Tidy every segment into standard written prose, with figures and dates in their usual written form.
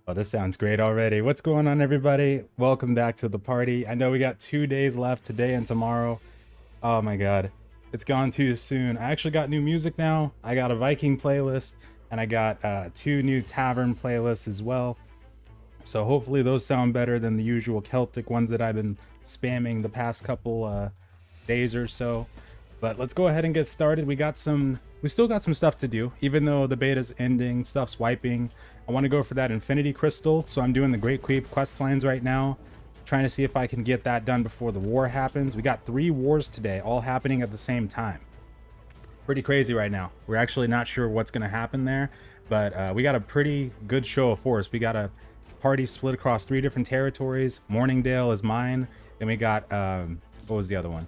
Oh, this sounds great already. What's going on, everybody? Welcome back to the party. I know we got 2 days left, today and tomorrow. Oh my god, it's gone too soon. I actually got new music now. I got a Viking playlist, and I got 2 new tavern playlists as well. So hopefully those sound better than the usual Celtic ones that I've been spamming the past couple days or so. But let's go ahead and get started. We still got some stuff to do, even though the beta's ending, stuff's wiping. I want to go for that Infinity Crystal, so I'm doing the Great Queef questlines right now, trying to see if I can get that done before the war happens. We got 3 wars today, all happening at the same time. Pretty crazy right now. We're actually not sure what's going to happen there, but we got a pretty good show of force. We got a party split across 3 different territories. Morningdale is mine. Then we got, what was the other one?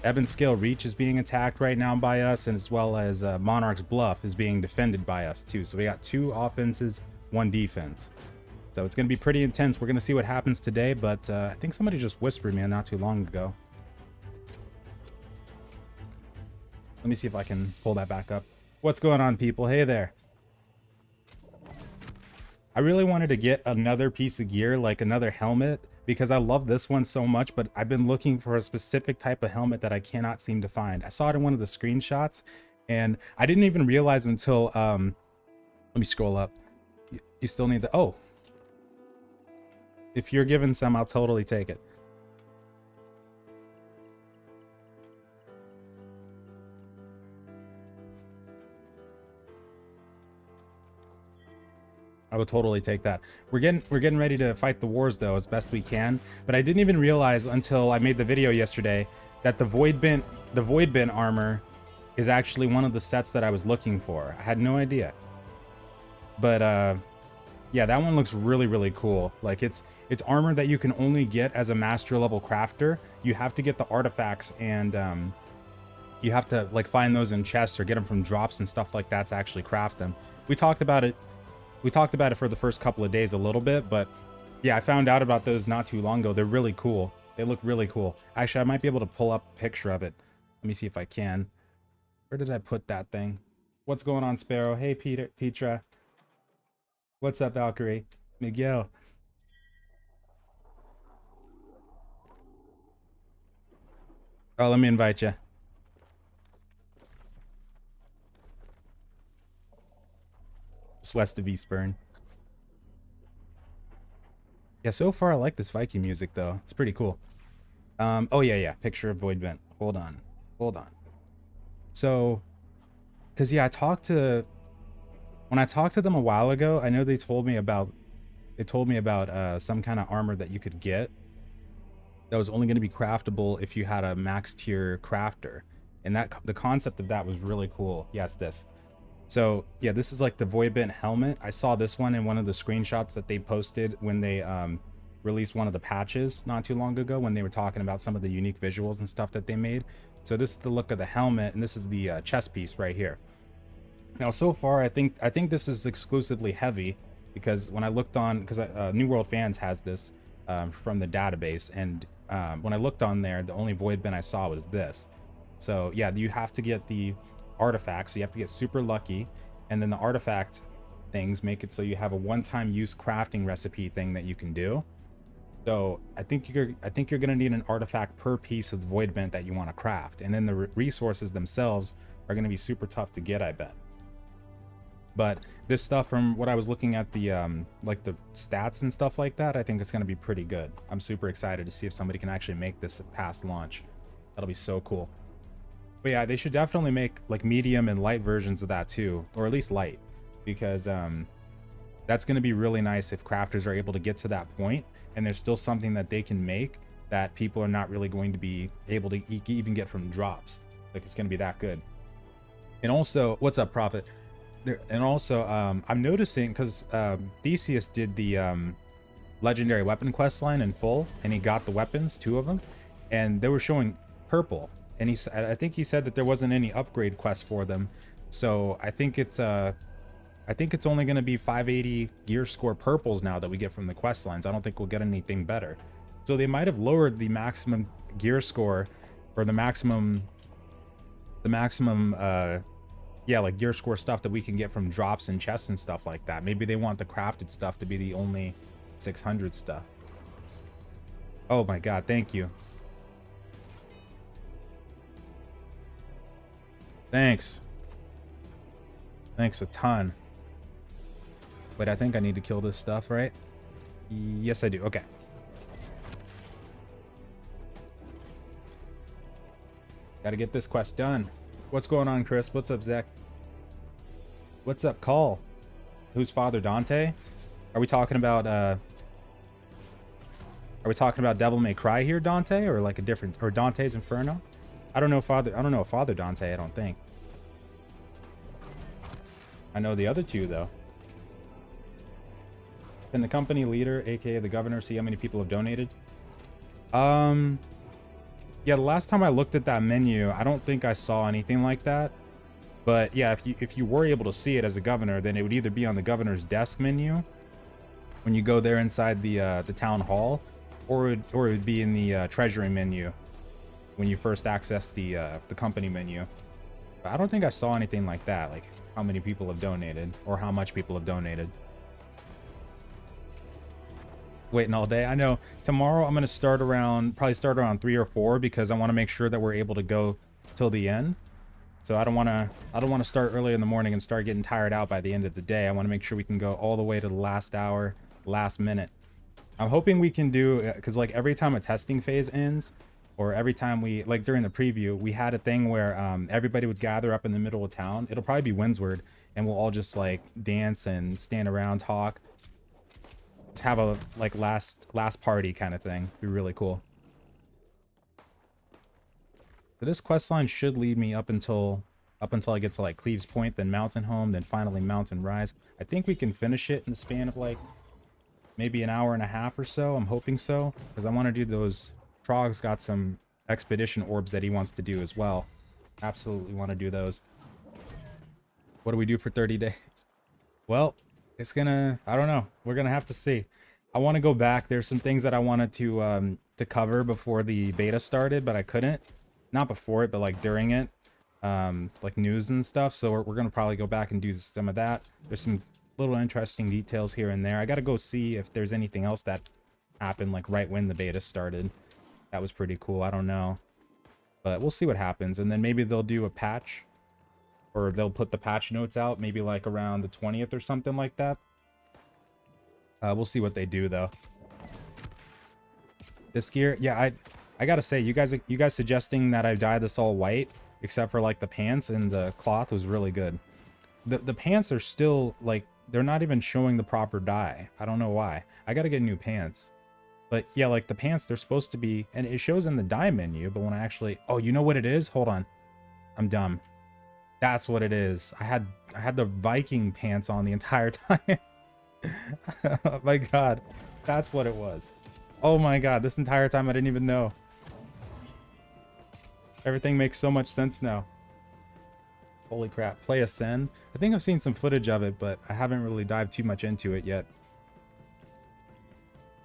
Ebonscale Reach is being attacked right now by us, and as well as Monarch's Bluff is being defended by us too. So we got 2 offenses, 1 defense. So it's going to be pretty intense. We're going to see what happens today, but I think somebody just whispered me not too long ago. Let me see if I can pull that back up. What's going on, people? Hey there. I really wanted to get another piece of gear, like another helmet, because I love this one so much, but I've been looking for a specific type of helmet that I cannot seem to find. I saw it in one of the screenshots, and I didn't even realize until, let me scroll up. You still need the, oh. If you're given some, I'll totally take it. I would totally take that. We're getting ready to fight the wars though as best we can, but I didn't even realize until I made the video yesterday that the Voidbent armor is actually one of the sets that I was looking for. I had no idea. But yeah, that one looks really cool. Like it's armor that you can only get as a master level crafter. You have to get the artifacts, and you have to like find those in chests or get them from drops and stuff like that to actually craft them. We talked about it for the first couple of days a little bit, but yeah, I found out about those not too long ago. They're really cool. They look really cool. Actually, I might be able to pull up a picture of it. Let me see if I can. Where did I put that thing? What's going on, Sparrow? Hey, Petra. What's up, Valkyrie? Miguel. Oh, let me invite you. Just west of Eastburn. Yeah, so far I like this Viking music though. It's pretty cool. Oh yeah, picture of Voidbent. Hold on. So, cause yeah, when I talked to them a while ago, I know they told me about some kind of armor that you could get that was only going to be craftable if you had a max tier crafter, and that the concept of that was really cool. Yes, this. So yeah, this is like the Voidbent helmet. I saw this one in one of the screenshots that they posted when they released one of the patches not too long ago, when they were talking about some of the unique visuals and stuff that they made. So this is the look of the helmet, and this is the chest piece right here. Now so far, I think this is exclusively heavy, because when I looked on, because New World Fans has this from the database, and when I looked on there, the only Voidbent I saw was this. So yeah, you have to get the artifacts, so you have to get super lucky, and then the artifact things make it so you have a one-time use crafting recipe thing that you can do. So I think you're gonna need an artifact per piece of the Voidbent that you want to craft, and then the resources themselves are gonna be super tough to get, I bet. But this stuff, from what I was looking at, the like the stats and stuff like that, I think it's gonna be pretty good. I'm super excited to see if somebody can actually make this past launch. That'll be so cool. But yeah, they should definitely make like medium and light versions of that too, or at least light, because that's going to be really nice if crafters are able to get to that point and there's still something that they can make that people are not really going to be able to even get from drops. Like, it's going to be that good. And also, what's up, Prophet? And also, I'm noticing, because Theseus did the legendary weapon quest line in full, and he got the weapons, 2 of them, and they were showing purple. And I think he said that there wasn't any upgrade quest for them, so I think it's only going to be 580 gear score purples now that we get from the quest lines. I don't think we'll get anything better. So they might have lowered the maximum gear score, or the maximum Yeah, like gear score stuff that we can get from drops and chests and stuff like that. Maybe they want the crafted stuff to be the only 600 stuff. Oh my god, thank you. Thanks. Thanks a ton. Wait, I think I need to kill this stuff, right? Yes, I do. Okay. Gotta get this quest done. What's going on, Chris? What's up, Zach? What's up, Call? Who's Father Dante? Are we talking about Devil May Cry here, Dante, or like a different, or Dante's Inferno? I don't know Father Dante, I don't think. I know the other two though. Can the company leader, aka the governor, see how many people have donated? Yeah, the last time I looked at that menu, I don't think I saw anything like that. But yeah, if you were able to see it as a governor, then it would either be on the governor's desk menu when you go there inside the town hall, or it would be in the treasury menu when you first access the company menu. But I don't think I saw anything like that, like how many people have donated or how much people have donated. Waiting all day. I know tomorrow I'm gonna probably start around 3 or 4 because I want to make sure that we're able to go till the end. So I don't want to start early in the morning and start getting tired out by the end of the day. I want to make sure we can go all the way to the last hour, last minute. I'm hoping we can do, because like every time a testing phase ends, or every time we, like during the preview, we had a thing where everybody would gather up in the middle of town. It'll probably be Windsward, and we'll all just like dance and stand around, talk. Just have a like last party kind of thing. Be really cool. So this quest line should lead me up until I get to like Cleves Point, then Mountain Home, then finally Mountain Rise. I think we can finish it in the span of like maybe an hour and a half or so. I'm hoping so, because I want to do those. Trog's got some expedition orbs that he wants to do as well. Absolutely want to do those. What do we do for 30 days? Well, it's gonna, I don't know. We're gonna have to see. I want to go back. There's some things that I wanted to cover before the beta started, but I couldn't. Not before it, but like during it. Like news and stuff. So we're gonna probably go back and do some of that. There's some little interesting details here and there. I gotta go see if there's anything else that happened like right when the beta started. That was pretty cool. I don't know, but we'll see what happens. And then maybe they'll do a patch, or they'll put the patch notes out maybe like around the 20th or something like that. We'll see what they do though. This gear, yeah, I gotta say, you guys suggesting that I dye this all white except for like the pants and the cloth was really good. The pants are still like, they're not even showing the proper dye. I don't know why. I gotta get new pants. But yeah, like the pants, they're supposed to be, and it shows in the dye menu, but when I actually, oh, you know what it is? Hold on. I'm dumb. That's what it is. I had the Viking pants on the entire time. Oh my god. That's what it was. Oh my god, this entire time I didn't even know. Everything makes so much sense now. Holy crap. Play Ascend. I think I've seen some footage of it, but I haven't really dived too much into it yet.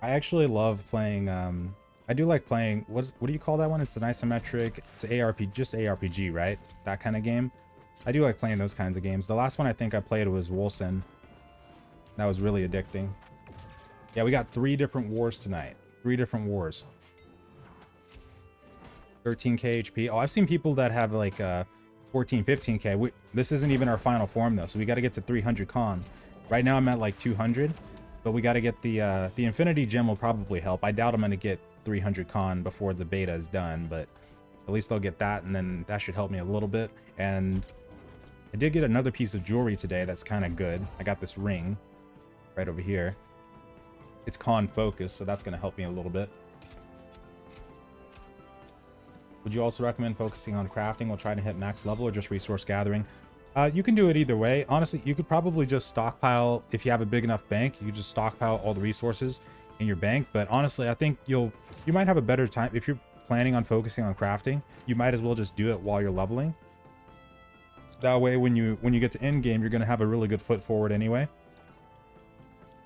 I actually love playing, I do like playing, what do you call that one? It's an isometric, it's ARPG, just ARPG, right? That kind of game. I do like playing those kinds of games. The last one I think I played was Wolcen. That was really addicting. Yeah, we got 3 different wars tonight. 3 different wars. 13k HP. Oh, I've seen people that have like 14, 15k. This isn't even our final form though, so we got to get to 300 con. Right now I'm at like 200. But we got to get the Infinity Gem will probably help. I doubt I'm going to get 300 con before the beta is done, but at least I'll get that, and then that should help me a little bit. And I did get another piece of jewelry today that's kind of good. I got this ring right over here. It's con focus, so that's going to help me a little bit. Would you also recommend focusing on crafting while trying to hit max level, or just resource gathering? You can do it either way. Honestly, you could probably just stockpile, if you have a big enough bank, you could just stockpile all the resources in your bank. But honestly, I think you might have a better time if you're planning on focusing on crafting. You might as well just do it while you're leveling. That way, when you get to end game, you're gonna have a really good foot forward anyway.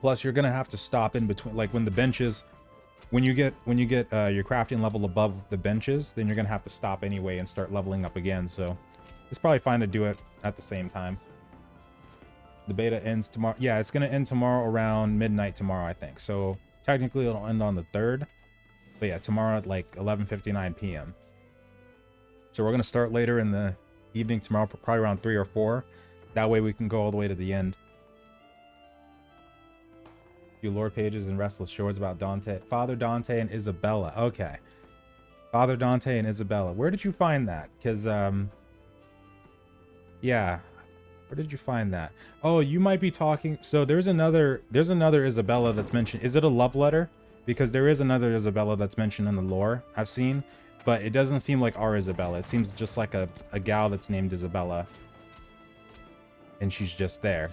Plus, you're gonna have to stop in between, like when the benches, when you get your crafting level above the benches, then you're gonna have to stop anyway and start leveling up again. So It's probably fine to do it at the same time. The beta ends tomorrow. Yeah, it's gonna end tomorrow around midnight tomorrow, I think. So technically it'll end on the 3rd. But yeah, tomorrow at like 11:59 p.m. So we're gonna start later in the evening tomorrow, probably around 3 or 4. That way we can go all the way to the end. Few lore pages and Restless Shores about Dante, Father Dante and Isabella. Okay, Father Dante and Isabella. Where did you find that? Because yeah, where did you find that? Oh, you might be talking. So there's another Isabella that's mentioned. Is it a love letter? Because there is another Isabella that's mentioned in the lore I've seen, but it doesn't seem like our Isabella. It seems just like a gal that's named Isabella, and she's just there.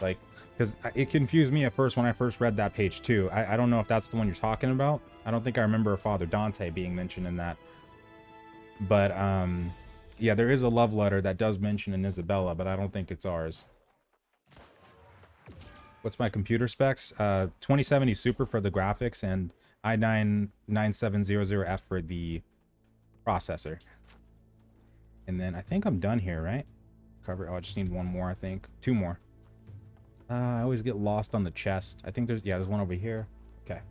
Like, because it confused me at first when I first read that page too. I don't know if that's the one you're talking about. I don't think I remember Father Dante being mentioned in that. But yeah, there is a love letter that does mention an Isabella, but I don't think it's ours. What's my computer specs? 2070 Super for the graphics and i9 9700F for the processor. And then I think I'm done here, right? Cover. Oh, I just need one more, I think. 2 more. I always get lost on the chest. I think there's one over here. Okay.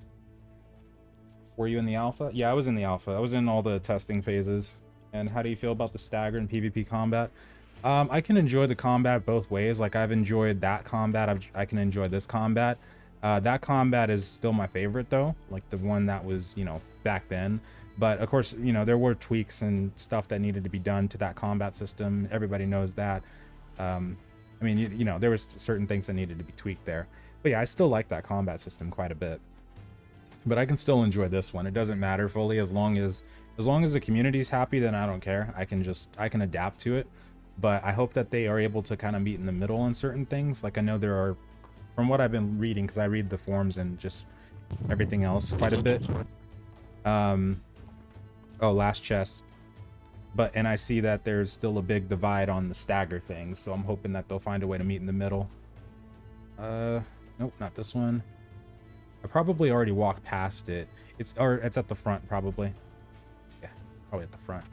Were you in the alpha? Yeah, I was in the alpha. I was in all the testing phases. And how do you feel about the stagger and PvP combat? I can enjoy the combat both ways. Like, I've enjoyed that combat. I can enjoy this combat. That combat is still my favorite, though. Like, the one that was, you know, back then. But, of course, you know, there were tweaks and stuff that needed to be done to that combat system. Everybody knows that. I mean, you know, there was certain things that needed to be tweaked there. But yeah, I still like that combat system quite a bit. But I can still enjoy this one. It doesn't matter fully as long as the community's happy, then I don't care. I can adapt to it. But I hope that they are able to kind of meet in the middle on certain things. Like, I know there are, from what I've been reading, because I read the forums and just everything else quite a bit. Oh, last chest. And I see that there's still a big divide on the stagger thing, so I'm hoping that they'll find a way to meet in the middle. Nope, not this one. I probably already walked past it. It's at the front, probably. Yeah, probably at the front.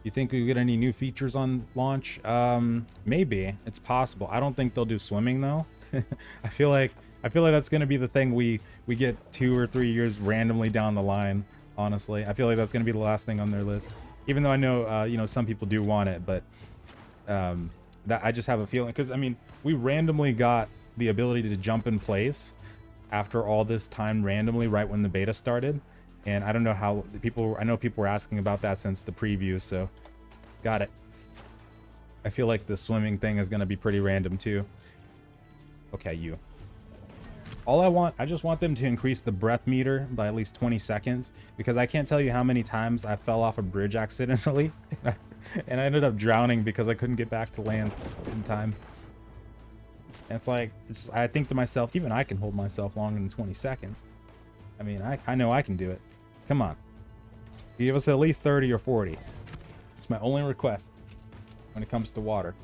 You think we get any new features on launch? Maybe. It's possible. I don't think they'll do swimming though. I feel like that's gonna be the thing we get 2 or 3 years randomly down the line. Honestly, I feel like that's gonna be the last thing on their list. Even though I know you know, some people do want it, but that I just have a feeling, because I mean, we randomly got the ability to jump in place after all this time randomly right when the beta started. And I don't know how I know people were asking about that since the preview, so got it. I feel like the swimming thing is going to be pretty random too. Okay, you. I just want them to increase the breath meter by at least 20 seconds, because I can't tell you how many times I fell off a bridge accidentally and I ended up drowning because I couldn't get back to land in time. And it's like, I think to myself, even I can hold myself longer than 20 seconds. I mean, I know I can do it. Come on. Give us at least 30 or 40. It's my only request when it comes to water.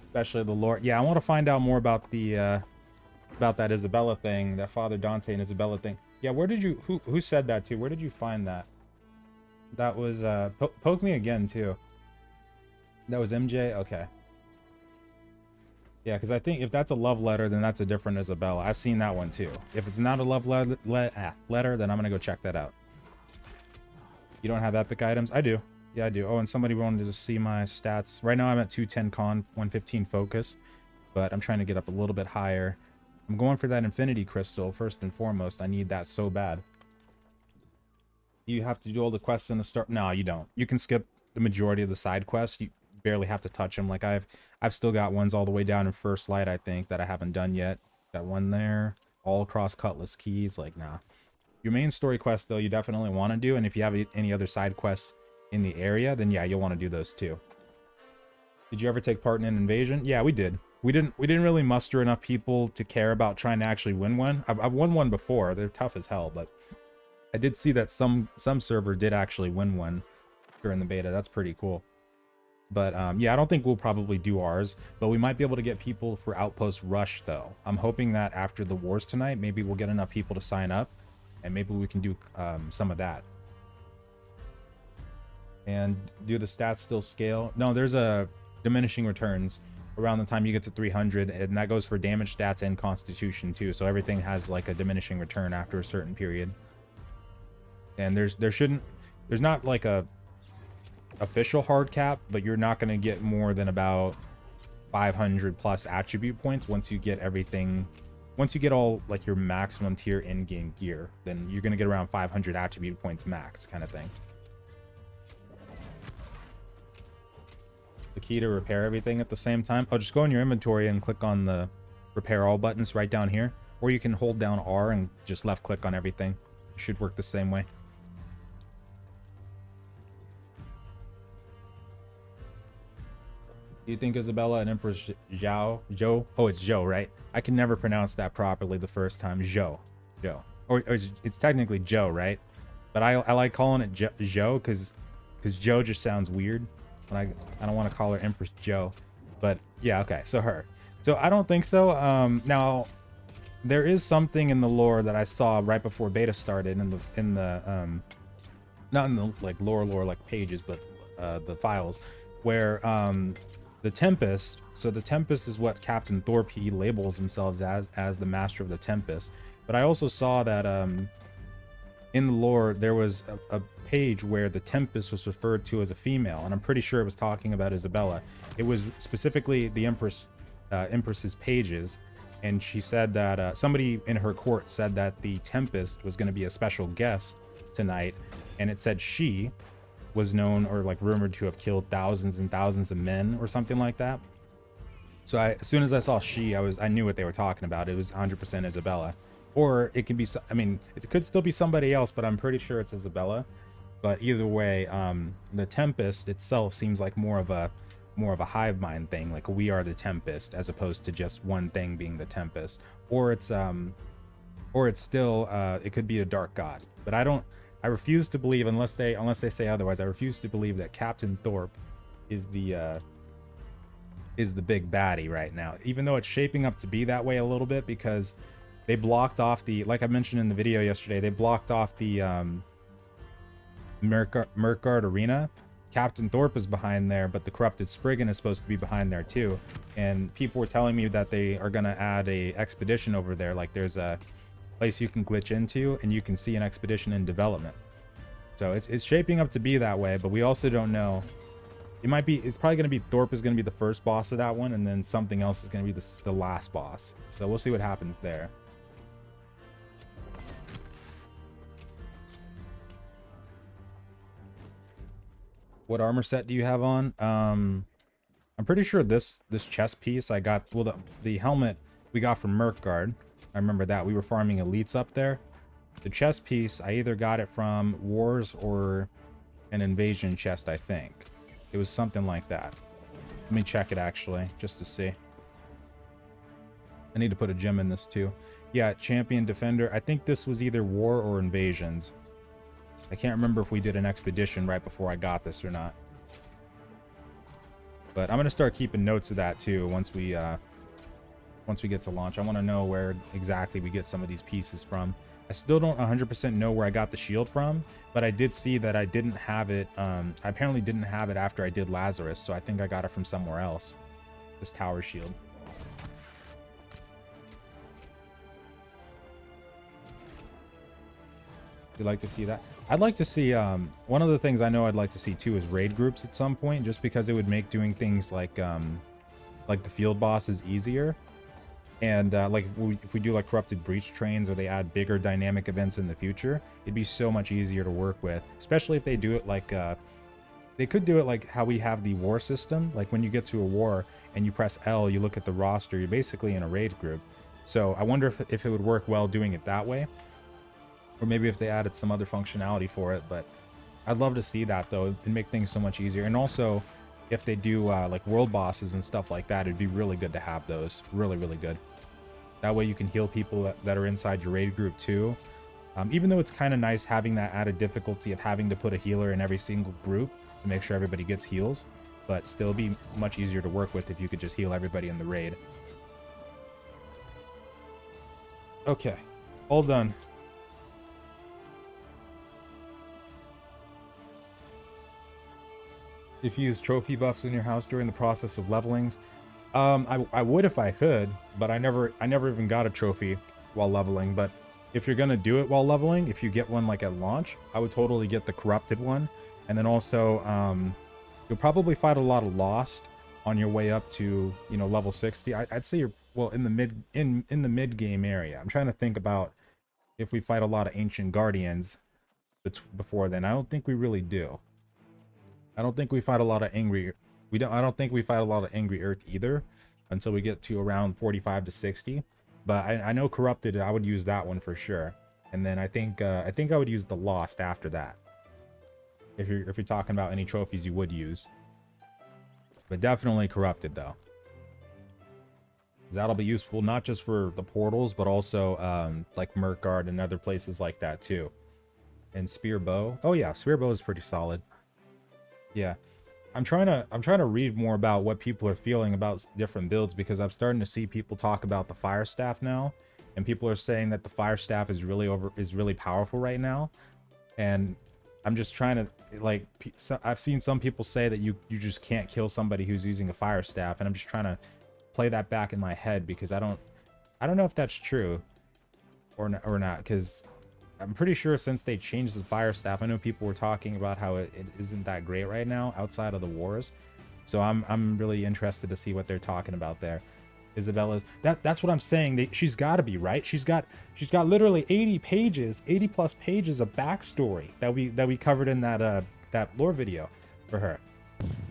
Especially the lore. Yeah, I want to find out more about the about that Isabella thing, that Father Dante and Isabella thing. Yeah, where did you who said that too? Where did you find that? That was poke me again too. That was MJ. Okay. Yeah, because I think if that's a love letter, then that's a different Isabella. I've seen that one too. If it's not a love letter, then I'm gonna go check that out. You don't have epic items? I do. Yeah, I do. Oh, and somebody wanted to see my stats. Right now I'm at 210 con, 115 focus, but I'm trying to get up a little bit higher. I'm going for that infinity crystal first and foremost. I need that so bad. You have to do all the quests in the start. No, you don't. You can skip the majority of the side quests. You barely have to touch them. Like I've still got ones all the way down in First Light, I think, that I haven't done yet. Got one there, all across Cutlass Keys. Like, nah. Your main story quest though, you definitely want to do, and if you have any other side quests in the area, then yeah, you'll want to do those too. Did you ever take part in an invasion? Yeah, we did. We didn't really muster enough people to care about trying to actually win one. I've won one before. They're tough as hell, but I did see that some server did actually win one during the beta. That's pretty cool. But yeah, I don't think we'll probably do ours, but we might be able to get people for Outpost Rush though. I'm hoping that after the wars tonight, maybe we'll get enough people to sign up and maybe we can do some of that. And do the stats still scale? No, there's a diminishing returns around the time you get to 300, and that goes for damage stats and constitution too. So everything has like a diminishing return after a certain period. And there's not like a official hard cap, but you're not going to get more than about 500 plus attribute points once you get everything. Once you get all like your maximum tier in-game gear, then you're going to get around 500 attribute points max kind of thing. The key to repair everything at the same time. Oh, just go in your inventory and click on the repair all buttons right down here, or you can hold down R and just left click on everything. It should work the same way. Do you think Isabella and Empress Zhao? Oh, it's Zhou, right? I can never pronounce that properly the first time. Zhou. Or it's technically Joe, right? But I like calling it Zhou because Joe just sounds weird. I don't want to call her Empress Joe, but yeah, okay, so her. So I don't think so. Now there is something in the lore that I saw right before beta started in the not in the like lore like pages, but the files where the Tempest. So the Tempest is what Captain Thorpe labels himself as the master of the Tempest. But I also saw that in the lore there was a page where the Tempest was referred to as a female, and I'm pretty sure it was talking about Isabella. It was specifically the Empress's pages, and she said that somebody in her court said that the Tempest was going to be a special guest tonight, and it said she was known or like rumored to have killed thousands and thousands of men or something like that. So as soon as I saw she, I knew what they were talking about. It was 100% Isabella. Or it could be, I mean, it could still be somebody else, but I'm pretty sure it's Isabella. But either way, the Tempest itself seems like more of a hive mind thing, like we are the Tempest, as opposed to just one thing being the Tempest. Or it's still it could be a dark god. But I refuse to believe, unless they say otherwise, I refuse to believe that Captain Thorpe is the big baddie right now, even though it's shaping up to be that way a little bit, because they blocked off the, like I mentioned in the video yesterday, they blocked off the Merkard Arena. Captain Thorpe is behind there, but the Corrupted Spriggan is supposed to be behind there too. And people were telling me that they are going to add a expedition over there. Like there's a place you can glitch into and you can see an expedition in development. So it's shaping up to be that way, but we also don't know. It's probably going to be Thorpe is going to be the first boss of that one, and then something else is going to be the last boss. So we'll see what happens there. What armor set do you have on? I'm pretty sure this chest piece I got, well, the helmet we got from Merkard. I remember that. We were farming elites up there. The chest piece, I either got it from Wars or an Invasion chest, I think. It was something like that. Let me check it actually, just to see. I need to put a gem in this too. Yeah, Champion Defender. I think this was either War or Invasions. I can't remember if we did an expedition right before I got this or not. But I'm going to start keeping notes of that too once we get to launch. I want to know where exactly we get some of these pieces from. I still don't 100% know where I got the shield from, but I did see that I didn't have it. I apparently didn't have it after I did Lazarus, so I think I got it from somewhere else. This tower shield. You'd like to see that? I'd like to see, one of the things I know I'd like to see too is raid groups at some point, just because it would make doing things like the field bosses easier. And like if we do like corrupted breach trains, or they add bigger dynamic events in the future, it'd be so much easier to work with, especially if they do it like they could do it like how we have the war system. Like when you get to a war and you press L, you look at the roster, you're basically in a raid group. So I wonder if it would work well doing it that way, or maybe if they added some other functionality for it. But I'd love to see that though, and make things so much easier. And also if they do like world bosses and stuff like that, it'd be really good to have those. Really good. That way you can heal people that are inside your raid group too. Even though it's kind of nice having that added difficulty of having to put a healer in every single group to make sure everybody gets heals, but still be much easier to work with if you could just heal everybody in the raid. Okay, all done. if you use trophy buffs in your house during the process of levelings. I would if I could, but I never even got a trophy while leveling. But if you're gonna do it while leveling, if you get one like at launch, I would totally get the corrupted one. And then also, you'll probably fight a lot of lost on your way up to, you know, level 60. I'd say you're, well, in the mid game area. I'm trying to think about if we fight a lot of ancient guardians before then. I don't think we really do. I don't think we fight a lot of angry. I don't think we fight a lot of angry earth either until we get to around 45 to 60. But I know corrupted. I would use that one for sure. And then I think I would use the lost after that. If you're talking about any trophies you would use. But definitely corrupted though. That'll be useful not just for the portals, but also like Merkguard and other places like that too. And spear bow. Oh yeah, spear bow is pretty solid. Yeah. I'm trying to read more about what people are feeling about different builds, because I'm starting to see people talk about the fire staff now, and people are saying that the fire staff is really powerful right now. And I'm just trying to, like, I've seen some people say that you just can't kill somebody who's using a fire staff, and I'm just trying to play that back in my head, because I don't know if that's true or not, because I'm pretty sure since they changed the fire staff, I know people were talking about how it isn't that great right now outside of the wars. So I'm really interested to see what they're talking about there. Isabella's, that's what I'm saying. She's got to be right. She's got literally 80 plus pages of backstory that we covered in that lore video for her.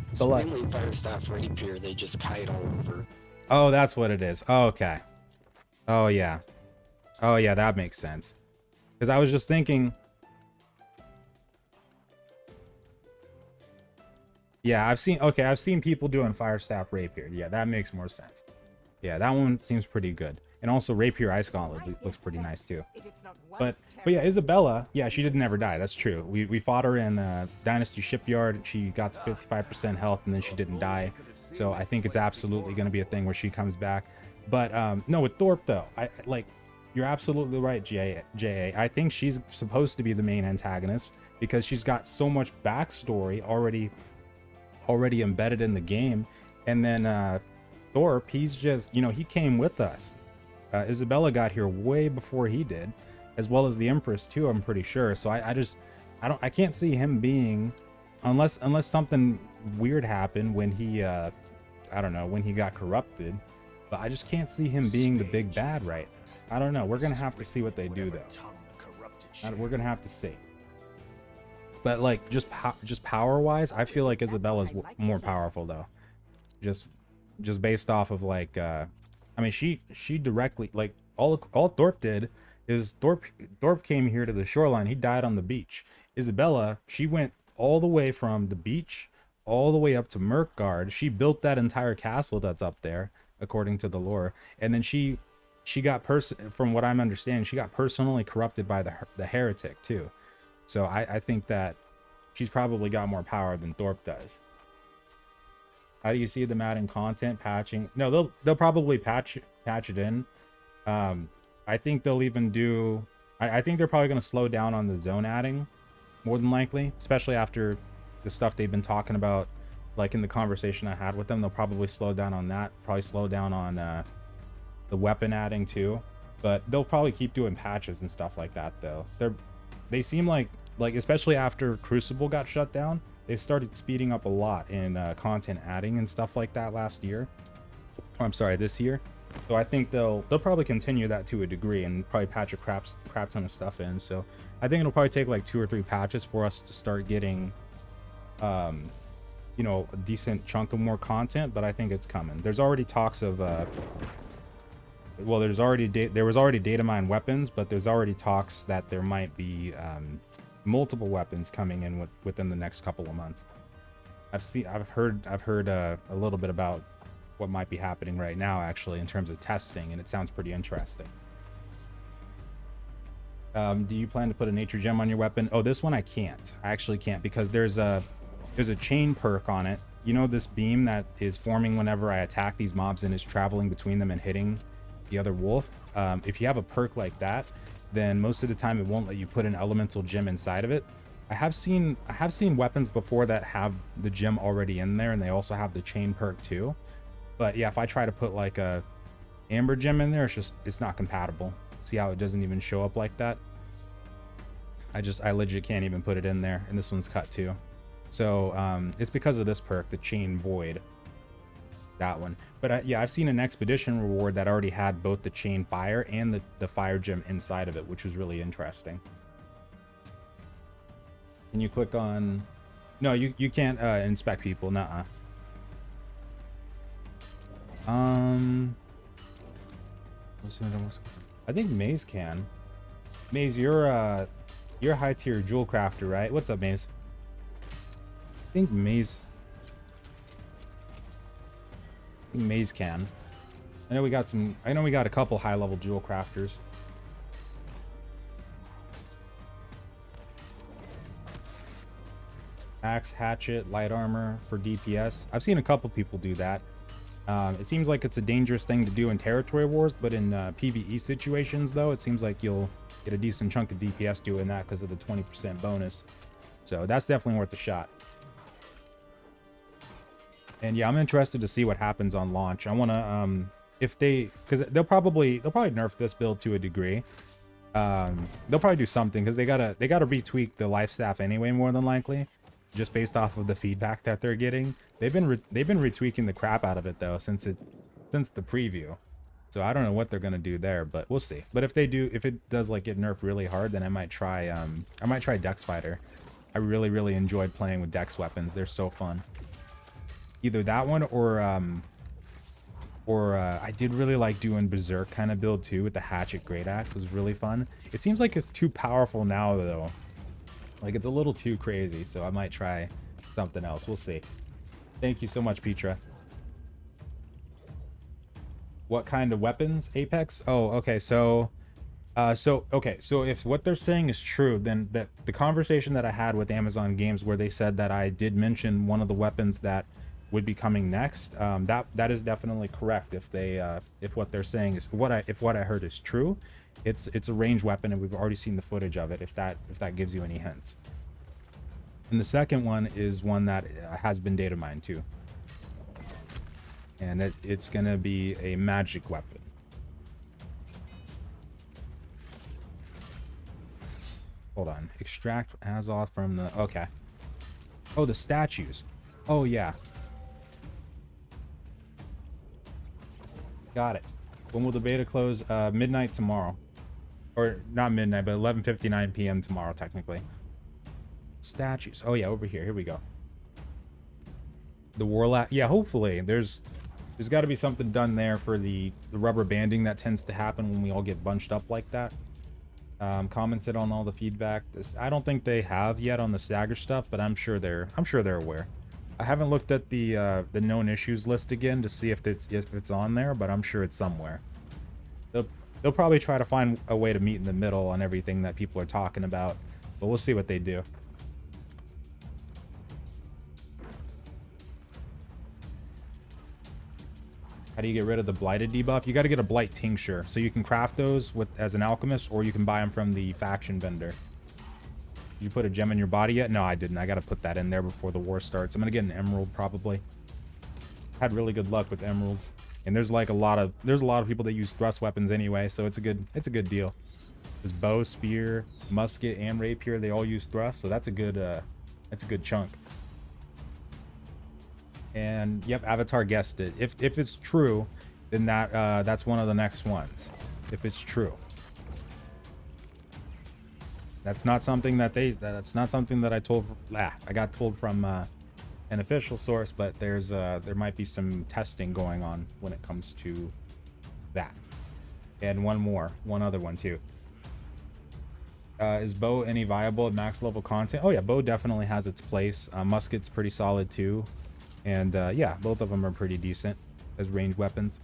It's so mainly fire staff rapier. They just kite all over. Oh, that's what it is. Oh, okay. Oh yeah. Oh yeah, that makes sense. Because I was just thinking, yeah, I've seen people doing fire staff rapier. Yeah, that makes more sense. Yeah, that one seems pretty good. And also rapier ice gauntlet looks pretty nice too. But yeah, Isabella, yeah, she didn't ever die. That's true. We fought her in Dynasty Shipyard. She got to 55% health and then she didn't die. So I think it's absolutely going to be a thing where she comes back. But no, with Thorpe though, you're absolutely right, J.A. I think she's supposed to be the main antagonist because she's got so much backstory already embedded in the game. And then Thorpe, he's just, you know, he came with us. Isabella got here way before he did, as well as the Empress too, I'm pretty sure. So I can't see him being, unless something weird happened when he I don't know, when he got corrupted, but I just can't see him being the big bad right now. I don't know. We're gonna have to see what they do though. We're gonna have to see. But like just power wise, I feel like Isabella's more powerful though. Just based off of like I mean she directly, like all Thorpe did is Thorpe came here to the shoreline. He died on the beach. Isabella, she went all the way from the beach all the way up to Merkguard. She built that entire castle that's up there according to the lore, and then she got from what I'm understanding, she got personally corrupted by the heretic too. So I think that she's probably got more power than Thorpe does. How do you see them adding content patching? No, they'll probably patch it in. I think they'll even do. I think they're probably going to slow down on the zone adding, more than likely, especially after the stuff they've been talking about, like in the conversation I had with them. They'll probably slow down on that. Probably slow down on the weapon adding too, but they'll probably keep doing patches and stuff like that though. They seem like especially after Crucible got shut down, they started speeding up a lot in content adding and stuff like that last year. Oh, I'm sorry, this year. So I think they'll probably continue that to a degree and probably patch a crap ton of stuff in. So I think it'll probably take like 2 or 3 patches for us to start getting you know, a decent chunk of more content, but I think it's coming. There's already talks of well, there was already data mine weapons, but there's already talks that there might be multiple weapons coming in within the next couple of months. I've heard a little bit about what might be happening right now, actually, in terms of testing, and it sounds pretty interesting. Do you plan to put a nature gem on your weapon? Oh, this one I can't. I actually can't, because there's a chain perk on it. You know, this beam that is forming whenever I attack these mobs and is traveling between them and hitting the other wolf. If you have a perk like that, then most of the time it won't let you put an elemental gem inside of it. I have seen weapons before that have the gem already in there, and they also have the chain perk too. But yeah, if I try to put like a amber gem in there, it's not compatible. See how it doesn't even show up like that? I legit can't even put it in there, and this one's cut too. So it's because of this perk, the chain void. That one. But yeah, I've seen an expedition reward that already had both the chain fire and the fire gem inside of it, which was really interesting. Can you click on... No, you can't inspect people. Nuh-uh. I think Maze can. Maze, you're a high tier jewel crafter, right? What's up, Maze? I think Maze can. I know we got a couple high level jewel crafters. Axe, hatchet, light armor for DPS. I've seen a couple people do that. It seems like it's a dangerous thing to do in territory wars, but in PvE situations, though, it seems like you'll get a decent chunk of DPS doing that because of the 20% bonus. So that's definitely worth a shot. And yeah, I'm interested to see what happens on launch. I want to, because they'll probably nerf this build to a degree. They'll probably do something because they gotta retweak the life staff anyway, more than likely, just based off of the feedback that they're getting. They've been retweaking the crap out of it though since the preview. So I don't know what they're gonna do there, but we'll see. But if it does like get nerfed really hard, then I might try Dex Fighter. I really enjoyed playing with Dex weapons. They're so fun. Either that one or I did really like doing Berserk kind of build too with the hatchet great axe. It was really fun. It seems like it's too powerful now though. Like it's a little too crazy, so I might try something else. We'll see. Thank you so much, Petra. What kind of weapons? Apex? Oh, okay. So if what they're saying is true, then the conversation that I had with Amazon Games where they said that I did mention one of the weapons that would be coming next, that is definitely correct. If what they're saying is if what I heard is true, it's a ranged weapon, and we've already seen the footage of it. If that gives you any hints. And the second one is one that has been data mined too, and it's gonna be a magic weapon. Hold on, extract Azoth from the... Okay. Oh, the statues. Oh yeah. Got it. When will the beta close? Midnight tomorrow. Or not midnight, but 11:59 p.m. tomorrow, technically. Statues. Oh yeah, over here. Here we go. The Warlock. Yeah, hopefully. There's got to be something done there for the rubber banding that tends to happen when we all get bunched up like that. Commented on all the feedback. I don't think they have yet on the stagger stuff, but I'm sure they're aware. I haven't looked at the known issues list again to see if it's on there, but I'm sure it's somewhere. They'll probably try to find a way to meet in the middle on everything that people are talking about, but we'll see what they do. How do you get rid of the blighted debuff? You got to get a blight tincture, so you can craft those as an alchemist, or you can buy them from the faction vendor. Did you put a gem in your body yet? No, I didn't. I got to put that in there before the war starts. I'm gonna get an emerald probably. Had really good luck with emeralds, and there's like a lot of people that use thrust weapons anyway, so it's a good deal. There's bow, spear, musket, and rapier. They all use thrust, so that's a good chunk. And yep, Avatar guessed it. If it's true, then that's one of the next ones. If it's true. That's not something that I got told from an official source, but there might be some testing going on when it comes to that. And one other one too. Is bow any viable at max level content? Oh yeah, bow definitely has its place. Musket's pretty solid too. And yeah, both of them are pretty decent as ranged weapons.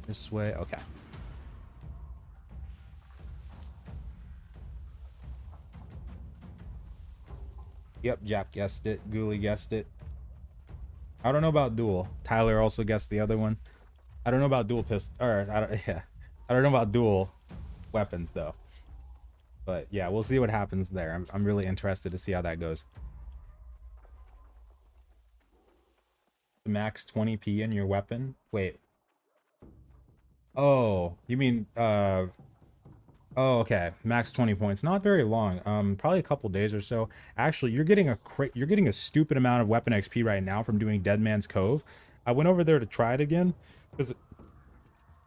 This way, okay. Yep, Jap guessed it. Ghoulie guessed it. I don't know about dual. Tyler also guessed the other one. I don't know about dual pistol. Or I don't know about dual weapons though. But yeah, we'll see what happens there. I'm really interested to see how that goes. Max 20p in your weapon? Wait. Oh, you mean oh, okay. Max 20 points. Not very long. Probably a couple days or so. Actually, you're getting a stupid amount of weapon XP right now from doing Dead Man's Cove. I went over there to try it again because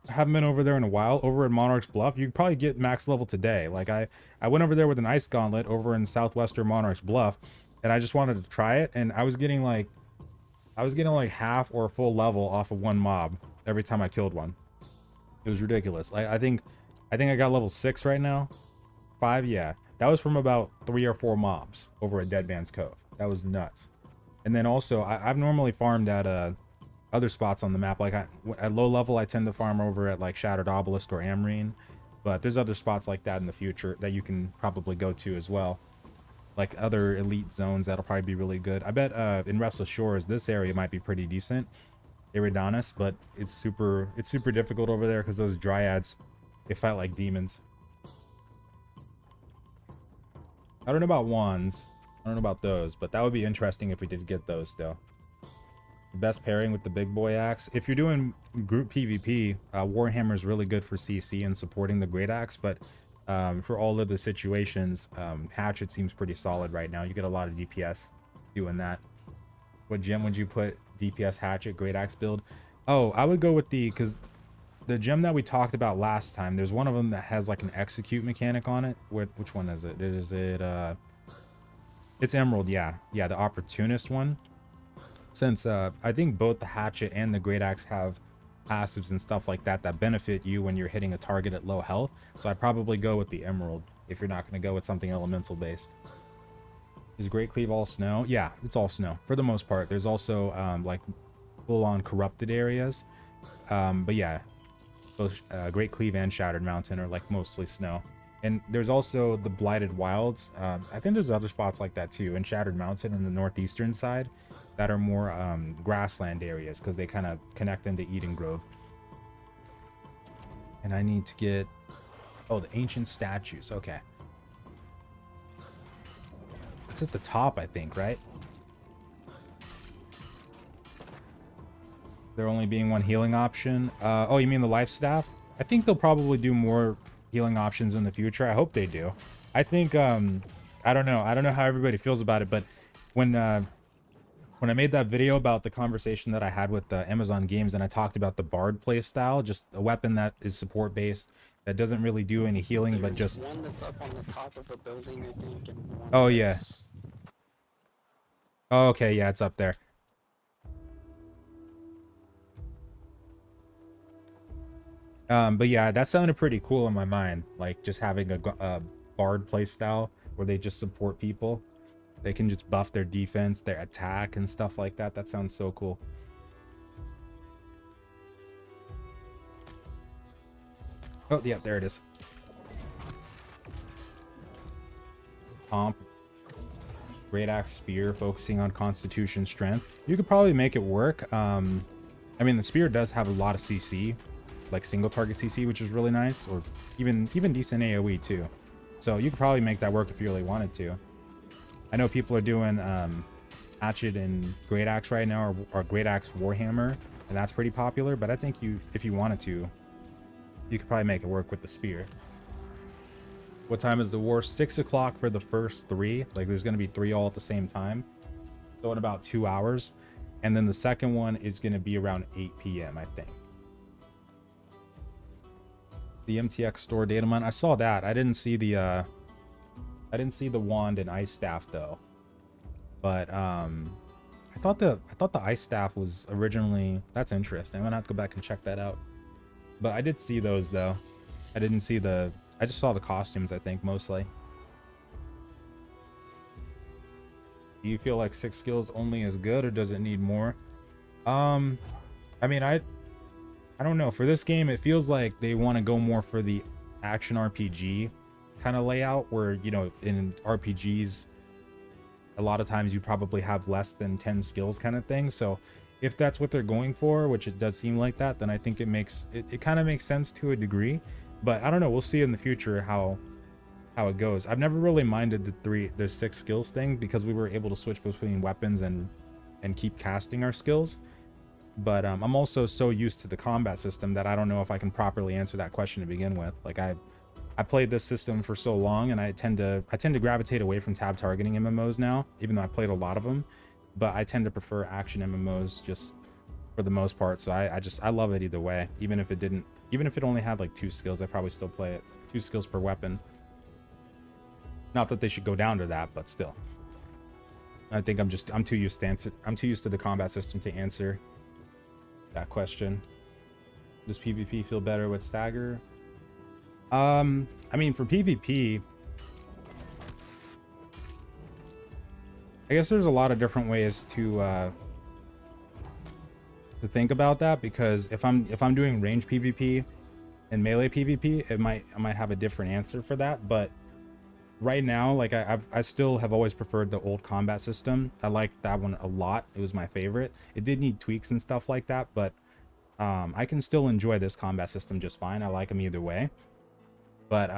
I haven't been over there in a while. Over in Monarch's Bluff, you could probably get max level today. Like I went over there with an ice gauntlet over in southwestern Monarch's Bluff, and I just wanted to try it, and I was getting like half or full level off of one mob every time I killed one. It was ridiculous. I think I got level 6 right now. 5, yeah. That was from about 3 or 4 mobs over at Dead Man's Cove. That was nuts. And then also, I've normally farmed at other spots on the map. Like at low level, I tend to farm over at like Shattered Obelisk or Amrine. But there's other spots like that in the future that you can probably go to as well. Like other elite zones that'll probably be really good. I bet in Restless Shores, this area might be pretty decent. Eridanus, but it's super difficult over there because those dryads, they fight like demons. I don't know about wands. I don't know about those, but that would be interesting if we did get those still. Best pairing with the big boy axe. If you're doing group PvP, Warhammer is really good for CC and supporting the great axe, but for all of the situations, Hatchet seems pretty solid right now. You get a lot of DPS doing that. What gem would you put DPS Hatchet great axe build? Oh, I would go with because the gem that we talked about last time, there's one of them that has like an execute mechanic on it. Which one is it? Is it it's Emerald, yeah, the opportunist one. Since I think both the hatchet and the great axe have passives and stuff like that that benefit you when you're hitting a target at low health, so I'd probably go with the Emerald if you're not going to go with something elemental based. Is Great Cleave all snow? Yeah, it's all snow for the most part. There's also like full-on corrupted areas, but yeah, both Great Cleave and Shattered Mountain are like mostly snow. And there's also the Blighted Wilds. I think there's other spots like that too, in Shattered Mountain in the northeastern side, that are more grassland areas because they kind of connect into Eden Grove. And I need to get, oh, the ancient statues. Okay, it's at the top, I think, right? There only being one healing option. Oh, you mean the life staff? I think they'll probably do more healing options in the future. I hope they do. I think I don't know how everybody feels about it, but when I made that video about the conversation that I had with Amazon Games, and I talked about the Bard playstyle, just a weapon that is support based, that doesn't really do any healing, but just one that's up on the top of a building, I think, and one oh yeah, that's... oh, okay, yeah, it's up there. But yeah, that sounded pretty cool in my mind, like just having a Bard playstyle where they just support people. They can just buff their defense, their attack, and stuff like that. That sounds so cool. Oh, yeah, there it is. Comp. Great Axe Spear, focusing on Constitution Strength. You could probably make it work. I mean, the Spear does have a lot of CC, like single target CC, which is really nice, or even decent AoE too. So you could probably make that work if you really wanted to. I know people are doing Hatchet and Great Axe right now, or Great Axe Warhammer, and that's pretty popular. But I think if you wanted to, you could probably make it work with the Spear. What time is the war? 6 o'clock for the first 3. Like there's going to be 3 all at the same time. So in about 2 hours. And then the second one is going to be around 8 p.m. I think. The MTX store data mine. I saw that. I didn't see the wand and ice staff though. But I thought the ice staff was originally, that's interesting. I'm gonna have to go back and check that out. But I did see those though. I didn't see I just saw the costumes, I think, mostly. Do you feel like 6 skills only is good, or does it need more? I mean, I don't know. For this game, it feels like they want to go more for the action RPG kind of layout, where, you know, in RPGs, a lot of times you probably have less than 10 skills kind of thing. So if that's what they're going for, which it does seem like that, then I think it kind of makes sense to a degree. But I don't know. We'll see in the future how how it goes. I've never really minded the 6 skills thing because we were able to switch between weapons and keep casting our skills. But I'm also so used to the combat system that I don't know if I can properly answer that question to begin with. Like I played this system for so long, and I tend to gravitate away from tab targeting MMOs now, even though I played a lot of them. But I tend to prefer action MMOs just for the most part. So I love it either way. Even if it only had like 2 skills, I probably still play it. 2 skills per weapon. Not that they should go down to that, but still. I think I'm too used to the combat system to answer that question. Does PvP feel better with stagger? I mean, for PvP, I guess there's a lot of different ways to think about that, because if I'm doing range PvP and melee PvP, I might have a different answer for that. But right now, like I still have always preferred the old combat system. I liked that one a lot. It was my favorite. It did need tweaks and stuff like that, but I can still enjoy this combat system just fine. I like them either way. But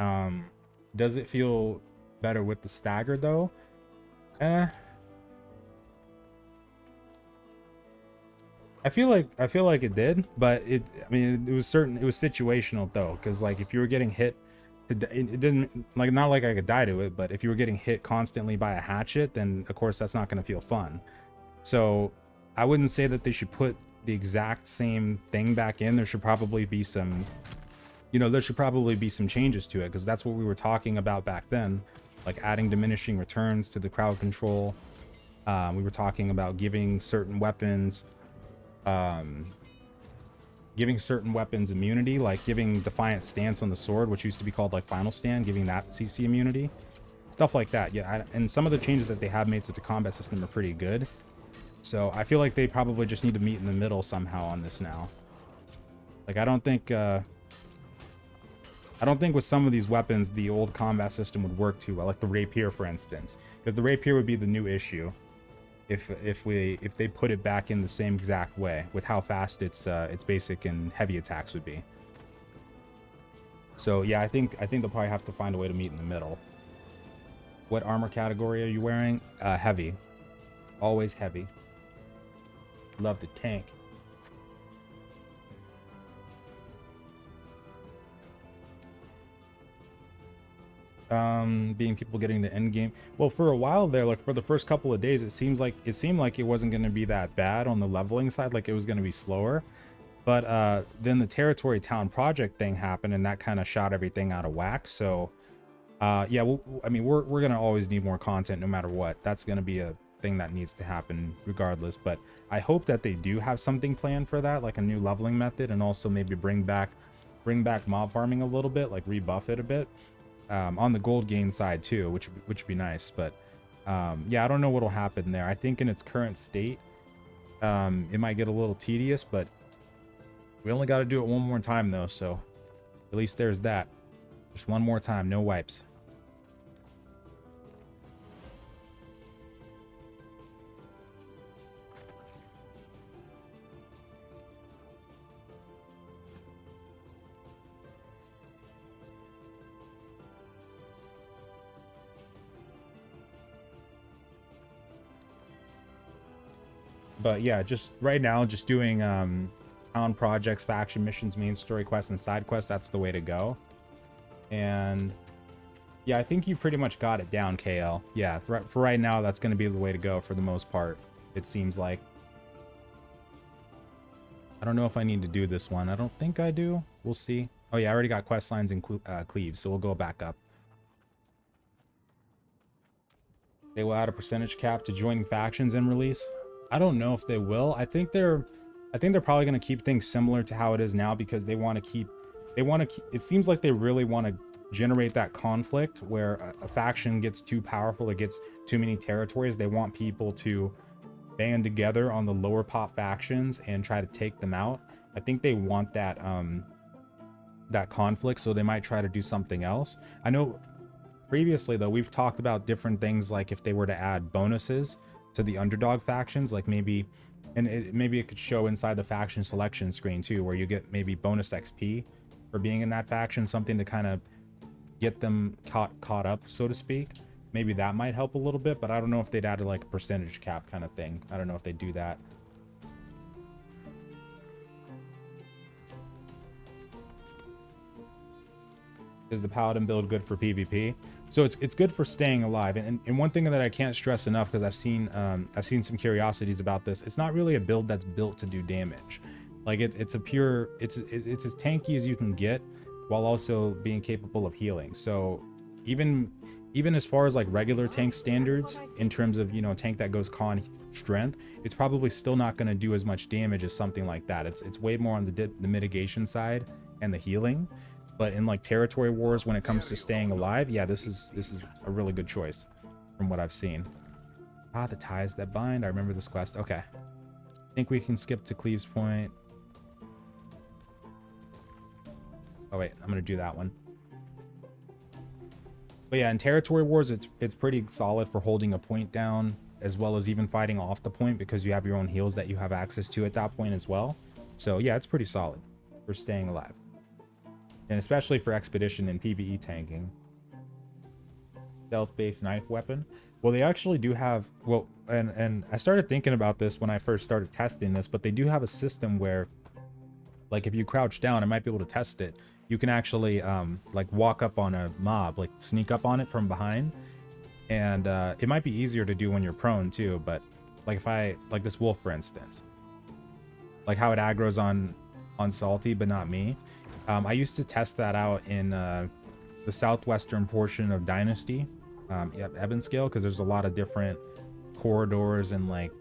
does it feel better with the stagger though? I feel like it did, but I mean, it was situational though, because like if you were getting hit, it didn't, like, not like I could die to it, but if you were getting hit constantly by a hatchet, then of course that's not going to feel fun. So I wouldn't say that they should put the exact same thing back in. There should probably be some, there should probably be some changes to it, because that's what we were talking about back then, like adding diminishing returns to the crowd control. We were talking about giving certain weapons immunity, like giving Defiant Stance on the sword, which used to be called like Final Stand, giving that CC immunity, stuff like that. Yeah, and some of the changes that they have made to the combat system are pretty good. So I feel like they probably just need to meet in the middle somehow on this now. Like I don't think with some of these weapons the old combat system would work too well, like the rapier, for instance, because the rapier would be the new issue if they put it back in the same exact way with how fast its basic and heavy attacks would be. So yeah, I think they'll probably have to find a way to meet in the middle. What armor category are you wearing? Heavy. Always heavy. Love to tank. Being people getting the end game. Well, for a while there, like for the first couple of days, it seemed like it wasn't going to be that bad on the leveling side, like it was going to be slower. But then the territory town project thing happened, and that kind of shot everything out of whack. So yeah, well, I mean, we're going to always need more content no matter what. That's going to be a thing that needs to happen regardless. But I hope that they do have something planned for that, like a new leveling method, and also maybe bring back mob farming a little bit, like rebuff it a bit. On the gold gain side too, which would be nice. But yeah, I don't know what'll happen there. I think in its current state, it might get a little tedious, but we only got to do it one more time though, so at least there's that. Just one more time, no wipes. But yeah, just right now, just doing town projects, faction missions, main story quests, and side quests. That's the way to go. And yeah, I think you pretty much got it down, KL. Yeah, for right now, that's going to be the way to go for the most part, it seems like. I don't know if I need to do this one. I don't think I do. We'll see. Oh yeah, I already got quest lines and cleaves, so we'll go back up. They will add a percentage cap to joining factions and release. I don't know if they will. I think they're probably going to keep things similar to how it is now, because they want to keep, it seems like they really want to generate that conflict where a faction gets too powerful, it gets too many territories. They want people to band together on the lower pop factions and try to take them out. I think they want that that conflict, so they might try to do something else. I know previously though, we've talked about different things, like if they were to add bonuses to the underdog factions, like maybe it could show inside the faction selection screen too, where you get maybe bonus XP for being in that faction, something to kind of get them caught up, so to speak. Maybe that might help a little bit, but I don't know if they'd add like a percentage cap kind of thing. I don't know if they do that. Is the paladin build good for PvP? So it's good for staying alive. And one thing that I can't stress enough, because I've seen some curiosities about this, it's not really a build that's built to do damage. Like it's as tanky as you can get, while also being capable of healing. So even as far as like regular tank standards, in terms of, you know, tank that goes con strength, it's probably still not going to do as much damage as something like that. It's way more on the mitigation side and the healing. But in like territory wars, when it comes to staying alive, yeah, this is a really good choice from what I've seen. Ah, the ties that bind. I remember this quest. Okay, I think we can skip to Cleaves Point. Oh wait, I'm gonna do that one. But yeah, in territory wars, it's pretty solid for holding a point down, as well as even fighting off the point, because you have your own heals that you have access to at that point as well. So yeah, it's pretty solid for staying alive. And especially for expedition and PvE tanking. Stealth-based knife weapon. Well, they actually do have, well, and I started thinking about this when I first started testing this, but they do have a system where, like, if you crouch down, I might be able to test it. You can actually, like, walk up on a mob, like, sneak up on it from behind. And it might be easier to do when you're prone, too. But, like, if I, like this wolf, for instance. Like, how it aggroes on Salty, but not me. I used to test that out in the southwestern portion of Dynasty, Ebonscale, because there's a lot of different corridors and like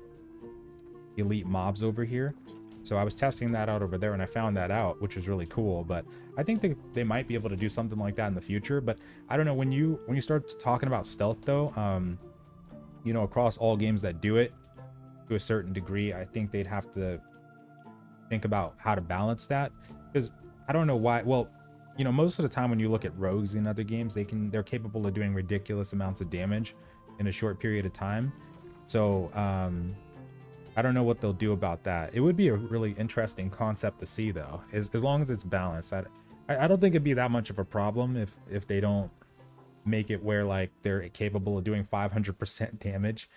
elite mobs over here. So I was testing that out over there, and I found that out, which was really cool. But I think they might be able to do something like that in the future. But I don't know, when you start talking about stealth though, you know, across all games that do it to a certain degree, I think they'd have to think about how to balance that, because I don't know why. Well, you know, most of the time when you look at rogues in other games, they're capable of doing ridiculous amounts of damage in a short period of time. So I don't know what they'll do about that. It would be a really interesting concept to see, though, as long as it's balanced. I don't think it'd be that much of a problem if they don't make it where like they're capable of doing 500% damage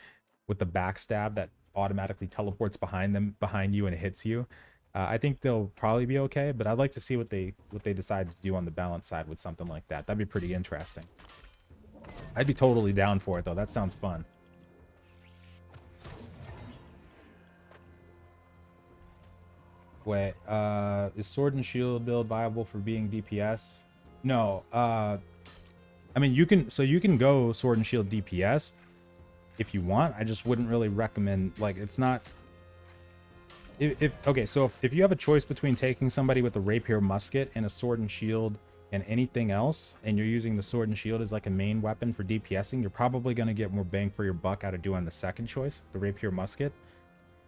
with the backstab that automatically teleports behind you and hits you. I think they'll probably be okay, but I'd like to see what they decide to do on the balance side with something like that. That'd be pretty interesting. I'd be totally down for it, though. That sounds fun. Wait, is Sword and Shield build viable for being DPS? No. I mean, you can go Sword and Shield DPS if you want. I just wouldn't really recommend, like, it's not. Okay, so if you have a choice between taking somebody with a rapier musket and a sword and shield and anything else, and you're using the sword and shield as like a main weapon for DPSing, you're probably going to get more bang for your buck out of doing the second choice, the rapier musket.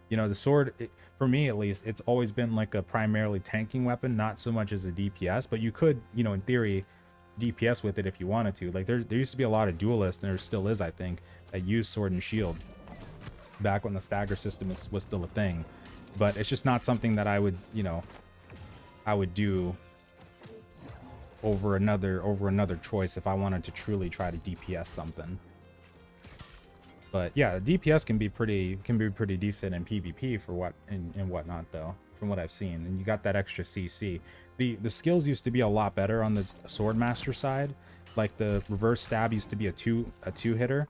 You know, the sword, for me at least, it's always been like a primarily tanking weapon, not so much as a DPS, but you could, you know, in theory, DPS with it if you wanted to. Like, there used to be a lot of duelists, and there still is, I think, that use sword and shield back when the stagger system was still a thing. But it's just not something that I would, you know, I would do over another choice if I wanted to truly try to DPS something. But yeah, DPS can be pretty decent in PvP for what and whatnot, though, from what I've seen. And you got that extra CC. The skills used to be a lot better on the Swordmaster side. Like the reverse stab used to be a two hitter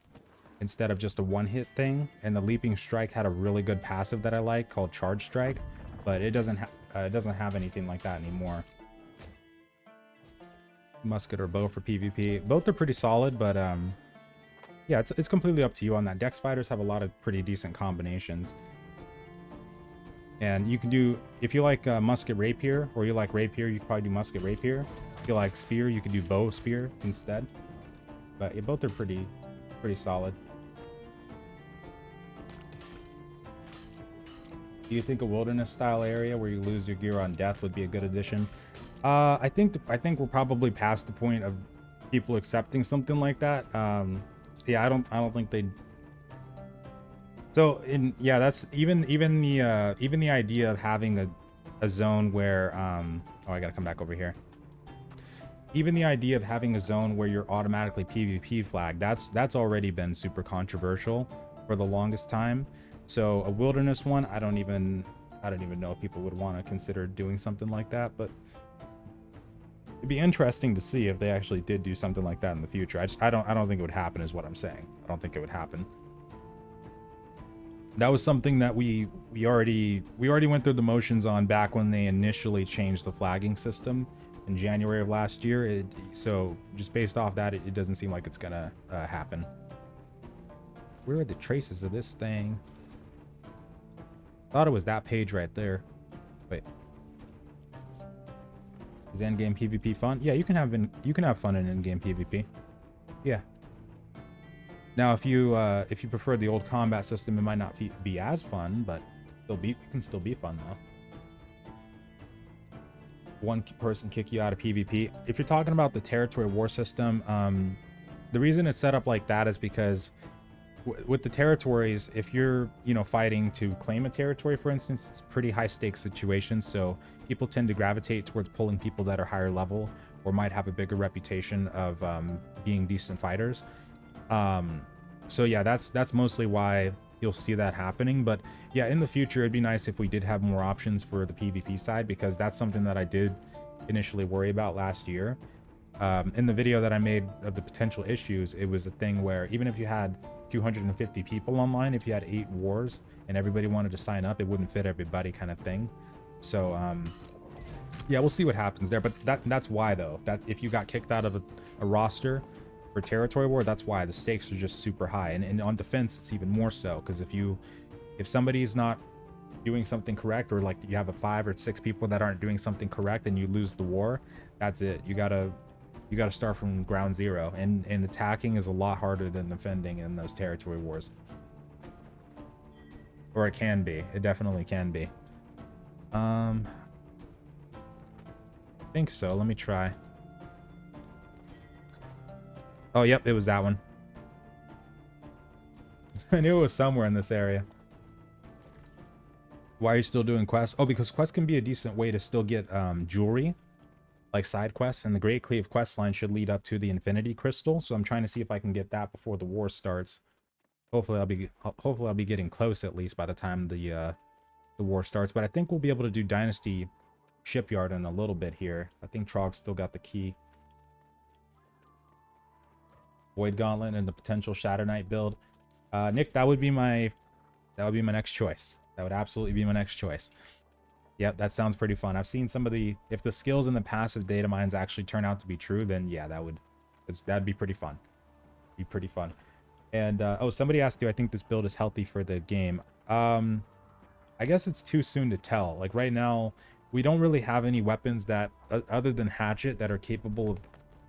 instead of just a one hit thing, and the leaping strike had a really good passive that I like called charge strike, but it doesn't have anything like that anymore. Musket or bow for PvP, both are pretty solid, but yeah, it's completely up to you on that. Dex fighters have a lot of pretty decent combinations, and you can do, if you like musket rapier, or you like rapier, you can probably do musket rapier. If you like spear, you could do bow spear instead. But yeah, both are pretty solid. Do you think a wilderness style area where you lose your gear on death would be a good addition? I think we're probably past the point of people accepting something like that. Yeah, I don't think they'd. So yeah, that's even the idea of having a zone where oh, I gotta come back over here. even the idea of having a zone where you're automatically PvP flagged, that's already been super controversial for the longest time. So a wilderness one, I don't even know if people would want to consider doing something like that, but it'd be interesting to see if they actually did do something like that in the future. I don't think it would happen, is what I'm saying. I don't think it would happen. That was something that we already went through the motions on back when they initially changed the flagging system in January of last year. So just based off that, it doesn't seem like it's gonna happen. Where are the traces of this thing? Thought it was that page right there. Wait. Is in-game PvP fun? Yeah, you can have fun in in-game PvP. Yeah. Now, if you prefer the old combat system, it might not be as fun, but it can still be fun though. One person kick you out of PvP. If you're talking about the territory war system, the reason it's set up like that is because with the territories, if you're fighting to claim a territory, for instance, it's pretty high stakes situations, so people tend to gravitate towards pulling people that are higher level or might have a bigger reputation of being decent fighters. So yeah, that's mostly why you'll see that happening. But yeah, in the future, it'd be nice if we did have more options for the PvP side, because that's something that I did initially worry about last year. In the video that I made of the potential issues, it was a thing where even if you had 250 people online, if you had 8 wars and everybody wanted to sign up, it wouldn't fit everybody, kind of thing. So yeah, we'll see what happens there. But that's why, though, that if you got kicked out of a roster for territory war, that's why the stakes are just super high. And on defense, it's even more so, because if somebody's not doing something correct, or like you have 5 or 6 people that aren't doing something correct and you lose the war, that's it. You gotta start from ground zero, and attacking is a lot harder than defending in those territory wars. Or it can be. It definitely can be. I think so. Let me try. Oh, yep, it was that one. I knew it was somewhere in this area. Why are you still doing quests? Oh, because quests can be a decent way to still get jewelry, like side quests, and the Great Cleave quest line should lead up to the Infinity Crystal. So I'm trying to see if I can get that before the war starts. Hopefully I'll be getting close, at least by the time the war starts. But I think we'll be able to do Dynasty Shipyard in a little bit here. I think Trog's still got the key. Void Gauntlet and the potential Shatter Knight build. Nick, that would be my next choice. That would absolutely be my next choice. Yep, that sounds pretty fun. I've seen some of if the skills in the passive data mines actually turn out to be true, then yeah, that'd be pretty fun. Be pretty fun. And oh, somebody asked, do I think this build is healthy for the game? I guess it's too soon to tell. Like right now, we don't really have any weapons that, other than Hatchet, that are capable of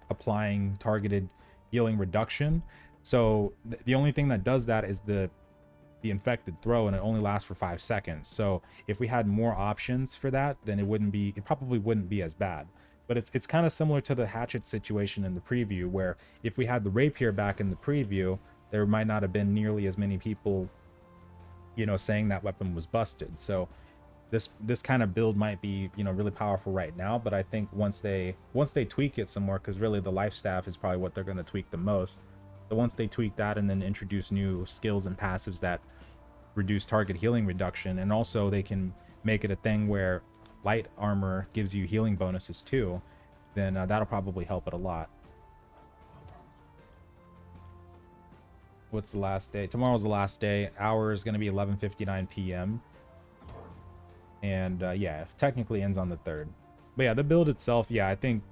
applying targeted healing reduction. So the only thing that does that is the infected throw, and it only lasts for 5 seconds. So if we had more options for that, then it probably wouldn't be as bad. But it's kind of similar to the Hatchet situation in the preview, where if we had the Rapier back in the preview, there might not have been nearly as many people saying that weapon was busted. So this kind of build might be really powerful right now, but I think once they tweak it some more, because really the life staff is probably what they're going to tweak the most. So once they tweak that and then introduce new skills and passives that reduce target healing reduction, and also they can make it a thing where light armor gives you healing bonuses too, then that'll probably help it a lot. What's the last day? Tomorrow's the last day. Hour is going to be 11:59 p.m. And yeah, technically ends on the 3rd. But yeah, the build itself, yeah, I think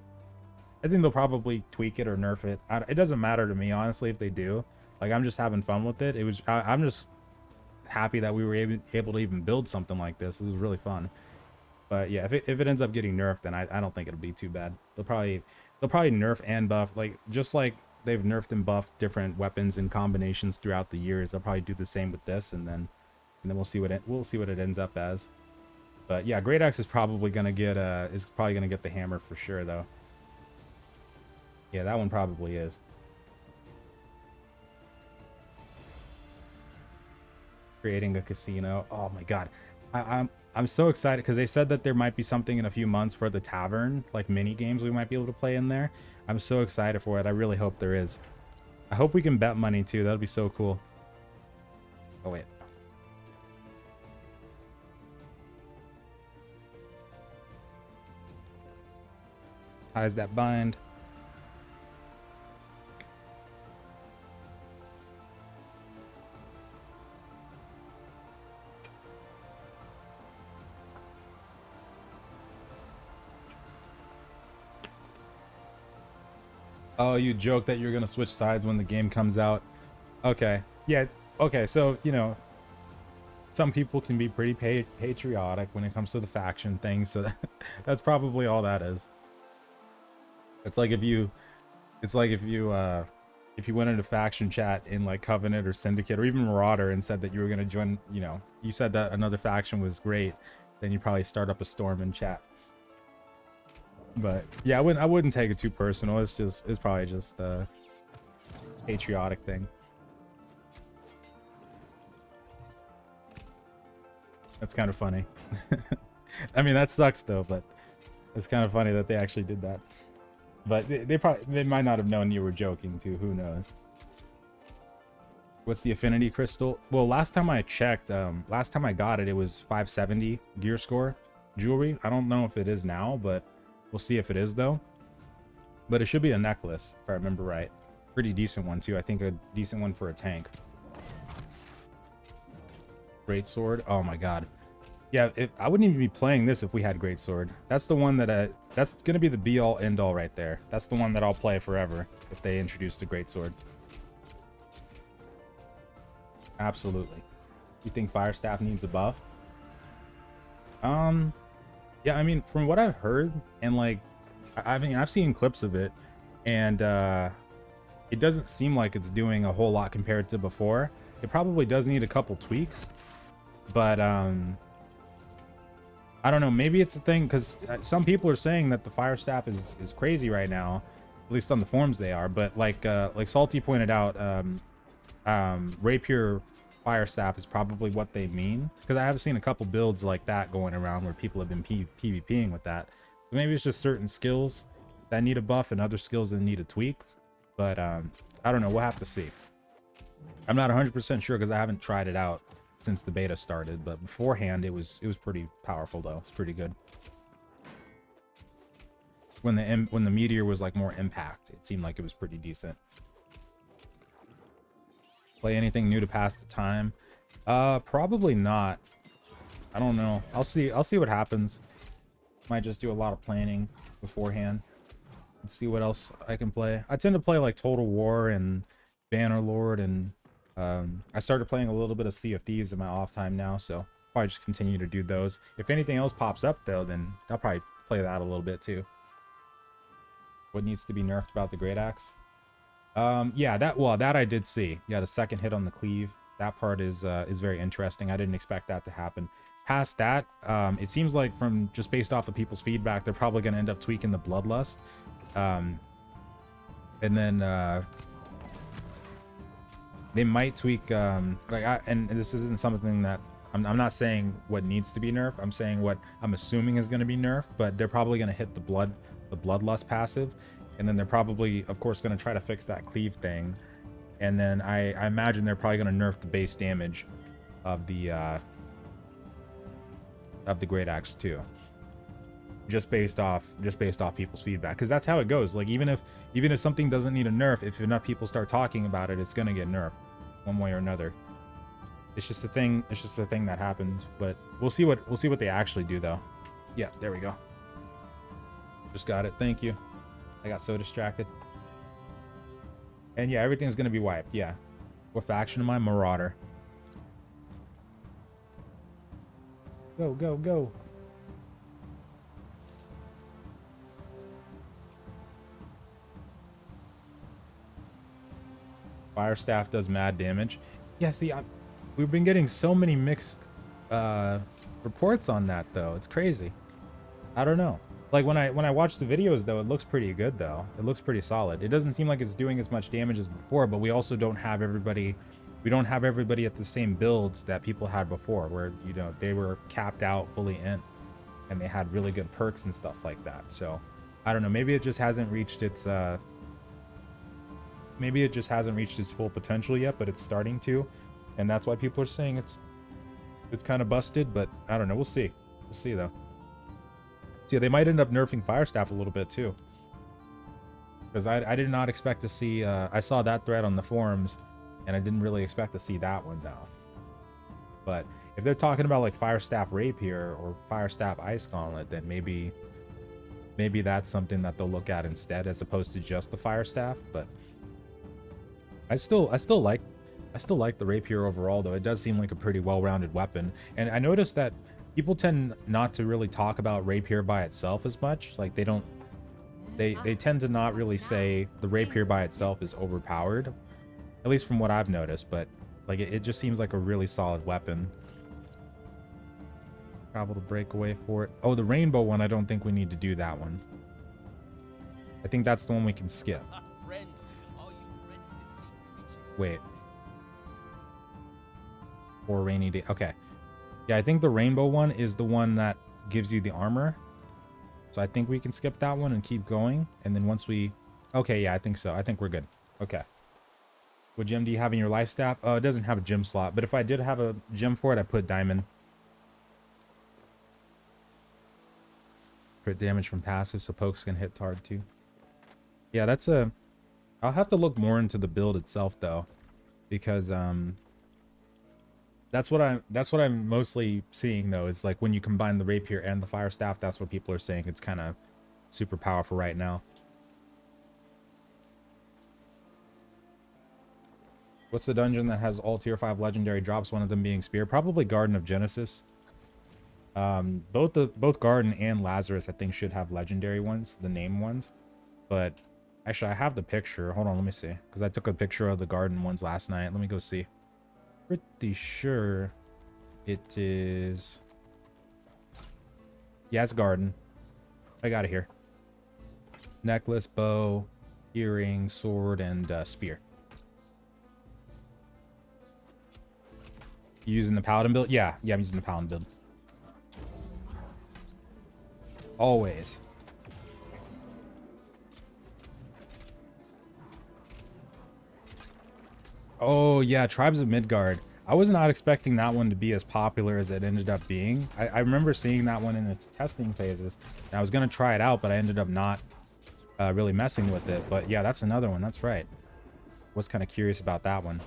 they'll probably tweak it or nerf it. It doesn't matter to me, honestly, if they do. Like, I'm just having fun with it. I'm just happy that we were able to even build something like this. It was really fun. But yeah, if it ends up getting nerfed, then I don't think it'll be too bad. They'll probably nerf and buff, like just like they've nerfed and buffed different weapons and combinations throughout the years. They'll probably do the same with this, and then we'll see what it ends up as. But yeah, Great Axe is probably gonna get the hammer for sure, though. Yeah, that one probably is. Creating a casino. Oh my god, I'm so excited because they said that there might be something in a few months for the tavern, like mini games we might be able to play in there. I'm so excited for it. I really hope there is. I hope we can bet money too. That'd be so cool. Oh wait. How's that bind? Oh, you joke that you're gonna switch sides when the game comes out. Okay. Yeah. Okay. So, you know, some people can be pretty patriotic when it comes to the faction thing. So that's probably all that is. It's like if you went into faction chat in like Covenant or Syndicate or even Marauder and said that you were gonna join, you know, you said that another faction was great, then you probably start up a storm in chat. But yeah, I wouldn't take it too personal. It's probably just a patriotic thing. That's kind of funny. I mean, that sucks though, but it's kind of funny that they actually did that. But they might not have known you were joking too. Who knows? What's the affinity crystal? Well, last time I checked, last time I got it, it was 570 gear score jewelry. I don't know if it is now, but we'll see if it is though. But it should be a necklace, if I remember right. Pretty decent one too. I think a decent one for a tank. Great sword. Oh my god. Yeah, I wouldn't even be playing this if we had great sword. That's the one that that's gonna be the be all end all right there. That's the one that I'll play forever if they introduce the great sword. Absolutely. You think fire staff needs a buff? Yeah, I mean, from what I've heard, and like, I mean, I've seen clips of it, and it doesn't seem like it's doing a whole lot compared to before. It probably does need a couple tweaks, but I don't know. Maybe it's a thing because some people are saying that the fire staff is crazy right now, at least on the forums they are. But like Salty pointed out, rapier fire staff is probably what they mean, because I have seen a couple builds like that going around where people have been PvPing with that. So maybe it's just certain skills that need a buff and other skills that need a tweak. But I don't know. We'll have to see. I'm not 100% sure because I haven't tried it out since the beta started, but beforehand it was pretty powerful though. It's pretty good. When the meteor was like more impact, it seemed like it was pretty decent. Play anything new to pass the time? Probably not. I don't know. I'll see what happens. Might just do a lot of planning beforehand and see what else I can play. I tend to play like Total War and Bannerlord, and I started playing a little bit of Sea of Thieves in my off time now, so probably just continue to do those. If anything else pops up though, then I'll probably play that a little bit too. What needs to be nerfed about the Great Axe? Yeah, that I did see. Yeah, the second hit on the cleave. That part is very interesting. I didn't expect that to happen. Past that, it seems like from just based off of people's feedback, they're probably going to end up tweaking the bloodlust. And then they might tweak and this isn't something that I'm not saying what needs to be nerfed. I'm saying what I'm assuming is going to be nerfed, but they're probably going to hit the bloodlust passive. And then they're probably, of course, going to try to fix that cleave thing. And then I imagine they're probably going to nerf the base damage of the Great Axe too. Just based off people's feedback, because that's how it goes. Like even if something doesn't need a nerf, if enough people start talking about it, it's going to get nerfed one way or another. It's just a thing. It's just a thing that happens. But we'll see what they actually do though. Yeah, there we go. Just got it. Thank you. I got so distracted. And yeah, everything's gonna be wiped. Yeah. What faction am I? Marauder. Go, go, go. Fire staff does mad damage. Yes, we've been getting so many mixed reports on that though. It's crazy. I don't know. Like when I watch the videos though, it looks pretty good though. It looks pretty solid. It doesn't seem like it's doing as much damage as before, but we also don't have everybody we don't have everybody at the same builds that people had before, where you know they were capped out fully in, and they had really good perks and stuff like that. So I don't know. Maybe it just hasn't reached its full potential yet, but it's starting to, and that's why people are saying it's kind of busted. But I don't know. We'll see. We'll see though. So yeah, they might end up nerfing Firestaff a little bit too, because I did not expect to see. I saw that thread on the forums, and I didn't really expect to see that one now. But if they're talking about like Firestaff Rapier or Firestaff Ice Gauntlet, then maybe that's something that they'll look at instead, as opposed to just the Firestaff. But I still like the Rapier overall, though. It does seem like a pretty well-rounded weapon. And I noticed that people tend not to really talk about Rapier by itself as much. Like they tend to not really say the Rapier by itself is overpowered, at least from what I've noticed. But like it just seems like a really solid weapon. Travel to breakaway for it. Oh, the rainbow one, I don't think we need to do that one. I think that's the one we can skip. Wait. For rainy day. Okay. Yeah, I think the rainbow one is the one that gives you the armor. So I think we can skip that one and keep going. And then once we... Okay, yeah, I think so. I think we're good. Okay. What gem do you have in your life staff? Oh, it doesn't have a gem slot. But if I did have a gem for it, I put diamond. Crit damage from passive, so pokes can hit hard too. Yeah, that's a... I'll have to look more into the build itself though, because that's what I'm mostly seeing though, is like when you combine the rapier and the fire staff, that's what people are saying it's kind of super powerful right now. What's the dungeon that has all tier 5 legendary drops, one of them being spear? Probably Garden of Genesis. Both Garden and Lazarus I think should have legendary ones, the name ones. But actually I have the picture. Hold on, let me see, because I took a picture of the Garden ones last night. Let me go see. Pretty sure it is... Yeah, it's Garden. I got it here. Necklace, bow, earring, sword, and spear. You using the paladin build? Yeah, I'm using the paladin build. Always. Oh yeah, Tribes of Midgard. I was not expecting that one to be as popular as it ended up being. I remember seeing that one in its testing phases, and I was gonna try it out, but I ended up not really messing with it. But yeah, that's another one. That's right. Was kind of curious about that one.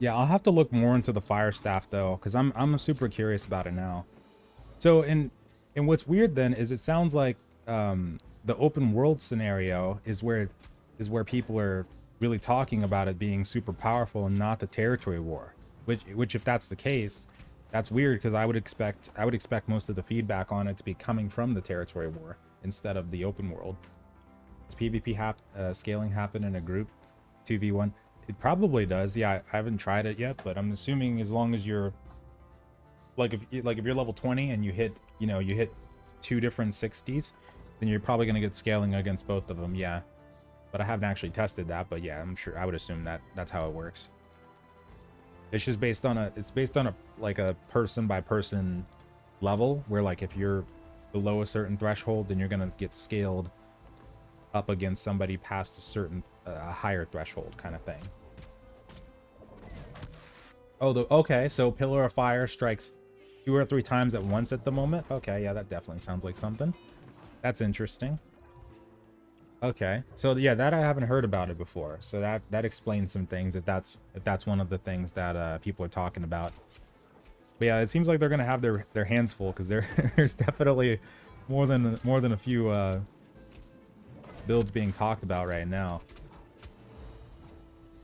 Yeah, I'll have to look more into the fire staff though, because I'm super curious about it now. So and what's weird then is it sounds like the open world scenario is where people are really talking about it being super powerful and not the territory war. Which if that's the case, that's weird, because I would expect most of the feedback on it to be coming from the territory war instead of the open world. Does PvP scaling happen in a group 2v1? It probably does. Yeah, I haven't tried it yet, but I'm assuming as long as you're if you're level 20 and you hit 2 different 60s, then you're probably going to get scaling against both of them. Yeah, but I haven't actually tested that. But yeah, I'm sure I would assume that that's how it works. It's just based on a like a person by person level, where like if you're below a certain threshold, then you're going to get scaled up against somebody past a certain higher threshold kind of thing. Oh, okay, so Pillar of Fire strikes 2 or 3 times at once at the moment. Okay, yeah, that definitely sounds like something. That's interesting. Okay, so yeah, that I haven't heard about it before. So that explains some things, if that's one of the things that people are talking about. But yeah, it seems like they're gonna have their hands full, because there's definitely more than a few builds being talked about right now.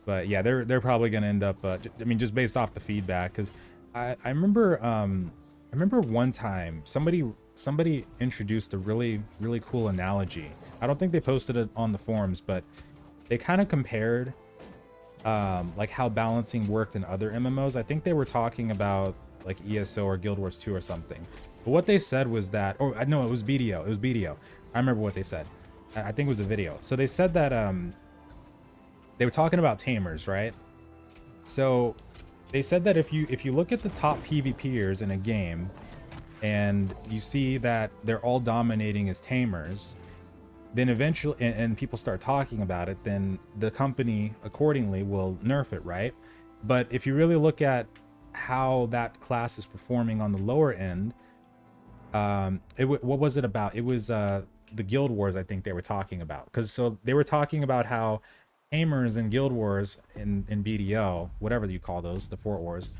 But yeah, they're probably gonna end up I mean, just based off the feedback, because I remember one time somebody introduced a really cool analogy. I don't think they posted it on the forums, but they kind of compared like how balancing worked in other MMOs. I think they were talking about like ESO or Guild Wars 2 or something. But what they said was that, or no, it was BDO. It was BDO. I remember what they said. I think it was a video. So they said that they were talking about tamers, right? So they said that if you look at the top PvPers in a game and you see that they're all dominating as tamers, then eventually, and people start talking about it, then the company accordingly will nerf it, right? But if you really look at how that class is performing on the lower end, what was it about? It was the Guild Wars, I think they were talking about, because so they were talking about how tamers in Guild Wars in BDO, whatever you call those, the Fort Wars,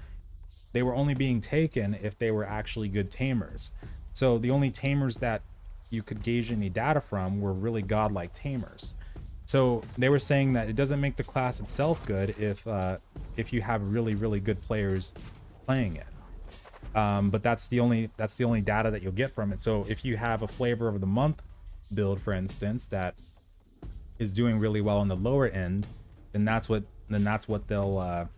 they were only being taken if they were actually good tamers. So the only tamers that you could gauge any data from were really godlike tamers. So they were saying that it doesn't make the class itself good if you have really good players playing it. But that's the only data that you'll get from it. So if you have a flavor of the month build, for instance, that is doing really well on the lower end, then that's what they'll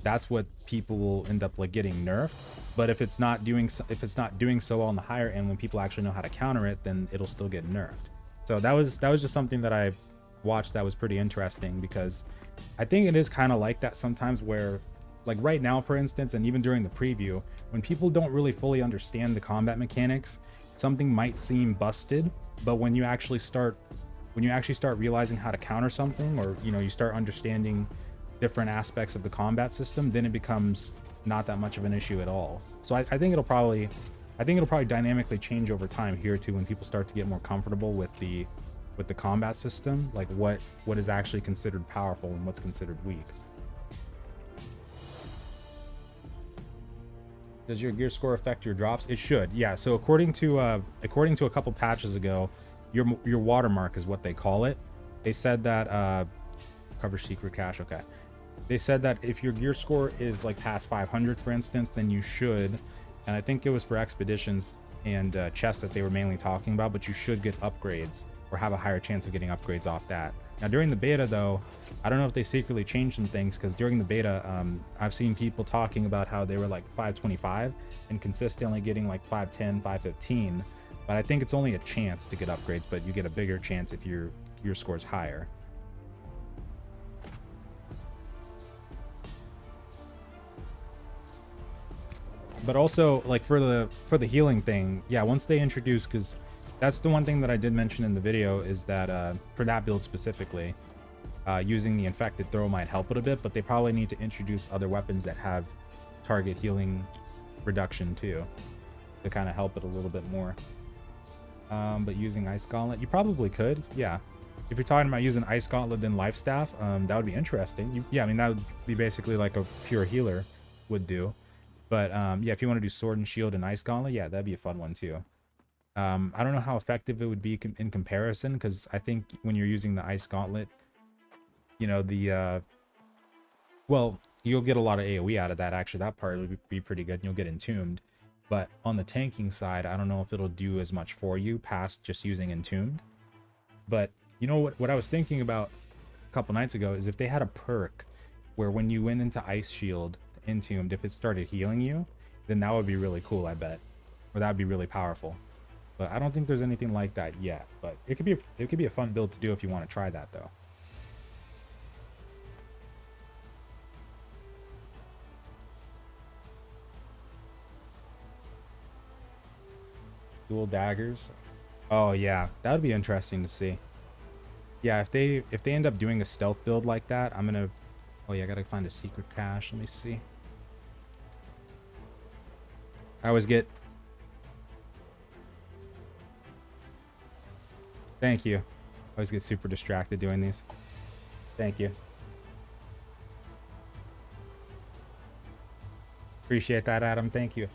that's what people will end up like getting nerfed. But if it's not doing so well on the higher end, when people actually know how to counter it, then it'll still get nerfed. So that was just something that I watched that was pretty interesting, because I think it is kind of like that sometimes, where like right now, for instance, and even during the preview, when people don't really fully understand the combat mechanics, something might seem busted, but when you actually start realizing how to counter something, or you start understanding different aspects of the combat system, then it becomes not that much of an issue at all. So I think it'll probably dynamically change over time here too, when people start to get more comfortable with the combat system, like what is actually considered powerful and what's considered weak. Does your gear score affect your drops? It should, yeah. So according to a couple patches ago, your watermark is what they call it. They said that cover secret cache. Okay. They said that if your gear score is like past 500, for instance, then you should, and I think it was for expeditions and chests that they were mainly talking about, but you should get upgrades or have a higher chance of getting upgrades off that. Now during the beta though, I don't know if they secretly changed some things, because during the beta I've seen people talking about how they were like 525 and consistently getting like 510, 515, but I think it's only a chance to get upgrades, but you get a bigger chance if your score's higher. But also, like for the healing thing, yeah, once they introduce, because that's the one thing that I did mention in the video, is that for that build specifically, using the infected throw might help it a bit, but they probably need to introduce other weapons that have target healing reduction too, to kind of help it a little bit more. But using Ice Gauntlet, you probably could, yeah. If you're talking about using Ice Gauntlet then Life Staff, that would be interesting. Yeah, I mean, that would be basically like a pure healer would do. But yeah, if you want to do Sword and Shield and Ice Gauntlet, yeah, that'd be a fun one too. I don't know how effective it would be in comparison, because I think when you're using the Ice Gauntlet, well, you'll get a lot of AoE out of that. Actually, that part would be pretty good, and you'll get Entombed. But on the tanking side, I don't know if it'll do as much for you past just using Entombed. But you know what I was thinking about a couple nights ago is if they had a perk where when you went into Ice Shield, Entombed, if it started healing you, then that would be really cool, I bet. Or that would be really powerful. But I don't think there's anything like that yet. But it could be a fun build to do if you want to try that though. Dual daggers. Oh yeah, that would be interesting to see. Yeah, if they end up doing a stealth build like that, I'm gonna. Oh yeah, I gotta find a secret cache. Let me see. I always get. Thank you. I always get super distracted doing these. Thank you. Appreciate that, Adam. Thank you.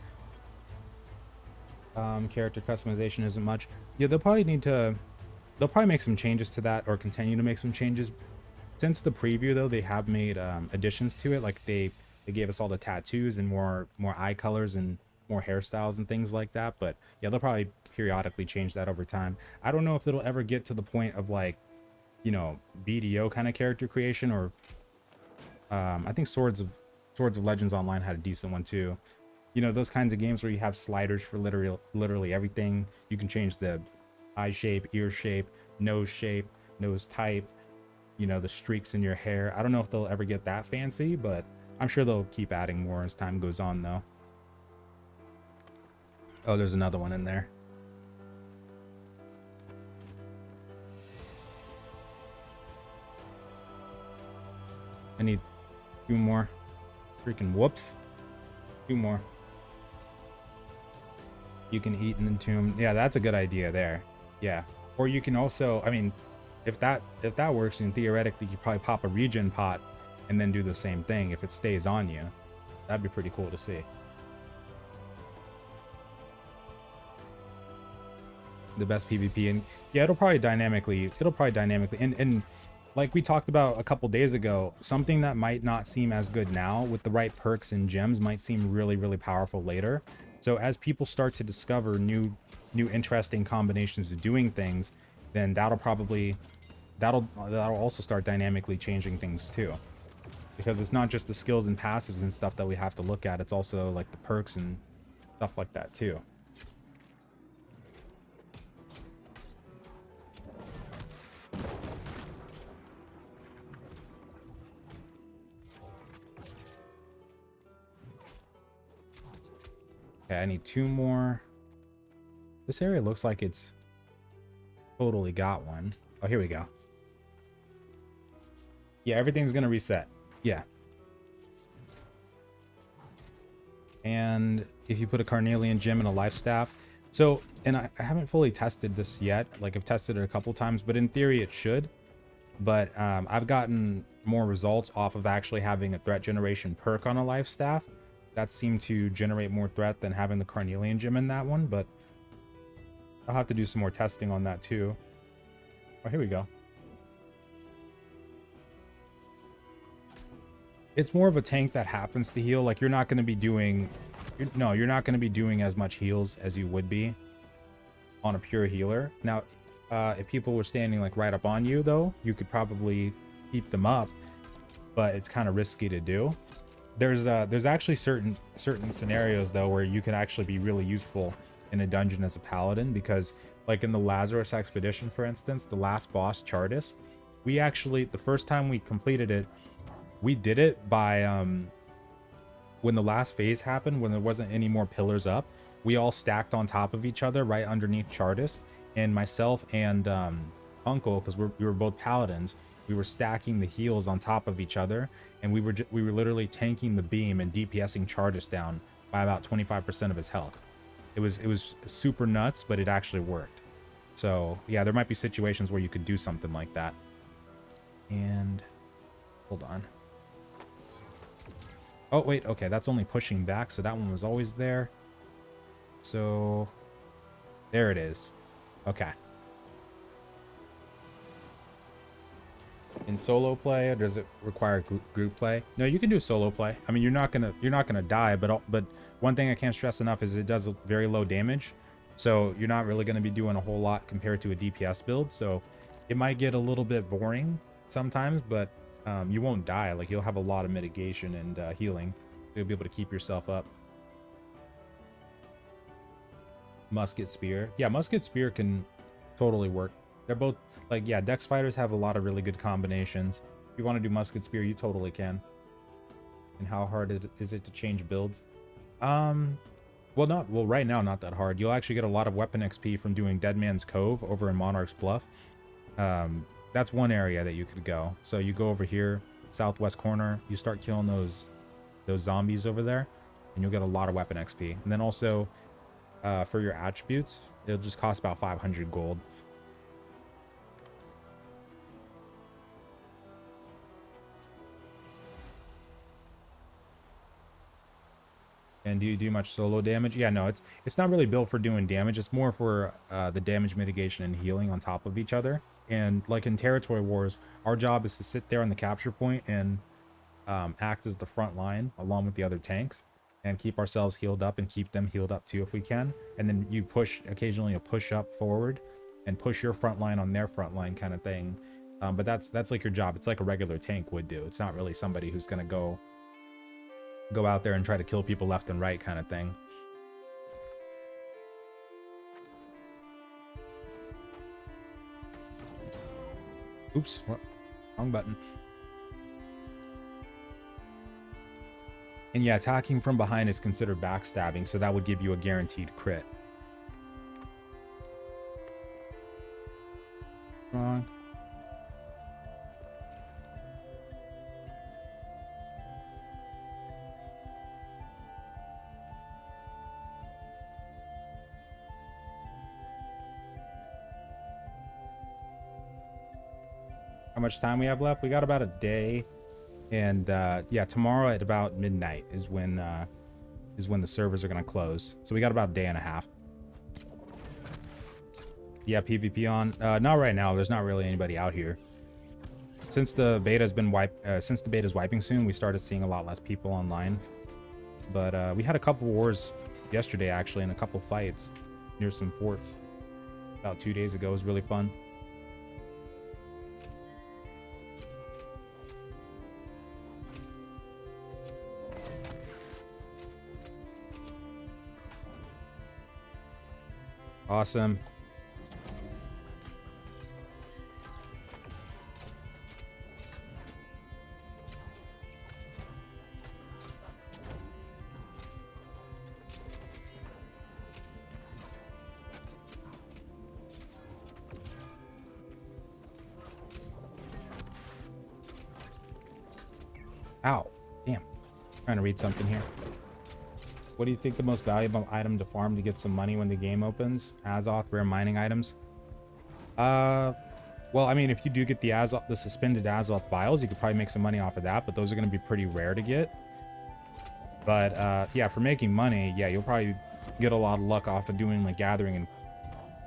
Character customization isn't much. Yeah, they'll probably make some changes to that, or continue to make some changes. Since the preview though, they have made additions to it. Like they gave us all the tattoos and more eye colors and more hairstyles and things like that. But yeah, they'll probably periodically change that over time. I don't know if it'll ever get to the point of like, BDO kind of character creation, or I think Swords of Legends Online had a decent one too. You know, those kinds of games where you have sliders for literally everything. You can change the eye shape, ear shape, nose type, you know, the streaks in your hair. I don't know if they'll ever get that fancy, but I'm sure they'll keep adding more as time goes on though. Oh, there's another one in there. I need 2 more. Freaking whoops. 2 more. You can eat in the tomb. Yeah, that's a good idea there. Yeah. Or you can also, I mean, if that works, then theoretically you probably pop a regen pot and then do the same thing if it stays on you. That'd be pretty cool to see. The best PvP, and yeah, it'll probably dynamically and like we talked about a couple days ago, something that might not seem as good now with the right perks and gems might seem really, really powerful later. So as people start to discover new interesting combinations of doing things, then that'll also start dynamically changing things too. Because it's not just the skills and passives and stuff that we have to look at, it's also like the perks and stuff like that too. Okay, I need 2 more. This area looks like it's totally got one. Oh, here we go. Yeah, everything's gonna reset. Yeah. And if you put a carnelian gem and a life staff. So, and I haven't fully tested this yet. Like, I've tested it a couple times, but in theory it should. But I've gotten more results off of actually having a threat generation perk on a life staff. That seemed to generate more threat than having the carnelian gem in that one, but I'll have to do some more testing on that too. Oh, here we go. It's more of a tank that happens to heal. Like, you're not going to be doing you're not going to be doing as much heals as you would be on a pure healer. Now, if people were standing like right up on you though, you could probably keep them up, but it's kind of risky to do. There's actually certain scenarios though where you can actually be really useful in a dungeon as a paladin, because like in the Lazarus expedition, for instance, the last boss Chartis, we actually, the first time we completed it, we did it by when the last phase happened, when there wasn't any more pillars up, we all stacked on top of each other right underneath Chartis, and myself and Uncle, because we were both paladins, we were stacking the heals on top of each other, and we were literally tanking the beam and DPSing Chartis down by about 25% of his health. It was super nuts, but it actually worked. So yeah, there might be situations where you could do something like that. And hold on. Oh wait, okay, that's only pushing back, so that one was always there. So there it is. Okay. In solo play, or does it require group play? No, you can do solo play. I mean, you're not gonna die, but one thing I can't stress enough is it does very low damage, so you're not really gonna be doing a whole lot compared to a DPS build. So it might get a little bit boring sometimes, but you won't die. Like, you'll have a lot of mitigation and healing. You'll be able to keep yourself up. Musket spear, yeah, musket spear can totally work. They're both like, yeah, dex fighters have a lot of really good combinations. If you want to do musket spear, you totally can. And how hard is it to change builds? Well, right now, not that hard. You'll actually get a lot of weapon XP from doing Dead Man's Cove over in Monarch's Bluff. That's one area that you could go. So you go over here, southwest corner, you start killing those zombies over there, and you'll get a lot of weapon XP. And then also, for your attributes, it'll just cost about 500 gold. And do you do much solo damage? Yeah, no, it's not really built for doing damage. It's more for the damage mitigation and healing on top of each other. And like in Territory Wars, our job is to sit there on the capture point and act as the front line along with the other tanks, and keep ourselves healed up and keep them healed up too if we can. And then you push, occasionally a push up forward and push your front line on their front line kind of thing. But that's like your job. It's like a regular tank would do. It's not really somebody who's gonna go out there and try to kill people left and right kind of thing. Oops, what? Wrong button. And yeah, attacking from behind is considered backstabbing, so that would give you a guaranteed crit. Wrong. How much time we have left? We got about a day. And yeah, tomorrow at about midnight is when the servers are gonna close. So we got about a day and a half. Yeah, PvP on. Not right now. There's not really anybody out here. Since the beta's been since the beta's wiping soon, we started seeing a lot less people online. But we had a couple wars yesterday actually, and a couple fights near some forts about 2 days ago. It was really fun. Awesome. Ow. Damn. Trying to read something here. What do you think the most valuable item to farm to get some money when the game opens? Azoth, rare mining items. Well, I mean, if you do get the Azoth, the suspended Azoth vials, you could probably make some money off of that, but those are going to be pretty rare to get. But yeah, for making money, yeah, you'll probably get a lot of luck off of doing like gathering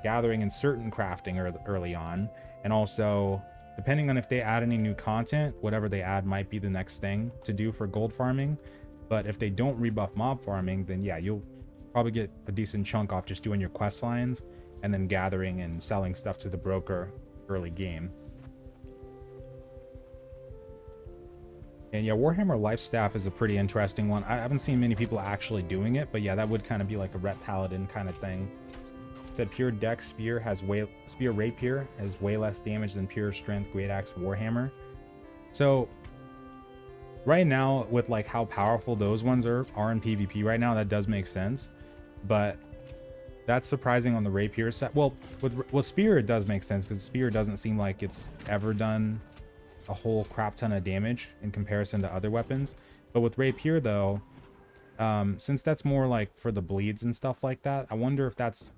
and certain crafting early on, and also depending on if they add any new content, whatever they add might be the next thing to do for gold farming. But if they don't rebuff mob farming, then yeah, you'll probably get a decent chunk off just doing your quest lines and then gathering and selling stuff to the broker early game. And yeah, Warhammer Lifestaff is a pretty interesting one. I haven't seen many people actually doing it, but yeah, that would kind of be like a Ret Paladin kind of thing. It said pure Dex Spear Rapier has way less damage than pure Strength Great Axe Warhammer. So right now, with like how powerful those ones are in PvP right now, that does make sense. But that's surprising on the Rapier set. Well, with Spear, it does make sense because Spear doesn't seem like it's ever done a whole crap ton of damage in comparison to other weapons. But with Rapier, though, since that's more like for the bleeds and stuff like that, I wonder if that's...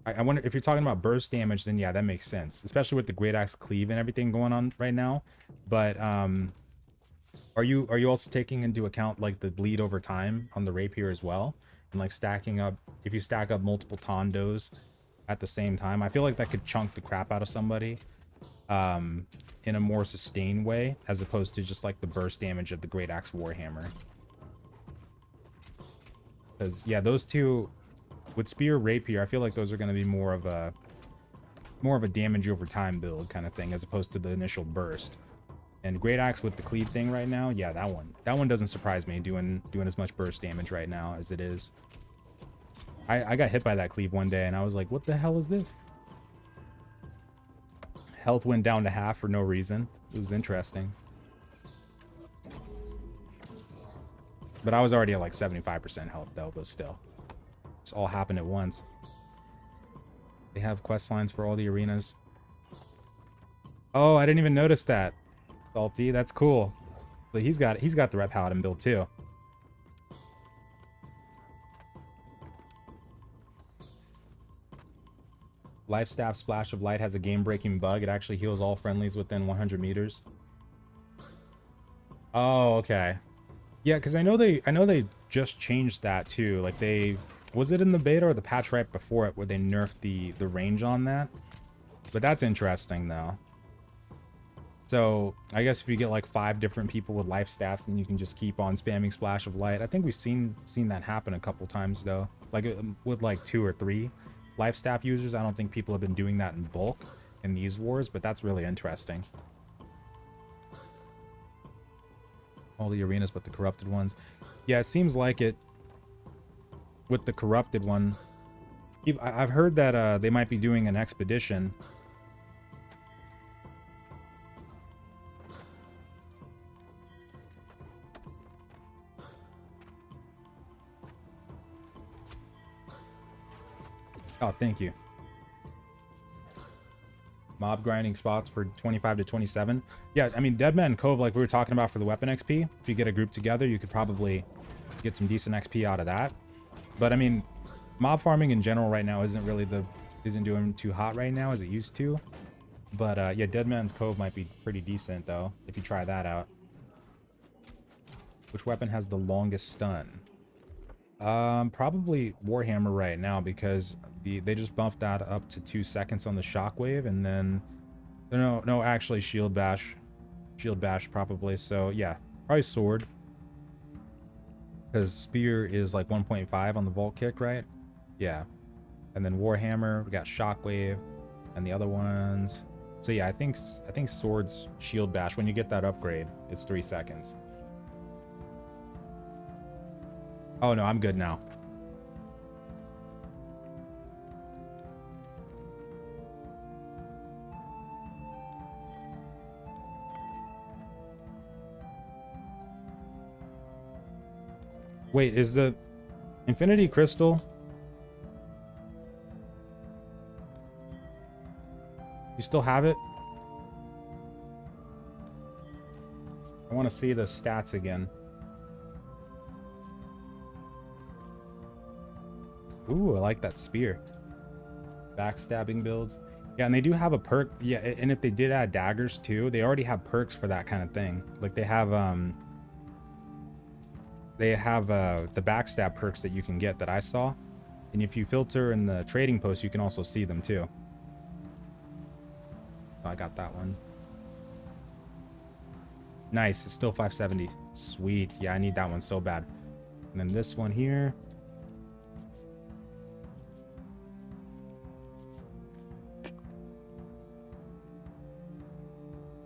I wonder if you're talking about burst damage, then yeah, that makes sense. Especially with the Great Axe Cleave and everything going on right now. But... Are you also taking into account like the bleed over time on the Rapier as well? And like stacking up, if you stack up multiple Tondos at the same time, I feel like that could chunk the crap out of somebody in a more sustained way, as opposed to just like the burst damage of the Great Axe Warhammer. Because yeah, those two with Spear Rapier, I feel like those are going to be more of a damage over time build kind of thing, as opposed to the initial burst. And Great Axe with the Cleave thing right now, yeah, that one doesn't surprise me doing as much burst damage right now as it is. I got hit by that Cleave one day and I was like, what the hell is this? Health went down to half for no reason. It was interesting. But I was already at like 75% health though, but still. It's all happened at once. They have quest lines for all the arenas. Oh, I didn't even notice that. Salty, that's cool. But he's got the Ret Paladin build too. Lifestaff Splash of Light has a game-breaking bug. It actually heals all friendlies within 100 meters. Oh, okay. Yeah, because I know they just changed that too. Like was it in the beta or the patch right before it where they nerfed the range on that? But that's interesting though. So I guess if you get like 5 different people with life staffs, then you can just keep on spamming Splash of Light. I think we've seen that happen a couple times though. Like with like 2 or 3 life staff users, I don't think people have been doing that in bulk in these wars, but that's really interesting. All the arenas but the corrupted ones. Yeah, it seems like it with the corrupted one. I've heard that they might be doing an expedition. Oh, thank you. Mob grinding spots for 25 to 27. Yeah, I mean, Dead Man Cove, like we were talking about for the weapon XP, if you get a group together, you could probably get some decent XP out of that. But I mean, mob farming in general right now isn't doing too hot right now as it used to. But yeah, Dead Man's Cove might be pretty decent though, if you try that out. Which weapon has the longest stun? Probably Warhammer right now, because they just bumped that up to 2 seconds on the shockwave, and then no, actually shield bash probably. So yeah, probably sword, because spear is like 1.5 on the vault kick, right? Yeah, and then Warhammer, we got shockwave, and the other ones. So yeah, I think sword's shield bash. When you get that upgrade, it's 3 seconds. Oh no, I'm good now. Wait, is the Infinity Crystal? You still have it? I want to see the stats again. Ooh, I like that spear. Backstabbing builds. Yeah, and they do have a perk. Yeah, and if they did add daggers too, they already have perks for that kind of thing. Like they have the backstab perks that you can get that I saw. And if you filter in the trading post, you can also see them too. Oh, I got that one. Nice, it's still 570. Sweet. Yeah, I need that one so bad. And then this one here.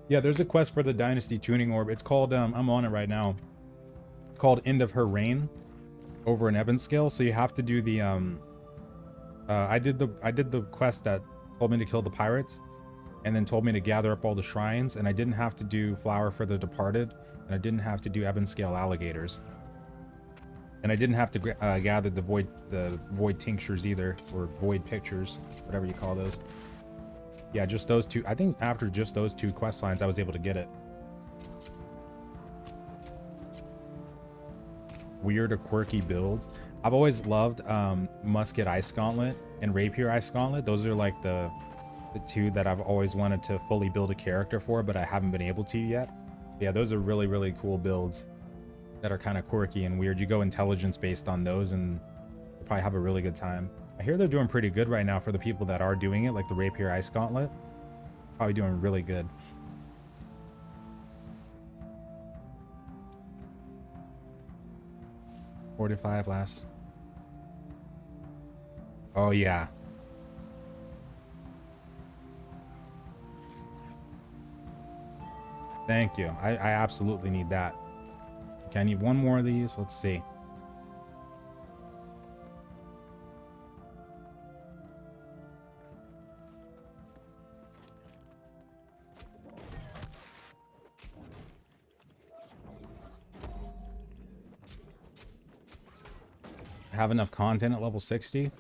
Yeah, there's a quest for the Dynasty Tuning Orb. It's called, I'm on it right now. It's called End of Her Reign over in Ebonscale. So you have to do the, I did the quest that told me to kill the pirates and then told me to gather up all the shrines. And I didn't have to do Flower for the Departed. And I didn't have to do Ebonscale Alligators. And I didn't have to gather the void tinctures either, or void pictures, whatever you call those. Yeah, just those two. I think after just those 2 quest lines, I was able to get it. Weird or quirky builds. I've always loved Musket Ice Gauntlet and Rapier Ice Gauntlet. Those are like the 2 that I've always wanted to fully build a character for, but I haven't been able to yet. Yeah, those are really, really cool builds that are kind of quirky and weird. You go intelligence based on those and you'll probably have a really good time. I hear they're doing pretty good right now for the people that are doing it, like the Rapier Ice Gauntlet. Probably doing really good. $45 last. Oh yeah. Thank you. I absolutely need that. Okay, I need one more of these. Let's see. Have enough content at level 60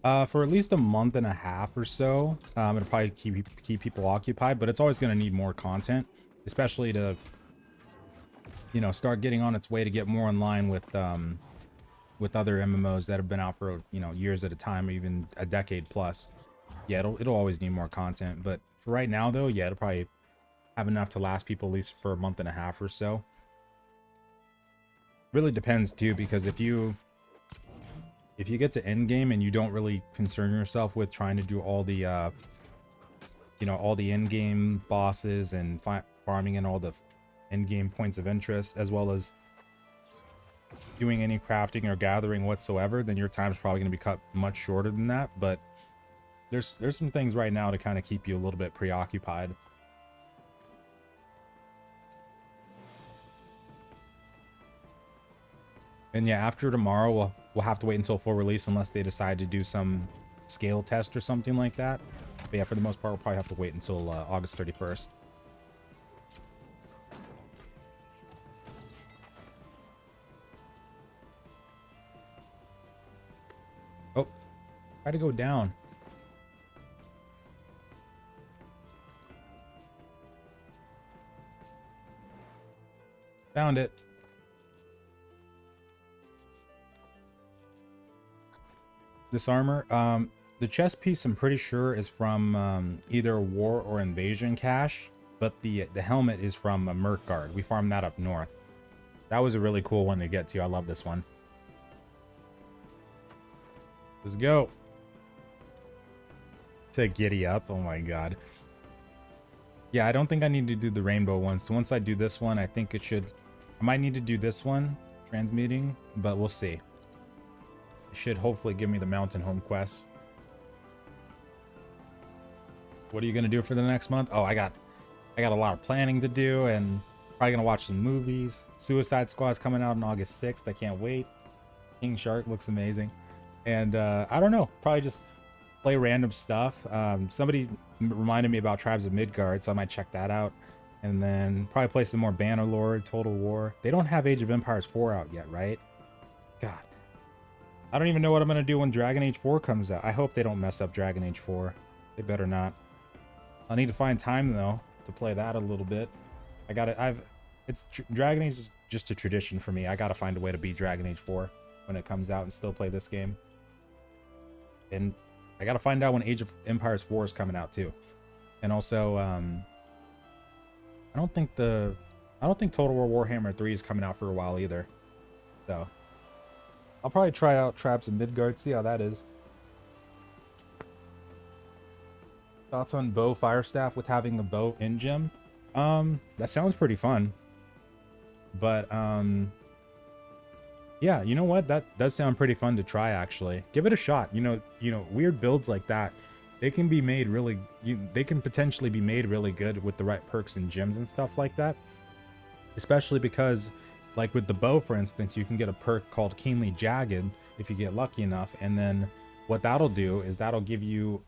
for at least a month and a half or so. It'll probably keep people occupied, but it's always going to need more content, especially to, you know, start getting on its way to get more in line with other MMOs that have been out for, you know, years at a time, or even a decade plus. Yeah, it'll always need more content, but for right now though, yeah, it'll probably have enough to last people at least for a month and a half or so. Really depends too, because if you get to end game and you don't really concern yourself with trying to do all the you know, all the end game bosses and farming and all the end game points of interest, as well as doing any crafting or gathering whatsoever, then your time's probably going to be cut much shorter than that. But there's some things right now to kind of keep you a little bit preoccupied. And yeah, after tomorrow, we'll have to wait until full release unless they decide to do some scale test or something like that. But yeah, for the most part, we'll probably have to wait until August 31st. Oh, try to go down. Found it. This armor, the chest piece I'm pretty sure is from either war or invasion cache, but the helmet is from a merc guard. We farmed that up north. That was a really cool one to get to. I love this one. Let's go. To giddy up. Oh my god. Yeah, I don't think I need to do the rainbow one. So once I do this one, I think it should... I might need to do this one, transmuting, but we'll see. It should hopefully give me the mountain home quest. What are you gonna do for the next month? Oh, I got a lot of planning to do, and probably gonna watch some movies. Suicide Squad's coming out on August 6th. I can't wait. King Shark looks amazing. And I don't know, probably just play random stuff. Somebody reminded me about Tribes of Midgard, so I might check that out. And then probably play some more Bannerlord, Total War. They don't have Age of Empires 4 out yet, right? God. I don't even know what I'm going to do when Dragon Age 4 comes out. I hope they don't mess up Dragon Age 4. They better not. I'll need to find time, though, to play that a little bit. Dragon Age is just a tradition for me. I got to find a way to beat Dragon Age 4 when it comes out and still play this game. And I got to find out when Age of Empires 4 is coming out, too. And also, I don't think Total War Warhammer 3 is coming out for a while either. So I'll probably try out Traps in Midgard, see how that is. Thoughts on bow firestaff with having the bow in gem? That sounds pretty fun. But yeah, you know what? That does sound pretty fun to try actually. Give it a shot. You know, weird builds like that, they can be made really they can potentially be made really good with the right perks and gems and stuff like that. Especially because, like with the bow, for instance, you can get a perk called Keenly Jagged if you get lucky enough, and then what that'll do is that'll give you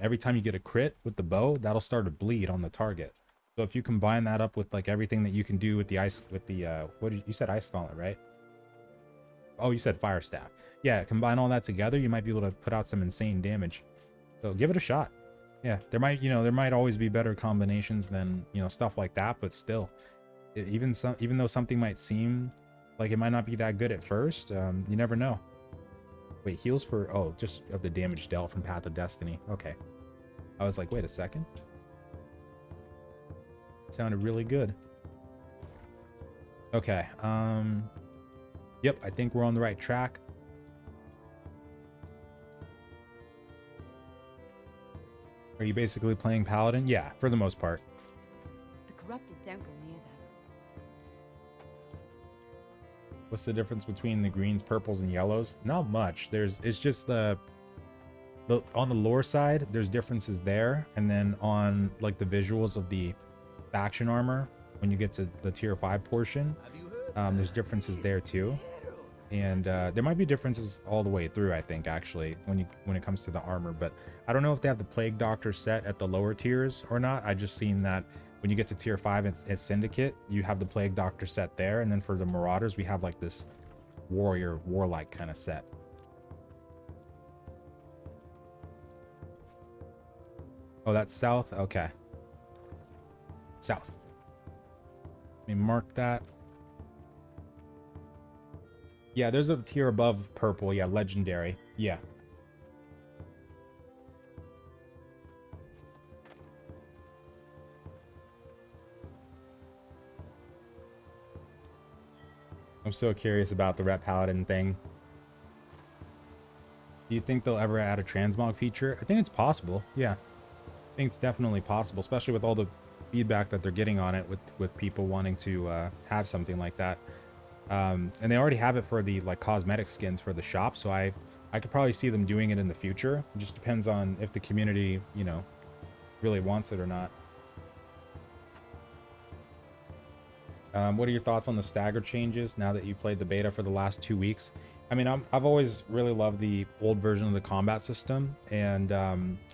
every time you get a crit with the bow, that'll start to bleed on the target. So if you combine that up with like everything that you can do with the what did you said, ice gauntlet, right? Oh, you said fire staff. Yeah, combine all that together, you might be able to put out some insane damage. So give it a shot. Yeah, there might always be better combinations than, stuff like that, but still, even though something might seem like it might not be that good at first, you never know. Wait, heals for, oh, just of the damage dealt from Path of Destiny. Okay. I was like, wait a second. Sounded really good. Okay. Yep, I think we're on the right track. Are you basically playing Paladin? Yeah, for the most part. The corrupted don't go near them. What's the difference between the greens, purples, and yellows? Not much. It's just on the lore side, there's differences there, and then on like the visuals of the faction armor, when you get to the tier 5 portion, there's differences there too. And there might be differences all the way through, I think, actually, when it comes to the armor. But I don't know if they have the Plague Doctor set at the lower tiers or not. I just seen that when you get to tier 5 it's Syndicate, you have the Plague Doctor set there, and then for the Marauders we have like this warlike kind of set. Oh, that's south. Okay, south. Let me mark that. Yeah, there's a tier above purple. Yeah, legendary. Yeah. I'm so curious about the Ret Paladin thing. Do you think they'll ever add a transmog feature? I think it's possible. Yeah. I think it's definitely possible, especially with all the feedback that they're getting on it with people wanting to have something like that. And they already have it for the like cosmetic skins for the shop, so I I could probably see them doing it in the future. It just depends on if the community, you know, really wants it or not. What are your thoughts on the stagger changes now that you played the beta for the last 2 weeks? I mean, I've always really loved the old version of the combat system, and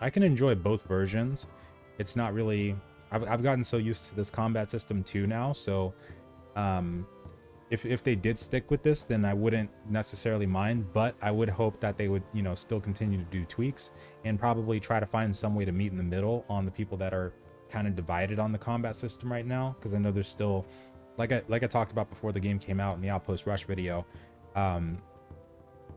I can enjoy both versions. It's not really... I've gotten so used to this combat system too now, so if they did stick with this, then I wouldn't necessarily mind, but I would hope that they would, you know, still continue to do tweaks and probably try to find some way to meet in the middle on the people that are kind of divided on the combat system right now, because I know there's still... Like I talked about before the game came out in the Outpost Rush video,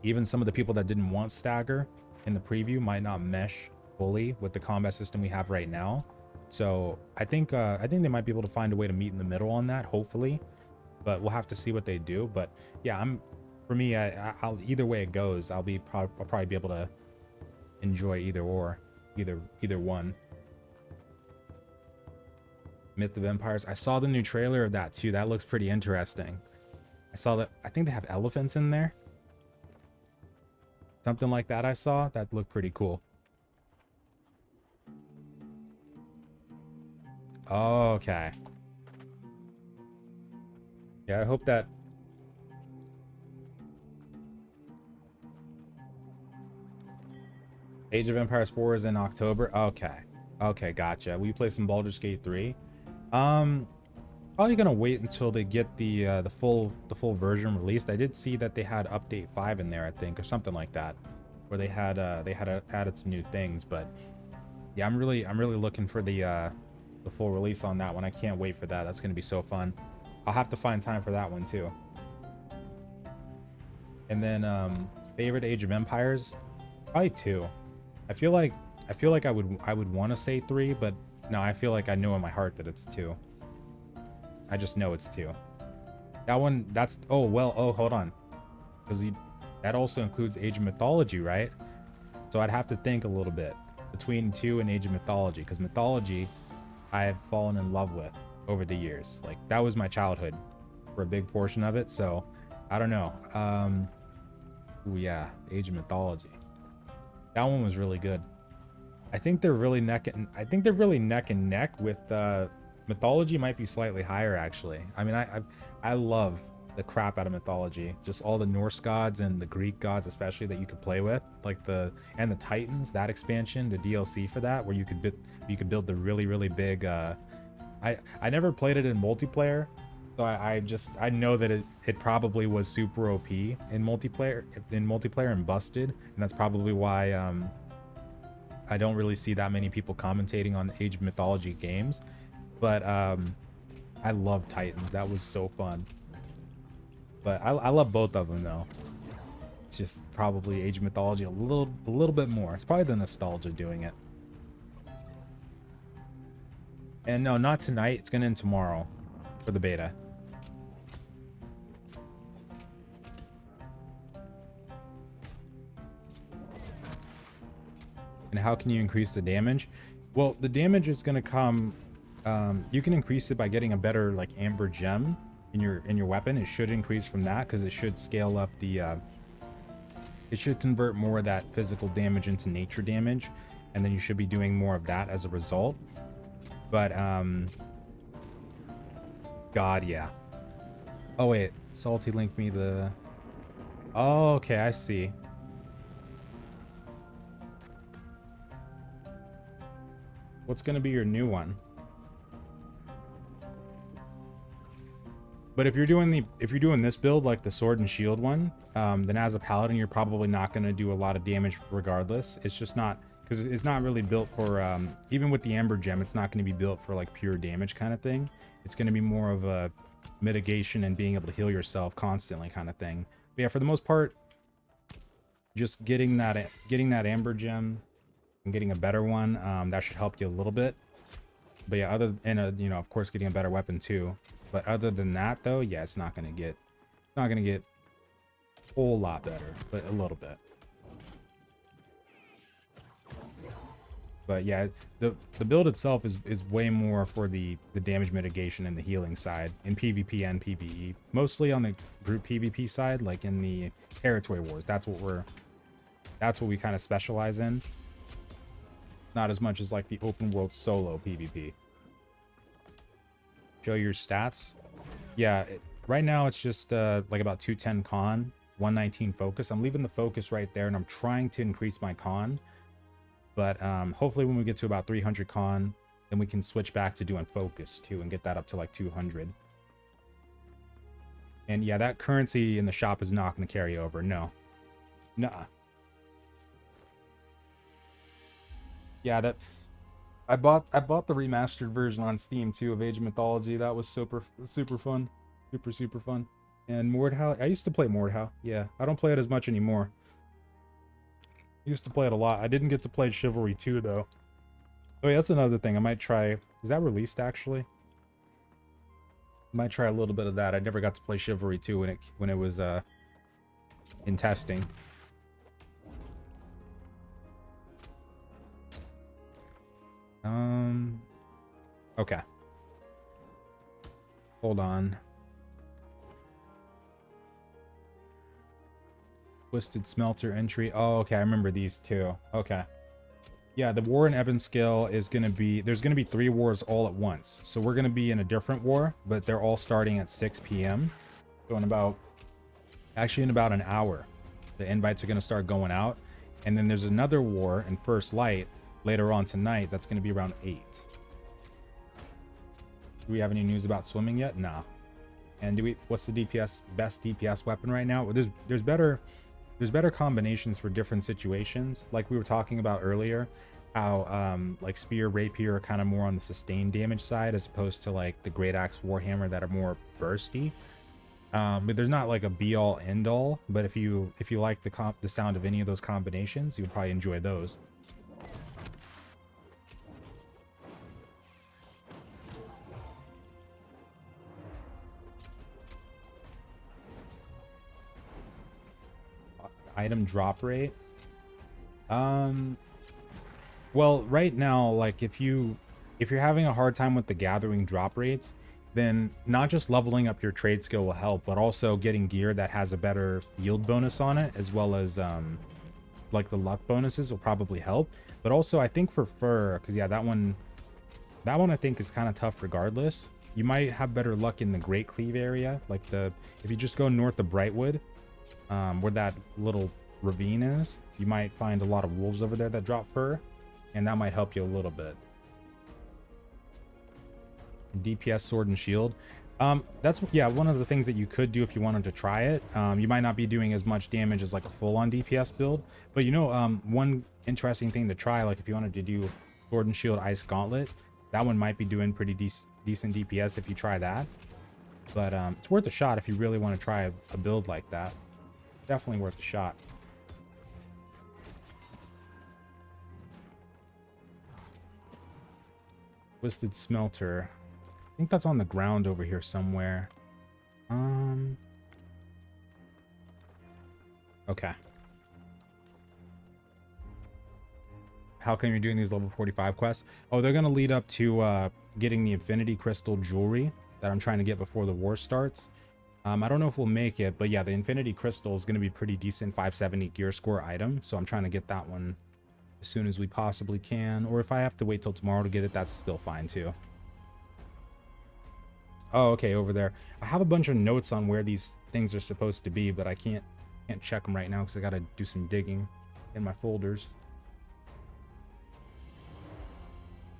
even some of the people that didn't want stagger in the preview might not mesh fully with the combat system we have right now. So I think they might be able to find a way to meet in the middle on that, hopefully. But we'll have to see what they do. But yeah, for me, I'll either way it goes, I'll probably be able to enjoy either one. Myth of Empires. I saw the new trailer of that too. That looks pretty interesting. I saw that. I think they have elephants in there. Something like that I saw. That looked pretty cool. Okay. Yeah, I hope that... Age of Empires 4 is in October. Okay. Okay, gotcha. Will you play some Baldur's Gate 3? Probably gonna wait until they get the full version released. I did see that they had update 5 in there, I think, or something like that, where they had added some new things. But yeah, I'm really looking for the full release on that one. I can't wait for that. That's gonna be so fun. I'll have to find time for that one too. And then favorite Age of Empires, probably 2. I feel like I would want to say 3, but no, I feel like I know in my heart that it's 2. I just know it's 2. That one, that's... Oh, well, oh, hold on. Because that also includes Age of Mythology, right? So I'd have to think a little bit between 2 and Age of Mythology. Because Mythology, I have fallen in love with over the years. Like, that was my childhood for a big portion of it. So, I don't know. Ooh, yeah, Age of Mythology. That one was really good. I think they're really neck and neck with Mythology. Might be slightly higher actually. I mean, I love the crap out of Mythology. Just all the Norse gods and the Greek gods especially that you could play with, like the Titans, that expansion, the DLC for that, where you could build the really big I never played it in multiplayer, so I know that it probably was super OP in multiplayer and busted, and that's probably why I don't really see that many people commentating on Age of Mythology games. But I love Titans. That was so fun. But I love both of them though. It's just probably Age of Mythology a little bit more. It's probably the nostalgia doing it. And no, not tonight. It's gonna end tomorrow for the beta. And how can you increase the damage? Well, the damage is going to come, you can increase it by getting a better like amber gem in your weapon. It should increase from that because it should scale up the it should convert more of that physical damage into nature damage, and then you should be doing more of that as a result. But god, yeah. Oh wait, Salty linked me the... Oh, okay, I see. What's going to be your new one? But if you're doing this build, like the sword and shield one, then as a paladin, you're probably not going to do a lot of damage regardless. It's just not, because it's not really built for, even with the Amber Gem, it's not going to be built for like pure damage kind of thing. It's going to be more of a mitigation and being able to heal yourself constantly kind of thing. But yeah, for the most part, just getting that Amber Gem and getting a better one, that should help you a little bit. But yeah, you know, of course, getting a better weapon too. But other than that though, yeah, it's not gonna get a whole lot better, but a little bit. But yeah, the build itself is way more for the damage mitigation and the healing side in PvP and PvE. Mostly on the group PvP side, like in the territory wars. That's what we're That's what we kind of specialize in. Not as much as like the open world solo PvP. Show your stats. Yeah, right now it's just like about 210 con, 119 focus. I'm leaving the focus right there, and I'm trying to increase my con. But hopefully when we get to about 300 con, then we can switch back to doing focus too and get that up to like 200. And yeah, that currency in the shop is not going to carry over. No. Nuh-uh. Yeah, that I bought the remastered version on Steam too of Age of Mythology. That was super fun. Super fun. And Mordhau, I used to play Mordhau. Yeah, I don't play it as much anymore. Used to play it a lot. I didn't get to play Chivalry 2 though. Oh yeah, that's another thing. I might try. Is that released actually? Might try a little bit of that. I never got to play Chivalry 2 when it was in testing. Okay. Hold on. Twisted Smelter entry. Oh, okay. I remember these two. Okay. Yeah, the war in Evanskill is going to be... There's going to be 3 wars all at once. So we're going to be in a different war, but they're all starting at 6 p.m. So in about... Actually, in about an hour, the invites are going to start going out. And then there's another war in First Light later on tonight. That's going to be around 8. Do we have any news about swimming yet? Nah. And do we... What's the DPS... Best DPS weapon right now? There's better combinations for different situations, like we were talking about earlier, how like spear, rapier are kind of more on the sustained damage side as opposed to like the great axe, warhammer that are more bursty. But there's not like a be all end all, but if you like the sound of any of those combinations, you'll probably enjoy those. Item drop rate. Well, right now, like if you're having a hard time with the gathering drop rates, then not just leveling up your trade skill will help, but also getting gear that has a better yield bonus on it, as well as like the luck bonuses will probably help. But also I think for fur, because yeah, that one I think is kind of tough regardless. You might have better luck in the Great Cleave area, like if you just go north of Brightwood, where that little ravine is, you might find a lot of wolves over there that drop fur, and that might help you a little bit. DPS sword and shield. That's, yeah, one of the things that you could do if you wanted to try it. You might not be doing as much damage as like a full-on DPS build, but you know, one interesting thing to try, like if you wanted to do sword and shield ice gauntlet, that one might be doing pretty decent DPS if you try that. But it's worth a shot if you really want to try a build like that. Definitely worth a shot. Twisted Smelter. I think that's on the ground over here somewhere. Okay. How come you're doing these level 45 quests? Oh, they're gonna lead up to getting the Infinity Crystal jewelry that I'm trying to get before the war starts. I don't know if we'll make it, but yeah, the Infinity Crystal is going to be pretty decent 570 gear score item, so I'm trying to get that one as soon as we possibly can, or if I have to wait till tomorrow to get it, that's still fine too. Oh, okay, over there. I have a bunch of notes on where these things are supposed to be, but I can't check them right now because I got to do some digging in my folders.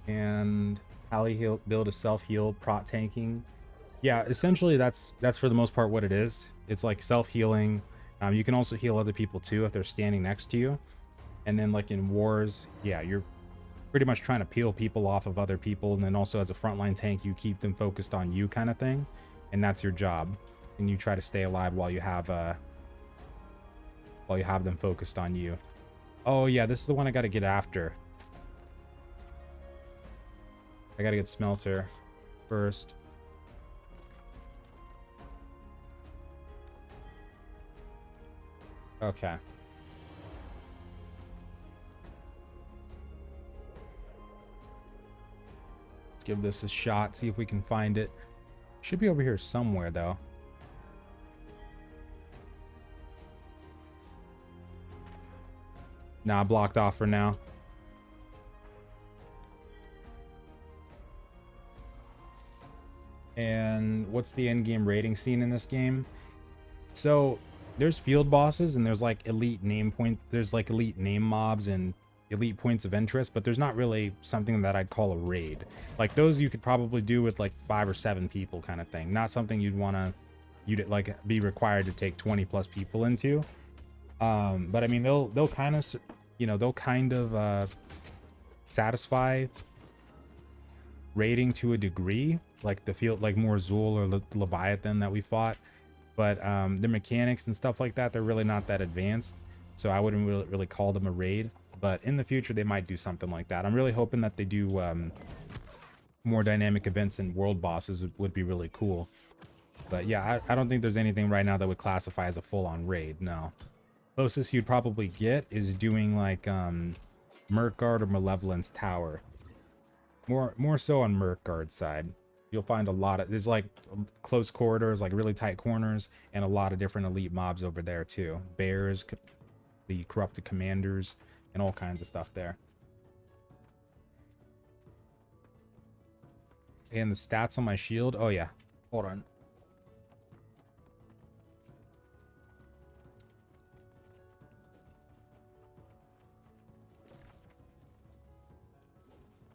And Pally heal, build a self-heal, prot tanking. Yeah, essentially that's for the most part what it is. It's like self-healing. You can also heal other people too if they're standing next to you. And then like in wars, yeah, you're pretty much trying to peel people off of other people, and then also as a frontline tank, you keep them focused on you kind of thing, and that's your job. And you try to stay alive while you have them focused on you. Oh yeah, this is the one I got to get after. I got to get Smelter first. Okay. Let's give this a shot, see if we can find it. Should be over here somewhere, though. Nah, blocked off for now. And what's the end game rating scene in this game? So there's field bosses and there's like elite name mobs and elite points of interest, but there's not really something that I'd call a raid. Like those you could probably do with like 5 or 7 people kind of thing. Not something you'd like be required to take 20 plus people into. But I mean they'll kind of, you know, they'll kind of satisfy raiding to a degree, like the field, like more Zool or Leviathan that we fought. But the mechanics and stuff like that, they're really not that advanced, so I wouldn't really call them a raid. But in the future they might do something like that. I'm really hoping that they do more dynamic events and world bosses would be really cool. But yeah, I don't think there's anything right now that would classify as a full-on raid. No, closest you'd probably get is doing like Merkguard or Malevolence Tower. More so on Merkguard's side. You'll find a lot of, there's like close corridors, like really tight corners, and a lot of different elite mobs over there too. Bears, the corrupted commanders, and all kinds of stuff there. And the stats on my shield, oh yeah, hold on.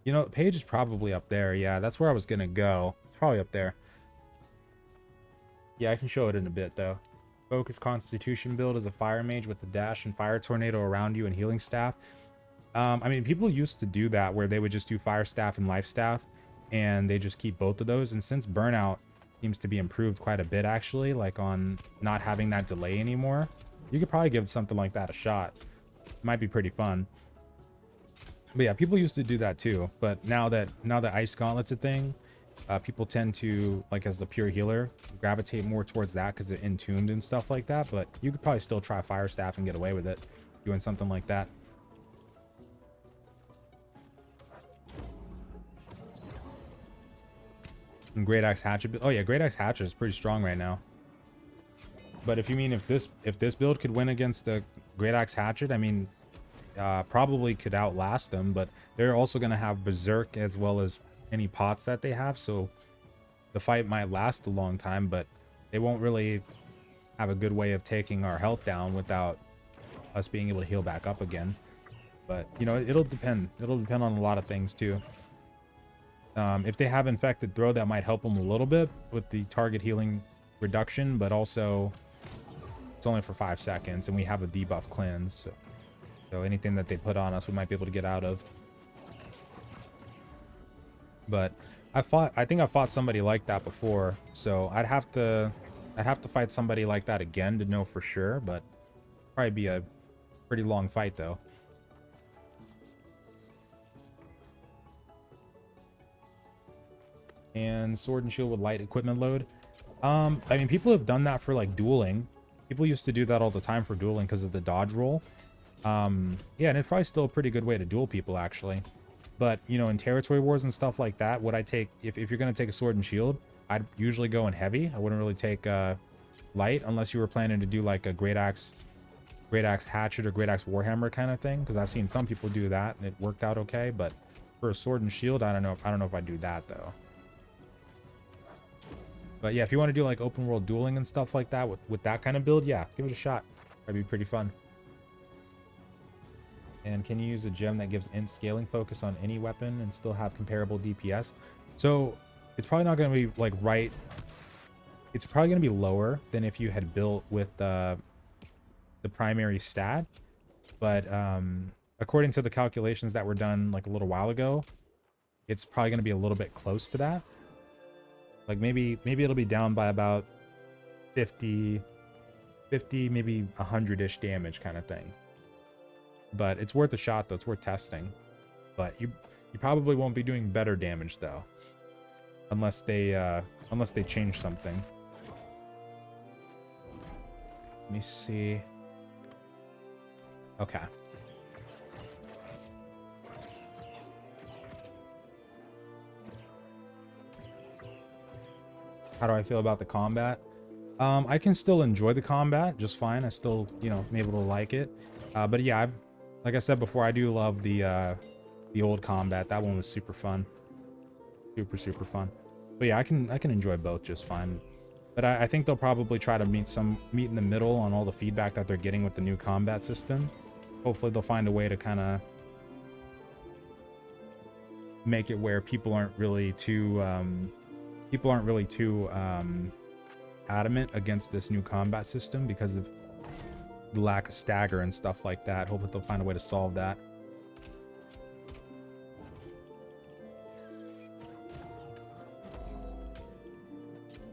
You know, page is probably up there. Yeah, that's where I was gonna go. It's probably up there. Yeah, I can show it in a bit though. Focus Constitution build as a fire mage with the dash and fire tornado around you and healing staff. I mean, people used to do that where they would just do fire staff and life staff, and they just keep both of those. And since burnout seems to be improved quite a bit, actually, like on not having that delay anymore, you could probably give something like that a shot. It might be pretty fun. But yeah, people used to do that too. But now that Ice Gauntlet's a thing, people tend to, like as the pure healer, gravitate more towards that because they're in-tuned and stuff like that. But you could probably still try fire staff and get away with it, doing something like that. And Great Axe Hatchet. Oh yeah, Great Axe Hatchet is pretty strong right now. But if you mean if this build could win against the Great Axe Hatchet, I mean, probably could outlast them. But they're also going to have Berserk as well as any pots that they have, so the fight might last a long time, but they won't really have a good way of taking our health down without us being able to heal back up again. But you know, it'll depend on a lot of things too. If they have infected throw, that might help them a little bit with the target healing reduction, but also it's only for 5 seconds and we have a debuff cleanse, so anything that they put on us we might be able to get out of. But I think I fought somebody like that before, so I'd have to fight somebody like that again to know for sure, but probably be a pretty long fight though. And sword and shield with light equipment load. I mean, people have done that for like dueling. People used to do that all the time for dueling because of the dodge roll. Yeah, and it's probably still a pretty good way to duel people actually. But, you know, in territory wars and stuff like that, what I take, if you're going to take a sword and shield, I'd usually go in heavy. I wouldn't really take light unless you were planning to do like a Great Axe Hatchet or Great Axe Warhammer kind of thing. Because I've seen some people do that and it worked out okay. But for a sword and shield, I don't know if I'd do that though. But yeah, if you want to do like open world dueling and stuff like that with that kind of build, yeah, give it a shot. That'd be pretty fun. And can you use a gem that gives int scaling focus on any weapon and still have comparable DPS? So it's probably not going to be like right. It's probably going to be lower than if you had built with the primary stat. But according to the calculations that were done like a little while ago, it's probably going to be a little bit close to that. Like maybe it'll be down by about 50, maybe 100-ish damage kind of thing. But it's worth a shot though. It's worth testing. But you probably won't be doing better damage though, unless they change something. Let me see. Okay. How do I feel about the combat? I can still enjoy the combat just fine. I still, you know, am able to like it. But yeah, Like I said before, I do love the old combat. That one was super fun. Super fun. But yeah, I can enjoy both just fine. But I think they'll probably try to meet in the middle on all the feedback that they're getting with the new combat system. Hopefully they'll find a way to kind of make it where people aren't really too adamant against this new combat system because of the lack of stagger and stuff like that. Hopefully they'll find a way to solve that.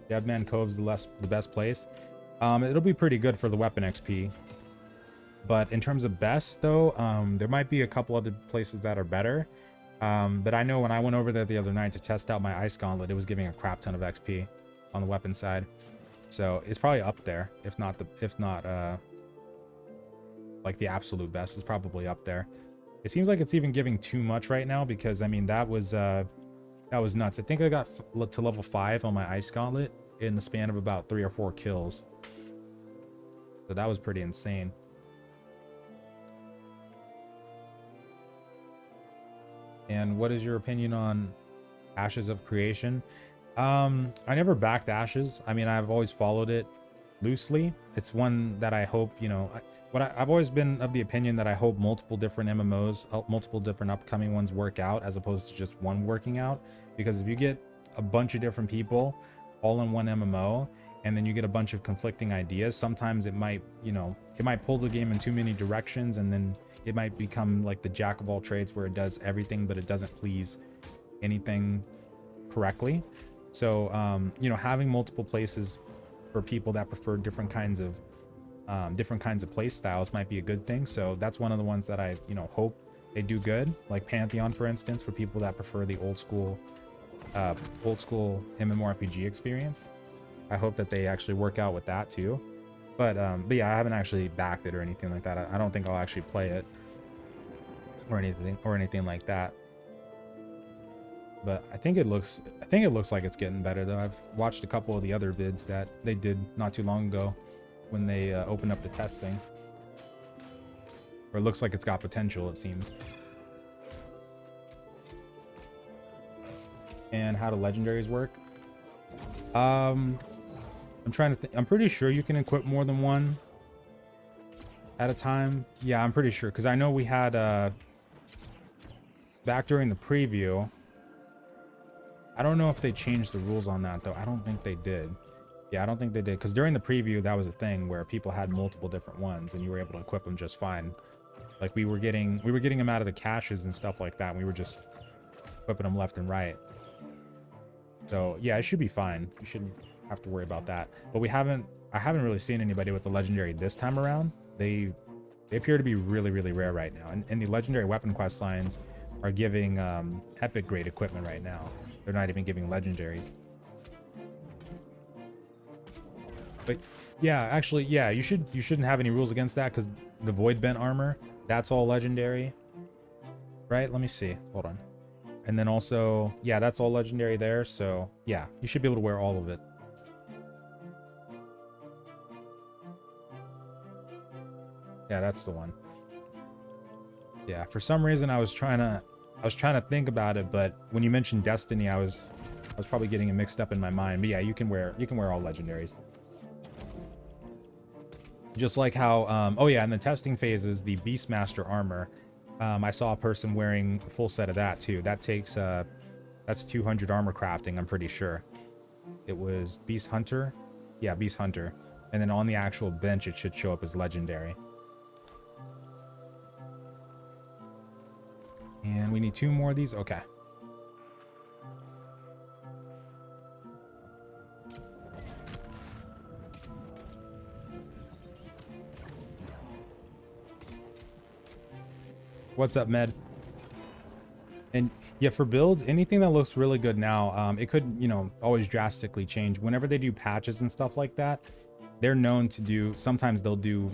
Deadman Cove's the best place. It'll be pretty good for the weapon XP. But in terms of best, though, there might be a couple other places that are better. But I know when I went over there the other night to test out my Ice Gauntlet, it was giving a crap ton of XP on the weapon side. So it's probably up there, if not like the absolute best. It's probably up there. It seems like it's even giving too much right now because I mean that was nuts. I think I got to level 5 on my Ice Gauntlet in the span of about 3 or 4 kills. So that was pretty insane. And what is your opinion on Ashes of Creation? I never backed Ashes. I mean, I've always followed it loosely. It's one that I hope, you know, I've always been of the opinion that I hope multiple different MMOs, multiple different upcoming ones work out as opposed to just one working out. Because if you get a bunch of different people all in one MMO and then you get a bunch of conflicting ideas, sometimes it might, you know, it might pull the game in too many directions, and then it might become like the jack of all trades where it does everything but it doesn't please anything correctly. So you know, having multiple places for people that prefer different kinds of play styles might be a good thing. So that's one of the ones that I, you know, hope they do good, like Pantheon, for instance, for people that prefer the old school MMORPG experience. I hope that they actually work out with that too. But yeah, I haven't actually backed it or anything like that. I don't think I'll actually play it or anything like that. But I think it looks like it's getting better though. I've watched a couple of the other vids that they did not too long ago when they opened up the testing. Or it looks like it's got potential, it seems. And how do legendaries work? I'm trying to think. I'm pretty sure you can equip more than one at a time. Yeah, I'm pretty sure, because I know we had back during the preview. I don't know if they changed the rules on that though. I don't think they did. Yeah, I don't think they did, because during the preview that was a thing where people had multiple different ones and you were able to equip them just fine. Like we were getting them out of the caches and stuff like that. And we were just equipping them left and right. So yeah, it should be fine. You shouldn't have to worry about that. But I haven't really seen anybody with the legendary this time around. They appear to be really rare right now. And the legendary weapon quest lines are giving epic grade equipment right now. They're not even giving legendaries. But yeah, actually, yeah, you shouldn't have any rules against that, because the void bent armor, that's all legendary, right? Let me see. Hold on. And then also, yeah, that's all legendary there. So yeah, you should be able to wear all of it. Yeah, that's the one. Yeah, for some reason I was trying to think about it, but when you mentioned Destiny, I was probably getting it mixed up in my mind. But yeah, you can wear all legendaries. Just like how oh yeah, in the testing phases, the Beastmaster armor, I saw a person wearing a full set of that too. That takes that's 200 armor crafting, I'm pretty sure. It was Beast Hunter. Yeah, Beast Hunter. And then on the actual bench it should show up as legendary. And we need 2 more of these. Okay. What's up, Med? And yeah, for builds, anything that looks really good now, it could, you know, always drastically change. Whenever they do patches and stuff like that, they're known to do, sometimes they'll do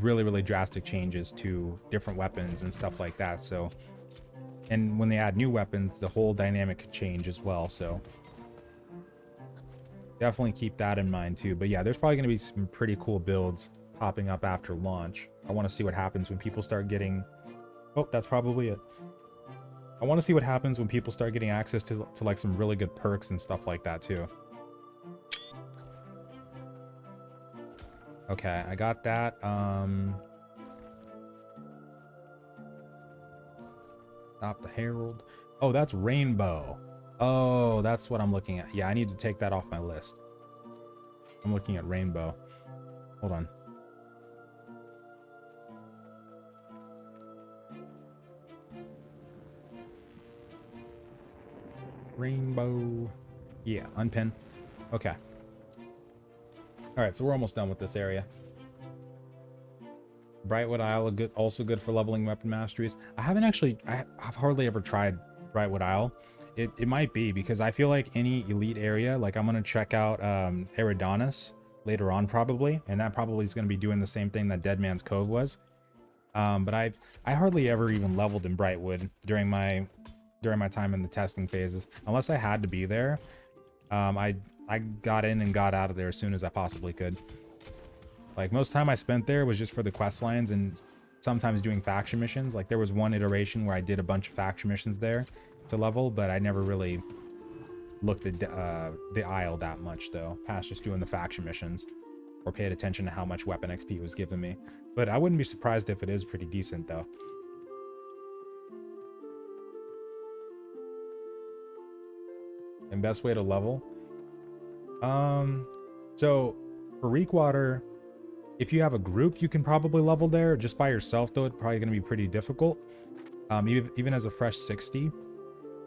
really drastic changes to different weapons and stuff like that. So, and when they add new weapons, the whole dynamic could change as well. So definitely keep that in mind too. But yeah, there's probably going to be some pretty cool builds popping up after launch. I want to see what happens when people start getting Oh, that's probably it. I want to see what happens when people start getting access to like some really good perks and stuff like that too. Okay, I got that. Stop the Herald. Oh, that's Rainbow. Oh, that's what I'm looking at. Yeah, I need to take that off my list. I'm looking at Rainbow. Hold on. Rainbow. Yeah, unpin. Okay. All right, so we're almost done with this area. Brightwood Isle, also good for leveling weapon masteries. I haven't actually, I've hardly ever tried Brightwood Isle. It might be because I feel like any elite area, like I'm going to check out Eridanus later on probably, and that probably is going to be doing the same thing that Dead Man's Cove was. But I hardly ever even leveled in Brightwood during my time in the testing phases, unless I had to be there. I got in and got out of there as soon as I possibly could. Like most time I spent there was just for the quest lines and sometimes doing faction missions. Like there was one iteration where I did a bunch of faction missions there to level, but I never really looked at the Isle that much though, past just doing the faction missions, or paid attention to how much weapon XP was giving me. But I wouldn't be surprised if it is pretty decent though. And best way to level? So for Reekwater, if you have a group, you can probably level there. Just by yourself though, it's probably going to be pretty difficult. Even as a fresh 60.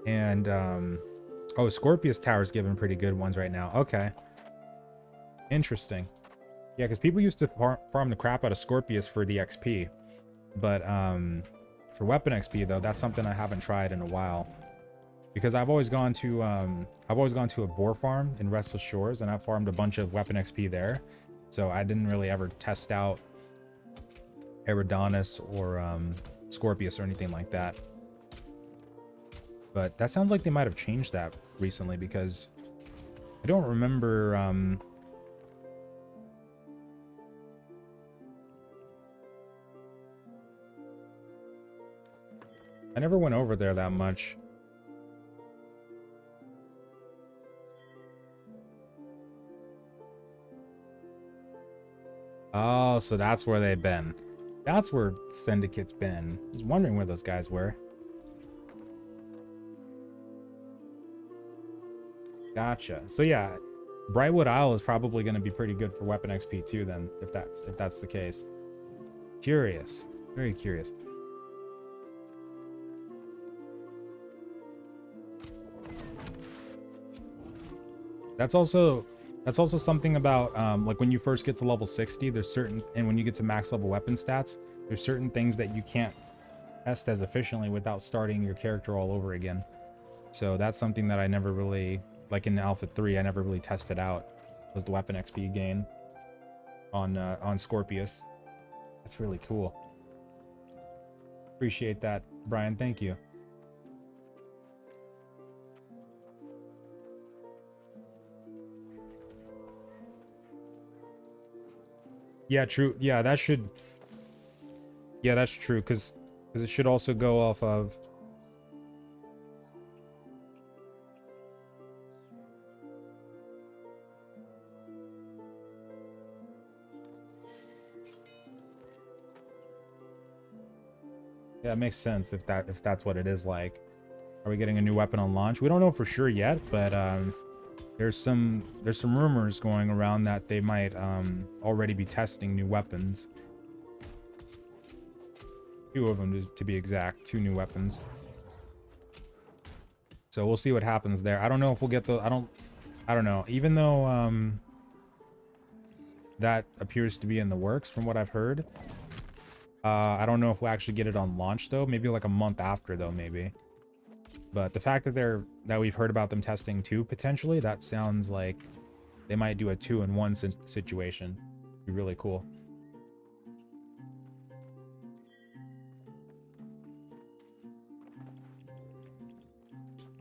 And oh, Scorpius Tower's giving pretty good ones right now. Okay, interesting. Yeah, because people used to farm the crap out of Scorpius for the XP, but for weapon XP though, that's something I haven't tried in a while. Because I've always gone to a boar farm in Restless Shores, and I've farmed a bunch of weapon XP there. So I didn't really ever test out Eridanus or Scorpius or anything like that. But that sounds like they might have changed that recently, because I don't remember I never went over there that much. Oh, so that's where they've been. That's where Syndicate's been. I was wondering where those guys were. Gotcha. So yeah, Brightwood Isle is probably going to be pretty good for weapon XP too then, if that's the case. Curious. Very curious. That's also something about like when you first get to level 60, there's certain, and when you get to max level weapon stats, there's certain things that you can't test as efficiently without starting your character all over again. So that's something that I never really, like in Alpha 3, I never really tested out, was the weapon XP gain on Scorpius. That's really cool. Appreciate that, Brian. Thank you. Yeah, true. Yeah, that should. Yeah, that's true, because it should also go off of. Yeah, it makes sense if that's what it is like. Are we getting a new weapon on launch? We don't know for sure yet, but there's some rumors going around that they might already be testing new weapons. 2 of them to be exact, 2 new weapons. So we'll see what happens there. I don't know if we'll get the I don't know. Even though that appears to be in the works from what I've heard. I don't know if we'll actually get it on launch though. Maybe like a month after though, maybe. But the fact that we've heard about them testing 2 potentially, that sounds like they might do a 2-in-1 situation. Be really cool.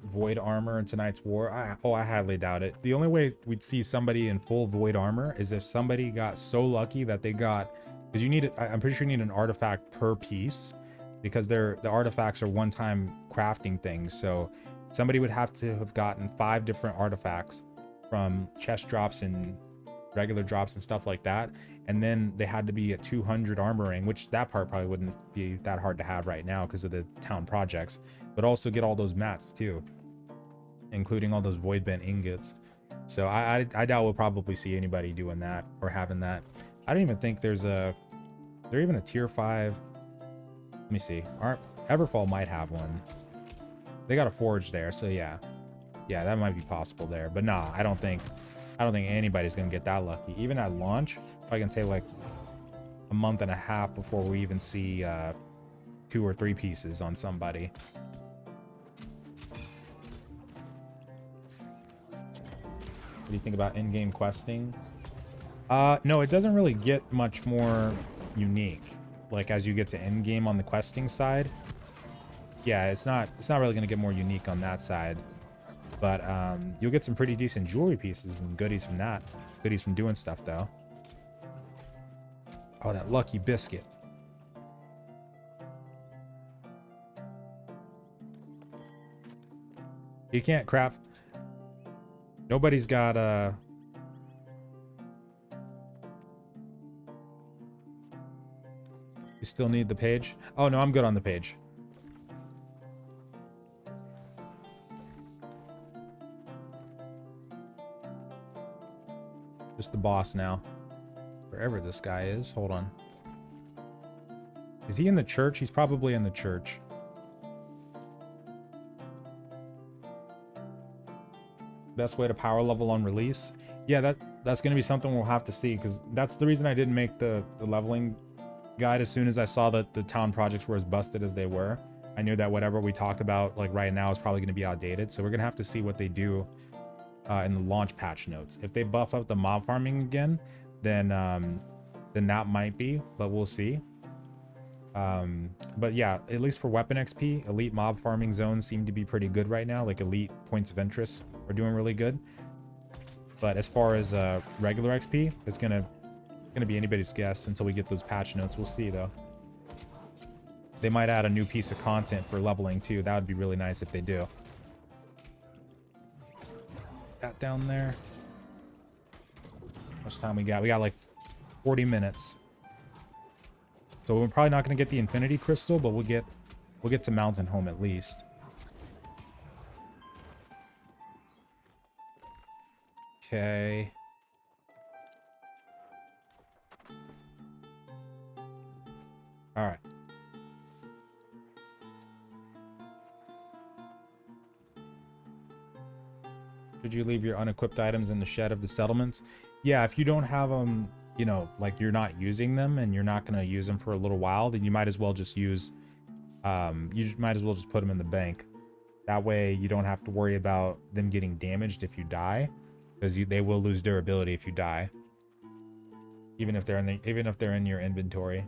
Void armor in tonight's war. I highly doubt it. The only way we'd see somebody in full void armor is if somebody got so lucky that they got, because you need, I'm pretty sure you need an artifact per piece, because the artifacts are one-time crafting things. So somebody would have to have gotten 5 different artifacts from chest drops and regular drops and stuff like that, and then they had to be at 200 armoring, which that part probably wouldn't be that hard to have right now because of the town projects, but also get all those mats too, including all those void bent ingots. So I doubt we'll probably see anybody doing that or having that. I don't even think there's even a tier 5. Let me see. Everfall might have one. They got a forge there, so yeah, that might be possible there. But nah, I don't think anybody's gonna get that lucky. Even at launch, I can take like a month and a half before we even see 2 or 3 pieces on somebody. What do you think about in-game questing? No, it doesn't really get much more unique. Like as you get to end game on the questing side, yeah, it's not really gonna get more unique on that side. But you'll get some pretty decent jewelry pieces and goodies from that. Goodies from doing stuff though. Oh, that lucky biscuit. You can't craft. Nobody's got You still need the page? Oh no, I'm good on the page. Just the boss now. Wherever this guy is. Hold on. Is he in the church? He's probably in the church. Best way to power level on release? Yeah, that's going to be something we'll have to see, because that's the reason I didn't make the leveling guide as soon as I saw that the town projects were as busted as they were. I knew that whatever we talked about like right now is probably going to be outdated, so we're going to have to see what they do in the launch patch notes. If they buff up the mob farming again, then that might be, but we'll see. But yeah, at least for weapon XP, elite mob farming zones seem to be pretty good right now. Like elite points of interest are doing really good. But as far as regular XP, it's gonna be anybody's guess until we get those patch notes. We'll see though. They might add a new piece of content for leveling too. That would be really nice if they do. That down there. How much time we got? We got like 40 minutes. So we're probably not going to get the infinity crystal, but we'll get to Mountain Home at least. Okay. All right. Should you leave your unequipped items in the shed of the settlements? Yeah, if you don't have them, you know, like you're not using them and you're not going to use them for a little while, then you might as well just use, might as well just put them in the bank. That way you don't have to worry about them getting damaged if you die, because they will lose durability if you die, even if they're in your inventory.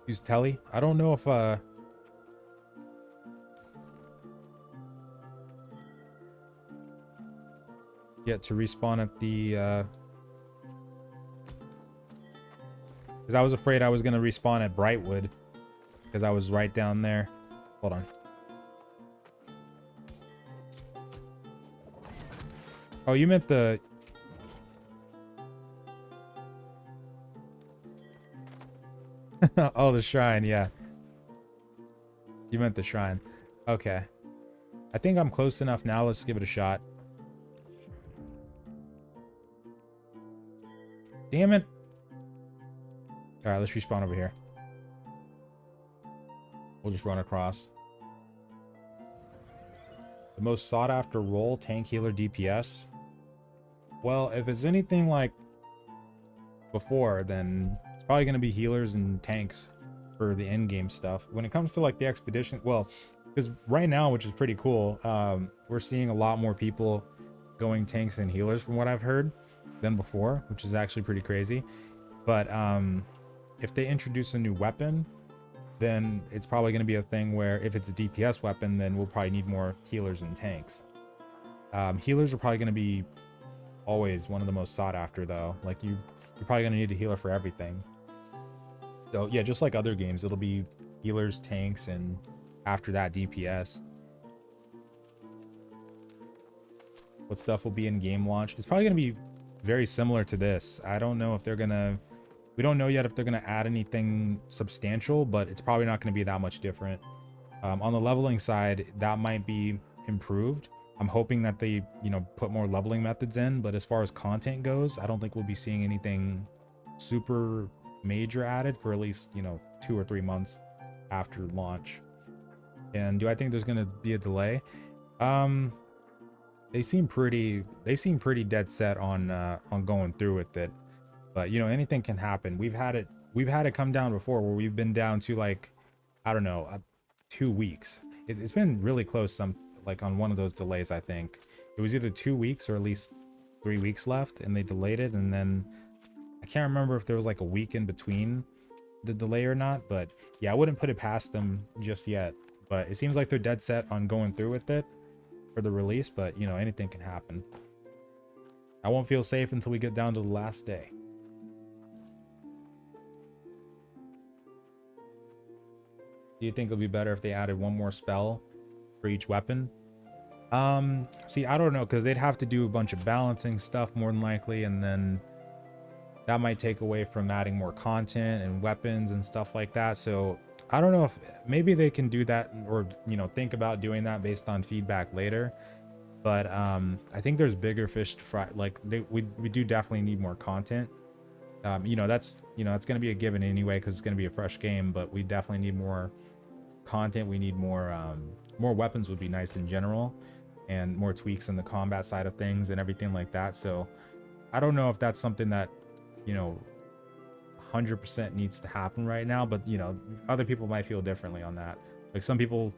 Use telly. I don't know if get to respawn at the because I was afraid I was gonna respawn at Brightwood because I was right down there. Hold on. Oh, you meant the oh, the shrine, yeah. You meant the shrine. Okay. I think I'm close enough now. Let's give it a shot. Damn it. All right, let's respawn over here. We'll just run across. The most sought after role, tank, healer, DPS. Well, if it's anything like before, then it's probably going to be healers and tanks for the end game stuff. When it comes to like the expedition, well, because right now, which is pretty cool, we're seeing a lot more people going tanks and healers from what I've heard than before, which is actually pretty crazy. But if they introduce a new weapon, then it's probably going to be a thing where if it's a DPS weapon, then we'll probably need more healers and tanks. Healers are probably going to be always one of the most sought after though. Like you're probably going to need a healer for everything. So yeah, just like other games, it'll be healers, tanks, and after that DPS. What stuff will be in game launch? It's probably gonna be very similar to this. I don't know if they're gonna, we don't know yet if they're gonna add anything substantial, but it's probably not gonna be that much different. On the leveling side, that might be improved. I'm hoping that they, you know, put more leveling methods in, but as far as content goes, I don't think we'll be seeing anything super major added for at least, you know, 2 or 3 months after launch. And do I think there's going to be a delay? They seem pretty dead set on going through with it. But, you know, anything can happen. We've had it come down before where we've been down to like, I don't know, 2 weeks. It's been really close, like on one of those delays. I think it was either 2 weeks or at least 3 weeks left, and they delayed it. And then I can't remember if there was like a week in between the delay or not, but yeah, I wouldn't put it past them just yet. But it seems like they're dead set on going through with it for the release, but you know, anything can happen. I won't feel safe until we get down to the last day. Do you think it'll be better if they added one more spell for each weapon? See, I don't know, because they'd have to do a bunch of balancing stuff more than likely, and then that might take away from adding more content and weapons and stuff like that. So I don't know if maybe they can do that, or you know, think about doing that based on feedback later. But I think there's bigger fish to fry. Like we do definitely need more content. You know, that's going to be a given anyway, because it's going to be a fresh game, but we definitely need more content. We need more weapons would be nice in general, and more tweaks in the combat side of things and everything like that. So I don't know if that's something that, you know, 100% needs to happen right now, but you know, other people might feel differently on that. Like some people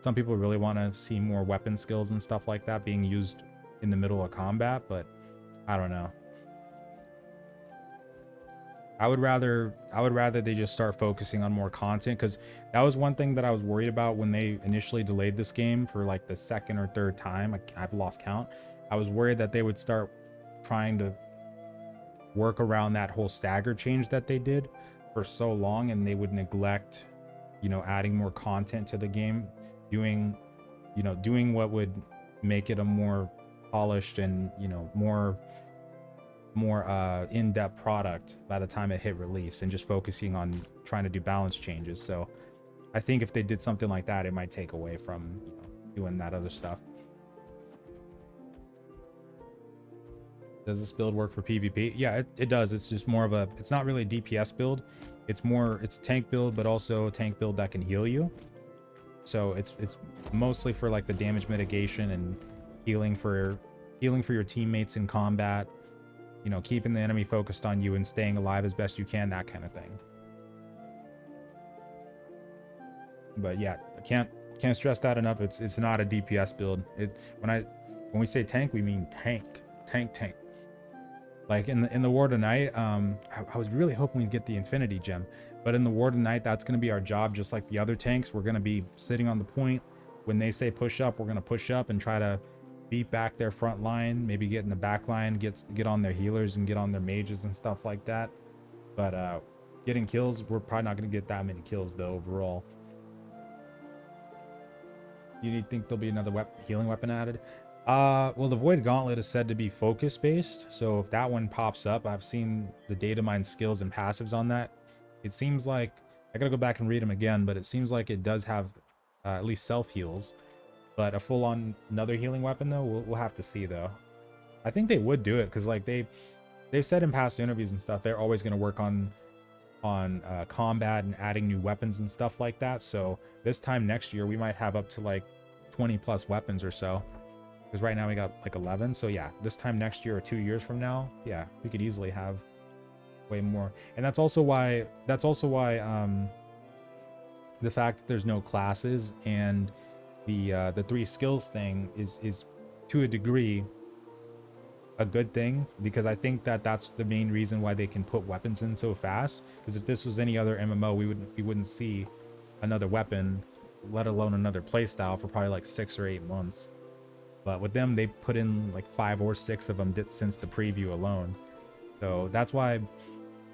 really want to see more weapon skills and stuff like that being used in the middle of combat, but I don't know. I would rather they just start focusing on more content, because that was one thing that I was worried about when they initially delayed this game for like the second or third time. I've lost count. I was worried that they would start trying to work around that whole stagger change that they did for so long, and they would neglect, you know, adding more content to the game, doing what would make it a more polished and, you know, more in-depth product by the time it hit release, and just focusing on trying to do balance changes. So I think if they did something like that, it might take away from, you know, doing that other stuff. Does this build work for PvP? Yeah, it does. It's just more of a, it's not really a DPS build. It's a tank build, but also a tank build that can heal you. So it's mostly for like the damage mitigation and healing for your teammates in combat. You know, keeping the enemy focused on you and staying alive as best you can, that kind of thing. But yeah, I can't stress that enough. It's not a DPS build. When we say tank, we mean tank. Like in the War Tonight, I was really hoping we'd get the Infinity Gem, but in the War Tonight, that's going to be our job, just like the other tanks. We're going to be sitting on the point. When they say push up, we're going to push up and try to beat back their front line, maybe get in the back line, get on their healers and get on their mages and stuff like that. But getting kills, we're probably not going to get that many kills though overall. You think there'll be another healing weapon added? Well, the Void Gauntlet is said to be focus based, so if that one pops up, I've seen the data mine skills and passives on that. It seems like, I gotta go back and read them again, but it seems like it does have at least self heals. But a full-on another healing weapon though, we'll have to see though. I think they would do it, because like they've said in past interviews and stuff, they're always going to work on combat and adding new weapons and stuff like that. So this time next year we might have up to like 20 plus weapons or so, because right now we got like 11. So yeah, this time next year or 2 years from now, yeah, we could easily have way more. And that's also why the fact that there's no classes and the 3 skills thing is to a degree a good thing, because I think that that's the main reason why they can put weapons in so fast. Because if this was any other MMO, we wouldn't see another weapon, let alone another playstyle, for probably like 6 or 8 months. But with them, they put in like 5 or 6 of them since the preview alone. So that's why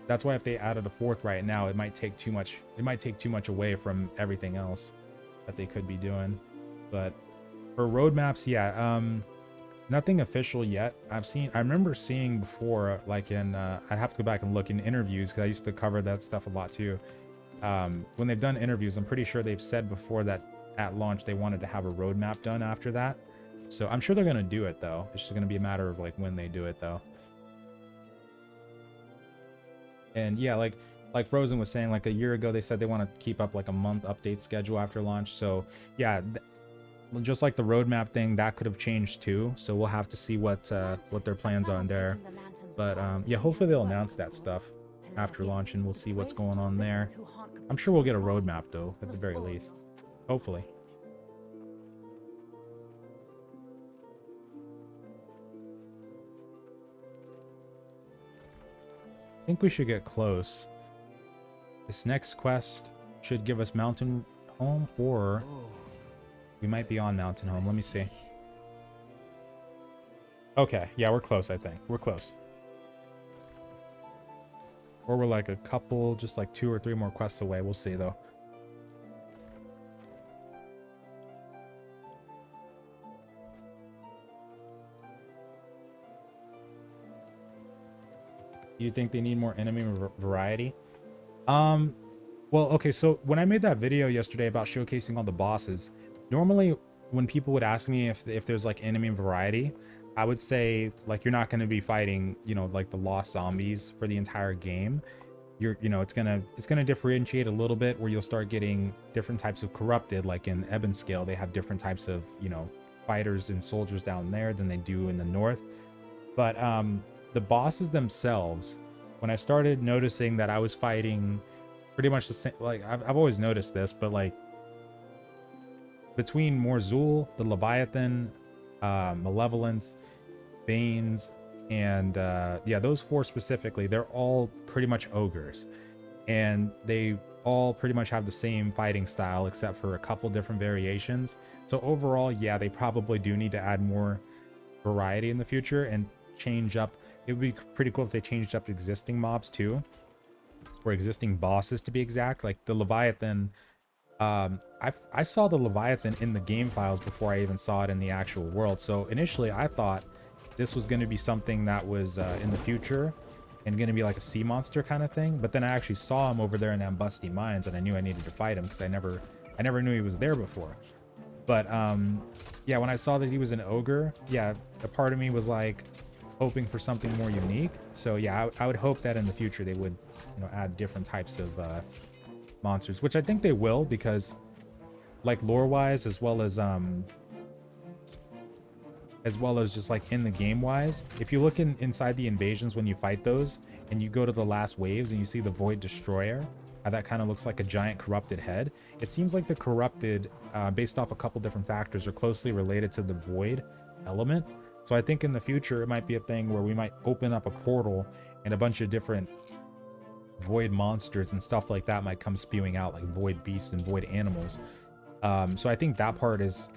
that's why if they added a fourth right now, it might take too much. It might take too much away from everything else that they could be doing. But for roadmaps, yeah, nothing official yet. I remember seeing before, like in, I'd have to go back and look in interviews because I used to cover that stuff a lot too. When they've done interviews, I'm pretty sure they've said before that at launch they wanted to have a roadmap done after that. So I'm sure they're gonna do it though. It's just gonna be a matter of like when they do it though. And yeah, like Frozen was saying, like a year ago they said they want to keep up like a month update schedule after launch. So yeah, just like the roadmap thing, that could have changed too. So we'll have to see what their plans are there. But yeah, hopefully they'll announce that stuff after launch and we'll see what's going on there. I'm sure we'll get a roadmap though, at the very least. Hopefully. I think we should get close. This next quest should give us Mountain Home, or we might be on Mountain Home. Let me see. Okay, yeah, we're close, I think. We're close. Or we're like a couple, just like 2 or 3 more quests away. We'll see, though. Do you think they need more enemy variety? Well, okay, so when I made that video yesterday about showcasing all the bosses, normally when people would ask me if there's like enemy variety, I would say like you're not going to be fighting, you know, like the lost zombies for the entire game. It's gonna differentiate a little bit where you'll start getting different types of corrupted, like in Ebon Scale, they have different types of, you know, fighters and soldiers down there than they do in the north. But the bosses themselves, when I started noticing that I was fighting pretty much the same, like I've always noticed this, but like between Morzul, the Leviathan, Malevolence, Banes, and yeah, those 4 specifically, they're all pretty much ogres, and they all pretty much have the same fighting style except for a couple different variations. So overall, yeah, they probably do need to add more variety in the future and change up. It would be pretty cool if they changed up existing mobs too, or existing bosses to be exact. Like the Leviathan, I saw the Leviathan in the game files before I even saw it in the actual world. So initially I thought this was going to be something that was in the future and going to be like a sea monster kind of thing. But then I actually saw him over there in Ambusty Mines, and I knew I needed to fight him because I never knew he was there before. But yeah, when I saw that he was an ogre, yeah, a part of me was like hoping for something more unique. So yeah, I would hope that in the future they would, you know, add different types of monsters, which I think they will, because like lore wise, as well as just like in the game wise, if you look inside the invasions when you fight those and you go to the last waves and you see the Void Destroyer, how that kind of looks like a giant corrupted head, it seems like the corrupted, based off a couple different factors, are closely related to the void element. So I think in the future it might be a thing where we might open up a portal and a bunch of different void monsters and stuff like that might come spewing out, like void beasts and void animals. So I think that part is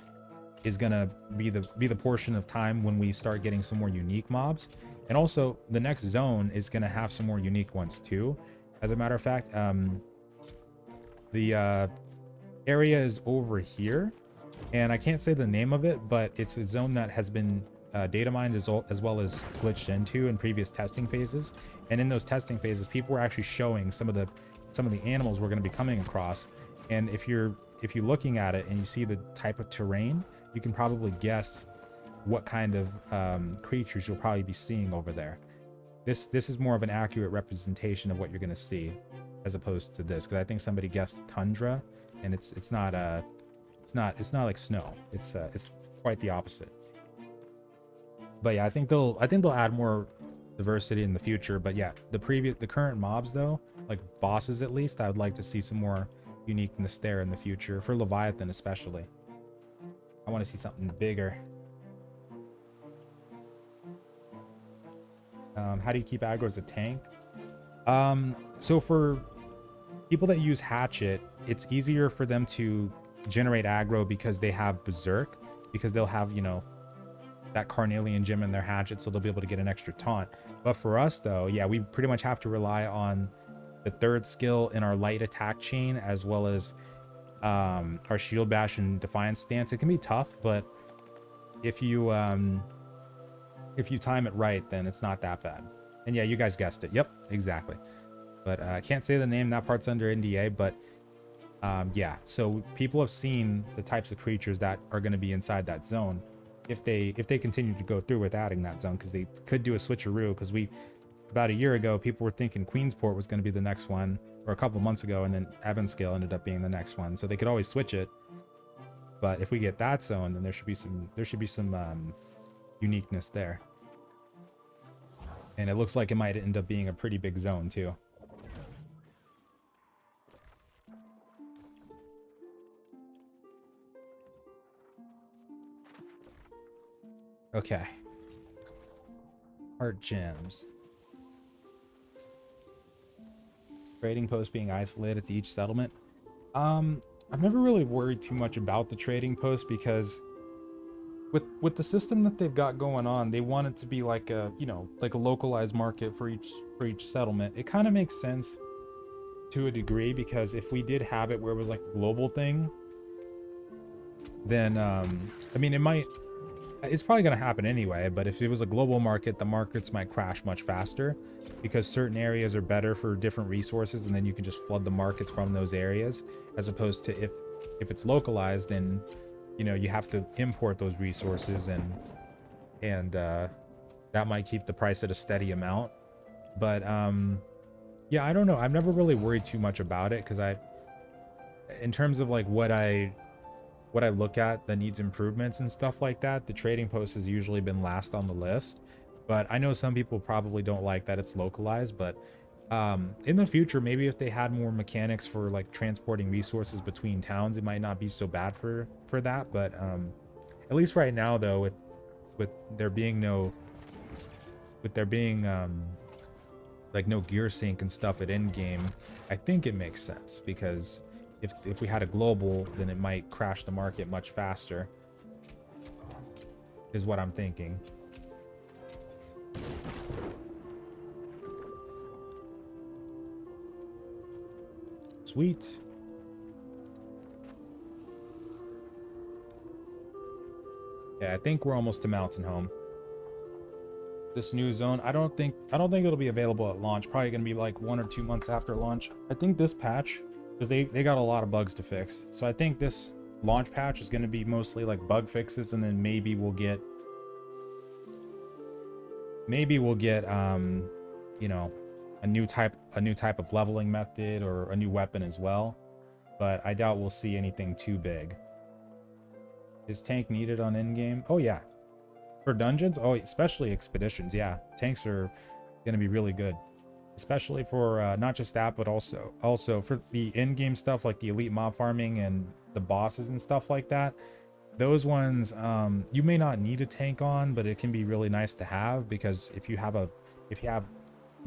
gonna be the portion of time when we start getting some more unique mobs. And also the next zone is gonna have some more unique ones too. As a matter of fact, the area is over here, and I can't say the name of it, but it's a zone that has been data mined as well as glitched into in previous testing phases. And in those testing phases, people were actually showing some of the animals we're going to be coming across. And if you're looking at it and you see the type of terrain, you can probably guess what kind of creatures you'll probably be seeing over there. This is more of an accurate representation of what you're going to see, as opposed to this, because I think somebody guessed tundra, and it's not like snow. It's quite the opposite. But yeah, I think they'll add more diversity in the future. But yeah, the current mobs though, like bosses at least, I would like to see some more uniqueness there in the future, for Leviathan especially. I want to see something bigger. How do you keep aggro as a tank? So for people that use Hatchet, it's easier for them to generate aggro because they have Berserk, because they'll have, you know, that carnelian gem in their hatchet, so they'll be able to get an extra taunt. But for us though, yeah, we pretty much have to rely on the third skill in our light attack chain, as well as our shield bash and defiance stance. It can be tough, but if you time it right, then it's not that bad. And yeah, you guys guessed it. Yep, exactly. But I can't say the name, that part's under NDA. But yeah, so people have seen the types of creatures that are going to be inside that zone if they continue to go through with adding that zone, because they could do a switcheroo. Because we, about a year ago, people were thinking Queensport was going to be the next one, or a couple months ago, and then Evanscale ended up being the next one. So they could always switch it. But if we get that zone, then there should be some uniqueness there. And it looks like it might end up being a pretty big zone too. Okay. Heart gems. Trading post being isolated to each settlement. I've never really worried too much about the trading post, because with the system that they've got going on, they want it to be like a, you know, like a localized market for each settlement. It kind of makes sense to a degree, because if we did have it where it was like a global thing, then I mean, it's probably going to happen anyway, but if it was a global market, the markets might crash much faster, because certain areas are better for different resources, and then you can just flood the markets from those areas, as opposed to if it's localized, then, you know, you have to import those resources, and that might keep the price at a steady amount. But yeah, I don't know, I've never really worried too much about it, because in terms of like what I look at that needs improvements and stuff like that, the trading post has usually been last on the list. But I know some people probably don't like that it's localized, but in the future, maybe if they had more mechanics for like transporting resources between towns, it might not be so bad for that. But at least right now though, with there being like no gear sync and stuff at end game, I think it makes sense, because if we had a global, then it might crash the market much faster, is what I'm thinking. Sweet. Yeah, I think we're almost to Mountain Home. This new zone, I don't think it'll be available at launch. Probably gonna be like 1 or 2 months after launch. I think this patch, because they got a lot of bugs to fix, so I think this launch patch is gonna be mostly like bug fixes, and then maybe we'll get you know, a new type of leveling method, or a new weapon as well. But I doubt we'll see anything too big. Is tank needed on end game? Oh yeah, for dungeons. Oh, especially expeditions. Yeah, tanks are gonna be really good, especially for not just that, but also for the end game stuff, like the elite mob farming and the bosses and stuff like that. Those ones you may not need a tank on, but it can be really nice to have, because if you have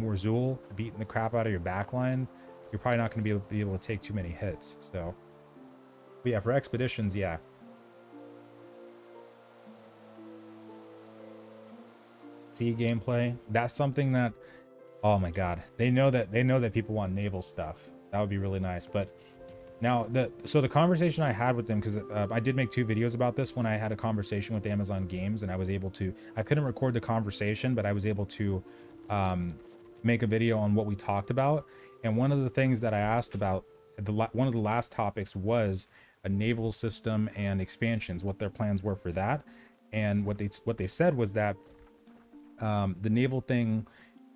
Morzul beating the crap out of your backline, you're probably not going to be able to take too many hits. So, but yeah, for expeditions, yeah. See gameplay. That's something that, oh my god, they know that people want naval stuff. That would be really nice. But now the conversation I had with them, because I did make 2 videos about this when I had a conversation with Amazon Games, and I couldn't record the conversation, but I was able to make a video on what we talked about. And one of the things that I asked about, one of the last topics, was a naval system and expansions, what their plans were for that. And what they said was that the naval thing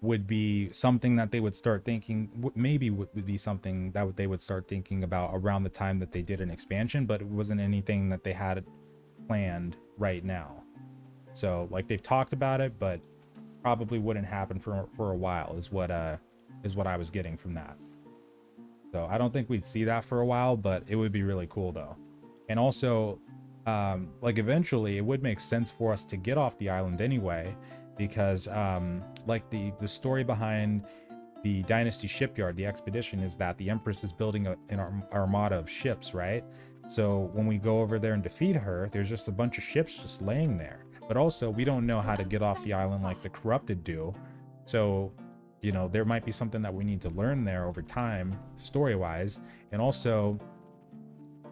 would be something that they would start thinking, maybe would be something that they would start thinking about around the time that they did an expansion, but it wasn't anything that they had planned right now. So like, they've talked about it, but probably wouldn't happen for a while, is what I was getting from that. So I don't think we'd see that for a while, but it would be really cool though. And also like, eventually it would make sense for us to get off the island anyway, because like the story behind the Dynasty shipyard, the expedition, is that the Empress is building an armada of ships, right? So when we go over there and defeat her, there's just a bunch of ships just laying there. but also we don't know how to get off the island like the corrupted do. So, you know, there might be something that we need to learn there over time, story-wise, and also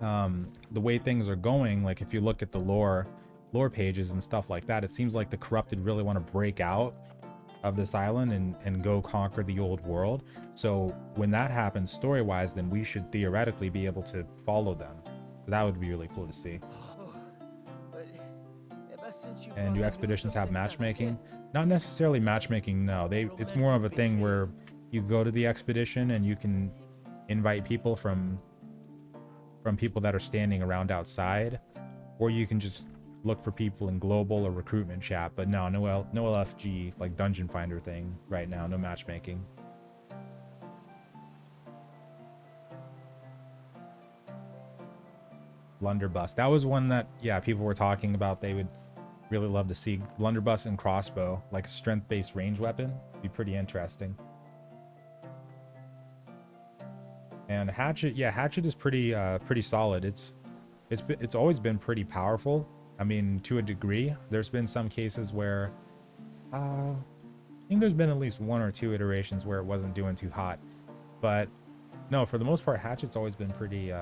the way things are going. Like if you look at the lore pages and stuff like that, it seems like the corrupted really want to break out of this island and go conquer the old world. So when that happens story-wise, then we should theoretically be able to follow them. So that would be really cool to see. And do expeditions have matchmaking? Not necessarily matchmaking, no. It's more of a thing where you go to the expedition and you can invite people from people that are standing around outside, or you can just look for people in global or recruitment chat. But no LFG like dungeon finder thing right now, no matchmaking. Blunderbuss, that was one that, yeah, people were talking about. They would really love to see blunderbuss and crossbow, like a strength-based range weapon. Be pretty interesting. And hatchet, yeah, hatchet is pretty solid. It's always been pretty powerful. I mean, to a degree. There's been some cases where I think there's been at least 1 or 2 iterations where it wasn't doing too hot, but no, for the most part, hatchet's always been pretty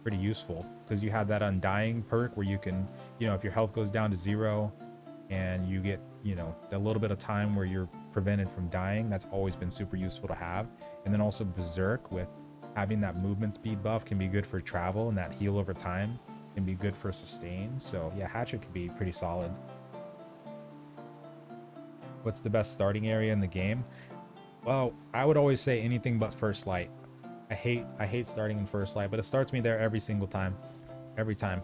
useful, because you have that undying perk where you can, you know, if your health goes down to 0 and you get, you know, a little bit of time where you're prevented from dying, that's always been super useful to have. And then also berserk, with having that movement speed buff, can be good for travel, and that heal over time can be good for sustain. So yeah, hatchet could be pretty solid. What's the best starting area in the game? Well, I would always say anything but First Light. I hate starting in First Light, but it starts me there every single time. Every time.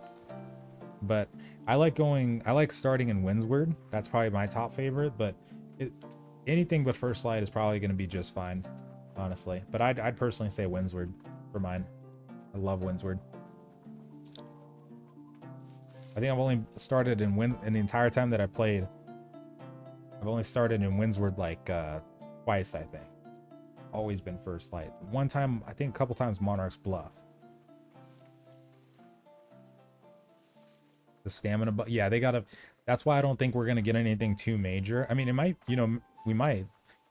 But I like starting in Windsward. That's probably my top favorite, but anything but First Light is probably going to be just fine, honestly. But I'd personally say Windsward for mine. I love Windsward. I think I've only started in the entire time that I played, I've only started in Windsward like twice, I think. Always been First Light. One time, I think a couple times Monarch's Bluff. The stamina, but yeah, they gotta. That's why I don't think we're gonna get anything too major. I mean, it might, you know, we might.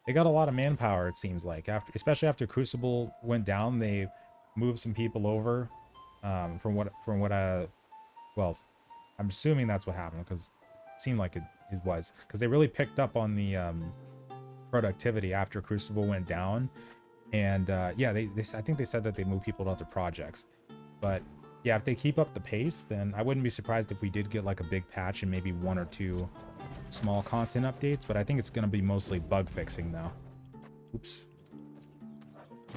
They got a lot of manpower, it seems like, especially after Crucible went down. They moved some people over. From what well, I'm assuming that's what happened, because it seemed like it was, because they really picked up on the productivity after Crucible went down. And yeah, I think they said that they moved people to other projects. But yeah, if they keep up the pace, then I wouldn't be surprised if we did get like a big patch and maybe 1 or 2 small content updates. But I think it's going to be mostly bug fixing though. Oops.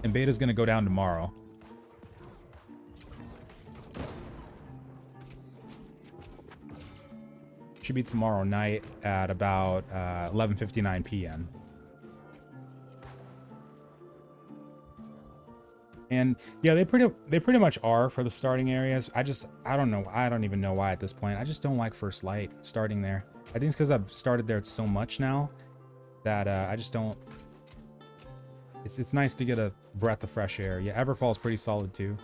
And beta's going to go down tomorrow. Should be tomorrow night at about 11:59 p.m. And yeah, they pretty much are for the starting areas. I don't know. I don't even know why at this point. I just don't like First Light starting there. I think it's because I've started there so much now that I just don't. It's nice to get a breath of fresh air. Yeah, Everfall's pretty solid too.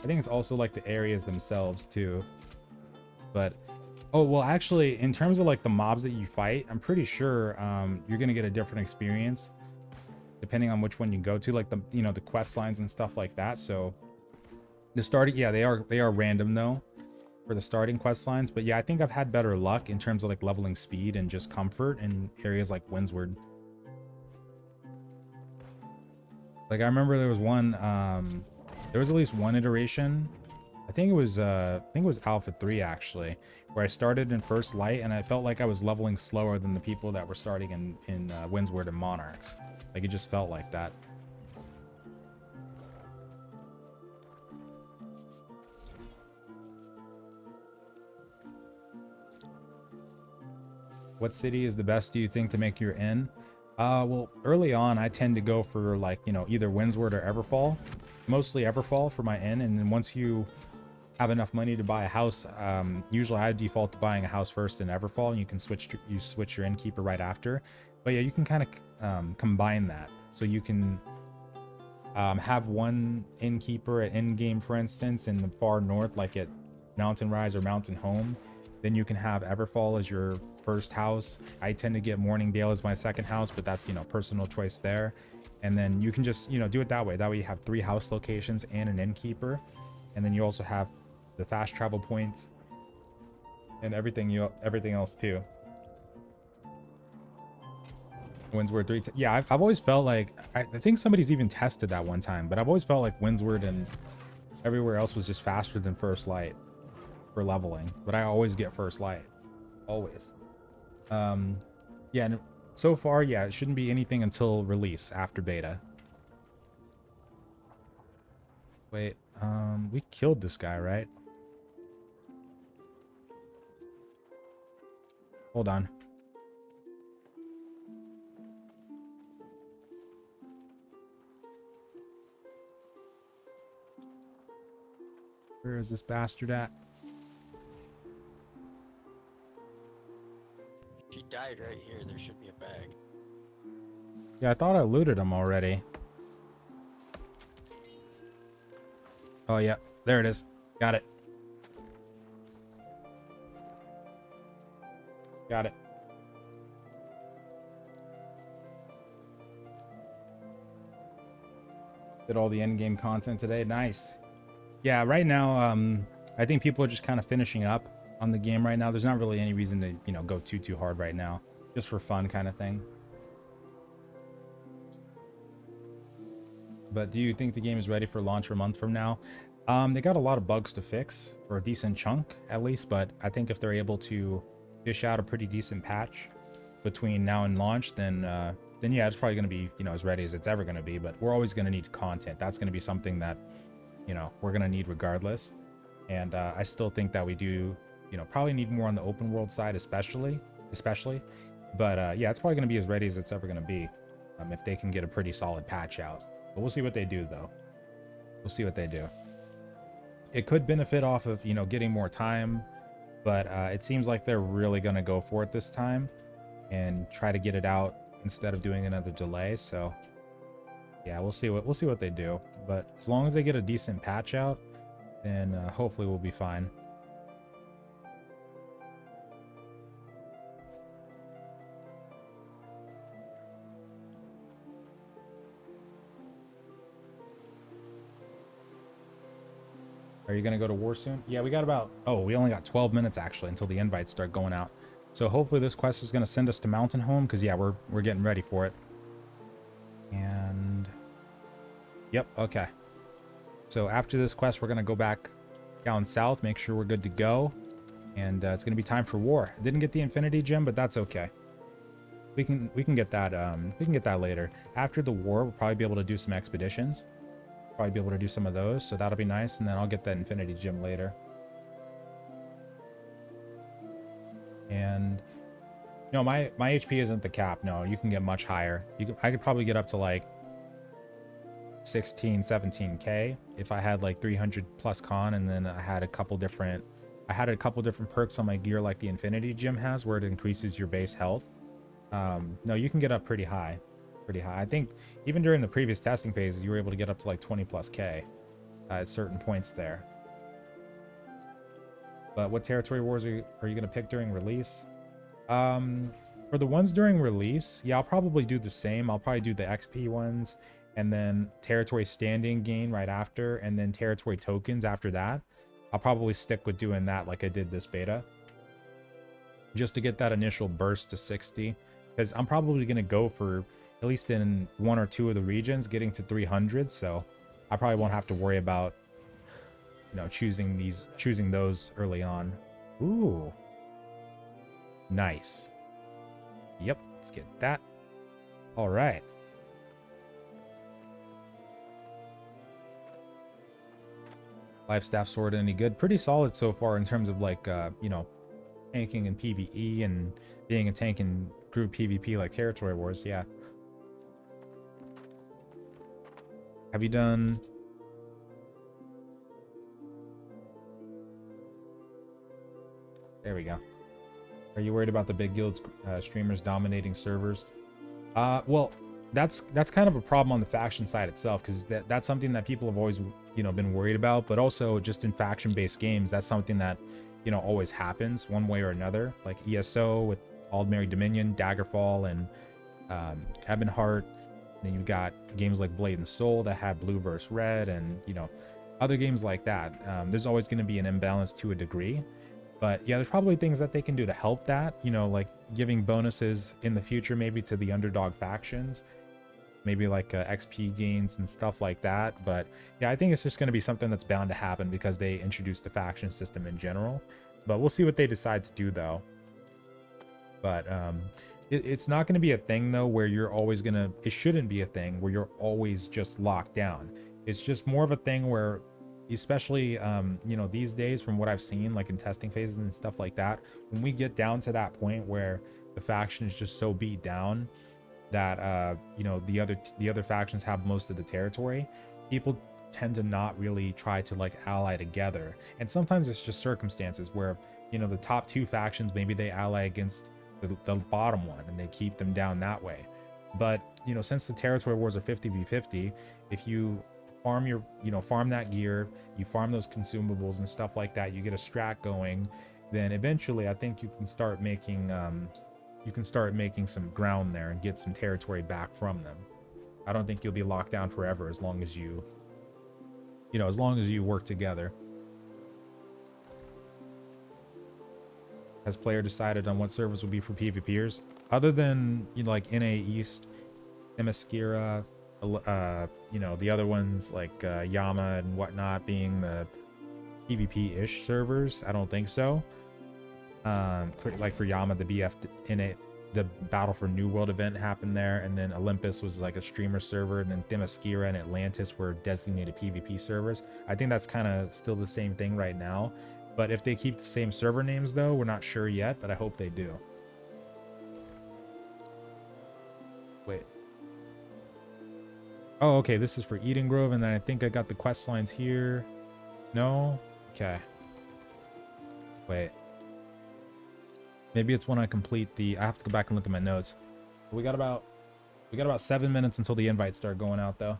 I think it's also like the areas themselves too. But oh well, actually, in terms of like the mobs that you fight, I'm pretty sure you're gonna get a different experience depending on which one you go to, like the, you know, the quest lines and stuff like that. So the starting, yeah, they are random though for the starting quest lines. But yeah, I think I've had better luck in terms of like leveling speed and just comfort in areas like Windsward. Like I remember there was one, there was at least one iteration. I think it was Alpha 3 actually, where I started in First Light and I felt like I was leveling slower than the people that were starting in Windsward and Monarchs. Like it just felt like that. What city is the best, do you think, to make your inn? Well, early on, I tend to go for like, you know, either Windsward or Everfall. Mostly Everfall for my inn, and then once you have enough money to buy a house, usually I default to buying a house first in Everfall, and you can switch your innkeeper right after. But yeah, you can kind of combine that, so you can have one innkeeper at endgame, for instance, in the far north, like at Mountain Rise or Mountain Home, then you can have Everfall as your first house. I tend to get Morningdale as my second house, but that's, you know, personal choice there. And then you can just, you know, do it that way. That way you have 3 house locations and an innkeeper. And then you also have the fast travel points and everything else too. Windsward 3. Yeah, I've always felt like, I think somebody's even tested that one time, but I've always felt like Windsward and everywhere else was just faster than First Light for leveling. But I always get First Light. Always. Yeah, and so far, yeah, it shouldn't be anything until release after beta. Wait, we killed this guy, right? Hold on. Where is this bastard at? She died right here. There should be a bag. Yeah, I thought I looted him already. Oh, yeah. There it is. Got it. Got it. Did all the endgame content today. Nice. Yeah, right now, I think people are just kind of finishing up on the game right now. There's not really any reason to, you know, go too hard right now. Just for fun kind of thing. But do you think the game is ready for launch a month from now? They got a lot of bugs to fix, for a decent chunk at least, but I think if they're able to dish out a pretty decent patch between now and launch, then yeah, it's probably going to be, you know, as ready as it's ever going to be. But we're always going to need content. That's going to be something that, you know, we're going to need regardless. And I still think that we do, you know, probably need more on the open world side, especially. But yeah, it's probably going to be as ready as it's ever going to be, if they can get a pretty solid patch out. But we'll see what they do, though. We'll see what they do. It could benefit off of, you know, getting more time, but it seems like they're really going to go for it this time and try to get it out instead of doing another delay. So yeah, we'll see what they do. But as long as they get a decent patch out, then hopefully we'll be fine. Are you gonna go to war soon? Yeah, we got about, we only got 12 minutes actually until the invites start going out. So hopefully this quest is gonna send us to Mountain Home, because yeah, we're getting ready for it. And yep, okay. So after this quest, we're gonna go back down south, make sure we're good to go, and it's gonna be time for war. I didn't get the Infinity Gem, but that's okay. We can get that later. After the war, we'll probably be able to do some expeditions. Probably be able to do some of those, so that'll be nice, and then I'll get that Infinity Gem later. And you know, my HP isn't the cap. No, you can get much higher. I could probably get up to like 16, 17k if I had like 300 plus con, and then I had a couple different perks on my gear, like the Infinity Gem has, where it increases your base health. No, you can get up pretty high. I think even during the previous testing phases, you were able to get up to like 20 plus k at certain points there. But what territory wars are you going to pick during release? For the ones during release, yeah, I'll probably do the same. I'll probably do the XP ones, and then territory standing gain right after, and then territory tokens after that. I'll probably stick with doing that like I did this beta, just to get that initial burst to 60, because I'm probably going to go for, at least in 1 or 2 of the regions, getting to 300. So I probably won't have to worry about, you know, choosing those early on. Ooh, nice. Yep, let's get that. All right. Life staff sword any good? Pretty solid so far in terms of like you know, tanking and PvE and being a tank in group PvP like territory wars. Yeah. Have you done? There we go. Are you worried about the big guilds streamers dominating servers? Well, that's kind of a problem on the faction side itself, because that's something that people have always, you know, been worried about. But also just in faction-based games, that's something that, you know, always happens one way or another, like ESO with Aldmeri Dominion, Daggerfall, and Ebonheart. Then you've got games like Blade and Soul that have blue versus red, and you know, other games like that. There's always going to be an imbalance to a degree, but yeah, there's probably things that they can do to help that, you know, like giving bonuses in the future maybe to the underdog factions, maybe like XP gains and stuff like that. But yeah, I think it's just going to be something that's bound to happen because they introduced the faction system in general. But we'll see what they decide to do though. But it's not going to be a thing though where you're always going to, it shouldn't be a thing where you're always just locked down. It's just more of a thing where, especially you know, these days from what I've seen, like in testing phases and stuff like that, when we get down to that point where the faction is just so beat down that you know, the other factions have most of the territory, people tend to not really try to like ally together. And sometimes it's just circumstances where, you know, the top two factions, maybe they ally against the bottom one and they keep them down that way. But you know, since the territory wars are 50v50, if you farm your, you know, farm that gear, you farm those consumables and stuff like that, you get a strat going, then eventually I think you can start making some ground there and get some territory back from them. I don't think you'll be locked down forever as long as you know, as long as you work together. Has player decided on what servers will be for PvPers? Other than, you know, like NA East, Themyscira, you know, the other ones like Yama and whatnot being the PvP-ish servers, I don't think so. For Yama, the BF in it, the Battle for New World event happened there, and then Olympus was like a streamer server, and then Themyscira and Atlantis were designated PvP servers. I think that's kind of still the same thing right now. But if they keep the same server names, though, we're not sure yet, but I hope they do. Wait. Oh, okay, this is for Eden Grove, and then I think I got the quest lines here. No? Okay. Wait. Maybe it's when I complete the... I have to go back and look at my notes. We got about 7 minutes until the invites start going out, though.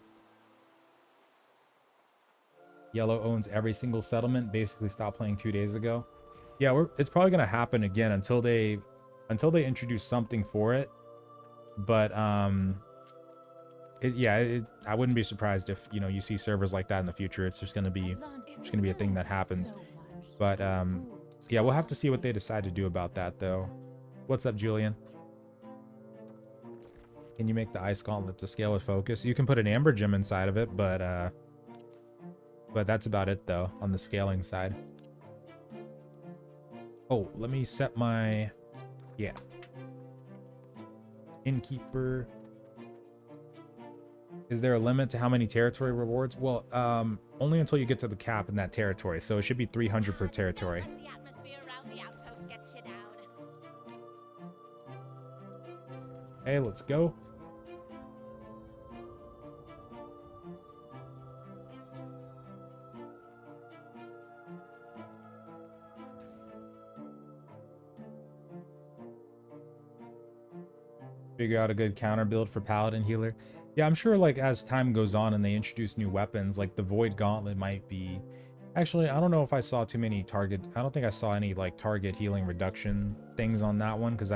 Yellow owns every single settlement. Basically stopped playing 2 days ago. Yeah, it's probably gonna happen again until they introduce something for it. But I wouldn't be surprised if, you know, you see servers like that in the future. It's just gonna be a thing that happens. But yeah, we'll have to see what they decide to do about that, though. What's up, Julian? Can you make the ice gauntlet to scale with focus? You can put an amber gem inside of it, but that's about it, though, on the scaling side. Oh, let me set my... Yeah. Innkeeper. Is there a limit to how many territory rewards? Well, only until you get to the cap in that territory. So it should be 300 per territory. Hey, let's go. Figure out a good counter build for Paladin Healer. Yeah, I'm sure like as time goes on and they introduce new weapons, like the Void Gauntlet might be... Actually, I don't know if I saw too many target... I don't think I saw any like target healing reduction things on that one, because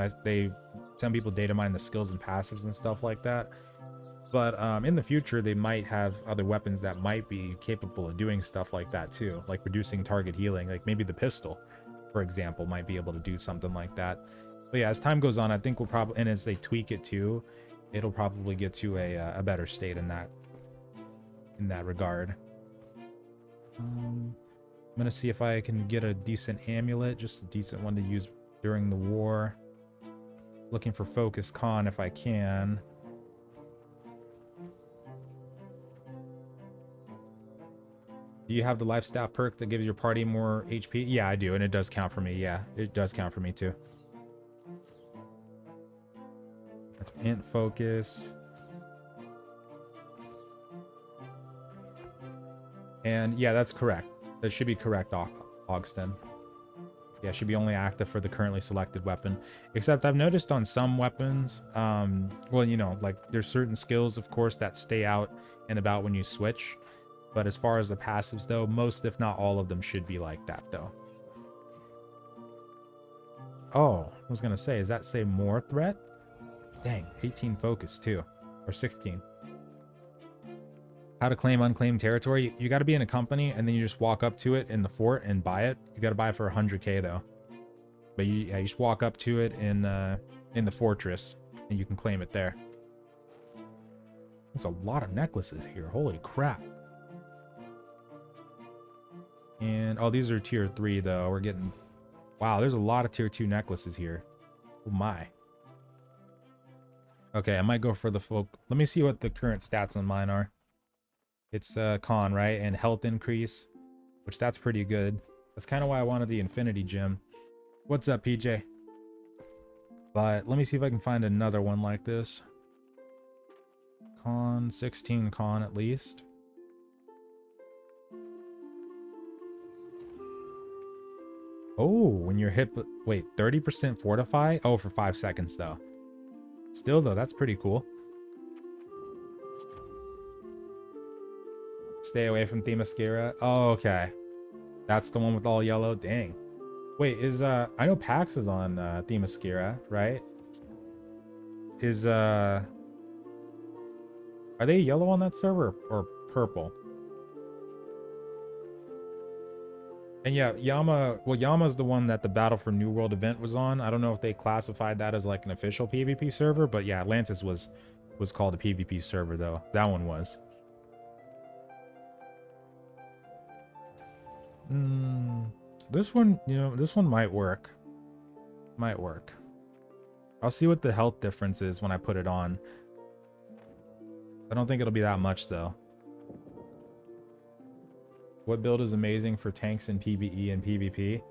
some people data mine the skills and passives and stuff like that. But in the future, they might have other weapons that might be capable of doing stuff like that too, like reducing target healing. Like maybe the pistol, for example, might be able to do something like that. But yeah, as time goes on, I think we'll probably, and as they tweak it too, it'll probably get to a better state in that regard. I'm gonna see if I can get a decent amulet, just a decent one to use during the war. Looking for Focus Con if I can. Do you have the lifestyle perk that gives your party more HP? Yeah, I do, and it does count for me. Yeah, it does count for me too. That's int focus. And yeah, that's correct. That should be correct, Ogston. Yeah, should be only active for the currently selected weapon. Except I've noticed on some weapons, well, you know, like there's certain skills, of course, that stay out and about when you switch. But as far as the passives, though, most, if not all of them, should be like that, though. Oh, I was gonna say, does that say more threat? Dang, 18 focus too, or 16. How to claim unclaimed territory. You got to be in a company and then you just walk up to it in the fort and buy it. You got to buy it for 100k though. But you just walk up to it in the fortress and you can claim it there. There's a lot of necklaces here. Holy crap. And oh, these are tier 3 though. We're getting, wow, there's a lot of tier 2 necklaces here. Oh my. Okay, I might go for the folk. Let me see what the current stats on mine are. It's con, right? And health increase, which that's pretty good. That's kind of why I wanted the infinity gem. What's up, PJ? But let me see if I can find another one like this. Con, 16 con at least. Oh, when you're hit, wait, 30% fortify? Oh, for 5 seconds though. Still though, that's pretty cool. Stay away from Themyscira. Oh, okay. That's the one with all yellow. Dang. Wait, is I know Pax is on Themyscira, right? Is are they yellow on that server or purple? And yeah, Yama, well, Yama's the one that the Battle for New World event was on. I don't know if they classified that as like an official PvP server, but yeah, Atlantis was called a PvP server though. That one was. This one, you know, this one might work. Might work. I'll see what the health difference is when I put it on. I don't think it'll be that much though. What build is amazing for tanks in PvE and PvP?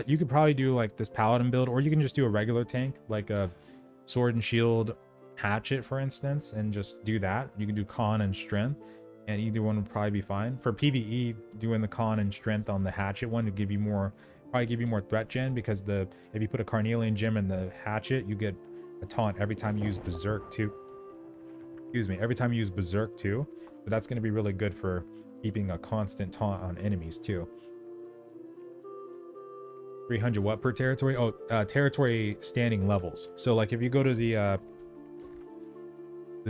You could probably do like this paladin build, or you can just do a regular tank, like a sword and shield hatchet, for instance, and just do that. You can do con and strength, and either one would probably be fine. For PvE, doing the con and strength on the hatchet one to give you more, probably give you more threat gen, because if you put a carnelian gem in the hatchet, you get a taunt every time you use berserk too. Excuse me, every time you use berserk too. So that's going to be really good for keeping a constant taunt on enemies too. 300 what per territory? Oh, territory standing levels. So like if you go to the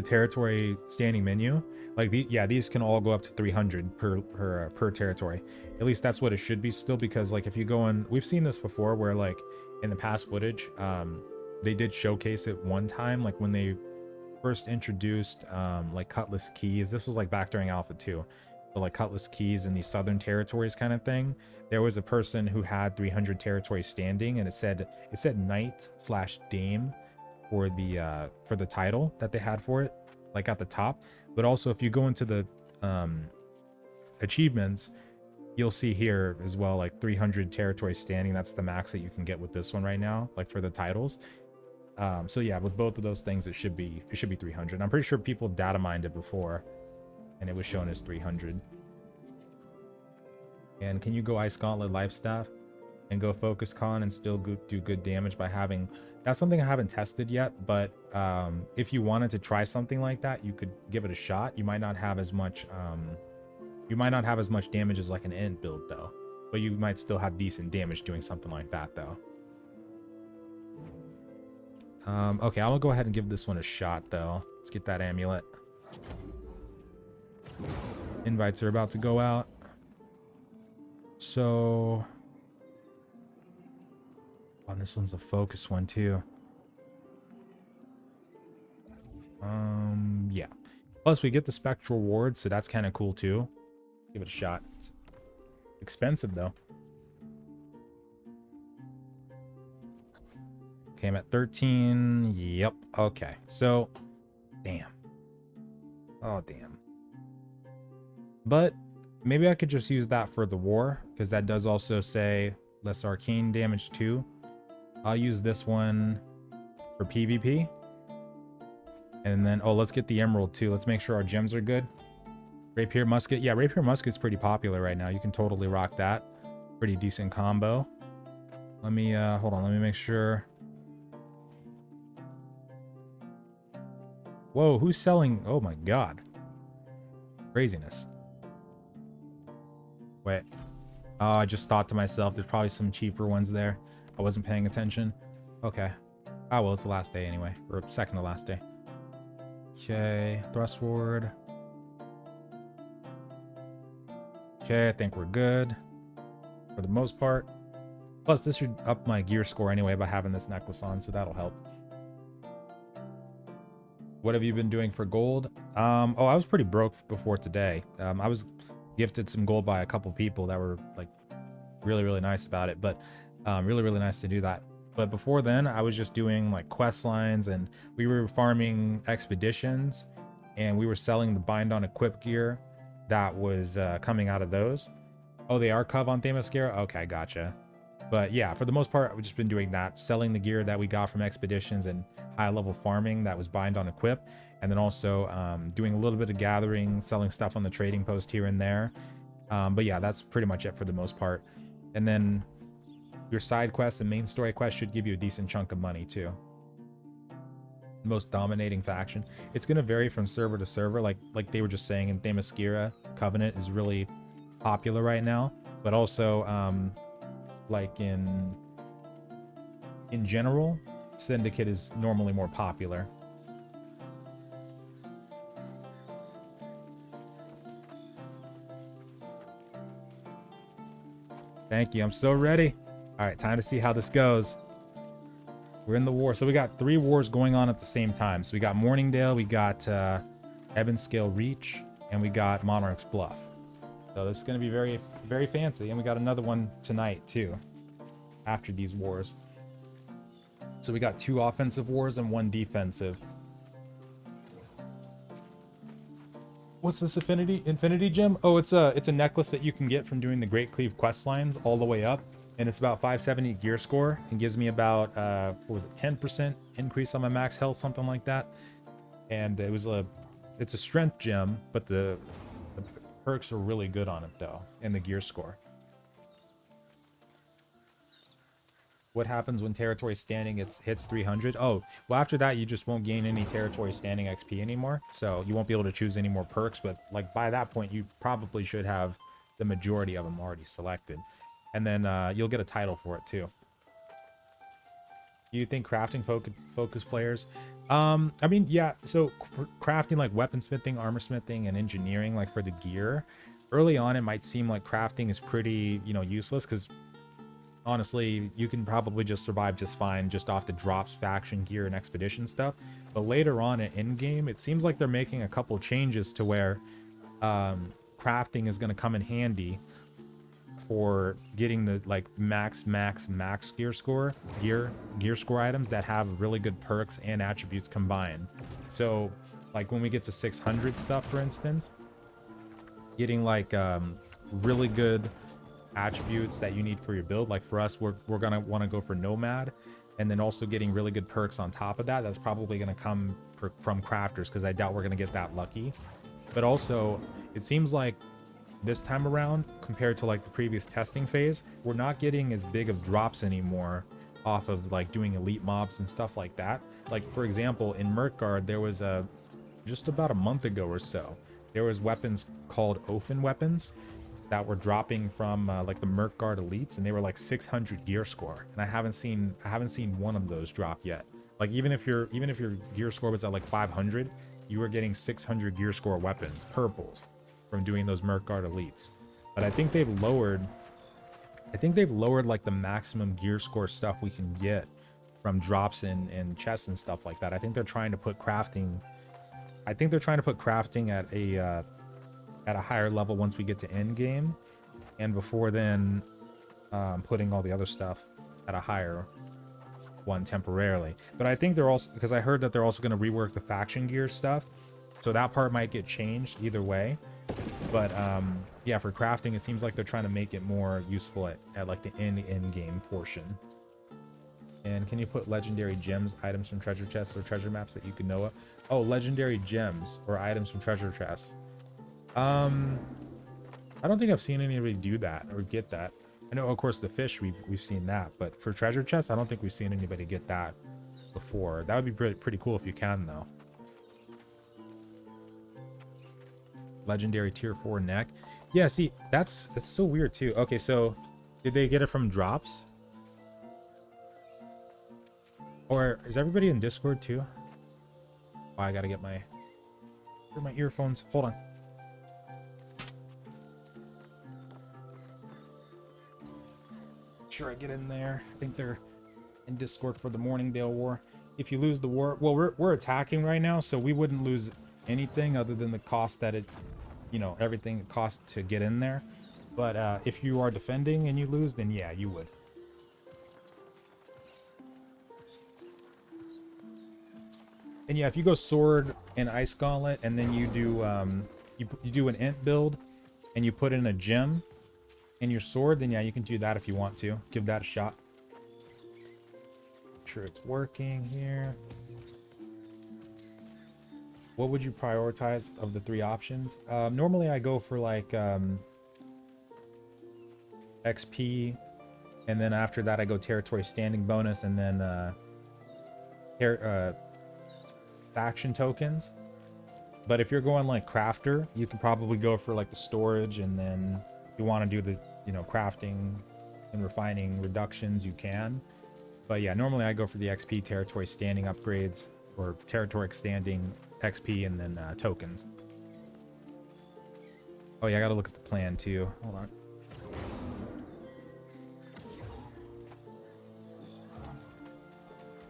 territory standing menu, like these can all go up to 300 per territory. At least that's what it should be still, because like if you go in, we've seen this before where like in the past footage, they did showcase it one time, like when they first introduced like cutlass keys. This was like back during alpha 2. So like cutlass keys in the southern territories kind of thing. There was a person who had 300 territory standing, and it said knight/dame for the title that they had for it, like at the top. But also if you go into the achievements, you'll see here as well, like 300 territory standing. That's the max that you can get with this one right now, like for the titles. So yeah, with both of those things, it should be 300. I'm pretty sure people data mined it before, and it was shown as 300. And can you go Ice Gauntlet Life Staff and go Focus Con and still do good damage by having... That's something I haven't tested yet, but if you wanted to try something like that, you could give it a shot. You might not have as much damage as like an Int build though, but you might still have decent damage doing something like that though. Okay, I'll go ahead and give this one a shot though. Let's get that amulet. Invites are about to go out. So, oh, this one's a focus one too. Yeah. Plus we get the spectral ward, so that's kind of cool too. Give it a shot. It's expensive though. Okay, I'm at 13. Yep. Okay. So, damn. Oh, damn. But maybe I could just use that for the war, because that does also say less arcane damage too. I'll use this one for PvP. And then, oh, let's get the emerald too. Let's make sure our gems are good. Rapier musket. Yeah, rapier musket's pretty popular right now. You can totally rock that. Pretty decent combo. Let me, hold on. Let me make sure. Whoa, who's selling? Oh my God. Craziness. Wait. Oh, I just thought to myself, there's probably some cheaper ones there. I wasn't paying attention. Okay. Oh, well, it's the last day anyway. Or second to last day. Okay. Thrust forward. Okay, I think we're good. For the most part. Plus, this should up my gear score anyway by having this necklace on, so that'll help. What have you been doing for gold? Oh, I was pretty broke before today. I was gifted some gold by a couple people that were like really, really nice about it, but really, really nice to do that. But before then, I was just doing like quest lines, and we were farming expeditions, and we were selling the bind on equip gear that was coming out of those. Oh, they are Cov on Themyscira? Okay, gotcha. But yeah, for the most part, I've just been doing that, selling the gear that we got from expeditions and high level farming that was bind on equip, and then also doing a little bit of gathering, selling stuff on the trading post here and there. But yeah, that's pretty much it for the most part. And then your side quests and main story quests should give you a decent chunk of money too. Most dominating faction. It's going to vary from server to server. Like they were just saying, in Themyscira, Covenant is really popular right now, but also like in general, Syndicate is normally more popular. Thank you. I'm so ready. All right, time to see how this goes. We're in the war. So we got 3 wars going on at the same time. So we got Morningdale, we got Ebonscale Reach, and we got Monarch's Bluff. So this is going to be very, very fancy. And we got another one tonight too, after these wars. So we got 2 offensive wars and 1 defensive. What's this infinity gem? Oh, it's a necklace that you can get from doing the Great Cleave quest lines all the way up, and it's about 570 gear score and gives me about what was it, 10% increase on my max health, something like that. And it's a strength gem, but the perks are really good on it though, and the gear score. What happens when territory standing hits 300? Oh, well, after that, you just won't gain any territory standing XP anymore. So you won't be able to choose any more perks. But like by that point, you probably should have the majority of them already selected. And then you'll get a title for it too. Do you think crafting focus players? I mean, yeah. So crafting like weaponsmithing, armorsmithing, and engineering, like for the gear, early on, it might seem like crafting is pretty, useless because honestly, you can probably just survive just fine just off the drops, faction gear, and expedition stuff. But later on in game, it seems like they're making a couple changes to where crafting is going to come in handy for getting the like max gear score items that have really good perks and attributes combined. So like when we get to 600 stuff, for instance, getting like really good attributes that you need for your build, like for us, we're gonna want to go for nomad, and then also getting really good perks on top of that. That's probably gonna come from crafters, because I doubt we're gonna get that lucky. But also, it seems like this time around, compared to like the previous testing phase, we're not getting as big of drops anymore off of like doing elite mobs and stuff like that. Like for example, in Merkgard, there was just about a month ago or so, there was weapons called Oafen weapons that were dropping from like the Merkgard elites, and they were like 600 gear score, and I haven't seen one of those drop yet. Like even if your gear score was at like 500, you were getting 600 gear score weapons, purples, from doing those Merkgard elites. But I think they've lowered like the maximum gear score stuff we can get from drops and chests and stuff like that. I think they're trying to put crafting at a higher level once we get to end game, and before then putting all the other stuff at a higher one temporarily. But I think they're also, because I heard that they're also going to rework the faction gear stuff, so that part might get changed either way. But yeah, for crafting, it seems like they're trying to make it more useful at like the end game portion. And can you put legendary gems, items from treasure chests or treasure maps that you can know of? Oh, legendary gems or items from treasure chests. I don't think I've seen anybody do that or get that. I know, of course, the fish, we've seen that, but for treasure chests, I don't think we've seen anybody get that before. That would be pretty cool if you can, though. Legendary tier 4 neck. Yeah, see, that's so weird too. Okay, so did they get it from drops? Or is everybody in Discord too? Oh, I gotta get my earphones. Hold on. Sure, I get in there. I think they're in Discord for the Morningdale War. If you lose the war, well, we're attacking right now, so we wouldn't lose anything other than the cost that it, you know, everything it costs to get in there. But if you are defending and you lose, then yeah, you would. And yeah, if you go sword and ice gauntlet, and then you do you do an int build, and you put in a gem in your sword, then yeah, you can do that if you want to. Give that a shot. Make sure it's working here. What would you prioritize of the 3 options? Normally I go for like XP, and then after that I go territory standing bonus, and then faction tokens. But if you're going like crafter, you can probably go for like the storage, and then if you want to do the, you know, crafting and refining reductions, you can. But yeah, normally I go for the XP territory standing upgrades, or territory standing XP, and then tokens. Oh yeah, I gotta look at the plan too. Hold on.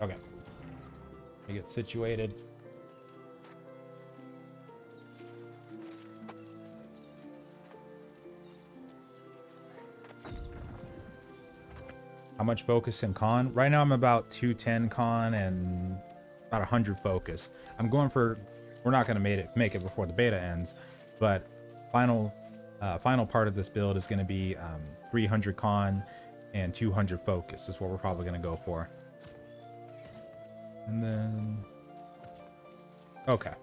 Okay. Let me get situated. How much focus in con? Right now I'm about 210 con and about 100 focus. I'm going for, we're not going to make it before the beta ends, but final part of this build is going to be 300 con and 200 focus is what we're probably going to go for. And then, okay.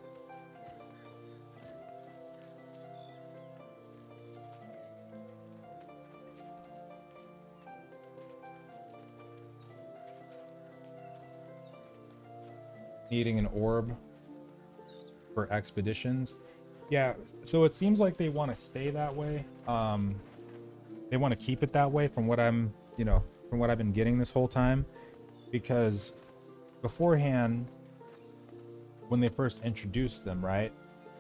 Needing an orb for expeditions. Yeah, so it seems like they want to stay that way. They want to keep it that way from what I'm, you know, from what I've been getting this whole time, because beforehand, when they first introduced them, right,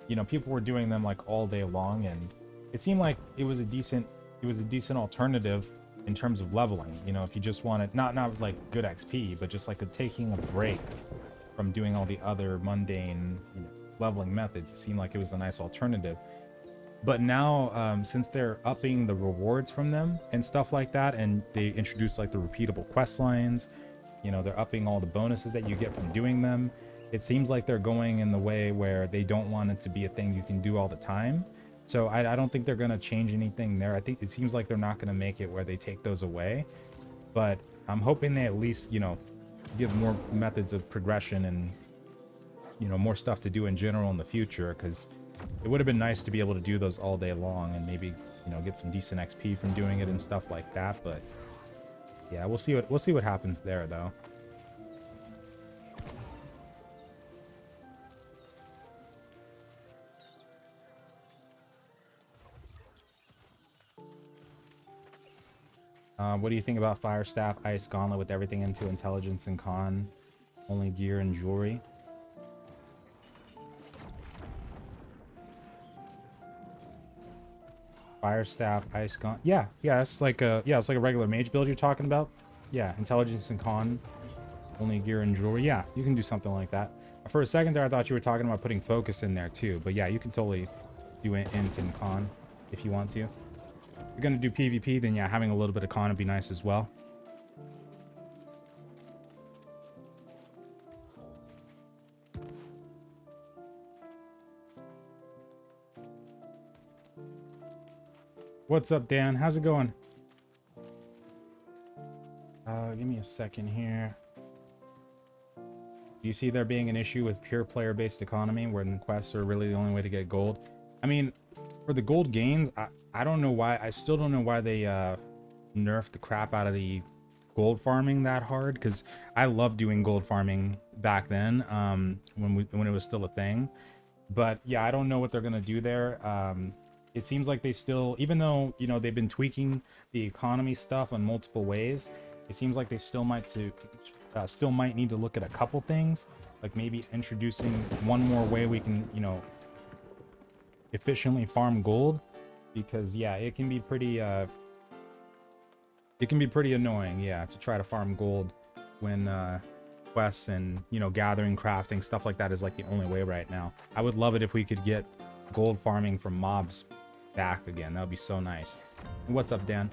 you know, people were doing them like all day long, and it seemed like it was a decent alternative in terms of leveling. You know, if you just wanted not like good XP, but just like taking a break from doing all the other mundane, you know, leveling methods, it seemed like it was a nice alternative. But now, since they're upping the rewards from them and stuff like that, and they introduced like the repeatable quest lines, you know, they're upping all the bonuses that you get from doing them. It seems like they're going in the way where they don't want it to be a thing you can do all the time. So I don't think they're going to change anything there. I think it seems like they're not going to make it where they take those away. But I'm hoping they at least, you know, give more methods of progression and, you know, more stuff to do in general in the future, because it would have been nice to be able to do those all day long and maybe, you know, get some decent XP from doing it and stuff like that. But yeah, we'll see what happens there though. What do you think about Fire Staff, Ice Gauntlet with everything into intelligence and con? Only gear and jewelry. Fire Staff, Ice Gauntlet. Yeah, it's like a regular mage build you're talking about. Yeah, intelligence and con, only gear and jewelry. Yeah, you can do something like that. For a second there, I thought you were talking about putting focus in there too. But yeah, you can totally do int and con if you want to. If you're gonna do PvP, then yeah, having a little bit of con would be nice as well. What's up, Dan? How's it going? Give me a second here. Do you see there being an issue with pure player-based economy where the quests are really the only way to get gold? I mean, for the gold gains, I don't know why. I still don't know why they nerfed the crap out of the gold farming that hard, because I loved doing gold farming back then, when it was still a thing. But yeah, I don't know what they're gonna do there. It seems like they still, even though, you know, they've been tweaking the economy stuff in multiple ways, it seems like they still might still might need to look at a couple things, like maybe introducing one more way we can, you know, efficiently farm gold, because yeah, it can be pretty annoying, yeah, to try to farm gold when quests and, you know, gathering, crafting, stuff like that is like the only way right now. I would love it if we could get gold farming from mobs back again. That would be so nice. And what's up, Dan?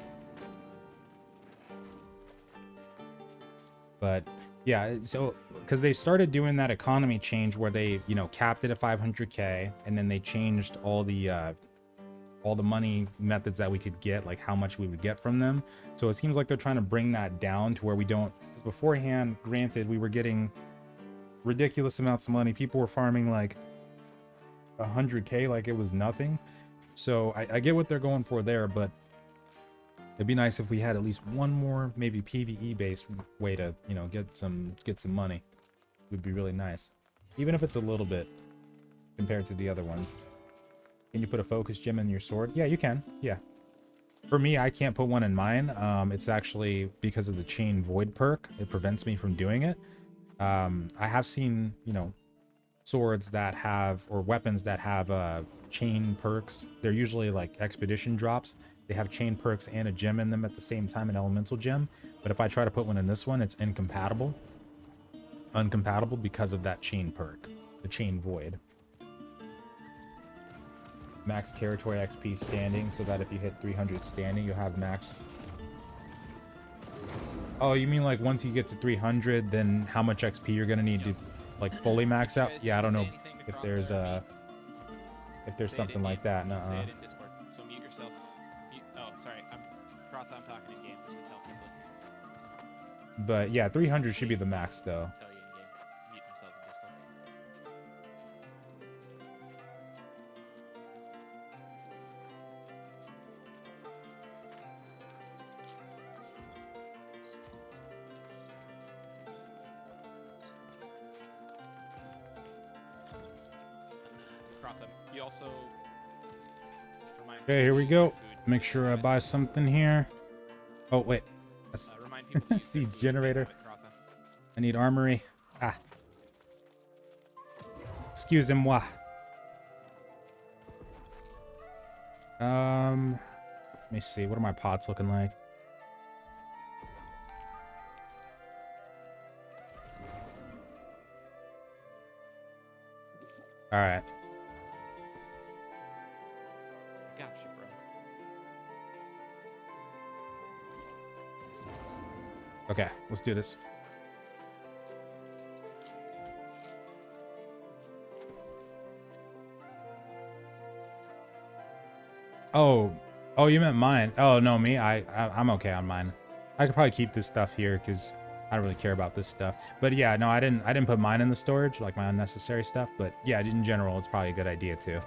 But yeah, so because they started doing that economy change where they, you know, capped it at 500k, and then they changed all the money methods that we could get, like how much we would get from them. So it seems like they're trying to bring that down to where we don't, because beforehand, granted, we were getting ridiculous amounts of money. People were farming like 100k like it was nothing. So I get what they're going for there, but it'd be nice if we had at least one more maybe PvE based way to, you know, get some money. It would be really nice, even if it's a little bit compared to the other ones. Can you put a focus gem in your sword? Yeah, you can. Yeah. For me, I can't put one in mine. It's actually because of the chain void perk. It prevents me from doing it. I have seen, you know, swords that have, or weapons that have chain perks. They're usually like expedition drops. They have chain perks and a gem in them at the same time, an elemental gem. But if I try to put one in this one, it's uncompatible because of that chain perk, the chain void. Max territory XP standing, so that if you hit 300 standing, you'll have max. Oh, you mean like once you get to 300, then how much XP you're gonna need to like fully max out? Yeah, I don't know if there's something like that. Say it in Discord. So mute yourself. Oh, sorry. I'm talking in game just to tell people. But yeah, 300 should be the max though. Tell you in game. Mute himself in Discord. You also remind Okay, here we go. Make sure I buy something here. Oh wait, that's remind people to use siege food generator. with Krotha. I need armory. Ah, excusez-moi. Let me see. What are my pots looking like? All right. I got you, bro. Okay, let's do this. Oh, you meant mine. Oh no, me. I'm okay on mine. I could probably keep this stuff here because I don't really care about this stuff. But yeah, no, I didn't put mine in the storage, like my unnecessary stuff. But yeah, in general, it's probably a good idea too.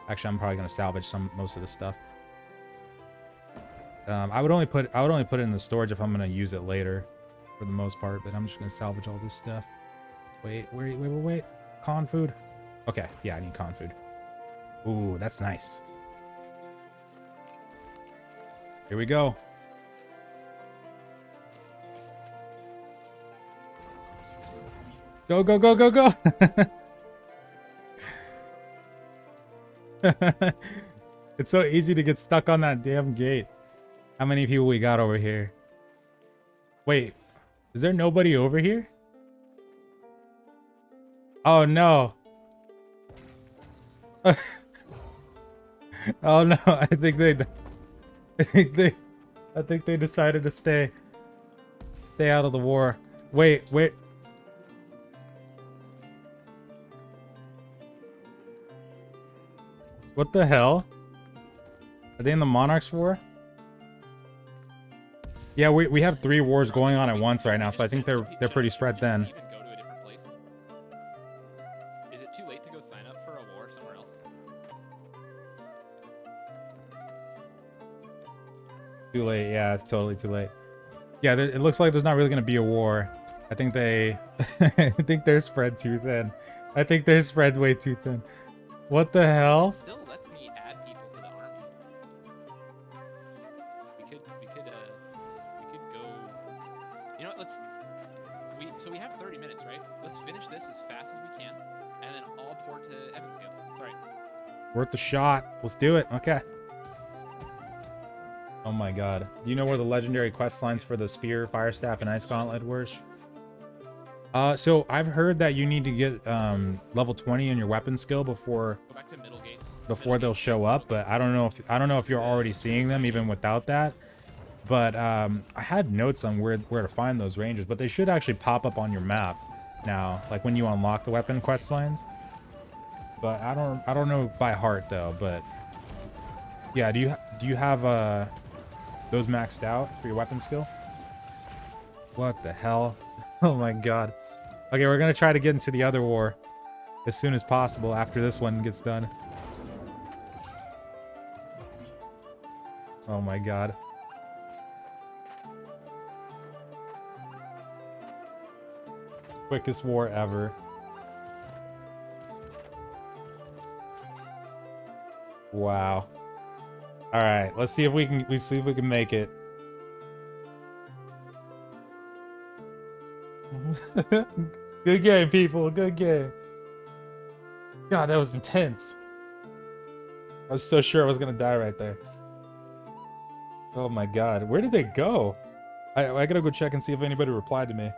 Actually, I'm probably gonna salvage most of this stuff. I would only put it in the storage if I'm gonna use it later, for the most part. But I'm just gonna salvage all this stuff. Wait. Con food. Okay, yeah, I need con food. Ooh, that's nice. Here we go. Go, go, go, go, go. It's so easy to get stuck on that damn gate. How many people we got over here? Wait, is there nobody over here? Oh no. Oh no, I think they decided to stay out of the war. Wait. What the hell? Are they in the Monarchs War? Yeah, we have 3 wars going on at once right now, so I think they're pretty spread thin. Even go to a different place? Is it too late to go sign up for a war somewhere else? Too late, yeah, it's totally too late. Yeah, it looks like there's not really gonna be a war. I think I think they're spread too thin. I think they're spread way too thin. What the hell? Still lets me add people to the army. We could go. You know what? Worth the shot. Let's do it. Okay. Oh my god. Do you know where the legendary quest lines for the spear, fire staff, and ice gauntlet were? So I've heard that you need to get level 20 in your weapon skill before Go back to middle gates. they'll show up, but I don't know if you're already seeing them even without that. But I had notes on where to find those ranges, but they should actually pop up on your map now, like when you unlock the weapon quest lines. But I don't know by heart though. But yeah, do you have those maxed out for your weapon skill? What the hell? Oh my god. Okay, we're gonna try to get into the other war as soon as possible after this one gets done. Oh my god. Quickest war ever. Wow. All right, let's see if we can make it. Good game, people. Good game. God, that was intense. I was so sure I was gonna die right there. Oh my god, where did they go? I gotta go check and see if anybody replied to me.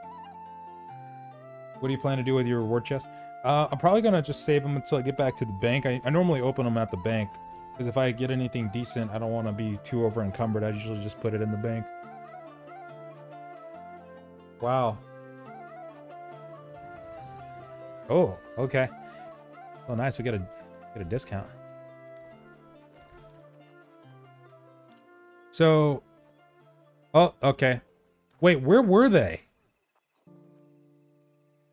What do you plan to do with your reward chest? I'm probably gonna just save them until I get back to the bank. I normally open them at the bank, because if I get anything decent, I don't want to be too over encumbered. I usually just put it in the bank. Wow. Oh, okay. Oh, nice. We get a discount. So, oh, okay. Wait, where were they?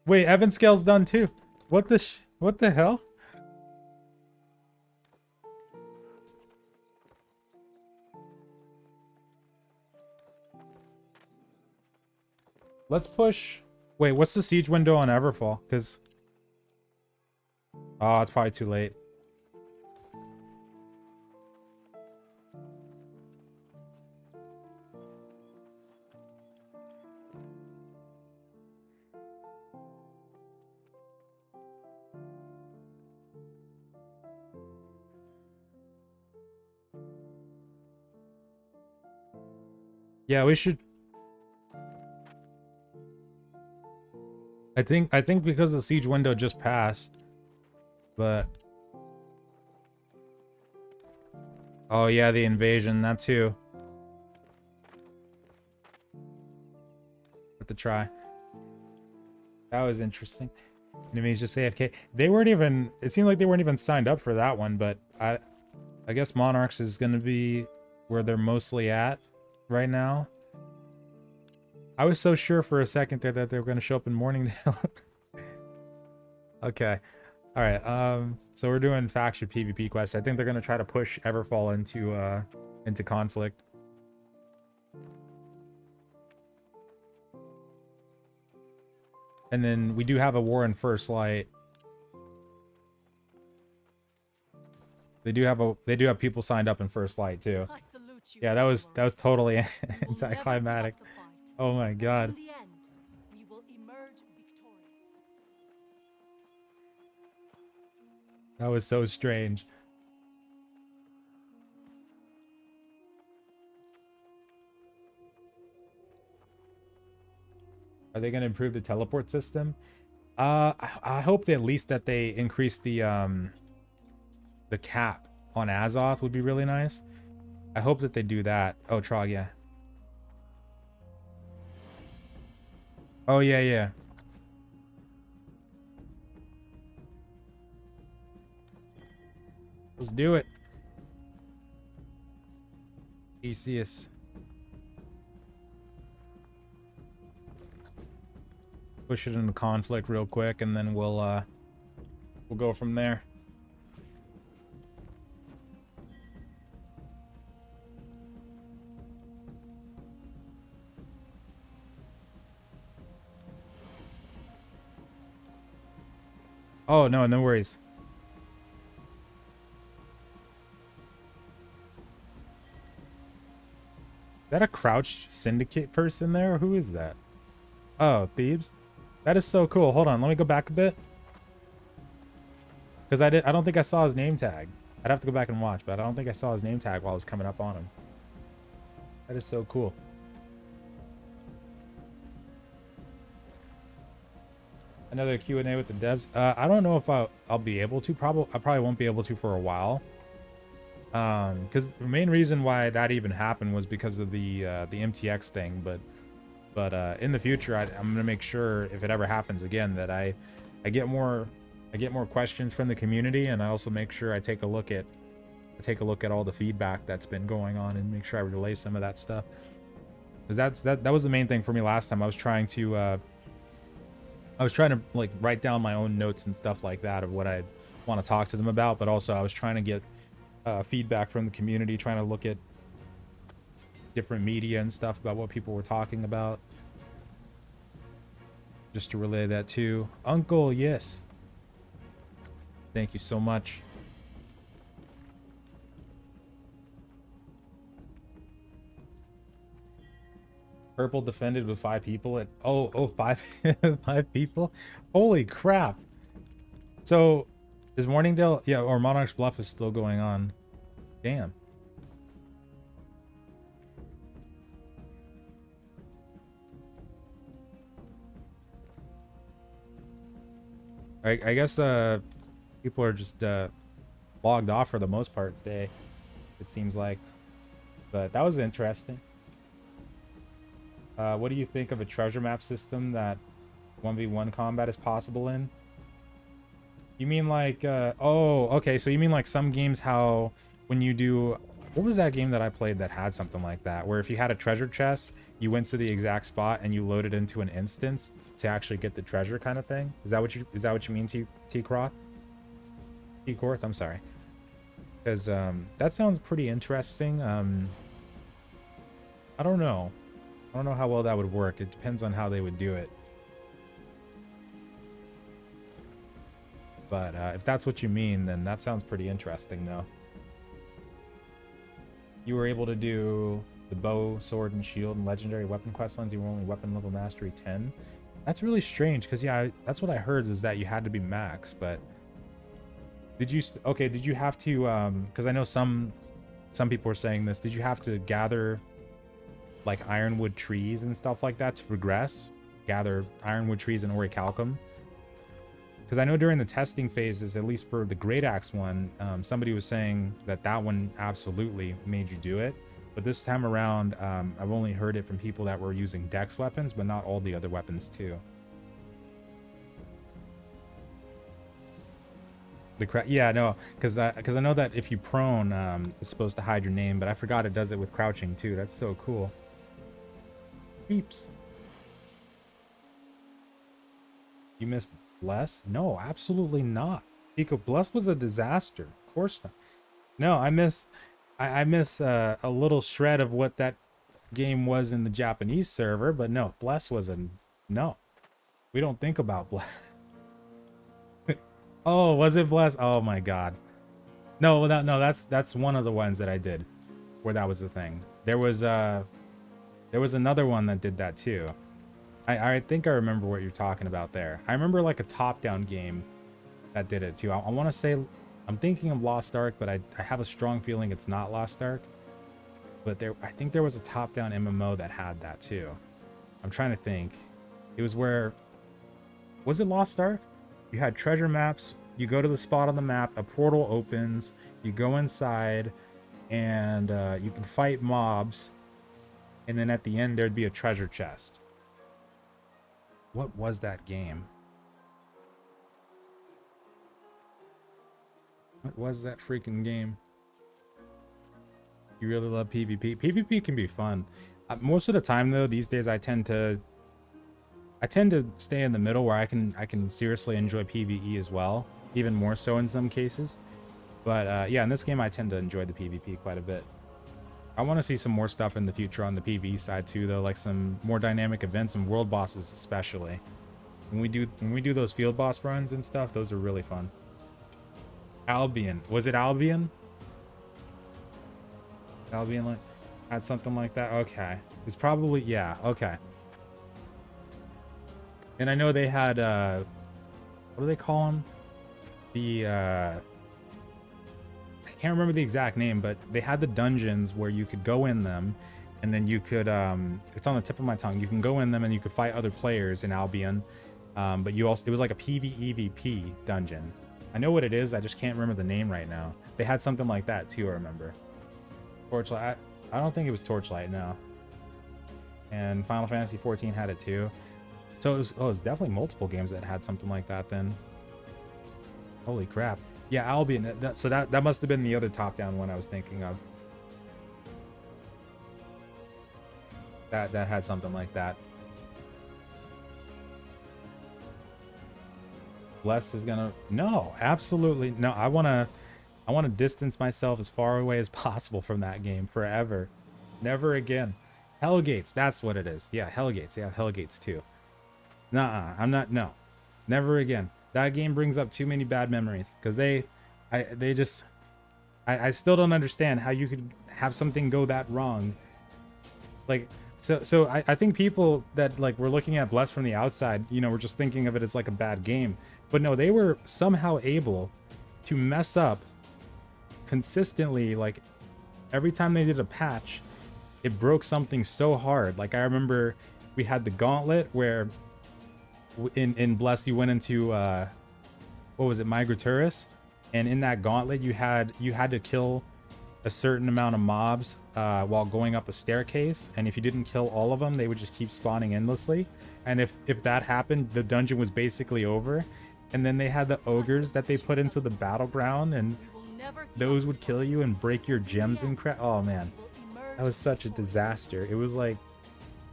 Wait, Evan Scale's done too. What the hell? Let's push. Wait, what's the siege window on Everfall? Because oh, it's probably too late. Yeah, we should. I think because the siege window just passed, but oh yeah, the invasion, that too. Have to try. That was interesting. Enemies just AFK. They weren't even. It seemed like they weren't even signed up for that one, but I guess Monarchs is gonna be where they're mostly at right now. I was so sure for a second there that they were going to show up in Morningdale. Okay. All right. So we're doing faction PvP quests. I think they're going to try to push Everfall into conflict. And then we do have a war in First Light. They do have people signed up in First Light too. Yeah, that was totally anticlimactic. Oh my god. In the end, we will emerge victorious. That was so strange. Are they going to improve the teleport system? I hope that at least that they increase the cap on Azoth would be really nice. I hope that they do that. Oh, Trog, yeah. Oh, yeah, yeah. Let's do it. Theseus. Push it into conflict real quick, and then we'll go from there. Oh, no, no worries. Is that a crouched syndicate person there? Who is that? Oh, Thebes? That is so cool. Hold on, let me go back a bit. Because I don't think I saw his name tag. I'd have to go back and watch, but I don't think I saw his name tag while I was coming up on him. That is so cool. Another Q&A with the devs. I don't know if I'll be able to. I probably won't be able to for a while. Because the main reason why that even happened was because of the MTX thing. But in the future, I'm gonna make sure if it ever happens again that I get more questions from the community, and I also make sure I take a look at all the feedback that's been going on and make sure I relay some of that stuff. Because that was the main thing for me last time. I was trying to like write down my own notes and stuff like that of what I want to talk to them about, but also I was trying to get feedback from the community, trying to look at different media and stuff about what people were talking about, just to relay that too. Uncle, yes, thank you so much. Purple defended with 5 people at five 5 people. Holy crap. So is Morningdale, yeah, or Monarch's Bluff is still going on. Damn. I guess people are just logged off for the most part today, it seems like. But that was interesting. What do you think of a treasure map system that 1v1 combat is possible in? You mean like, oh, okay, so you mean like some games how when you do, what was that game that I played that had something like that, where if you had a treasure chest, you went to the exact spot and you loaded into an instance to actually get the treasure kind of thing? Is that what you mean, T-Croth? T-Corth, I'm sorry. Because that sounds pretty interesting. I don't know. I don't know how well that would work. It depends on how they would do it. But if that's what you mean, then that sounds pretty interesting, though. You were able to do the bow, sword, and shield and legendary weapon questlines. You were only weapon level mastery 10. That's really strange, because yeah, that's what I heard is that you had to be max. But did you? Okay, did you have to? Because I know some people were saying this. Did you have to gather like ironwood trees and stuff like that to progress? Gather ironwood trees and orichalcum? Because I know during the testing phases, at least for the great axe one, somebody was saying that one absolutely made you do it. But this time around, I've only heard it from people that were using dex weapons, but not all the other weapons too. Yeah, no, because I know that if you prone, it's supposed to hide your name, but I forgot it does it with crouching too. That's so cool. Peeps. You miss Bless? No, absolutely not. Pico, Bless was a disaster. Of course not. No, I miss a little shred of what that game was in the Japanese server, but no, Bless was no. We don't think about Bless. Oh, was it Bless? Oh my god. No, that's one of the ones that I did where that was the thing. There was another one that did that too. I think I remember what you're talking about there. I remember like a top-down game that did it too. I want to say, I'm thinking of Lost Ark, but I have a strong feeling it's not Lost Ark. But I think there was a top-down MMO that had that too. I'm trying to think. It was where, was it Lost Ark? You had treasure maps. You go to the spot on the map, a portal opens, you go inside, and you can fight mobs. And then at the end, there'd be a treasure chest. What was that game? What was that freaking game? You really love PvP? PvP can be fun. Most of the time, though, these days I tend to stay in the middle where I can seriously enjoy PvE as well, even more so in some cases. But yeah, in this game I tend to enjoy the PvP quite a bit. I want to see some more stuff in the future on the PvE side too, though, like some more dynamic events and world bosses especially. When we do those field boss runs and stuff, those are really fun. Albion, was it Albion? Albion like had something like that. Okay, it's probably, yeah. Okay. And I know they had what do they call them? The I can't remember the exact name, but they had the dungeons where you could go in them, and then you could it's on the tip of my tongue. You can go in them and you could fight other players in Albion, but you also, it was like a PvEVP dungeon. I know what it is, I just can't remember the name right now. They had something like that too, I remember. Torchlight, I don't think it was Torchlight, no. And Final Fantasy 14 had it too. So it was definitely multiple games that had something like that then. Holy crap. Yeah, Albion, so that must have been the other top-down one I was thinking of. That had something like that. Bless is gonna, no, absolutely no. I wanna distance myself as far away as possible from that game forever. Never again. Hellgates, that's what it is. Yeah, Hellgates. Yeah, Hellgates 2. Nuh-uh, I'm not, no. Never again. That game brings up too many bad memories because I still don't understand how you could have something go that wrong. Like, so I think people that like were looking at Bless from the outside, you know, were just thinking of it as like a bad game. But no, they were somehow able to mess up consistently. Like every time they did a patch, it broke something so hard. Like I remember we had the gauntlet where in Bless you went into what was it, Migraturus, and in that gauntlet you had to kill a certain amount of mobs while going up a staircase, and if you didn't kill all of them, they would just keep spawning endlessly. And if that happened, the dungeon was basically over. And then they had the ogres that they put into the battleground, and those would kill you and break your gems and crap. Oh man, that was such a disaster. It was like,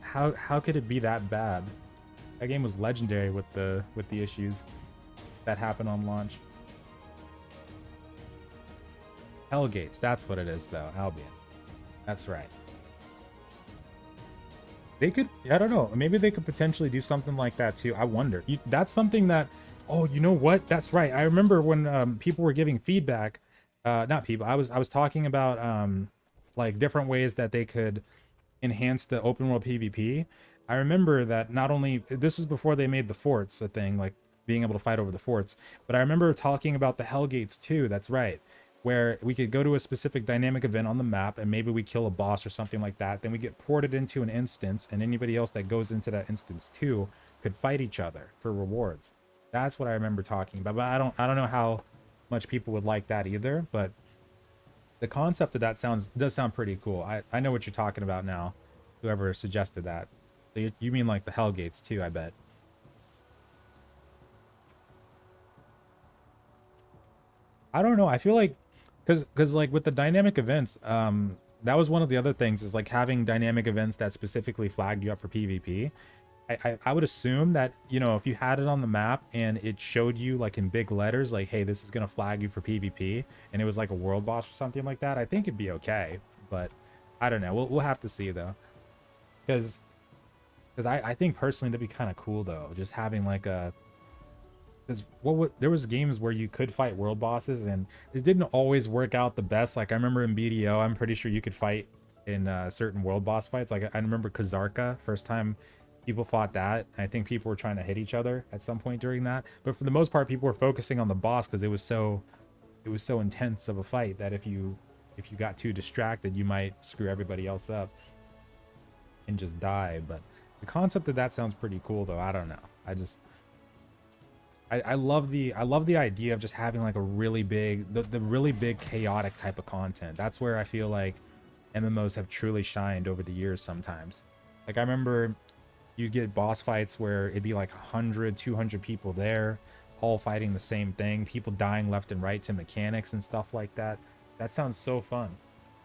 how could it be that bad? That game was legendary with the issues that happened on launch. Hellgates, that's what it is though, Albion. That's right. They could, I don't know, maybe they could potentially do something like that too. I wonder. That's something that, oh, you know what? That's right. I remember when people were giving feedback, not people, I was talking about like different ways that they could enhance the open world PvP. I remember that not only, this was before they made the forts a thing, like being able to fight over the forts, but I remember talking about the Hellgates too, that's right, where we could go to a specific dynamic event on the map and maybe we kill a boss or something like that, then we get ported into an instance, and anybody else that goes into that instance too could fight each other for rewards. That's what I remember talking about, but I don't know how much people would like that either, but the concept of that does sound pretty cool. I know what you're talking about now, whoever suggested that. So you mean like the Hellgates too, I bet. I don't know. I feel like, because like with the dynamic events, that was one of the other things, is like having dynamic events that specifically flagged you up for PvP. I would assume that, you know, if you had it on the map and it showed you like in big letters, like, hey, this is going to flag you for PvP, and it was like a world boss or something like that, I think it'd be okay. But I don't know. We'll have to see though. Because I think personally that'd be kind of cool though, just having like a, because there was games where you could fight world bosses and it didn't always work out the best. Like I remember in BDO, I'm pretty sure you could fight in certain world boss fights. Like I remember Kazarka, first time people fought that, I think people were trying to hit each other at some point during that, but for the most part people were focusing on the boss because it was so intense of a fight that if you got too distracted, you might screw everybody else up and just die. But the concept of that sounds pretty cool though. I don't know, I love the idea of just having like a really big, the really big chaotic type of content. That's where I feel like MMOs have truly shined over the years sometimes. Like I remember you get boss fights where it'd be like 100, 200 people there, all fighting the same thing, people dying left and right to mechanics and stuff like that. That sounds so fun.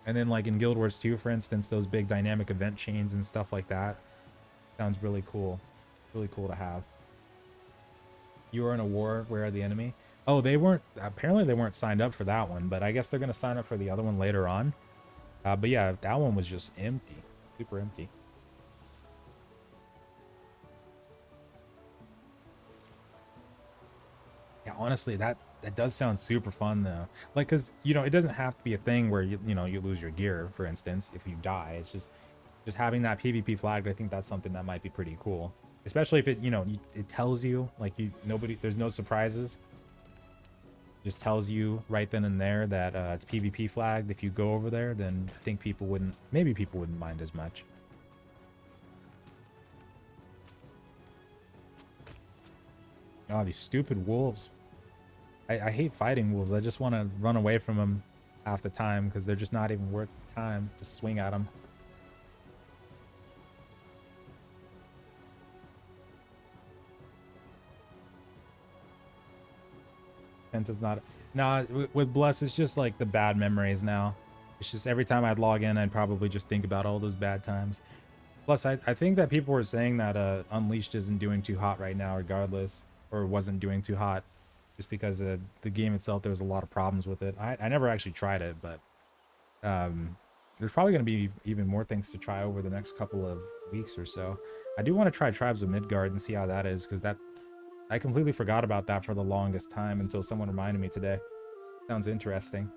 And then like in Guild Wars 2, for instance, those big dynamic event chains and stuff like that sounds really cool. Really cool to have. You are in a war, where are the enemy? Oh, they weren't, apparently they weren't signed up for that one, but I guess they're going to sign up for the other one later on. But yeah, that one was just empty, super empty. Yeah, honestly, that does sound super fun though. Like, cause you know, it doesn't have to be a thing where you know, you lose your gear, for instance, if you die. It's just having that PvP flagged. I think that's something that might be pretty cool. Especially if it, you know, it tells you, like, there's no surprises. just tells you right then and there that it's PvP flagged. If you go over there, then I think maybe people wouldn't mind as much. Oh, these stupid wolves. I hate fighting wolves. I just want to run away from them half the time because they're just not even worth the time to swing at them. Penta's not... No, with Bless, it's just like the bad memories now. It's just every time I'd log in, I'd probably just think about all those bad times. Plus, I think that people were saying that Unleashed isn't doing too hot right now regardless. Or wasn't doing too hot. Just because the game itself, there was a lot of problems with it. I never actually tried it, but there's probably going to be even more things to try over the next couple of weeks or so. I do want to try Tribes of Midgard and see how that is, because I completely forgot about that for the longest time until someone reminded me today. Sounds interesting.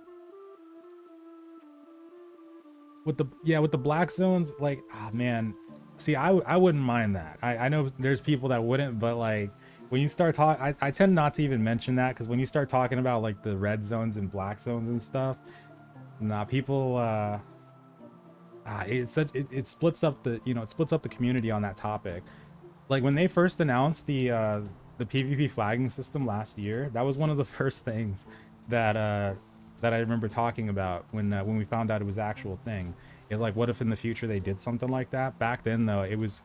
With the black zones, like, oh man, see, I wouldn't mind that. I know there's people that wouldn't, but like when you start talking, I tend not to even mention that, because when you start talking about like the red zones and black zones and stuff, nah, people it splits up the it splits up the community on that topic. Like when they first announced the PvP flagging system last year, that was one of the first things that that I remember talking about when we found out it was the actual thing. It's like, what if in the future they did something like that? Back then though, it was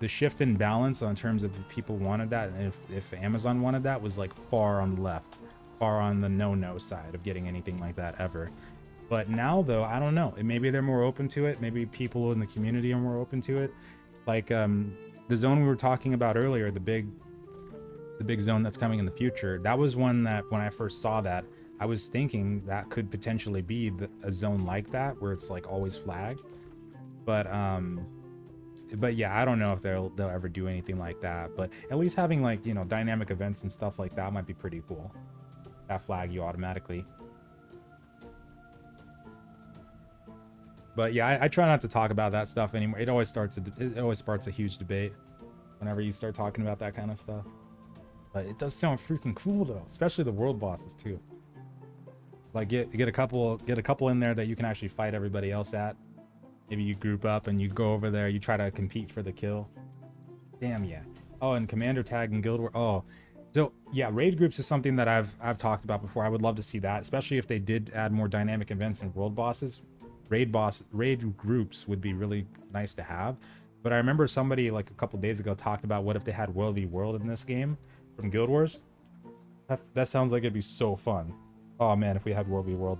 the shift in balance in terms of if people wanted that, and if Amazon wanted that, was like far on the left, far on the no side of getting anything like that ever. But now though, I don't know, maybe they're more open to it. Maybe people in the community are more open to it. Like the zone we were talking about earlier, the big zone that's coming in the future, that was one that when I first saw that, I was thinking that could potentially be a zone like that where it's like always flagged. But yeah, I don't know if they'll ever do anything like that. But at least having like dynamic events and stuff like that might be pretty cool. That flag you automatically. But yeah, I try not to talk about that stuff anymore. It always sparks a huge debate whenever you start talking about that kind of stuff. But it does sound freaking cool though, especially the world bosses too. Like get a couple in there that you can actually fight everybody else at. Maybe you group up and you go over there, you try to compete for the kill. Damn yeah. Oh, and Commander Tag and Guild War. Oh, so yeah, raid groups is something that I've talked about before. I would love to see that, especially if they did add more dynamic events and world bosses. Raid groups would be really nice to have. But I remember somebody like a couple days ago talked about what if they had World v World in this game from Guild Wars. That sounds like it'd be so fun. Oh man, if we had World v World,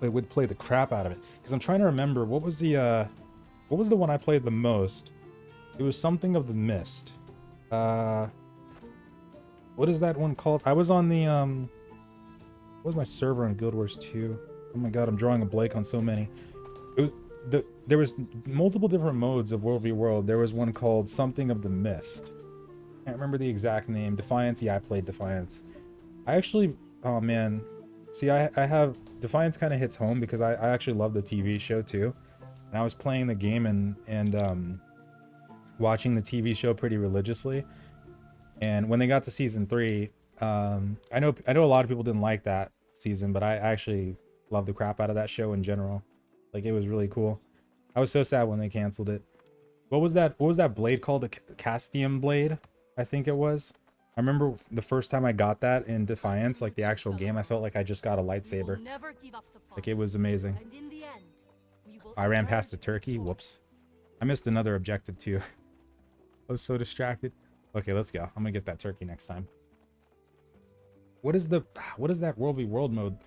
it would play the crap out of it. Because I'm trying to remember what was the one I played the most. It was something of the Mist. What is that one called? I was on the what was my server on Guild Wars 2? Oh my god, I'm drawing a blank on so many. It was there was multiple different modes of World v World. There was one called something of the Mist. Can't remember the exact name. Defiance. Yeah, I played Defiance. I actually, oh man, see, I have Defiance kind of hits home because I actually love the TV show too, and I was playing the game and watching the TV show pretty religiously. And when they got to season 3, I know a lot of people didn't like that season, but I actually love the crap out of that show in general. Like, it was really cool. I was so sad when they canceled it. What was that blade called? The Castium blade, I think it was. I remember the first time I got that in Defiance, like the actual game, I felt like I just got a lightsaber. Like, it was amazing. I ran past the turkey. Whoops. I missed another objective too. I was so distracted. Okay, let's go. I'm gonna get that turkey next time. What is that World v World mode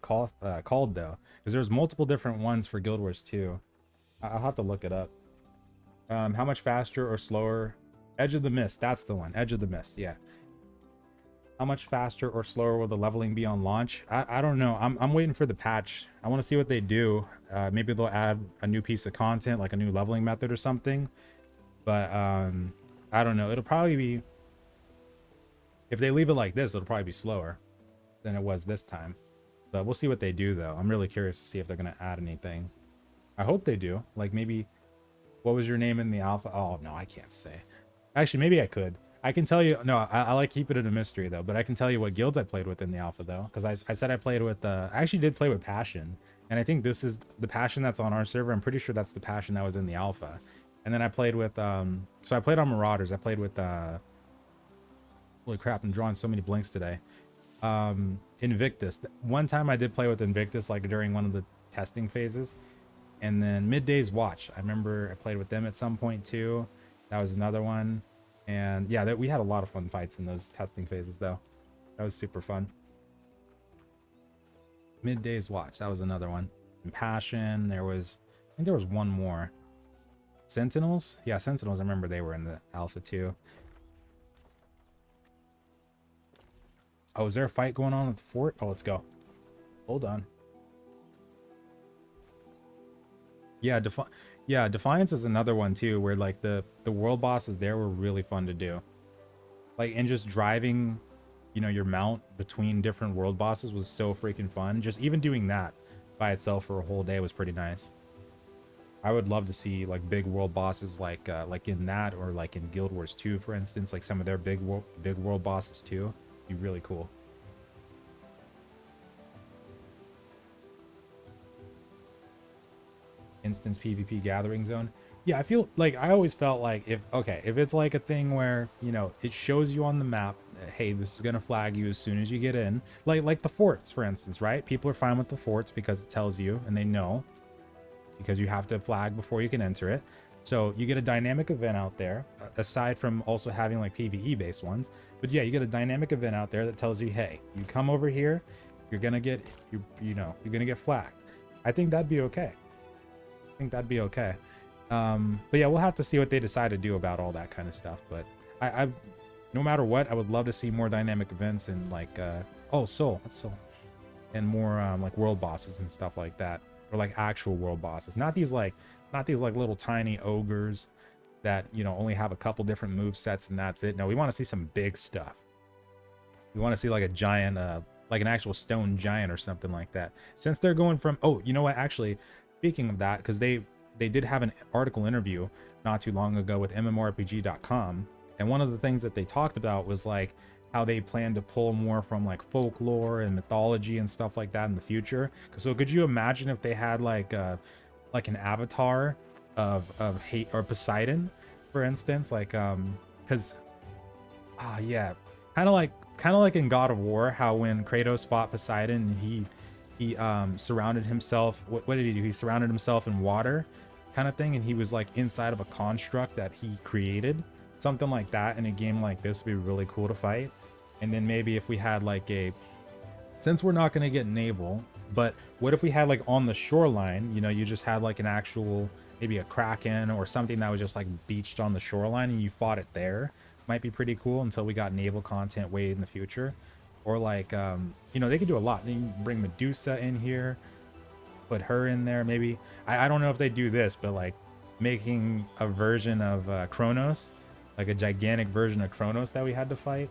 called though? Because there's multiple different ones for Guild Wars 2. I'll have to look it up. How much faster or slower? Edge of the Mist, that's the one. Edge of the Mist, yeah. How much faster or slower will the leveling be on launch? I don't know. I'm waiting for the patch. I want to see what they do. Maybe they'll add a new piece of content, like a new leveling method or something. But I don't know. It'll probably be, if they leave it like this, it'll probably be slower than it was this time. But we'll see what they do though. I'm really curious to see if they're gonna add anything. I hope they do. Like maybe, what was your name in the alpha? Oh no, I can't say. Actually, maybe I could. I can tell you. No, I like keeping it a mystery though. But I can tell you what guilds I played with in the alpha though, because I said I played with. I actually did play with Passion, and I think this is the Passion that's on our server. I'm pretty sure that's the Passion that was in the alpha. And then I played with. So I played on Marauders. I played with. Holy crap! I'm drawing so many blinks today. Invictus. One time I did play with Invictus, like during one of the testing phases. And then Midday's Watch. I remember I played with them at some point too. That was another one. And yeah, we had a lot of fun fights in those testing phases though. That was super fun. Midday's Watch. That was another one. And Passion. I think there was one more. Sentinels? Yeah, Sentinels. I remember they were in the alpha too. Oh, is there a fight going on at the fort? Oh, let's go. Hold on. Yeah, Defiance is another one too, where like the world bosses there were really fun to do. Like, and just driving, you know, your mount between different world bosses was so freaking fun. Just even doing that by itself for a whole day was pretty nice. I would love to see like big world bosses like in that, or like in Guild Wars 2, for instance, like some of their big world bosses too. Be really cool. Instance PvP gathering zone. Yeah, I feel like I always felt like if it's like a thing where, you know, it shows you on the map, hey, this is gonna flag you as soon as you get in, like the forts, for instance, right? People are fine with the forts because it tells you, and they know, because you have to flag before you can enter it. So you get a dynamic event out there, aside from also having like PvE based ones. But yeah, you get a dynamic event out there that tells you, hey, you come over here, you're gonna get you're gonna get flagged. I think that'd be okay. But yeah, we'll have to see what they decide to do about all that kind of stuff. But I no matter what, I would love to see more dynamic events and like Soul, and more like world bosses and stuff like that, or like actual world bosses, not these like little tiny ogres that, you know, only have a couple different move sets and that's it. No, we want to see some big stuff. We want to see like a giant like an actual stone giant or something like that, since they're going from, oh, you know what, actually, speaking of that, because they did have an article interview not too long ago with MMORPG.com, and one of the things that they talked about was like how they plan to pull more from like folklore and mythology and stuff like that in the future. So could you imagine if they had like an avatar of hate or Poseidon, for instance, like because yeah, kind of like in God of War, how when Kratos fought Poseidon, he surrounded himself, what did he do? He surrounded himself in water kind of thing, and he was like inside of a construct that he created. Something like that in a game like this would be really cool to fight. And then maybe if we had like since we're not going to get naval, but what if we had like on the shoreline, you know, you just had like an actual, maybe a kraken or something that was just like beached on the shoreline, and you fought it there. Might be pretty cool until we got naval content way in the future. Or like, you know, they could do a lot. They can bring Medusa in here, put her in there. Maybe, I don't know if they do this, but like making a version of Kronos, like a gigantic version of Kronos that we had to fight.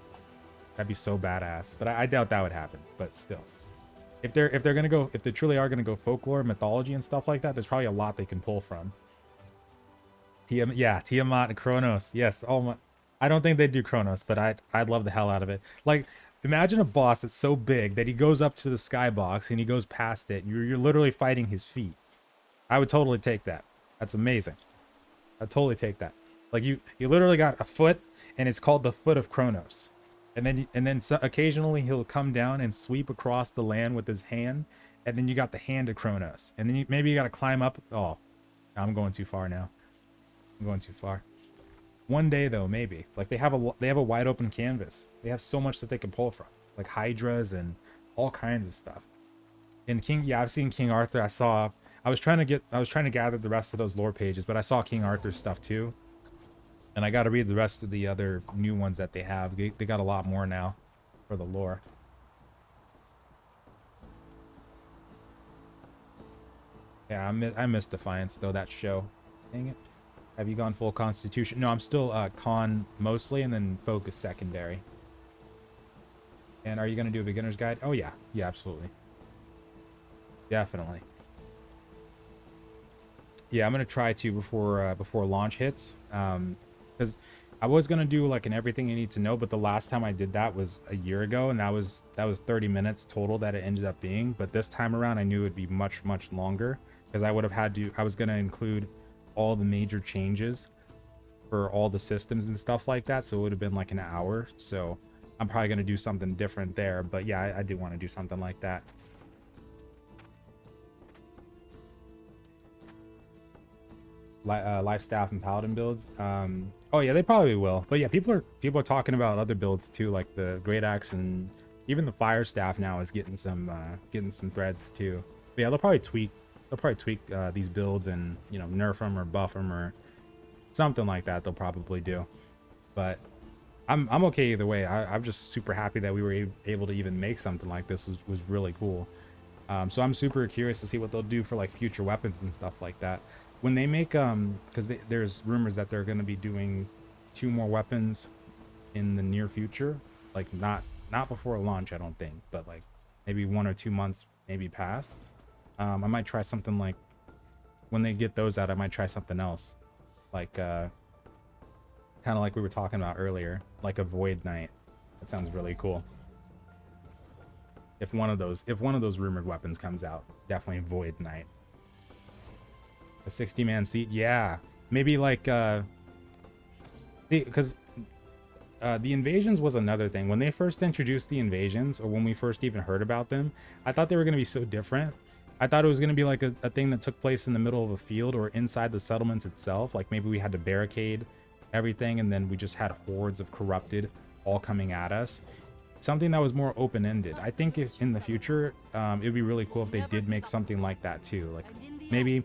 That'd be so badass. But I doubt that would happen. But still, if they truly are gonna go folklore, mythology, and stuff like that, there's probably a lot they can pull from. Tiamat and Kronos. Yes. Oh my. I don't think they'd do Kronos, but I'd love the hell out of it. Like, imagine a boss that's so big that he goes up to the skybox and he goes past it. You're literally fighting his feet. I would totally take that. That's amazing. I'd totally take that. Like you literally got a foot, and it's called the Foot of Kronos. And then occasionally he'll come down and sweep across the land with his hand, and then you got the Hand of Kronos. And then maybe you got to climb up. Oh, I'm going too far now. I'm going too far. One day though, maybe, like they have a wide open canvas. They have so much that they can pull from, like hydras and all kinds of stuff. In I've seen King Arthur. I was trying to gather the rest of those lore pages, but I saw King Arthur's stuff too, and I got to read the rest of the other new ones that they have. They got a lot more now for the lore. Yeah, I miss Defiance though, that show. Dang it. Have you gone full Constitution? No, I'm still Con mostly, and then Focus secondary. And are you going to do a beginner's guide? Oh, yeah. Yeah, absolutely. Definitely. Yeah, I'm going to try to before launch hits. Because I was gonna do like an everything you need to know, but the last time I did that was a year ago, and that was 30 minutes total that it ended up being. But this time around, I knew it'd be much longer because I would have had to. I was gonna include all the major changes for all the systems and stuff like that, so it would have been like an hour. So I'm probably gonna do something different there. But yeah, I do want to do something like that. Life staff and paladin builds. Oh yeah, they probably will. But yeah, people are talking about other builds too, like the great axe, and even the fire staff now is getting some threads too. But yeah, they'll probably tweak these builds and, you know, nerf them or buff them or something like that. They'll probably do. But I'm okay either way. I'm just super happy that we were able to even make something like this. Was really cool. So I'm super curious to see what they'll do for like future weapons and stuff like that. When they make because there's rumors that they're going to be doing 2 more weapons in the near future, like not before launch, I don't think, but like maybe 1 or 2 months maybe past. I might try something like, when they get those out, I might try something else, like kind of like we were talking about earlier, like a void knight. That sounds really cool. If one of those rumored weapons comes out, definitely void knight. A 60-man seat, yeah. Maybe like because the invasions was another thing. When they first introduced the invasions, or when we first even heard about them, I thought they were going to be so different. I thought it was going to be like a thing that took place in the middle of a field or inside the settlements itself. Like maybe we had to barricade everything, and then we just had hordes of corrupted all coming at us. Something that was more open-ended. I think if in the future, it'd be really cool if they did make something like that too. Like maybe,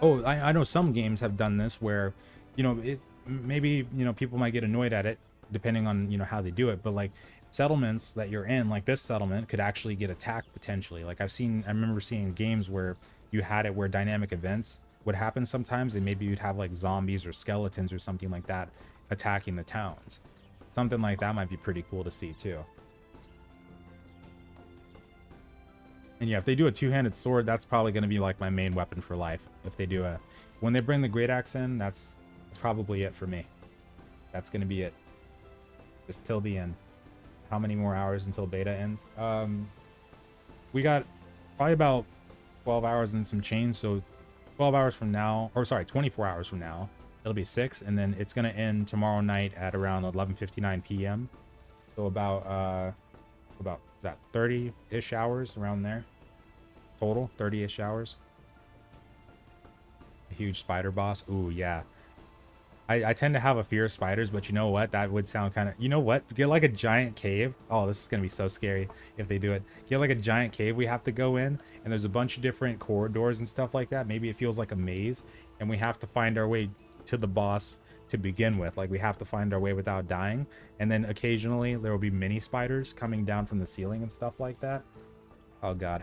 oh, I know some games have done this where, you know, maybe, you know, people might get annoyed at it depending on, you know, how they do it, but like settlements that you're in, like this settlement, could actually get attacked potentially. Like I remember seeing games where you had it where dynamic events would happen sometimes, and maybe you'd have like zombies or skeletons or something like that attacking the towns. Something like that might be pretty cool to see too. And yeah, if they do a 2-handed sword, that's probably going to be like my main weapon for life. If they do when they bring the great axe in, that's probably it for me. That's going to be it. Just till the end. How many more hours until beta ends? We got probably about 12 hours and some change. So 12 hours from now, or sorry, 24 hours from now, it'll be 6, and then it's going to end tomorrow night at around 11:59 p.m. So about is that 30-ish hours around there total? 30-ish hours. A huge spider boss. Ooh, yeah. I tend to have a fear of spiders, but you know what? That would sound kind of, you know what? Get like a giant cave. Oh, this is going to be so scary if they do it. Get like a giant cave we have to go in, and there's a bunch of different corridors and stuff like that. Maybe it feels like a maze, and we have to find our way to the boss to begin with. Like we have to find our way without dying, and then occasionally there will be mini spiders coming down from the ceiling and stuff like that. Oh god,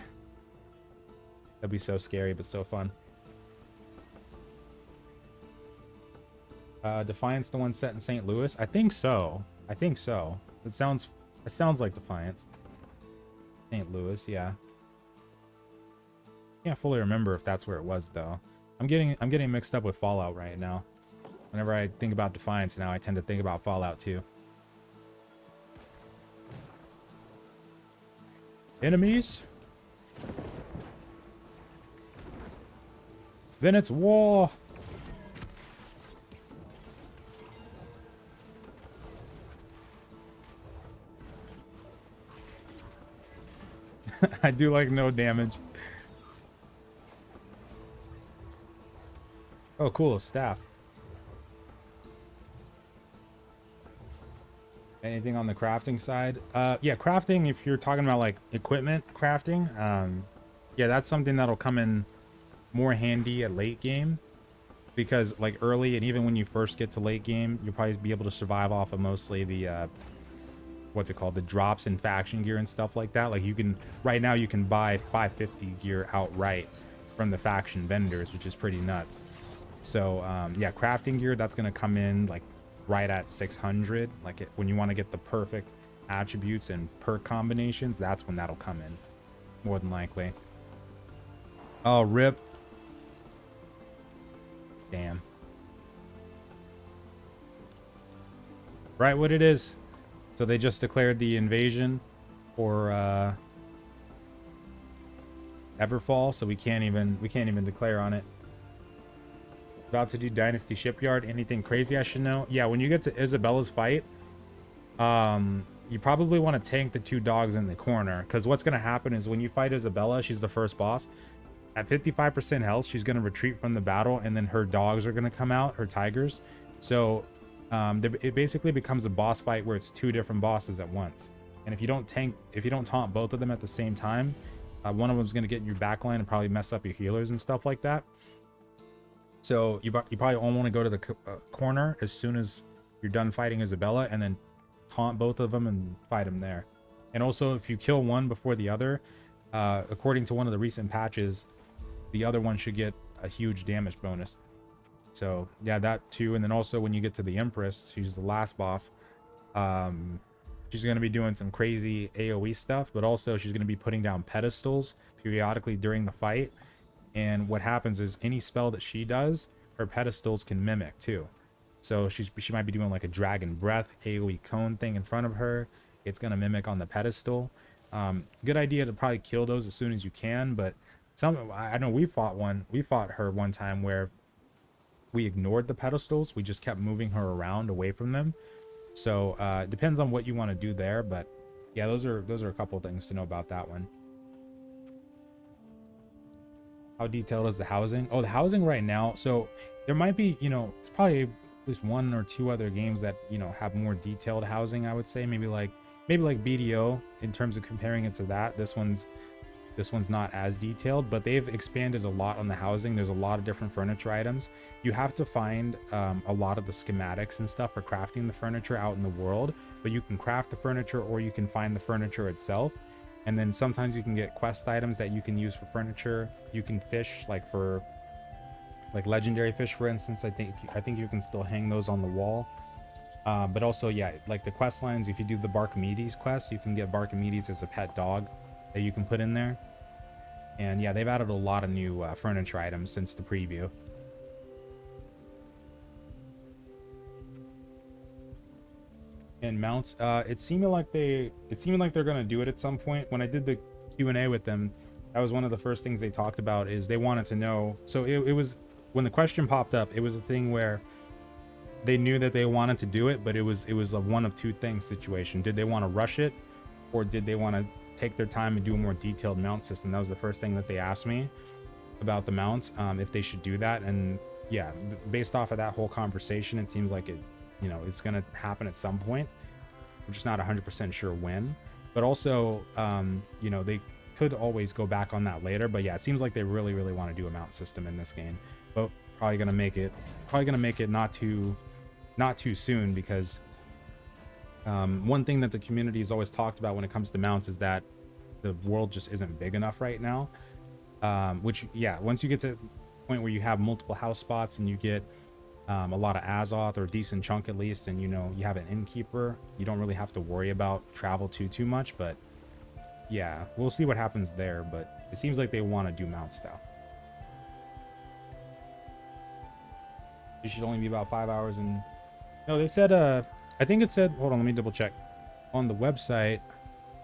that'd be so scary but so fun. Defiance, the one set in St. Louis? I think so. It sounds like Defiance. St. Louis, yeah. Can't fully remember if that's where it was though. I'm getting mixed up with Fallout right now. Whenever I think about Defiance now, I tend to think about Fallout 2. Enemies? Then it's war! I do like no damage. Oh, cool, staff. Anything on the crafting side? Yeah, crafting, if you're talking about like equipment crafting, yeah, that's something that'll come in more handy at late game, because like early and even when you first get to late game, you'll probably be able to survive off of mostly the what's it called, the drops in faction gear and stuff like that. Like you can, right now you can buy 550 gear outright from the faction vendors, which is pretty nuts. So yeah, crafting gear, that's going to come in like right at 600. Like when you want to get the perfect attributes and perk combinations, that's when that'll come in, more than likely. Oh, rip. Damn. Right, what it is. So they just declared the invasion for Everfall, so we can't even declare on it. About to do Dynasty Shipyard. Anything crazy I should know? Yeah, when you get to Isabella's fight, you probably want to tank the 2 dogs in the corner, because what's going to happen is when you fight Isabella, she's the first boss. At 55% health, she's going to retreat from the battle, and then her dogs are going to come out, her tigers. So it basically becomes a boss fight where it's 2 different bosses at once. And if you don't taunt both of them at the same time, one of them's going to get in your backline and probably mess up your healers and stuff like that. So you probably all want to go to the corner as soon as you're done fighting Isabella, and then taunt both of them and fight them there. And also, if you kill one before the other, according to one of the recent patches, the other one should get a huge damage bonus. So yeah, that too. And then also when you get to the Empress, she's the last boss. She's going to be doing some crazy AoE stuff, but also she's going to be putting down pedestals periodically during the fight. And what happens is any spell that she does, her pedestals can mimic too. So she might be doing like a dragon breath AoE cone thing in front of her. It's going to mimic on the pedestal. Good idea to probably kill those as soon as you can. But I know we fought her one time where we ignored the pedestals. We just kept moving her around away from them. So it depends on what you want to do there. But yeah, those are a couple things to know about that one. How detailed is the housing? Oh, the housing right now. So there might be, probably at least 1 or 2 other games that, have more detailed housing, I would say. Maybe like BDO in terms of comparing it to that. This one's not as detailed, but they've expanded a lot on the housing. There's a lot of different furniture items. You have to find a lot of the schematics and stuff for crafting the furniture out in the world, but you can craft the furniture or you can find the furniture itself. And then sometimes you can get quest items that you can use for furniture. You can fish for legendary fish, for instance. I think you can still hang those on the wall. But also, yeah, like the quest lines, if you do the Barkimedes quest, you can get Barkimedes as a pet dog that you can put in there. And yeah, they've added a lot of new furniture items since the preview. And mounts, it seemed like they're gonna do it at some point. When I did the Q&A with them, that was one of the first things they talked about, is they wanted to know. So it was, when the question popped up, it was a thing where they knew that they wanted to do it, but it was a one of two things situation. Did they want to rush it, or did they want to take their time and do a more detailed mount system? That was the first thing that they asked me about the mounts, if they should do that. And yeah, based off of that whole conversation, it seems like it's gonna happen at some point. We're just not 100% sure when. But also, they could always go back on that later. But yeah, it seems like they really want to do a mount system in this game. But probably gonna make it not too soon, because one thing that the community has always talked about when it comes to mounts is that the world just isn't big enough right now. Which, yeah, once you get to the point where you have multiple house spots and you get a lot of Azoth, or a decent chunk at least, and you have an innkeeper, you don't really have to worry about travel too much. But yeah, we'll see what happens there. But it seems like they want to do mounts now. You should only be about 5 hours. And no, they said I think it said, hold on, let me double check on the website,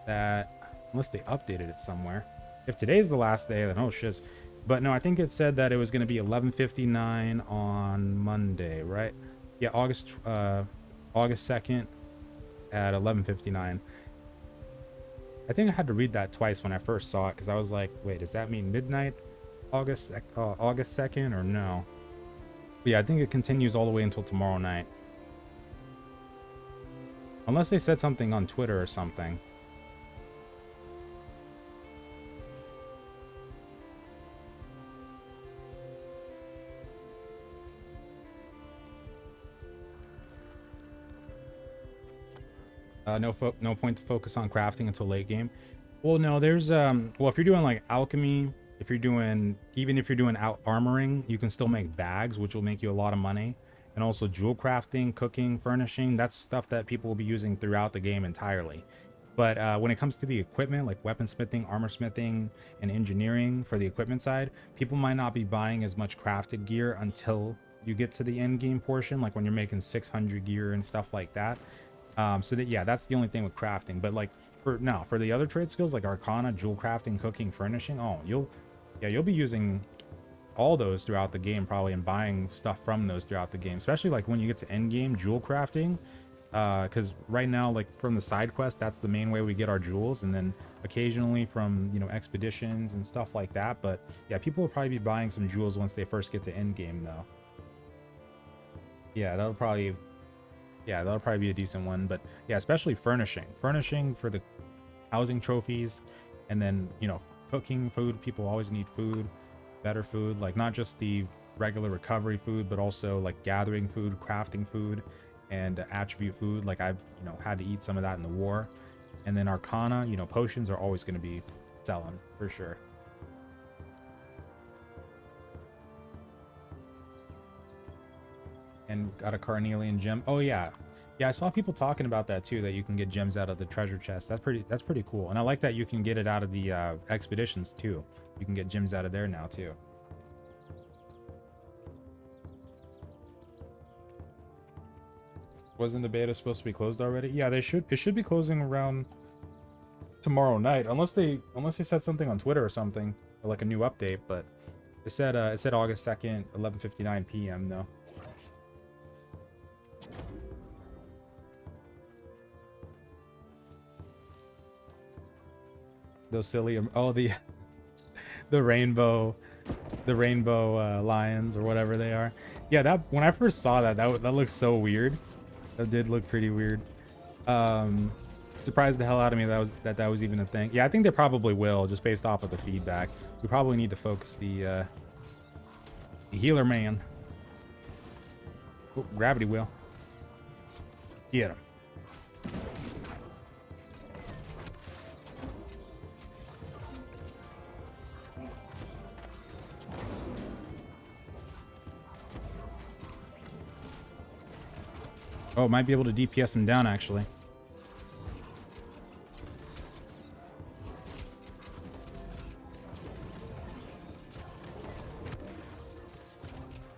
that unless they updated it somewhere, if today's the last day, then oh shiz. But no, I think it said that it was going to be 11:59 on Monday, right? Yeah, August 2nd at 11:59. I think I had to read that twice when I first saw it, because I was like, wait, does that mean midnight August 2nd, or no? But yeah, I think it continues all the way until tomorrow night, unless they said something on Twitter or something. No point to focus on crafting until late game. Well, no, there's well, if you're doing like alchemy, even if you're doing out armoring, you can still make bags, which will make you a lot of money. And also jewel crafting, cooking, furnishing, that's stuff that people will be using throughout the game entirely. But when it comes to the equipment, like weaponsmithing, armor smithing, and engineering for the equipment side, people might not be buying as much crafted gear until you get to the end game portion, like when you're making 600 gear and stuff like that. So that, yeah, that's the only thing with crafting. But like for the other trade skills like Arcana, jewel crafting, cooking, furnishing, oh, you'll be using all those throughout the game probably, and buying stuff from those throughout the game, especially like when you get to end game jewel crafting, because right now, like from the side quest, that's the main way we get our jewels, and then occasionally from, you know, expeditions and stuff like that. But yeah, people will probably be buying some jewels once they first get to end game though. Yeah, that'll probably be a decent one. But yeah, especially furnishing for the housing trophies, and then, you know, cooking food. People always need food, better food, like not just the regular recovery food, but also like gathering food, crafting food, and attribute food. Like I've, you know, had to eat some of that in the war. And then Arcana, you know, potions are always going to be selling for sure. And got a carnelian gem. Oh yeah, I saw people talking about that too, that you can get gems out of the treasure chest. That's pretty cool. And I like that you can get it out of the expeditions too. You can get gems out of there now too. Wasn't the beta supposed to be closed already? Yeah, it should be closing around tomorrow night, unless they said something on Twitter or something, or like a new update. But it said August 2nd, 11:59 p.m. though. Those silly, oh, the rainbow lions or whatever they are. Yeah, that, when I first saw that looks so weird. That did look pretty weird. Surprised the hell out of me that was even a thing. Yeah, I think they probably will, just based off of the feedback. We probably need to focus the healer man. Oh, gravity wheel. Get him. Oh, might be able to DPS him down, actually.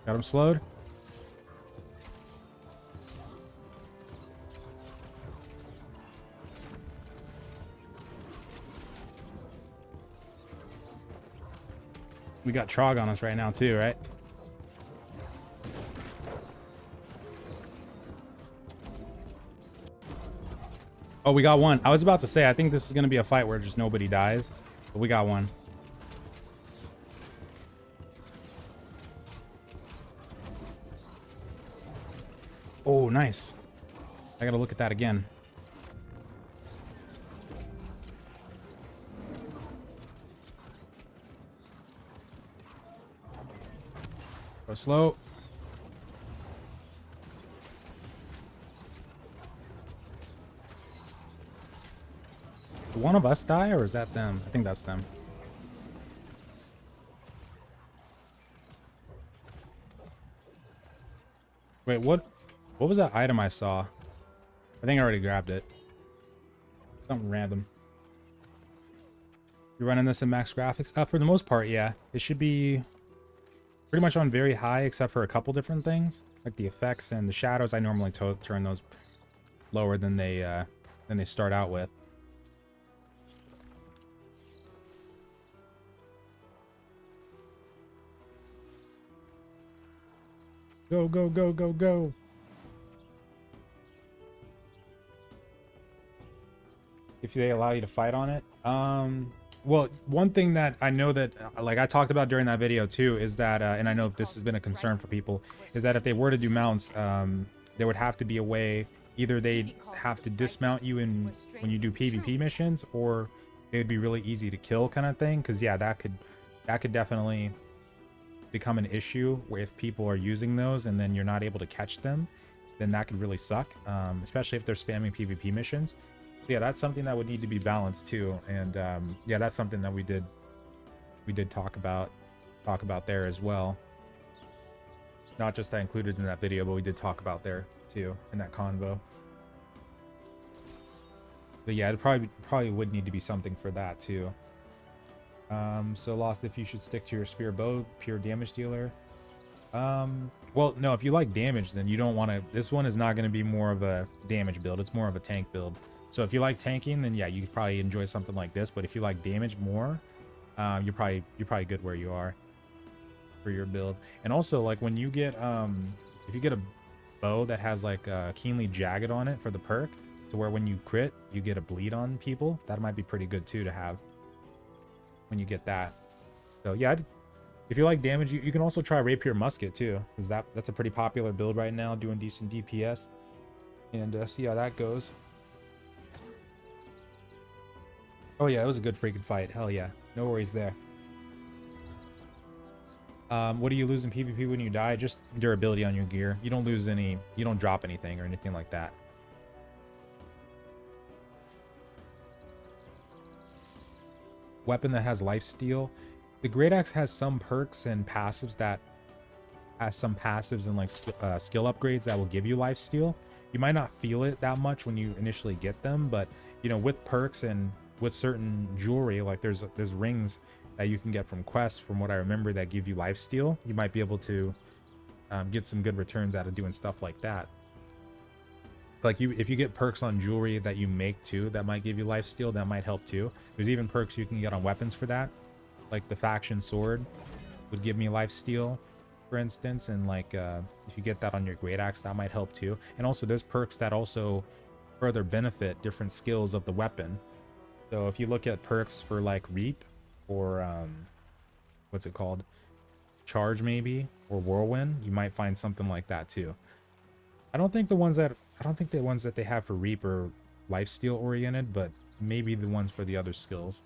Got him slowed. We got Trog on us right now, too, right? Oh, we got one. I was about to say, I think this is going to be a fight where just nobody dies. But we got one. Oh, nice. I got to look at that again. Go slow. Did one of us die, or is that them? I think that's them. Wait, what was that item I saw? I think I already grabbed it. Something random. You're running this in max graphics? For the most part, yeah. It should be pretty much on very high, except for a couple different things, like the effects and the shadows. I normally turn those lower than they start out with. Go, go, go, go, go. If they allow you to fight on it. Well, one thing that I know that, like I talked about during that video too, is that, and I know this has been a concern for people, is that if they were to do mounts, there would have to be a way, either they'd have to dismount you when you do PvP missions, or it would be really easy to kill kind of thing. Because yeah, that could definitely become an issue where if people are using those and then you're not able to catch them, then that could really suck, especially if they're spamming PvP missions. So yeah, that's something that would need to be balanced too. And yeah, that's something that we did talk about there as well. Not just I included in that video, but we did talk about there too in that convo. But yeah, it probably would need to be something for that too. So Lost, if you should stick to your spear bow, pure damage dealer. Well, no, if you like damage, then you don't want to. This one is not going to be more of a damage build. It's more of a tank build. So if you like tanking, then yeah, you could probably enjoy something like this. But if you like damage more, you're probably good where you are for your build. And also, like when you get if you get a bow that has like keenly jagged on it for the perk, to where when you crit, you get a bleed on people. That might be pretty good too to have when you get that. So yeah, if you like damage, you can also try Rapier Musket too, because that's a pretty popular build right now, doing decent DPS. And see how that goes. Oh yeah, it was a good freaking fight. Hell yeah, no worries there. What do you lose in PvP when you die? Just durability on your gear. You don't lose any, you don't drop anything or anything like that. Weapon that has lifesteal. The Great Axe has some perks and passives that has some passives and like skill upgrades that will give you lifesteal. You might not feel it that much when you initially get them, but you know, with perks and with certain jewelry, like there's rings that you can get from quests, from what I remember, that give you lifesteal. You might be able to get some good returns out of doing stuff like that. Like if you get perks on jewelry that you make too, that might give you lifesteal. That might help too. There's even perks you can get on weapons for that. Like the faction sword would give me lifesteal, for instance, and like if you get that on your great axe, that might help too. And also there's perks that also further benefit different skills of the weapon. So if you look at perks for like reap or what's it called, charge maybe, or whirlwind, you might find something like that too. I don't think the ones that they have for reap are lifesteal oriented, but maybe the ones for the other skills.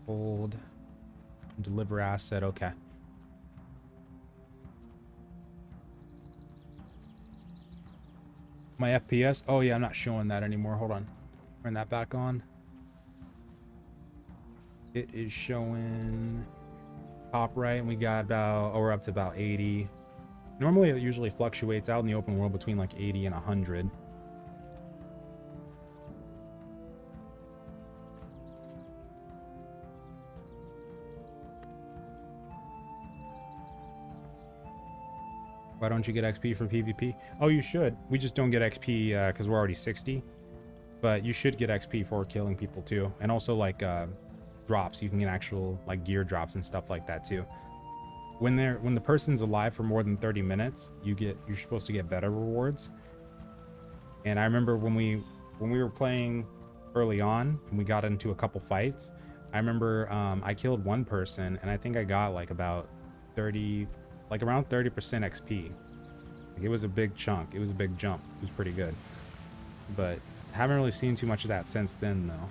Hold, deliver asset. Okay. My FPS. Oh yeah, I'm not showing that anymore. Hold on. Turn that back on. It is showing top right, and we got about, oh, we're up to about 80. Normally it usually fluctuates out in the open world between like 80 and 100. Why don't you get XP for PvP? Oh, you should. We just don't get XP because we're already 60. But you should get XP for killing people too. And also like drops. You can get actual like gear drops and stuff like that too. When the person's alive for more than 30 minutes, you're supposed to get better rewards. And I remember when we were playing early on and we got into a couple fights, I remember I killed one person and I think I got like about 30, like around 30% XP. Like it was a big chunk. It was a big jump. It was pretty good. But haven't really seen too much of that since then though.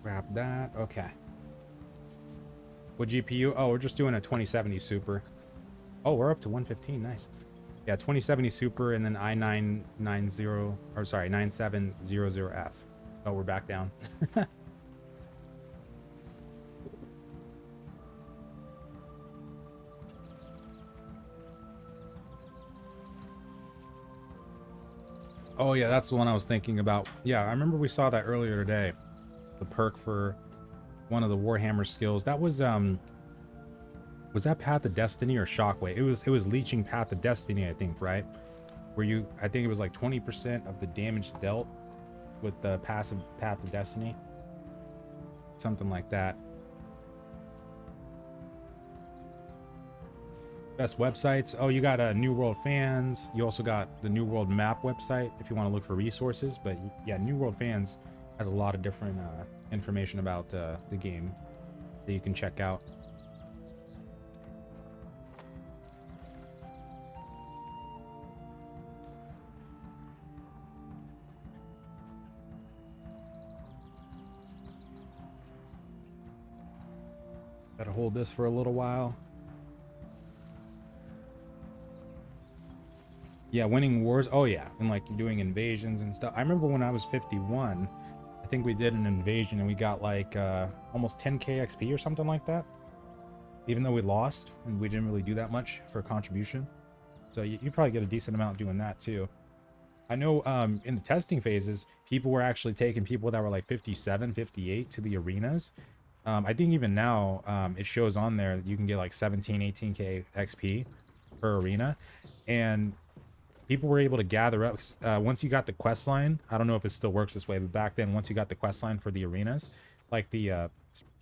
Grab that. Okay. What GPU? Oh, we're just doing a 2070 Super. Oh, we're up to 115. Nice. Yeah, 2070 Super and then i990, or sorry, 9700F. Oh, we're back down. Oh yeah, that's the one I was thinking about. Yeah, I remember we saw that earlier today. The perk for one of the Warhammer skills. That was that Path of Destiny or Shockwave? It was leeching Path of Destiny, I think, right? Where you, I think it was like 20% of the damage dealt with the passive Path of Destiny. Something like that. Best websites. Oh, you got New World Fans. You also got the New World Map website if you want to look for resources. But yeah, New World Fans has a lot of different information about the game that you can check out. Gotta hold this for a little while. Yeah, winning wars. Oh yeah, and like doing invasions and stuff. I remember when I was 51, I think we did an invasion and we got like almost 10k XP or something like that. even though we lost and we didn't really do that much for contribution. So you probably get a decent amount doing that too. I know in the testing phases, people were actually taking people that were like 57, 58 to the arenas. I think even now it shows on there that you can get like 17, 18k XP per arena. And people were able to gather up once you got the quest line. I don't know if it still works this way, but back then, once you got the quest line for the arenas, like the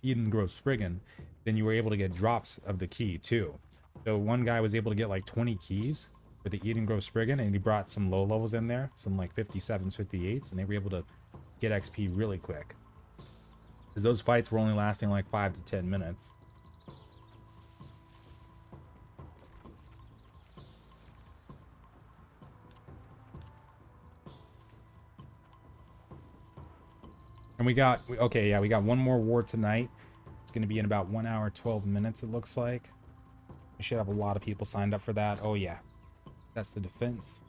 Eden Grove Spriggan, then you were able to get drops of the key too. So one guy was able to get like 20 keys for the Eden Grove Spriggan, and he brought some low levels in there, some like 57s, 58s, and they were able to get XP really quick. Because those fights were only lasting like 5 to 10 minutes. And we got, okay, yeah, we got one more war tonight. It's going to be in about 1 hour, 12 minutes, it looks like. We should have a lot of people signed up for that. Oh, yeah. That's the defense.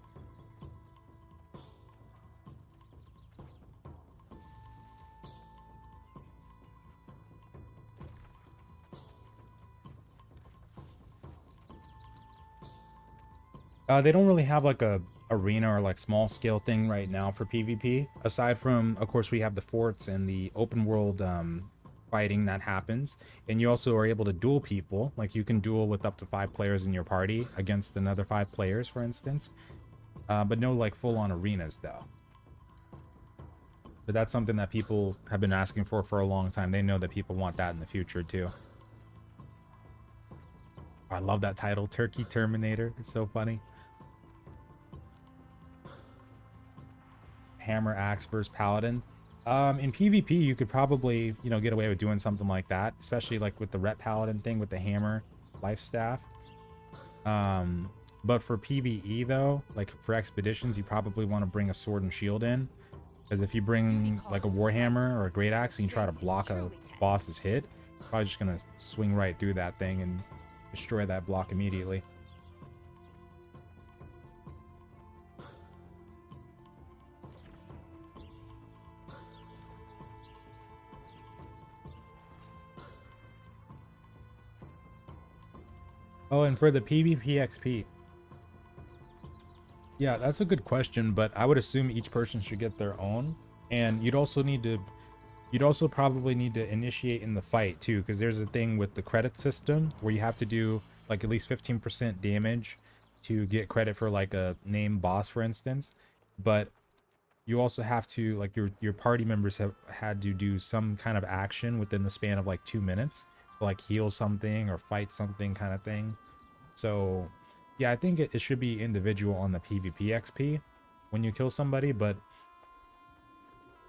They don't really have like a arena or like small scale thing right now for PvP. Aside from, of course, we have the forts and the open world fighting that happens. And you also are able to duel people. Like you can duel with up to 5 players in your party against another 5 players, for instance. But no like full on arenas though. But that's something that people have been asking for a long time. They know that people want that in the future too. I love that title, Turkey Terminator. It's so funny. Hammer axe versus paladin. In PvP, you could probably, you know, get away with doing something like that, especially like with the rep paladin thing with the hammer life staff. But for PvE though, like for expeditions, you probably want to bring a sword and shield in, because if you bring like a warhammer or a great axe and you try to block a boss's hit, you're probably just gonna swing right through that thing and destroy that block immediately. Oh, and for the PvP XP. Yeah, that's a good question, but I would assume each person should get their own. And you'd also probably need to initiate in the fight too, because there's a thing with the credit system where you have to do like at least 15% damage to get credit for like a named boss, for instance. But you also have to, like, your party members have had to do some kind of action within the span of like 2 minutes. So like heal something or fight something kind of thing. So yeah, I think it should be individual on the PvP XP when you kill somebody, but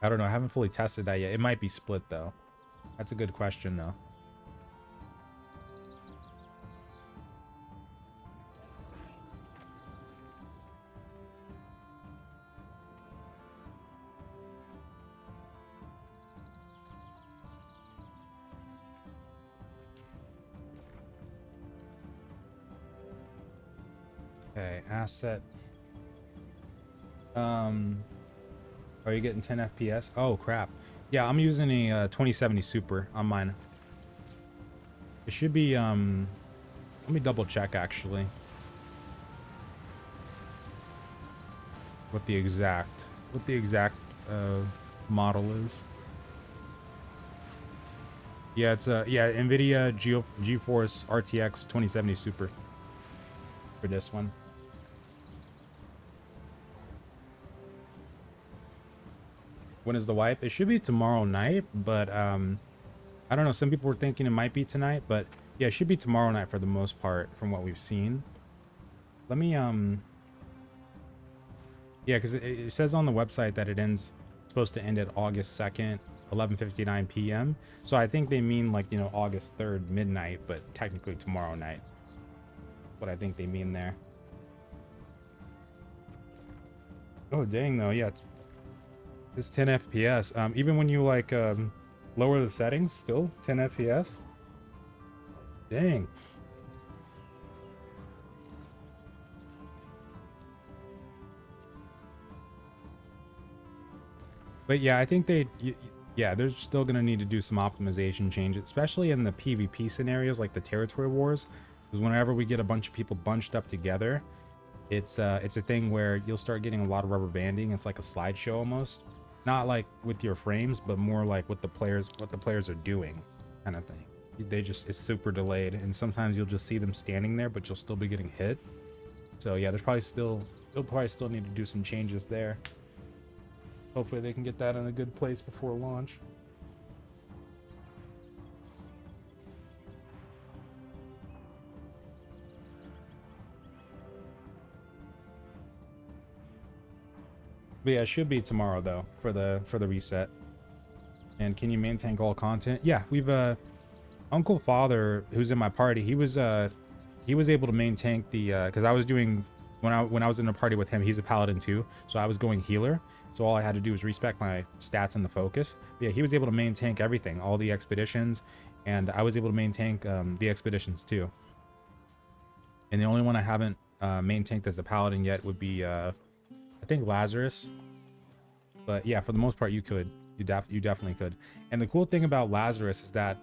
I don't know. I haven't fully tested that yet. It might be split though. That's a good question though. Okay, asset. Are you getting 10 FPS? Oh crap. Yeah, I'm using a 2070 Super on mine. It should be let me double check actually what the exact model is. Yeah, it's a NVIDIA GeForce RTX 2070 Super for this one. When is the wipe? It should be tomorrow night, but I don't know. Some people were thinking it might be tonight, but yeah, it should be tomorrow night for the most part from what we've seen. Let me yeah, because it says on the website that it's supposed to end at August 2nd, 11:59 p.m. So I think they mean like, you know, August 3rd midnight, but technically tomorrow night. What I think they mean there. Oh dang though, yeah, it's 10 FPS. Even when you like lower the settings, still 10 FPS. Dang. But yeah, I think yeah, they're still gonna need to do some optimization changes, especially in the PvP scenarios like the territory wars. Because whenever we get a bunch of people bunched up together, it's a thing where you'll start getting a lot of rubber banding. It's like a slideshow almost, not like with your frames, but more like what the players are doing, kind of thing. They just, it's super delayed, and sometimes you'll just see them standing there, but you'll still be getting hit. So yeah, they'll probably still need to do some changes there. Hopefully they can get that in a good place before launch. But yeah, it should be tomorrow though for the reset. And can you maintain all content? Yeah, we've Uncle Father, who's in my party, he was able to maintain the because I was doing when I was in a party with him, he's a paladin too, so I was going healer. So all I had to do was respec my stats and the focus. But yeah, he was able to maintain everything, all the expeditions, and I was able to maintain the expeditions too. And the only one I haven't maintained as a paladin yet would be I think Lazarus. But yeah, for the most part, you could. You definitely could. And the cool thing about Lazarus is that,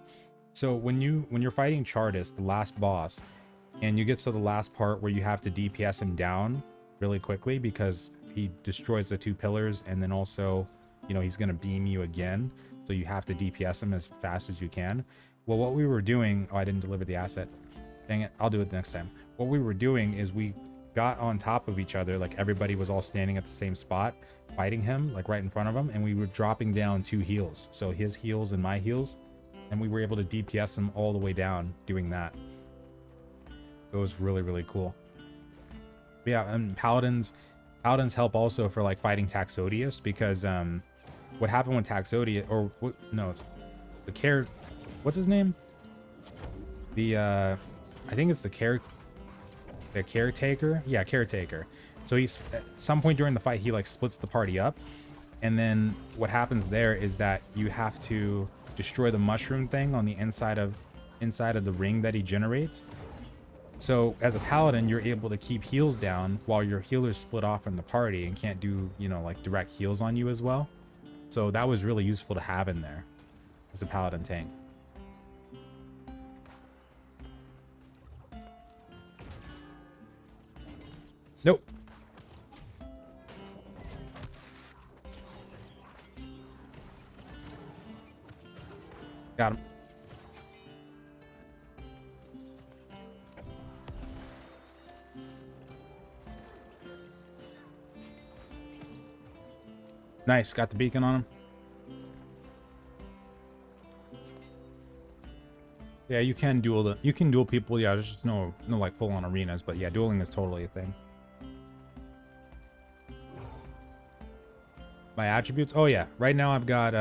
so when you're fighting Chartist, the last boss, and you get to the last part where you have to DPS him down really quickly because he destroys the 2 pillars, and then also, you know, he's gonna beam you again. So you have to DPS him as fast as you can. Well, what we were doing, oh, I didn't deliver the asset. Dang it, I'll do it next time. What we were doing is we got on top of each other, like everybody was all standing at the same spot, fighting him, like right in front of him, and we were dropping down 2 heals. So his heals and my heals, and we were able to DPS him all the way down doing that. It was really, really cool. But yeah, and Paladins help also for like fighting Taxodius, because what happened when Taxodius, or what, no, what's his name? The I think it's the caretaker. Yeah, caretaker. So he's at some point during the fight, he like splits the party up, and then what happens there is that you have to destroy the mushroom thing on the inside of the ring that he generates. So as a paladin, you're able to keep heals down while your healers split off in the party and can't do, you know, like direct heals on you as well. So that was really useful to have in there as a paladin tank. Nope. Got him. Nice, got the beacon on him. Yeah, you can duel people. Yeah, there's just no like full on arenas, but yeah, dueling is totally a thing. My attributes. Oh yeah, right now I've got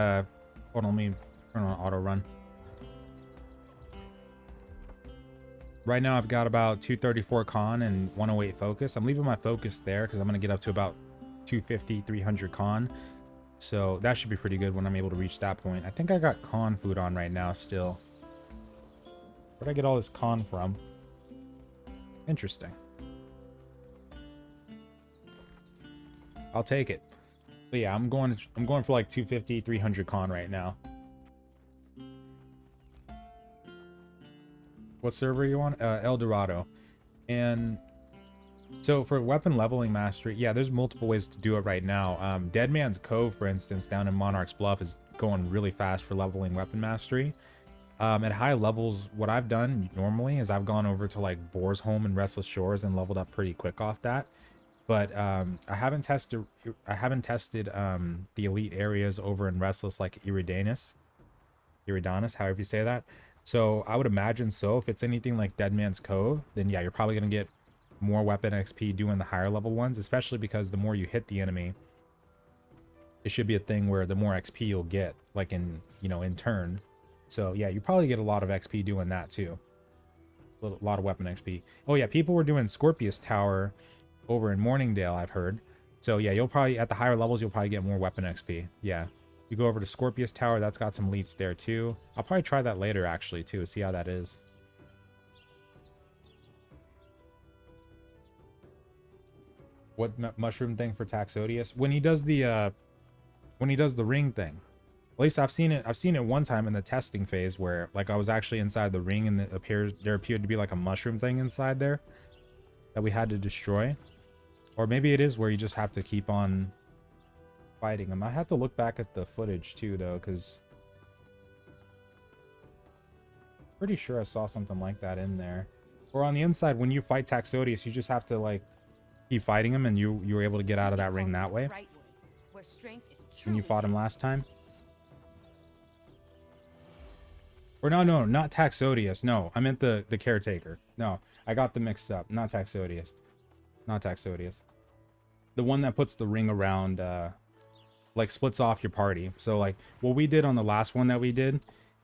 hold on, let me turn on auto run. Right now I've got about 234 con and 108 focus. I'm leaving my focus there because I'm gonna get up to about 250, 300 con. So that should be pretty good when I'm able to reach that point. I think I got con food on right now still. Where'd I get all this con from? Interesting. I'll take it. But yeah, I'm going for like 250, 300 con right now. What server are you on? El Dorado. And so for weapon leveling mastery, yeah, there's multiple ways to do it right now. Dead Man's Cove, for instance, down in Monarch's Bluff is going really fast for leveling weapon mastery. At high levels, what I've done normally is I've gone over to like Boar's Home and Restless Shores and leveled up pretty quick off that. But I haven't tested the elite areas over in Restless, like Iridanus, however you say that. So I would imagine, so if it's anything like Dead Man's Cove, then yeah, you're probably gonna get more weapon XP doing the higher level ones, especially because the more you hit the enemy, it should be a thing where the more XP you'll get, like in, you know, in turn. So yeah, you probably get a lot of XP doing that too. A lot of weapon XP. Oh yeah, people were doing Scorpius Tower over in Morningdale, I've heard. So yeah, you'll probably, at the higher levels, you'll probably get more weapon XP. Yeah. You go over to Scorpius Tower, that's got some elites there too. I'll probably try that later actually too, see how that is. What mushroom thing for Taxodius? When he does the ring thing. At least I've seen it. I've seen it one time in the testing phase where like I was actually inside the ring and there appeared to be like a mushroom thing inside there that we had to destroy. Or maybe it is where you just have to keep on fighting them. I have to look back at the footage too though, because pretty sure I saw something like that in there. Or on the inside, when you fight Taxodius, you just have to like keep fighting him, and you were able to get out of that ring that way when you fought him last time. Or no, not Taxodius. No, I meant the caretaker. No, I got them mixed up. Not Taxodius. Not Taxodius. The one that puts the ring around, like splits off your party. So like what we did on the last one that we did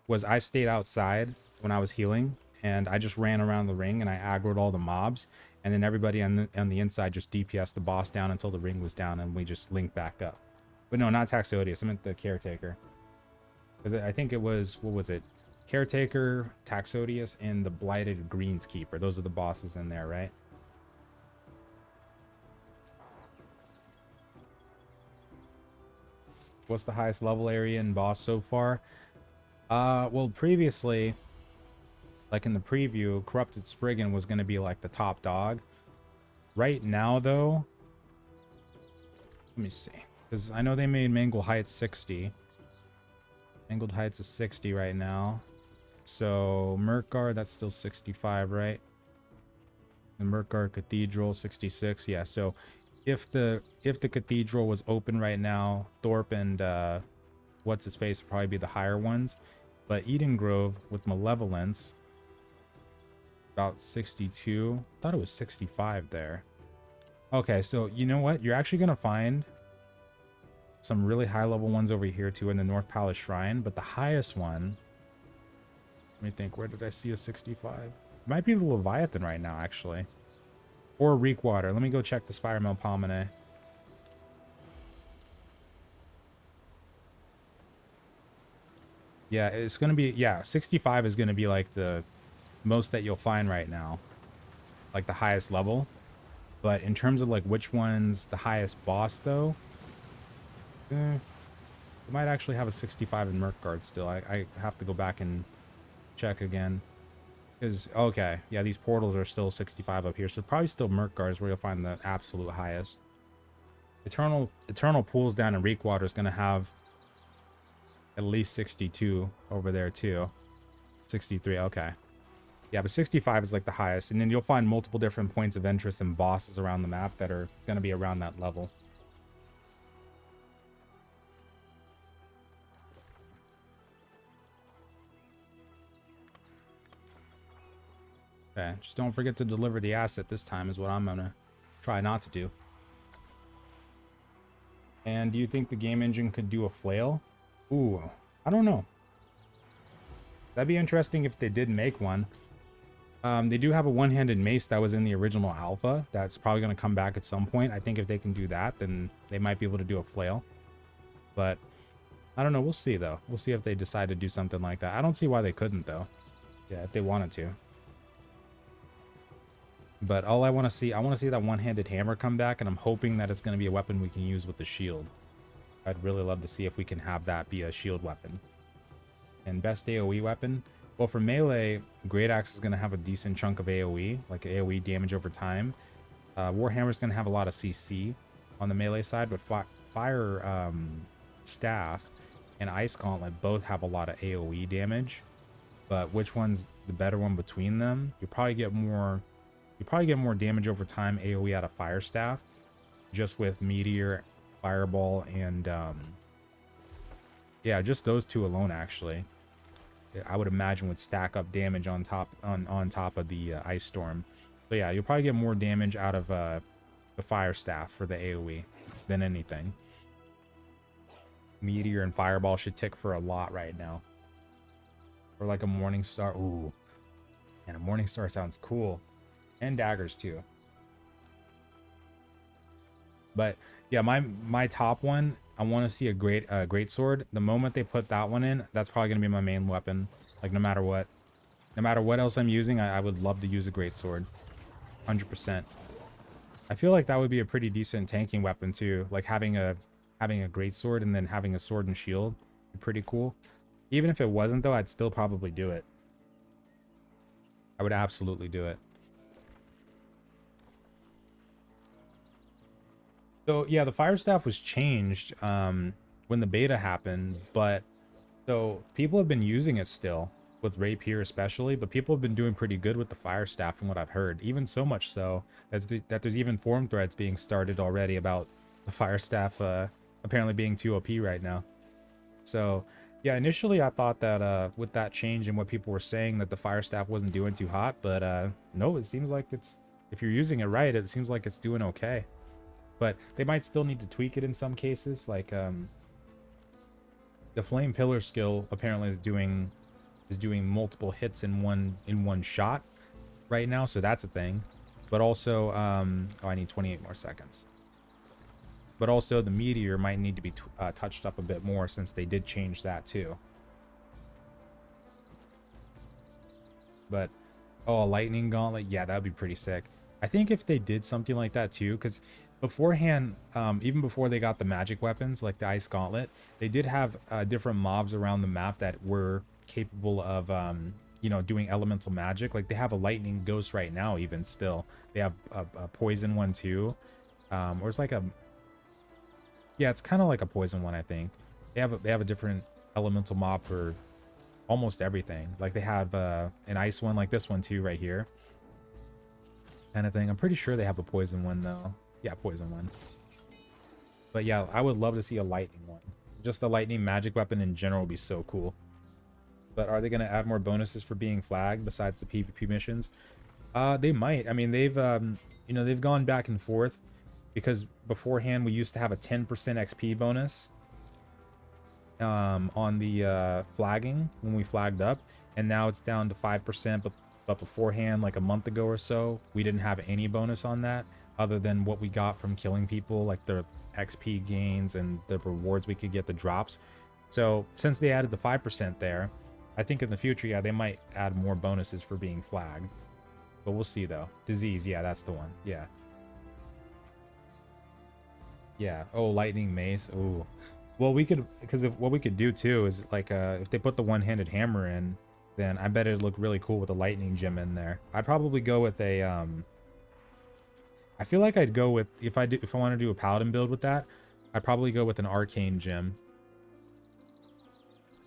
was I stayed outside when I was healing, and I just ran around the ring and I aggroed all the mobs, and then everybody on the inside just DPS the boss down until the ring was down, and we just linked back up. But no, not Taxodius. I meant the caretaker. Because I think it was, what was it? Caretaker, Taxodius, and the Blighted Greenskeeper. Those are the bosses in there, right? What's the highest level area and boss so far? Well, previously, like in the preview, Corrupted Spriggan was going to be like the top dog. Right now, though, let me see. Because I know they made Mangled Heights 60. Mangled Heights is 60 right now. So, Murkgard, that's still 65, right? The Murkgard Cathedral, 66. Yeah, so if the Cathedral was open right now, Thorpe and what's-his-face would probably be the higher ones. But Eden Grove with Malevolence, about 62. I thought it was 65 there. Okay, so you know what? You're actually going to find some really high-level ones over here, too, in the North Palace Shrine. But the highest one, let me think, where did I see a 65? It might be the Leviathan right now, actually. Or Reekwater. Let me go check the Spire Melpomene. Yeah, it's going to be, yeah, 65 is going to be like the most that you'll find right now. Like the highest level. But in terms of like which one's the highest boss, though, we might actually have a 65 in Murkgard still. I have to go back and check again. Because, okay, yeah, these portals are still 65 up here. So probably still Murkgard is where you'll find the absolute highest. Eternal Pools down in Reekwater is going to have at least 62 over there too. 63, okay. Yeah, but 65 is like the highest. And then you'll find multiple different points of interest and bosses around the map that are going to be around that level. Okay, just don't forget to deliver the asset this time is what I'm going to try not to do. And do you think the game engine could do a flail? Ooh, I don't know. That'd be interesting if they did make one. They do have a one-handed mace that was in the original alpha. That's probably going to come back at some point. I think if they can do that, then they might be able to do a flail. But I don't know. We'll see, though. We'll see if they decide to do something like that. I don't see why they couldn't, though. Yeah, if they wanted to. But all I want to see that one-handed hammer come back, and I'm hoping that it's going to be a weapon we can use with the shield. I'd really love to see if we can have that be a shield weapon. And best AoE weapon? Well, for melee, Great Axe is going to have a decent chunk of AoE, like AoE damage over time. Warhammer is going to have a lot of CC on the melee side, but Fire Staff and Ice Gauntlet both have a lot of AoE damage. But which one's the better one between them? You probably get more damage over time AoE out of Fire Staff, just with Meteor, Fireball, and yeah, just those two alone actually. I would imagine would stack up damage on top of the Ice Storm. So yeah, you'll probably get more damage out of the Fire Staff for the AoE than anything. Meteor and Fireball should tick for a lot right now. Or like a Morning Star. Ooh, and a Morning Star sounds cool. And daggers too. But yeah, my top one, I want to see a great sword. The moment they put that one in, that's probably gonna be my main weapon. Like no matter what else I'm using, I would love to use a great sword, 100%. I feel like that would be a pretty decent tanking weapon too. Like having a great sword and then having a sword and shield Pretty cool. Even if it wasn't though, I'd still probably do it. I would absolutely do it. So yeah, the fire staff was changed when the beta happened, but so people have been using it still with rapier especially, but people have been doing pretty good with the fire staff from what I've heard. Even so much so that there's even forum threads being started already about the fire staff apparently being too OP right now. So yeah, initially I thought that with that change and what people were saying that the fire staff wasn't doing too hot, but no, it seems like it's, if you're using it right, it seems like it's doing okay. But they might still need to tweak it in some cases, like the flame pillar skill apparently is doing multiple hits in one shot right now, so that's a thing. But also oh, I need 28 more seconds. But also the meteor might need to be touched up a bit more since they did change that too. But oh, a lightning gauntlet, yeah, that would be pretty sick. I think if they did something like that too, because beforehand, even before they got the magic weapons like the ice gauntlet, they did have different mobs around the map that were capable of you know, doing elemental magic. Like they have a lightning ghost right now, even still. They have a poison one too, or it's like a, yeah, it's kind of like a poison one. I think they have a different elemental mob for almost everything. Like they have an ice one like this one too right here, kind of thing. I'm pretty sure they have a poison one though. Yeah, poison one. But yeah, I would love to see a lightning one. Just the lightning magic weapon in general would be so cool. But are they going to add more bonuses for being flagged besides the PvP missions? They might. I mean, they've you know, they've gone back and forth, because beforehand we used to have a 10% XP bonus on the flagging when we flagged up, and now it's down to 5%. But beforehand, like a month ago or so, we didn't have any bonus on that other than what we got from killing people, like the XP gains and the rewards we could get, the drops. So since they added the 5% there, I think in the future, yeah, they might add more bonuses for being flagged. But we'll see though. Disease, yeah, that's the one. Yeah. Yeah. Oh, lightning mace. Ooh. Well, we could, because what we could do too is like if they put the one-handed hammer in, then I bet it'd look really cool with a lightning gem in there. I'd probably go with a I feel like I'd go with, if I want to do a paladin build with that, I'd probably go with an arcane gem.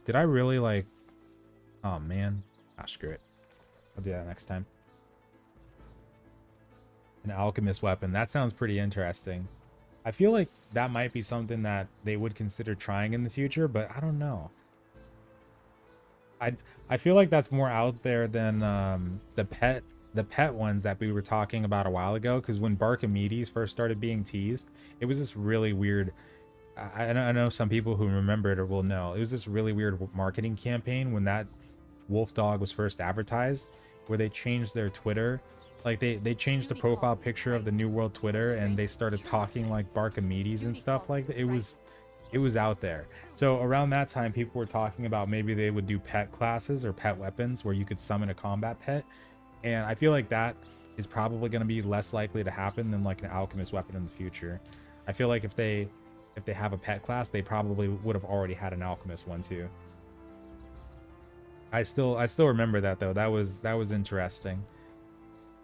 Did I really like, oh man, ah, screw it. I'll do that next time. An alchemist weapon, that sounds pretty interesting. I feel like that might be something that they would consider trying in the future, but I don't know. I feel like that's more out there than the pet ones that we were talking about a while ago, because when Barkamedes first started being teased, it was this really weird, I know some people who remember it or will know, it was this really weird marketing campaign when that wolf dog was first advertised, where they changed their Twitter. Like they changed the profile picture of the New World Twitter, and they started talking like Barkamedes and stuff like that. It was out there. So around that time, people were talking about maybe they would do pet classes or pet weapons where you could summon a combat pet. And I feel like that is probably going to be less likely to happen than like an alchemist weapon in the future. I feel like if they have a pet class, they probably would have already had an alchemist one too. I still remember that though. That was interesting.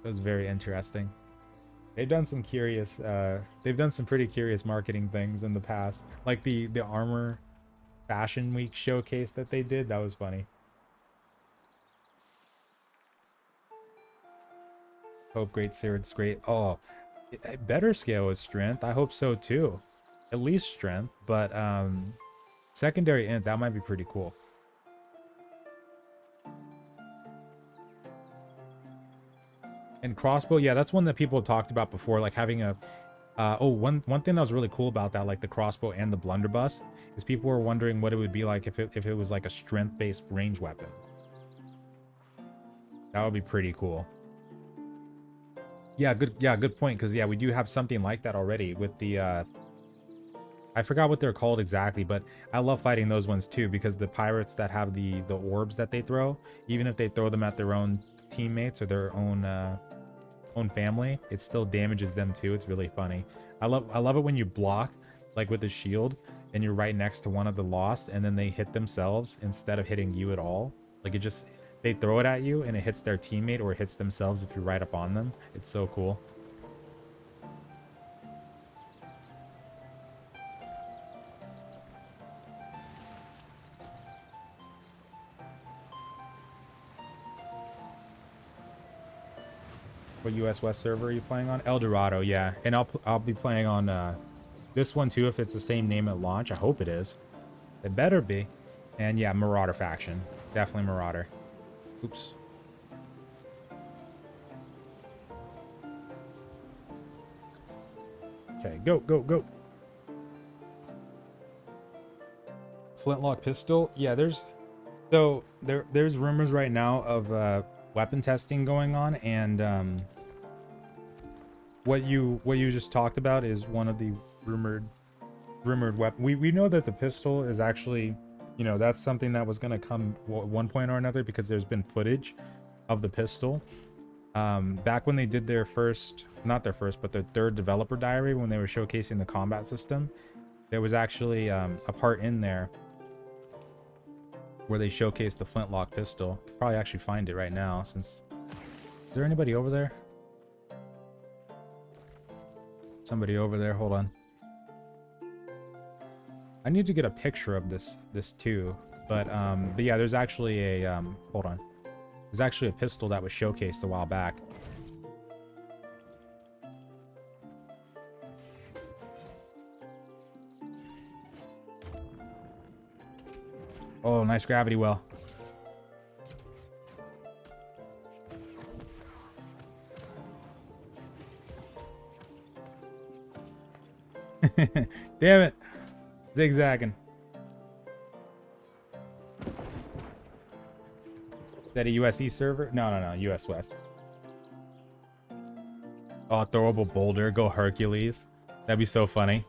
That was very interesting. They've done some curious they've done some pretty curious marketing things in the past. Like the armor fashion week showcase that they did, that was funny. Hope great swords, great. Oh, better scale with strength. I hope so too. At least strength, but secondary int, that might be pretty cool. And crossbow, yeah, that's one that people talked about before, like having a one thing that was really cool about that, like the crossbow and the blunderbuss, is people were wondering what it would be like if it was like a strength based range weapon. That would be pretty cool. Yeah, good point, because yeah, we do have something like that already with the I forgot what they're called exactly, but I love fighting those ones too, because the pirates that have the orbs that they throw, even if they throw them at their own teammates or their own family, it still damages them too. It's really funny. I love it when you block like with the shield and you're right next to one of the lost, and then they hit themselves instead of hitting you at all. Like it just, they throw it at you and it hits their teammate or it hits themselves if you're right up on them. It's so cool. What US West server are you playing on? El Dorado, yeah. And I'll be playing on this one too if it's the same name at launch. I hope it is. It better be. And yeah, Marauder faction. Definitely Marauder. Oops. Okay, go, go, go. Flintlock pistol. Yeah, there's rumors right now of weapon testing going on, and what you just talked about is one of the rumored weapon. We know that the pistol is actually, you know, that's something that was going to come at one point or another, because there's been footage of the pistol back when they did their first, not their first, but their third developer diary, when they were showcasing the combat system. There was actually a part in there where they showcased the flintlock pistol. Could probably actually find it right now, since... Is there anybody over there? Somebody over there, hold on. I need to get a picture of this too, but yeah, there's actually a hold on. There's actually a pistol that was showcased a while back. Oh, nice gravity well. Damn it. Zigzagging. Is that a USE server? No, US West. Oh, throwable boulder. Go Hercules. That'd be so funny.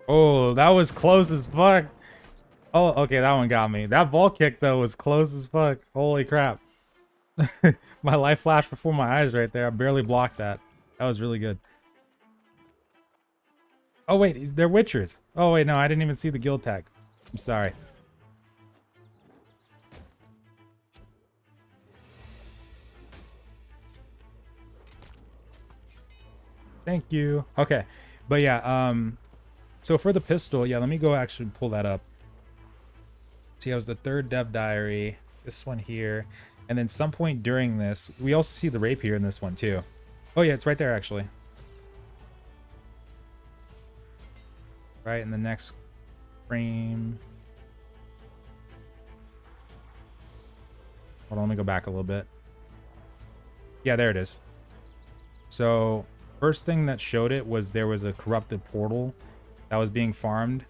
Oh, that was close as fuck. Oh, okay, that one got me. That ball kick, though, was close as fuck. Holy crap. My life flashed before my eyes right there. I barely blocked that. That was really good. Oh, wait, they're Witchers. Oh, wait, no, I didn't even see the guild tag. I'm sorry. Thank you. Okay, but yeah, so for the pistol, yeah, let me go actually pull that up. See, I was the third dev diary, this one here, and then some point during this, we also see the rapier in this one too. Oh yeah, it's right there actually. Right in the next frame. Hold on, let me go back a little bit. Yeah, there it is. So first thing that showed it was there was a corrupted portal that was being farmed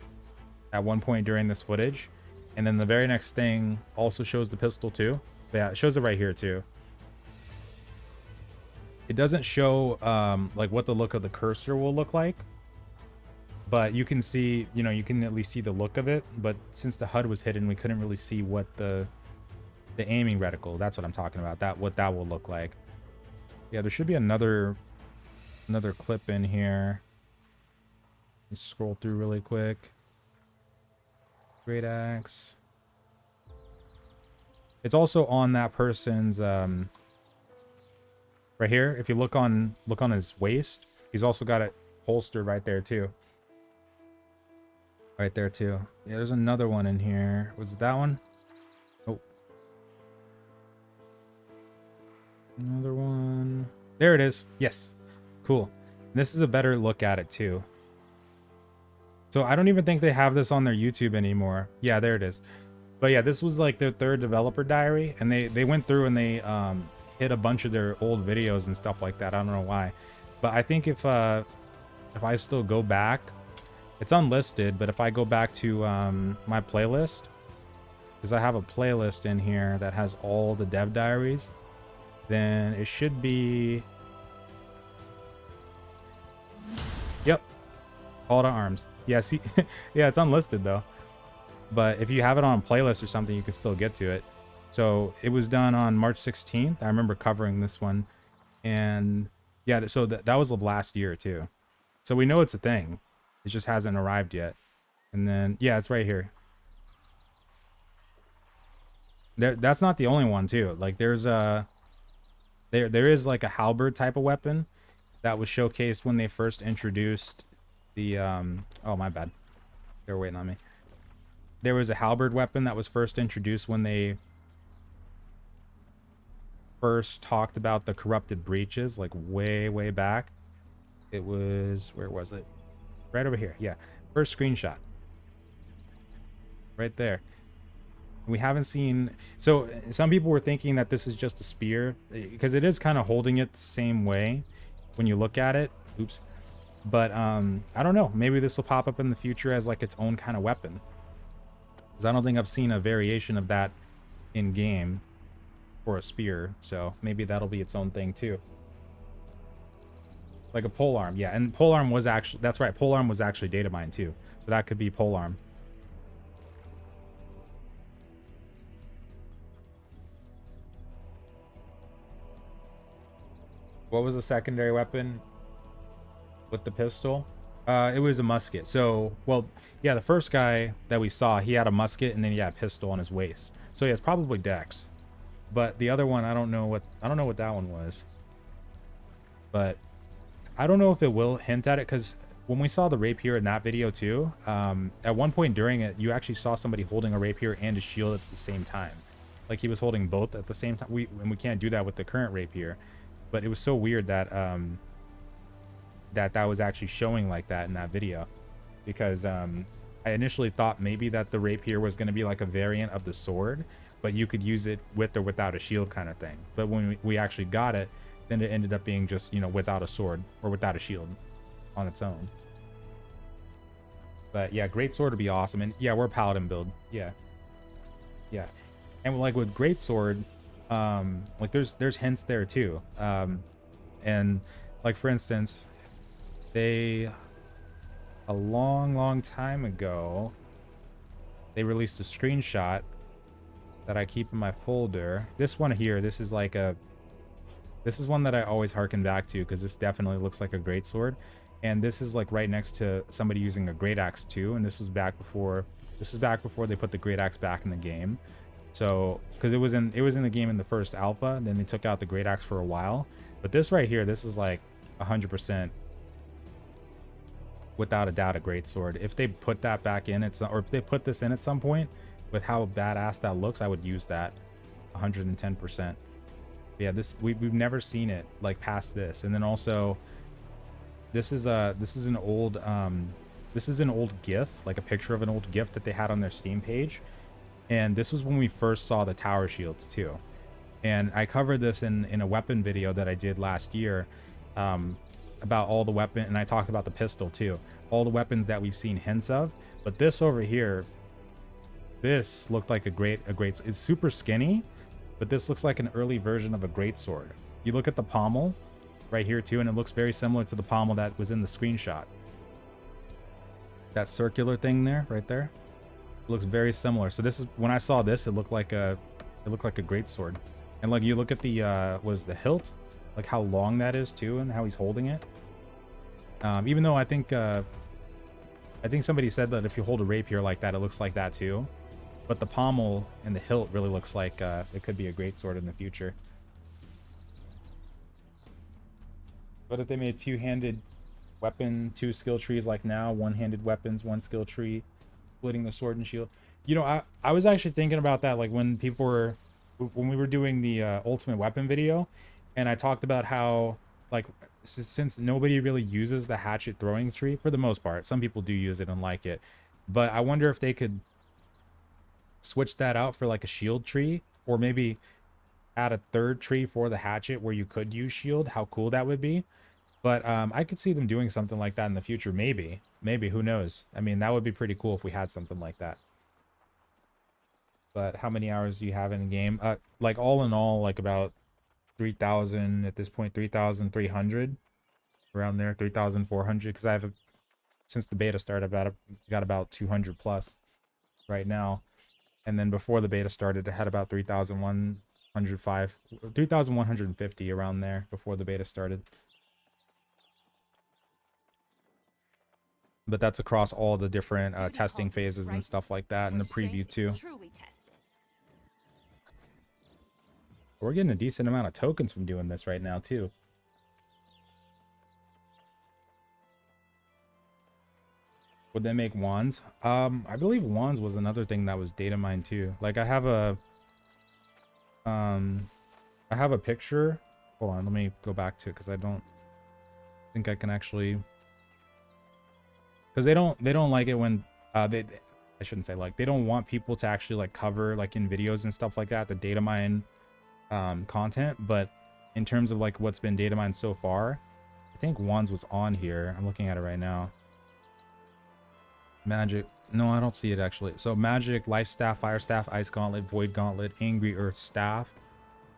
at one point during this footage. And then the very next thing also shows the pistol too. But yeah, it shows it right here too. It doesn't show like what the look of the cursor will look like, but you can see, you know, you can at least see the look of it. But since the HUD was hidden, we couldn't really see what the aiming reticle, that's what I'm talking about, what that will look like. Yeah, there should be another clip in here. Let's scroll through really quick. Great axe. It's also on that person's right here. If you look on his waist, he's also got it holstered right there too. Right there too. Yeah, there's another one in here. Was it that one? Oh. Another one. There it is. Yes. Cool. This is a better look at it too. So I don't even think they have this on their YouTube anymore. Yeah, there it is. But yeah, this was like their third developer diary, and they went through and they hit a bunch of their old videos and stuff like that. I don't know why, but I think if I still go back, it's unlisted, but if I go back to my playlist, because I have a playlist in here that has all the dev diaries, then it should be, yep, Call to Arms. Yeah, see, yeah, it's unlisted though. but if you have it on playlist or something, you can still get to it. So it was done on March 16th. I remember covering this one, and yeah, so that was of last year too. So we know it's a thing. It just hasn't arrived yet. And then yeah, it's right here. That's not the only one too. Like there's a there is like a halberd type of weapon that was showcased when they first introduced the oh my bad. They were waiting on me. There was a halberd weapon that was first introduced when they first talked about the corrupted breaches, like way back. It was, where was it? Right over here. Yeah, first screenshot right there. We haven't seen, so some people were thinking that this is just a spear because it is kind of holding it the same way when you look at it. Oops. But I don't know, maybe this will pop up in the future as like its own kind of weapon, because I don't think I've seen a variation of that in game for a spear, so maybe that'll be its own thing too. Like a polearm, yeah, and polearm was actually, that's right, polearm was actually data mined too, so that could be polearm. What was the secondary weapon with the pistol? It was a musket. So, well, yeah, the first guy that we saw, he had a musket and then he had a pistol on his waist. So yeah, it's probably Dex. But the other one, I don't know what that one was. But I don't know if it will hint at it, because when we saw the rapier in that video too, at one point during it, you actually saw somebody holding a rapier and a shield at the same time. Like he was holding both at the same time. And we can't do that with the current rapier. But it was so weird that that was actually showing like that in that video, because I initially thought maybe that the rapier was going to be like a variant of the sword, but you could use it with or without a shield kind of thing. But when we actually got it, then it ended up being just, you know, without a sword or without a shield on its own. But yeah, great sword would be awesome. And yeah, we're a paladin build. Yeah, and like with great sword, like there's hints there too. And like for instance, a long time ago, they released a screenshot that I keep in my folder. This one here, this is one that I always harken back to, because this definitely looks like a greatsword. And this is like right next to somebody using a great axe too. And this is back before they put the great axe back in the game. So, because it was in the game in the first alpha, and then they took out the great axe for a while. But this right here, this is like 100%. Without a doubt, a great sword. If they put that back in, or if they put this in at some point, with how badass that looks, I would use that 110%. Yeah, we've never seen it like past this. And then also, this is an old GIF, like a picture of an old GIF that they had on their Steam page, and this was when we first saw the tower shields too. And I covered this in a weapon video that I did last year. About all the weapon, and I talked about the pistol too, all the weapons that we've seen hints of. But this over here, this looked like it's super skinny, but this looks like an early version of a great sword. You look at the pommel right here too, and it looks very similar to the pommel that was in the screenshot. That circular thing there, right there, looks very similar. So this is, when I saw this, it looked like a great sword. And like you look at the was the hilt, like how long that is too, and how he's holding it. Even though I think somebody said that if you hold a rapier like that, it looks like that too. But the pommel and the hilt really looks like it could be a great sword in the future. But if they made two-handed weapon, 2 skill trees like now, one-handed weapons, 1 skill tree, splitting the sword and shield. You know, I was actually thinking about that, like when we were doing the ultimate weapon video. And I talked about how, like, since nobody really uses the hatchet throwing tree for the most part, some people do use it and like it, but I wonder if they could switch that out for like a shield tree, or maybe add a 3rd tree for the hatchet where you could use shield. How cool that would be. But I could see them doing something like that in the future. Maybe, who knows? I mean, that would be pretty cool if we had something like that. But how many hours do you have in the game? Like all in all, like about 3,000 at this point, 3,300 around there, 3,400, because I have since the beta started, got about 200 plus right now. And then before the beta started, it had about 3,150 around there before the beta started. But that's across all the different testing phases and stuff like that, and the preview too. We're getting a decent amount of tokens from doing this right now too. Would they make wands? I believe wands was another thing that was data mined too. Like I have a picture. Hold on, let me go back to it because I don't think I can actually, because they don't like it when I shouldn't say like, they don't want people to actually like cover like in videos and stuff like that the data mine content. But in terms of like what's been data mined so far, I think wands was on here. I'm looking at it right now. Magic, no, I don't see it actually. So magic, life staff, fire staff, ice gauntlet, void gauntlet, angry earth staff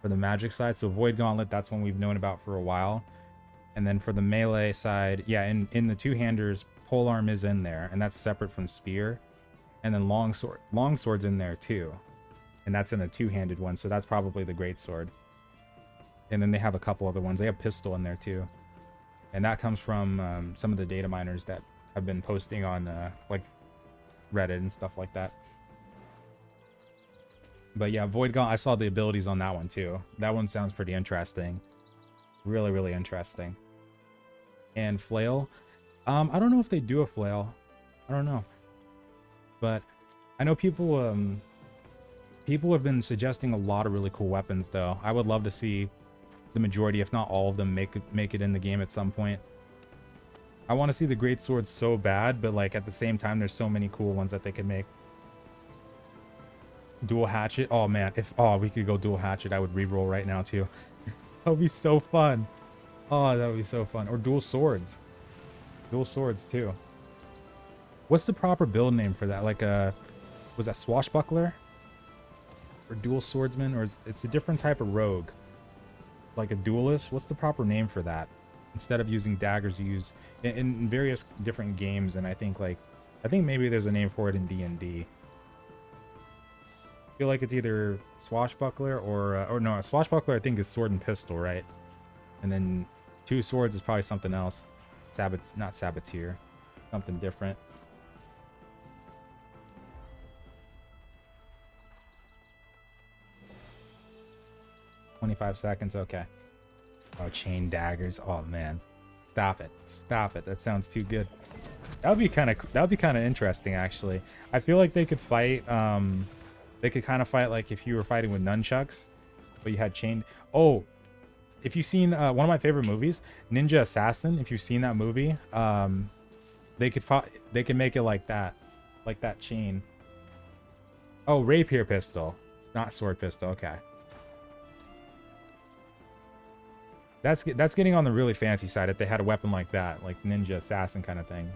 for the magic side. So void gauntlet, that's one we've known about for a while. And then for the melee side, yeah, in the two-handers, polearm is in there, and that's separate from spear. And then longsword's in there too, and that's in a two-handed one, so that's probably the great sword. And then they have a couple other ones. They have pistol in there too, and that comes from some of the data miners that have been posting on like Reddit and stuff like that. But yeah, void gauntlet, I saw the abilities on that one too. That one sounds pretty interesting. Really, really interesting. And flail, I don't know if they do a flail. I don't know, but I know people have been suggesting a lot of really cool weapons though. I would love to see the majority, if not all of them, make it in the game at some point. I want to see the great swords so bad, but like at the same time, there's so many cool ones that they could make. Dual hatchet, oh man, if we could go dual hatchet, I would reroll right now too. That would be so fun. Oh, that would be so fun. Or dual swords. Dual swords too. What's the proper build name for that? Like was that swashbuckler? Or dual swordsman? Or it's a different type of rogue. Like a duelist? What's the proper name for that? Instead of using daggers, you use in various different games, and I think maybe there's a name for it in D&D. I feel like it's either swashbuckler or no, swashbuckler I think is sword and pistol, right? And then two swords is probably something else. Not saboteur, something different. "25 seconds, okay." Oh, chain daggers. Oh man, stop it! Stop it! That sounds too good. That would be kind of interesting actually. I feel like they could fight. They could kind of fight like if you were fighting with nunchucks, but you had chain. Oh, if you've seen one of my favorite movies, Ninja Assassin. If you've seen that movie, they could make it like that chain. Oh, rapier pistol, not sword pistol. Okay. That's getting on the really fancy side if they had a weapon like that, like Ninja Assassin kind of thing.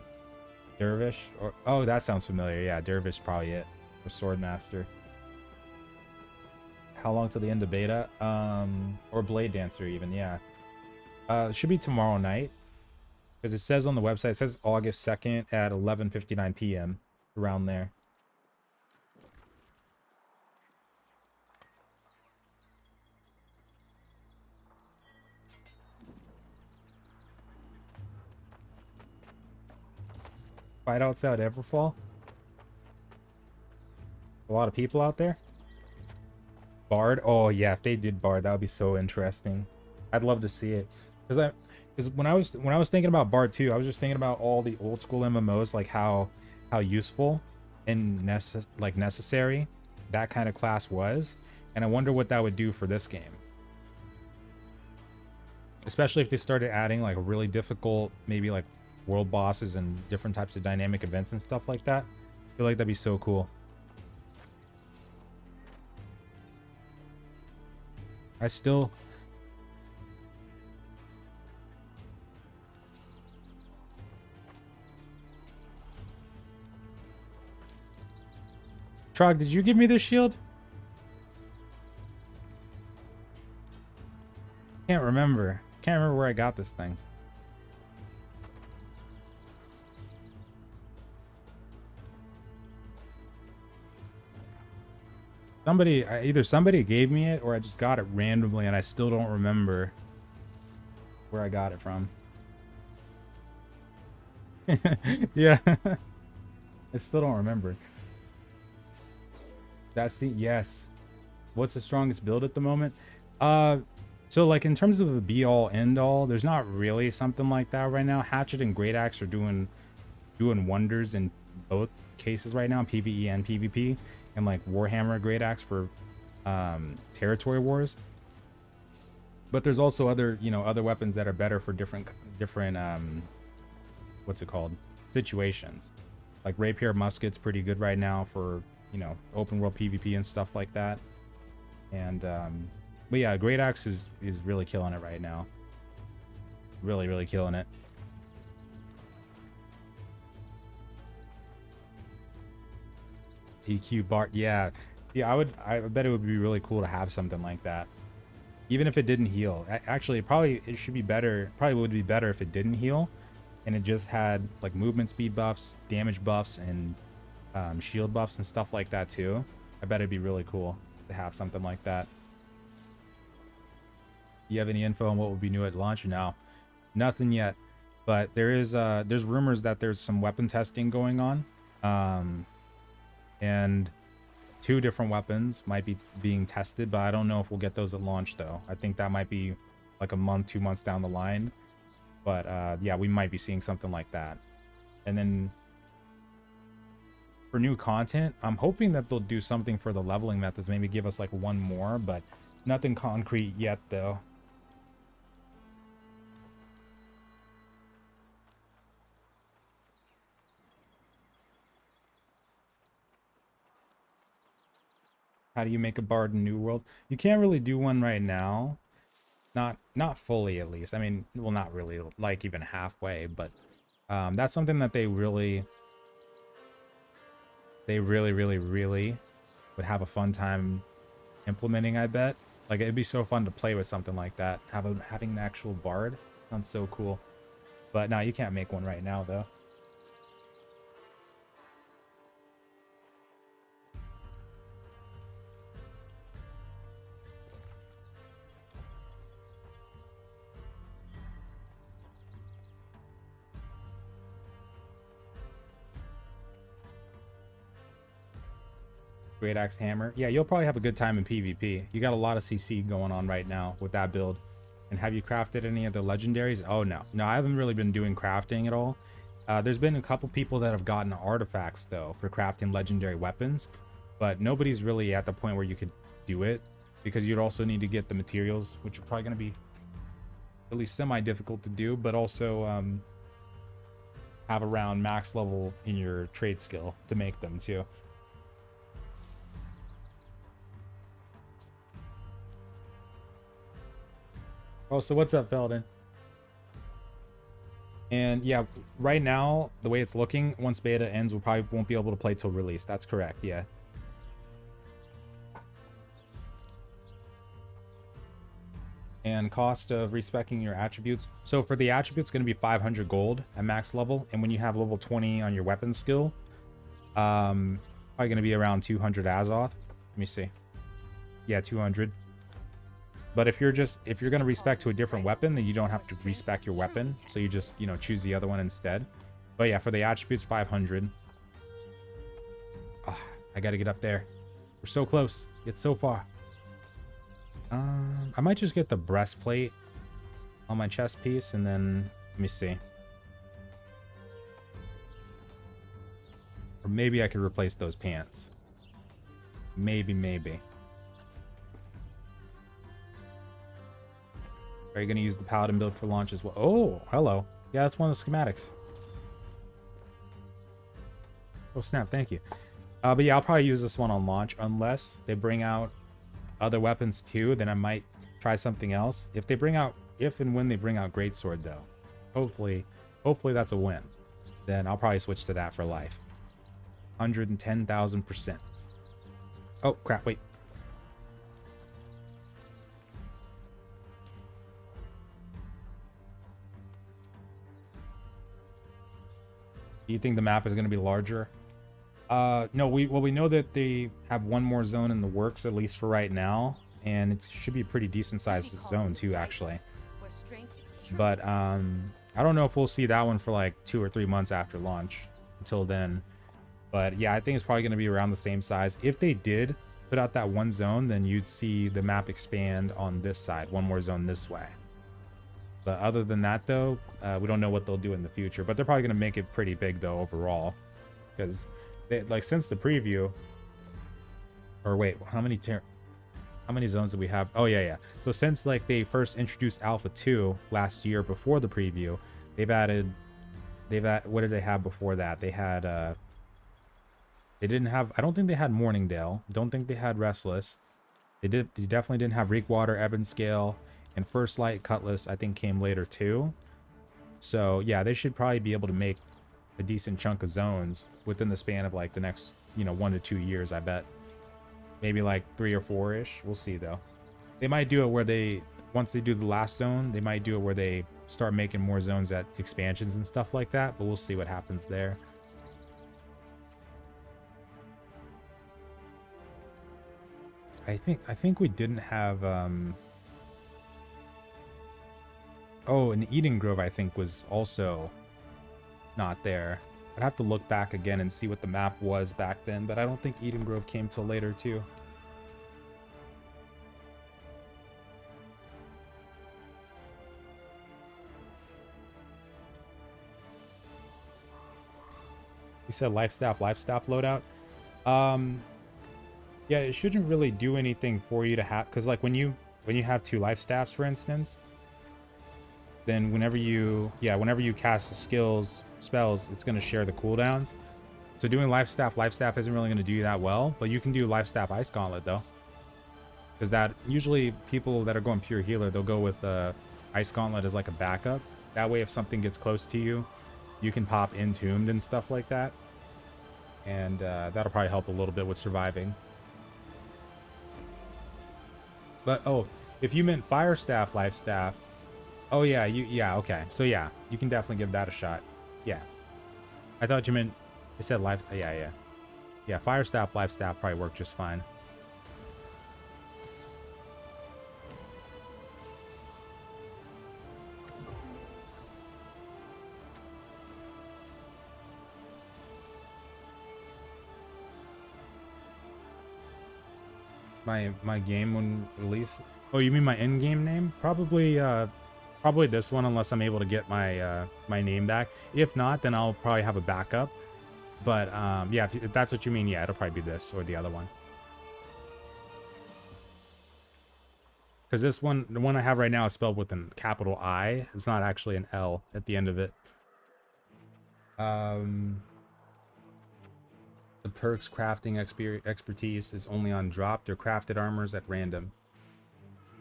Dervish, or oh, that sounds familiar. Yeah, Dervish is probably it. Or Swordmaster. How long till the end of beta? Or Blade Dancer even, yeah. It should be tomorrow night. Because it says on the website, it says August 2nd at 11:59 p.m. around there. Fight outside Everfall. A lot of people out there. Bard. Oh yeah, if they did Bard, that would be so interesting. I'd love to see it. Because when I was thinking about Bard too, I was just thinking about all the old school MMOs, like how useful and necessary that kind of class was, and I wonder what that would do for this game. Especially if they started adding like a really difficult, maybe like world bosses and different types of dynamic events and stuff like that. I feel like that'd be so cool. I still... Trog, did you give me this shield? Can't remember. Can't remember where I got this thing. Either somebody gave me it or I just got it randomly and I still don't remember where I got it from. Yeah. I still don't remember. That's the yes. What's the strongest build at the moment? So like in terms of the be all end all, there's not really something like that right now. Hatchet and Great Axe are doing wonders in both cases right now, PvE and PvP, and like Warhammer Great Axe for territory wars. But there's also other, you know, other weapons that are better for different what's it called, situations. Like rapier musket's pretty good right now for, you know, open world PvP and stuff like that. And but yeah, Great Axe is really killing it right now. Really killing it. EQ Bart, yeah. I bet it would be really cool to have something like that. Even if it didn't heal. Actually, it should be better. Probably would be better if it didn't heal, and it just had like movement speed buffs, damage buffs, and shield buffs and stuff like that too. I bet it'd be really cool to have something like that. You have any info on what will be new at launch? No, nothing yet. But there's rumors that there's some weapon testing going on, and 2 different weapons might be being tested, but I don't know if we'll get those at launch though. I think that might be like a month, 2 months down the line. But yeah, we might be seeing something like that. And then for new content, I'm hoping that they'll do something for the leveling methods, maybe give us like 1 more, but nothing concrete yet though. How do you make a bard in New World? You can't really do one right now. Not fully, at least. I mean, well, not really, like even halfway, but that's something that they really would have a fun time implementing, I bet. Like, it'd be so fun to play with something like that. Having an actual bard sounds so cool. But no, you can't make one right now, though. Great Axe Hammer. Yeah, you'll probably have a good time in PvP. You got a lot of CC going on right now with that build. And have you crafted any of the legendaries? Oh, no. No, I haven't really been doing crafting at all. There's been a couple people that have gotten artifacts, though, for crafting legendary weapons. But nobody's really at the point where you could do it. Because you'd also need to get the materials, which are probably going to be at least semi-difficult to do. But also have around max level in your trade skill to make them, too. Oh, so what's up, Felden? And yeah, right now, the way it's looking, once beta ends, we probably won't be able to play till release. That's correct, yeah. And cost of respecing your attributes. So for the attributes, going to be 500 gold at max level. And when you have level 20 on your weapon skill, probably going to be around 200 Azoth. Let me see. Yeah, 200. But if you're going to respec to a different weapon, then you don't have to respec your weapon. So you just, you know, choose the other one instead. But yeah, for the attributes, 500. Oh, I got to get up there. We're so close. It's so far. I might just get the breastplate on my chest piece and then, let me see. Or maybe I could replace those pants. Maybe. Are you going to use the paladin build for launch as well? Oh, hello. Yeah, that's one of the schematics. Oh, snap. Thank you. But yeah, I'll probably use this one on launch unless they bring out other weapons too. Then I might try something else. If and when they bring out Greatsword, though, hopefully that's a win. Then I'll probably switch to that for life. 110,000%. Oh, crap. Wait. Do you think the map is going to be larger? No, we know that they have one more zone in the works, at least for right now, and it should be a pretty decent sized zone too, actually. Where strength is true. But I don't know if we'll see that one for like 2 or 3 months after launch. Until then, but yeah, I think it's probably going to be around the same size. If they did put out that one zone, then you'd see the map expand on this side, one more zone this way. But other than that, though, we don't know what they'll do in the future. But they're probably going to make it pretty big, though, overall, because like since the preview, or wait, how many zones do we have? Oh yeah. So since like they first introduced Alpha 2 last year before the preview, they've added what did they have before that? They had they didn't have, I don't think they had Morningdale. Don't think they had Restless. They definitely didn't have Reekwater, Ebonscale, and First Light Cutlass I think came later too. So yeah, they should probably be able to make a decent chunk of zones within the span of like the next, 1 to 2 years, I bet. Maybe like 3 or 4-ish. We'll see though. They might do it where once they do the last zone, they might do it where they start making more zones at expansions and stuff like that, but we'll see what happens there. I think we didn't have oh, and Eden Grove I think was also not there. I'd have to look back again and see what the map was back then, but I don't think Eden Grove came till later too. You said life staff loadout. Yeah, it shouldn't really do anything for you to have, because like when you have 2 life staffs, for instance, then whenever you cast the spells, it's going to share the cooldowns. So doing life staff isn't really going to do you that well, but you can do life staff ice gauntlet though, because that usually people that are going pure healer, they'll go with ice gauntlet as like a backup. That way, if something gets close to you, you can pop Entombed and stuff like that, and that'll probably help a little bit with surviving. But oh, if you meant fire staff, life staff, oh yeah, okay, so yeah, you can definitely give that a shot. Yeah, I thought you meant, it said life. Yeah, fire staff, life staff probably work just fine. My game when release. Oh, you mean my in-game name? Probably this one, unless I'm able to get my my name back. If not, then I'll probably have a backup. But yeah, if that's what you mean, yeah, it'll probably be this or the other one. Because this one, the one I have right now, is spelled with a capital I. It's not actually an L at the end of it. The perks crafting expertise is only on dropped or crafted armors at random.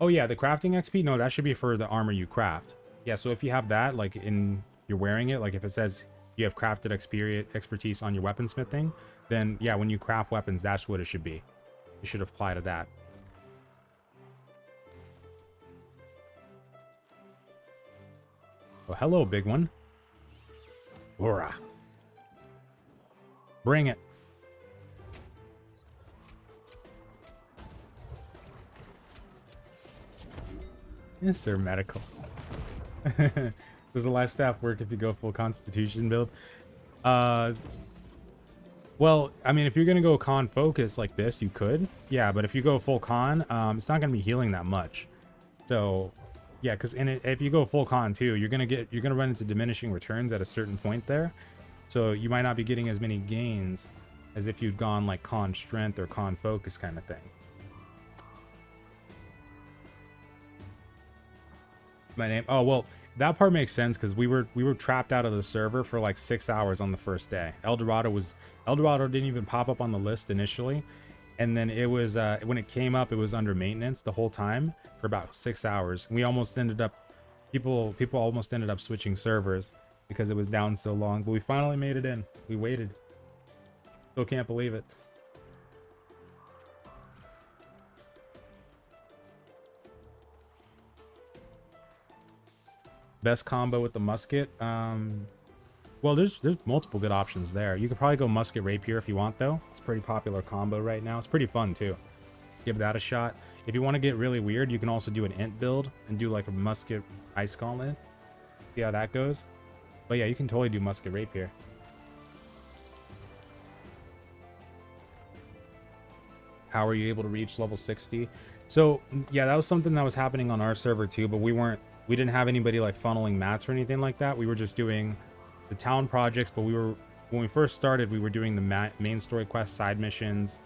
Oh yeah, the crafting XP? No, that should be for the armor you craft. Yeah, so if you have that, like you're wearing it, like if it says you have crafted expertise on your weaponsmithing, then yeah, when you craft weapons, that's what it should be. You should apply to that. Oh, hello, big one. Aura. Bring it. Yes, sir, medical. Does the life staff work if you go full constitution build? Well, I mean, if you're gonna go con focus like this, you could. Yeah, but if you go full con, it's not gonna be healing that much. So, yeah, because if you go full con too, you're gonna run into diminishing returns at a certain point there. So you might not be getting as many gains as if you'd gone like con strength or con focus kind of thing. My name? Oh, well, that part makes sense because we were trapped out of the server for like 6 hours on the first day. Dorado didn't even pop up on the list initially, and then it was when it came up, it was under maintenance the whole time for about 6 hours. We almost ended up people almost ended up switching servers because it was down so long, but we finally made it in. We waited. Still can't believe it. Best combo with the musket. Well, there's multiple good options there. You could probably go musket rapier if you want, though. It's a pretty popular combo right now. It's pretty fun too. Give that a shot. If you want to get really weird, you can also do an int build and do like a musket ice gauntlet. See how that goes. But yeah, you can totally do musket rapier. How are you able to reach level 60? So yeah, that was something that was happening on our server too, but we didn't have anybody like funneling mats or anything like that. We were just doing the town projects, but when we first started, we were doing the main story quest, side missions,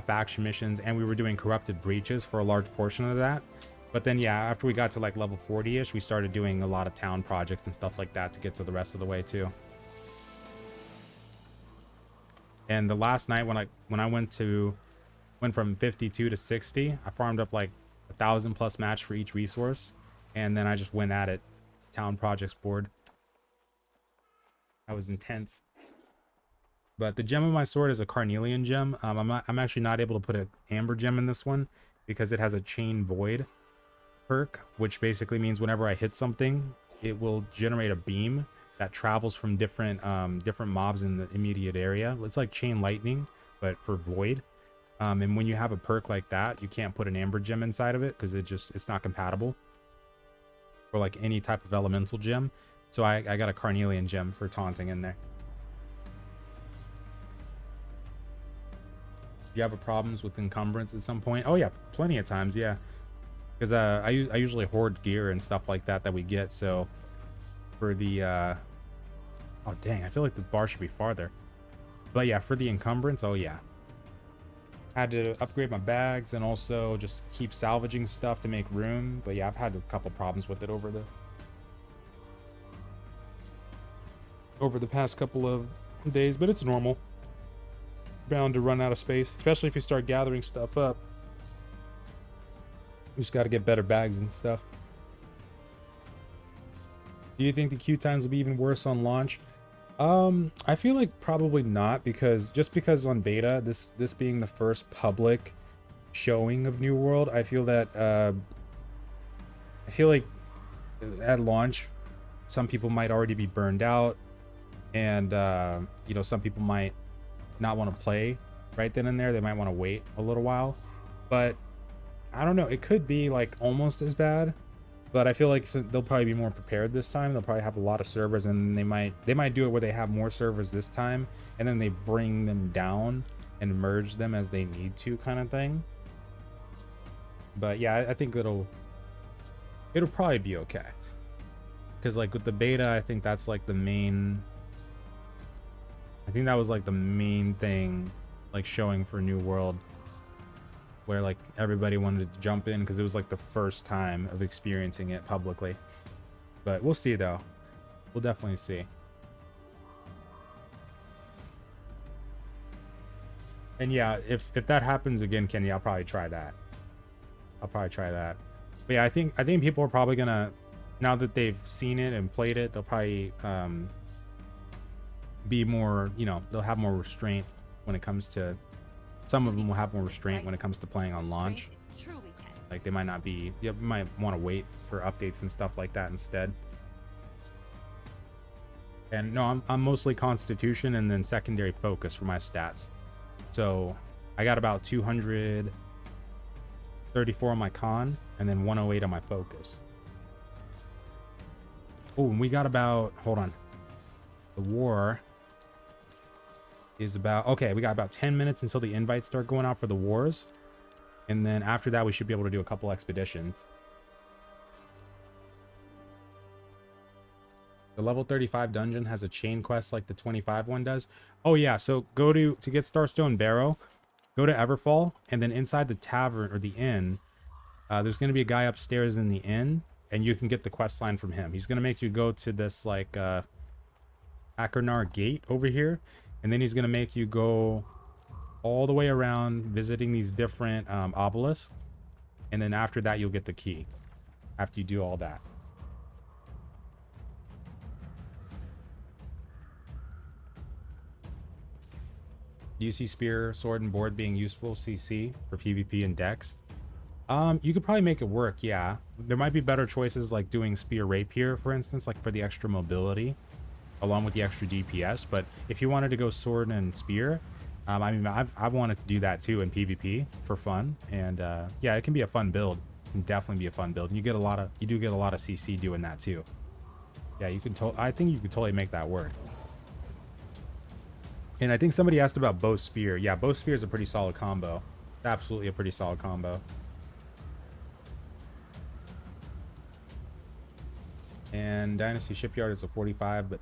faction missions, and we were doing corrupted breaches for a large portion of that. But then yeah, after we got to like level 40-ish, we started doing a lot of town projects and stuff like that to get to the rest of the way too. And the last night when I went from 52 to 60, I farmed up like 1,000 plus match for each resource, and then I just went at it. Town projects board. That was intense. But the gem of my sword is a carnelian gem. I'm actually not able to put an amber gem in this one because it has a chain void perk, which basically means whenever I hit something, it will generate a beam that travels from different mobs in the immediate area. It's like chain lightning, but for void. And when you have a perk like that, you can't put an amber gem inside of it because it's not compatible. Or like any type of elemental gem. So I got a carnelian gem for taunting in there. Do you have problems with encumbrance at some point? Oh yeah, plenty of times, yeah. Because I usually hoard gear and stuff like that we get. So for the oh dang, I feel like this bar should be farther. But yeah, for the encumbrance, oh yeah. Had to upgrade my bags and also just keep salvaging stuff to make room. But yeah, I've had a couple problems with it over the past couple of days, but it's normal. Bound to run out of space, especially if you start gathering stuff up. You just got to get better bags and stuff. Do you think the queue times will be even worse on launch? I feel like probably not, because on beta, this being the first public showing of New World, I feel like at launch, some people might already be burned out, and you know, some people might not want to play right then and there. They might want to wait a little while, but I don't know. It could be like almost as bad. But I feel like they'll probably be more prepared this time. They'll probably have a lot of servers, and they might do it where they have more servers this time, and then they bring them down and merge them as they need to, kind of thing. But yeah, I think it'll probably be okay. Because like with the beta, I think that's like the main. I think that was like the main thing, like showing for New World, where like everybody wanted to jump in because it was like the first time of experiencing it publicly. But we'll see though. We'll definitely see. And yeah, if that happens again, Kenny, I'll probably try that. But yeah, I think people are probably gonna, now that they've seen it and played it, they'll probably be more, you know, they'll have more restraint when it comes to. Some of them will have more restraint when it comes to playing on launch. Like they might not be, you might want to wait for updates and stuff like that instead. And no, I'm mostly Constitution and then secondary focus for my stats. So I got about 234 on my con and then 108 on my focus. Oh, and we got about, hold on. The war is about, okay, we got about 10 minutes until the invites start going out for the wars, and then after that we should be able to do a couple expeditions. The level 35 dungeon has a chain quest like the 25 one does. Oh yeah, so go to get Starstone Barrow, go to Everfall, and then inside the tavern or the inn, there's going to be a guy upstairs in the inn, and you can get the quest line from him. He's going to make you go to this like Achernar gate over here, and then he's going to make you go all the way around visiting these different obelisks. And then after that, you'll get the key. After you do all that. Do you see spear, sword, and board being useful CC for PvP and Dex? You could probably make it work, yeah. There might be better choices like doing spear rapier, for instance, like for the extra mobility. along with the extra DPS. But if you wanted to go sword and spear, I mean, I've wanted to do that too in PvP for fun, and yeah, it can be a fun build. It can definitely be a fun build. And you do get a lot of CC doing that too. Yeah, you can. I think you could totally make that work. And I think somebody asked about bow spear. Yeah, bow spear is a pretty solid combo. It's absolutely a pretty solid combo. And Dynasty Shipyard is a 45, but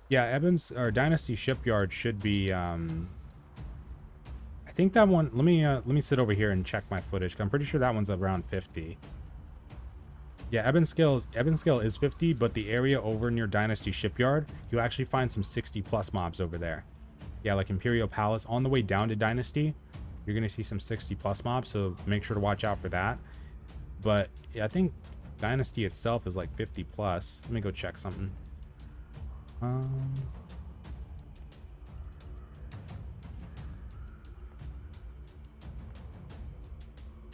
yeah, Evans or Dynasty Shipyard should be. I think that one. Let me sit over here and check my footage. I'm pretty sure that one's around 50. Yeah, Ebon scale is 50, but the area over near Dynasty Shipyard, you'll actually find some 60+ mobs over there. Yeah, like Imperial Palace. On the way down to Dynasty, you're gonna see some 60+ mobs, so make sure to watch out for that. But yeah, I think Dynasty itself is like 50+. Let me go check something.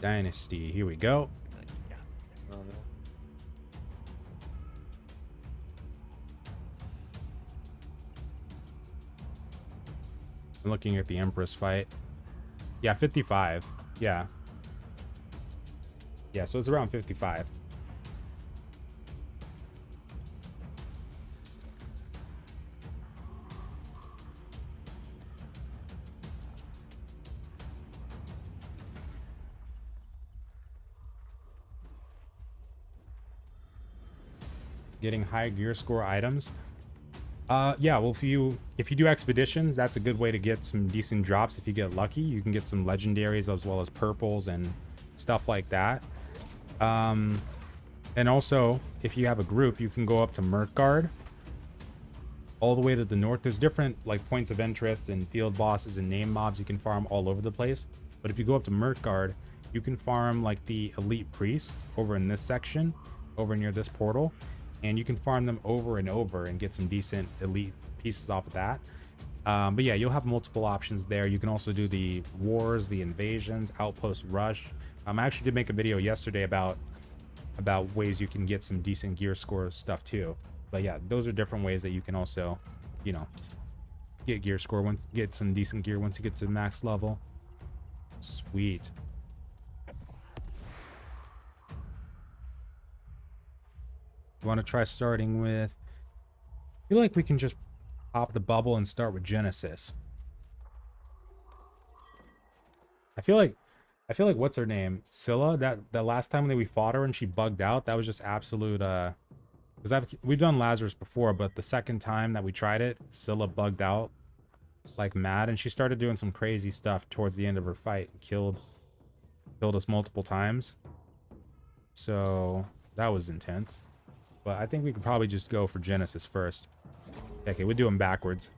Dynasty, here we go. I'm looking at the Empress fight. Yeah, 55. Yeah. Yeah, so it's around 55. Getting high gear score items. Yeah, well, if you do expeditions, that's a good way to get some decent drops. If you get lucky, you can get some legendaries as well as purples and stuff like that. And also, if you have a group, you can go up to Merkgard all the way to the north. There's different like points of interest and field bosses and name mobs you can farm all over the place. But if you go up to Merkgard, you can farm like the elite priest over in this section, over near this portal. And you can farm them over and over and get some decent elite pieces off of that. But yeah, you'll have multiple options there. You can also do the wars, the invasions, outpost rush. I actually did make a video yesterday about ways you can get some decent gear score stuff too. But yeah, those are different ways that you can also, you know, get gear score get some decent gear once you get to max level. Sweet. Want to try starting with, I feel like we can just pop the bubble and start with Genesis. I feel like what's her name, Scylla, that last time that we fought her and she bugged out, that was just absolute because we've done Lazarus before, but the second time that we tried it, Scylla bugged out like mad, and she started doing some crazy stuff towards the end of her fight. Killed us multiple times, so that was intense. But I think we could probably just go for Genesis first. Okay, we'll do them backwards.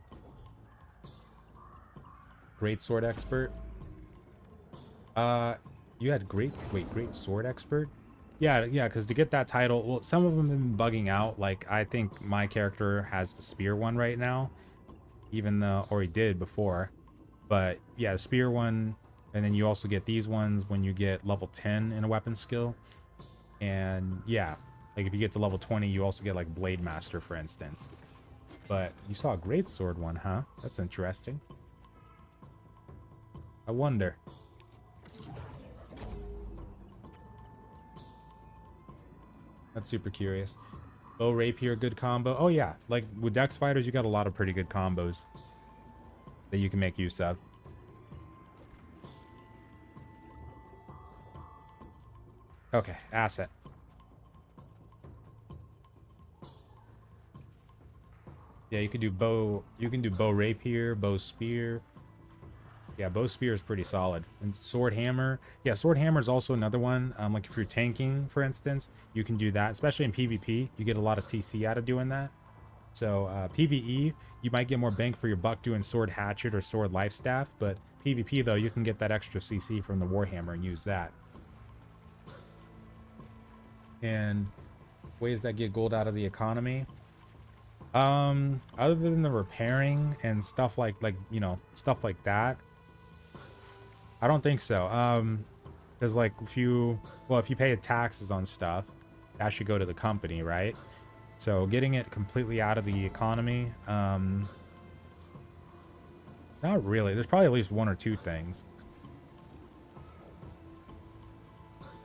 Great sword expert. You had great sword expert? Yeah, because to get that title, well, some of them have been bugging out. Like, I think my character has the spear one right now, even though, or he did before. But yeah, the spear one, and then you also get these ones when you get level 10 in a weapon skill. And yeah, like if you get to level 20, you also get like Blade Master, for instance. But you saw a great sword one, huh? That's interesting. I wonder. That's super curious. Bow Rapier, good combo. Oh yeah, like with Dex fighters, you got a lot of pretty good combos that you can make use of. Okay, asset. Yeah, you can do bow rapier, bow spear. Yeah, bow spear is pretty solid. And sword hammer. Yeah, sword hammer is also another one. Like if you're tanking, for instance, you can do that. Especially in PvP, you get a lot of CC out of doing that. So PvE, you might get more bang for your buck doing sword hatchet or sword life staff. But PvP though, you can get that extra CC from the warhammer and use that. And ways that get gold out of the economy. Other than the repairing and stuff like you know, stuff like that, I don't think so. Because like if you pay taxes on stuff, that should go to the company, right? So getting it completely out of the economy, not really. There's probably at least one or two things.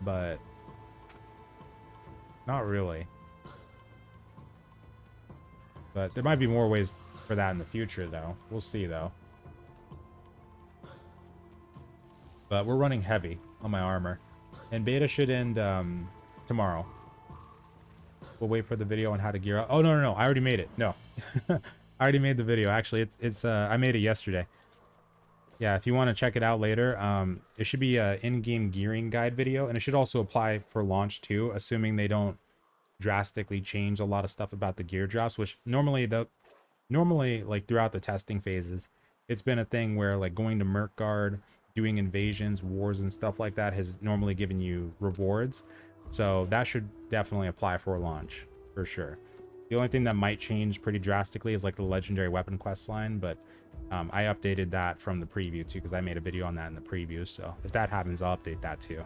But not really. But there might be more ways for that in the future, though. We'll see, though. But we're running heavy on my armor. And beta should end tomorrow. We'll wait for the video on how to gear up. Oh, no. I already made it. No. I already made the video. Actually, I made it yesterday. Yeah, if you want to check it out later, it should be an in-game gearing guide video. And it should also apply for launch, too, assuming they don't drastically change a lot of stuff about the gear drops, which normally like throughout the testing phases, it's been a thing where like going to Merc Guard, doing invasions, wars, and stuff like that has normally given you rewards. So that should definitely apply for launch for sure. The only thing that might change pretty drastically is like the legendary weapon quest line, but I updated that from the preview too, because I made a video on that in the preview. So if that happens, I'll update that too.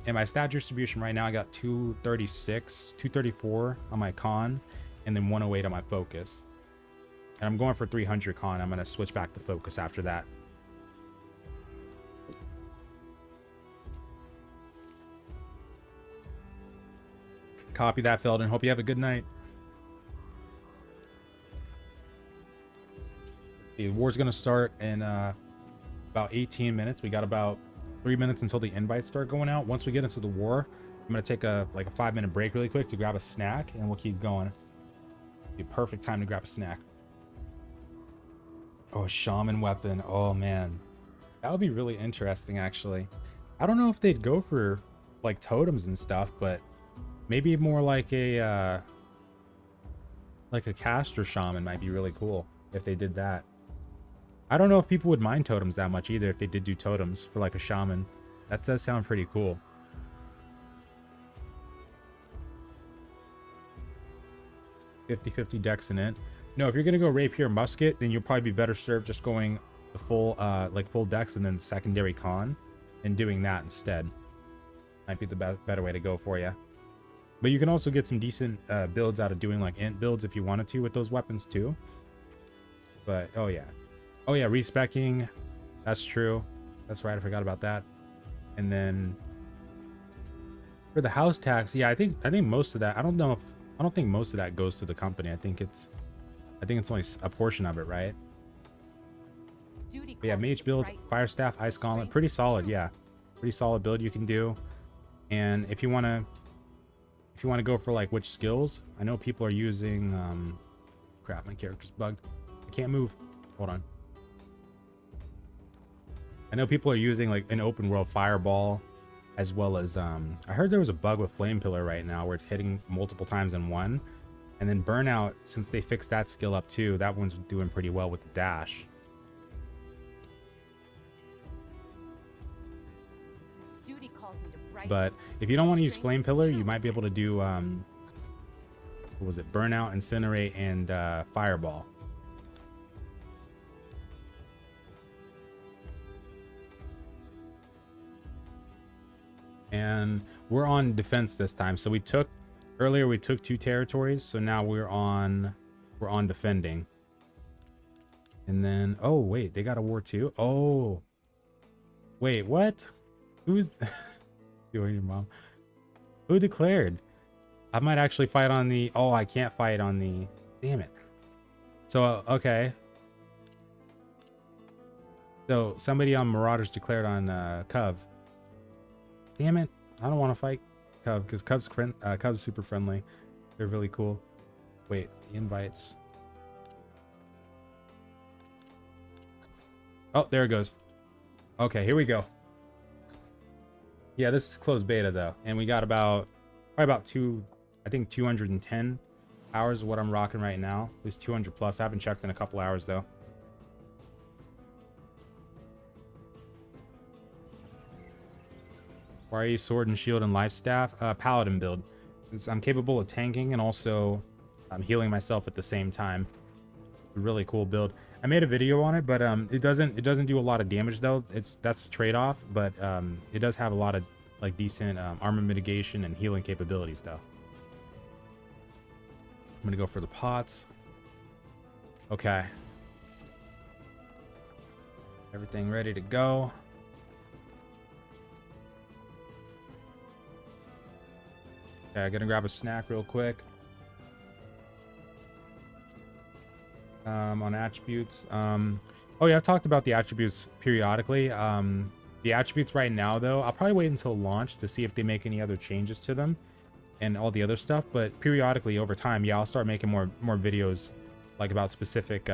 And my stat distribution right now, I got 236, 234 on my con, and then 108 on my focus. And I'm going for 300 con. I'm going to switch back to focus after that. Copy that, Felden. Hope you have a good night. The war's going to start in about 18 minutes. We got about 3 minutes until the invites start going out. Once we get into the war, I'm going to take a 5-minute break really quick to grab a snack, and we'll keep going. Be a perfect time to grab a snack. Oh, a shaman weapon. Oh, man. That would be really interesting, actually. I don't know if they'd go for, like, totems and stuff, but maybe more like a caster shaman might be really cool if they did that. I don't know if people would mind totems that much either if they did do totems for, like, a shaman. That does sound pretty cool. $50-50 dex in it. No, if you're gonna go rapier musket, then you'll probably be better served just going the full full dex and then secondary con and doing that instead. Might be the better way to go for you. But you can also get some decent builds out of doing like int builds if you wanted to with those weapons too. But oh yeah, respecking. That's true. That's right. I forgot about that. And then for the house tax, yeah, I think most of that. I don't think most of that goes to the company. I think it's only a portion of it, right? But yeah, mage builds, fire staff, ice gauntlet, pretty solid. Yeah, pretty solid build you can do. And if you want to go for like which skills, I know people are using crap, my character's bugged. I can't move. Hold on. I know people are using like an open world fireball, as well as I heard there was a bug with flame pillar right now where it's hitting multiple times in one. And then burnout, since they fixed that skill up too, that one's doing pretty well with the dash. Duty calls me to brighten. But if you don't want to use flame pillar, you might be able to do what was it, burnout, incinerate, and fireball. And we're on defense this time, so earlier we took 2 territories, so now we're on defending. And then oh wait, they got a war too. Oh wait, what? Who's you and your mom? Who declared? I might actually fight on the I can't fight on the, damn it. So okay, so somebody on Marauders declared on Cub. Damn it, I don't want to fight Cub because Cub's super friendly. They're really cool. Wait, the invites. Oh, there it goes. Okay, here we go. Yeah, this is closed beta though, and we got probably about 210 hours of what I'm rocking right now. At least 200 plus. I haven't checked in a couple hours though. Why are you sword and shield and life staff? Paladin build. I'm capable of tanking and also I'm healing myself at the same time. A really cool build. I made a video on it, but it doesn't do a lot of damage though. That's a trade-off, but it does have a lot of like decent armor mitigation and healing capabilities though. I'm gonna go for the pots. Okay. Everything ready to go. Okay, I'm gonna grab a snack real quick. On attributes. Oh yeah, I've talked about the attributes periodically. The attributes right now though, I'll probably wait until launch to see if they make any other changes to them and all the other stuff. But periodically over time, yeah, I'll start making more videos like about specific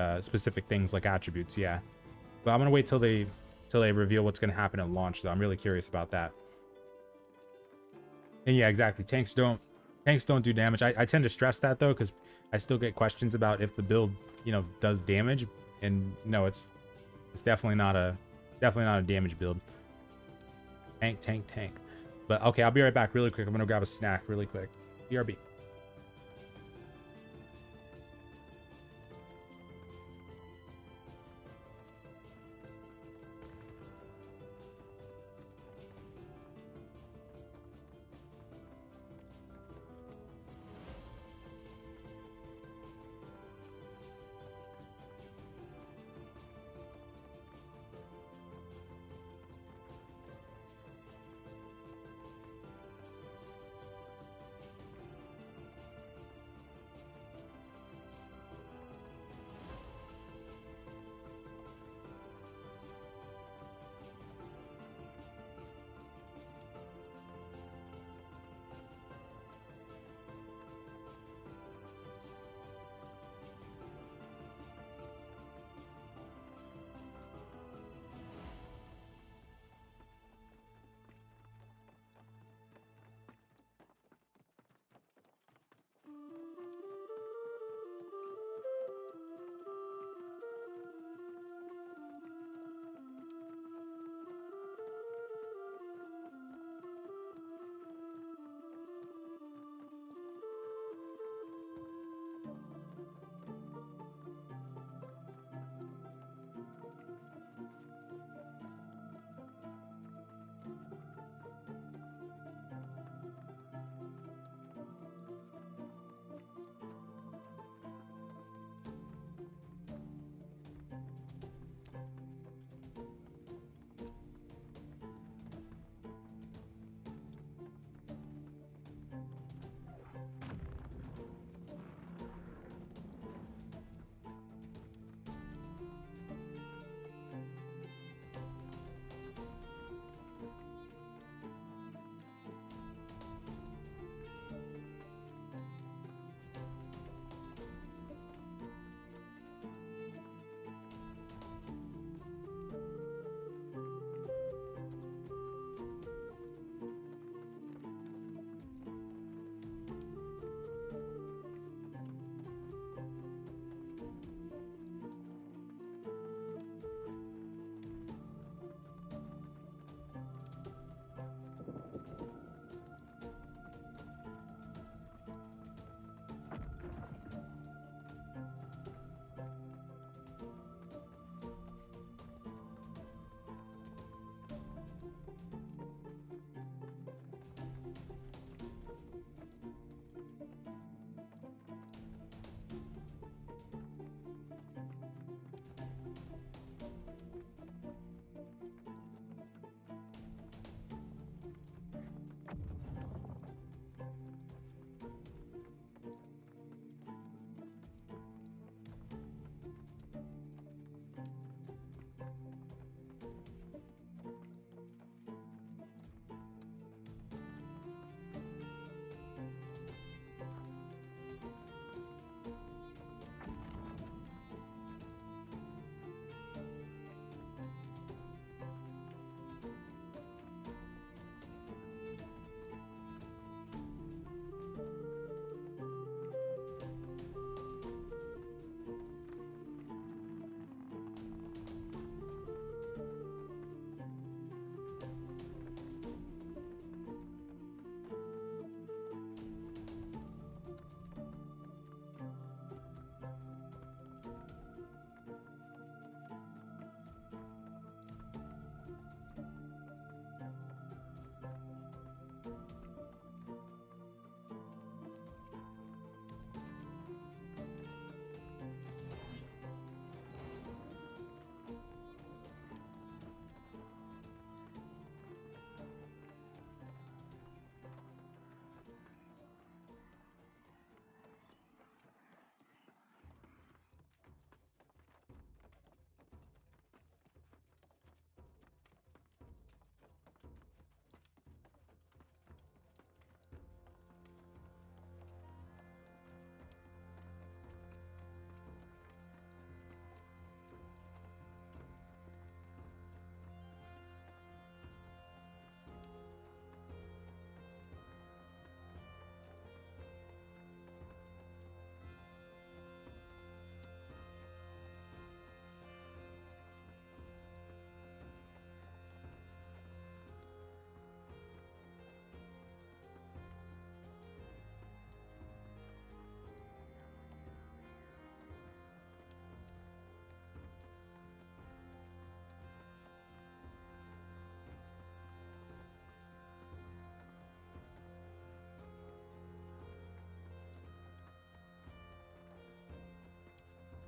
things like attributes. Yeah, but I'm gonna wait till they reveal what's gonna happen at launch though. I'm really curious about that. And yeah, exactly. Tanks don't do damage. I tend to stress that though, because I still get questions about if the build, you know, does damage. And no, it's definitely not a damage build. Tank. But okay, I'll be right back really quick. I'm gonna grab a snack really quick. BRB.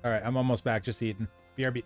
All right, I'm almost back. Just eating. BRB.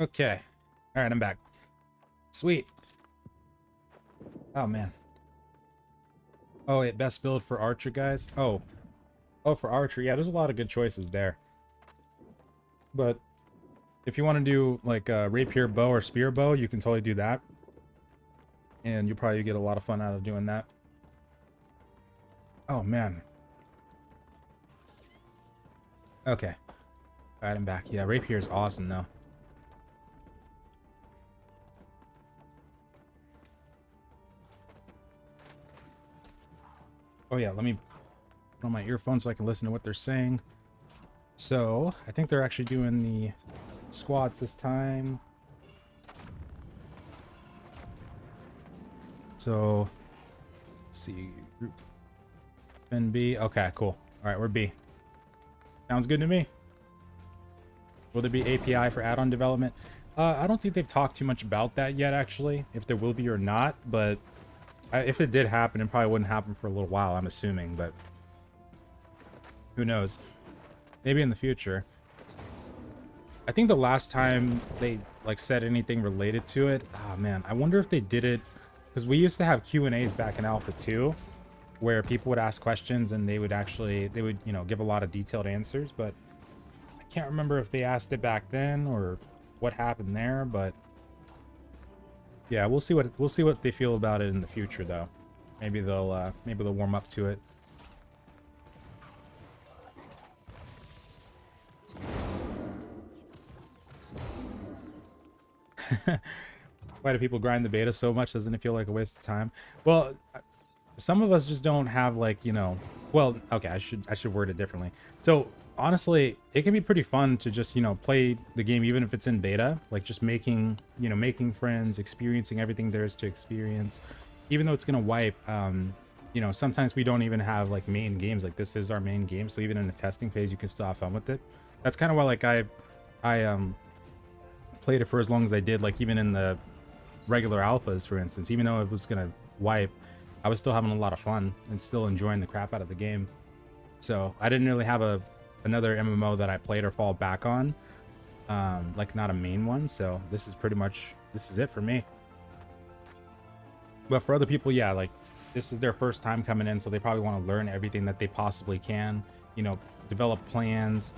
Okay. All right, I'm back. Sweet. Oh, man. Oh, wait, best build for Archer, guys? Oh. Oh, for Archer. Yeah, there's a lot of good choices there. But if you want to do, like, a rapier bow or spear bow, you can totally do that. And you'll probably get a lot of fun out of doing that. Oh, man. Okay. All right, I'm back. Yeah, rapier is awesome, though. Oh, yeah, let me put on my earphones so I can listen to what they're saying. So, I think they're actually doing the squads this time. So, let's see. Group Spin B. Okay, cool. All right, we're B. Sounds good to me. Will there be API for add-on development? I don't think they've talked too much about that yet, actually, if there will be or not. But if it did happen, it probably wouldn't happen for a little while, I'm assuming. But who knows? Maybe in the future. I think the last time they like said anything related to it, oh man, I wonder if they did it because we used to have Q&As back in Alpha 2 where people would ask questions and they would you know, give a lot of detailed answers, but I can't remember if they asked it back then or what happened there, but yeah, we'll see what they feel about it in the future though. Maybe they'll warm up to it. Why do people grind the beta so much? Doesn't it feel like a waste of time? Well, some of us just don't have like, you know, well, okay, I should word it differently. So honestly, it can be pretty fun to just, you know, play the game even if it's in beta, like just making friends, experiencing everything there is to experience, even though it's gonna wipe. You know, sometimes we don't even have like main games. Like this is our main game, so even in the testing phase, you can still have fun with it. That's kind of why like I played it for as long as I did, like even in the regular alphas, for instance, even though it was gonna wipe, I was still having a lot of fun and still enjoying the crap out of the game. So I didn't really have another MMO that I played or fall back on, like not a main one. So this is it for me. But for other people, yeah, like this is their first time coming in, so they probably want to learn everything that they possibly can, you know, develop plans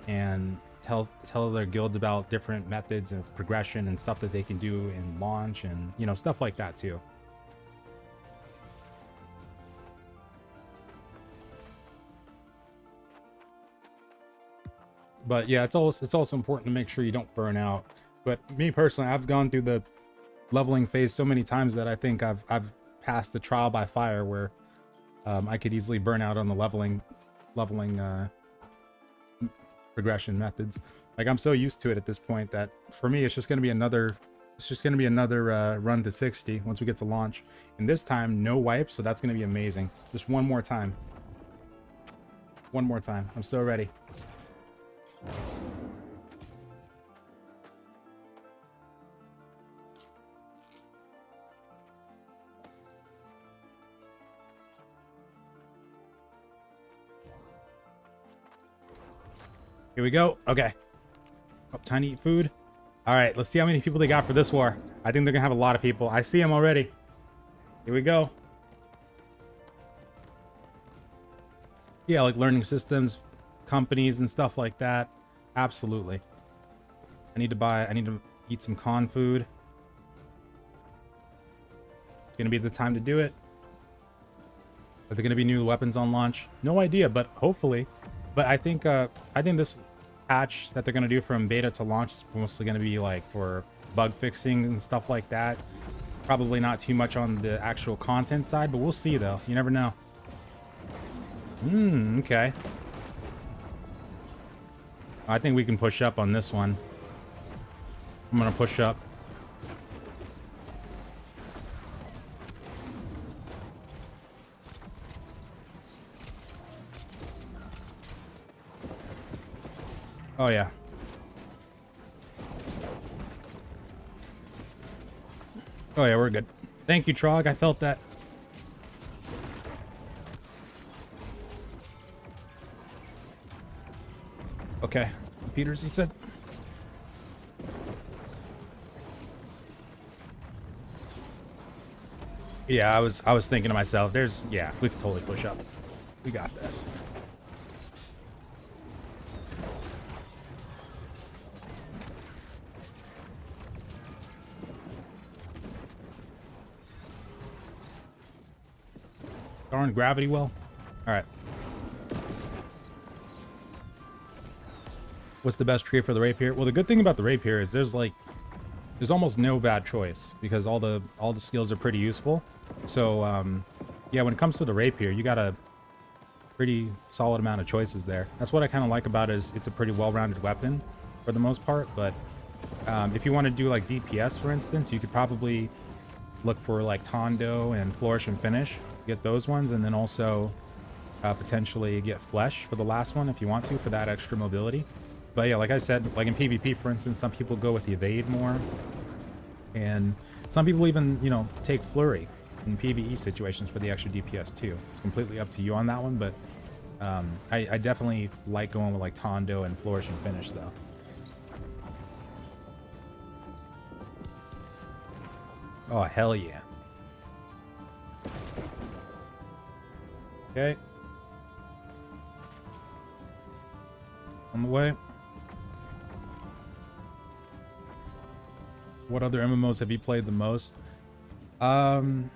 and tell their guilds about different methods of progression and stuff that they can do in launch and, you know, stuff like that too. But yeah, it's also important to make sure you don't burn out. But me personally, I've gone through the leveling phase so many times that I think I've passed the trial by fire where I could easily burn out on the leveling progression methods. Like I'm so used to it at this point that for me it's just going to be another run to 60 once we get to launch, and this time no wipes, so that's going to be amazing. Just one more time, I'm so ready. Here we go. Okay. Oh, time to eat food. All right, let's see how many people they got for this war. I think they're gonna have a lot of people. I see them already. Here we go. Yeah, like learning systems, companies, and stuff like that. Absolutely. I need to eat some con food. It's gonna be the time to do it. Are there gonna be new weapons on launch? No idea, but hopefully. But I think this patch that they're gonna do from beta to launch is mostly gonna be like for bug fixing and stuff like that. Probably not too much on the actual content side, but we'll see though. You never know. Okay. I think we can push up on this one. I'm gonna push up. Oh yeah. Oh yeah, we're good. Thank you, Trog. I felt that. Okay. Peters, he said. Yeah, I was thinking to myself, we could totally push up. We got this. Darn gravity well. All right. What's the best trio for the rapier? Well, the good thing about the rapier is there's almost no bad choice because all the skills are pretty useful. So yeah, when it comes to the rapier, you got a pretty solid amount of choices there. That's what I kind of like about it, is it's a pretty well-rounded weapon for the most part. But if you want to do like DPS, for instance, you could probably look for like Tondo and Flourish and Finish. Get those ones, and then also potentially get flesh for the last one if you want to, for that extra mobility. But yeah, like I said, like in PvP, for instance, some people go with the evade more, and some people even, you know, take flurry in PvE situations for the extra DPS too. It's completely up to you on that one, but I definitely like going with like Tondo and Flourish and Finish though. Oh, hell yeah. Okay. On the way. What other MMOs have you played the most? Well,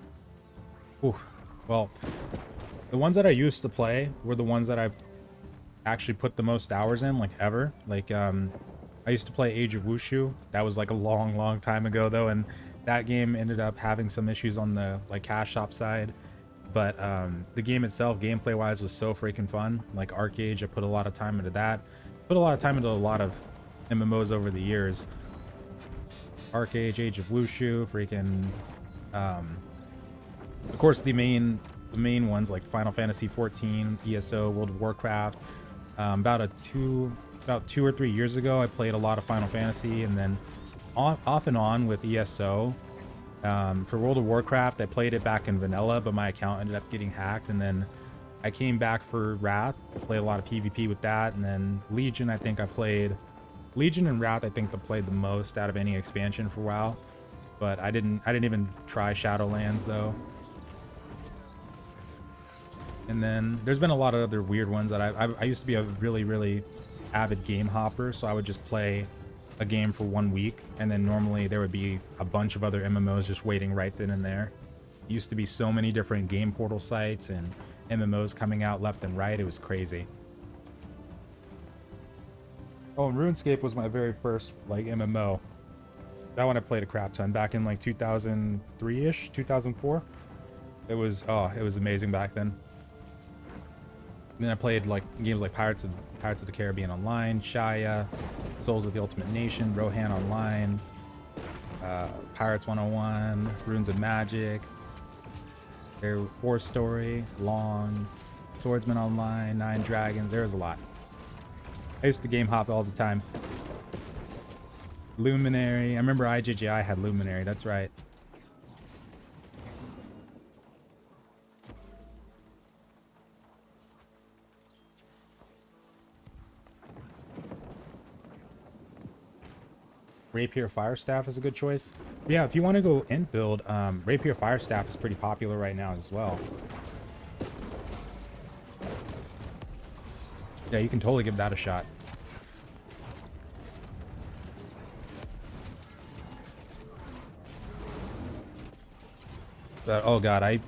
the ones that I used to play were the ones that I actually put the most hours in, like ever. Like, I used to play Age of Wushu. That was like a long time ago though, and that game ended up having some issues on the like cash shop side. But the game itself, gameplay wise, was so freaking fun. Like Arcade, I put a lot of time into that. Put a lot of time into a lot of MMOs over the years. Arcade, Age of Wushu, freaking of course the main ones like Final Fantasy 14, ESO, World of Warcraft. About 2 or 3 years ago, I played a lot of Final Fantasy, and then off and on with ESO. For World of Warcraft, I played it back in vanilla, but my account ended up getting hacked, and then I came back for Wrath. I played a lot of PvP with that, and then Legion, I think I played Legion and Wrath. I think I played the most out of any expansion for WoW, but I didn't even try Shadowlands though. And then there's been a lot of other weird ones that I used to be a really avid game hopper, so I would just play a game for 1 week, and then normally there would be a bunch of other MMOs just waiting right then and there. It used to be so many different game portal sites and MMOs coming out left and right. It was crazy. Oh, and RuneScape was my very first like MMO. That one I played a crap ton back in like 2003-ish, 2004. It was amazing back then. And then I played like games like Pirates of the Caribbean Online, Shaya, Souls of the Ultimate Nation, Rohan Online, Pirates 101, Runes of Magic, Air Force Story, Long, Swordsman Online, Nine Dragons. There was a lot. I used to game hop all the time. Luminary. I remember IJJI had Luminary. That's right. Rapier Firestaff is a good choice. Yeah, if you want to go int build, Rapier Firestaff is pretty popular right now as well. Yeah, you can totally give that a shot. But, oh god,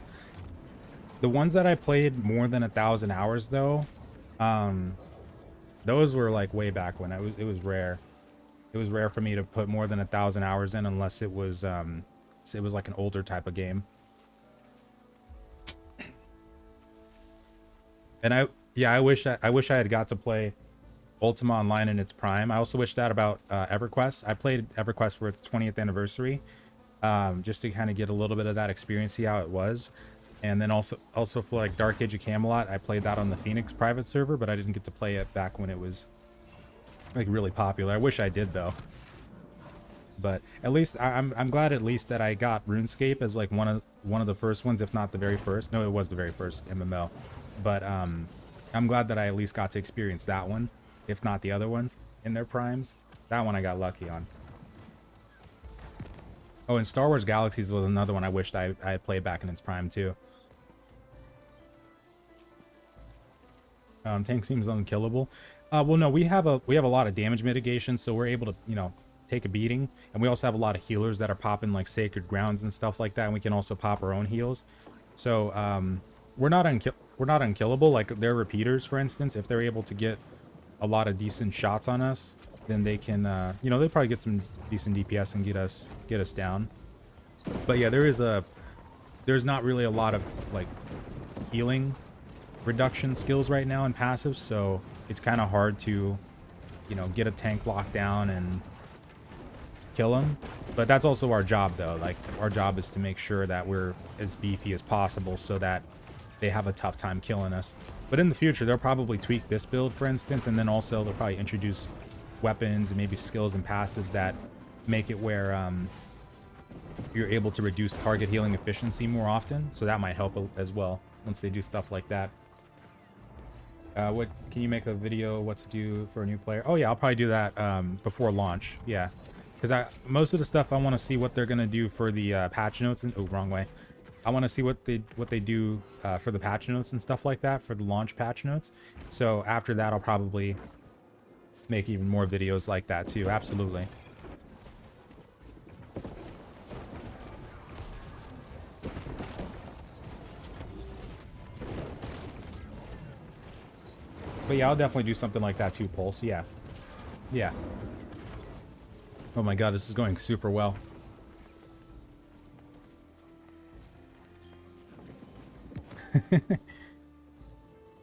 the ones that I played more than 1,000 hours though, those were like way back when it was rare. It was rare for me to put more than 1,000 hours in unless it was like an older type of game. And I wish I had got to play Ultima Online in its prime. I also wish that about EverQuest. I played EverQuest for its 20th anniversary, just to kind of get a little bit of that experience, see how it was. And then also for like Dark Age of Camelot, I played that on the Phoenix private server, but I didn't get to play it back when it was like really popular. I wish I did though. But at least I'm glad at least that I got RuneScape as like one of the first ones, if not the very first. No, it was the very first MMO. But I'm glad that I at least got to experience that one, if not the other ones in their primes. That one I got lucky on. Oh, and Star Wars Galaxies was another one I wished I had played back in its prime too. Tank seems unkillable. Well, no, we have a lot of damage mitigation, so we're able to, you know, take a beating, and we also have a lot of healers that are popping like Sacred Grounds and stuff like that, and we can also pop our own heals. So we're not unkillable. Like their repeaters, for instance, if they're able to get a lot of decent shots on us, then they can, you know, they probably get some decent DPS and get us down. But yeah, there's not really a lot of like healing reduction skills right now in passives, so it's kind of hard to, you know, get a tank locked down and kill him. But that's also our job though. Like our job is to make sure that we're as beefy as possible so that they have a tough time killing us. But in the future, they'll probably tweak this build, for instance, and then also they'll probably introduce weapons and maybe skills and passives that make it where you're able to reduce target healing efficiency more often. So that might help as well once they do stuff like that. What can you make a video what to do for a new player? Oh yeah, I'll probably do that before launch. Yeah, because most of the stuff I want to see what they're gonna do for the patch notes and wrong way. I want to see what they do for the patch notes and stuff like that for the launch patch notes. So after that, I'll probably make even more videos like that too. Absolutely. But yeah, I'll definitely do something like that too, Pulse. Yeah. Yeah. Oh my god, this is going super well.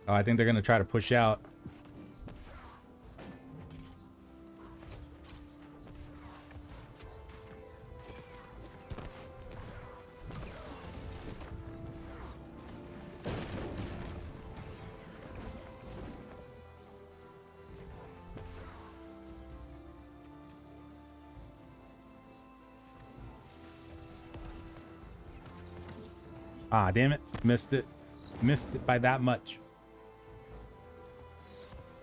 Oh, I think they're going to try to push out. Ah, damn it. Missed it. Missed it by that much.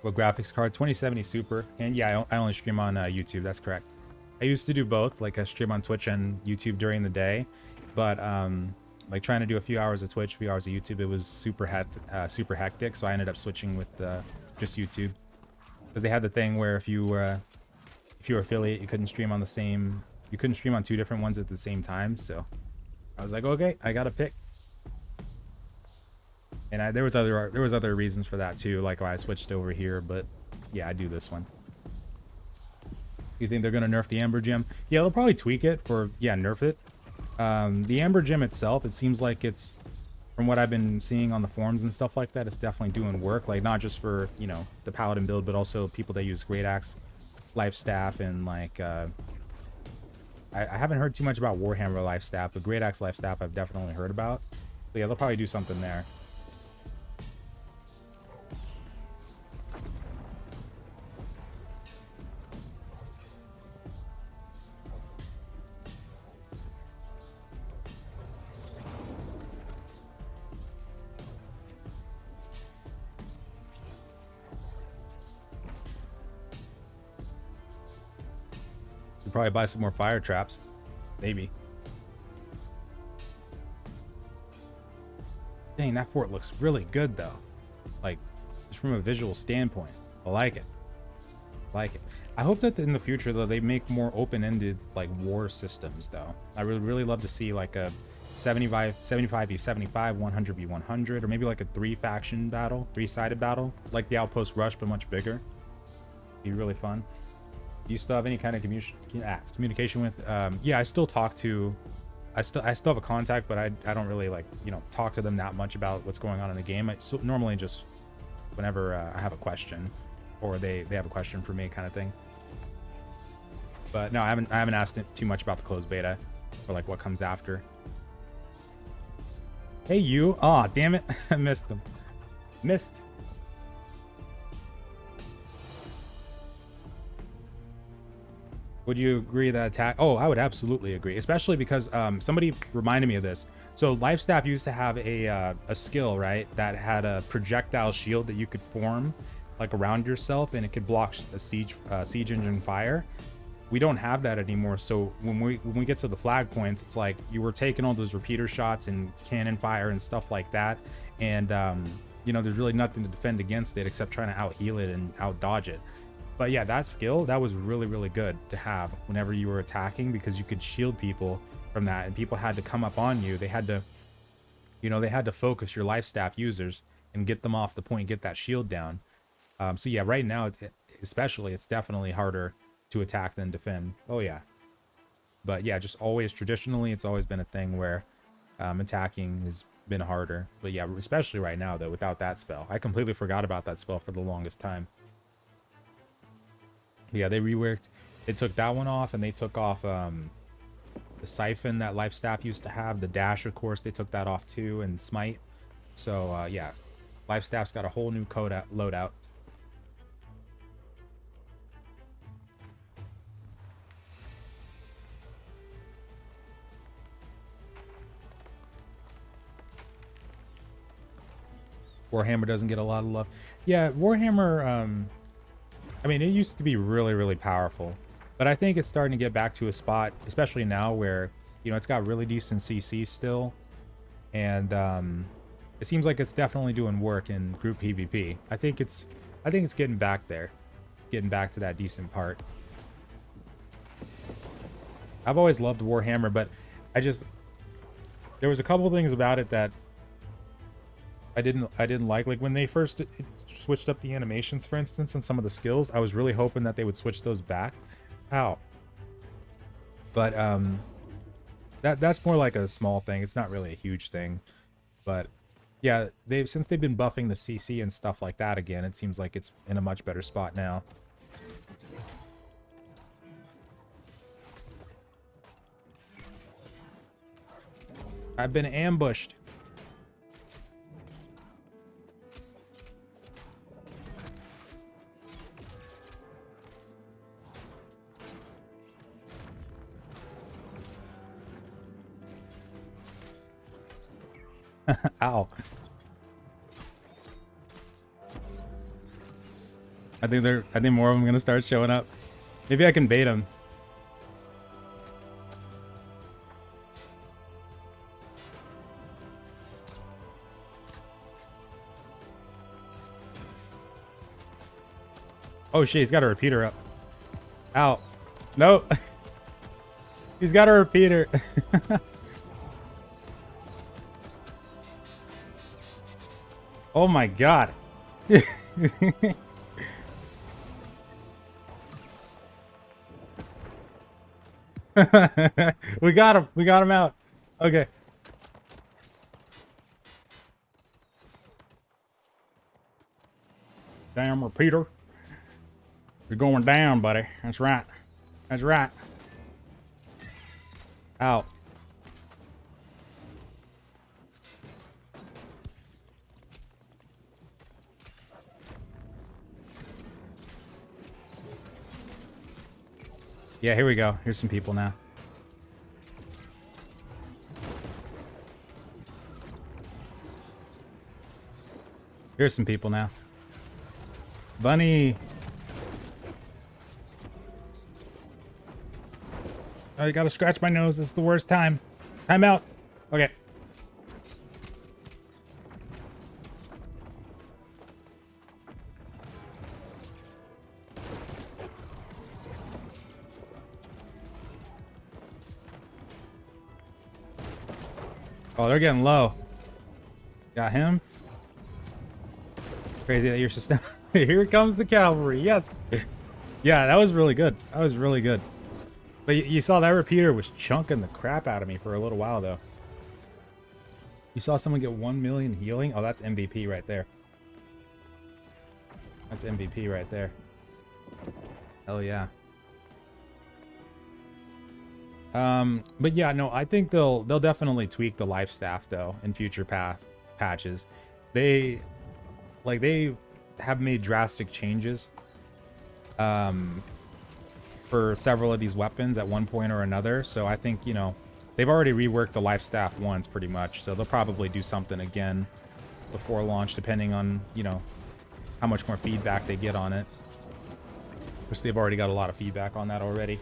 What graphics card? 2070 Super. And yeah, I only stream on YouTube. That's correct. I used to do both. Like I stream on Twitch and YouTube during the day. But like trying to do a few hours of Twitch, a few hours of YouTube, it was super hectic. So I ended up switching with just YouTube. Because they had the thing where if you were affiliate, you couldn't stream on the same... You couldn't stream on two different ones at the same time. So I was like, okay, I got to pick. And there was other reasons for that too, like why I switched over here, but yeah, I do this one. You think they're gonna nerf the Ember Gem? Yeah, they'll probably tweak it, or yeah, nerf it. The Ember Gem itself, it seems like it's, from what I've been seeing on the forums and stuff like that, it's definitely doing work, like not just for, you know, the Paladin build, but also people that use Great Axe, Life Staff, and like I haven't heard too much about Warhammer Life Staff, but Great Axe Life Staff I've definitely heard about. But yeah, they'll probably do something there. Probably buy some more fire traps, maybe. Dang, that fort looks really good though, like just from a visual standpoint. I like it. I hope that in the future though they make more open-ended like war systems though. I would really love to see like a 75v75, 100v100, or maybe like a three-sided battle, like the Outpost Rush but much bigger. Be really fun. Do you still have any kind of communication with yeah, I still talk to, I still have a contact, but I don't really like, you know, talk to them that much about what's going on in the game. So normally just whenever I have a question, or they have a question for me, kind of thing. But no, I haven't asked it too much about the closed beta, or like what comes after. Hey you. Aw, damn it. I missed them. Missed. Would you agree that attack? Oh, I would absolutely agree, especially because somebody reminded me of this. So Life Staff used to have a skill, right, that had a projectile shield that you could form like around yourself, and it could block a siege engine fire. We don't have that anymore. So when we get to the flag points, it's like you were taking all those repeater shots and cannon fire and stuff like that, and you know, there's really nothing to defend against it except trying to out heal it and out dodge it. But yeah, that skill, that was really, really good to have whenever you were attacking, because you could shield people from that, and people had to come up on you. They had to, you know, they had to focus your Life Staff users and get them off the point, get that shield down. So yeah, right now, especially, it's definitely harder to attack than defend. Oh yeah. But yeah, just always, traditionally, it's always been a thing where attacking has been harder. But yeah, especially right now, though, without that spell. I completely forgot about that spell for the longest time. Yeah, they reworked. They took that one off, and they took off the siphon that Life Staff used to have. The dash, of course, they took that off too, and smite. So yeah, life staff's got a whole new loadout. Warhammer doesn't get a lot of love. Yeah, Warhammer, I mean, it used to be really, really powerful. But I think it's starting to get back to a spot, especially now where, you know, it's got really decent CC still. And it seems like it's definitely doing work in group PvP. I think it's getting back there. Getting back to that decent part. I've always loved Warhammer, but there was a couple things about it that I didn't like when they first switched up the animations, for instance, and some of the skills. I was really hoping that they would switch those back. Ow. But that's more like a small thing. It's not really a huge thing. But yeah, since they've been buffing the CC and stuff like that again, it seems like it's in a much better spot now. I've been ambushed. Ow. I think more of them are gonna start showing up. Maybe I can bait them. Oh shit, he's got a repeater up. Ow. No. He's got a repeater. Oh my god. We got him. We got him out. Okay. Damn repeater. You're going down, buddy. That's right. That's right. Out. Yeah, here we go. Here's some people now. Here's some people now. Bunny. Oh, you gotta scratch my nose. It's the worst time. Time out. Okay. Oh, they're getting low. Got him. Crazy that you're just here comes the cavalry. Yes. Yeah, that was really good. That was really good. But you saw that repeater was chunking the crap out of me for a little while, though. You saw someone get 1 million healing? Oh, that's MVP right there. That's MVP right there. Hell yeah. But yeah, no, I think they'll definitely tweak the life staff though in future patches. They have made drastic changes for several of these weapons at one point or another. So I think, you know, they've already reworked the life staff once pretty much. So they'll probably do something again before launch, depending on, you know, how much more feedback they get on it. Which they've already got a lot of feedback on that already.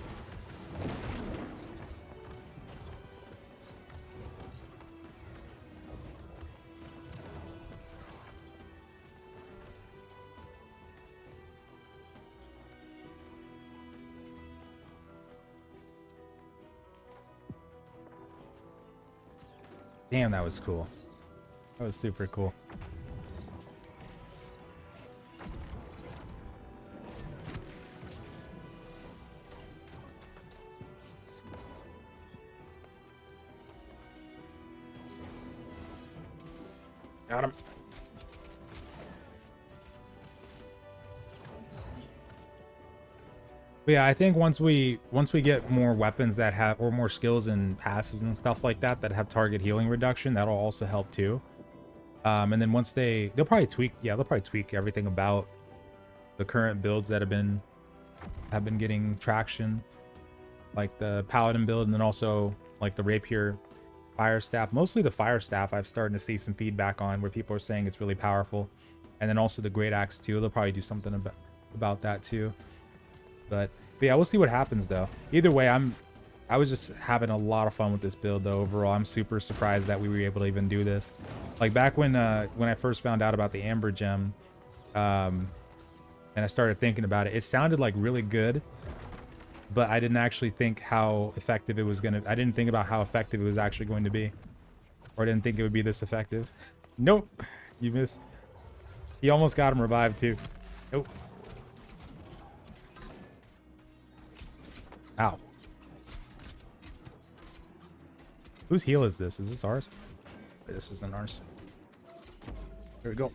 Damn, that was cool. That was super cool. Got him. But yeah, I think once we get more weapons that have, or more skills and passives and stuff like that that have target healing reduction, that'll also help too. And then once they'll probably tweak, yeah, they'll probably tweak everything about the current builds that have been getting traction, like the paladin build, and then also like the rapier fire staff. Mostly the fire staff I've started to see some feedback on, where people are saying it's really powerful. And then also the great axe too. They'll probably do something about that too. But yeah, we'll see what happens though. Either way, I was just having a lot of fun with this build though. Overall, I'm super surprised that we were able to even do this. Like back when I first found out about the amber gem, and I started thinking about it, it sounded like really good, but I didn't actually think how effective it was gonna. I didn't think about how effective it was actually going to be, or I didn't think it would be this effective. Nope, you missed. He almost got him revived too. Nope. Ow. Whose heal is this? Is this ours? This isn't ours. There we go.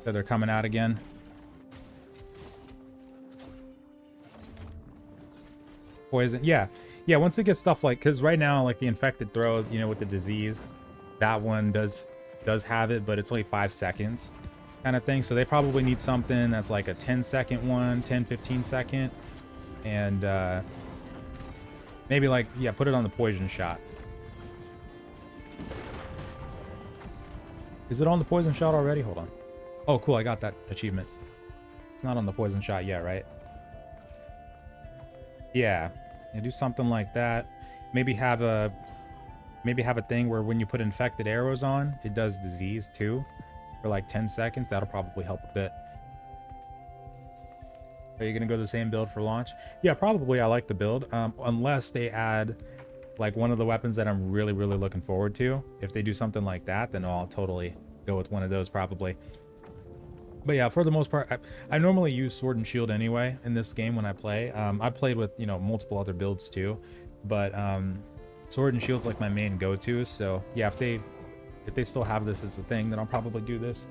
So they're coming out again. Poison. Yeah. Yeah, once they get stuff like, because right now, like the infected throw, you know, with the disease, that one does have it, but it's only 5 seconds kind of thing. So they probably need something that's like a 10-second one, 10-15 second. And maybe like, yeah, put it on the poison shot. Is it on the poison shot already? Hold on. Oh, cool. I got that achievement. It's not on the poison shot yet, right? Yeah. Yeah, do something like that. Maybe have a thing where when you put infected arrows on, it does disease too for like 10 seconds. That'll probably help a bit. Are you gonna go the same build for launch? Yeah, probably. I like the build, unless they add like one of the weapons that I'm really looking forward to. If they do something like that, then I'll totally go with one of those probably. But yeah, for the most part, I normally use sword and shield anyway in this game when I play. I played with, you know, multiple other builds too, but sword and shield's like my main go-to. So yeah, if they still have this as a thing, then I'll probably do this.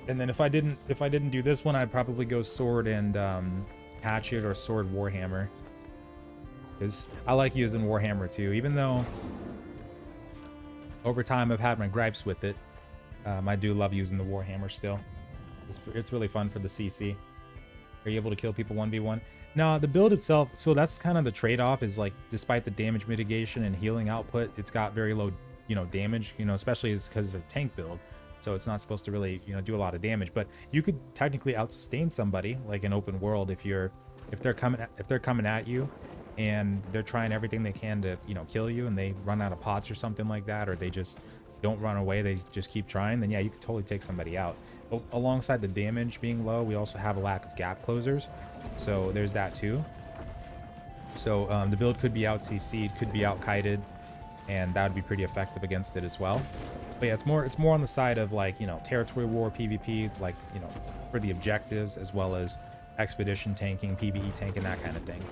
And then if I didn't do this one, I'd probably go sword and hatchet or sword warhammer, because I like using warhammer too, even though over time I've had my gripes with it. I do love using the warhammer still. It's really fun for the CC. Are you able to kill people 1v1? No, the build itself, so that's kind of the trade-off, is like, despite the damage mitigation and healing output, it's got very low, you know, damage, you know, especially because it's a tank build. So it's not supposed to really, you know, do a lot of damage, but you could technically out-sustain somebody like in open world if they're coming at you and they're trying everything they can to, you know, kill you, and they run out of pots or something like that, or they just don't run away, they just keep trying, then yeah, you could totally take somebody out. But alongside the damage being low, we also have a lack of gap closers, so there's that too. So the build could be out CC'd, could be out kited, and that would be pretty effective against it as well. But yeah, it's more on the side of, like, you know, territory war, PvP, like, you know, for the objectives, as well as expedition tanking, PvE tanking, that kind of thing.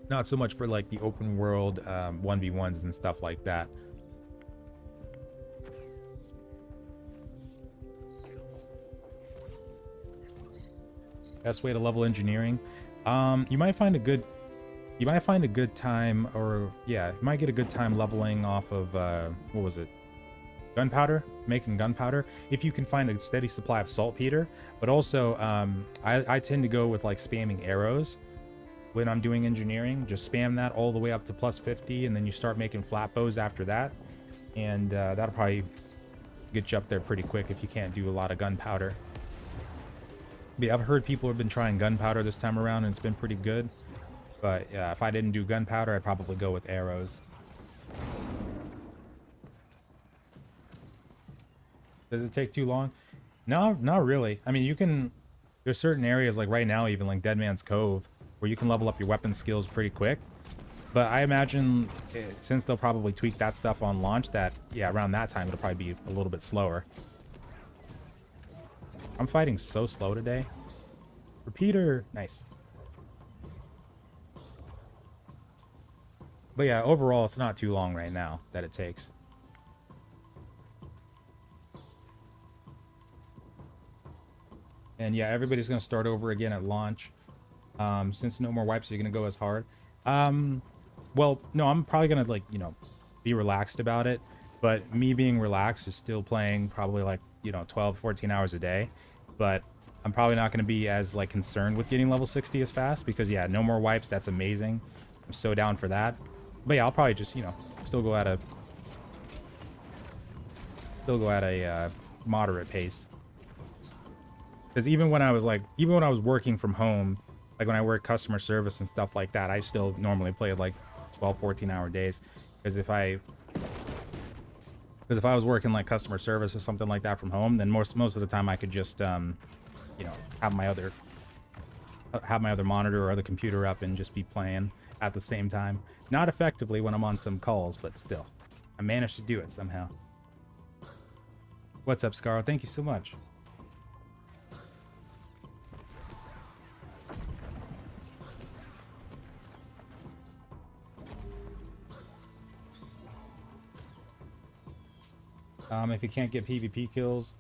Not so much for like the open world 1v1s and stuff like that. Best way to level engineering, you might find a good time, or yeah, you might get a good time leveling off of what was it, gunpowder, making gunpowder, if you can find a steady supply of saltpeter. But also I tend to go with like spamming arrows when I'm doing engineering. Just spam that all the way up to plus 50, and then you start making flat bows after that, and that'll probably get you up there pretty quick if you can't do a lot of gunpowder. But yeah, I've heard people have been trying gunpowder this time around, and it's been pretty good. But yeah, if I didn't do gunpowder, I'd probably go with arrows. Does it take too long? No, not really. I mean, there's certain areas, like right now, even like Dead Man's Cove, where you can level up your weapon skills pretty quick. But I imagine, since they'll probably tweak that stuff on launch, that yeah, around that time it'll probably be a little bit slower. I'm fighting so slow today. Repeater, nice. But yeah, overall, it's not too long right now that it takes. And yeah, everybody's going to start over again at launch. Since no more wipes, you're going to go as hard. Well, no, I'm probably gonna like, you know, be relaxed about it, but me being relaxed is still playing probably like, you know, 12, 14 hours a day. But I'm probably not gonna be as like concerned with getting level 60 as fast because yeah, no more wipes. That's amazing. I'm so down for that. But yeah, I'll probably just, you know, still go at a moderate pace. Because even when I was working from home, like when I work customer service and stuff like that, I still normally play like 12, 14-hour days. Because if I was working like customer service or something like that from home, then most of the time I could just you know, have my other monitor or other computer up and just be playing at the same time. Not effectively when I'm on some calls, but still, I managed to do it somehow. What's up, Scarl? Thank you so much. If you can't get PvP kills,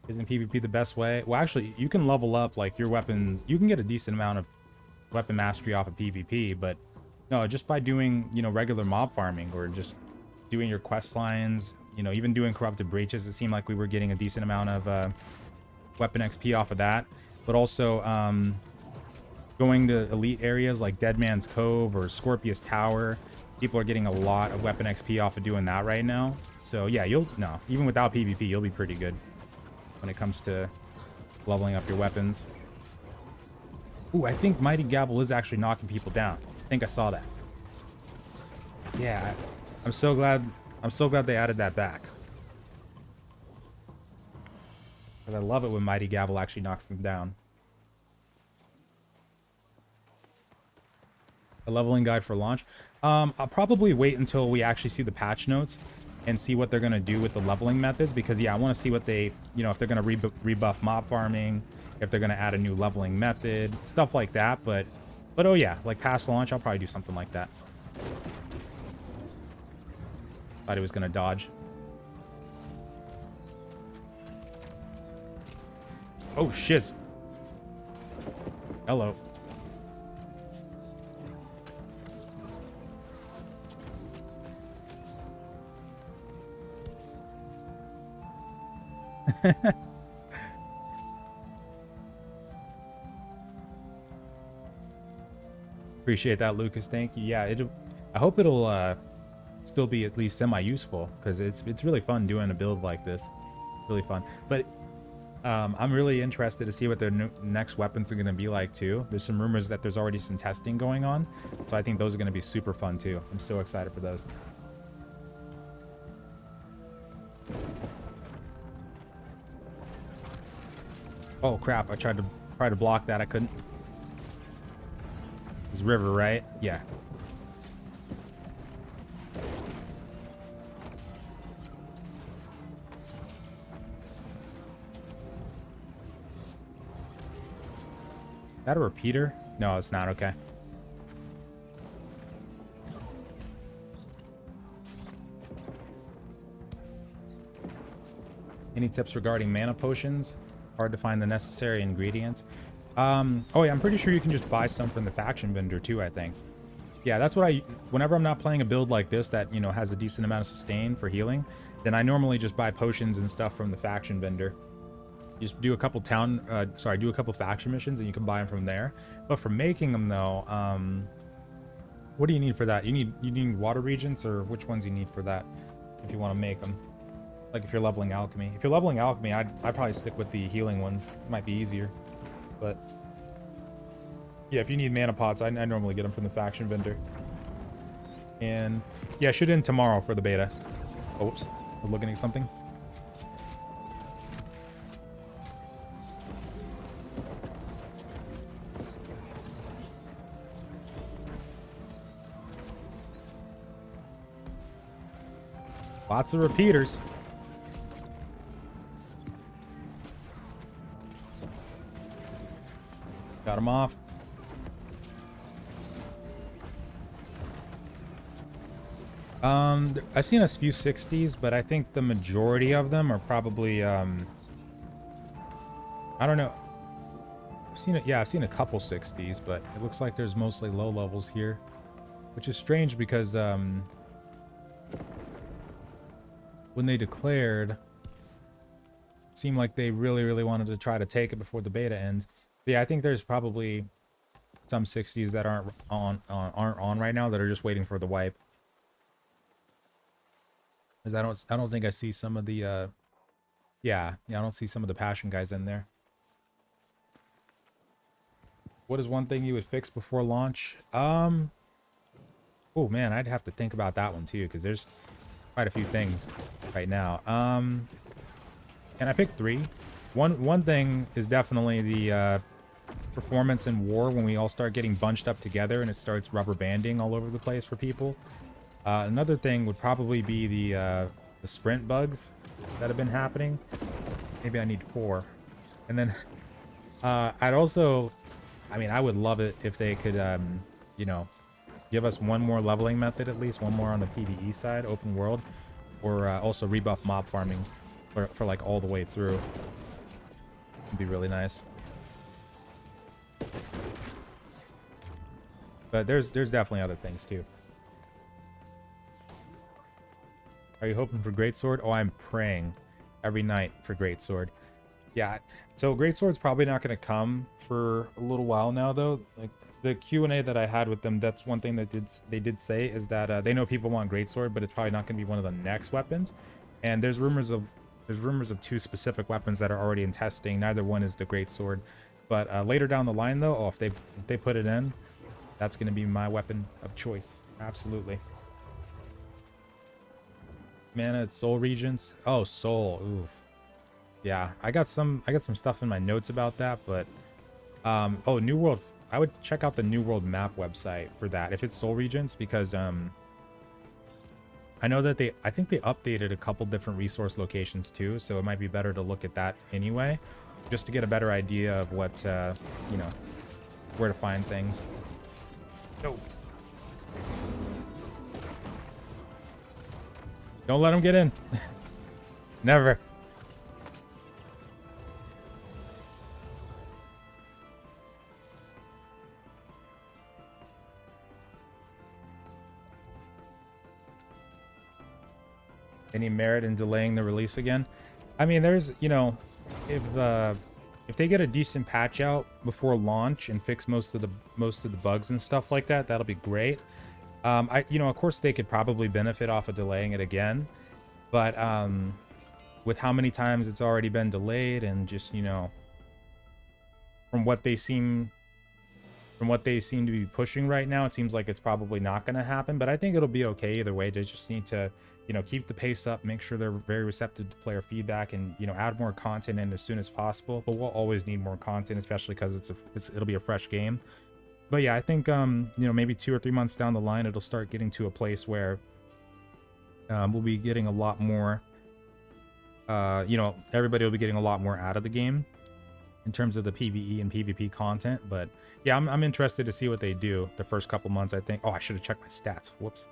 isn't PvP the best way? Well, actually, you can level up like your weapons. You can get a decent amount of weapon mastery off of PvP, but no, just by doing, you know, regular mob farming or just doing your quest lines, you know, even doing corrupted breaches, it seemed like we were getting a decent amount of weapon XP off of that. But also going to elite areas like Dead Man's Cove or Scorpius Tower, people are getting a lot of weapon XP off of doing that right now. So yeah, even without PvP, you'll be pretty good when it comes to leveling up your weapons. Ooh, I think Mighty Gavel is actually knocking people down. I think I saw that. Yeah, I'm so glad they added that back. Because I love it when Mighty Gavel actually knocks them down. A leveling guide for launch. I'll probably wait until we actually see the patch notes and see what they're going to do with the leveling methods, because yeah, I want to see what they, you know, if they're going to rebuff mob farming, if they're going to add a new leveling method, stuff like that. But oh yeah, like past launch, I'll probably do something like that. Thought he was going to dodge. Oh shiz. Hello. Appreciate that, Lucas. Thank you. Yeah, I hope it'll still be at least semi-useful, because it's really fun doing a build like this. Really fun. But I'm really interested to see what their next weapons are going to be like too. There's some rumors that there's already some testing going on, so I think those are going to be super fun too. I'm so excited for those. Oh crap, I tried to block that, I couldn't. It's river, right? Yeah. Is that a repeater? No, it's not. Okay. Any tips regarding mana potions? Hard to find the necessary ingredients. Oh yeah, I'm pretty sure you can just buy some from the faction vendor too, I think. Yeah, that's what whenever I'm not playing a build like this that, you know, has a decent amount of sustain for healing, then I normally just buy potions and stuff from the faction vendor. Just do a couple do a couple faction missions and you can buy them from there. But for making them though, what do you need for that? You need water regents, or which ones you need for that if you want to make them? Like if you're leveling alchemy. If you're leveling alchemy, I'd probably stick with the healing ones. It might be easier. But yeah, if you need mana pots, I normally get them from the faction vendor. And yeah, should end tomorrow for the beta. Oops, I'm looking at something. Lots of repeaters. Got him off. I've seen a few 60s, but I think the majority of them are probably, I don't know. I've seen a couple 60s, but it looks like there's mostly low levels here. which is strange because when they declared, it seemed like they really wanted to try to take it before the beta ends. But yeah, I think there's probably some 60s that aren't on right now that are just waiting for the wipe. Because I don't think I see some of the yeah, I don't see some of the passion guys in there. What is one thing you would fix before launch? Oh man, I'd have to think about that one too, because there's quite a few things right now. Can I pick 3? One thing is definitely the performance in war when we all start getting bunched up together and it starts rubber banding all over the place for people. Another thing would probably be the sprint bugs that have been happening. Maybe I need 4. And then I'd also, I mean, I would love it if they could, you know, give us one more leveling method, at least one more on the PvE side, open world, or also rebuff mob farming for like all the way through. It'd be really nice. But there's definitely other things too. Are you hoping for Greatsword? Oh, I'm praying every night for Greatsword. Yeah, so Greatsword's probably not going to come for a little while now, though. Like the Q&A that I had with them, that's one thing that they did say is that they know people want Greatsword, but it's probably not going to be one of the next weapons. And there's rumors of 2 specific weapons that are already in testing. Neither one is the Greatsword. But later down the line, though, oh, if they put it in, that's going to be my weapon of choice. Absolutely. Mana at Soul Regents. Oh, Soul. Oof. Yeah, I got some stuff in my notes about that, but oh, New World. I would check out the New World map website for that if it's Soul Regents, because I know that I think they updated a couple different resource locations too, so it might be better to look at that anyway, just to get a better idea of what you know, where to find things. No. Don't let him get in. Never. Any merit in delaying the release again? I mean, there's, you know, if they get a decent patch out before launch and fix most of the bugs and stuff like that, that'll be great. You know, of course they could probably benefit off of delaying it again, but with how many times it's already been delayed and just, you know, from what they seem to be pushing right now, it seems like it's probably not going to happen, but I think it'll be okay either way. They just need to, you know, keep the pace up, make sure they're very receptive to player feedback, and, you know, add more content in as soon as possible. But we'll always need more content, especially because it'll be a fresh game. But yeah, I think you know, maybe 2 or 3 months down the line, it'll start getting to a place where we'll be getting a lot more. You know, everybody will be getting a lot more out of the game in terms of the PvE and PvP content. But yeah, I'm interested to see what they do the first couple months, I think. Oh, I should have checked my stats. Whoops.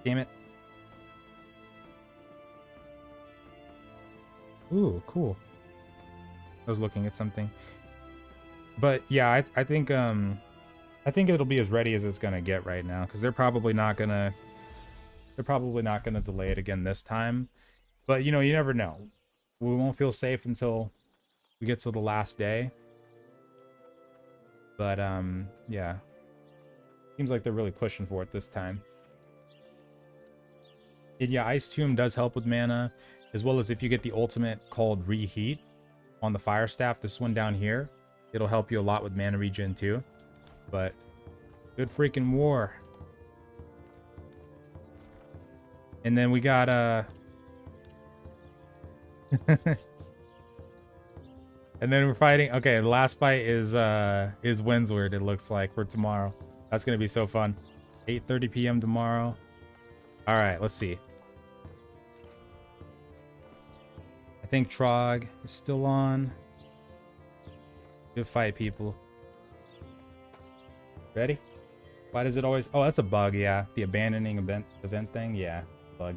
Damn it. Ooh, cool. I was looking at something. But yeah, I think it'll be as ready as it's gonna get right now, because they're probably not gonna delay it again this time. But you know, you never know. We won't feel safe until we get to the last day. But yeah, seems like they're really pushing for it this time. And yeah, Ice Tomb does help with mana, as well as if you get the ultimate called Reheat on the Fire Staff, this one down here, it'll help you a lot with mana regen too. But good freaking war. And then we got and then we're fighting. Okay, the last fight is Windsward, it looks like, for tomorrow. That's gonna be so fun. 8:30 p.m. tomorrow. All right, let's see. I think Trog is still on. Good fight, people. Ready? Why does it always... Oh, that's a bug, yeah. The abandoning event thing, yeah. Bug.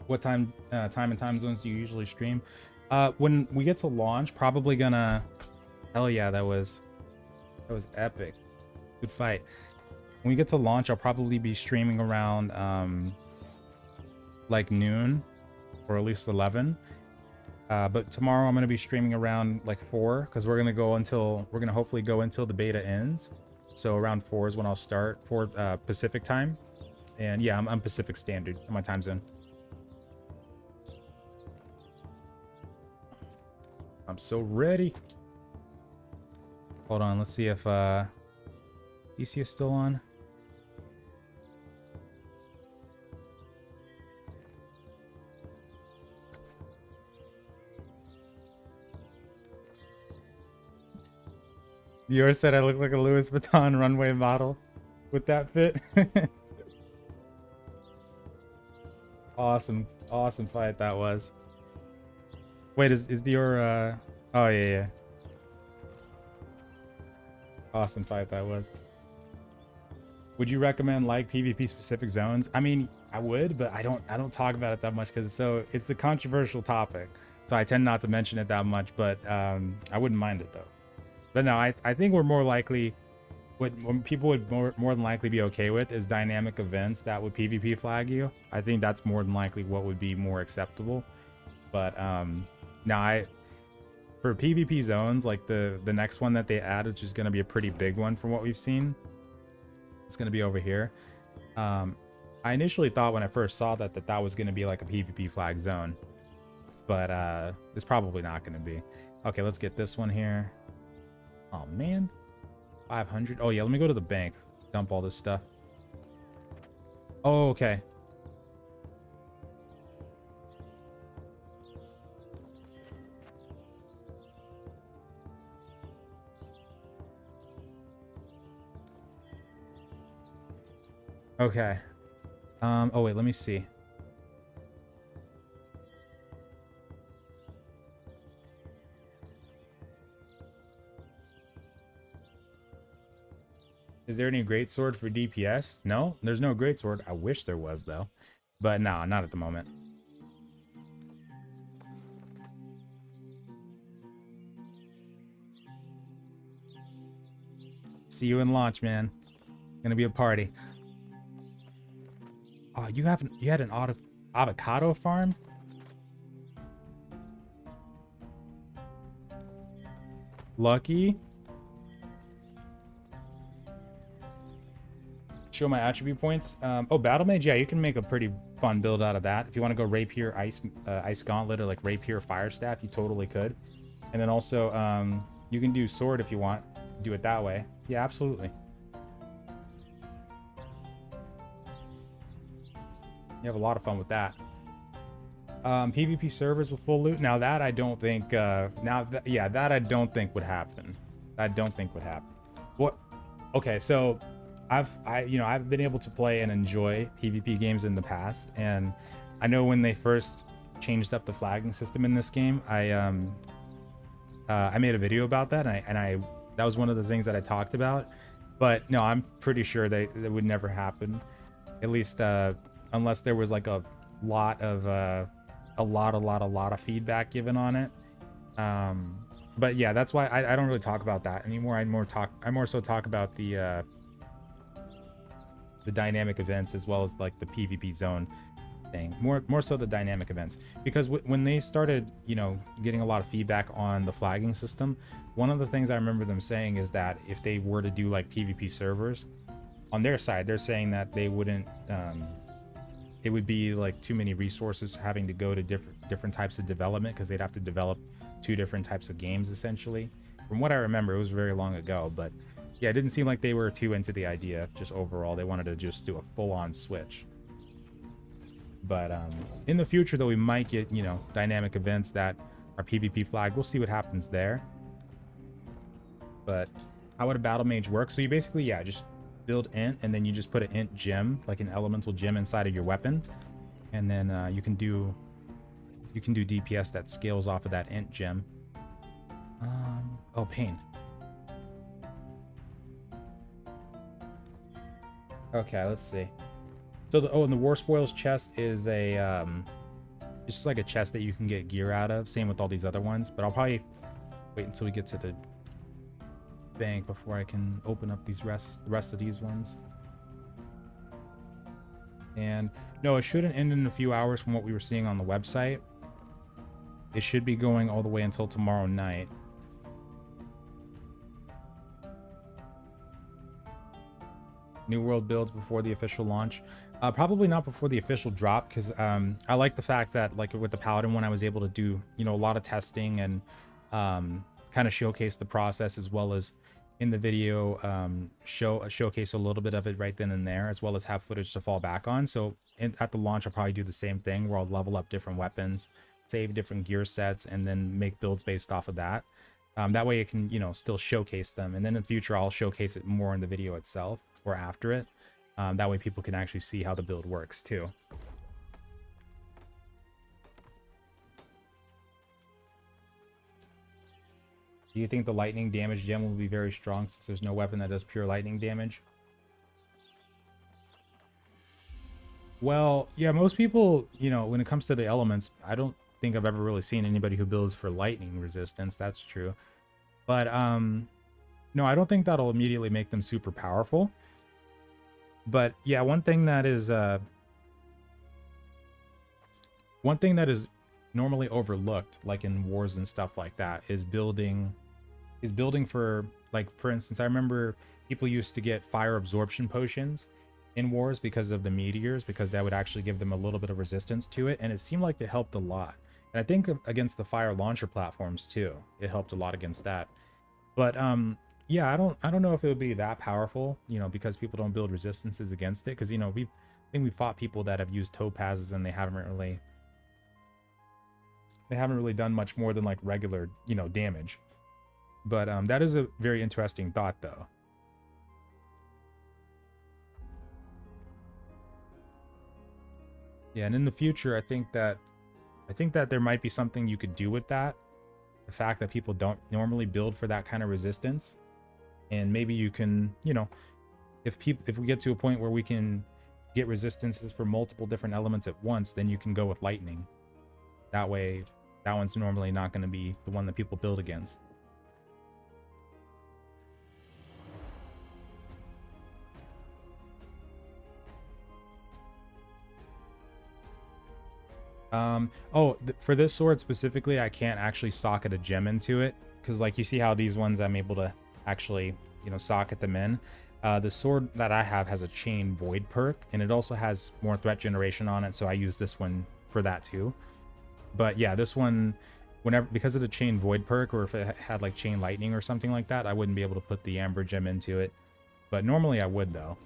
What time and time zones do you usually stream? When we get to launch, probably gonna... Hell yeah, that was epic. Good fight. when we get to launch, I'll probably be streaming around like noon or at least 11. But tomorrow I'm going to be streaming around like 4 because we're going to hopefully go until the beta ends. So around 4 is when I'll start, 4 Pacific time. And yeah, I'm Pacific Standard in my time zone. I'm so ready. Hold on, let's see if DC is still on. Dior said I look like a Louis Vuitton runway model with that fit. Awesome fight that was. Wait, is Dior oh yeah. Awesome fight that was. Would you recommend like PvP specific zones? I mean, I would, but I don't talk about it that much because it's a controversial topic. So I tend not to mention it that much, but I wouldn't mind it though. But no, I think we're more likely, what people would more than likely be okay with is dynamic events that would PvP flag you. I think that's more than likely what would be more acceptable. But now for PvP zones, like the next one that they add, which is going to be a pretty big one from what we've seen, it's going to be over here. I initially thought when I first saw that was going to be like a PvP flag zone, but it's probably not going to be. Okay, let's get this one here. Oh man, 500. Oh yeah, let me go to the bank, dump all this stuff. Oh, okay. Okay. Oh wait, let me see. Is there any great sword for DPS? No, there's no great sword. I wish there was though, but no, not at the moment. See you in launch, man. Gonna be a party. Oh, you had an avocado farm? Lucky. Show my attribute points. Oh, battle mage. Yeah, you can make a pretty fun build out of that. If you want to go rapier, ice gauntlet, or like rapier fire staff, you totally could. And then also, you can do sword if you want. Do it that way. Yeah, absolutely. You have a lot of fun with that. PvP servers with full loot. Now that I don't think. That I don't think would happen. I don't think would happen. What? Okay, so I've been able to play and enjoy PvP games in the past, and I know when they first changed up the flagging system in this game, I made a video about that, and that was one of the things that I talked about. But no, I'm pretty sure that would never happen, at least unless there was like a lot of feedback given on it. But yeah, that's why I don't really talk about that anymore. I more so talk about the dynamic events, as well as like the PvP zone thing. More so the dynamic events, because when they started, getting a lot of feedback on the flagging system, one of the things I remember them saying is that if they were to do like PvP servers on their side, they're saying that they wouldn't, it would be like too many resources having to go to different types of development, because they'd have to develop 2 different types of games essentially. From what I remember, it was very long ago, but yeah, it didn't seem like they were too into the idea. Just overall, they wanted to just do a full-on switch. But in the future, though, we might get, dynamic events that are PvP flagged. We'll see what happens there. But how would a battle mage work? So you basically, just build int, and then you just put an int gem, like an elemental gem, inside of your weapon, and then you can do DPS that scales off of that int gem. Oh, pain. Okay, let's see. So and the war spoils chest is a it's just like a chest that you can get gear out of. Same with all these other ones, but I'll probably wait until we get to the bank before I can open up the rest of these ones. And no, it shouldn't end in a few hours from what we were seeing on the website. It should be going all the way until tomorrow night. New world builds before the official launch. Probably not before the official drop, because I like the fact that, like with the Paladin one, I was able to do, you know, a lot of testing and kind of showcase the process, as well as in the video showcase a little bit of it right then and there, as well as have footage to fall back on. So at the launch, I'll probably do the same thing, where I'll level up different weapons, save different gear sets, and then make builds based off of that. That way it can, you know, still showcase them. And then in the future, I'll showcase it more in the video itself or after it. That way people can actually see how the build works too. Do you think the lightning damage gem will be very strong since there's no weapon that does pure lightning damage? Well, yeah, most people, you know, when it comes to the elements, I don't think I've ever really seen anybody who builds for lightning resistance. That's true. But no, I don't think that'll immediately make them super powerful. But yeah, one thing that is normally overlooked, like in wars and stuff like that, is building for, like, for instance, I remember people used to get fire absorption potions in wars because of the meteors, because that would actually give them a little bit of resistance to it, and it seemed like it helped a lot. And I think against the fire launcher platforms too, it helped a lot against that. But yeah, I don't know if it would be that powerful, you know, because people don't build resistances against it. Because, you know, I think we fought people that have used topazes and they haven't really done much more than like regular, you know, damage. But that is a very interesting thought, though. Yeah, and in the future, I think that there might be something you could do with that. The fact that people don't normally build for that kind of resistance. And maybe you can, you know, if we get to a point where we can get resistances for multiple different elements at once, then you can go with lightning. That way, that one's normally not going to be the one that people build against. For this sword specifically, I can't actually socket a gem into it, because like you see how these ones I'm able to actually, you know, socket them in. The sword that I have has a chain void perk, and it also has more threat generation on it, so I use this one for that too. But yeah, this one, whenever, because of the chain void perk, or if it had like chain lightning or something like that, I wouldn't be able to put the amber gem into it. But normally I would, though.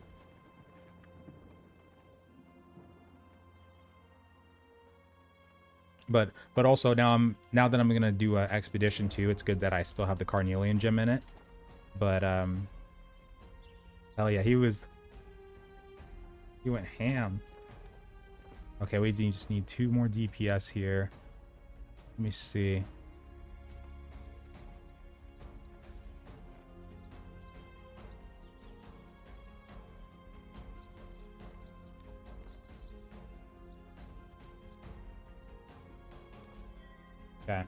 But also now that I'm gonna do an expedition too, it's good that I still have the carnelian gem in it. But hell yeah, he went ham. Okay, we just need 2 more DPS here. Let me see. Okay.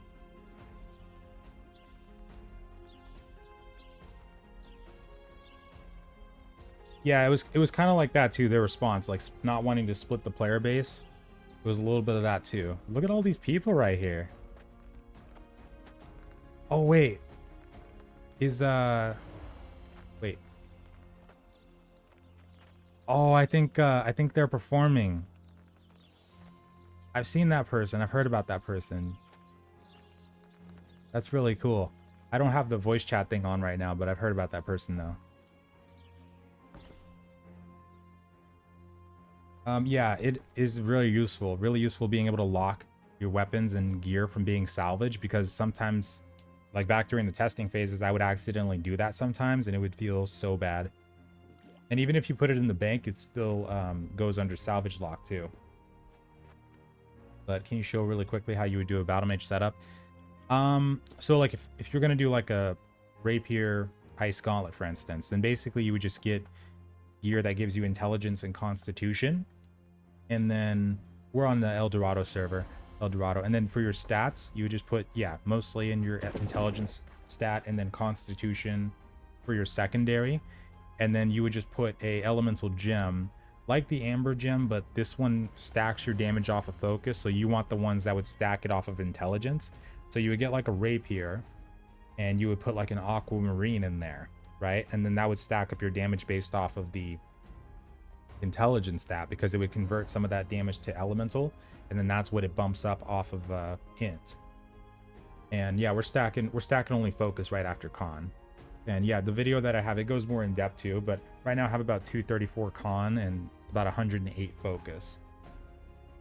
Yeah, it was kind of like that too, their response, like not wanting to split the player base. It was a little bit of that too. Look at all these people right here. Oh wait. Wait. Oh, I think they're performing. I've seen that person. I've heard about that person. That's really cool. I don't have the voice chat thing on right now, but I've heard about that person though. Yeah, it is really useful being able to lock your weapons and gear from being salvaged, because sometimes, like back during the testing phases, I would accidentally do that sometimes and it would feel so bad. And even if you put it in the bank, it still goes under salvage lock too. But can you show really quickly how you would do a battle mage setup? So like if you're gonna do like a rapier ice gauntlet, for instance, then basically you would just get gear that gives you intelligence and constitution. And then we're on the Dorado server, and then for your stats, you would just put, yeah, mostly in your intelligence stat, and then constitution for your secondary. And then you would just put a elemental gem like the amber gem, but this one stacks your damage off of focus, so you want the ones that would stack it off of intelligence. So you would get like a rapier, and you would put like an aquamarine in there, right? And then that would stack up your damage based off of the intelligence stat, because it would convert some of that damage to elemental, and then that's what it bumps up off of int. And yeah, we're stacking only focus right after con. And yeah, the video that I have, it goes more in depth too, but right now I have about 234 con and about 108 focus.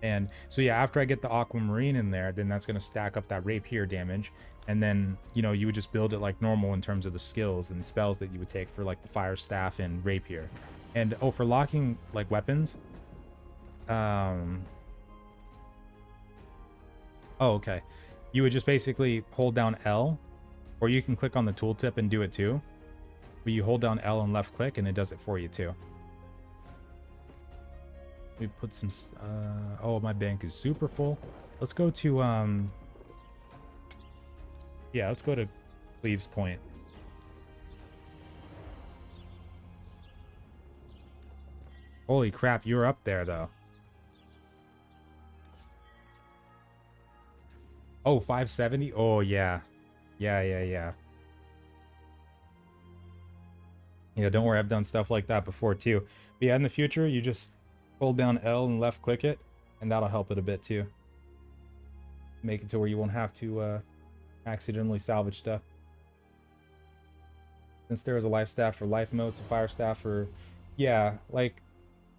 And so yeah, after I get the aquamarine in there, then that's going to stack up that rapier damage. And then, you know, you would just build it like normal in terms of the skills and spells that you would take for like the fire staff and rapier. And oh, for locking like weapons, oh, okay, you would just basically hold down L, or you can click on the tooltip and do it too, but you hold down L and left click and it does it for you too. We put some oh, my bank is super full. Let's go to yeah, let's go to Cleves Point. Holy crap, you're up there though. Oh, 570? Oh yeah. Yeah, don't worry, I've done stuff like that before too. But yeah, in the future, you just hold down L and left click it, and that'll help it a bit too. Make it to where you won't have to accidentally salvage stuff. Since there is a life staff for life motes, a fire staff for, yeah, like,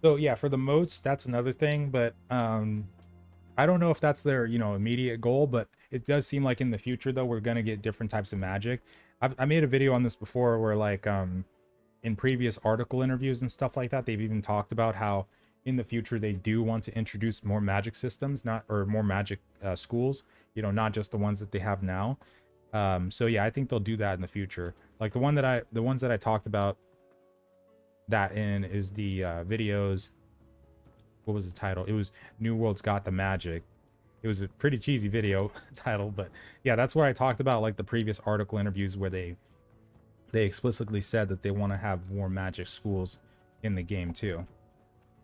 so yeah, for the motes, that's another thing, but I don't know if that's their, you know, immediate goal, but it does seem like in the future though, we're gonna get different types of magic. I made a video on this before where like in previous article interviews and stuff like that, they've even talked about how in the future they do want to introduce more magic systems, more magic schools, you know, not just the ones that they have now. So yeah, I think they'll do that in the future. Like the ones that I talked about that in is the videos. What was the title? It was New World's Got the Magic. It was a pretty cheesy video title, but yeah, that's where I talked about like the previous article interviews where they explicitly said that they want to have more magic schools in the game too.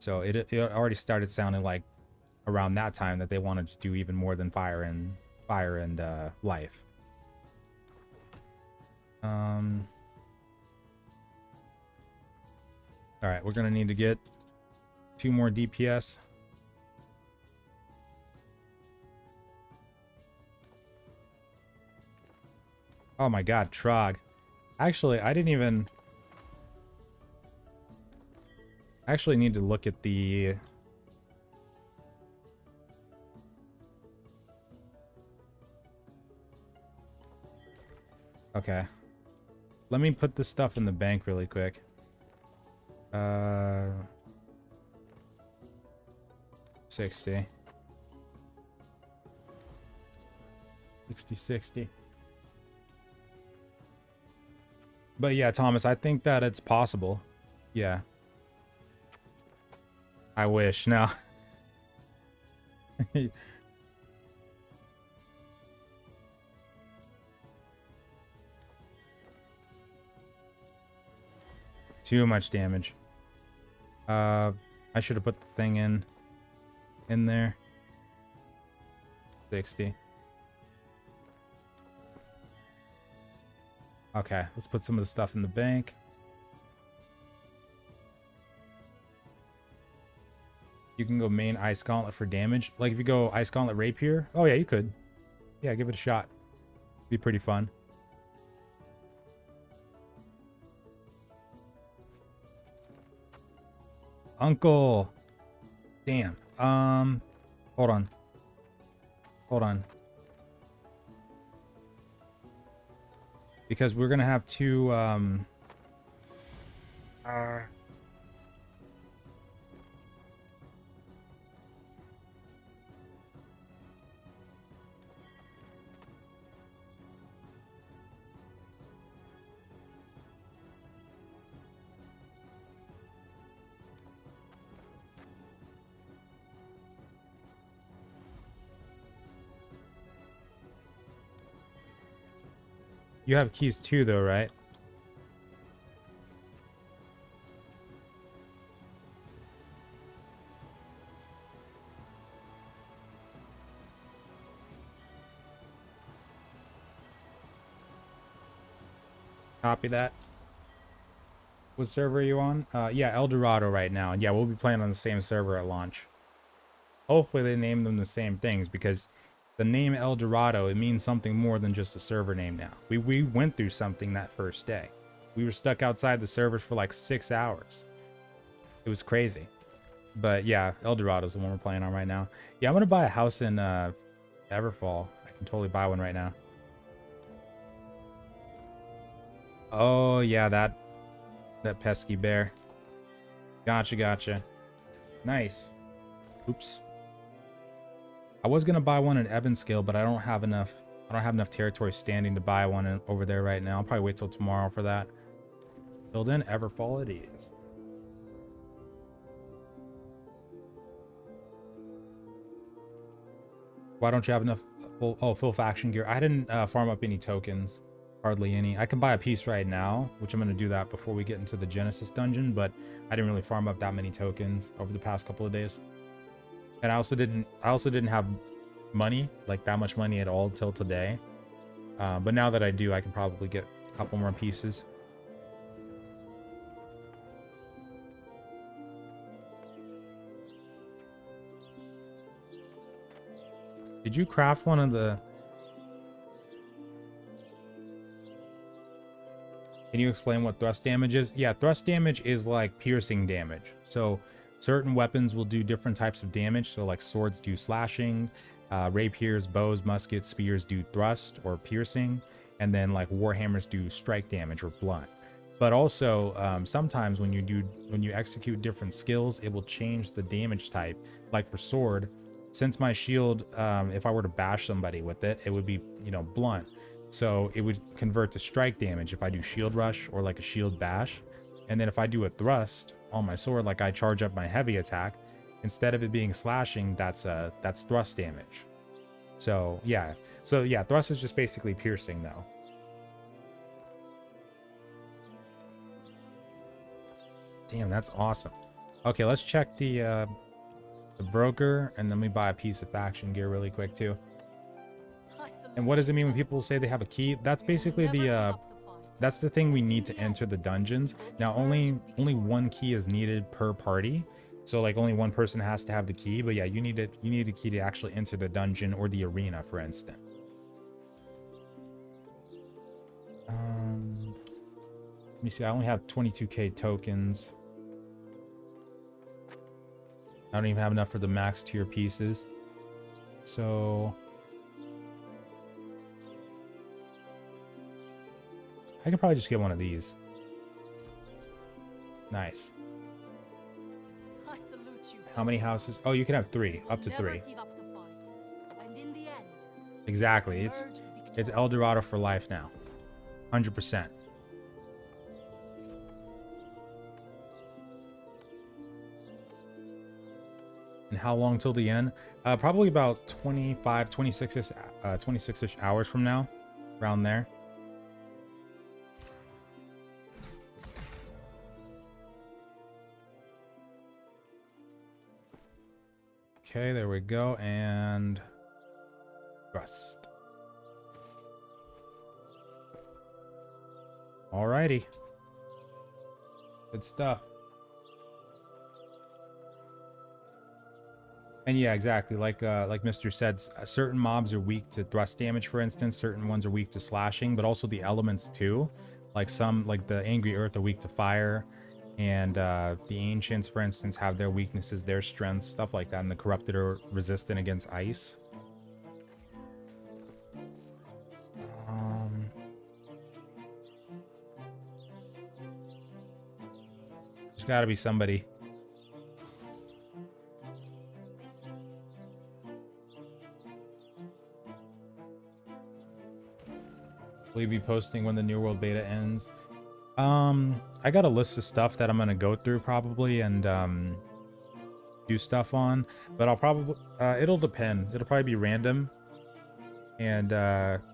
So it already started sounding like around that time that they wanted to do even more than fire and life. All right, we're gonna need to get 2 more DPS. Oh my god, Trog. Actually, I didn't even... I actually need to look at the... Okay. Let me put this stuff in the bank really quick. 60. 60. But yeah, Thomas, I think that it's possible. Yeah. I wish. No. Too much damage. I should have put the thing in there. 60. Okay, let's put some of the stuff in the bank. You can go main Ice Gauntlet for damage. Like if you go Ice Gauntlet Rapier. Oh yeah, you could. Yeah, give it a shot. Be pretty fun. Uncle. Damn. Hold on. Because we're gonna have to you have keys too though, right? Copy that. What server are you on? Yeah, El Dorado right now. Yeah, we'll be playing on the same server at launch. Hopefully they name them the same things, because the name El Dorado, it means something more than just a server name now. We went through something that first day. We were stuck outside the servers for like 6 hours. It was crazy. But yeah, El Dorado's the one we're playing on right now. Yeah, I'm gonna buy a house in Everfall. I can totally buy one right now. Oh yeah, that pesky bear. Gotcha, gotcha. Nice. Oops. I was gonna buy one in Evanscale, but I don't have enough territory standing to buy one over there right now. I'll probably wait till tomorrow for that. Till then, Everfall it is. Why don't you have enough full faction gear? I didn't farm up any tokens. Hardly any. I can buy a piece right now, which I'm going to do that before we get into the Genesis dungeon, but I didn't really farm up that many tokens over the past couple of days. And I also didn't have money, like that much money at all till today. But now that I do, I can probably get a couple more pieces. Did you craft one of the... Can you explain what thrust damage is? Yeah, thrust damage is like piercing damage. So certain weapons will do different types of damage. So like swords do slashing, rapiers, bows, muskets, spears do thrust or piercing, and then like warhammers do strike damage or blunt. But also sometimes when you execute different skills, it will change the damage type. Like for sword, since my shield, if I were to bash somebody with it, it would be, blunt. So it would convert to strike damage if I do shield rush or like a shield bash. And then if I do a thrust on my sword, like I charge up my heavy attack, instead of it being slashing, that's thrust damage. So yeah, thrust is just basically piercing though. Damn, that's awesome. Okay, let's check the broker, and then we buy a piece of faction gear really quick too. And what does it mean when people say they have a key? That's basically that's the thing we need to enter the dungeons. Now only one key is needed per party, so like only one person has to have the key. But yeah, you need a key to actually enter the dungeon or the arena, for instance. Let me see. I only have 22k tokens. I don't even have enough for the max tier pieces, so I can probably just get one of these. Nice. I salute you. How many houses? Oh, you can have 3, up to 3. Never give up the fight. And in the end, Exactly. It's El Dorado for life now. 100%. And how long till the end? Probably about 25, 26-ish hours from now, around there. Okay, there we go, and rust. Alrighty. Good stuff. And yeah, exactly. Like Mr. said, certain mobs are weak to thrust damage, for instance. Certain ones are weak to slashing, but also the elements too. Like the Angry Earth are weak to fire. And the Ancients, for instance, have their weaknesses, their strengths, stuff like that. And the Corrupted are resistant against ice. There's got to be somebody. Will you be posting when the New World beta ends? I got a list of stuff that I'm gonna go through probably and do stuff on, but I'll probably it'll depend. It'll probably be random and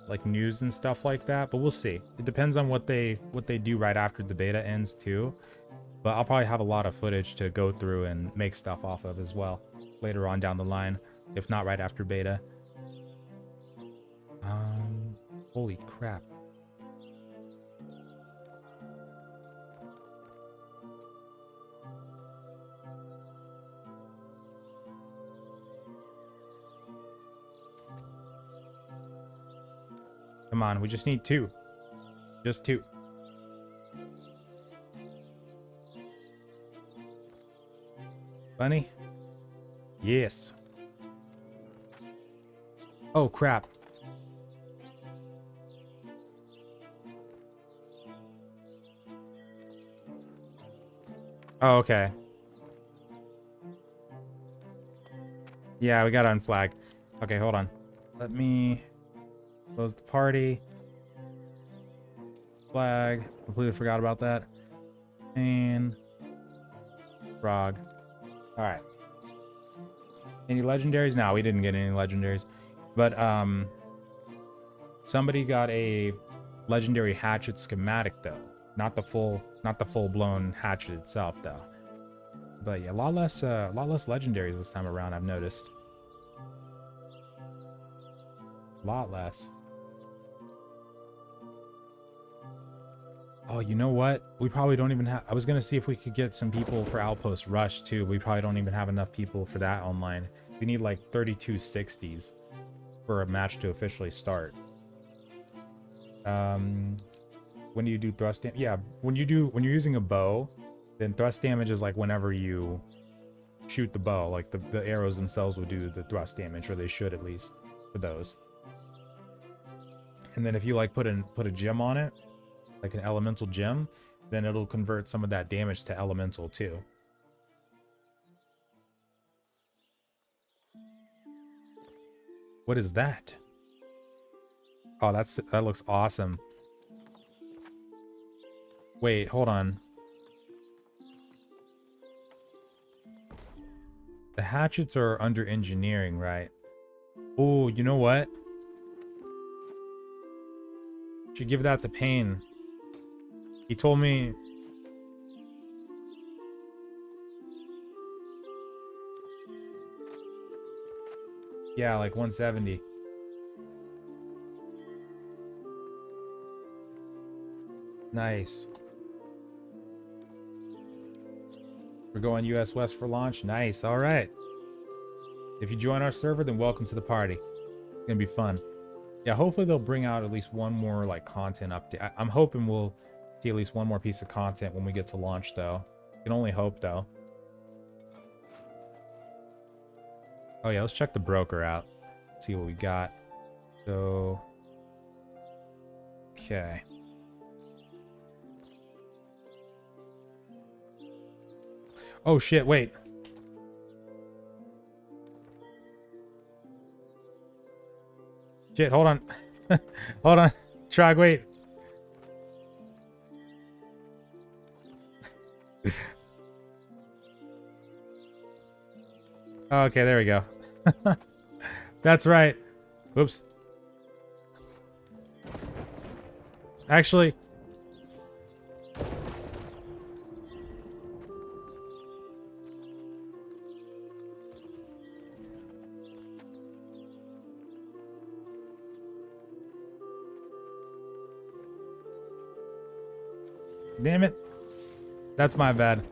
like news and stuff like that, but we'll see. It depends on what they do right after the beta ends too. But I'll probably have a lot of footage to go through and make stuff off of as well later on down the line, if not right after beta. Holy crap. Come on, we just need 2. Just 2. Bunny? Yes. Oh, crap. Oh, okay. Yeah, we got to unflag. Okay, hold on. Let me close the party. Flag. Completely forgot about that. And frog. All right. Any legendaries? No, we didn't get any legendaries. But somebody got a legendary hatchet schematic though. Not the full-blown hatchet itself though. But yeah, a lot less legendaries this time around, I've noticed. A lot less. Oh, you know what? We probably don't even have... I was going to see if we could get some people for Outpost Rush, too. We probably don't even have enough people for that online. We need, like, 32 60s for a match to officially start. When do you do thrust damage? Yeah, when you're using a bow, then thrust damage is, like, whenever you shoot the bow. Like, the arrows themselves will do the thrust damage, or they should, at least, for those. And then if you, like, put a gem on it, like an elemental gem, then it'll convert some of that damage to elemental too. What is that? Oh, that looks awesome. Wait, hold on. The hatchets are under engineering, right? Oh, you know what? Should give that to Payne. He told me... Yeah, like 170. Nice. We're going US West for launch. Nice. All right. If you join our server, then welcome to the party. It's gonna be fun. Yeah, hopefully they'll bring out at least one more like content update. I'm hoping we'll see at least one more piece of content when we get to launch, though. You can only hope, though. Oh yeah, let's check the broker out. See what we got. So, okay. Oh shit! Wait. Shit! Hold on. Hold on. Trog, wait. Okay, there we go. That's right. Oops. Actually... Damn it. That's my bad.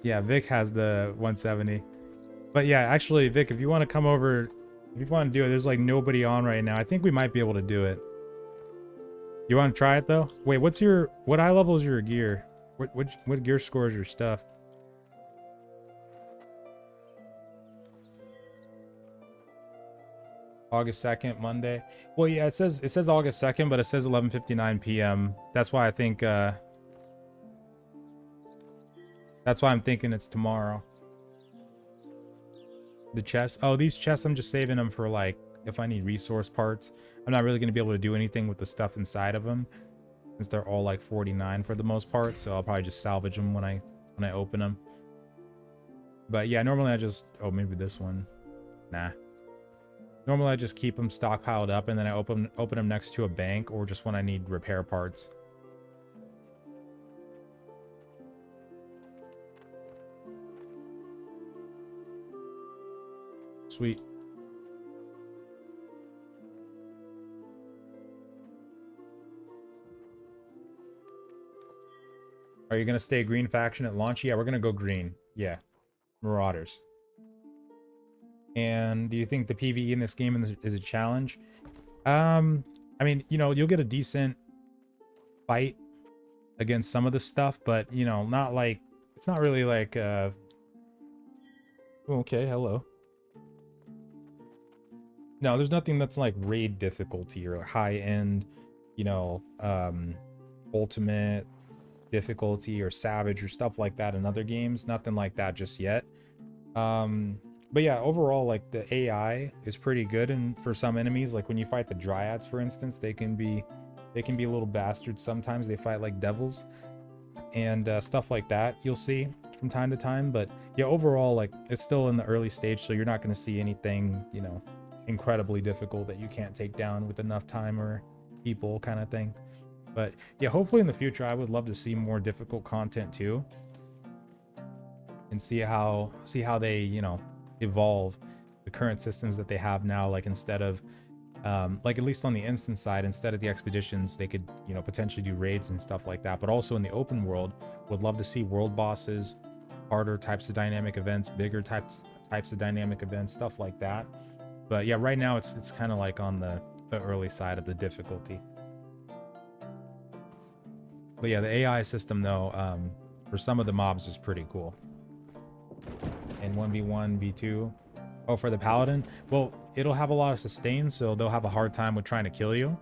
Yeah, Vic has the 170. But yeah, actually, Vic, if you want to come over, if you want to do it, there's like nobody on right now. I think we might be able to do it. You want to try it though? Wait, what eye level is your gear? What gear score is your stuff? August 2nd, Monday. Well, yeah, it says August 2nd, but it says 11:59 p.m. That's why I think that's why I'm thinking it's tomorrow. The chests. Oh, these chests, I'm just saving them for like if I need resource parts. I'm not really going to be able to do anything with the stuff inside of them since they're all like 49 for the most part, so I'll probably just salvage them when I open them. But yeah, normally I just... Oh, maybe this one. Nah. Normally I just keep them stockpiled up and then I open them next to a bank or just when I need repair parts. Sweet. Are you going to stay green faction at launch? Yeah, we're going to go green. Yeah. Marauders. And do you think the PvE in this game is a challenge? I mean, you know, you'll get a decent fight against some of the stuff, but you know, not like, it's not really like okay, hello. No, there's nothing that's like raid difficulty or high end, you know, ultimate difficulty or savage or stuff like that in other games. Nothing like that just yet. But yeah, overall, like the AI is pretty good, and for some enemies, like when you fight the dryads, for instance, they can be a little bastards sometimes. They fight like devils and stuff like that. You'll see from time to time, but yeah, overall, like it's still in the early stage, so you're not going to see anything, you know, incredibly difficult that you can't take down with enough time or people, kind of thing. But yeah, hopefully in the future, I would love to see more difficult content too, and see how they, you know, evolve the current systems that they have now. Like instead of like at least on the instance side, instead of the expeditions, they could, you know, potentially do raids and stuff like that. But also in the open world, would love to see world bosses, harder types of dynamic events, bigger types of dynamic events, stuff like that. But yeah, right now it's kind of like on the early side of the difficulty. But yeah, the AI system though, for some of the mobs is pretty cool. And 1v1, v2. Oh, for the paladin, well, it'll have a lot of sustain, so they'll have a hard time with trying to kill you.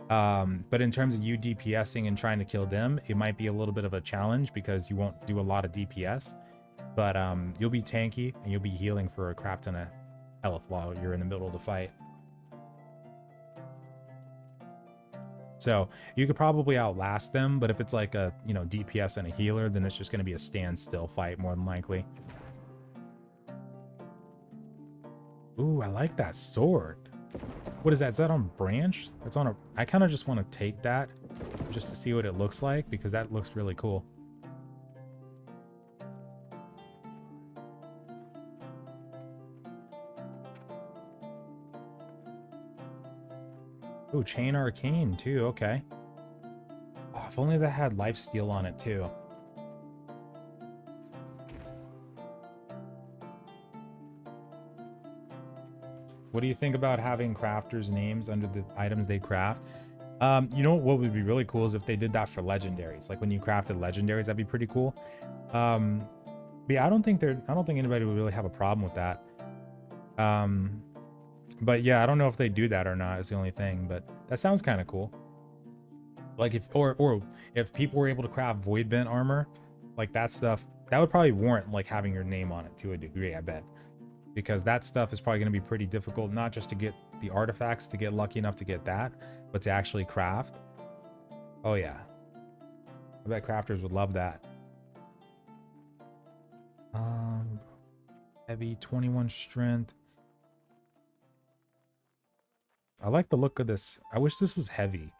But in terms of you DPSing and trying to kill them, it might be a little bit of a challenge because you won't do a lot of DPS. But you'll be tanky and you'll be healing for a crap ton of health while you're in the middle of the fight. So you could probably outlast them, but if it's like a, you know, DPS and a healer, then it's just going to be a standstill fight more than likely. Ooh, I like that sword. What is that? Is that on branch? That's on a... I kind of just want to take that just to see what it looks like, because that looks really cool. Ooh, chain arcane too. Okay. Oh, if only that had lifesteal on it too. What do you think about having crafters' names under the items they craft? You know what would be really cool is if they did that for legendaries. Like when you crafted legendaries, that'd be pretty cool. But yeah, I don't think anybody would really have a problem with that. But yeah, I don't know if they do that or not, is the only thing, but that sounds kind of cool. Like if if people were able to craft void bent armor, like that stuff, that would probably warrant like having your name on it to a degree, I bet. Because that stuff is probably going to be pretty difficult, not just to get the artifacts, to get lucky enough to get that, but to actually craft. Oh yeah. I bet crafters would love that. Heavy, 21 strength. I like the look of this. I wish this was heavy,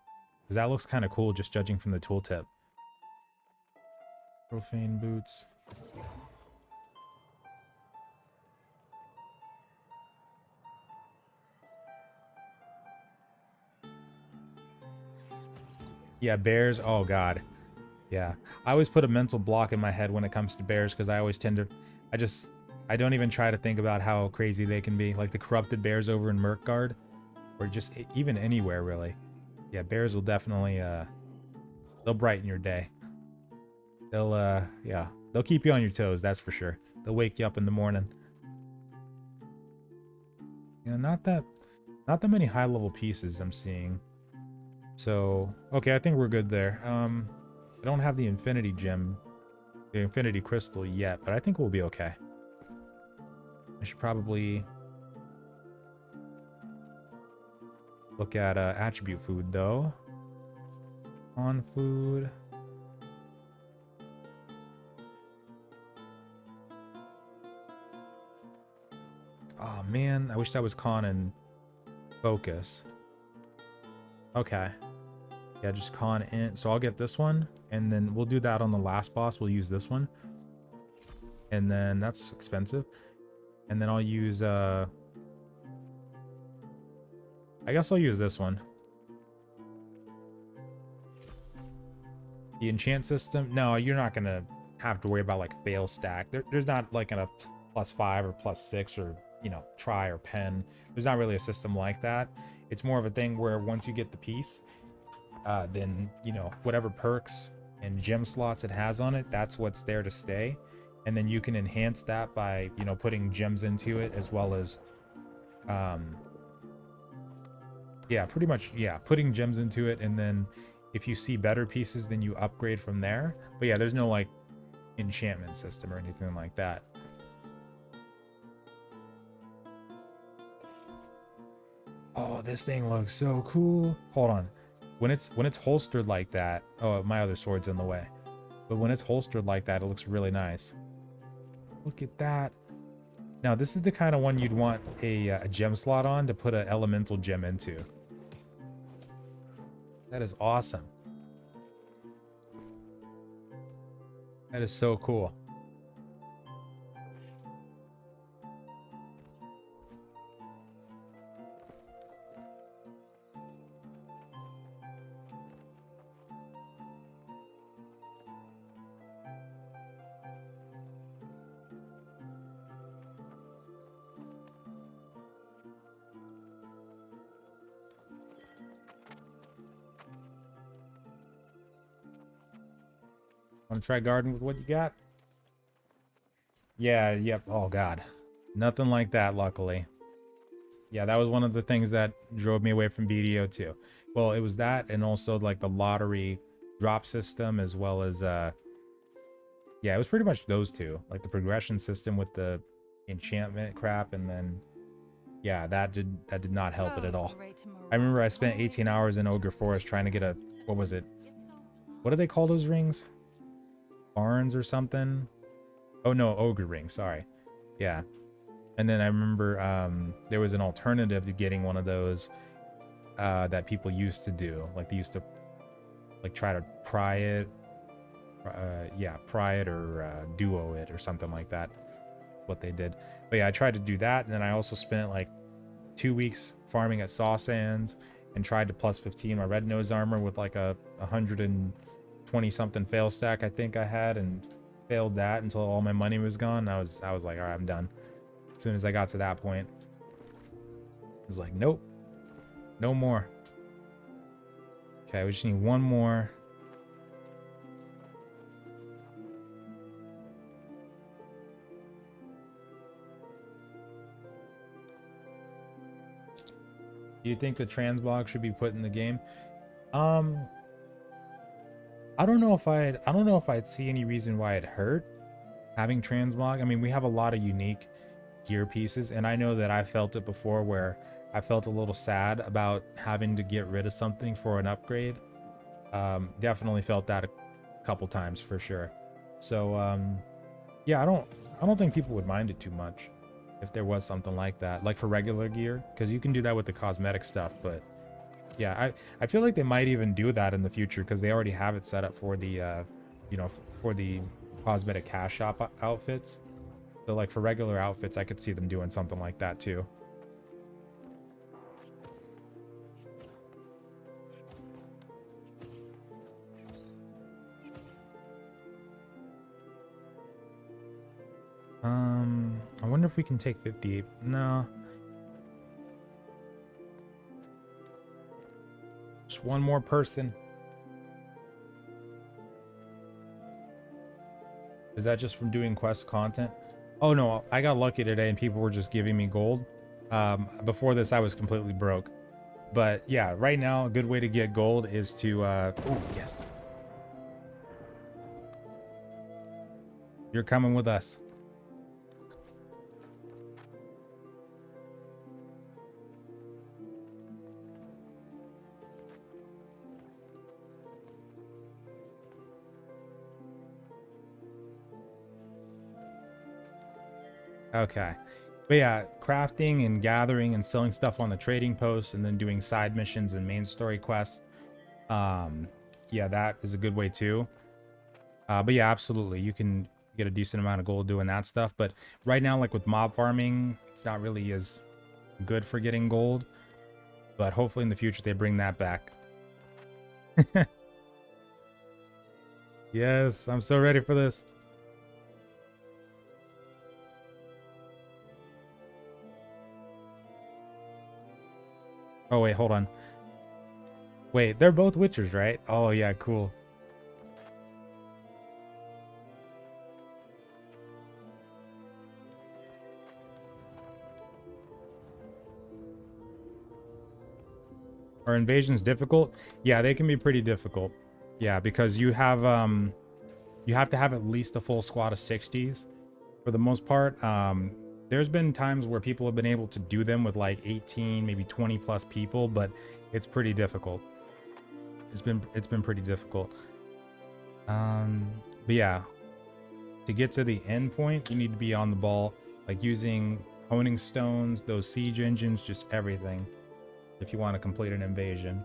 because that looks kind of cool just judging from the tooltip. Profane boots. Yeah, bears. Oh god. Yeah. I always put a mental block in my head when it comes to bears, because I always tend to... I don't even try to think about how crazy they can be. Like the corrupted bears over in Merkgard, or just even anywhere really. Yeah, bears will definitely they'll brighten your day. They'll yeah, they'll keep you on your toes, that's for sure. They'll wake you up in the morning. Yeah, not that many high level pieces I'm seeing. So okay, I think we're good there. I don't have the infinity gem, the infinity crystal yet, but I think we'll be okay. I should probably look at attribute food though. On food. Oh man, I wish that was con and focus. Okay. Yeah, just con in. So I'll get this one, and then we'll do that on the last boss. We'll use this one. And then that's expensive. And then I'll use I guess I'll use this one. The enchant system. No, you're not gonna have to worry about like fail stack. There's not like a +5 or +6 or you know, try or pen. There's not really a system like that. It's more of a thing where once you get the piece, then, you know, whatever perks and gem slots it has on it, that's what's there to stay. And then you can enhance that by, you know, putting gems into it, as well as, yeah, pretty much, yeah, putting gems into it. And then if you see better pieces, then you upgrade from there. But yeah, there's no like enchantment system or anything like that. Oh, this thing looks so cool. Hold on. When it's holstered like that, oh, my other sword's in the way. But when it's holstered like that, it looks really nice. Look at that. Now, this is the kind of one you'd want a gem slot on to put an elemental gem into. That is awesome. That is so cool. Want to try garden with what you got? Yeah, yep. Oh, God. Nothing like that, luckily. Yeah, that was one of the things that drove me away from BDO too. Well, it was that, and also like the lottery drop system, as well as yeah, it was pretty much those two. Like the progression system with the enchantment crap, and then yeah, that did not help it at all. I remember I spent 18 hours in Ogre Forest trying to get a, what was it? What do they call those rings? Barns or something? Oh no, Ogre ring, sorry. Yeah. And then I remember there was an alternative to getting one of those that people used to do. Like they used to like try to pry it. Yeah, pry it or duo it or something like that. What they did. But yeah, I tried to do that. And then I also spent like 2 weeks farming at Saw Sands and tried to plus 15 my red nose armor with like a 120 something fail stack I think I had, and failed that until all my money was gone. I was like, all right, I'm done. As soon as I got to that point, I was like, nope, no more. Okay, we just need one more. Do you think the transblog should be put in the game? I don't know if I'd see any reason why it hurt having transblog. I mean, we have a lot of unique gear pieces, and I know that I felt it before where I felt a little sad about having to get rid of something for an upgrade. Definitely felt that a couple times for sure. So yeah, I don't think people would mind it too much if there was something like that, like for regular gear, because you can do that with the cosmetic stuff. But yeah, I feel like they might even do that in the future, because they already have it set up for the you know, for the cosmetic cash shop outfits. So like for regular outfits, I could see them doing something like that too. I wonder if we can take 58. No. Just one more person. Is that just from doing quest content? Oh no, I got lucky today and people were just giving me gold. Before this, I was completely broke. But yeah, right now, a good way to get gold is to, oh, yes. You're coming with us. Okay. But yeah, crafting and gathering and selling stuff on the trading post, and then doing side missions and main story quests. Yeah, that is a good way too. But yeah, absolutely. You can get a decent amount of gold doing that stuff. But right now, like with mob farming, it's not really as good for getting gold. But hopefully in the future, they bring that back. Yes, I'm so ready for this. Oh wait, hold on. Wait, they're both Witchers, right? Oh yeah, cool. Are invasions difficult? Yeah, they can be pretty difficult. Yeah, because you have to have at least a full squad of 60s for the most part. There's been times where people have been able to do them with like 18, maybe 20 plus people, but it's pretty difficult. It's been pretty difficult. But yeah, to get to the end point, you need to be on the ball, like using honing stones, those siege engines, just everything, if you want to complete an invasion.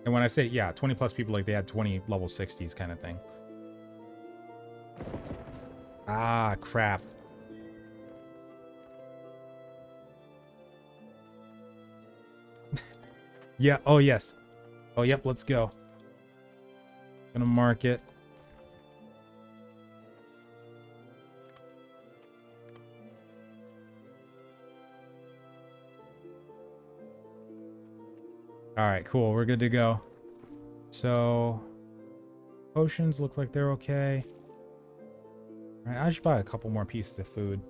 And when I say, yeah, 20 plus people, like they had 20 level 60s kind of thing. Ah, crap. Yeah, oh yes. Oh, yep, let's go. Gonna mark it. All right, cool. We're good to go. So, potions look like they're okay. All right, I should buy a couple more pieces of food.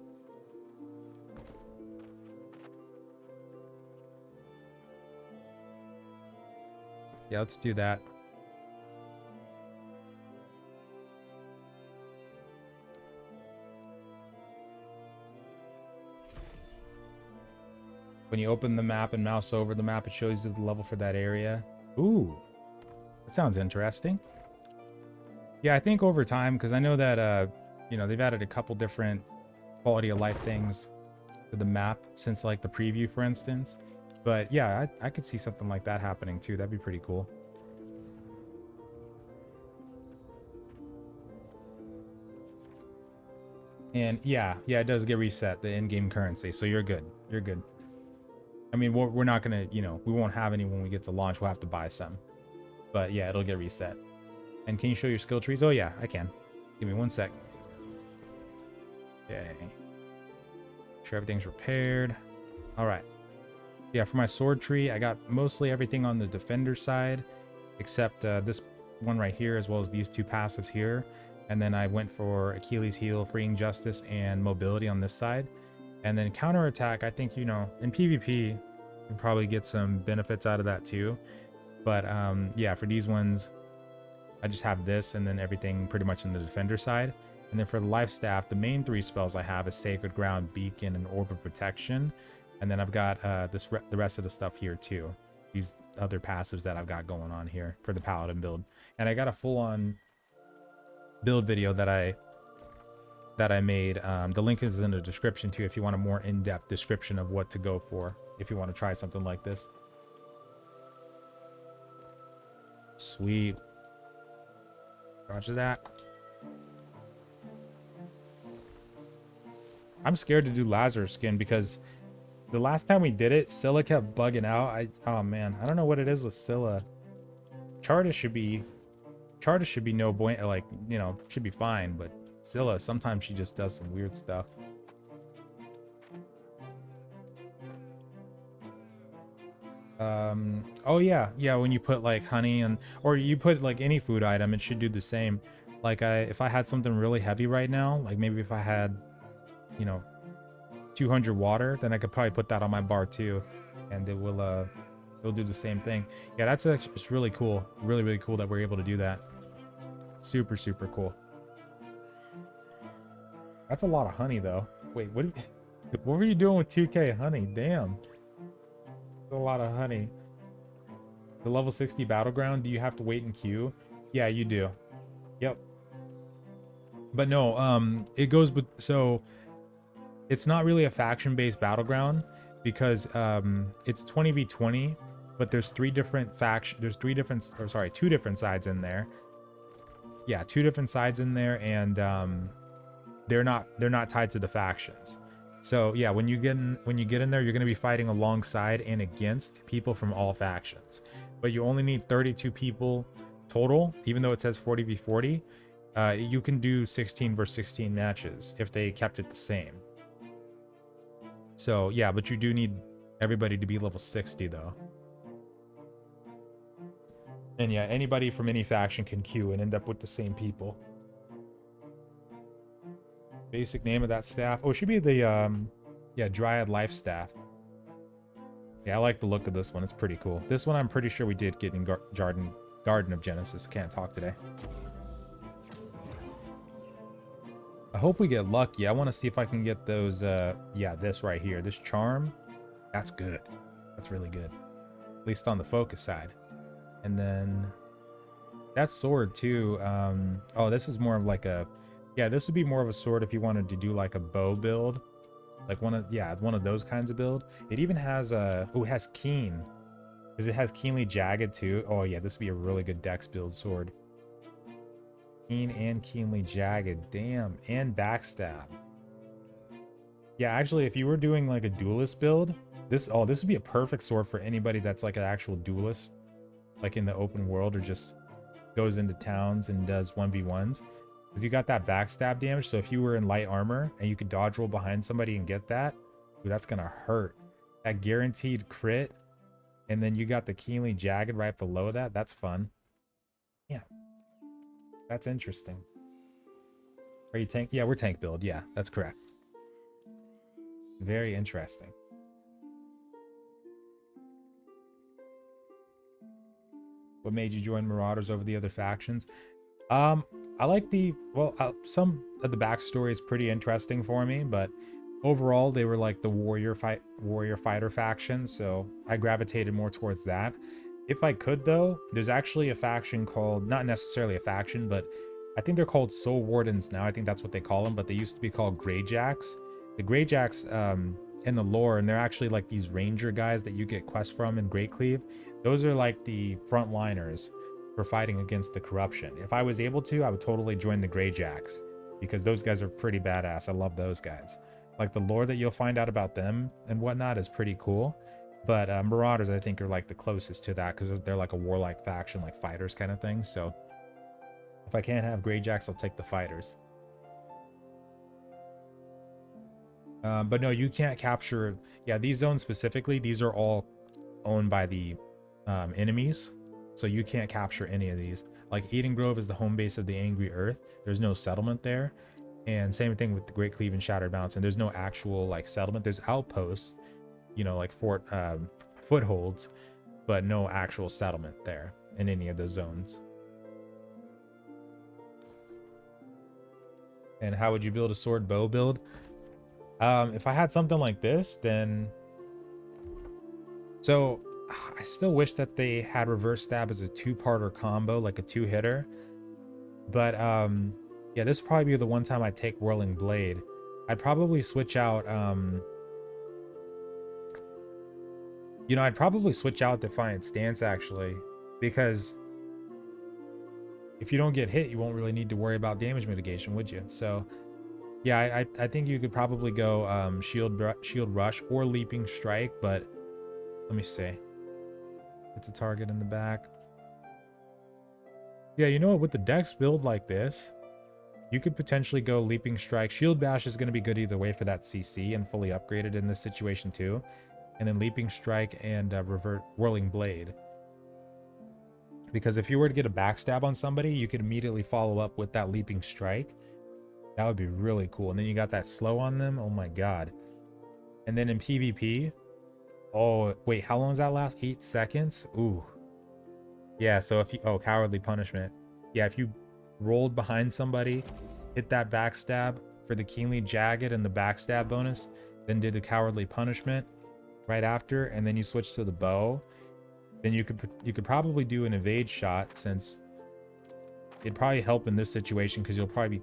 Yeah, let's do that. When you open the map and mouse over the map, it shows you the level for that area. Ooh, that sounds interesting. Yeah, I think over time, because I know that, you know, they've added a couple different quality of life things to the map since like the preview, for instance. But yeah, I could see something like that happening too. That'd be pretty cool. And yeah, it does get reset, the in-game currency. So you're good. You're good. I mean, we're not going to, you know, we won't have any when we get to launch. We'll have to buy some. But yeah, it'll get reset. And can you show your skill trees? Oh yeah, I can. Give me one sec. Okay. Sure everything's repaired. All right. Yeah, for my sword tree, I got mostly everything on the defender side, except this one right here, as well as these two passives here. And then I went for Achilles heel, freeing justice, and mobility on this side. And then counterattack, I think, you know, in PvP, you can probably get some benefits out of that too. But yeah, for these ones, I just have this and then everything pretty much in the defender side. And then for the life staff, the main three spells I have is Sacred Ground, Beacon, and Orb of Protection. And then I've got the rest of the stuff here too. These other passives that I've got going on here for the Paladin build. And I got a full-on build video that I made. The link is in the description too if you want a more in-depth description of what to go for if you want to try something like this. Sweet. Roger that. I'm scared to do Lazarus skin because the last time we did it, Scylla kept bugging out. Oh man, I don't know what it is with Scylla. Chartis should be no bueno, like, you know, should be fine, but Scylla, sometimes she just does some weird stuff. Oh yeah, when you put like honey or you put like any food item, it should do the same. Like if I had something really heavy right now, like maybe if I had, you know, 200 water, then I could probably put that on my bar too, and it'll do the same thing. Yeah, that's actually, it's really cool, really cool that we're able to do that. Super cool. That's a lot of honey though. Wait, what were you doing with 2k honey? Damn, that's a lot of honey. The level 60 battleground, do you have to wait in queue? Yeah, you do. Yep. But no, it goes with, so it's not really a faction-based battleground because it's 20v20, but there's two different sides in there. Yeah, two different sides in there, and they're not tied to the factions. So yeah, when you get in there, you're going to be fighting alongside and against people from all factions. But you only need 32 people total, even though it says 40v40. You can do 16 versus 16 matches if they kept it the same. So yeah, but you do need everybody to be level 60 though. And yeah, anybody from any faction can queue and end up with the same people. Basic name of that staff. Oh, it should be the yeah, Dryad Life Staff. Yeah, I like the look of this one. It's pretty cool. This one I'm pretty sure we did get in Garden of Genesis. I can't talk today. I hope we get lucky. I want to see if I can get those yeah, this right here. This charm. That's good. That's really good. At least on the focus side. And then that sword too. Oh, this is more of like a, yeah, this would be more of a sword if you wanted to do like a bow build. Like one of those kinds of build. It even has a, oh, it has keen. Because it has keenly jagged too. Oh yeah, this would be a really good dex build sword. Keen and keenly jagged. Damn. And backstab. Yeah, actually, if you were doing like a duelist build, this would be a perfect sword for anybody that's like an actual duelist. Like in the open world, or just goes into towns and does 1v1s. Because you got that backstab damage, so if you were in light armor and you could dodge roll behind somebody and get that, dude, that's gonna hurt. That guaranteed crit, and then you got the keenly jagged right below that. That's fun. Yeah, that's interesting. Are you tank? Yeah, we're tank build. Yeah, that's correct. Very interesting. What made you join Marauders over the other factions? I like some of the backstory is pretty interesting for me, but overall they were like the warrior fighter faction, so I gravitated more towards that. If I could though, there's actually a faction called, not necessarily a faction, but I think they're called Soul Wardens now. I think that's what they call them, but they used to be called Greyjacks. The Greyjacks in the lore, and they're actually like these ranger guys that you get quests from in Greatcleave. Those are like the frontliners for fighting against the corruption. If I was able to, I would totally join the Greyjacks, because those guys are pretty badass. I love those guys. Like the lore that you'll find out about them and whatnot is pretty cool. But Marauders, I think, are like the closest to that, because they're like a warlike faction, like fighters kind of thing. So if I can't have Greyjacks, I'll take the fighters. But no, you can't capture. Yeah, these zones specifically, these are all owned by the enemies. So you can't capture any of these. Like Eden Grove is the home base of the Angry Earth. There's no settlement there. And same thing with the Great Cleave and Shattered Mountain. There's no actual like settlement. There's outposts, you know, like footholds, but no actual settlement there in any of those zones. And how would you build a sword bow build? If I had something like this, then... So I still wish that they had reverse stab as a two-parter combo, like a two-hitter. But yeah, this would probably be the one time I'd take Whirling Blade. I'd probably switch out you know, I'd probably switch out Defiant Stance actually, because if you don't get hit, you won't really need to worry about damage mitigation, would you? So yeah, I think you could probably go Shield Rush or Leaping Strike, but let me see. It's a target in the back. Yeah, you know what? With the Dex build like this, you could potentially go Leaping Strike. Shield Bash is going to be good either way for that CC and fully upgraded in this situation too. And then Leaping Strike and revert Whirling Blade. Because if you were to get a backstab on somebody, you could immediately follow up with that Leaping Strike. That would be really cool. And then you got that slow on them. Oh my god. And then in PvP, oh wait, how long does that last? 8 seconds? Ooh. Yeah, so if you, oh, Cowardly Punishment. Yeah, if you rolled behind somebody, hit that backstab for the Keenly Jagged and the backstab bonus, then did the Cowardly Punishment right after, and then you switch to the bow, then you could probably do an evade shot, since it'd probably help in this situation, because you'll probably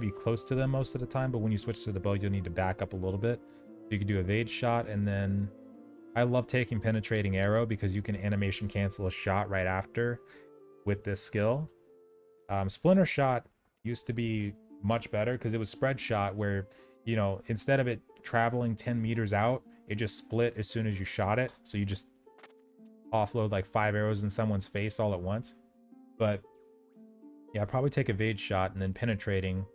be close to them most of the time, but when you switch to the bow, you'll need to back up a little bit. So you could do evade shot, and then I love taking Penetrating Arrow, because you can animation cancel a shot right after with this skill. Splinter Shot used to be much better, because it was spread shot, where, you know, instead of it traveling 10 meters out, it just split as soon as you shot it. So you just offload like 5 arrows in someone's face all at once. But yeah, I'd probably take Evade Shot and then Penetrating,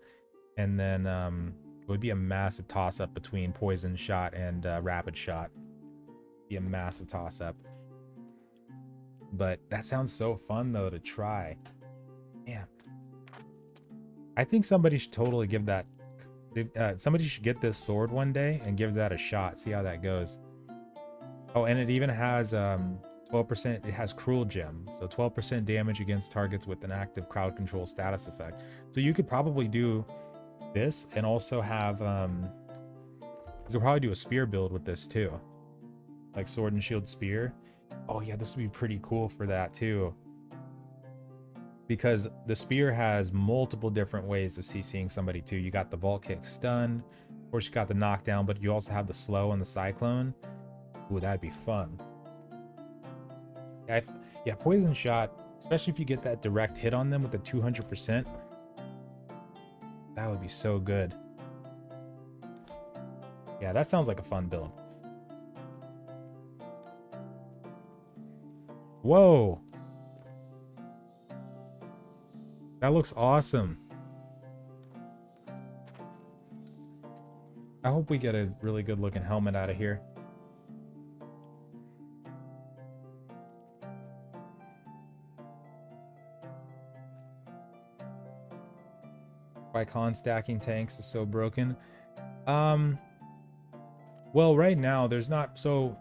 and then It would be a massive toss-up between poison shot and rapid shot. Be a massive toss-up. But that sounds so fun though to try. Yeah. I think somebody should totally give that. Somebody should get this sword one day and give that a shot. See how that goes. Oh, and it even has 12%. It has cruel gem, so 12% damage against targets with an active crowd control status effect. So you could probably do this and also have you could probably do a spear build with this too, like sword and shield spear. Oh yeah, this would be pretty cool for that too, because the spear has multiple different ways of CCing somebody too. You got the vault kick stun, of course you got the knockdown, but you also have the slow and the cyclone. Ooh, that'd be fun. Yeah, poison shot, especially if you get that direct hit on them with the 200%, that would be so good. Yeah, that sounds like a fun build. Whoa, that looks awesome. I hope we get a really good looking helmet out of here. Why con stacking tanks is so broken. Well, right now there's not. So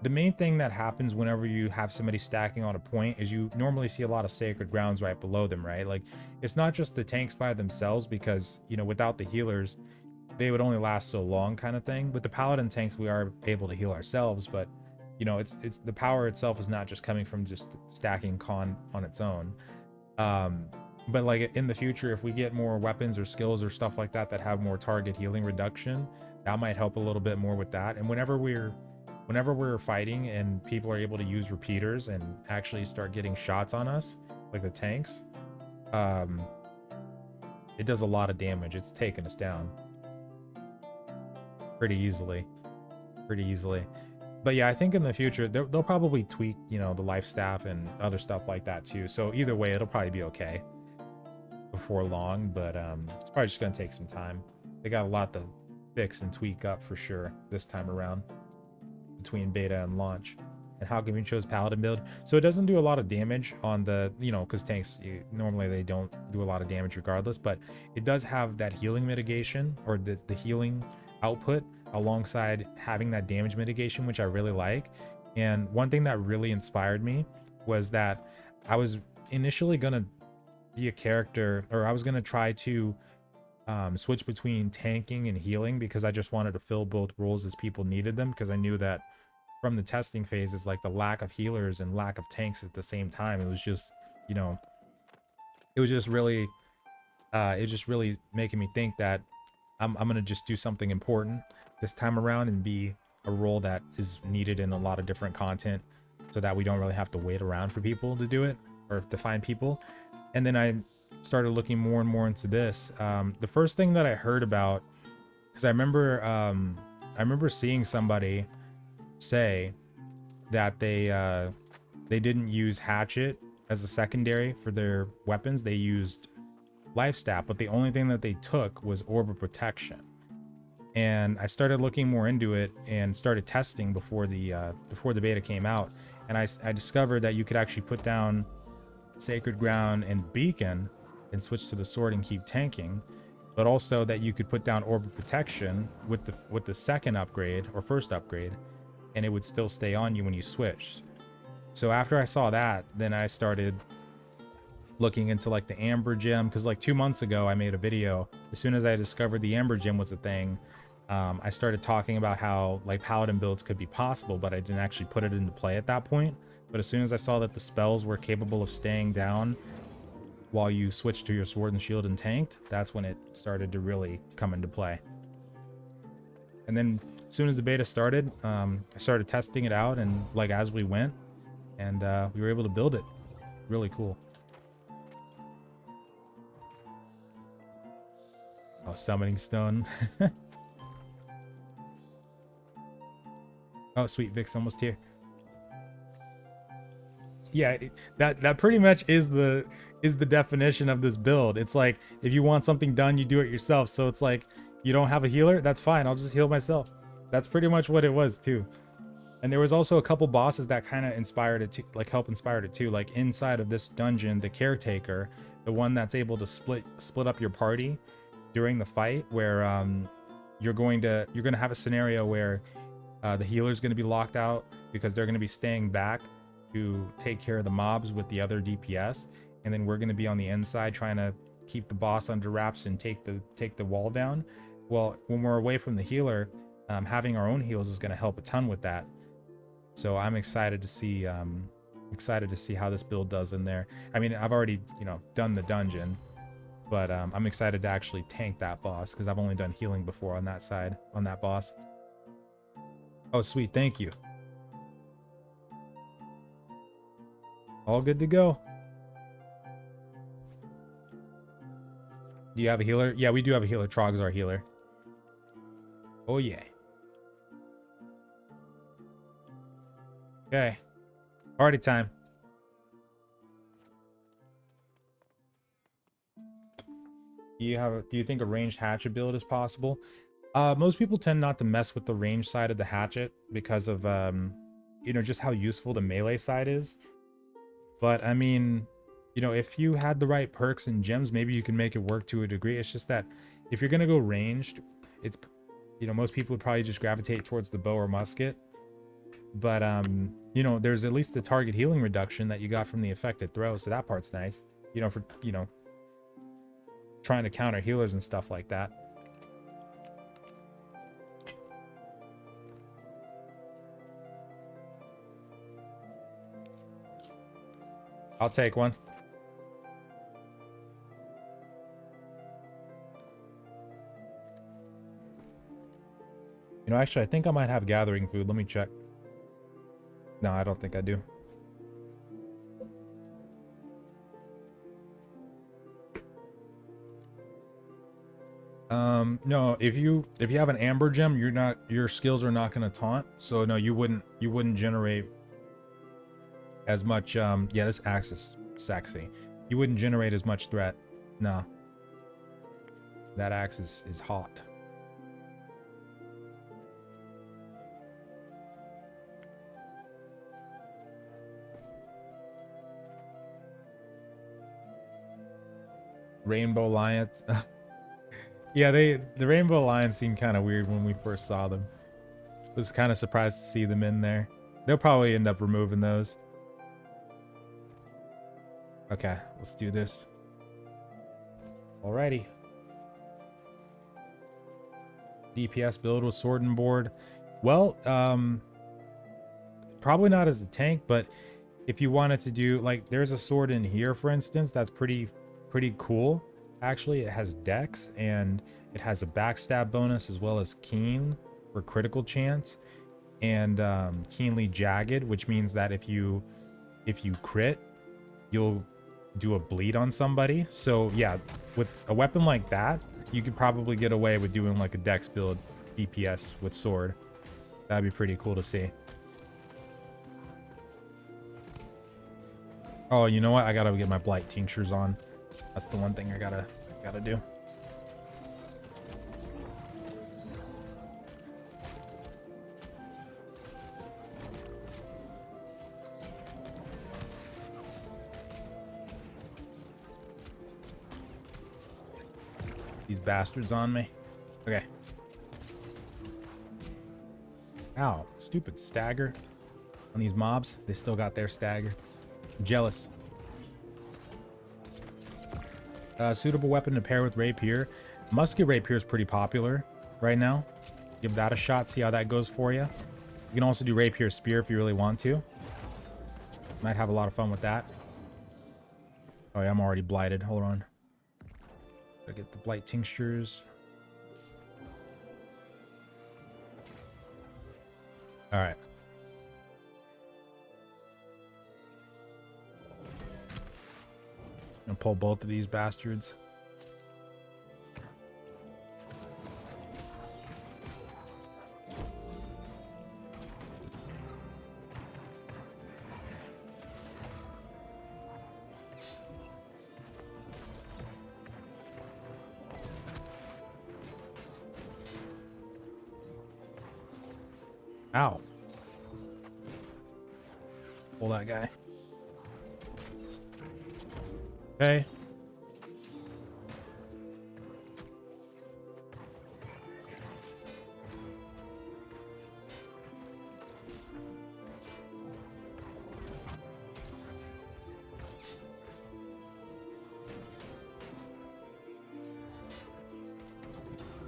the main thing that happens whenever you have somebody stacking on a point is you normally see a lot of sacred grounds right below them, right? Like, it's not just the tanks by themselves, because, you know, without the healers they would only last so long, kind of thing. With the paladin tanks we are able to heal ourselves, but you know, it's the power itself is not just coming from just stacking con on its own. But like in the future, if we get more weapons or skills or stuff like that that have more target healing reduction, that might help a little bit more with that. And whenever we're fighting and people are able to use repeaters and actually start getting shots on us, like the tanks, it does a lot of damage. It's taking us down pretty easily. But yeah, I think in the future they'll probably tweak, you know, the life staff and other stuff like that too. So either way, it'll probably be okay before long, but it's probably just gonna take some time. They got a lot to fix and tweak up for sure this time around between beta and launch. And how come we chose paladin build? So it doesn't do a lot of damage on the, you know, because tanks normally they don't do a lot of damage regardless, but it does have that healing mitigation, or the healing output alongside having that damage mitigation, which I really like. And one thing that really inspired me was that I was initially gonna be a character, or I was gonna try to switch between tanking and healing, because I just wanted to fill both roles as people needed them, because I knew that from the testing phase is like the lack of healers and lack of tanks at the same time. It was just, you know, it was just really making me think that I'm gonna just do something important this time around and be a role that is needed in a lot of different content, so that we don't really have to wait around for people to do it or to find people. And then I started looking more and more into this. The first thing that I heard about, because I remember seeing somebody say that they didn't use hatchet as a secondary for their weapons. They used life staff, but the only thing that they took was orb of protection. And I started looking more into it and started testing before the beta came out, and I discovered that you could actually put down sacred ground and beacon and switch to the sword and keep tanking, but also that you could put down orb of protection with the second upgrade or first upgrade, and it would still stay on you when you switched. So after I saw that, then I started looking into like the amber gem, because like 2 months ago I made a video. As soon as I discovered the amber gem was a thing, I started talking about how like paladin builds could be possible, but I didn't actually put it into play at that point. But as soon as I saw that the spells were capable of staying down while you switched to your sword and shield and tanked, that's when it started to really come into play. And then as soon as the beta started, I started testing it out, and like as we went, and we were able to build it. Really cool. Oh, summoning stone. Oh, sweet, Vic's almost here. Yeah, that pretty much is the definition of this build. It's like if you want something done, you do it yourself. So it's like You don't have a healer? That's fine. I'll just heal myself. That's pretty much what it was too. And there was also a couple bosses that kind of inspired it to, like help inspired it too. Like inside of this dungeon, the caretaker, the one that's able to split up your party during the fight, where you're going to have a scenario where the healer's going to be locked out because they're going to be staying back to take care of the mobs with the other DPS, and then we're going to be on the inside trying to keep the boss under wraps and take the wall down. Well, when we're away from the healer, having our own heals is going to help a ton with that. So I'm excited to see how this build does in there. I mean, I've already, done the dungeon, but I'm excited to actually tank that boss because I've only done healing before on that side, on that boss. Oh, sweet. Thank you. All good to go. Do you have a healer? Yeah, we do have a healer. Trog's our healer. Oh, yeah. Okay. Party time. Do you think a ranged hatchet build is possible? Most people tend not to mess with the range side of the hatchet because of just how useful the melee side is. But I mean, if you had the right perks and gems, maybe you can make it work to a degree. It's just that if you're gonna go ranged, it's most people would probably just gravitate towards the bow or musket. But there's at least the target healing reduction that you got from the affected throw, so that part's nice. For trying to counter healers and stuff like that. I'll take one. Actually, I think I might have gathering food. Let me check. No, I don't think I do. No, if you have an amber gem, your skills are not going to taunt. So no, you wouldn't generate as much yeah, this axe is sexy. You wouldn't generate as much threat. No. That axe is hot. Rainbow Lions. Yeah, the Rainbow Lions seemed kind of weird when we first saw them. Was kind of surprised to see them in there. They'll probably end up removing those. Okay, let's do this. Alrighty. DPS build with sword and board. Well, probably not as a tank, but if you wanted to do, like, there's a sword in here, for instance, that's pretty cool. Actually, it has dex and it has a backstab bonus as well as keen for critical chance, and keenly jagged, which means that if you crit, you'll do a bleed on somebody. So yeah, with a weapon like that, you could probably get away with doing like a dex build DPS with sword. That'd be pretty cool to see. Oh, you know what? I gotta get my blight tinctures on. That's the one thing I gotta do. These bastards on me. Okay. Ow, stupid stagger on these mobs. They still got their stagger. I'm jealous. Suitable weapon to pair with rapier. Musket rapier is pretty popular right now. Give that a shot, see how that goes for you. You can also do rapier spear if you really want to. Might have a lot of fun with that. Oh yeah, I'm already blighted. Hold on. Gotta get the blight tinctures. All right. I'm gonna pull both of these bastards. Ow. Pull that guy. Okay.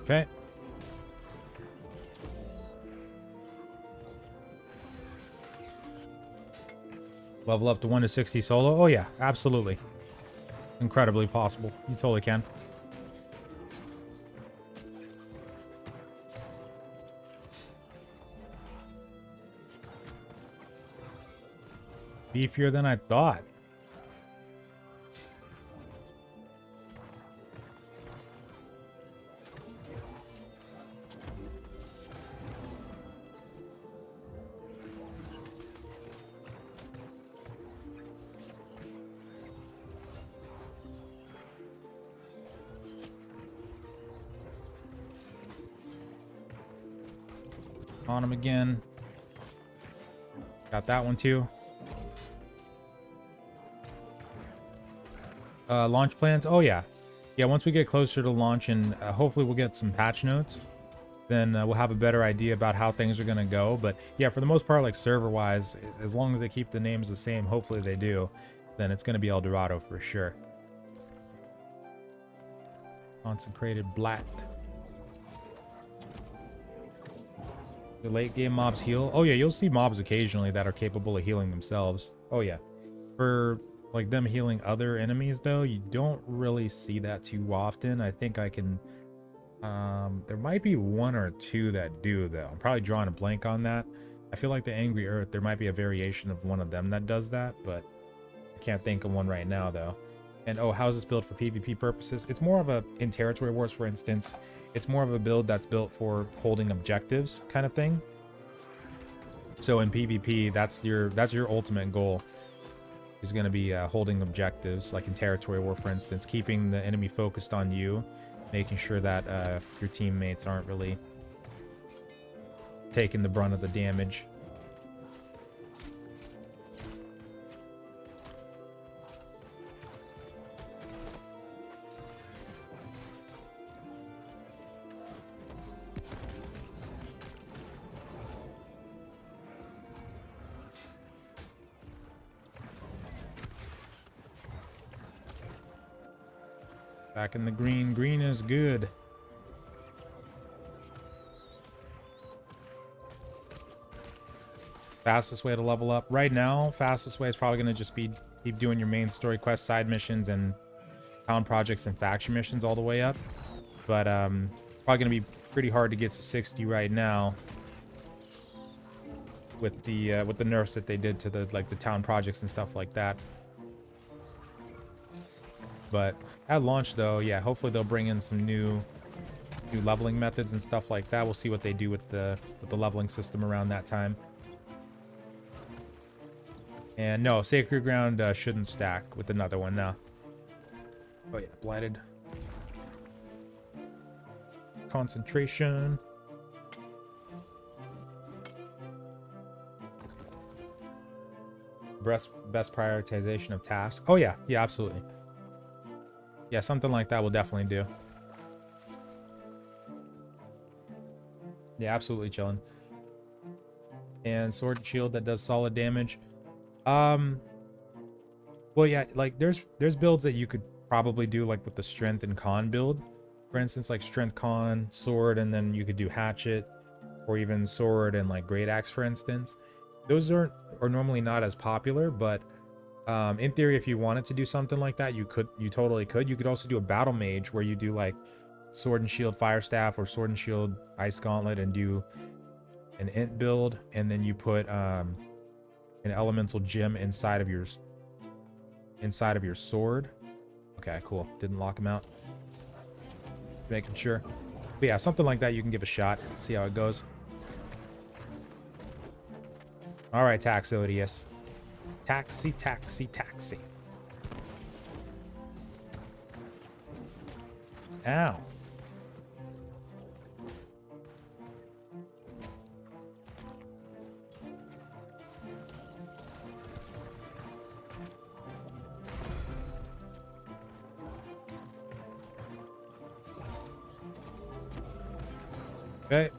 Okay. Level up to 1 to 60 solo. Oh yeah, absolutely. Incredibly possible. You totally can. Beefier than I thought. On him again. Got that one too. Launch plans. Oh yeah. Yeah, once we get closer to launch and hopefully we'll get some patch notes, then we'll have a better idea about how things are going to go. But yeah, for the most part, like server wise, as long as they keep the names the same, hopefully they do, then it's going to be El Dorado for sure. Consecrated Black. The late game mobs heal. Oh yeah, you'll see mobs occasionally that are capable of healing themselves. Oh yeah. For like them healing other enemies though, you don't really see that too often. I think I can there might be one or two that do though. I'm probably drawing a blank on that. I feel like the Angry Earth, there might be a variation of one of them that does that, but I can't think of one right now though. And oh, how's this build for PvP purposes? It's more of a, in territory wars for instance, it's more of a build that's built for holding objectives kind of thing. So in PvP, that's your ultimate goal, is going to be holding objectives, like in territory war for instance, keeping the enemy focused on you, making sure that your teammates aren't really taking the brunt of the damage. Back in the green. Green is good. Fastest way to level up. Right now, fastest way is probably going to just be keep doing your main story quest, side missions, and town projects and faction missions all the way up. But it's probably going to be pretty hard to get to 60 right now with the nerfs that they did to the the town projects and stuff like that. But at launch though, yeah, hopefully they'll bring in some new leveling methods and stuff like that. We'll see what they do with the leveling system around that time. And no, Sacred Ground shouldn't stack with another one now. Oh yeah, Blighted. Concentration. Best prioritization of tasks. Oh yeah, yeah, absolutely. Yeah, something like that will definitely do. Yeah, absolutely chilling. And sword and shield that does solid damage. Well, yeah, like there's builds that you could probably do like with the strength and con build. For instance, like strength con, sword, and then you could do hatchet, or even sword and like great axe, for instance. Those are normally not as popular, but in theory, if you wanted to do something like that, you totally could. You could also do a battle mage where you do like sword and shield fire staff or sword and shield ice gauntlet and do an int build, and then you put an elemental gem inside of your sword. Okay, cool. Didn't lock him out. Making sure. But yeah, something like that you can give a shot. See how it goes. All right, Taxodius. Taxi, taxi, taxi. Ow. Okay.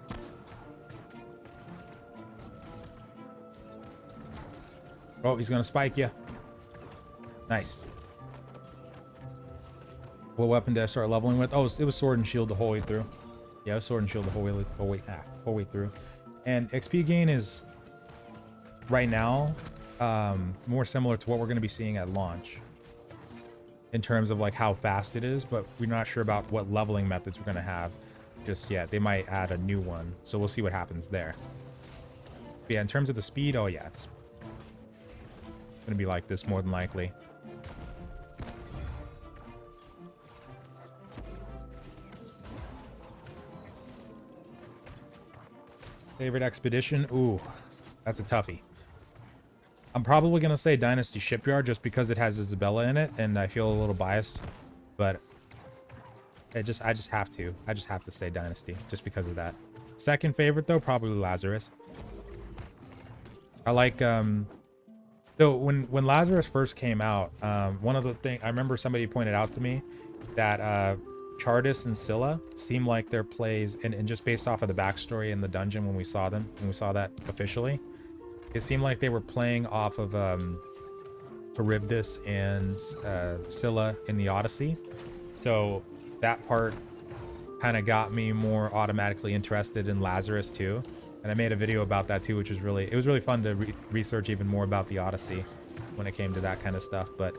Oh, he's gonna spike you. Nice. What weapon did I start leveling with? Oh, it was sword and shield the whole way through. Yeah, it was sword and shield the whole way through. And XP gain is right now more similar to what we're going to be seeing at launch in terms of like how fast it is, but we're not sure about what leveling methods we're going to have just yet. They might add a new one, so we'll see what happens there. But yeah, in terms of the speed, oh yeah, it's going to be like this more than likely. Favorite expedition? Ooh, that's a toughie. I'm probably going to say Dynasty Shipyard just because it has Isabella in it, and I feel a little biased. But I just have to. I just have to say Dynasty just because of that. Second favorite, though, probably Lazarus. I like... So when Lazarus first came out, one of the things... I remember somebody pointed out to me that... Chartis and Scylla seem like their plays, and just based off of the backstory in the dungeon when we saw that officially, it seemed like they were playing off of Charybdis and Scylla in the Odyssey. So that part kind of got me more automatically interested in Lazarus too. And I made a video about that too, which was really fun to research even more about the Odyssey when it came to that kind of stuff. But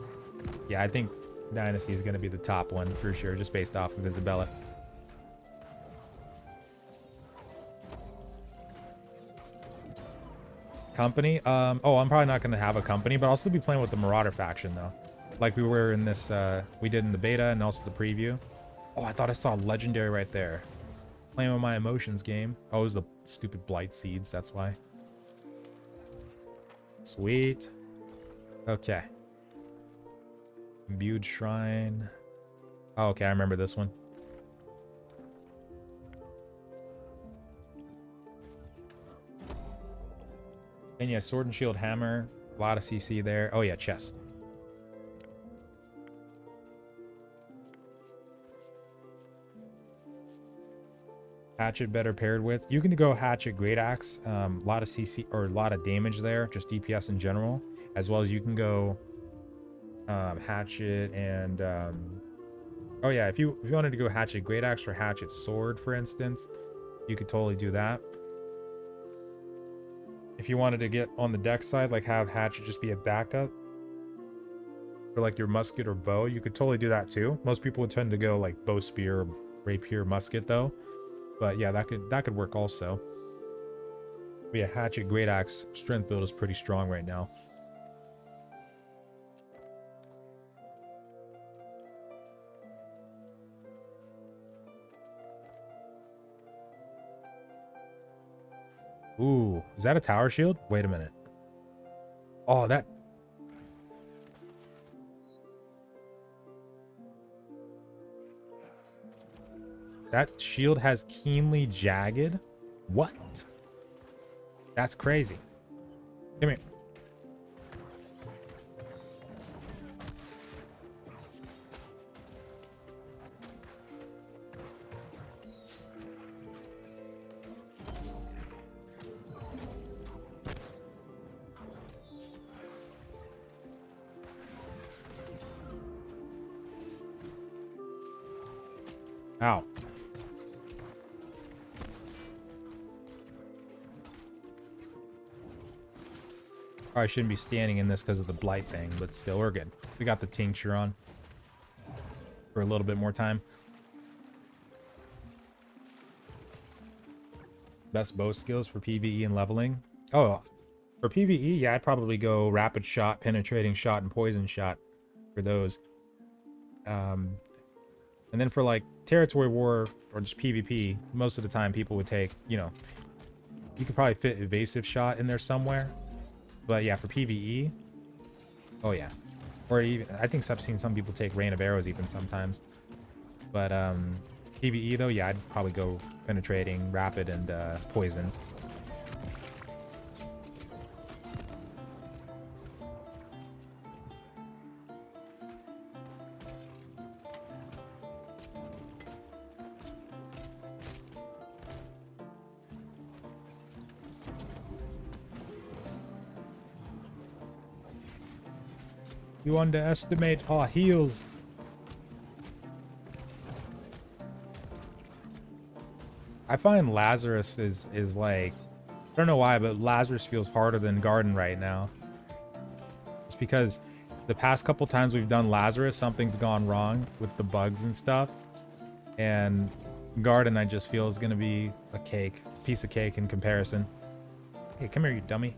yeah, I think Dynasty is going to be the top one for sure, just based off of Isabella. Company? Oh, I'm probably not going to have a company, but I'll still be playing with the Marauder faction though. Like we were in this, we did in the beta and also the preview. Oh, I thought I saw legendary right there. Playing with my emotions game. Oh, it was the stupid blight seeds, that's why. Sweet. Okay. Imbued Shrine. Oh, okay, I remember this one. And yeah, Sword and Shield Hammer. A lot of CC there. Oh yeah, chest. Hatchet better paired with. You can go Hatchet Great Axe. A lot of CC or a lot of damage there, just DPS in general. As well as you can go Hatchet and oh yeah, if you wanted to go Hatchet Great Axe or Hatchet Sword, for instance, you could totally do that. If you wanted to get on the deck side, like have Hatchet just be a backup for like your musket or bow, you could totally do that too. Most people would tend to go like bow, spear, or rapier, musket though. But yeah, that could work also. But yeah, Hatchet Great Axe strength build is pretty strong right now. Ooh, is that a tower shield? Wait a minute. Oh, that shield has keenly jagged? What? That's crazy. Come here. Ow. Probably shouldn't be standing in this because of the blight thing, but still, we're good. We got the tincture on for a little bit more time. Best bow skills for PvE and leveling. Oh, for PvE, yeah, I'd probably go rapid shot, penetrating shot, and poison shot for those. And then for like territory war or just PvP, most of the time people would take, you know, you could probably fit evasive shot in there somewhere. But yeah, for PvE, oh yeah. Or even, I think I've seen some people take rain of arrows even sometimes. But PvE though, yeah, I'd probably go penetrating, rapid, and poison. You underestimate our heals. I find Lazarus is like, I don't know why, but Lazarus feels harder than Garden right now. It's because the past couple times we've done Lazarus, something's gone wrong with the bugs and stuff. And Garden, I just feel, is going to be a piece of cake in comparison. Hey, come here, you dummy.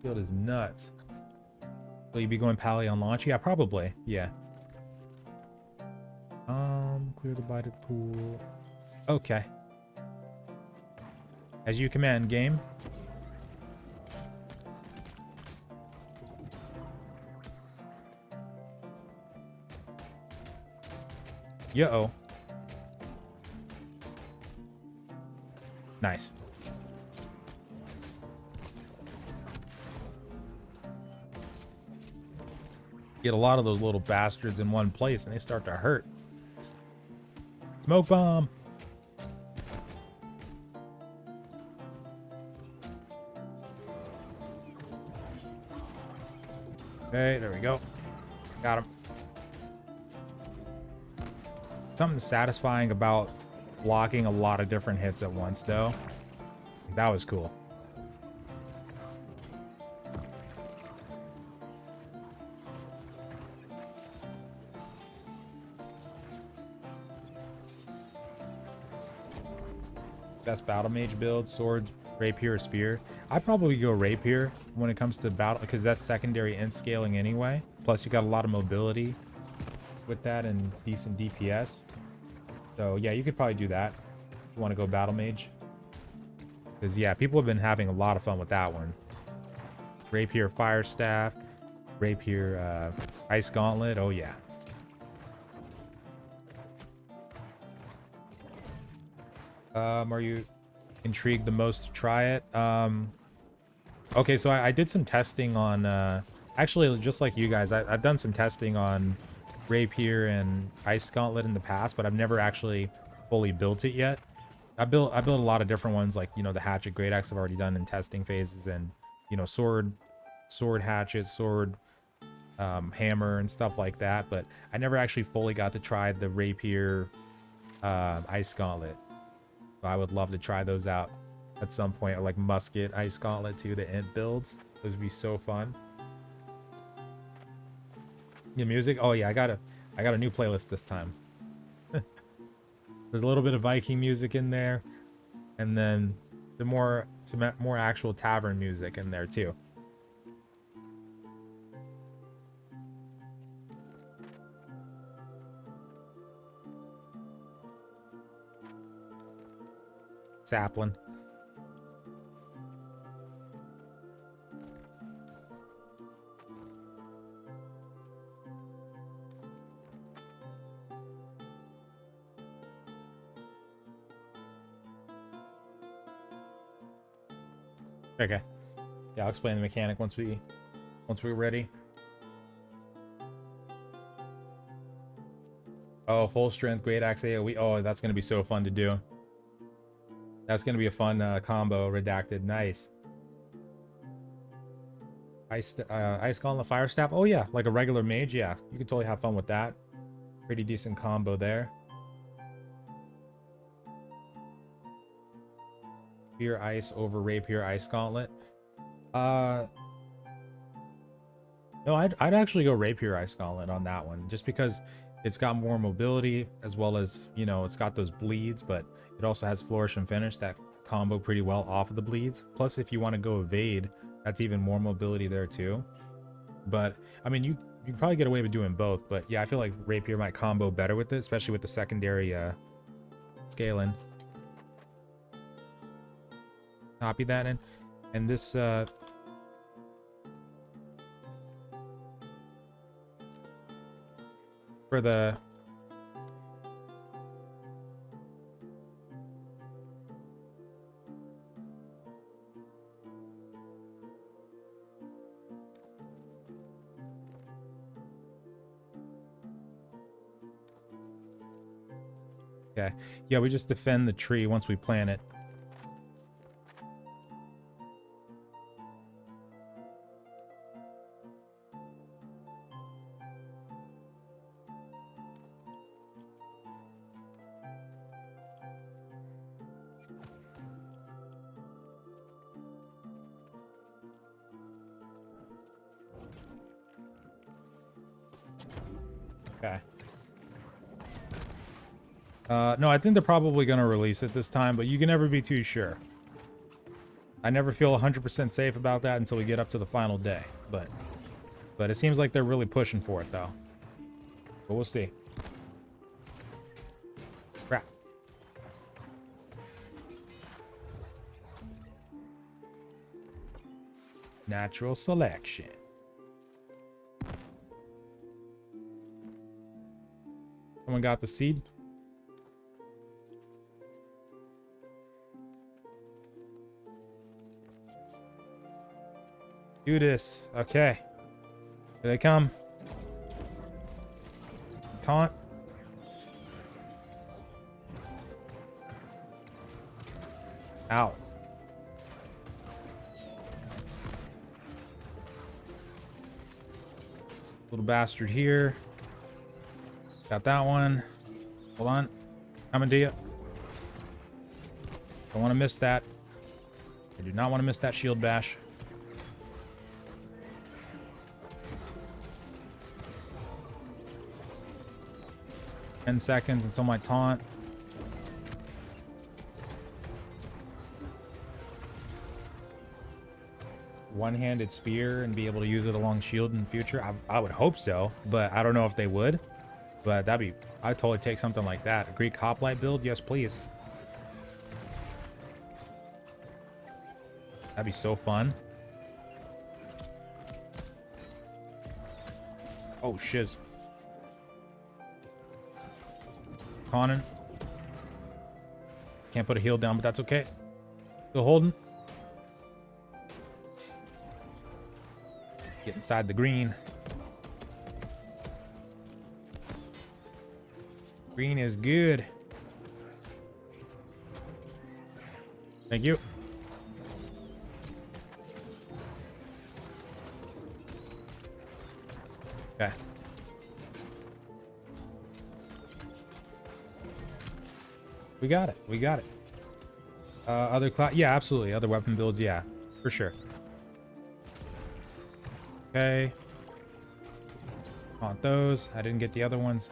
Field is nuts. Will you be going Pally on launch? Yeah, probably. Yeah. Clear the blighted pool. Okay. As you command, game. Yo. Nice. Get a lot of those little bastards in one place and they start to hurt. Smoke bomb. Okay, there we go. Got him. Something satisfying about blocking a lot of different hits at once, though. That was cool. Best battle mage build, sword, rapier, or spear. I'd probably go rapier when it comes to battle, because that's secondary int scaling anyway. Plus you got a lot of mobility with that and decent DPS. So yeah, you could probably do that if you want to go battle mage. Because yeah, people have been having a lot of fun with that one. Rapier fire staff, rapier ice gauntlet. Oh yeah. Are you intrigued the most to try it? Okay, so I did some testing on, actually, just like you guys, I've done some testing on Rapier and Ice Gauntlet in the past, but I've never actually fully built it yet. I built a lot of different ones, like, you know, the Hatchet Great Axe I've already done in testing phases, and, you know, sword hatchet, sword, hammer, and stuff like that, but I never actually fully got to try the Rapier, Ice Gauntlet. I would love to try those out at some point, or like musket ice gauntlet too, the int builds. Those would be so fun. Your music? Oh yeah, I got a new playlist this time. There's a little bit of Viking music in there, and then some more actual tavern music in there too. Sapling. Okay. Yeah, I'll explain the mechanic once we're ready. Oh, full strength, great axe AoE. Oh, that's gonna be so fun to do. That's gonna be a fun combo. Redacted, nice. Ice Gauntlet Fire Staff. Oh yeah, like a regular mage. Yeah, you could totally have fun with that. Pretty decent combo there. Rapier Ice over Rapier Ice Gauntlet. No, I'd actually go Rapier Ice Gauntlet on that one, just because it's got more mobility, as well as, you know, it's got those bleeds, but it also has Flourish and Finish that combo pretty well off of the bleeds. Plus, if you want to go evade, that's even more mobility there too. But I mean, you can probably get away with doing both, but yeah, I feel like Rapier might combo better with it, especially with the secondary scaling. Copy that in, and this for the Okay. Yeah, we just defend the tree once we plant it. Okay. No, I think they're probably going to release it this time, but you can never be too sure. I never feel 100% safe about that until we get up to the final day, but it seems like they're really pushing for it, though. But we'll see. Crap. Natural selection. Someone got the seed? Do this. Okay. Here they come. Taunt. Ow. Little bastard here. Got that one. Hold on. Coming to you. Don't want to miss that. I do not want to miss that shield bash. Ten seconds until my taunt. One-handed spear and be able to use it along shield in the future. I would hope so, but I don't know if they would. But that'd be, I'd totally take something like that. A Greek hoplite build, yes please. That'd be so fun. Oh shiz. Taunting. Can't put a heal down, but that's okay. Still holding. Get inside the green. Green is good. Thank you. Okay. We got it. We got it. Other class. Yeah, absolutely. Other weapon builds. Yeah, for sure. Okay. Want those. I didn't get the other ones.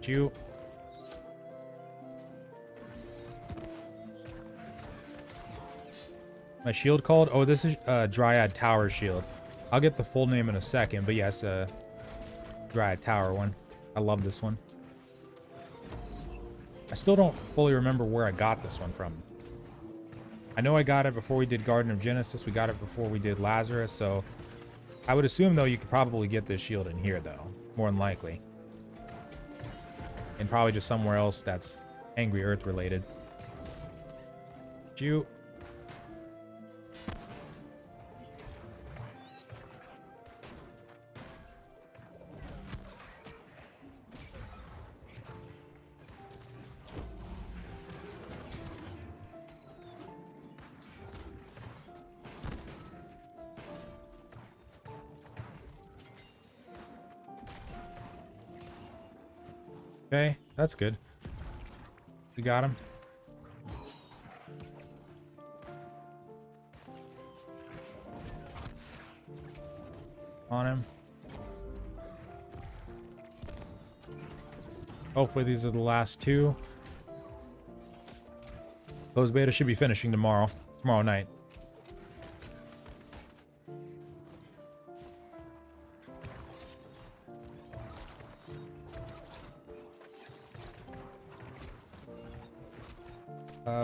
You. My shield called? Oh, this is Dryad Tower shield. I'll get the full name in a second, but yes, Dryad Tower one. I love this one. I still don't fully remember where I got this one from. I know I got it before we did Garden of Genesis. We got it before we did Lazarus, so I would assume, though, you could probably get this shield in here, though. More than likely. And probably just somewhere else that's Angry Earth related. You. Okay, that's good. We got him. On him. Hopefully these are the last two. Those beta should be finishing tomorrow night.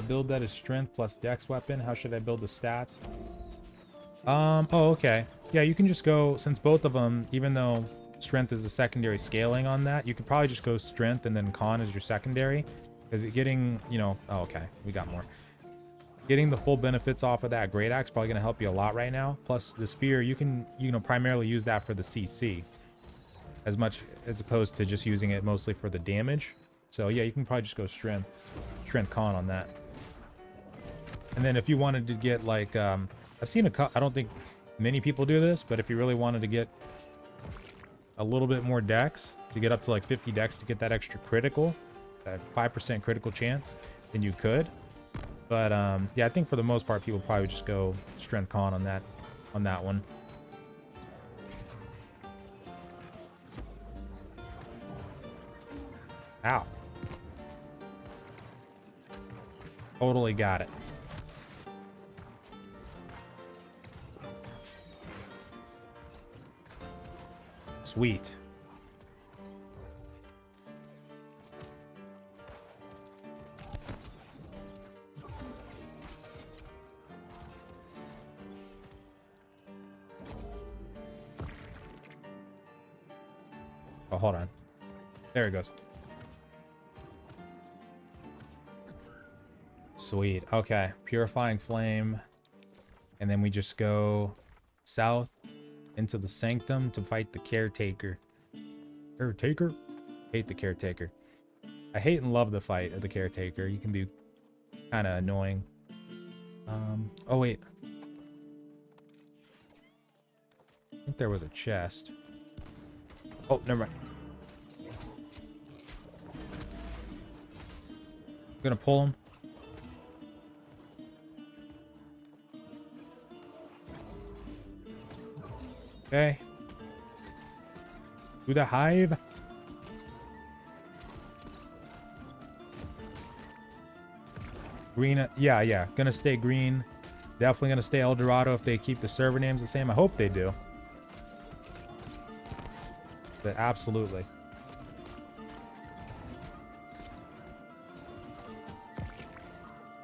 Build that is strength plus dex weapon. How should I build the stats? Oh, okay. Yeah, you can just go, since both of them, even though strength is the secondary scaling on that, you could probably just go strength and then con as your secondary. Because getting, you know, oh, okay, we got more. Getting the full benefits off of that great axe probably going to help you a lot right now. Plus the spear, you can, you know, primarily use that for the CC. as much as opposed to just using it mostly for the damage. So yeah, you can probably just go strength con on that. And then if you wanted to get like, I've seen I don't think many people do this, but if you really wanted to get a little bit more dex, to get up to like 50 dex to get that extra critical, that 5% critical chance, then you could. But yeah, I think for the most part, people probably just go strength con on that one. Ow. Totally got it. Sweet. Oh, hold on. There it goes. Sweet. Okay. Purifying flame. And then we just go south into the sanctum to fight the caretaker. Caretaker? Hate the caretaker. I hate and love the fight of the caretaker. You can be kind of annoying. Oh wait. I think there was a chest. Oh, never mind. I'm gonna pull him. Okay. To the hive. Green. Yeah. Gonna stay green. Definitely gonna stay El Dorado if they keep the server names the same. I hope they do. But absolutely.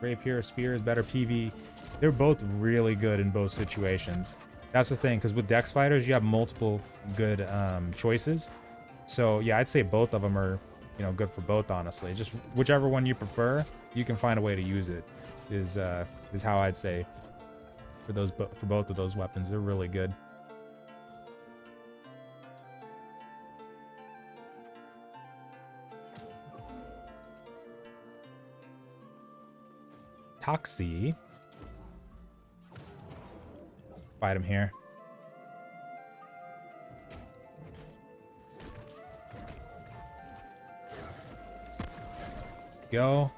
Rapier, spear is better PV. They're both really good in both situations. That's the thing, because with Dex fighters, you have multiple good choices. So yeah, I'd say both of them are, you know, good for both. Honestly, just whichever one you prefer, you can find a way to use it. Is how I'd say for both of those weapons. They're really good. Toxie. Fight him here. Go.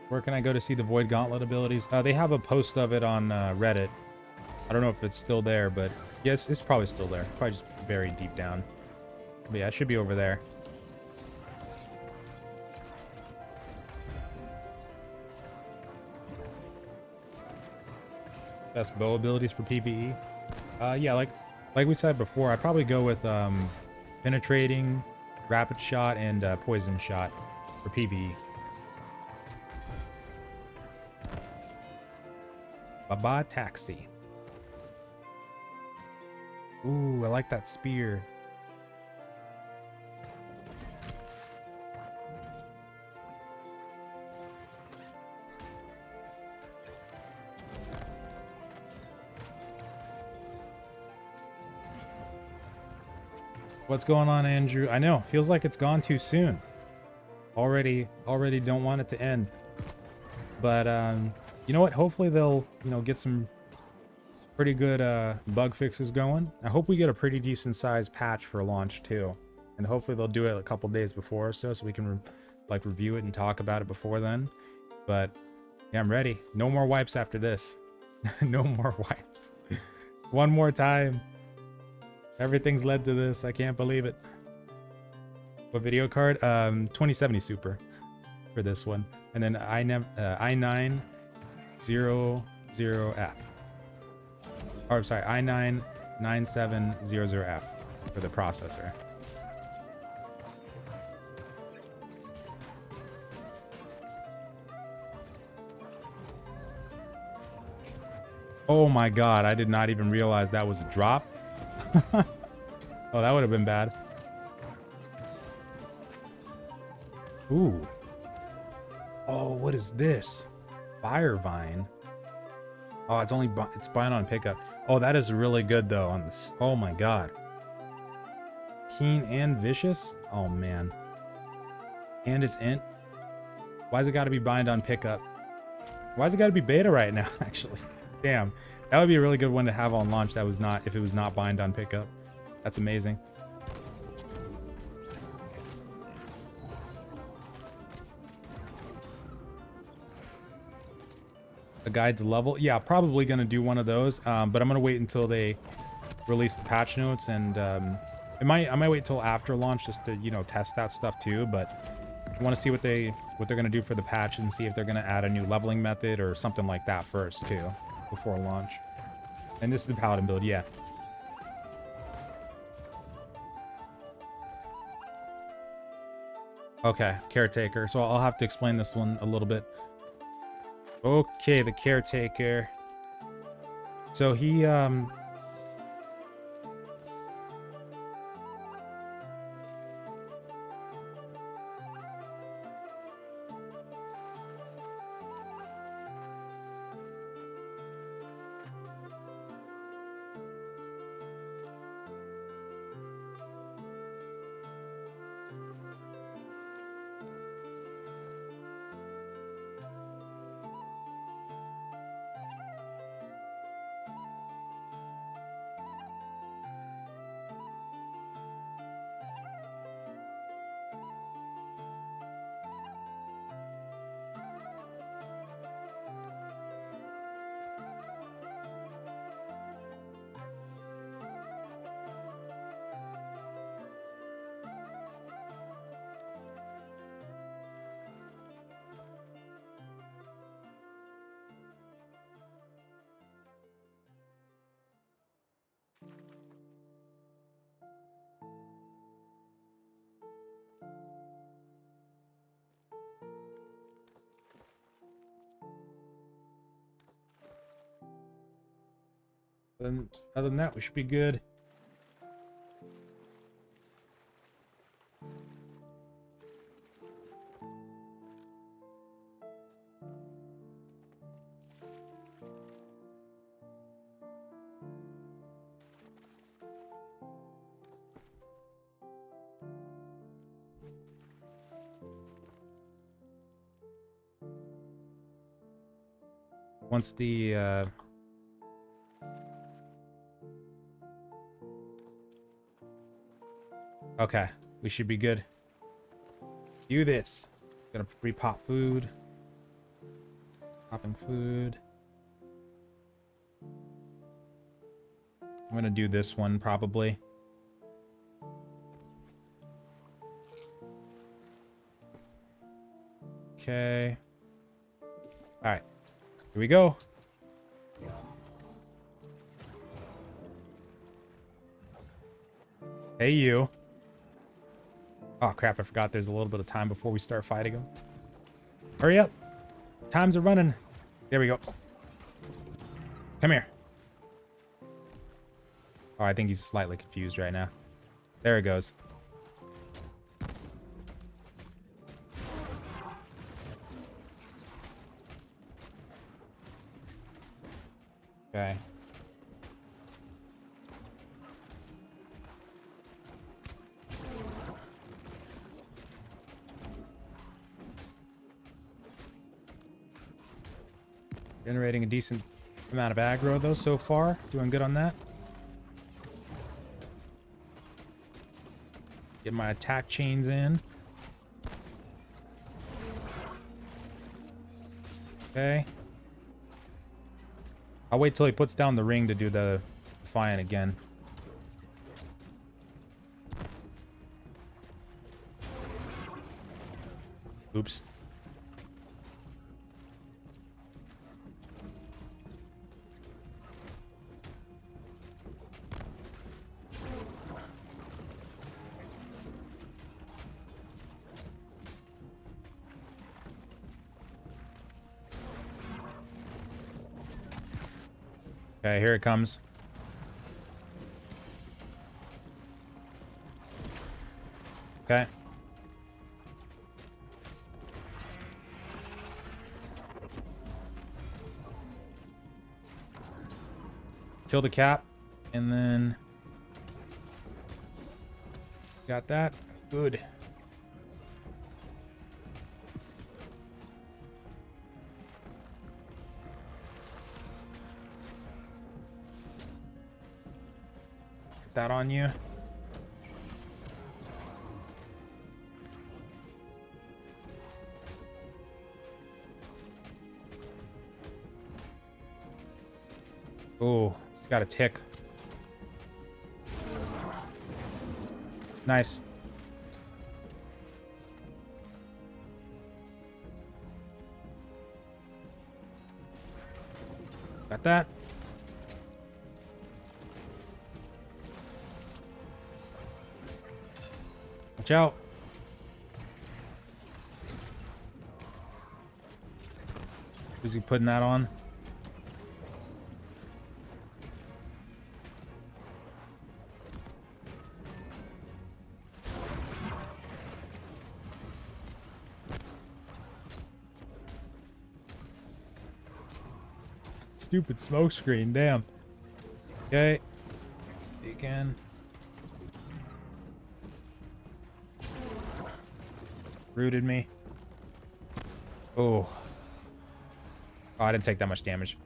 Where can I go to see the Void Gauntlet abilities? They have a post of it on Reddit. I don't know if it's still there, but yes, it's probably still there. Probably just buried deep down. But yeah, it should be over there. Best bow abilities for PvE. Yeah, like we said before, I'd probably go with penetrating, rapid shot, and poison shot for PvE. Baba Taxi. Ooh, I like that spear. What's going on, Andrew? I know, feels like it's gone too soon. Already don't want it to end. But you know what? Hopefully they'll, you know, get some pretty good bug fixes going. I hope we get a pretty decent sized patch for launch too, and hopefully they'll do it a couple days before or so we can like review it and talk about it before then. But yeah, I'm ready. No more wipes after this. No more wipes. One more time. Everything's led to this. I can't believe it. What video card? 2070 Super for this one, and then i900F. Or I'm sorry, i9-9700F for the processor. Oh my god, I did not even realize that was a drop. Oh, that would have been bad. Ooh, Oh, what is this? Fire vine. Oh, it's buying on pickup. Oh, that is really good though on this. Oh my god. Keen and vicious? Oh man. And it's int. Why's it gotta be bind on pickup? Why's it gotta be beta right now, actually? Damn. That would be a really good one to have on launch if it was not bind on pickup. That's amazing. A guide to level. Yeah, probably gonna do one of those. But I'm gonna wait until they release the patch notes, and I might wait till after launch just to, you know, test that stuff too. But I want to see what they're gonna do for the patch and see if they're gonna add a new leveling method or something like that first too before launch. And this is the paladin build, yeah. Okay, caretaker. So I'll have to explain this one a little bit. Okay, the caretaker. So he then other than that, we should be good. Once the okay, we should be good. Do this. Gonna repop food. Popping food. I'm gonna do this one probably. Okay. All right. Here we go. Hey, you. Oh, crap. I forgot there's a little bit of time before we start fighting him. Hurry up. Times are running. There we go. Come here. Oh, I think he's slightly confused right now. There it goes. Okay. Generating a decent amount of aggro though so far. Doing good on that. Get my attack chains in. Okay. I'll wait till he puts down the ring to do the defiant again. Oops. Okay, here it comes. Okay. Kill the cap, and then got that. Good. Get that on you. Oh, it's got a tick. Nice. Got that. Watch out. Who's he putting that on? Stupid smoke screen, damn. Okay. Again. Rooted me. Oh. Oh, I didn't take that much damage.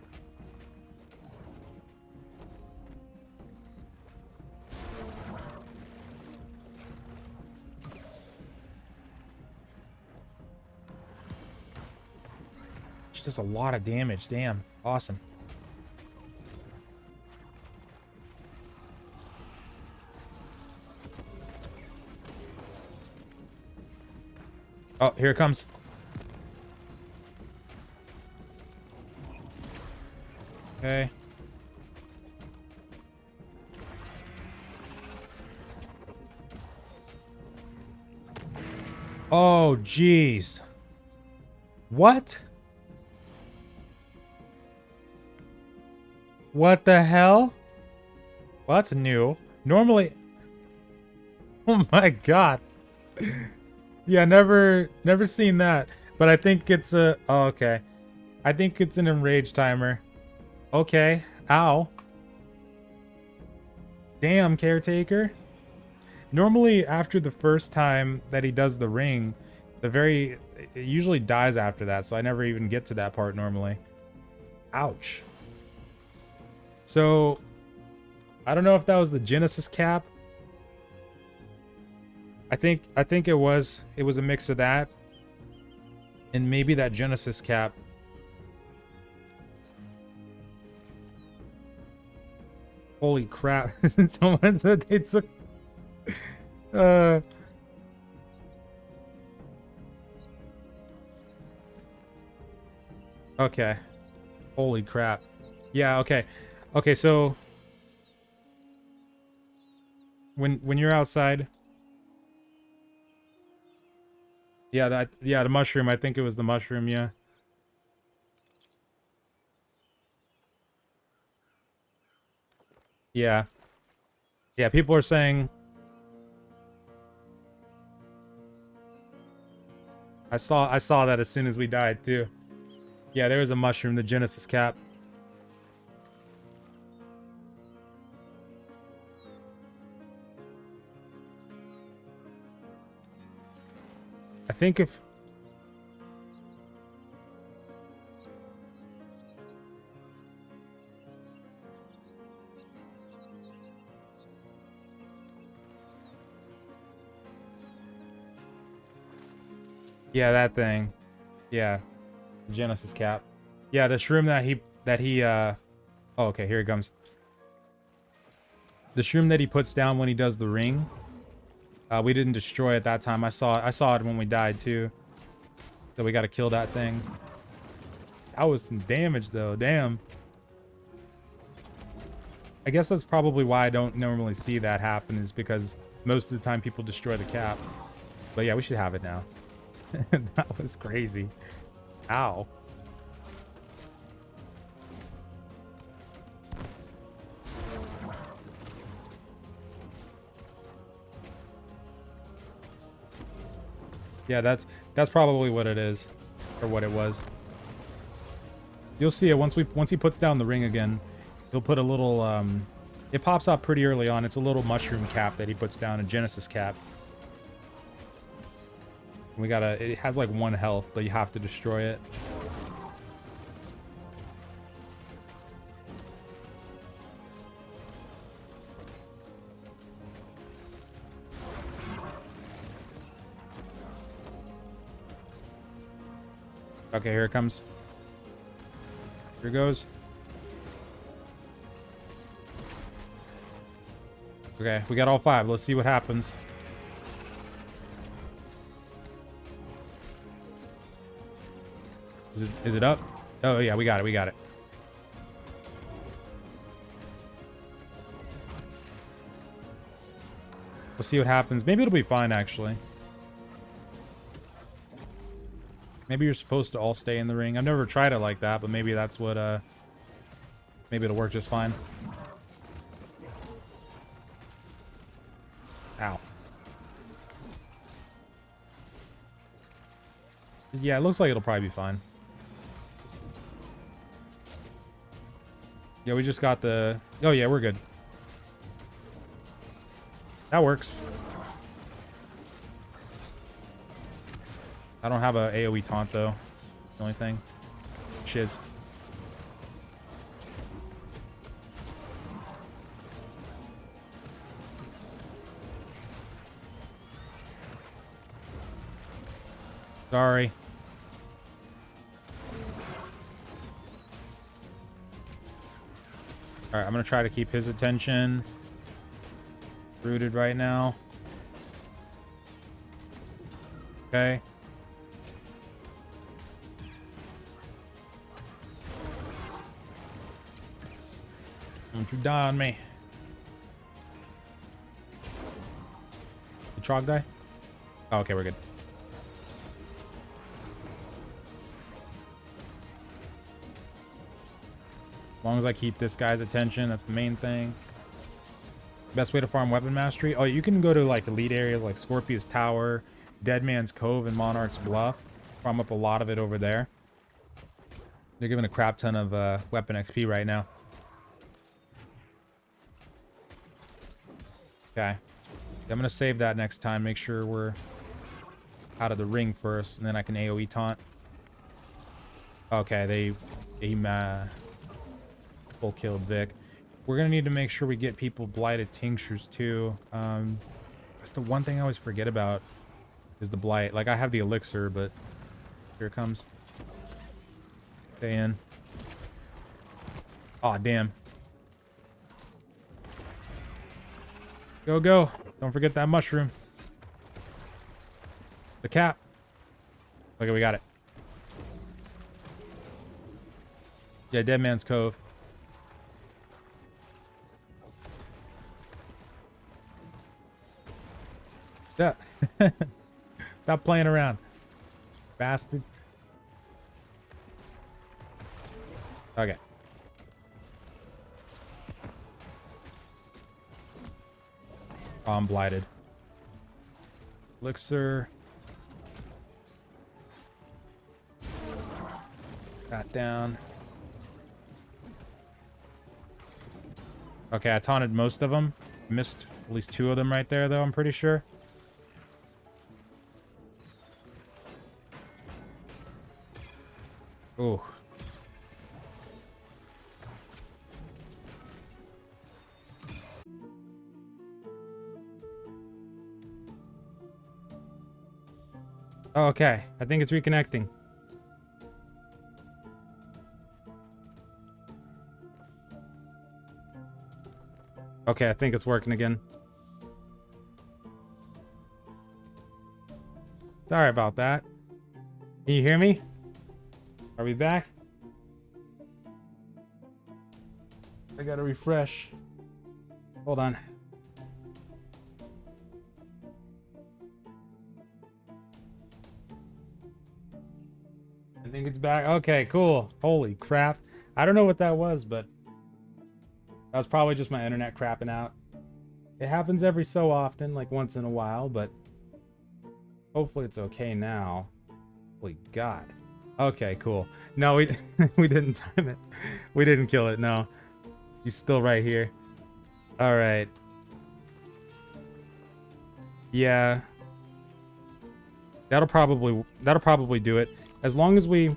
It's just a lot of damage, damn. Awesome. Oh, here it comes. Okay. Oh, jeez. What? What the hell? Well, that's new. Normally... Oh my god. Yeah, never seen that. But I think it's a... Oh, okay. I think it's an enrage timer. Okay. Ow. Damn, caretaker. Normally, after the first time that he does the ring, it usually dies after that, so I never even get to that part normally. Ouch. So, I don't know if that was the Genesis cap. I think it was a mix of that and maybe that Genesis cap. Holy crap. Someone said they took okay. Holy crap. Yeah, okay. Okay, so when you're outside, yeah, the mushroom, I think it was the mushroom, yeah. Yeah. Yeah, people are saying I saw that as soon as we died too. Yeah, there was a mushroom, the Genesis cap. I think if... Yeah, that thing. Yeah. Genesis cap. Yeah, the shroom that he oh, okay, here it comes. The shroom that he puts down when he does the ring. We didn't destroy it that time. I saw it when we died too. So we got to kill that thing. That was some damage though. Damn. I guess that's probably why I don't normally see that happen, is because most of the time people destroy the cap. But yeah, we should have it now. That was crazy. Ow. Yeah, that's probably what it is, or what it was. You'll see it once he puts down the ring again. he'll put a little, it pops up pretty early on. It's a little mushroom cap that he puts down, a Genesis cap. We gotta, it has like 1 health, but you have to destroy it. Okay, here it comes. Here it goes. Okay, we got all 5. Let's see what happens. Is it up? Oh yeah, we got it. We got it. We'll see what happens. Maybe it'll be fine actually. Maybe you're supposed to all stay in the ring. I've never tried it like that, but maybe that's what, maybe it'll work just fine. Ow. Yeah, it looks like it'll probably be fine. Yeah, we just got the... Oh yeah, we're good. That works. I don't have a AoE taunt though. The only thing. Shiz. Sorry. Alright, I'm gonna try to keep his attention rooted right now. Okay. Don't you die on me. The Trog die? Oh, okay, we're good. As long as I keep this guy's attention, that's the main thing. Best way to farm weapon mastery? Oh, you can go to like elite areas like Scorpius Tower, Dead Man's Cove, and Monarch's Bluff. Farm up a lot of it over there. They're giving a crap ton of weapon XP right now. Okay. I'm going to save that next time. Make sure we're out of the ring first, and then I can AoE taunt. Okay, they full killed Vic. We're going to need to make sure we get people blighted tinctures too. That's the one thing I always forget about is the blight. Like, I have the elixir, but here it comes. Stay in. Aw, damn. Go, go. Don't forget that mushroom. The cap. Okay, we got it. Yeah, Dead Man's Cove. Yeah. Stop playing around, bastard. Okay. Oh, I'm blighted. Elixir. Got down. Okay, I taunted most of them. Missed at least 2 of them right there, though, I'm pretty sure. Ooh. Oh, okay. I think it's reconnecting. Okay, I think it's working again. Sorry about that. Can you hear me? Are we back? I gotta refresh. Hold on. I think it's back. Okay, cool. Holy crap. I don't know what that was, but that was probably just my internet crapping out. It happens every so often, like once in a while, but hopefully it's okay now. Holy God. Okay, cool. No, we we didn't time it. We didn't kill it, no. He's still right here. All right. Yeah. That'll probably do it. As long as we...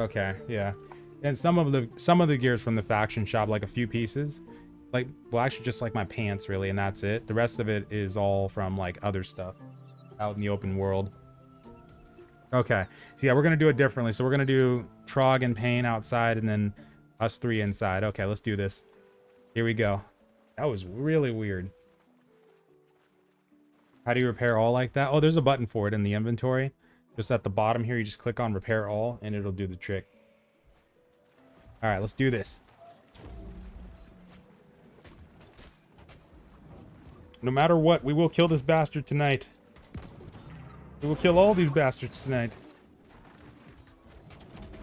Okay, yeah. And some of the gears from the faction shop, like a few pieces, like, well, actually just like my pants really, and that's it. The rest of it is all from like other stuff out in the open world. Okay, so yeah, we're gonna do it differently. So we're gonna do Trog and Pain outside, and then us three inside. Okay, let's do this. Here we go. That was really weird. How do you repair all like that? Oh, there's a button for it in the inventory. Just at the bottom here, you just click on repair all, and it'll do the trick. All right, let's do this. No matter what, we will kill this bastard tonight. We will kill all these bastards tonight.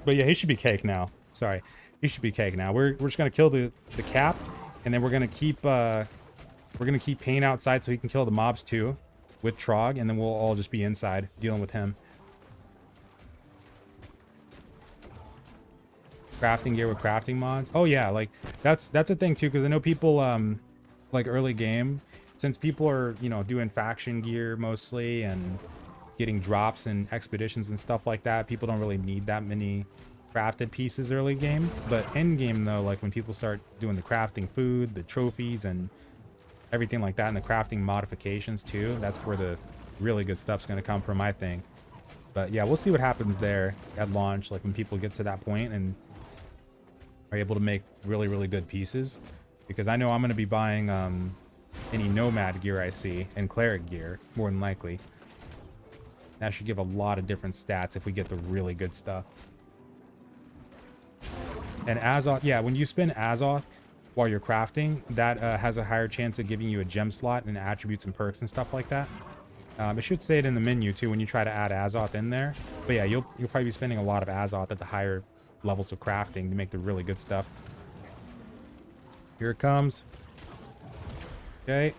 But yeah, he should be cake now. Sorry, he should be cake now. We're just gonna kill the cap, and then we're gonna keep Pain outside so he can kill the mobs too, with Trog, and then we'll all just be inside dealing with him. Crafting gear with crafting mods. Oh yeah, like that's a thing too, because I know people like early game, since people are, you know, doing faction gear mostly and getting drops and expeditions and stuff like that, people don't really need that many crafted pieces early game. But end game though, like when people start doing the crafting food, the trophies and everything like that, and the crafting modifications too, that's where the really good stuff's going to come from, I think. But yeah, we'll see what happens there at launch, like when people get to that point and are able to make really, really good pieces. Because I know I'm going to be buying any nomad gear I see and cleric gear, more than likely. That should give a lot of different stats if we get the really good stuff. And Azoth, yeah, when you spin Azoth while you're crafting, that has a higher chance of giving you a gem slot and attributes and perks and stuff like that. It should say it in the menu too when you try to add Azoth in there. But yeah, you'll probably be spending a lot of Azoth at the higher levels of crafting to make the really good stuff. Here it comes. Okay.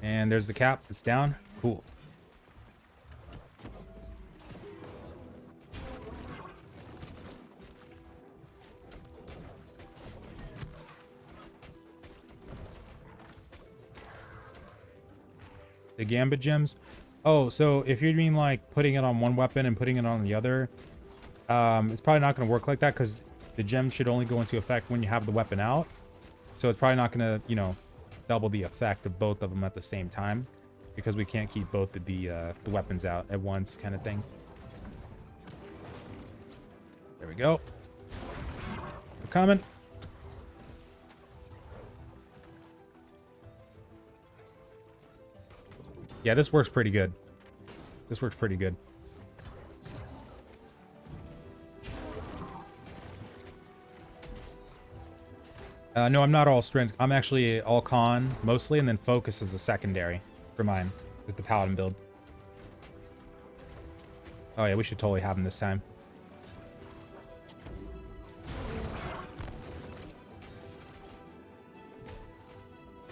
And there's the cap. It's down. Cool. The Gambit gems. Oh, so if you mean like putting it on one weapon and putting it on the other, it's probably not going to work like that, because the gems should only go into effect when you have the weapon out. So it's probably not going to, you know, double the effect of both of them at the same time, because we can't keep both of the weapons out at once, kind of thing. There we go. We're coming. Yeah, this works pretty good. This works pretty good. No, I'm not all strength. I'm actually all con mostly, and then focus is a secondary for mine. Is the paladin build. Oh yeah, we should totally have him this time.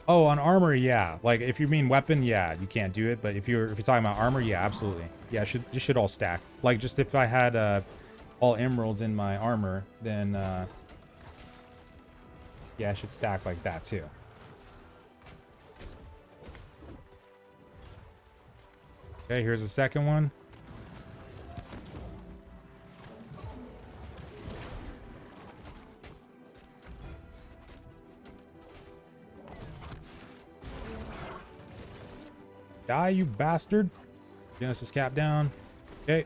Oh, on armor, yeah. Like if you mean weapon, yeah, you can't do it. But if you're talking about armor, yeah, absolutely. Yeah, it should all stack. Like just if I had all emeralds in my armor, then yeah, it should stack like that too. Okay, here's the second one. Die, you bastard. Genesis cap down. Okay.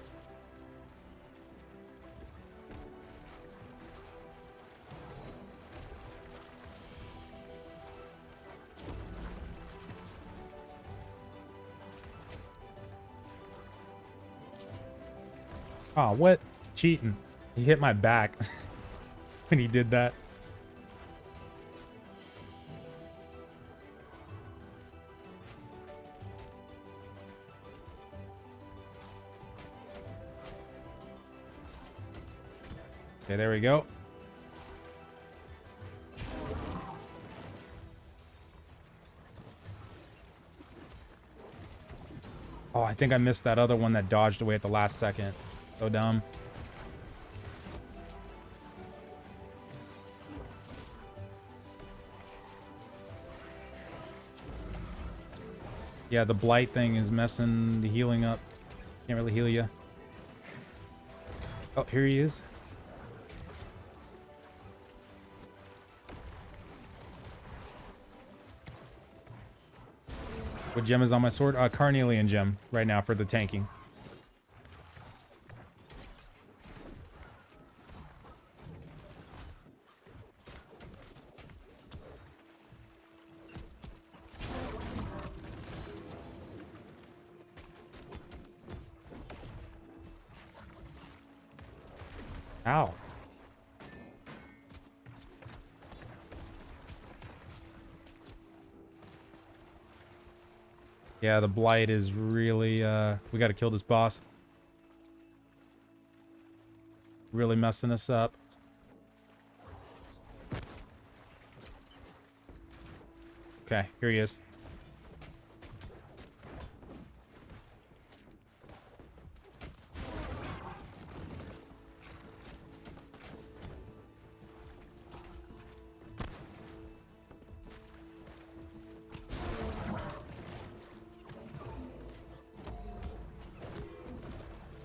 Oh, what? Cheating. He hit my back when he did that. Okay, there we go. Oh, I think I missed that other one that dodged away at the last second. So dumb. Yeah, the blight thing is messing the healing up. Can't really heal you. Oh, here he is. What gem is on my sword? Carnelian gem right now for the tanking. Ow. Yeah, the blight is really, we gotta kill this boss. Really messing us up. Okay, here he is.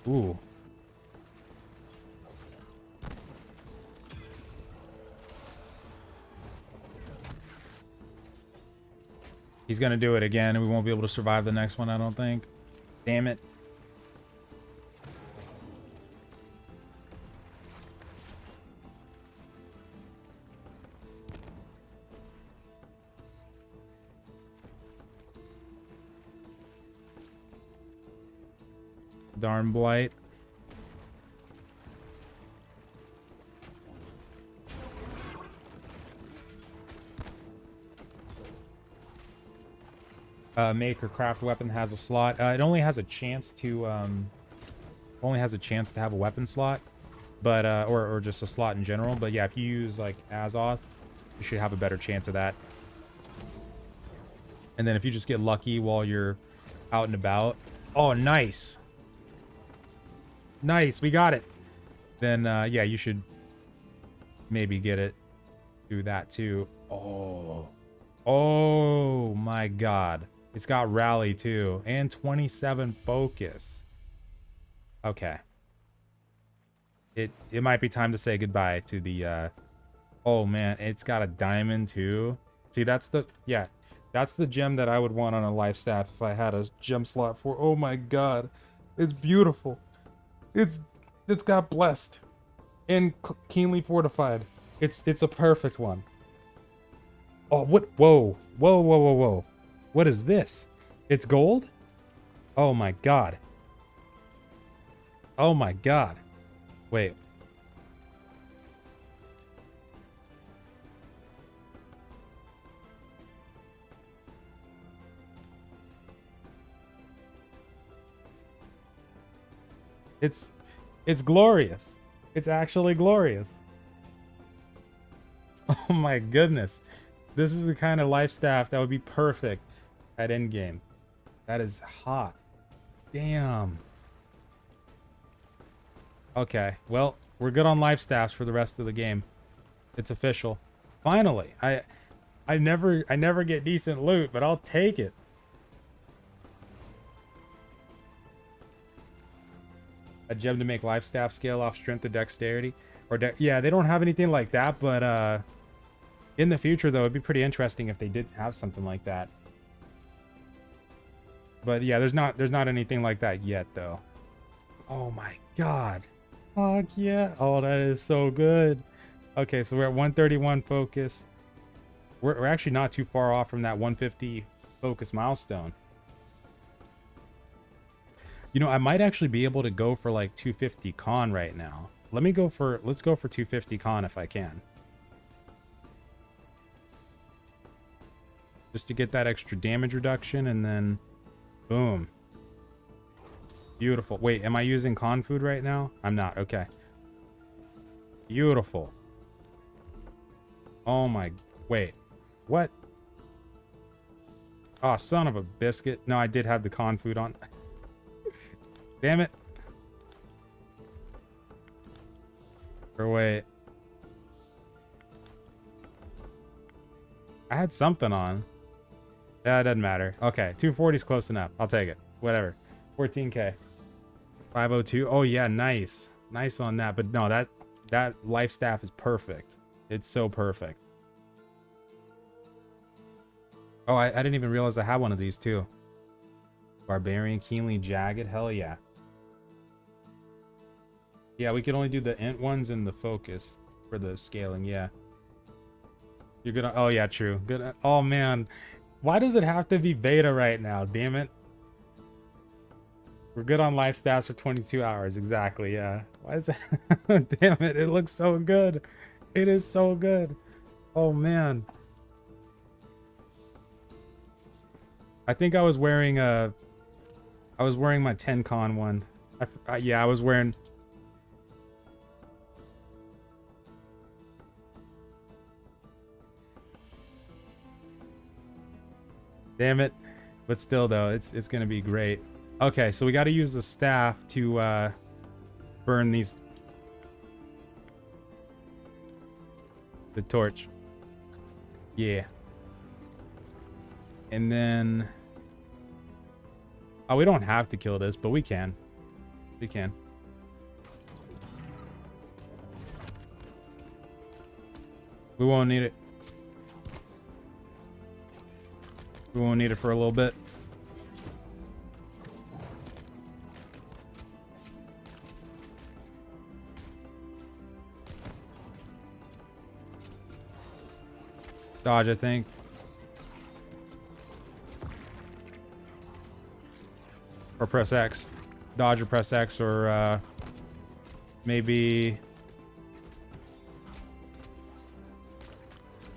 Ooh. He's gonna do it again, and we won't be able to survive the next one, I don't think. Damn it. Darn blight. Make or craft weapon has a slot. It only has a chance to have a weapon slot, but or just a slot in general. But yeah, if you use like Azoth, you should have a better chance of that. And then if you just get lucky while you're out and about, oh nice, nice, we got it. Then yeah, you should maybe get it through that too. Oh my god. It's got rally too, and 27 focus. Okay. It might be time to say goodbye to the oh man, it's got a diamond too. See, that's the gem that I would want on a life staff if I had a gem slot for. Oh my god. It's beautiful. It's got blessed and keenly fortified. It's a perfect one. Oh, what? Whoa. Whoa, whoa, whoa, whoa. What is this? It's gold? Oh my god. Oh my god. Wait. It's glorious. It's actually glorious. Oh my goodness. This is the kind of life staff that would be perfect at endgame. That is hot. Damn. Okay, well, we're good on life staffs for the rest of the game. It's official. Finally. I never get decent loot, but I'll take it. A gem to make life staff scale off strength to dexterity. Yeah, they don't have anything like that, but in the future, though, it'd be pretty interesting if they did have something like that. But yeah, there's not anything like that yet, though. Oh my god. Fuck yeah. Oh, that is so good. Okay, so we're at 131 focus. We're actually not too far off from that 150 focus milestone. You know, I might actually be able to go for like 250 con right now. Let's go for 250 con if I can. Just to get that extra damage reduction, and then boom. Beautiful. Wait, am I using con food right now? I'm not. Okay. Beautiful. Oh my... Wait. What? Oh, son of a biscuit. No, I did have the con food on. Damn it. Or wait. I had something on. Yeah, it doesn't matter. Okay, 240 is close enough. I'll take it. Whatever. 14k. 502. Oh yeah, nice. Nice on that. But no, that life staff is perfect. It's so perfect. Oh, I didn't even realize I had one of these too. Barbarian, keenly jagged. Hell yeah. Yeah, we could only do the int ones and the focus for the scaling. Yeah. You're gonna. Oh yeah, true. Good. Oh man, why does it have to be beta right now? Damn it. We're good on life stats for 22 hours. Exactly. Yeah. Why is it? Damn it! It looks so good. It is so good. Oh man. I think I was wearing my 10 con one. Yeah, I was wearing. Damn it. But still though, it's gonna be great. Okay, so we got to use the staff to burn these. The torch. Yeah. And then oh, we don't have to kill this, but we can. We can. We won't need it. We won't need it for a little bit. Dodge, I think. Or press X. Dodge or press X, or maybe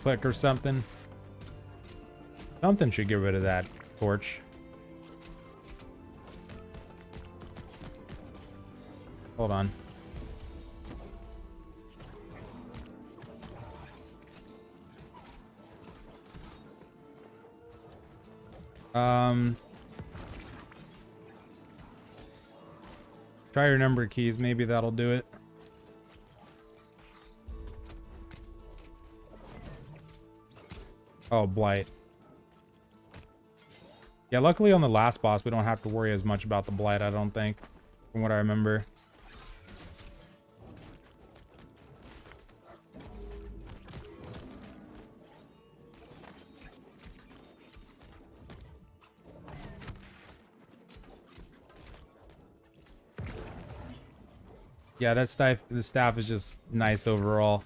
click or something. Something should get rid of that torch. Hold on. Try your number keys. Maybe that'll do it. Oh, blight. Yeah, luckily on the last boss, we don't have to worry as much about the blight, I don't think, from what I remember. Yeah, that staff, the staff is just nice overall.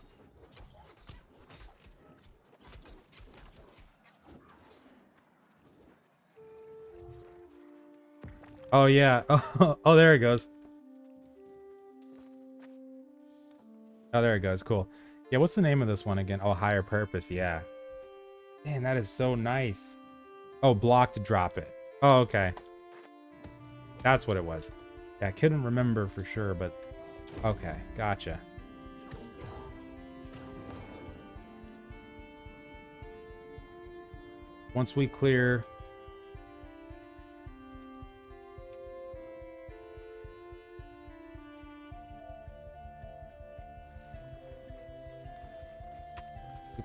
Oh yeah. Oh, there it goes. Oh, there it goes. Cool. Yeah, what's the name of this one again? Oh, higher purpose. Yeah. Man, that is so nice. Oh, block to drop it. Oh, okay. That's what it was. Yeah, I couldn't remember for sure, but okay, gotcha. Once we clear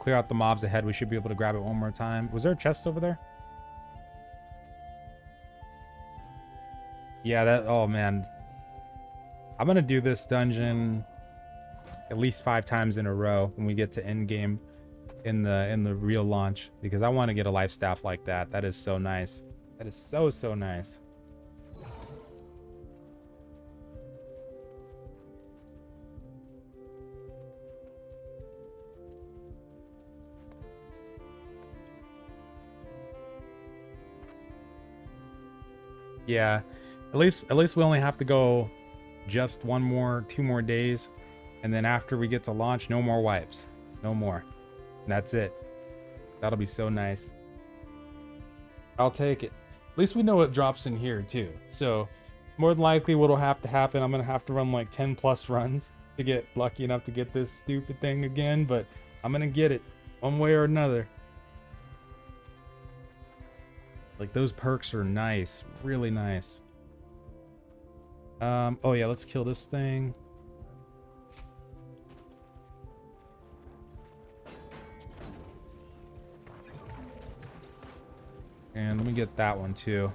out the mobs ahead, we should be able to grab it one more time. Was there a chest over there? Yeah, that, oh man. I'm gonna do this dungeon at least 5 times in a row when we get to end game in the real launch, because I want to get a life staff like that. That is so nice. That is so nice. Yeah, at least we only have to go just 2 more days, and then after we get to launch, no more wipes, no more. And that's it. That'll be so nice. I'll take it. At least we know what drops in here too. So more than likely what'll have to happen, I'm gonna have to run like 10 plus runs to get lucky enough to get this stupid thing again, but I'm gonna get it one way or another. Like, those perks are nice, really nice. Oh yeah, let's kill this thing. And let me get that one too.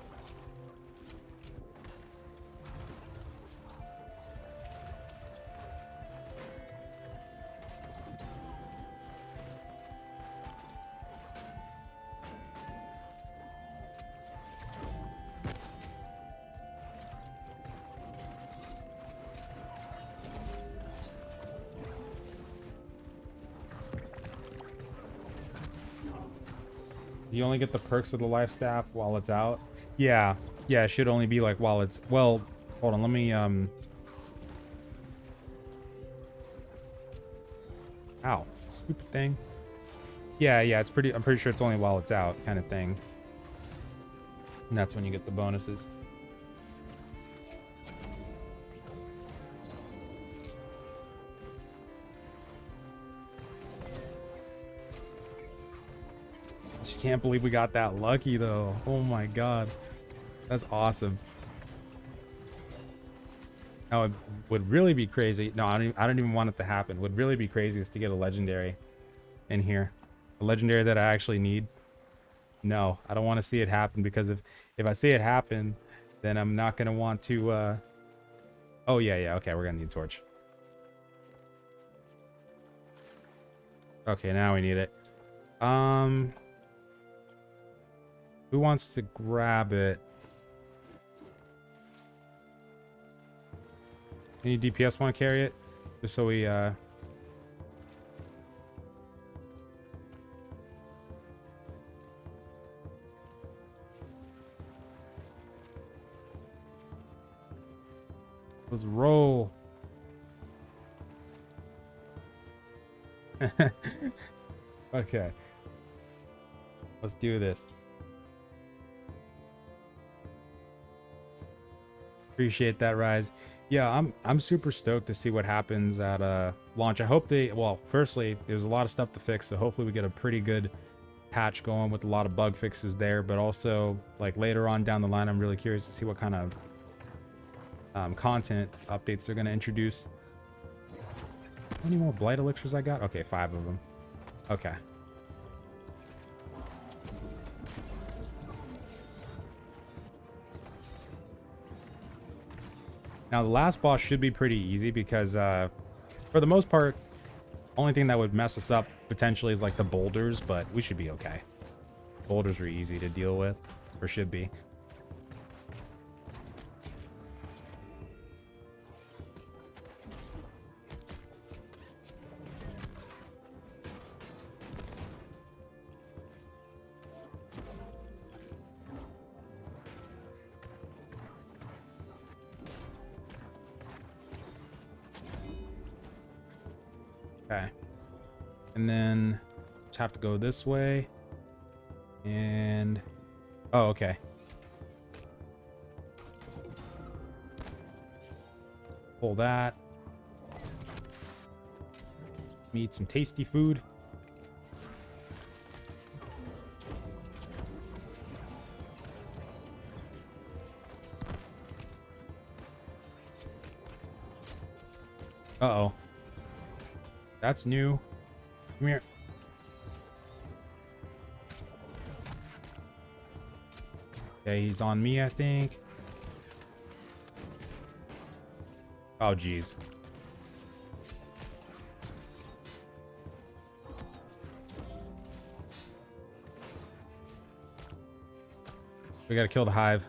You only get the perks of the life staff while it's out. Yeah, yeah, it should only be like while it's, well, hold on, let me ow, stupid thing. Yeah, it's pretty, I'm pretty sure it's only while it's out kind of thing. And that's when you get the bonuses. I just can't believe we got that lucky though. Oh my god. That's awesome. Now it would really be crazy. No, I don't even want it to happen. Would really be crazy is to get a legendary in here. A legendary that I actually need. No, I don't want to see it happen, because if I see it happen, then I'm not gonna want to oh yeah, okay, we're gonna need torch. Okay, now we need it. Who wants to grab it? Any DPS want to carry it? Just so we let's roll. Okay. Let's do this. Appreciate that, Rise. Yeah, I'm super stoked to see what happens at launch. I hope they, well, firstly, there's a lot of stuff to fix, so hopefully we get a pretty good patch going with a lot of bug fixes there, but also like later on down the line, I'm really curious to see what kind of content updates they're going to introduce. How many more blight elixirs I got? Okay, 5 of them. Okay. Now the last boss should be pretty easy, because for the most part, only thing that would mess us up potentially is like the boulders, but we should be okay. Boulders are easy to deal with, or should be. Okay. And then just have to go this way. And oh, okay. Pull that. Eat some tasty food. Uh-oh. That's new. Come here. Okay, he's on me, I think. Oh, geez. We gotta kill the hive.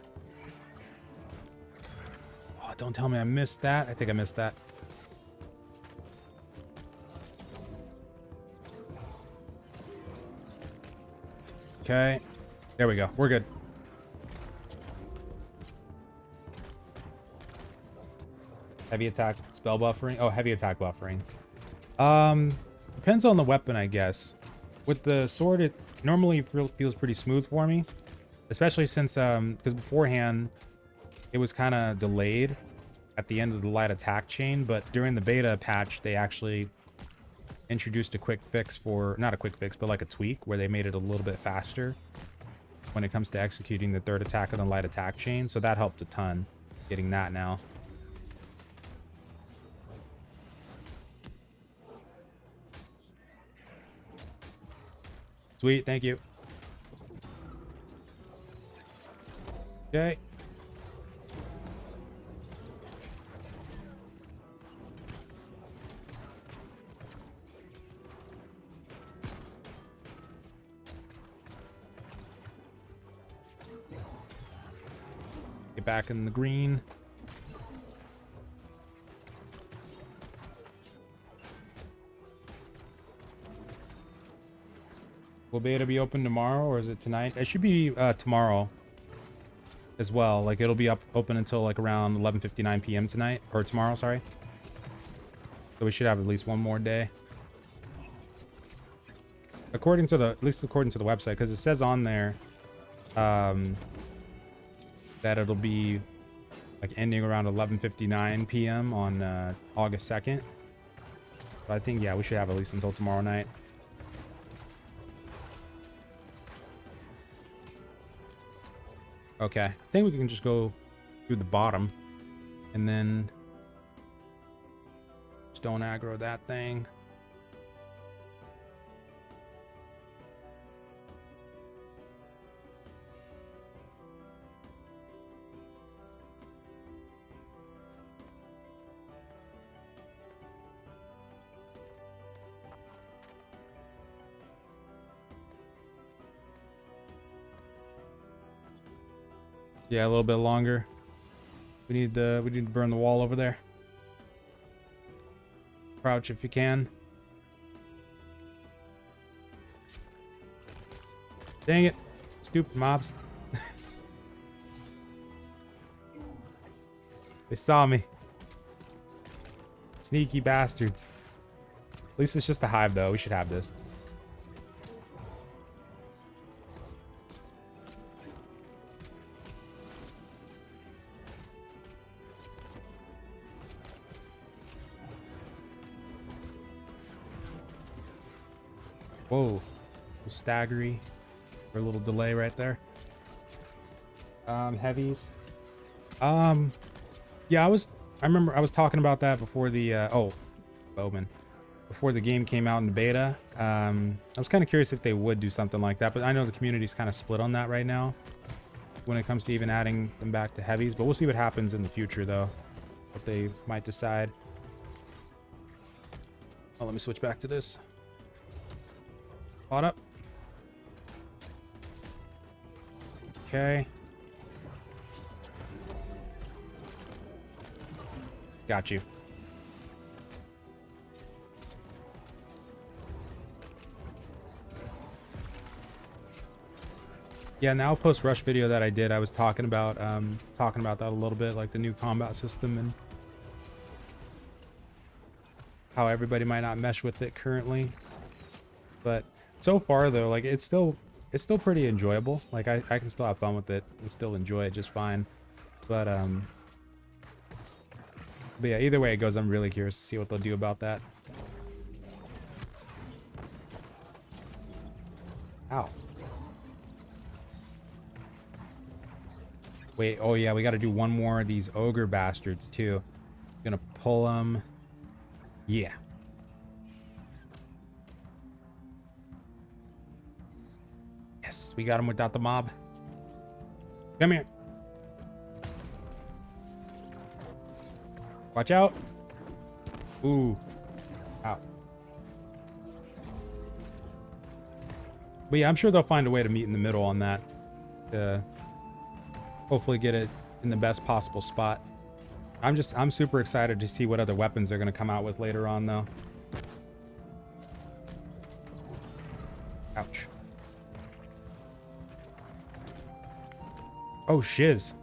Oh, don't tell me I missed that. I think I missed that. Okay, there we go. We're good. Heavy attack spell buffering. Oh, heavy attack buffering. Depends on the weapon, I guess. With the sword, it normally feels pretty smooth for me, especially since because beforehand it was kind of delayed at the end of the light attack chain, but during the beta patch they actually introduced a quick fix for, not a quick fix, but like a tweak where they made it a little bit faster when it comes to executing the third attack of the light attack chain. So that helped a ton, getting that now. Sweet, thank you. Okay. Get back in the green. Will beta be open tomorrow or is it tonight? It should be tomorrow as well. Like it'll be open until like around 11:59 p.m. tonight or tomorrow, sorry. So we should have at least one more day. According to at least according to the website, because it says on there that it'll be like ending around 11:59 p.m. on August 2nd. But I think, yeah, we should have at least until tomorrow night. Okay, I think we can just go through the bottom and then just don't aggro that thing. Yeah, a little bit longer. We need to burn the wall over there. Crouch if you can. Dang it. Stupid mobs. They saw me. Sneaky bastards. At least it's just a hive though. We should have this. Whoa, a little staggery, or a little delay right there. Heavies. Yeah, I remember I was talking about that before the, Bowman. Before the game came out in the beta. I was kind of curious if they would do something like that, but I know the community's kind of split on that right now when it comes to even adding them back to heavies, but we'll see what happens in the future though, what they might decide. Oh, let me switch back to this. Caught up. Okay. Got you. Yeah, now post rush video that I did, I was talking about that a little bit, like the new combat system and how everybody might not mesh with it currently. But so far though, like it's still pretty enjoyable. Like I can still have fun with it and still enjoy it just fine. But yeah, either way it goes, I'm really curious to see what they'll do about that. Ow. Wait, oh yeah, we got to do one more of these ogre bastards too. Gonna pull them. Yeah. Yes, we got him without the mob. Come here. Watch out. Ooh. Ow. But yeah, I'm sure they'll find a way to meet in the middle on that. Hopefully get it in the best possible spot. I'm super excited to see what other weapons they're going to come out with later on though. Ouch. Oh, shiz.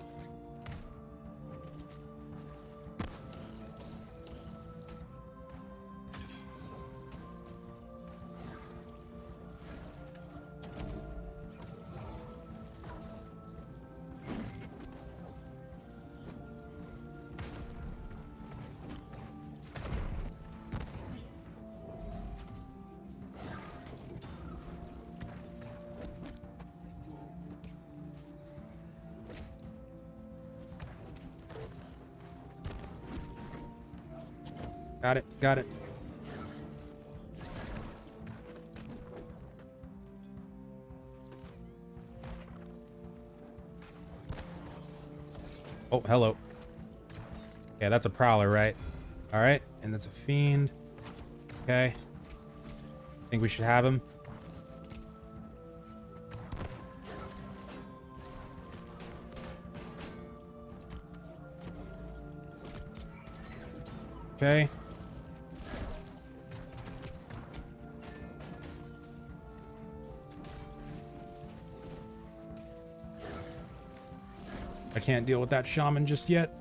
Got it, got it. Oh, hello. Yeah, that's a prowler, right? All right, and that's a fiend. Okay. Think we should have him. Okay. I can't deal with that shaman just yet.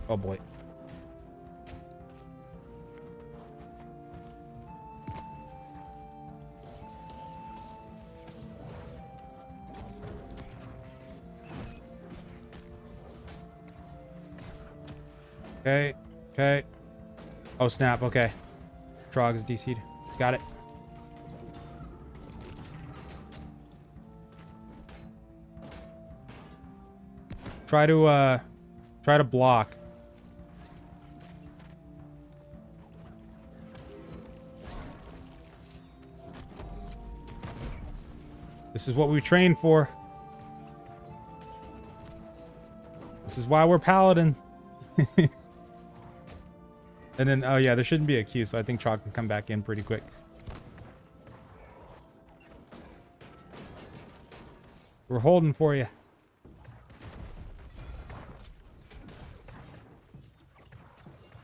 Oh boy. Okay. Okay. Oh snap. Okay. Trog's DC'd. Got it. Try to block. This is what we trained for. This is why we're paladin. And then, oh yeah, there shouldn't be a queue, so I think Chalk can come back in pretty quick. We're holding for you.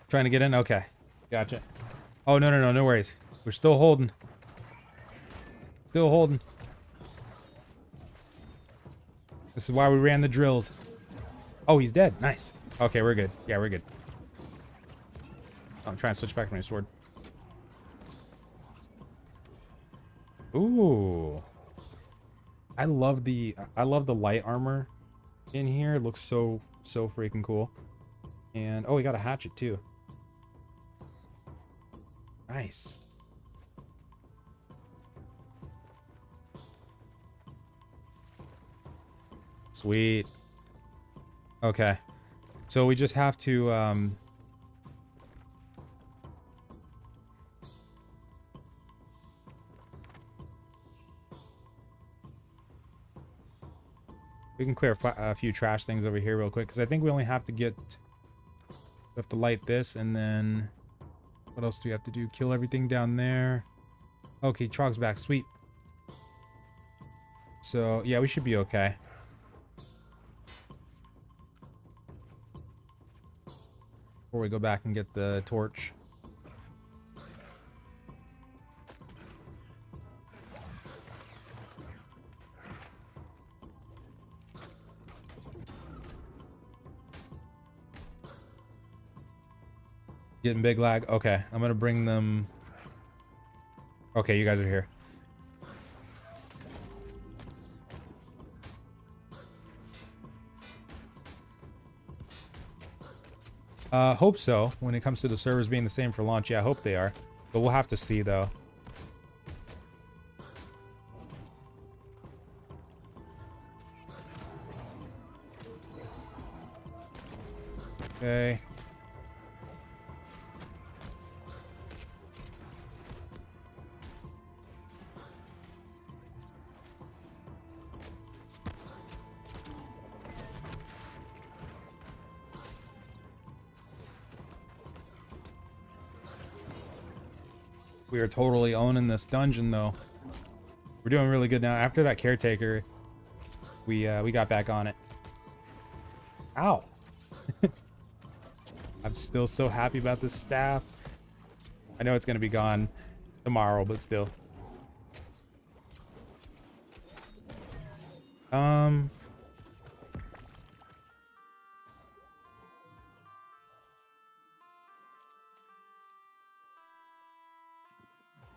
Trying to get in? Okay. Gotcha. Oh, no, no, no, no worries. We're still holding. Still holding. This is why we ran the drills. Oh, he's dead. Nice. Okay, we're good. Yeah, we're good. I'm trying to switch back to my sword. Ooh. I love the light armor in here. It looks so freaking cool. And oh, we got a hatchet too. Nice. Sweet. Okay. So we just have to we can clear a few trash things over here real quick, because I think we only have to get... We have to light this, and then... What else do we have to do? Kill everything down there. Okay, Trog's back. Sweet. So, yeah, we should be okay. Before we go back and get the torch. Getting big lag. Okay, I'm gonna bring them. Okay, you guys are here. Hope so. When it comes to the servers being the same for launch, yeah, I hope they are. But we'll have to see, though. Okay. We are totally owning this dungeon, though. We're doing really good now. After that caretaker, we got back on it. Ow. I'm still so happy about this staff. I know it's going to be gone tomorrow, but still.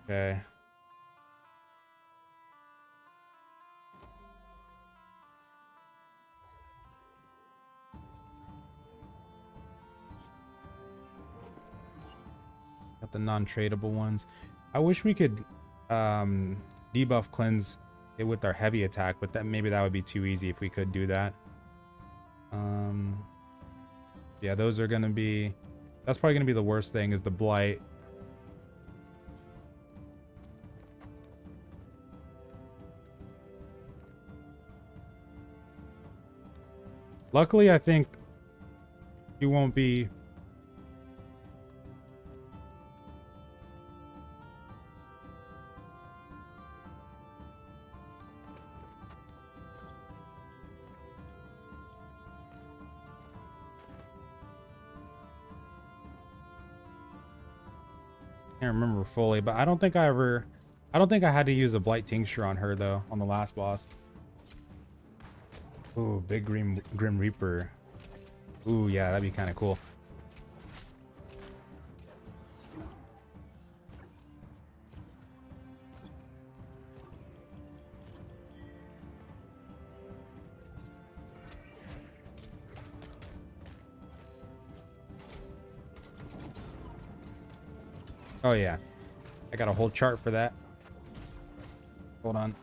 Okay. Got the non-tradable ones. I wish we could debuff cleanse it with our heavy attack, but that maybe that would be too easy if we could do that. Yeah, those are gonna be... That's probably gonna be the worst thing, is the blight. Luckily, I think you won't be... Can't remember fully, but I don't think I had to use a blight tincture on her though, on the last boss. Ooh, big grim reaper. Ooh, yeah, that'd be kind of cool. Oh yeah, I got a whole chart for that. Hold on.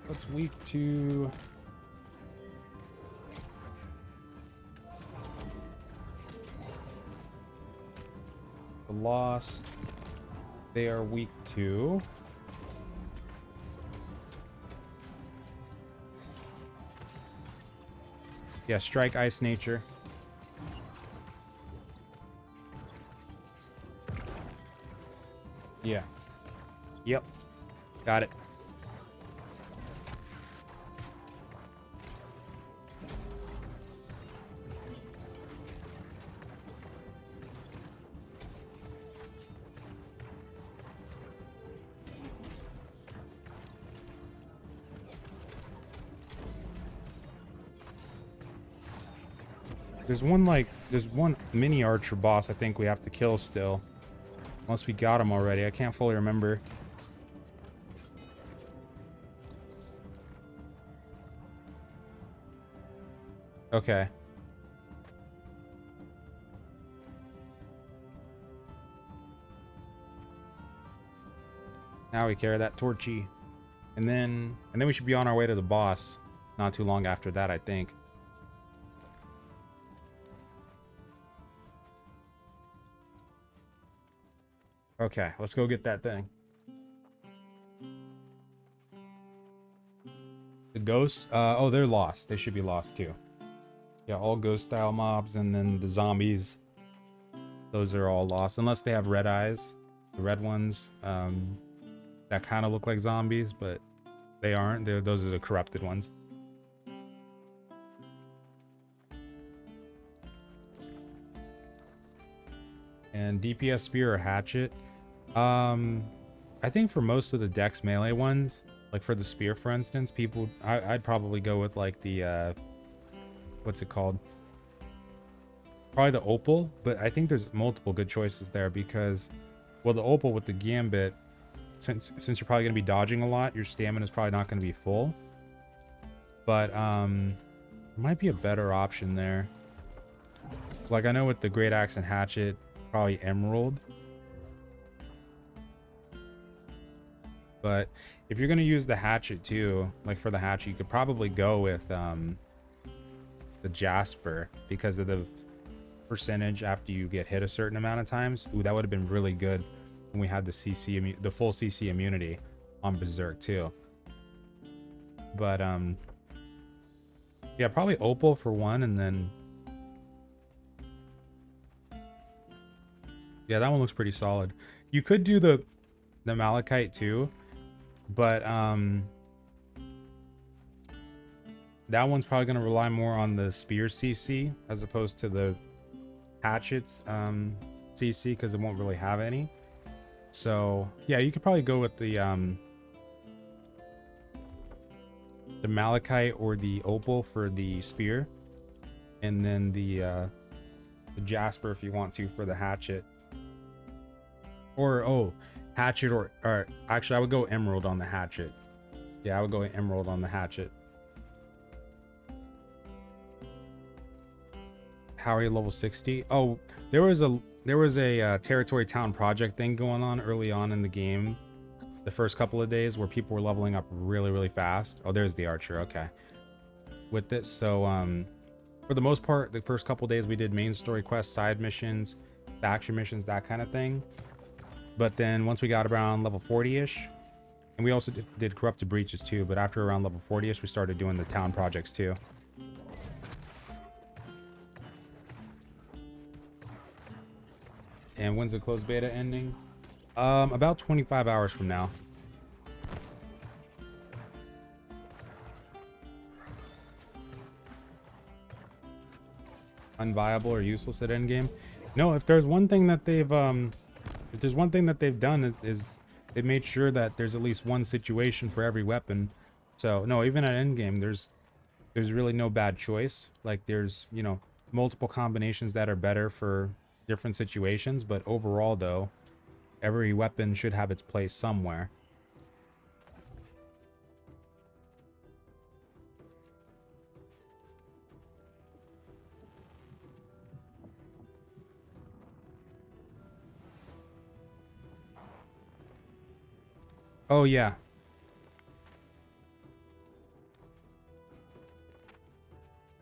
What's weak to... The Lost. They are weak to... Yeah, strike, ice, nature. Yeah. Yep. Got it. There's one mini archer boss I think we have to kill still. Unless we got him already. I can't fully remember. Okay. Now we carry that torchy. And then we should be on our way to the boss. Not too long after that, I think. Okay, let's go get that thing. The ghosts? Oh, they're lost. They should be lost too. Yeah, all ghost style mobs, and then the zombies. Those are all lost, unless they have red eyes. The red ones, that kind of look like zombies, but they aren't. Those are the corrupted ones. And DPS spear or hatchet. I think for most of the dex melee ones, like for the spear, for instance, I'd probably go with like the, what's it called? Probably the opal, but I think there's multiple good choices there because, well, the opal with the gambit, since you're probably going to be dodging a lot, your stamina is probably not going to be full. But, might be a better option there. Like, I know with the great axe and hatchet, probably emerald. But if you're going to use the hatchet too, like for the hatchet, you could probably go with the jasper because of the percentage after you get hit a certain amount of times. Ooh, that would have been really good when we had the the full CC immunity on Berserk too. But yeah, probably opal for one, and then yeah, that one looks pretty solid. You could do the malachite too. But that one's probably going to rely more on the spear CC as opposed to the hatchets CC because it won't really have any. So yeah, you could probably go with the malachite or the opal for the spear, and then the jasper if you want to for the hatchet. Or hatchet or actually I would go emerald on the hatchet. Yeah, I would go emerald on the hatchet. How are you level 60? Oh, there was a territory town project thing going on early on in the game, the first couple of days, where people were leveling up really fast. Oh, there's the archer. Okay, with this, so for the most part, the first couple of days we did main story quests, side missions, faction missions, that kind of thing. But then once we got around level 40-ish, And we also did corrupted breaches too, but after around level 40ish, we started doing the town projects too. And when's the closed beta ending? About 25 hours from now. Unviable or useless at endgame? No, if there's one thing that they've done is they've made sure that there's at least one situation for every weapon. So no, even at endgame, there's really no bad choice. Like there's, you know, multiple combinations that are better for different situations, but overall though, every weapon should have its place somewhere. Oh yeah.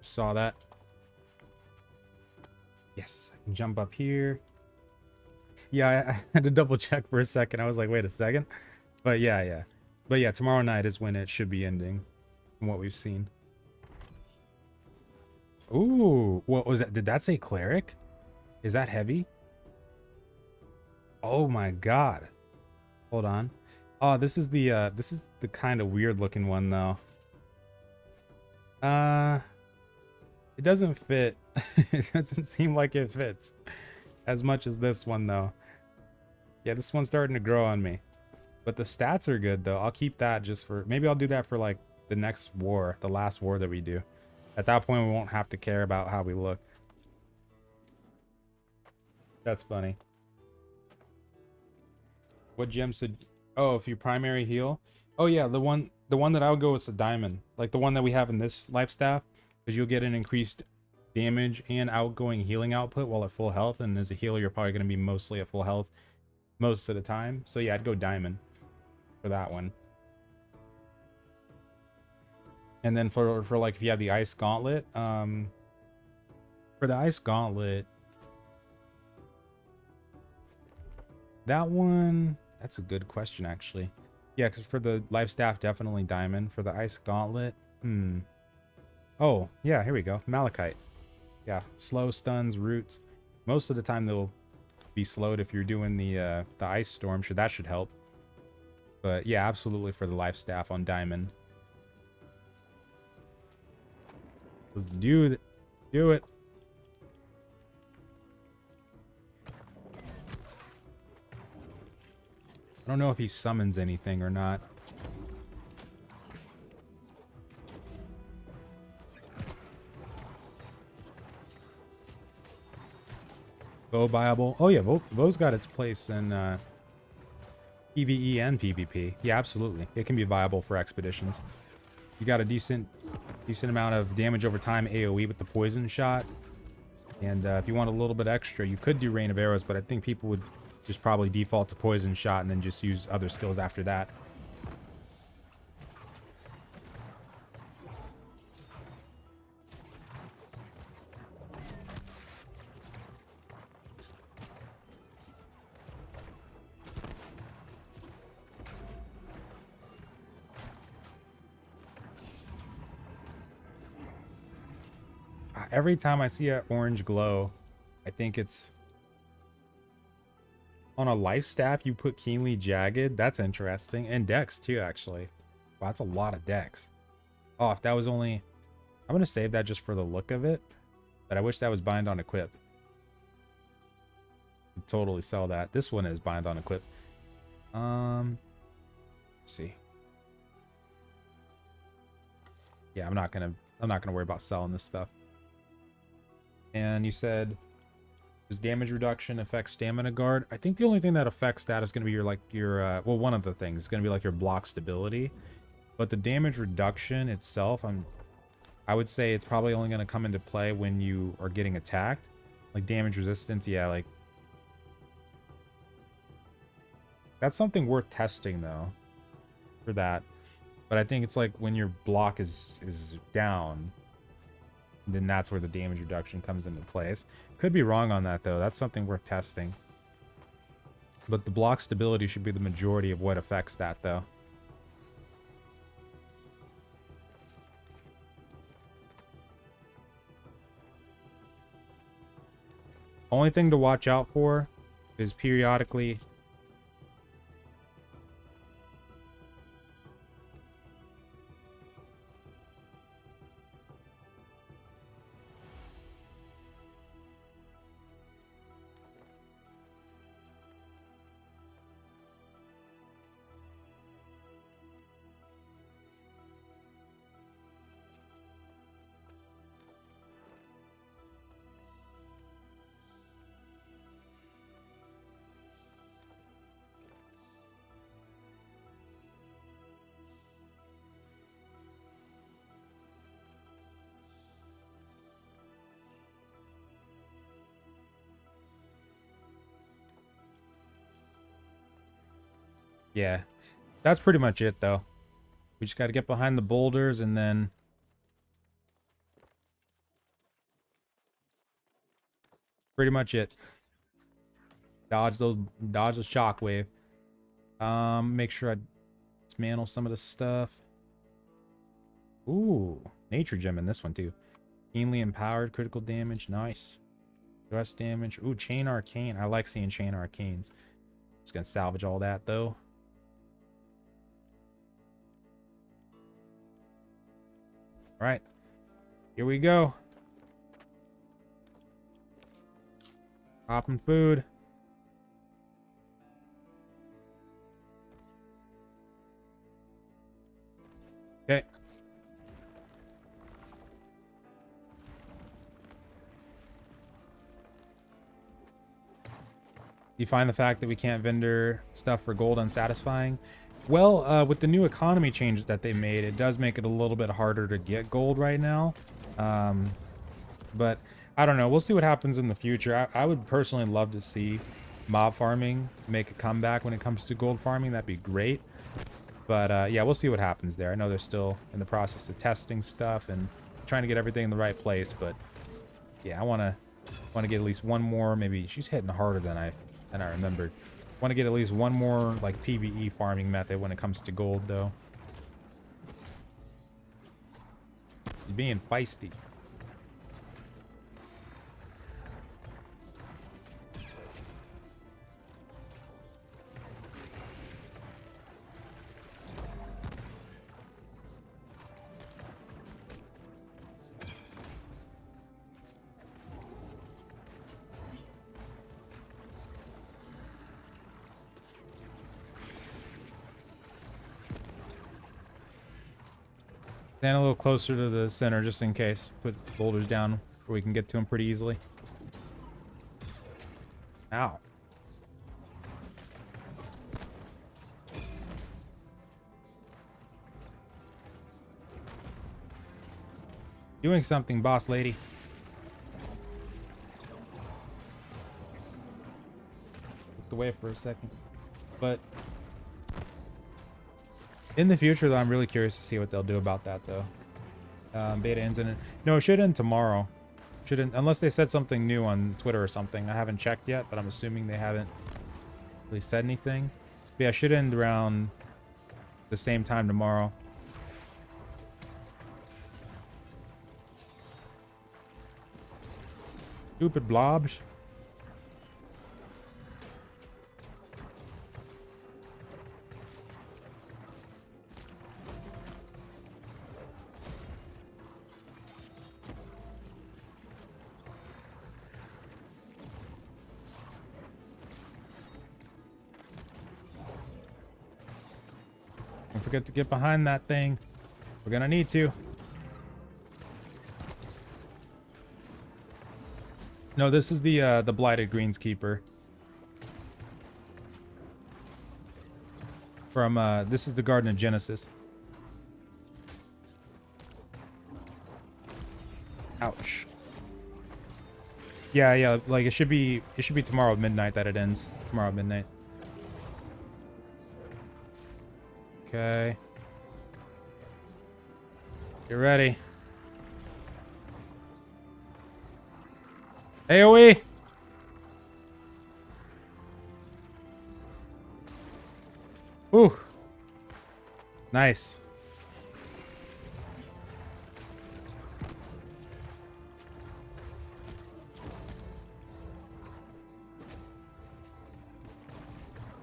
Saw that. Yes, I can jump up here. Yeah, I had to double check for a second. I was like, wait a second. But yeah. But yeah, tomorrow night is when it should be ending from what we've seen. Ooh, what was that? Did that say cleric? Is that heavy? Oh my god. Hold on. Oh, this is the kind of weird looking one though. It doesn't fit. It doesn't seem like it fits as much as this one though. Yeah, this one's starting to grow on me. But the stats are good though. I'll keep that just for, maybe I'll do that for like the next war, the last war that we do. At that point, we won't have to care about how we look. That's funny. What gem should... Oh, if you primary heal? Oh yeah, the one that I would go is the diamond. Like the one that we have in this life staff. Because you'll get an increased damage and outgoing healing output while at full health. And as a healer, you're probably going to be mostly at full health most of the time. So yeah, I'd go diamond for that one. And then for like if you have the ice gauntlet, for the ice gauntlet, that one, that's a good question actually. Yeah, because for the life staff, definitely diamond. For the ice gauntlet, oh yeah, here we go, malachite. Yeah, slow, stuns, roots. Most of the time they'll be slowed if you're doing the ice storm. Sure, that should help. But yeah, absolutely for the life staff on diamond. Let's do it. Do it. I don't know if he summons anything or not. Bow viable. Oh yeah, Bow's got its place in PvE and PvP. Yeah, absolutely. It can be viable for expeditions. You got a decent amount of damage over time AoE with the poison shot. And if you want a little bit extra, you could do rain of arrows, but I think people would just probably default to poison shot and then just use other skills after that. Every time I see an orange glow, I think it's on a life staff. You put keenly jagged. That's interesting. And dex too, actually. Wow, that's a lot of dex. Oh, if that was only, I'm gonna save that just for the look of it, but I wish that was bind on equip. I'd totally sell that. This one is bind on equip. Let's see. Yeah, I'm not gonna worry about selling this stuff. And you said, does damage reduction affect stamina guard? I think the only thing that affects that is going to be your well, one of the things is going to be like your block stability. But the damage reduction itself, I would say it's probably only going to come into play when you are getting attacked. Like damage resistance, yeah, like that's something worth testing though for that. But I think it's like when your block is down, then that's where the damage reduction comes into place. Could be wrong on that though. That's something worth testing. But the block stability should be the majority of what affects that though. Only thing to watch out for is periodically. Yeah, that's pretty much it though. We just got to get behind the boulders and then pretty much it. Dodge the shockwave. Make sure I dismantle some of the stuff. Ooh, nature gem in this one too. Keenly empowered, critical damage, nice. Stress damage. Ooh, chain arcane. I like seeing chain arcanes. Just gonna salvage all that though. All right, here we go. Popping food. Okay. You find the fact that we can't vendor stuff for gold unsatisfying? Well, with the new economy changes that they made, it does make it a little bit harder to get gold right now. But I don't know. We'll see what happens in the future. I would personally love to see mob farming make a comeback when it comes to gold farming. That'd be great. But yeah, we'll see what happens there. I know they're still in the process of testing stuff and trying to get everything in the right place. But yeah, I want to get at least one more. Maybe she's hitting harder than I remembered. Want to get at least one more like PvE farming method when it comes to gold, though. He's being feisty. Stand a little closer to the center just in case. Put boulders down where we can get to them pretty easily. Ow. Doing something, boss lady. Looked away for a second. But in the future, though, I'm really curious to see what they'll do about that, though. Beta ends in it. No, it should end tomorrow. Shouldn't, unless they said something new on Twitter or something. I haven't checked yet, but I'm assuming they haven't really said anything. But yeah, it should end around the same time tomorrow. Stupid blobs. Don't forget to get behind that thing. We're gonna need to. No, this is the blighted greenskeeper. From this is the Garden of Genesis. Ouch. Yeah, like it should be tomorrow at midnight that it ends. Tomorrow at midnight. Okay. Get ready. AoE! Ooh. Nice.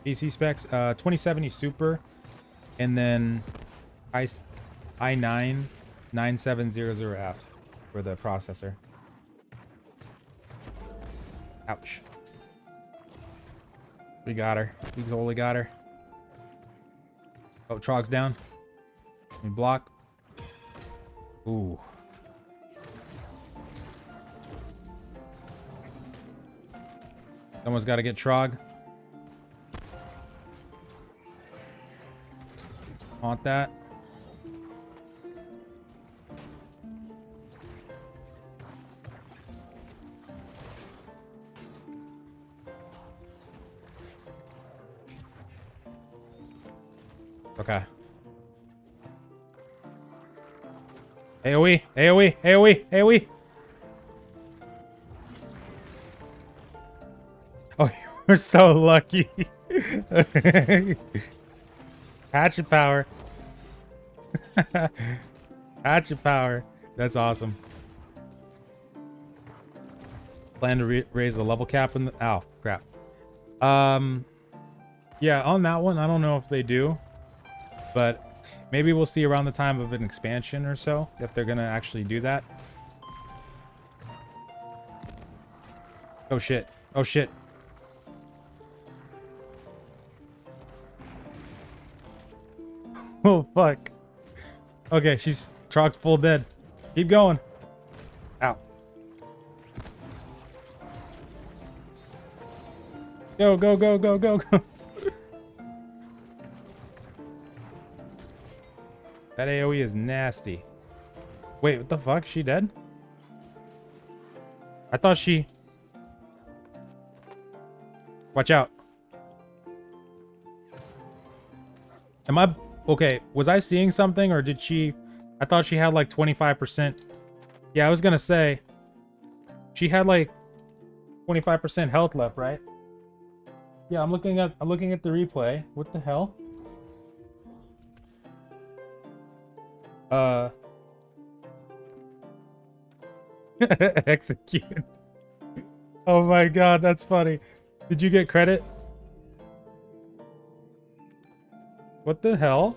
PC specs, 2070 Super, and then i9 9700F for the processor. Ouch. We got her. We totally got her. Oh, Trog's down. We block. Ooh. Someone's got to get Trog. Want that? Okay. AoE, AoE, AoE, AoE. Oh, you're so lucky. Hatchet power. Hatchet power. That's awesome. Plan to raise the level cap in the... Ow, crap. Yeah, on that one, I don't know if they do. But maybe we'll see around the time of an expansion or so, if they're going to actually do that. Oh, shit. Oh, shit. Oh, fuck. Okay, Trog's full dead. Keep going. Ow. Go, go, go, go, go, go. That AoE is nasty. Wait, what the fuck? She dead? I thought she... Watch out. Am I... Okay, was I seeing something or did she... I thought she had like 25%. Yeah, I was gonna say. She had like 25% health left, right? Yeah, I'm looking at the replay. What the hell? Execute. Oh my god, that's funny. Did you get credit? What the hell?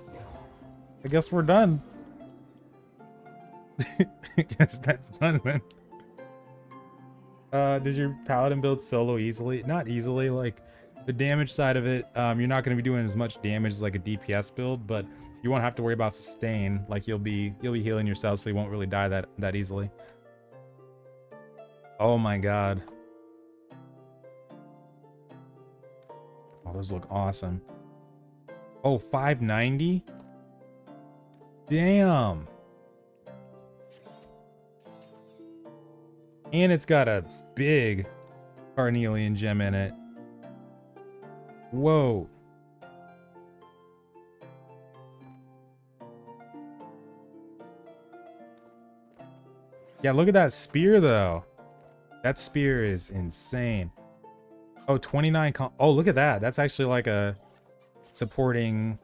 I guess we're done. I guess that's done then. Does your paladin build solo easily? Not easily, like the damage side of it, you're not going to be doing as much damage as like a DPS build, but you won't have to worry about sustain. Like you'll be healing yourself, so you won't really die that easily. Oh my god. Oh, those look awesome. Oh, 590? Damn. And it's got a big carnelian gem in it. Whoa. Yeah, look at that spear though. That spear is insane. Oh, 29 con. Oh, look at that. That's actually like a supporting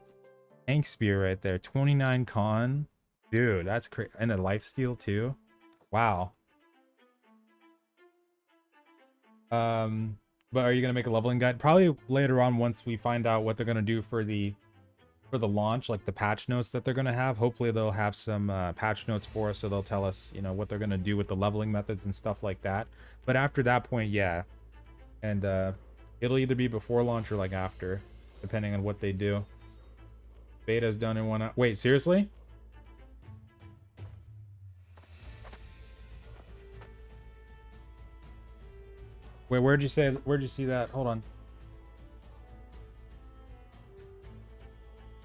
tank spear right there. 29 con. Dude, that's crazy. And a lifesteal too. Wow. But are you gonna make a leveling guide? Probably later on once we find out what they're gonna do for the launch, like the patch notes that they're gonna have. Hopefully they'll have some patch notes for us, so they'll tell us, you know, what they're gonna do with the leveling methods and stuff like that. But after that point, yeah. And it'll either be before launch or like after, depending on what they do. Beta's done in 1 hour. Wait, seriously? Wait, where'd you see that? Hold on.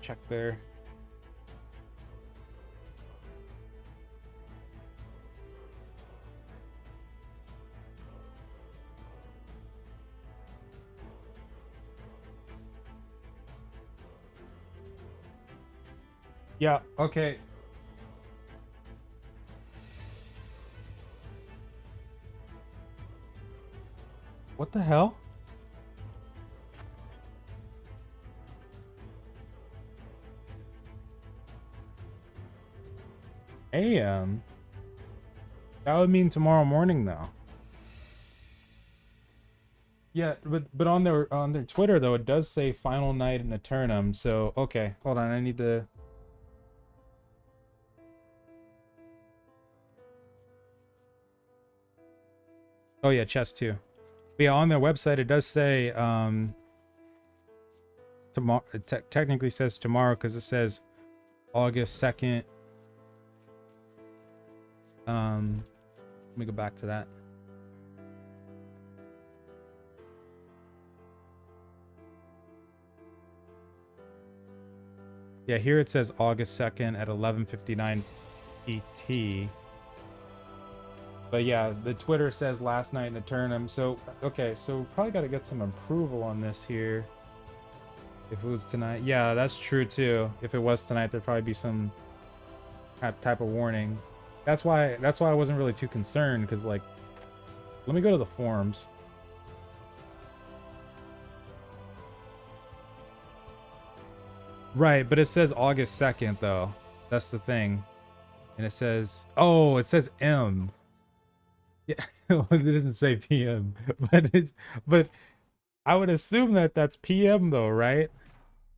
Check there. Yeah, okay. What the hell? AM? That would mean tomorrow morning, though. Yeah, but on their Twitter though, it does say final night in Eternum. So okay, hold on, I need to. Oh yeah, chess too. But yeah, on their website it does say tomorrow. It technically says tomorrow because it says August 2nd. Let me go back to that. Yeah, here it says August 2nd at 11:59 PT. But yeah, the Twitter says last night in Eternum. So, okay, so probably got to get some approval on this here. If it was tonight. Yeah, that's true too. If it was tonight, there'd probably be some type of warning. That's why I wasn't really too concerned, because like, let me go to the forums. Right, but it says August 2nd though. That's the thing. And it says, oh, it says M. Yeah, it doesn't say PM, but I would assume that that's PM though, right?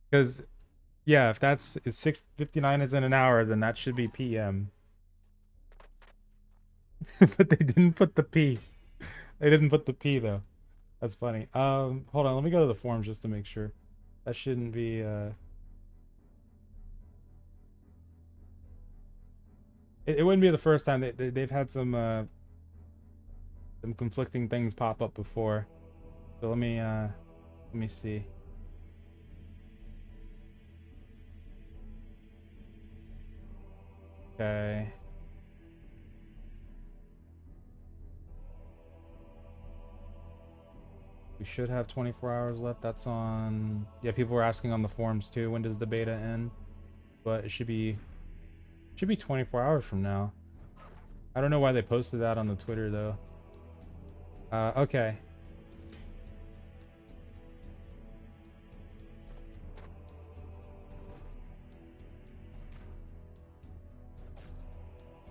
Because yeah, if that's 6:59 is in an hour, then that should be PM. But they didn't put the P. They didn't put the P though. That's funny. Hold on, let me go to the forums just to make sure. That shouldn't be it wouldn't be the first time. They've had some conflicting things pop up before. So let me see. Okay. We should have 24 hours left. That's on. Yeah, people were asking on the forums too. When does the beta end? But it should be 24 hours from now. I don't know why they posted that on the Twitter though. Okay.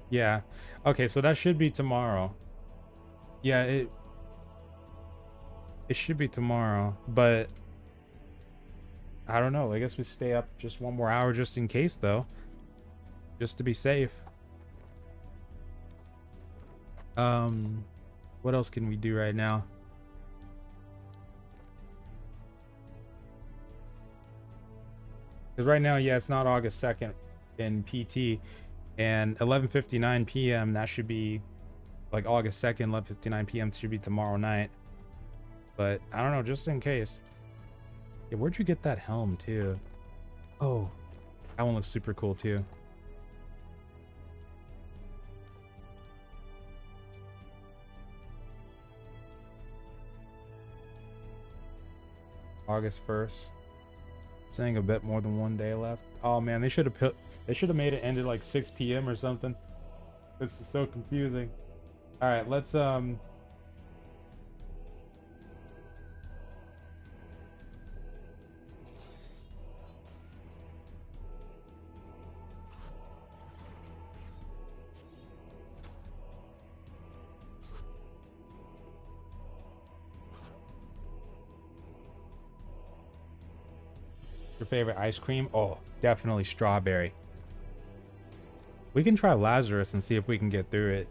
Yeah. Okay, so that should be tomorrow. Yeah, it should be tomorrow, but I don't know. I guess we stay up just one more hour just in case though. Just to be safe. What else can we do right now? Because right now, yeah, it's not August 2nd in PT, and 11:59 p.m. that should be like August 2nd, 11:59 p.m. should be tomorrow night. But I don't know, just in case. Yeah, where'd you get that helm too? Oh, that one looks super cool too. August 1st. Saying a bit more than one day left. Oh man, they should have made it end at like 6 p.m. or something. This is so confusing. All right, let's your favorite ice cream? Oh, definitely strawberry. We can try Lazarus and see if we can get through it.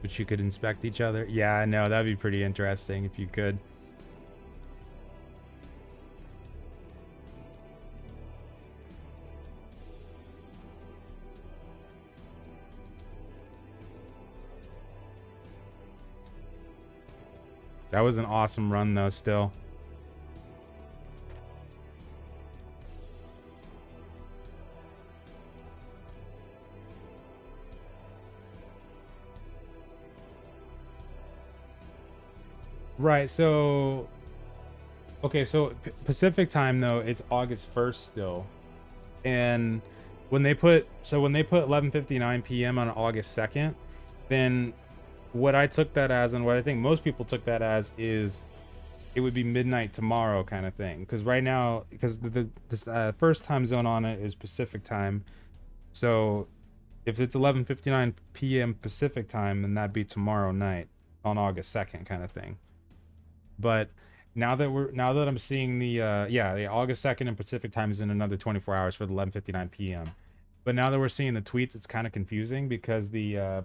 But you could inspect each other. Yeah, I know. That'd be pretty interesting if you could. That was an awesome run though, still. Right, so okay, so Pacific time though, it's August 1st still. And when they put 11:59 p.m. on August 2nd, then what I took that as, and what I think most people took that as, is it would be midnight tomorrow kind of thing. Because right now, because this first time zone on it is Pacific time, so if it's 11:59 p.m. Pacific time, then that'd be tomorrow night on August 2nd kind of thing. But now that I'm seeing the August 2nd in Pacific time is in another 24 hours for the 11:59 p.m. But now that we're seeing the tweets, it's kind of confusing because the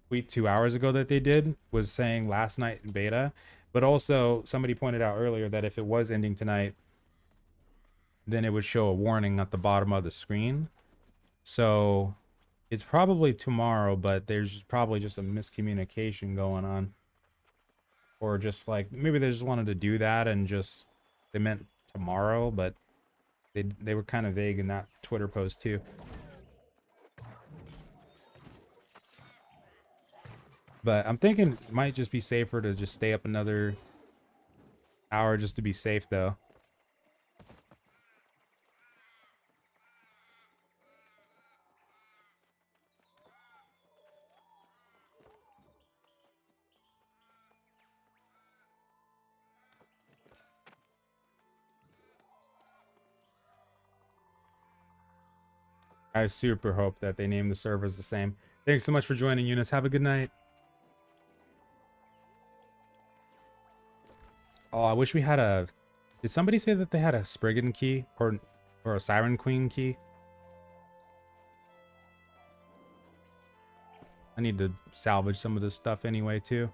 tweet 2 hours ago that they did was saying last night in beta, but also somebody pointed out earlier that if it was ending tonight, then it would show a warning at the bottom of the screen. So it's probably tomorrow, but there's probably just a miscommunication going on. Or just like, maybe they just wanted to do that and just, they meant tomorrow, but they were kind of vague in that Twitter post too. But I'm thinking it might just be safer to just stay up another hour just to be safe though. I super hope that they name the servers the same. Thanks so much for joining, Eunice. Have a good night. Oh, I wish we had a... Did somebody say that they had a Spriggan key? Or a Siren Queen key? I need to salvage some of this stuff anyway, too.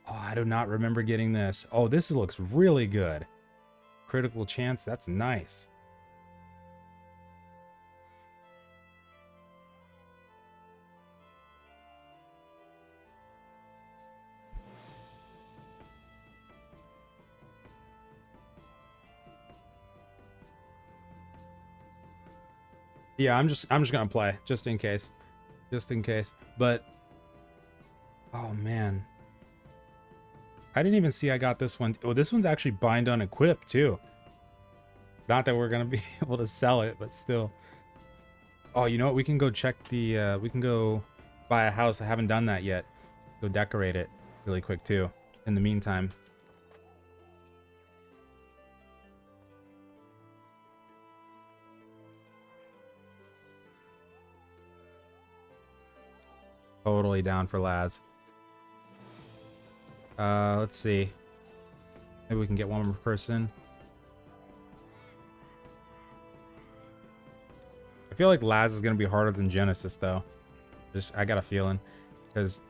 Oh, I do not remember getting this. Oh, this looks really good. Critical chance. That's nice. Yeah, I'm just gonna play just in case, But oh man, I didn't even see I got this one. Oh, this one's actually bind on equip too. Not that we're gonna be able to sell it, but still. Oh, you know what? We can go check the. We can go buy a house. I haven't done that yet. Go decorate it really quick too. In the meantime. Totally down for Laz. Let's see. Maybe we can get one more person. I feel like Laz is gonna be harder than Genesis though. I got a feeling. Because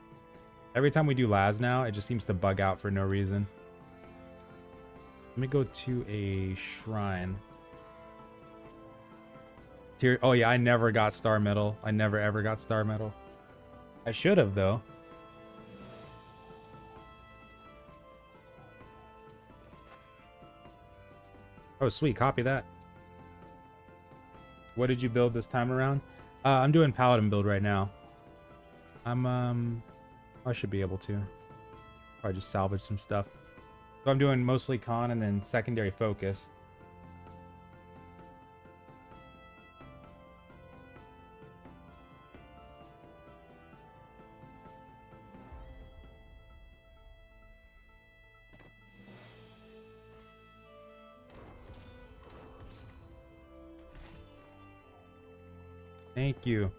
every time we do Laz now, it just seems to bug out for no reason. Let me go to a shrine. Oh yeah, I never got Star Medal. I never ever got Star Medal. I should have though. Oh sweet, copy that. What did you build this time around? I'm doing Paladin build right now. I should be able to. Probably just salvage some stuff. So I'm doing mostly con and then secondary focus. Thank you.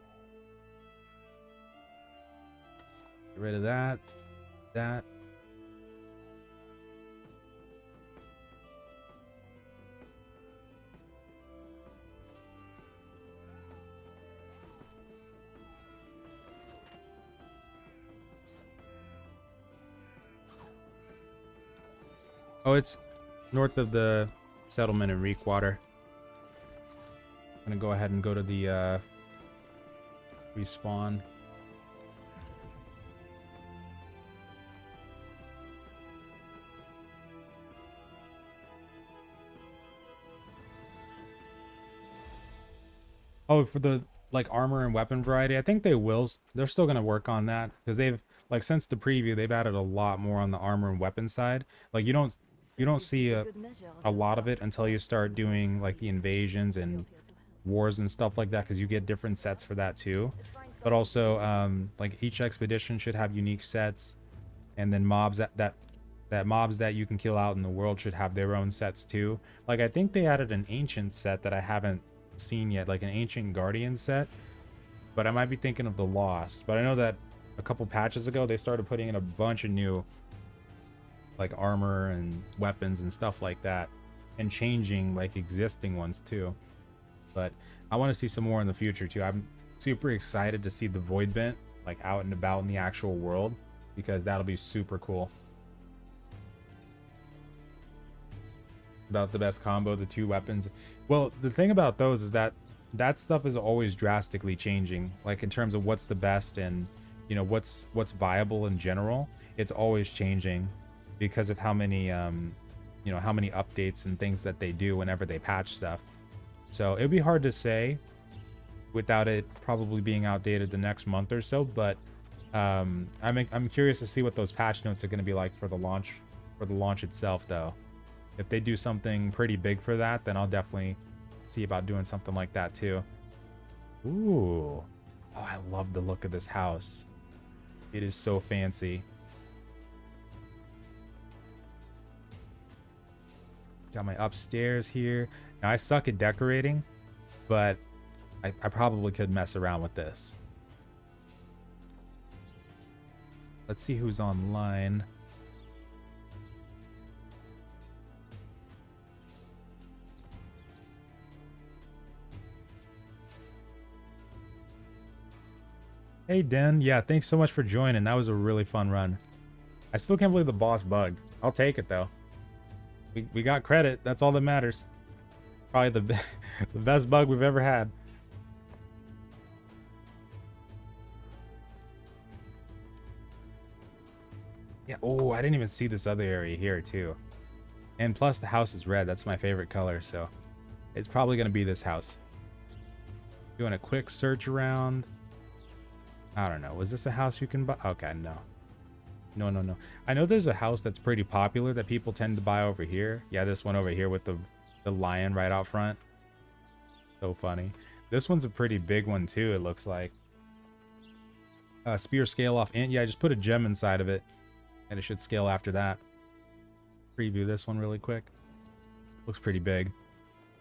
Get rid of that. That. Oh, it's north of the settlement in Reekwater. I'm gonna go ahead and go to the respawn. Oh, for the like armor and weapon variety, I think they will. They're still gonna work on that because they've like since the preview they've added a lot more on the armor and weapon side. Like you don't see a lot of it until you start doing like the invasions and wars and stuff like that, because you get different sets for that too. But also like each expedition should have unique sets, and then mobs that mobs that you can kill out in the world should have their own sets too. Like I think they added an ancient set that I haven't seen yet, like an ancient guardian set, but I might be thinking of the lost. But I know that a couple patches ago they started putting in a bunch of new like armor and weapons and stuff like that, and changing like existing ones too. But I want to see some more in the future too. I'm super excited to see the void bent like out and about in the actual world, because that'll be super cool. About the best combo, the 2 weapons. Well, the thing about those is that that stuff is always drastically changing, like in terms of what's the best and, you know, what's viable in general. It's always changing because of how many you know, how many updates and things that they do whenever they patch stuff. So it'd be hard to say without it probably being outdated the next month or so, but I'm curious to see what those patch notes are going to be like for the launch itself though. If they do something pretty big for that, then I'll definitely see about doing something like that too. Ooh. Oh, I love the look of this house. It is so fancy. Got my upstairs here. Now I suck at decorating, but I probably could mess around with this. Let's see who's online. Hey Den, yeah, thanks so much for joining. That was a really fun run. I still can't believe the boss bugged. I'll take it though. We got credit. That's all that matters. Probably the best bug we've ever had. Yeah. Oh, I didn't even see this other area here too. And plus the house is red. That's my favorite color. So it's probably going to be this house. Doing a quick search around. I don't know. Was this a house you can buy? Okay, no. No. I know there's a house that's pretty popular that people tend to buy over here. Yeah, this one over here with the lion right out front. So funny. This one's a pretty big one too, it looks like. Spear scale off. And yeah, I just put a gem inside of it, and it should scale after that. Preview this one really quick. Looks pretty big.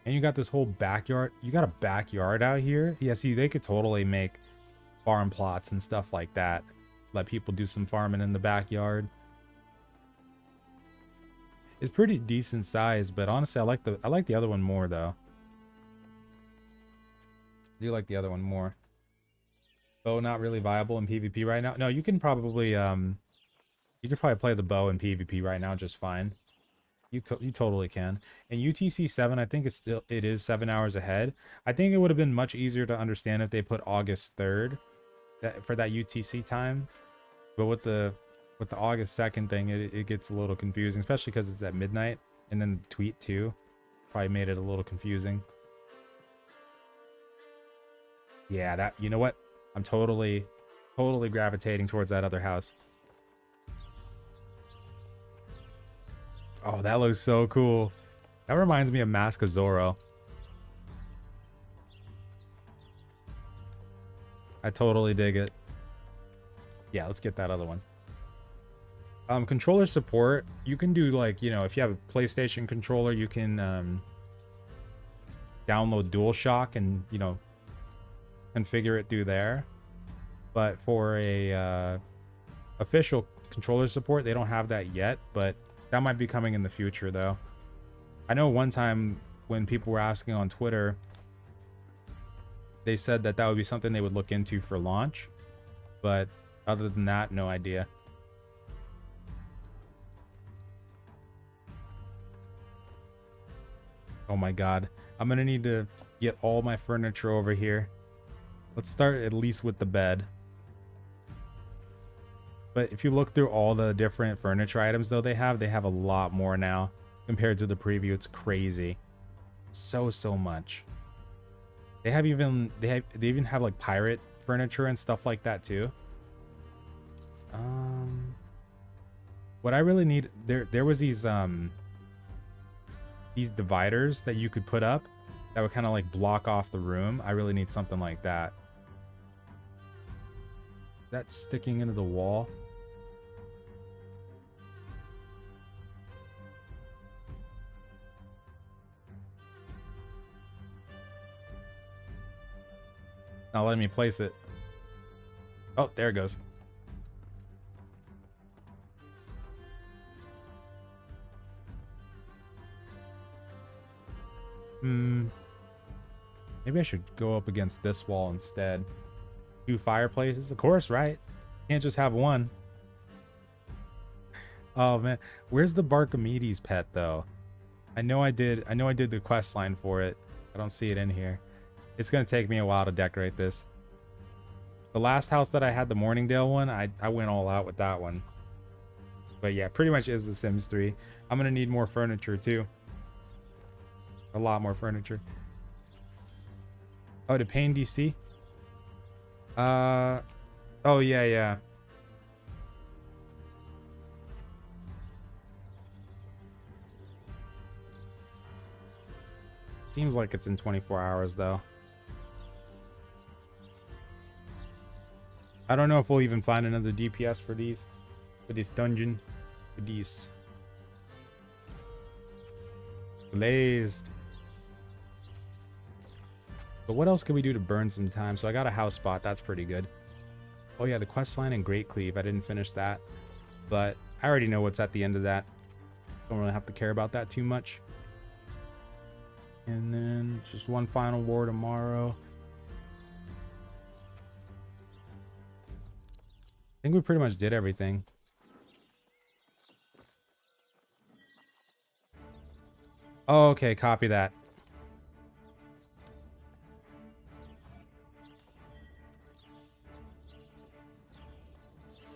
And you got this whole backyard. You got a backyard out here. Yeah, see, they could totally make farm plots and stuff like that. Let people do some farming in the backyard. It's pretty decent size, but honestly, I like the other one more though. I do like the other one more. Bow not really viable in PvP right now. No, you can probably play the bow in PvP right now just fine. You totally can. And UTC 7, I think it is 7 hours ahead. I think it would have been much easier to understand if they put August 3rd for that UTC time. But with the August 2nd thing, it gets a little confusing, especially because it's at midnight, and then the tweet too probably made it a little confusing. Yeah, that, you know what? I'm totally gravitating towards that other house. Oh, that looks so cool. That reminds me of Mask of Zorro. I totally dig it. Yeah, let's get that other one. Controller support, you can do, like, you know, if you have a PlayStation controller, you can download DualShock and, you know, configure it through there. But for a official controller support, they don't have that yet, but that might be coming in the future though. I know one time when people were asking on Twitter, they said that would be something they would look into for launch, but other than that, no idea. Oh my god, I'm gonna need to get all my furniture over here. Let's start at least with the bed. But if you look through all the different furniture items though they have a lot more now compared to the preview. It's crazy. So much. They even have like pirate furniture and stuff like that too. What I really need, there was these dividers that you could put up, that would kind of like block off the room. I really need something like that. Is that sticking into the wall? Not letting me place it. Oh, there it goes. Maybe I should go up against this wall instead. 2 fireplaces, of course, right? Can't just have one. Oh man, where's the Barkamedes pet though? I know I did the quest line for it. I don't see it in here. It's gonna take me a while to decorate this. The last house that I had, the Morningdale one, I went all out with that one. But yeah, pretty much is The Sims 3. I'm gonna need more furniture too. A lot more furniture. Oh, to pay in DC? Oh yeah. Seems like it's in 24 hours though. I don't know if we'll even find another DPS for this dungeon, for these. Glazed. But what else can we do to burn some time? So I got a house spot. That's pretty good. Oh yeah, the quest line in Great Cleave. I didn't finish that, but I already know what's at the end of that. Don't really have to care about that too much. And then just one final war tomorrow. I think we pretty much did everything. Oh, okay, copy that.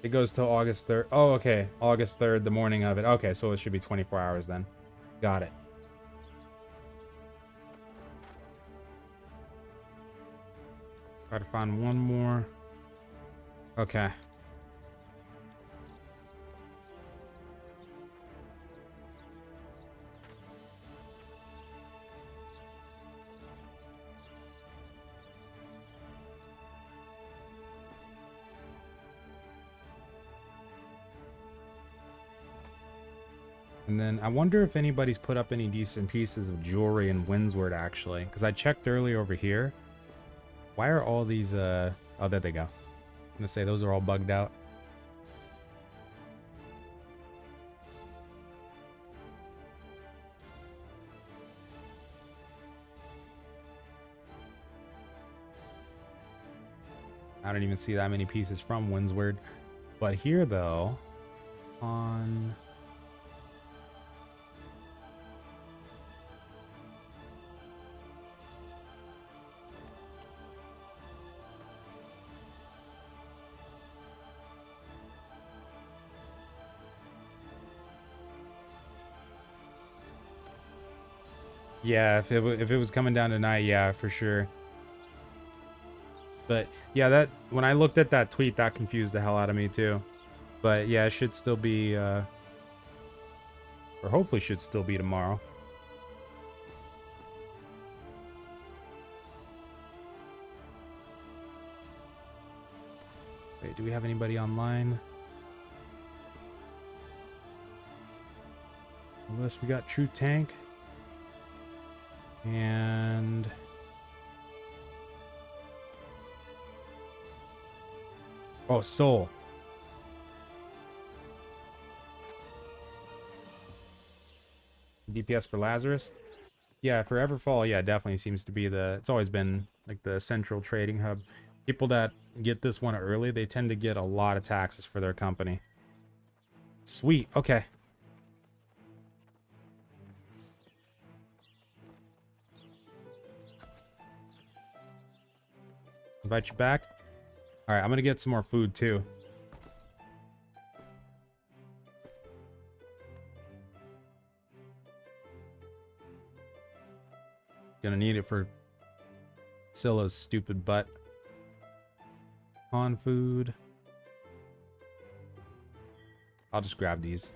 It goes till August 3rd. Oh, okay. August 3rd, the morning of it. Okay, so it should be 24 hours then. Got it. Try to find one more. Okay. And then I wonder if anybody's put up any decent pieces of jewelry in Windsward, actually. Because I checked earlier over here. Why are all these, oh, there they go. I'm going to say those are all bugged out. I don't even see that many pieces from Windsward. But here, though, on... Yeah, if it was coming down tonight, yeah, for sure. But yeah, that when I looked at that tweet, that confused the hell out of me too. But yeah, it should still be, or hopefully should still be tomorrow. Wait, do we have anybody online? Unless we got True Tank. And oh, Soul. DPS for Lazarus. Yeah, for Everfall, yeah, definitely seems to be it's always been like the central trading hub. People that get this one early, they tend to get a lot of taxes for their company. Sweet, okay. Invite you back. All right, I'm gonna get some more food too. Gonna need it for Scylla's stupid butt. On food. I'll just grab these.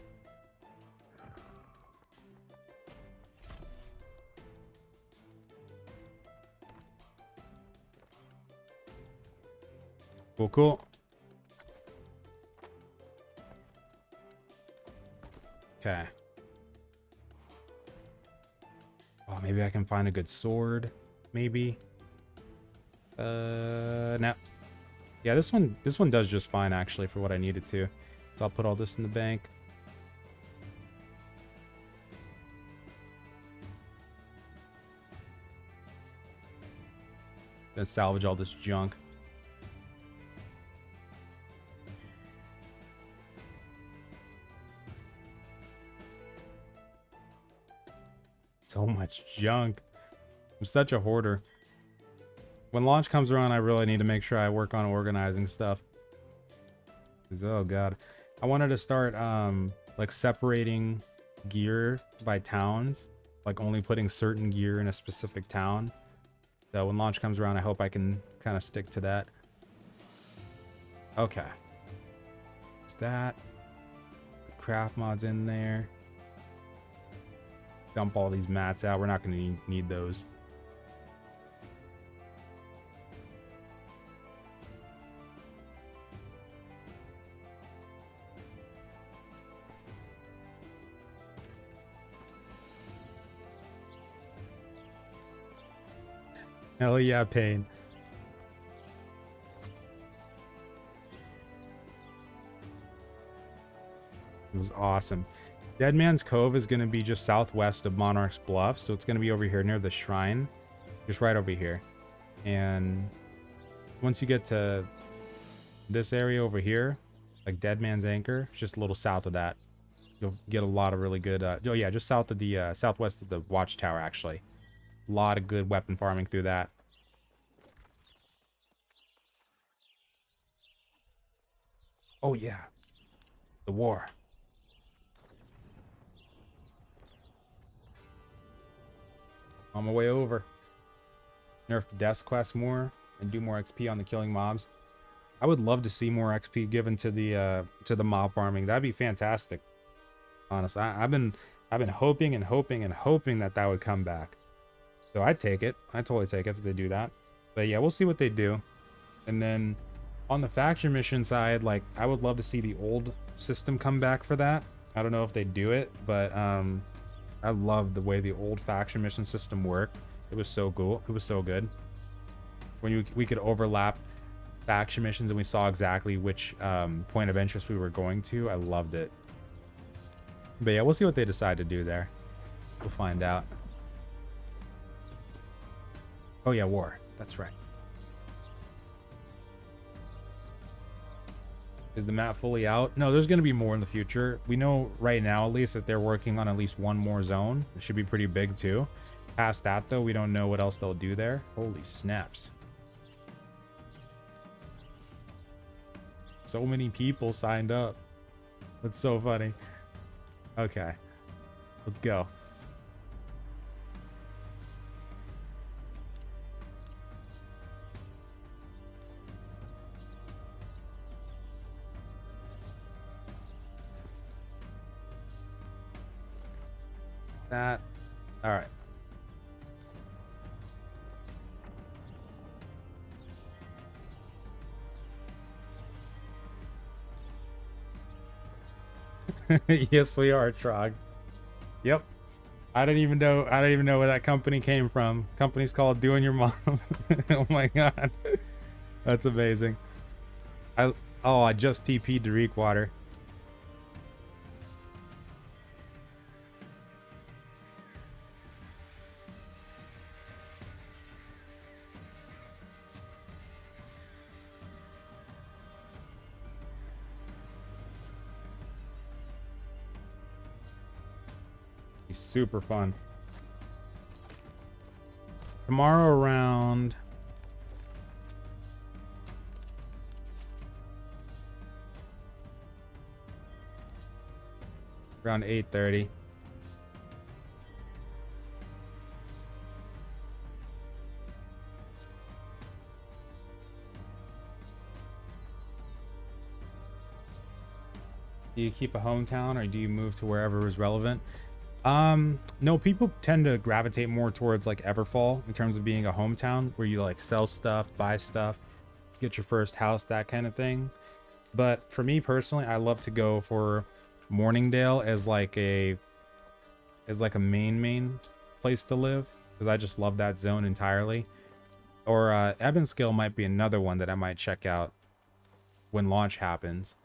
Cool, cool. Okay. Oh, maybe I can find a good sword. Maybe. No. Yeah, this one does just fine actually for what I needed to. So I'll put all this in the bank. Gonna salvage all this junk. So much junk. I'm such a hoarder. When launch comes around, I really need to make sure I work on organizing stuff. 'Cause, oh god. I wanted to start like separating gear by towns. Like only putting certain gear in a specific town. So when launch comes around, I hope I can kind of stick to that. Okay. What's that? Craft mods in there. Dump all these mats out. We're not going to need those. Hell yeah, pain. It was awesome. Dead Man's Cove is going to be just southwest of Monarch's Bluff, so it's going to be over here near the shrine. Just right over here. And once you get to this area over here, like Dead Man's Anchor, it's just a little south of that. You'll get a lot of really good... oh yeah, just south of the southwest of the Watchtower, actually. A lot of good weapon farming through that. Oh yeah. The war. On my way over. Nerf the desk quest more and do more XP on the killing mobs. I would love to see more XP given to the mob farming. That'd be fantastic. Honestly, I've been hoping and hoping and hoping that would come back. So I'd take it. I'd totally take it if they do that. But yeah, we'll see what they do. And then on the faction mission side, like I would love to see the old system come back for that. I don't know if they do it, but I love the way the old faction mission system worked. It was so cool. It was so good. When we could overlap faction missions and we saw exactly which point of interest we were going to. I loved it. But yeah, we'll see what they decide to do there. We'll find out. Oh yeah, war. That's right. Is the map fully out? No, there's going to be more in the future. We know right now, at least, that they're working on at least one more zone. It should be pretty big, too. Past that, though, we don't know what else they'll do there. Holy snaps. So many people signed up. That's so funny. Okay. Let's go. That. All right. Yes, we are, Trog. Yep. I don't even know where that company came from. Company's called Doing Your Mom. Oh my god. That's amazing. I just TP'd to Reekwater. Super fun. Tomorrow around around 8:30. Do you keep a hometown or do you move to wherever is relevant? No, people tend to gravitate more towards like Everfall in terms of being a hometown where you like sell stuff, buy stuff. get your first house, that kind of thing. But for me personally, I love to go for Morningdale as like a main place to live, because I just love that zone entirely. Or Ebenskill might be another one that I might check out when launch happens.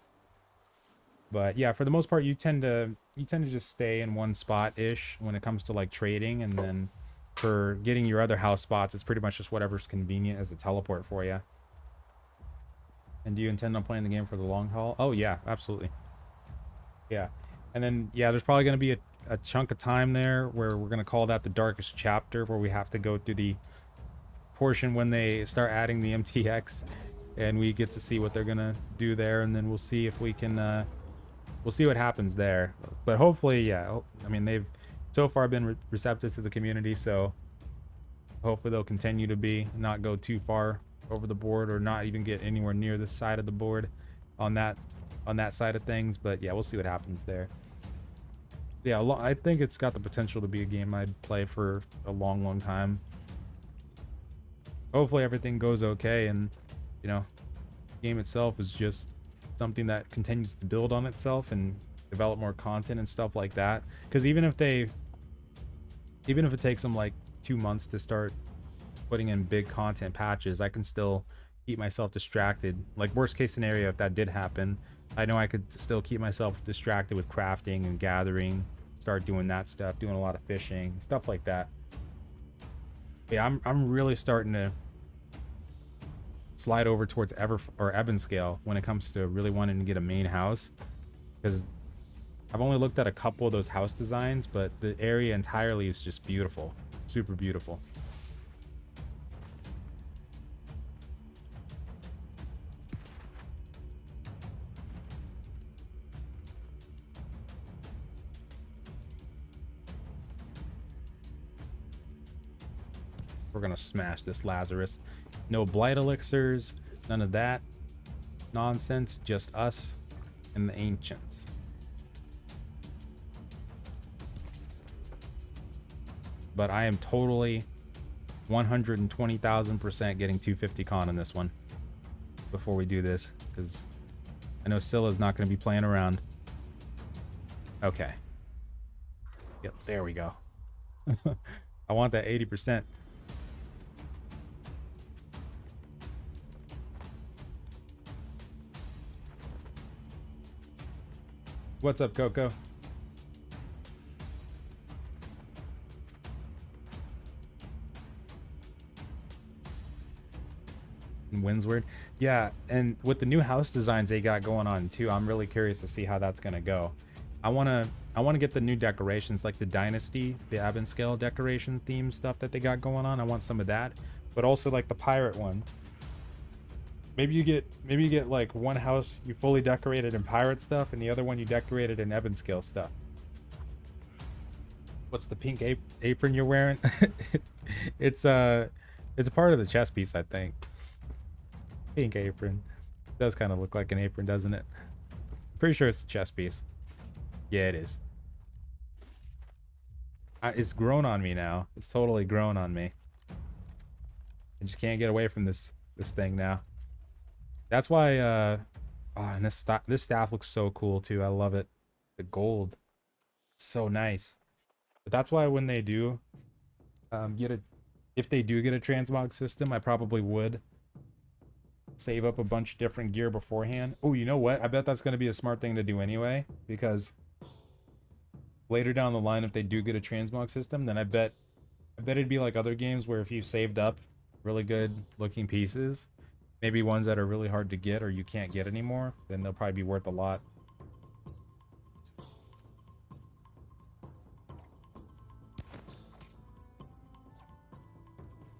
But yeah, for the most part, you tend to just stay in one spot ish when it comes to like trading, and then for getting your other house spots, it's pretty much just whatever's convenient as a teleport for you. And do you intend on playing the game for the long haul? Oh yeah, absolutely. Yeah. And then yeah, there's probably going to be a chunk of time there where we're going to call that the darkest chapter, where we have to go through the portion when they start adding the MTX, and we get to see what they're going to do there, and then we'll see if we can we'll see what happens there. But hopefully, yeah, I mean, they've so far been receptive to the community, so hopefully they'll continue to be, not go too far over the board, or not even get anywhere near this side of the board on that side of things. But yeah, we'll see what happens there. Yeah, I think it's got the potential to be a game I'd play for a long time. Hopefully everything goes okay, and you know, the game itself is just something that continues to build on itself and develop more content and stuff like that. Because even if it takes them like 2 months to start putting in big content patches, I can still keep myself distracted. Like worst case scenario, if that did happen, I know I could still keep myself distracted with crafting and gathering, start doing that stuff, doing a lot of fishing, stuff like that. Yeah, I'm really starting to slide over towards Ebenskill when it comes to really wanting to get a main house, because I've only looked at a couple of those house designs, but the area entirely is just beautiful, super beautiful. We're gonna smash this Lazarus. No blight elixirs, none of that nonsense, just us and the ancients. But I am totally 120,000% getting 250 con in this one before we do this, because I know Scylla's not going to be playing around. Okay. Yep, there we go. I want that 80%. What's up, Coco? Windsward. Yeah, and with the new house designs they got going on too, I'm really curious to see how that's gonna go. I wanna get the new decorations, like the Dynasty, the Ebenskill decoration theme stuff that they got going on. I want some of that, but also like the pirate one. Maybe you get like one house you fully decorated in pirate stuff, and the other one you decorated in Ebenskill stuff. What's the pink apron you're wearing? it's a part of the chess piece, I think. Pink apron. It does kind of look like an apron, doesn't it? Pretty sure it's a chess piece. Yeah, it is. It's grown on me now. It's totally grown on me. I just can't get away from this thing now. That's why oh, and this staff looks so cool too. I love it. The gold. It's so nice. But that's why when they do if they do get a transmog system, I probably would save up a bunch of different gear beforehand. Oh, you know what? I bet that's going to be a smart thing to do anyway, because later down the line, if they do get a transmog system, then I bet it'd be like other games where if you saved up really good looking pieces, maybe ones that are really hard to get or you can't get anymore, then they'll probably be worth a lot.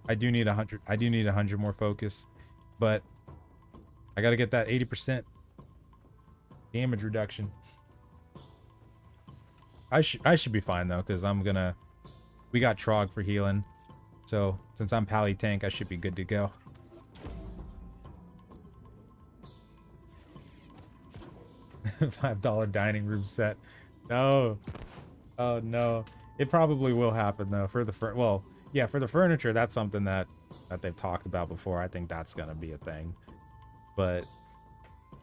I do need 100. I do need 100 more focus, but I got to get that 80% damage reduction. I should be fine though, because we got Trog for healing, so since I'm Pally tank, I should be good to go. $5 dining room set. No. Oh no. It probably will happen though. For the well, yeah, for the furniture, that's something that they've talked about before. I think that's gonna be a thing. But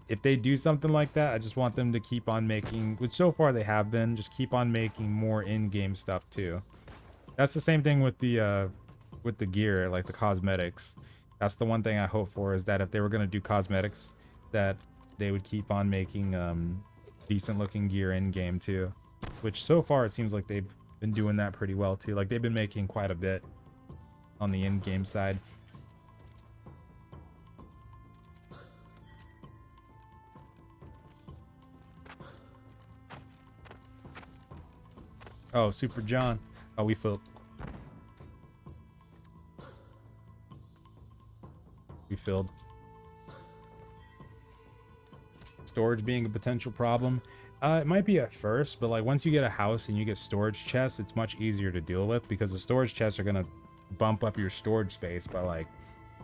if they do something like that, I just want them to keep on making, which so far they have been, just keep on making more in-game stuff too. That's the same thing with the gear, like the cosmetics. That's the one thing I hope for, is that if they were going to do cosmetics, that they would keep on making decent looking gear in game too, which so far it seems like they've been doing that pretty well too. Like they've been making quite a bit on the in-game side. Oh, Super John. Oh, we filled. We filled. Storage being a potential problem. It might be at first, but like once you get a house and you get storage chests, it's much easier to deal with, because the storage chests are gonna bump up your storage space by like,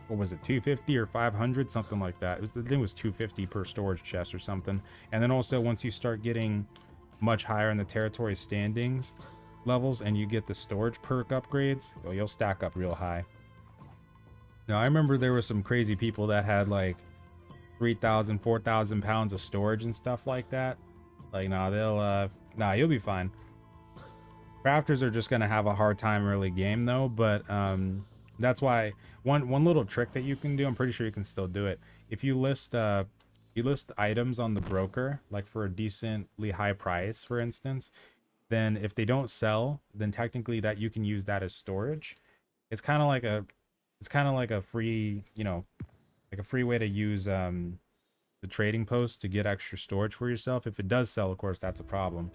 what was it, 250 or 500, something like that. The thing was 250 per storage chest or something. And then also once you start getting much higher in the territory standings levels and you get the storage perk upgrades, oh, you'll stack up real high. Now I remember there were some crazy people that had like 3,000, 4,000 pounds of storage and stuff like that. Like, nah, you'll be fine. Crafters are just gonna have a hard time early game though, but that's why one little trick that you can do, I'm pretty sure you can still do it. If you list items on the broker, like for a decently high price, for instance, then if they don't sell, then technically that you can use that as storage. It's kind of like a free, like a free way to use the trading post to get extra storage for yourself. If it does sell, of course, that's a problem.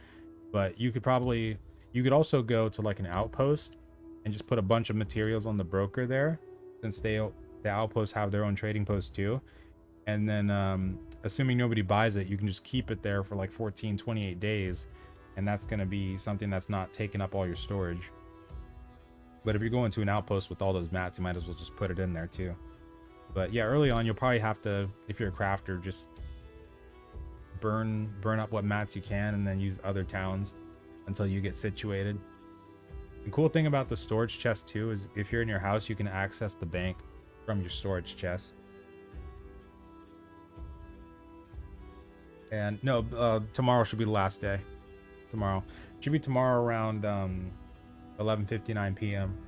But you could also go to like an outpost and just put a bunch of materials on the broker there, since the outposts have their own trading post too. And then assuming nobody buys it, you can just keep it there for like 14, 28 days, and that's going to be something that's not taking up all your storage. But if you're going to an outpost with all those mats, you might as well just put it in there too. But yeah, early on you'll probably have to, if you're a crafter, just burn up what mats you can and then use other towns until you get situated. The cool thing about the storage chest too is if you're in your house, you can access the bank from your storage chest. And no, tomorrow should be the last day. Tomorrow should be tomorrow around 11:59 p.m.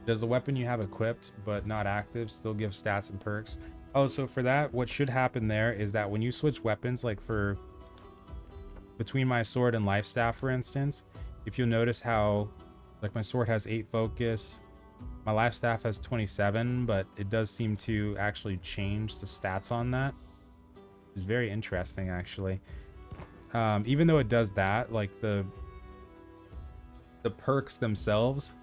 Does the weapon you have equipped but not active still give stats and perks? Oh, so for that, what should happen there is that when you switch weapons, like for between my sword and life staff, for instance, if you'll notice how like my sword has 8 focus, my life staff has 27, but it does seem to actually change the stats on that. It's very interesting, actually. Even though it does that, like the perks themselves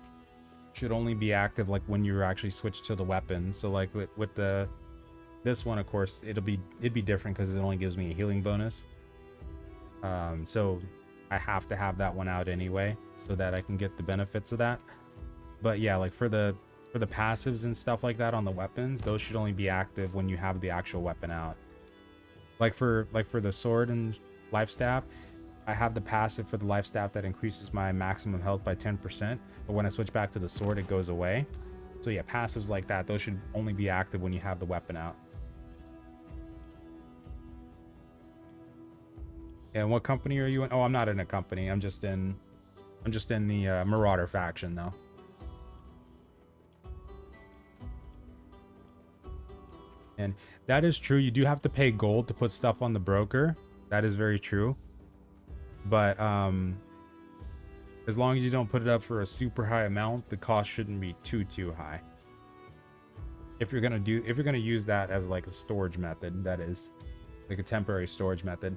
should only be active like when you're actually switched to the weapon. So like with this one, of course, it'd be different because it only gives me a healing bonus. So I have to have that one out anyway so that I can get the benefits of that. But yeah, like for the passives and stuff like that on the weapons, those should only be active when you have the actual weapon out. Like for the sword and life staff, I have the passive for the life staff that increases my maximum health by 10%, but when I switch back to the sword, it goes away. So yeah, passives like that, those should only be active when you have the weapon out. And what company are you in? Oh, I'm not in a company. I'm just in the Marauder faction though. And that is true. You do have to pay gold to put stuff on the broker. That is very true. But as long as you don't put it up for a super high amount, the cost shouldn't be too high. If you're gonna use that as like a storage method, that is, like a temporary storage method.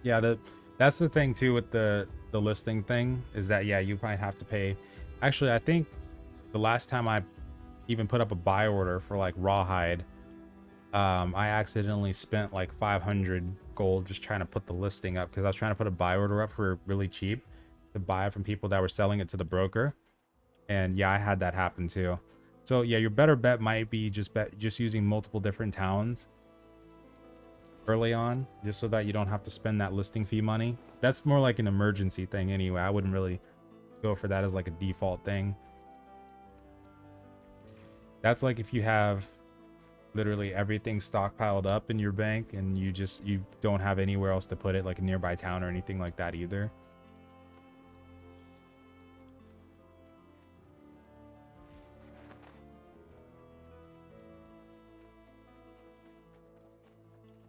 Yeah, that's the thing too with the listing thing, is that yeah, you might have to pay. Actually, I think the last time I even put up a buy order for like rawhide, I accidentally spent like 500 gold just trying to put the listing up, because I was trying to put a buy order up for really cheap to buy it from people that were selling it to the broker. And yeah, I had that happen too. So yeah, your better bet might be just using multiple different towns early on, just so that you don't have to spend that listing fee money. That's more like an emergency thing anyway. I wouldn't really go for that as like a default thing. That's like if you have literally everything stockpiled up in your bank and you don't have anywhere else to put it, like a nearby town or anything like that either.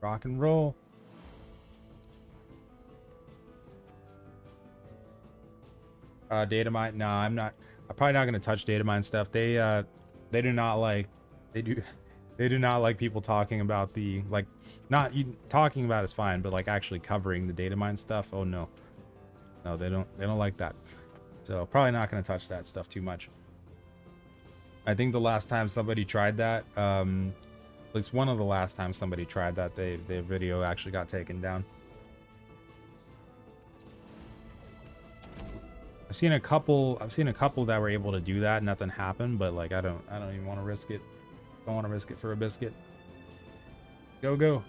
Rock and roll. Data mine. No, I'm probably not gonna touch data mine stuff. They do not like they do not like people talking about the not you talking about is fine, but like actually covering the data mine stuff. Oh no. No, they don't like that. So probably not gonna touch that stuff too much. I think the last time somebody tried that, at least one of the last times somebody tried that, their video actually got taken down. I've seen a couple that were able to do that. Nothing happened, but like I don't even want to risk it. Don't want to risk it for a biscuit. Go.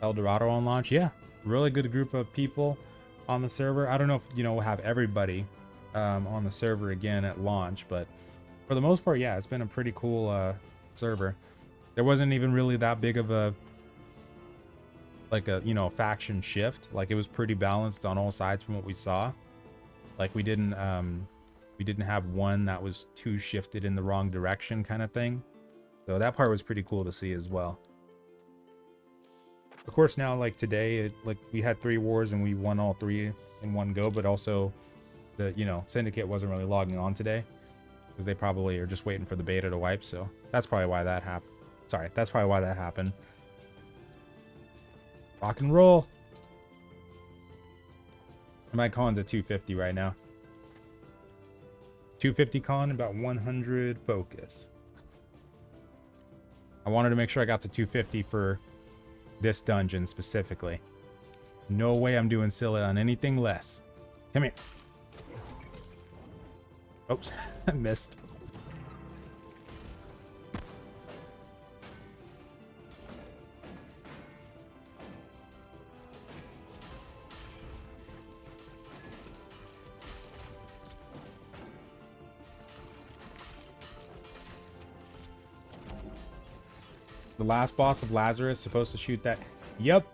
El Dorado on launch. Yeah, really good group of people on the server. I don't know if we'll have everybody on the server again at launch, but for the most part, yeah, it's been a pretty cool server. There wasn't even really that big of a faction shift. Like it was pretty balanced on all sides from what we saw. Like we didn't have one that was too shifted in the wrong direction kind of thing. So that part was pretty cool to see as well. Of course, now like today, we had 3 wars and we won all 3 in one go, but also the Syndicate wasn't really logging on today because they probably are just waiting for the beta to wipe. So that's probably why that happened. Sorry, that's probably why that happened. Rock and roll. My con's at 250 right now. 250 con, about 100 focus. I wanted to make sure I got to 250 for this dungeon specifically. No way I'm doing silly on anything less. Come here. Oops, I missed. The last boss of Lazarus supposed to shoot that. Yep.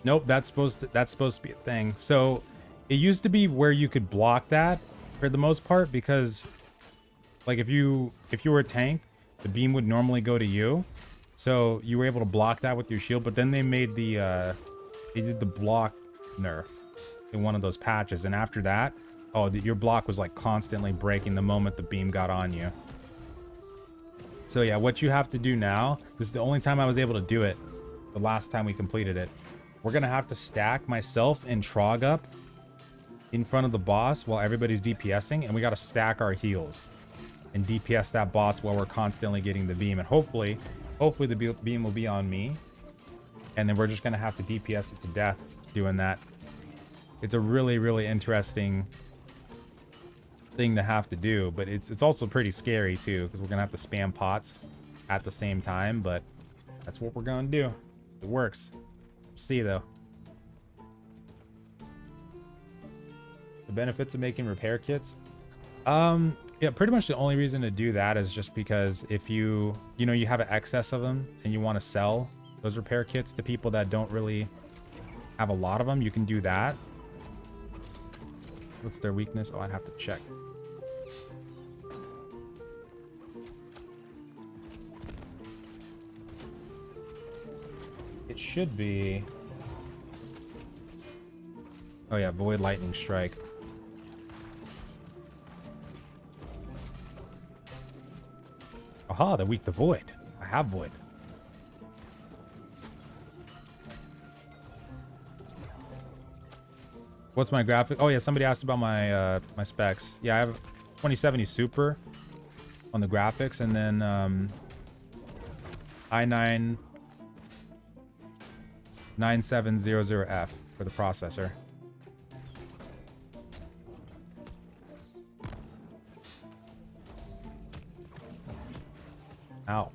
Nope, that's supposed to be a thing. So it used to be where you could block that for the most part, because like if you were a tank, the beam would normally go to you. So you were able to block that with your shield, but then they made they did the block nerf in one of those patches, and after that, your block was like constantly breaking the moment the beam got on you. So yeah, what you have to do now, this is the only time I was able to do it, the last time we completed it. We're gonna have to stack myself and Trog up in front of the boss while everybody's DPSing, and we gotta stack our heals and DPS that boss while we're constantly getting the beam. And hopefully the beam will be on me, and then we're just gonna have to DPS it to death doing that. It's a really, really interesting thing to have to do, but it's also pretty scary too, because we're gonna have to spam pots at the same time, but that's what we're gonna do. It works. We'll see though. The benefits of making repair kits. Yeah, pretty much the only reason to do that is just because if you have an excess of them and you want to sell those repair kits to people that don't really have a lot of them, you can do that. What's their weakness? Oh, I'd have to check. It should be... Oh yeah, Void Lightning Strike. Aha, they're weak to Void. I have Void. What's my graphic? Oh yeah, somebody asked about my my specs. Yeah, I have 2070 Super on the graphics, and then i9 9700F for the processor. Ow.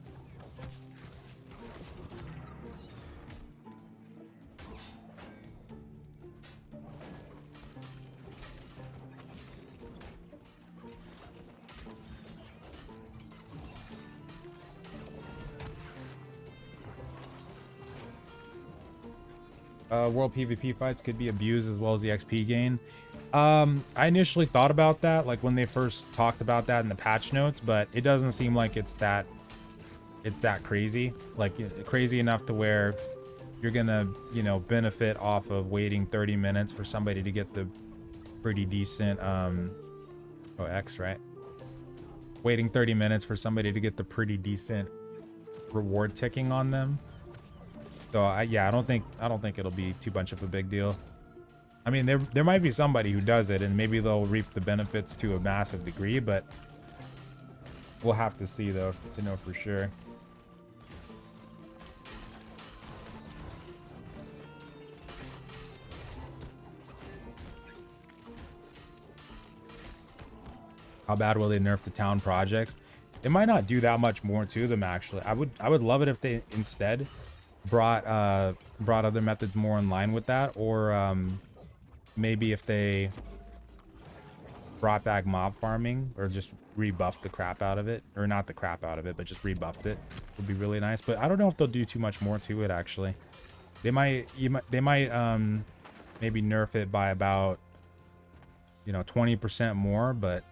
World PvP fights could be abused as well as the XP gain. I initially thought about that, like when they first talked about that in the patch notes, but it doesn't seem like it's that crazy, like crazy enough to where you're gonna, you know, benefit off of waiting 30 minutes for somebody to get the pretty decent X, right? Waiting 30 minutes for somebody to get the pretty decent reward ticking on them. So yeah, I don't think it'll be too much of a big deal. I mean, there might be somebody who does it and maybe they'll reap the benefits to a massive degree, but we'll have to see though to know for sure. How bad will they nerf the town projects? They might not do that much more to them actually. I would love it if they instead brought other methods more in line with that, or maybe if they brought back mob farming or just rebuffed the crap out of it, or not the crap out of it, but just rebuffed it, would be really nice. But I don't know if they'll do too much more to it actually. They might maybe nerf it by about, you know, 20% more, but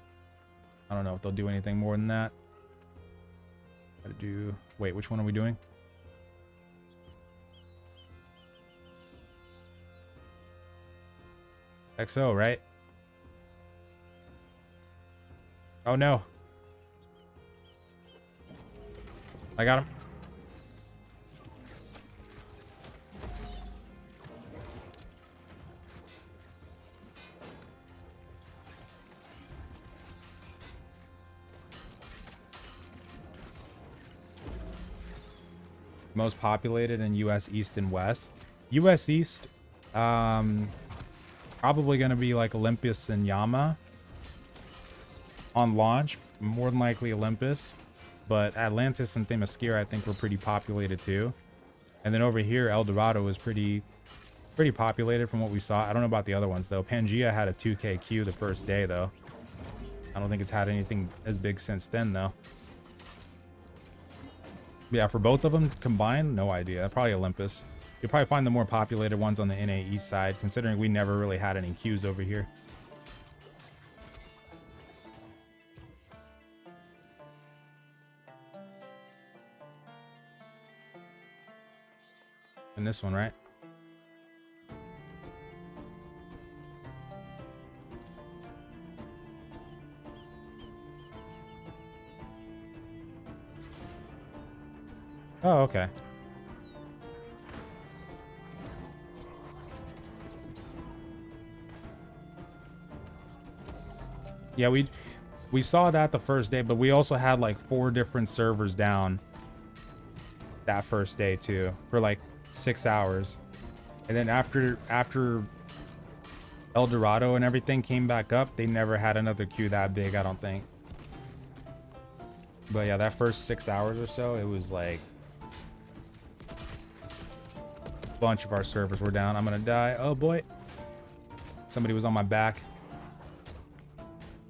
I don't know if they'll do anything more than that. Gotta do, wait, which one are we doing? XO, right? Oh no. I got him. Most populated in US East and West. US East, probably going to be like Olympus and Yama on launch, more than likely Olympus, but Atlantis and Themyscira I think were pretty populated too. And then over here El Dorado was pretty populated from what we saw. I don't know about the other ones though. Pangea had a 2k queue the first day though. I don't think it's had anything as big since then though. Yeah, for both of them combined, no idea. Probably Olympus. You'll probably find the more populated ones on the NA East side, considering we never really had any queues over here. And this one, right? Oh, okay. Yeah, we saw that the first day, but we also had like 4 different servers down that first day too for like 6 hours. And then after El Dorado and everything came back up, they never had another queue that big, I don't think. But yeah, that first 6 hours or so, it was like a bunch of our servers were down. I'm gonna die. Oh boy. Somebody was on my back.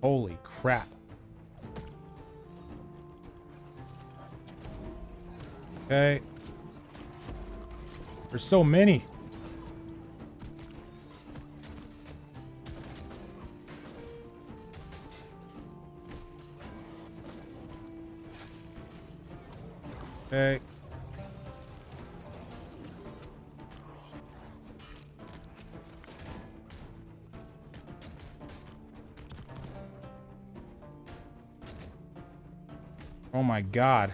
Holy crap. Okay. There's so many. Okay. Oh my God.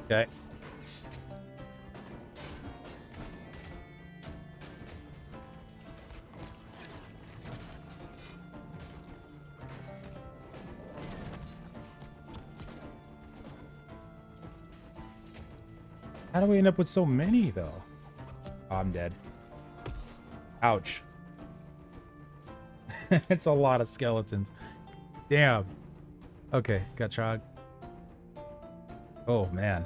Okay. How do we end up with so many though? Oh, I'm dead. Ouch. It's a lot of skeletons. Damn. Okay, got Trog. Oh man.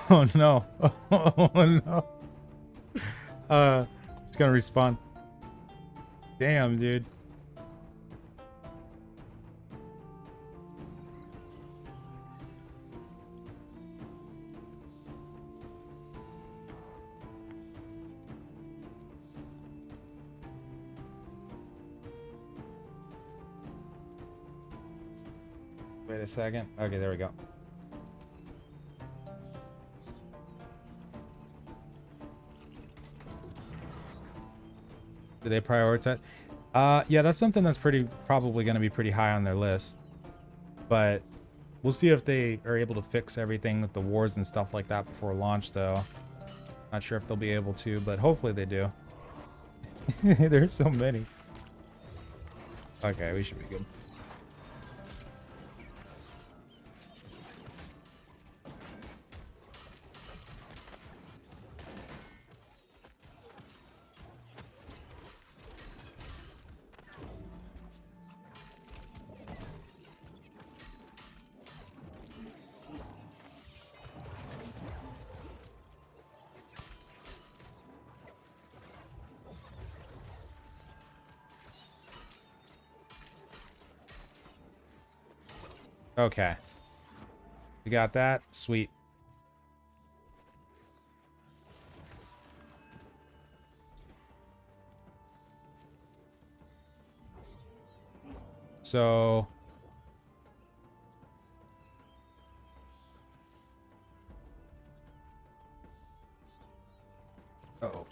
Oh no. Oh no. Just gonna respawn. Damn, dude. Wait a second. Okay, there we go. Do they prioritize? Yeah, that's something that's probably going to be pretty high on their list. But we'll see if they are able to fix everything with the wars and stuff like that before launch, though. Not sure if they'll be able to, but hopefully they do. There's so many. Okay, we should be good. Okay. We got that. Sweet. So... Uh-oh.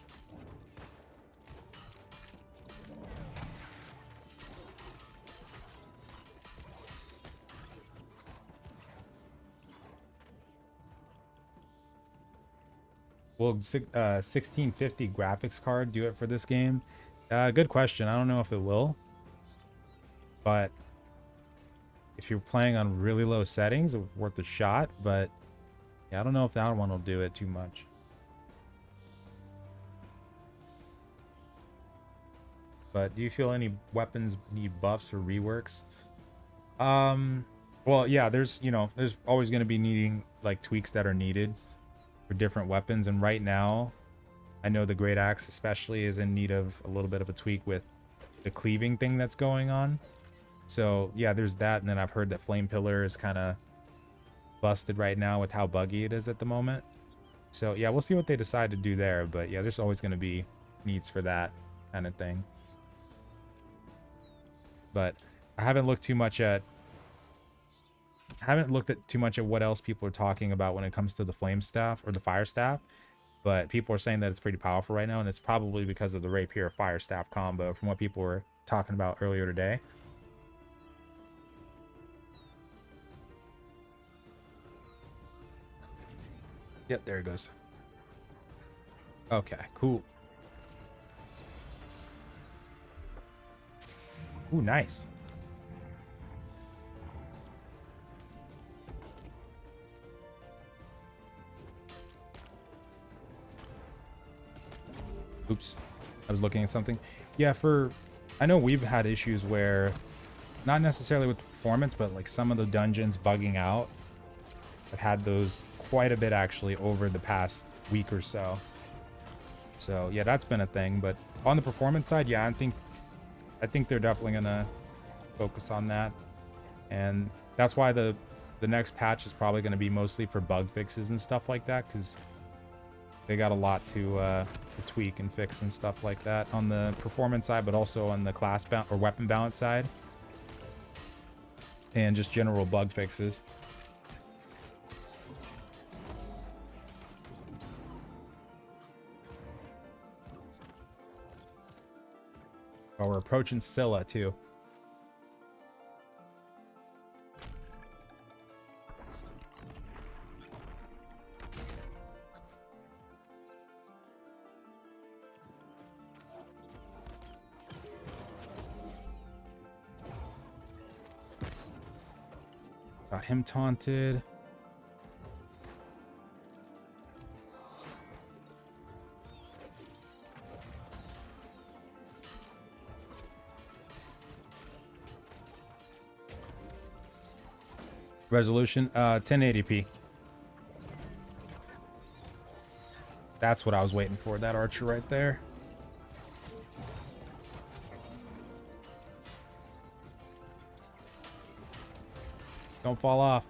Will 1650 graphics card do it for this game? Good question. I don't know if it will. But if you're playing on really low settings, it's worth a shot. But yeah, I don't know if that one will do it too much. But do you feel any weapons need buffs or reworks? Well, yeah, there's always going to be needing like tweaks that are needed for different weapons, and right now I know the great axe especially is in need of a little bit of a tweak with the cleaving thing that's going on. So yeah, there's that, and then I've heard that flame pillar is kind of busted right now with how buggy it is at the moment. So yeah, we'll see what they decide to do there, but yeah, there's always going to be needs for that kind of thing. But I haven't looked too much at what else people are talking about when it comes to the flame staff or the fire staff, but people are saying that it's pretty powerful right now, and it's probably because of the rapier fire staff combo from what people were talking about earlier today. Yep, there it goes. Okay, cool. Ooh, nice. Oops, I was looking at something. Yeah, I know we've had issues where, not necessarily with performance, but like some of the dungeons bugging out. I've had those quite a bit actually over the past week or so. So yeah, that's been a thing. But on the performance side, yeah, I think they're definitely gonna focus on that, and that's why the next patch is probably gonna be mostly for bug fixes and stuff like that, because they got a lot to tweak and fix and stuff like that on the performance side, but also on the class or weapon balance side, and just general bug fixes. Oh, we're approaching Scylla too. Got him taunted. Resolution 1080p. That's what I was waiting for, that archer right there. Don't fall off.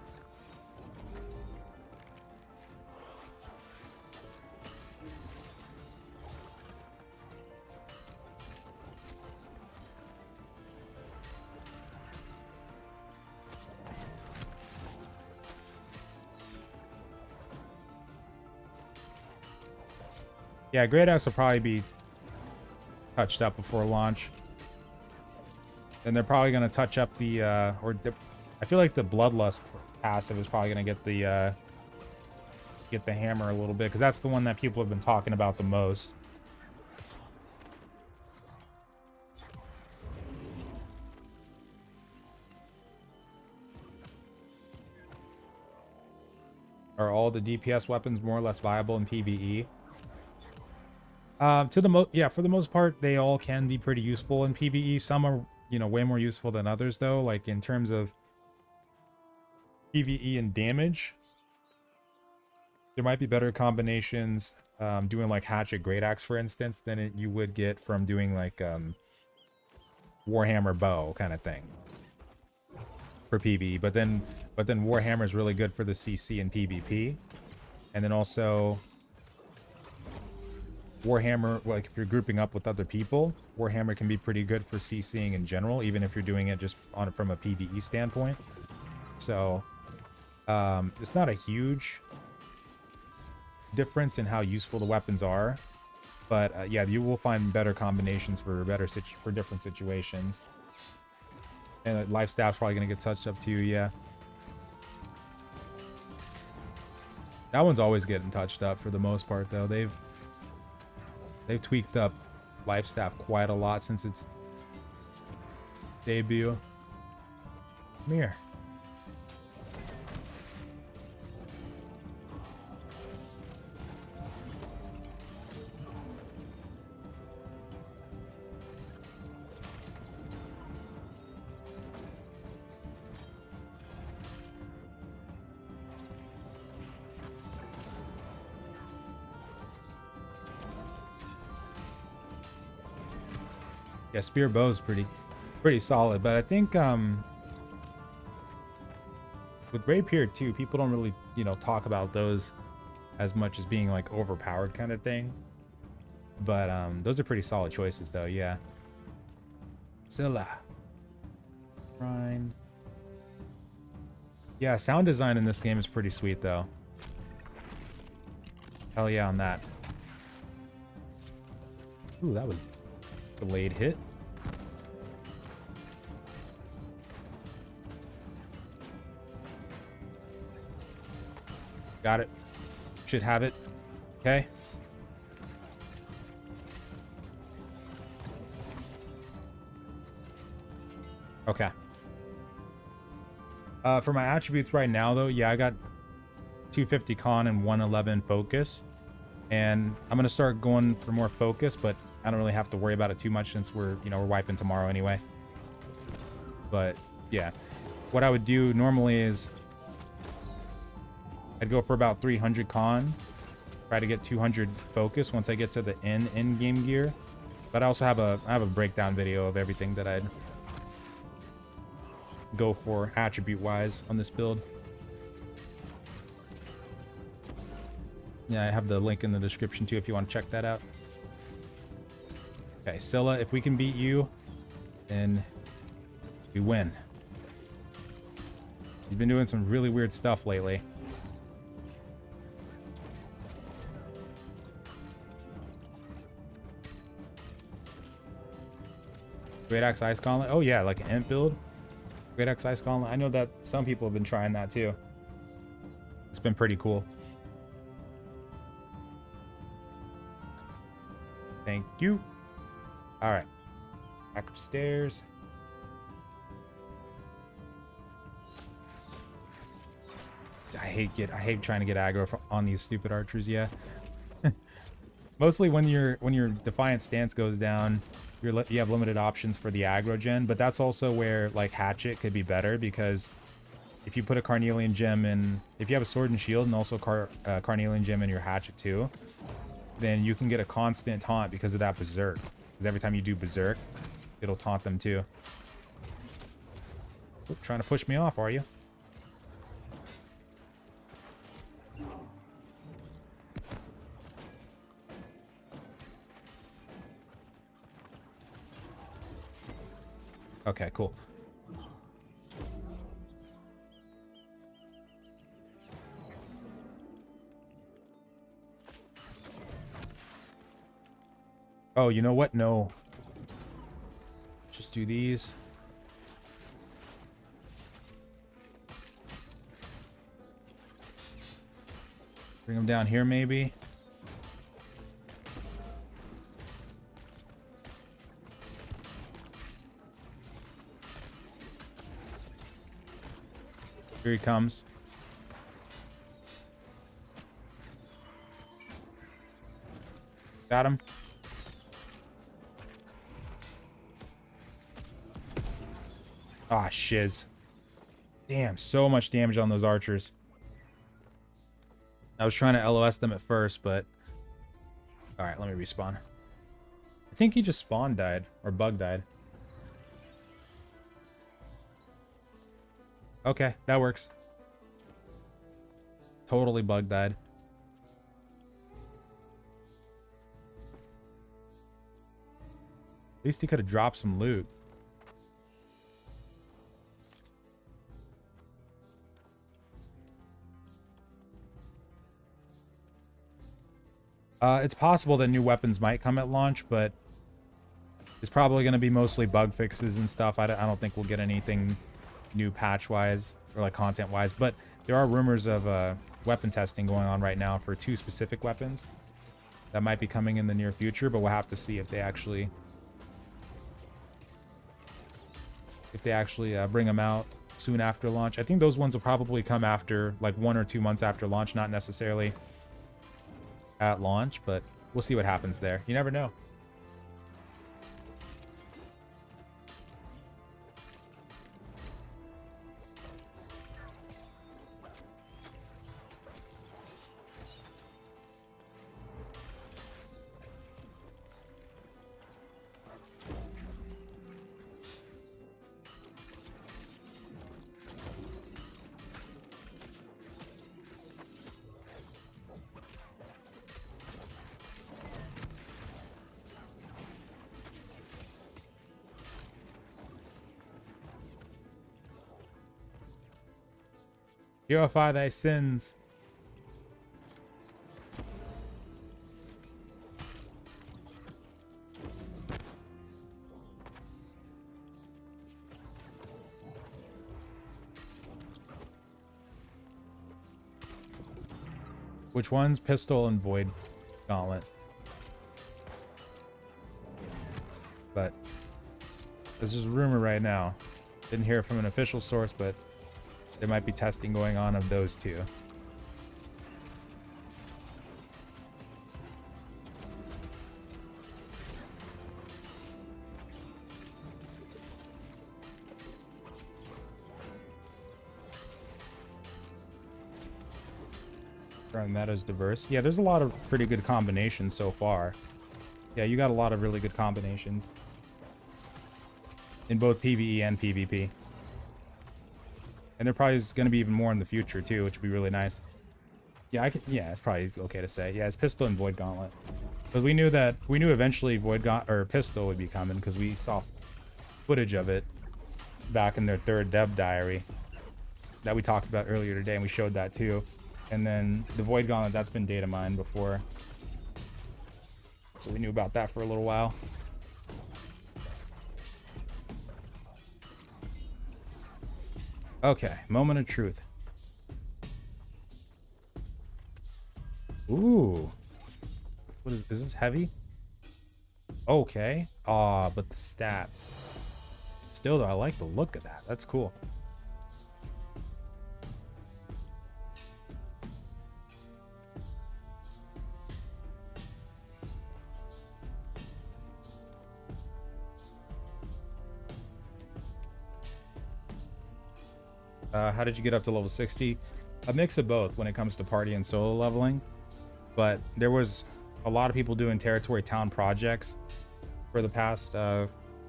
Yeah, Great Axe will probably be touched up before launch. And they're probably going to touch up the, I feel like the Bloodlust passive is probably going to get the hammer a little bit, because that's the one that people have been talking about the most. Are all the DPS weapons more or less viable in PvE? For the most part, they all can be pretty useful in PvE. Some are, way more useful than others, though. Like in terms of PvE and damage, there might be better combinations doing like Hatchet Great Axe, for instance, than you would get from doing like Warhammer Bow kind of thing for PvE. But then Warhammer is really good for the CC and PvP, and then also Warhammer, like if you're grouping up with other people, Warhammer can be pretty good for CCing in general, even if you're doing it just from a PvE standpoint. So it's not a huge difference in how useful the weapons are, but yeah, you will find better combinations for different situations. And life staff's probably gonna get touched up too. Yeah, that one's always getting touched up for the most part, though. They've tweaked up life staff quite a lot since its debut. Come here. Yeah, spear bow's pretty solid, but I think with rapier too, people don't really talk about those as much as being like overpowered kind of thing. But those are pretty solid choices, though. Yeah. Scylla. Shrine. Yeah, sound design in this game is pretty sweet, though. Hell yeah on that. Ooh, that was delayed hit. Got it. Should have it. Okay. Okay. For my attributes right now, though, yeah, I got 250 con and 111 focus. And I'm going to start going for more focus, but I don't really have to worry about it too much since we're wiping tomorrow anyway. But yeah, what I would do normally is I'd go for about 300 con, try to get 200 focus once I get to the end game gear. But I also have a breakdown video of everything that I'd go for attribute wise on this build. Yeah, I have the link in the description too if you want to check that out. Okay, Scylla, if we can beat you, then we win. He's been doing some really weird stuff lately. Great Axe Ice Gauntlet. Oh yeah, like an Imp build. Great Axe Ice Gauntlet. I know that some people have been trying that too. It's been pretty cool. Thank you. All right, back upstairs. I hate trying to get aggro on these stupid archers. Yeah. Mostly when your Defiant Stance goes down, you have limited options for the aggro gen, but that's also where like Hatchet could be better, because if you put a Carnelian Gem in, if you have a Sword and Shield and also Carnelian Gem in your Hatchet too, then you can get a constant taunt because of that Berserk. Because every time you do Berserk, it'll taunt them too. Oop, trying to push me off, are you? Okay, cool. Oh, you know what? No. Just do these. Bring them down here, maybe. Here he comes. Got him. Ah, shiz. Damn, so much damage on those archers. I was trying to LOS them at first, but... Alright, let me respawn. I think he just spawn died, or bug died. Okay, that works. Totally bug died. At least he could have dropped some loot. It's possible that new weapons might come at launch, but it's probably going to be mostly bug fixes and stuff. I don't think we'll get anything new patch-wise or like content-wise, but there are rumors of weapon testing going on right now for 2 specific weapons that might be coming in the near future, but we'll have to see if they actually bring them out soon after launch. I think those ones will probably come after like 1 or 2 months after launch, not necessarily at launch, but we'll see what happens there. You never know. Purify thy sins. Which ones? Pistol and Void Gauntlet. But this is a rumor right now. Didn't hear it from an official source, but there might be testing going on of those 2. Current meta's diverse. Yeah, there's a lot of pretty good combinations so far. Yeah, you got a lot of really good combinations in both PvE and PvP. And there probably is going to be even more in the future too, which would be really nice. Yeah, yeah, it's probably okay to say. Yeah, it's Pistol and Void Gauntlet. Because we knew eventually Pistol would be coming because we saw footage of it back in their 3rd dev diary that we talked about earlier today, and we showed that too. And then the Void Gauntlet, that's been data mined before. So we knew about that for a little while. Okay, moment of truth. Ooh. What is this heavy? Okay. Ah, but the stats. Still though, I like the look of that. That's cool. How did you get up to level 60? A mix of both when it comes to party and solo leveling. But there was a lot of people doing territory town projects for the past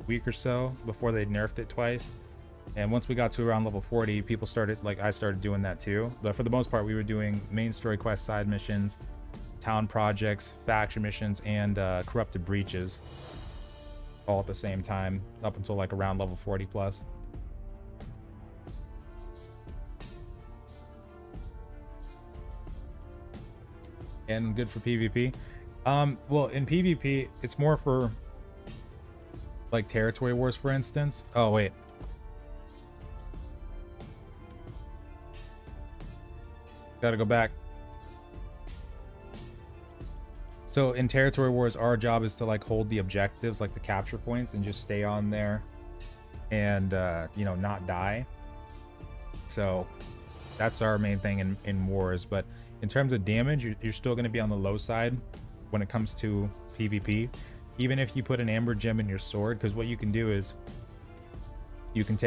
week or so before they nerfed it twice. And once we got to around level 40, people started, like I started doing that too. But for the most part, we were doing main story quest side missions, town projects, faction missions, and corrupted breaches all at the same time up until like around level 40 plus. And good for PvP. Well, in PvP, it's more for like territory wars, for instance. Oh, wait. Gotta go back. So in territory wars, our job is to like hold the objectives, like the capture points, and just stay on there and you know, not die. So that's our main thing in wars. But in terms of damage, you're still going to be on the low side when it comes to PvP. Even if you put an amber gem in your sword, because what you can do is you can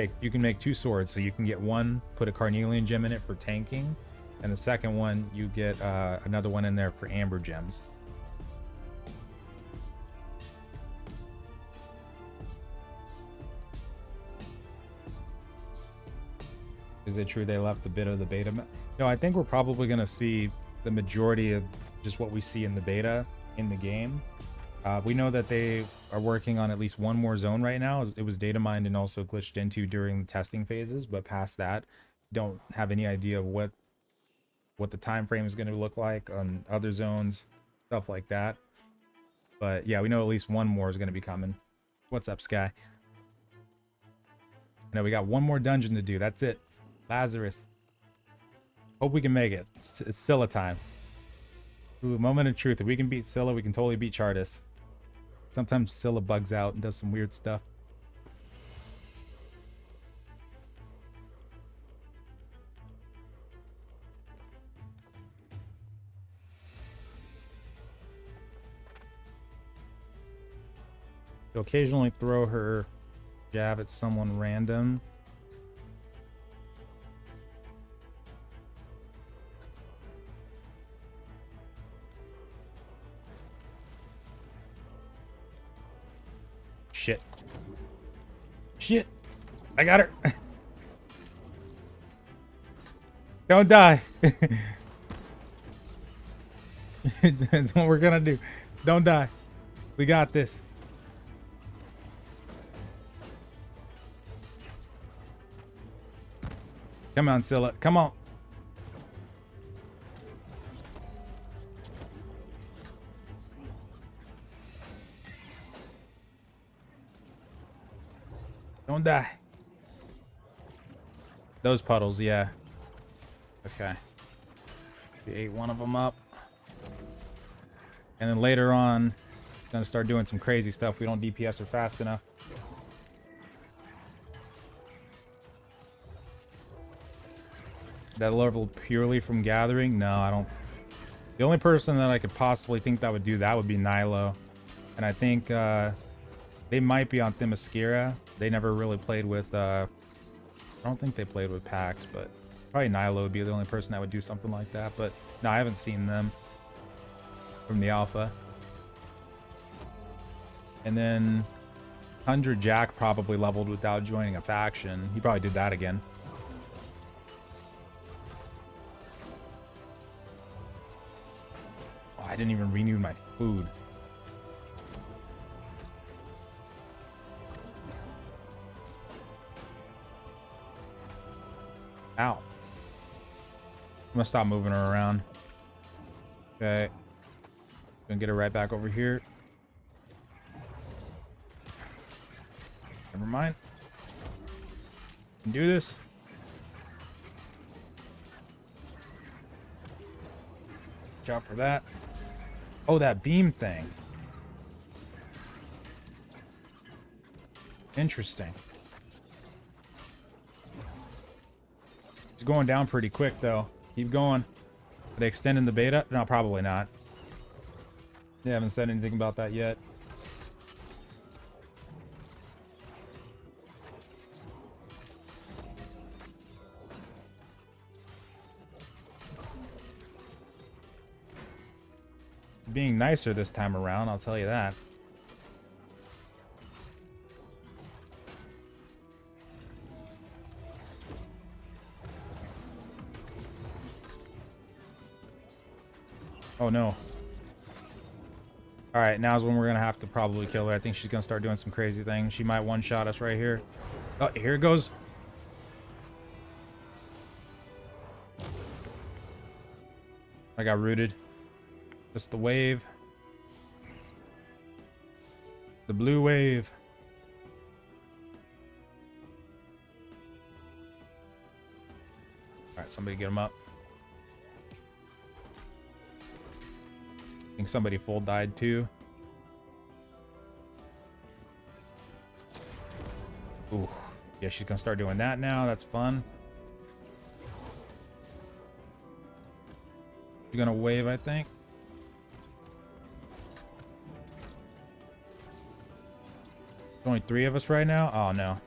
make 2 swords. So you can get one, put a carnelian gem in it for tanking, and the second one you get another one in there for amber gems. Is it true they left a bit of the beta? No, I think we're probably going to see the majority of just what we see in the beta in the game. We know that they are working on at least one more zone right now. It was data mined and also glitched into during the testing phases, but past that, don't have any idea of what the time frame is going to look like on other zones, stuff like that. But yeah, we know at least one more is going to be coming. What's up, Sky? Now we got one more dungeon to do. That's it. Lazarus. Hope we can make it. It's Scylla time. Ooh, moment of truth. If we can beat Scylla, we can totally beat Chartis. Sometimes Scylla bugs out and does some weird stuff. She'll occasionally throw her jab at someone random. Shit. Shit. I got her. Don't die. That's what we're gonna do. Don't die. We got this. Come on, Scylla. Come on. Don't die. Those puddles, yeah. Okay. We ate one of them up. And then later on, gonna start doing some crazy stuff. We don't DPS her fast enough. That level purely from gathering? No, I don't. The only person that I could possibly think that would do that would be Nilo. And I think they might be on Themyscira. They never really played with I don't think they played with packs, but probably Nilo would be the only person that would do something like that. But no, I haven't seen them from the alpha. And then 100 Jack probably leveled without joining a faction. He probably did that again. Oh, I didn't even renew my food. Ow. I'm gonna stop moving her around. Okay. Gonna get her right back over here. Never mind. Can do this. Watch out for that. Oh, that beam thing. Interesting. It's going down pretty quick, though. Keep going. Are they extending the beta? No, probably not. They haven't said anything about that yet. Being nicer this time around, I'll tell you that. Oh no. Alright, now's when we're gonna have to probably kill her. I think she's gonna start doing some crazy things. She might one-shot us right here. Oh, here it goes. I got rooted. Just the wave. The blue wave. All right, somebody get him up. I think somebody full died too. Ooh, yeah, she's gonna start doing that now. That's fun. She's gonna wave, I think. There's only 3 of us right now. Oh no.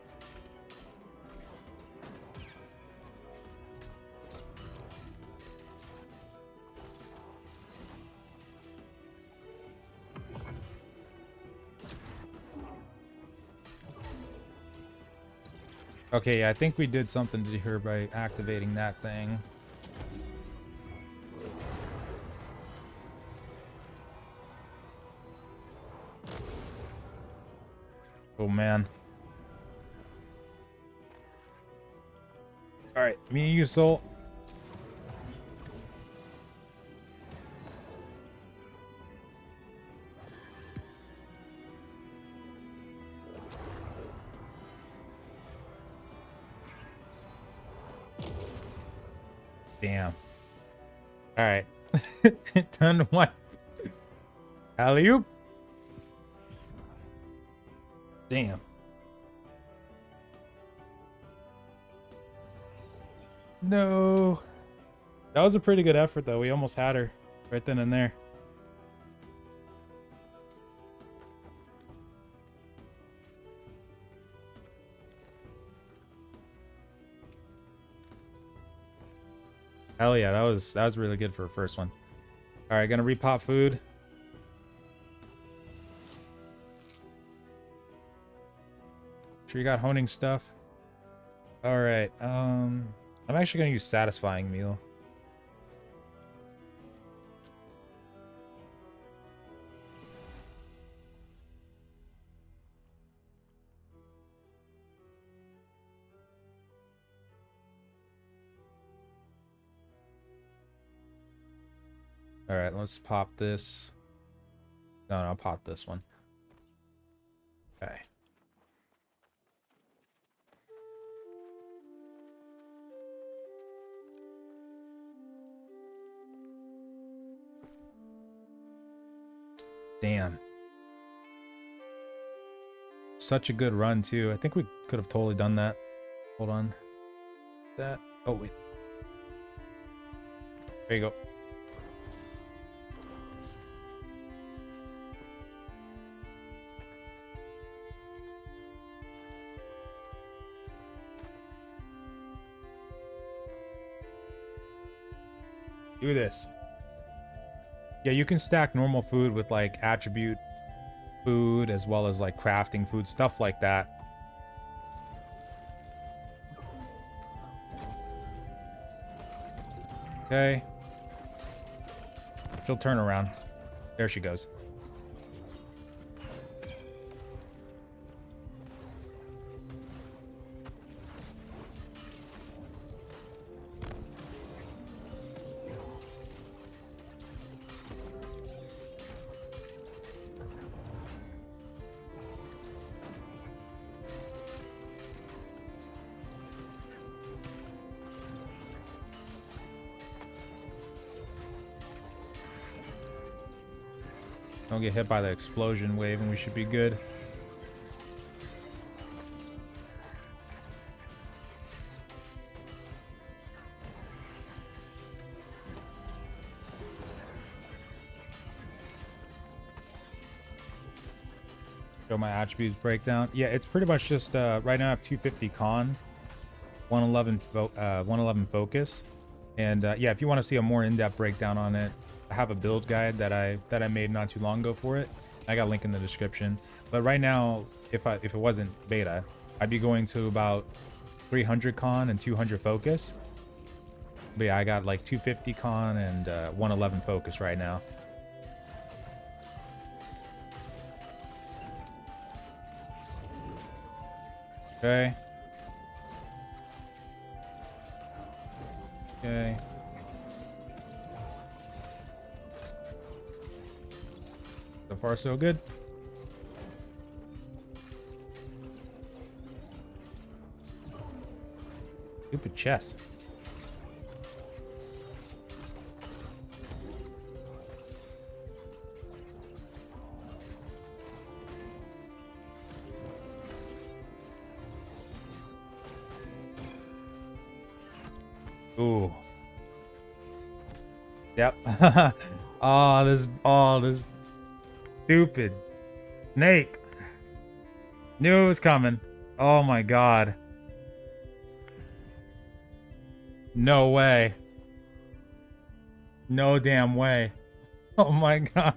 Okay, yeah, I think we did something to her by activating that thing. Oh man. All right, me and you, Soul. Damn. All right. Done what? Alley-oop. Damn. No. That was a pretty good effort, though. We almost had her right then and there. Hell yeah, that was really good for a first one. All right, gonna repop food. Sure you got honing stuff. All right, I'm actually gonna use satisfying meal. All right, let's pop this. No, I'll pop this one. Okay. Damn. Such a good run, too. I think we could have totally done that. Hold on. That. Oh, wait. There you go. Do this. Yeah, you can stack normal food with like attribute food as well as like crafting food, stuff like that. Okay. She'll turn around. There she goes. Don't get hit by the explosion wave and we should be good. Show my attributes breakdown. Yeah, it's pretty much just right now I have 250 con, 111 focus, and yeah, if you want to see a more in-depth breakdown on it, I have a build guide that I made not too long ago for it. I got a link in the description. But right now, if it wasn't beta, I'd be going to about 300 con and 200 focus. But yeah, I got like 250 con and 111 focus right now. Okay. Okay. So far, so good. Stupid chest. Ooh. Yep. This stupid snake. Knew it was coming. Oh my god. No way. No damn way. Oh my god.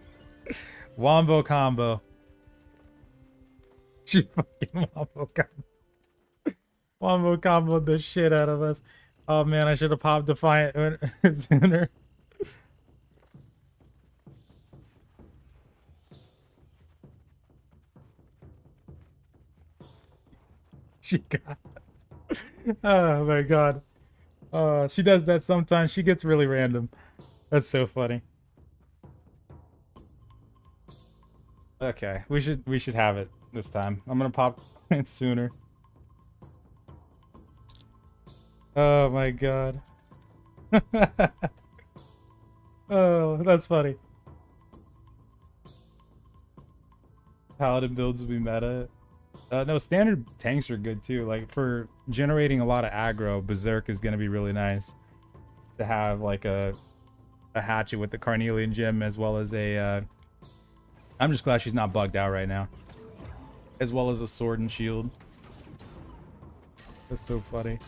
Wombo combo. She fucking wombo combo. Wombo comboed the shit out of us. Oh man, I should have popped Defiant sooner. She got. Oh my god. She does that sometimes. She gets really random. That's so funny. Okay, we should have it this time. I'm gonna pop it sooner. Oh my god. Oh, that's funny. Paladin builds will be meta. No, standard tanks are good too. Like for generating a lot of aggro, Berserk is gonna be really nice to have like a hatchet with the Carnelian gem as well as a. I'm just glad she's not bugged out right now. As well as a sword and shield. That's so funny.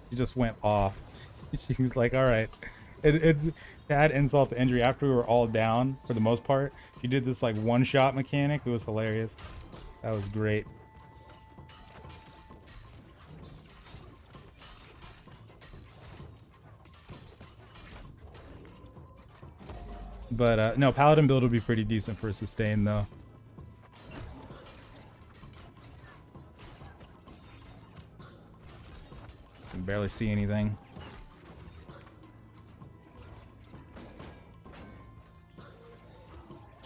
She just went off. She was like, all right. It's to add insult to injury after we were all down for the most part. She did this like one-shot mechanic. It was hilarious. That was great. But no, Paladin build would be pretty decent for a sustain though. Can barely see anything.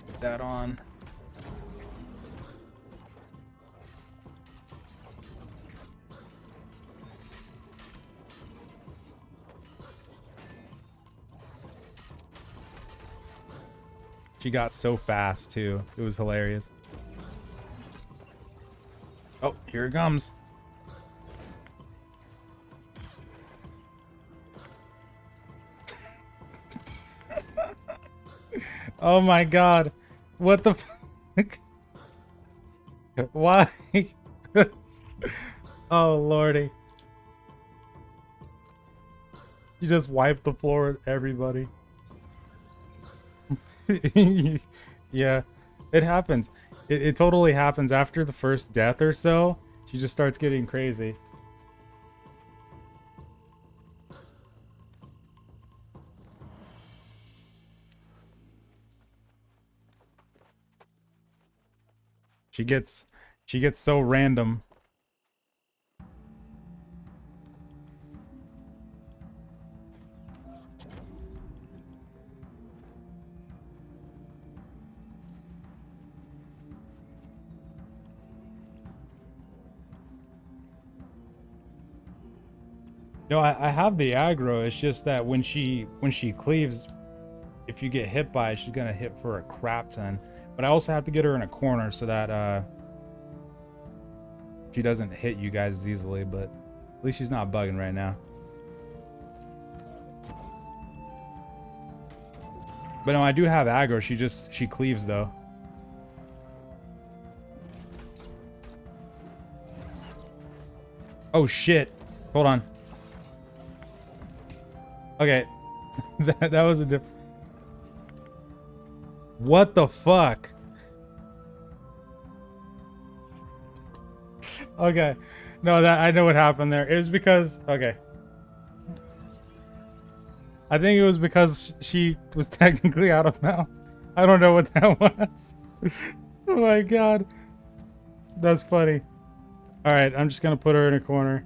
Put that on. She got so fast too. It was hilarious. Oh, here it comes. Oh my god. What the fuck? Why? Oh lordy. You just wiped the floor with everybody. Yeah, it happens. It totally happens after the first death or so. She just starts getting crazy. She gets so random. No, I have the aggro. It's just that when she cleaves, if you get hit by it, she's gonna hit for a crap ton. But I also have to get her in a corner so that she doesn't hit you guys as easily. But at least she's not bugging right now. But no, I do have aggro. She cleaves though. Oh shit! Hold on. Okay, that was a different. What the fuck? Okay, no, that I know what happened there. It was because okay. I think it was because she was technically out of mount. I don't know what that was. Oh my god, that's funny. All right, I'm just gonna put her in a corner.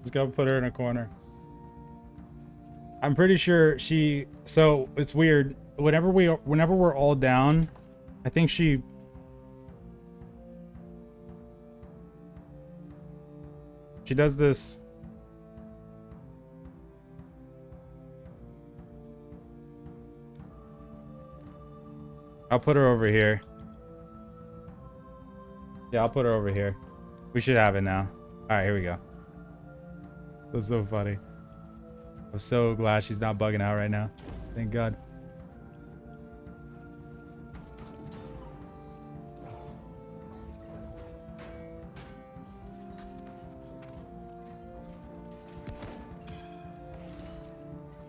Just gotta put her in a corner. I'm pretty sure she. So it's weird. Whenever we're all down, I think she She does this. I'll put her over here. Yeah, I'll put her over here. We should have it now. All right, here we go. That's so funny. I'm so glad she's not bugging out right now. Thank God.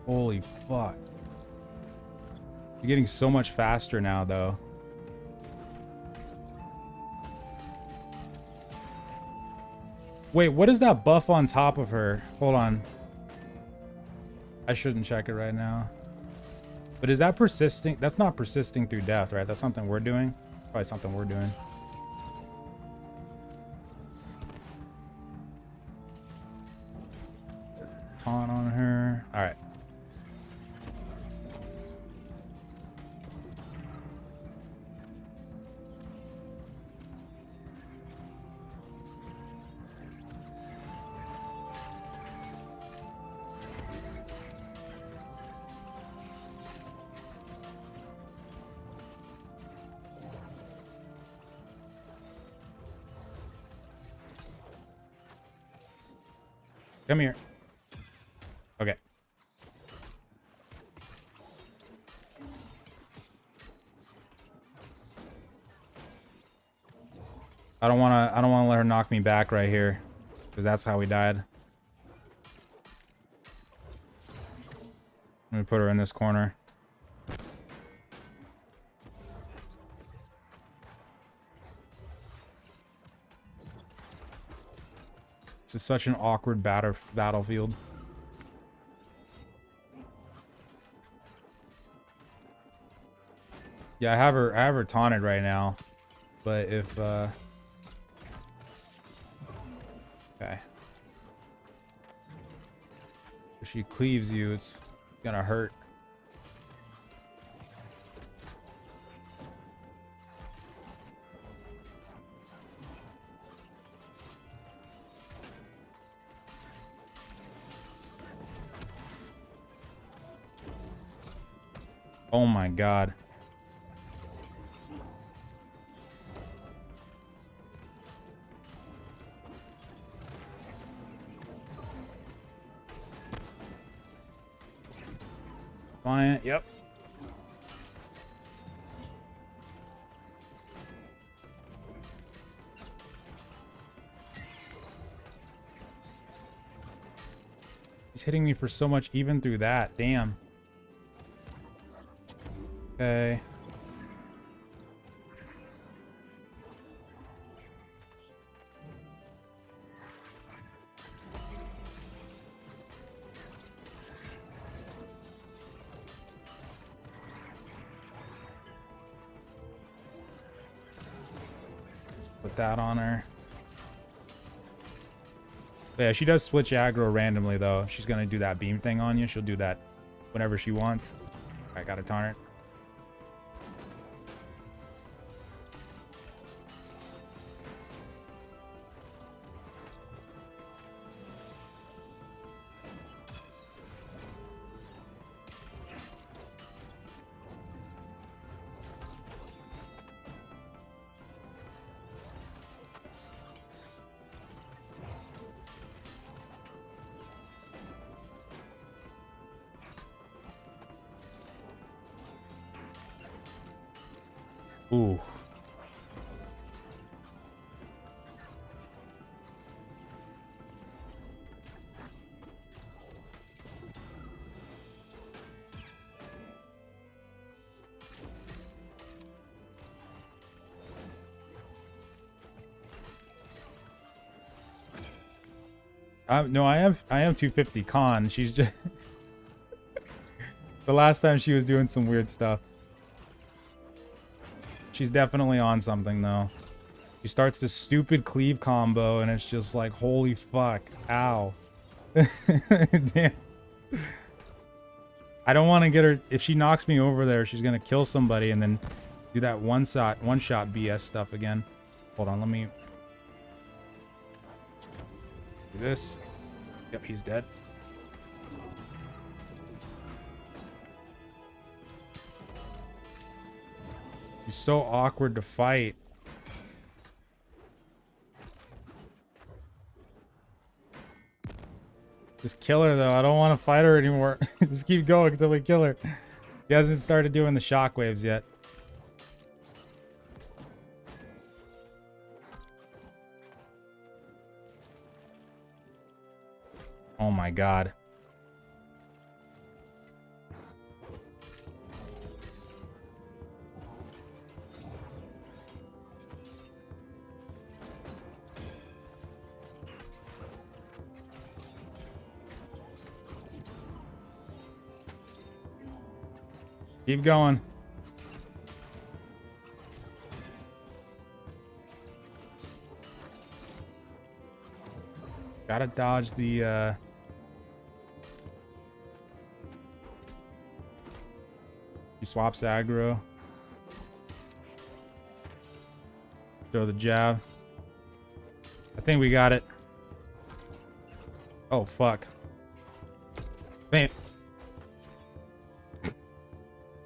Holy fuck. You're getting so much faster now, though. Wait, what is that buff on top of her? Hold on. I shouldn't check it right now. But is that persisting? That's not persisting through death, right? That's something we're doing. Probably something we're doing. Taunt on her. All right. Come here. Okay. I don't want to let her knock me back right here, because that's how we died. Let me put her in this corner. This is such an awkward battlefield. Yeah, I have her taunted right now. But if okay. If she cleaves you, it's gonna hurt. Oh my God. Client, yep. He's hitting me for so much even through that. Damn. Okay. Put that on her. But yeah, she does switch aggro randomly though. If she's gonna do that beam thing on you, she'll do that whenever she wants. I gotta taunt her. Ooh. No, I am 250 con. She's just the last time she was doing some weird stuff. She's definitely on something though. She starts this stupid cleave combo and it's just like, holy fuck. Ow. Damn. I don't want to get her. If she knocks me over there, she's gonna kill somebody and then do that one shot BS stuff again. Hold on, let me Do this. Yep, he's dead. He's so awkward to fight. Just kill her though. I don't want to fight her anymore. Just keep going until we kill her. He hasn't started doing the shockwaves yet. Oh my god. Keep going. Gotta dodge the he swaps aggro. Throw the jab. I think we got it. Oh fuck. Man.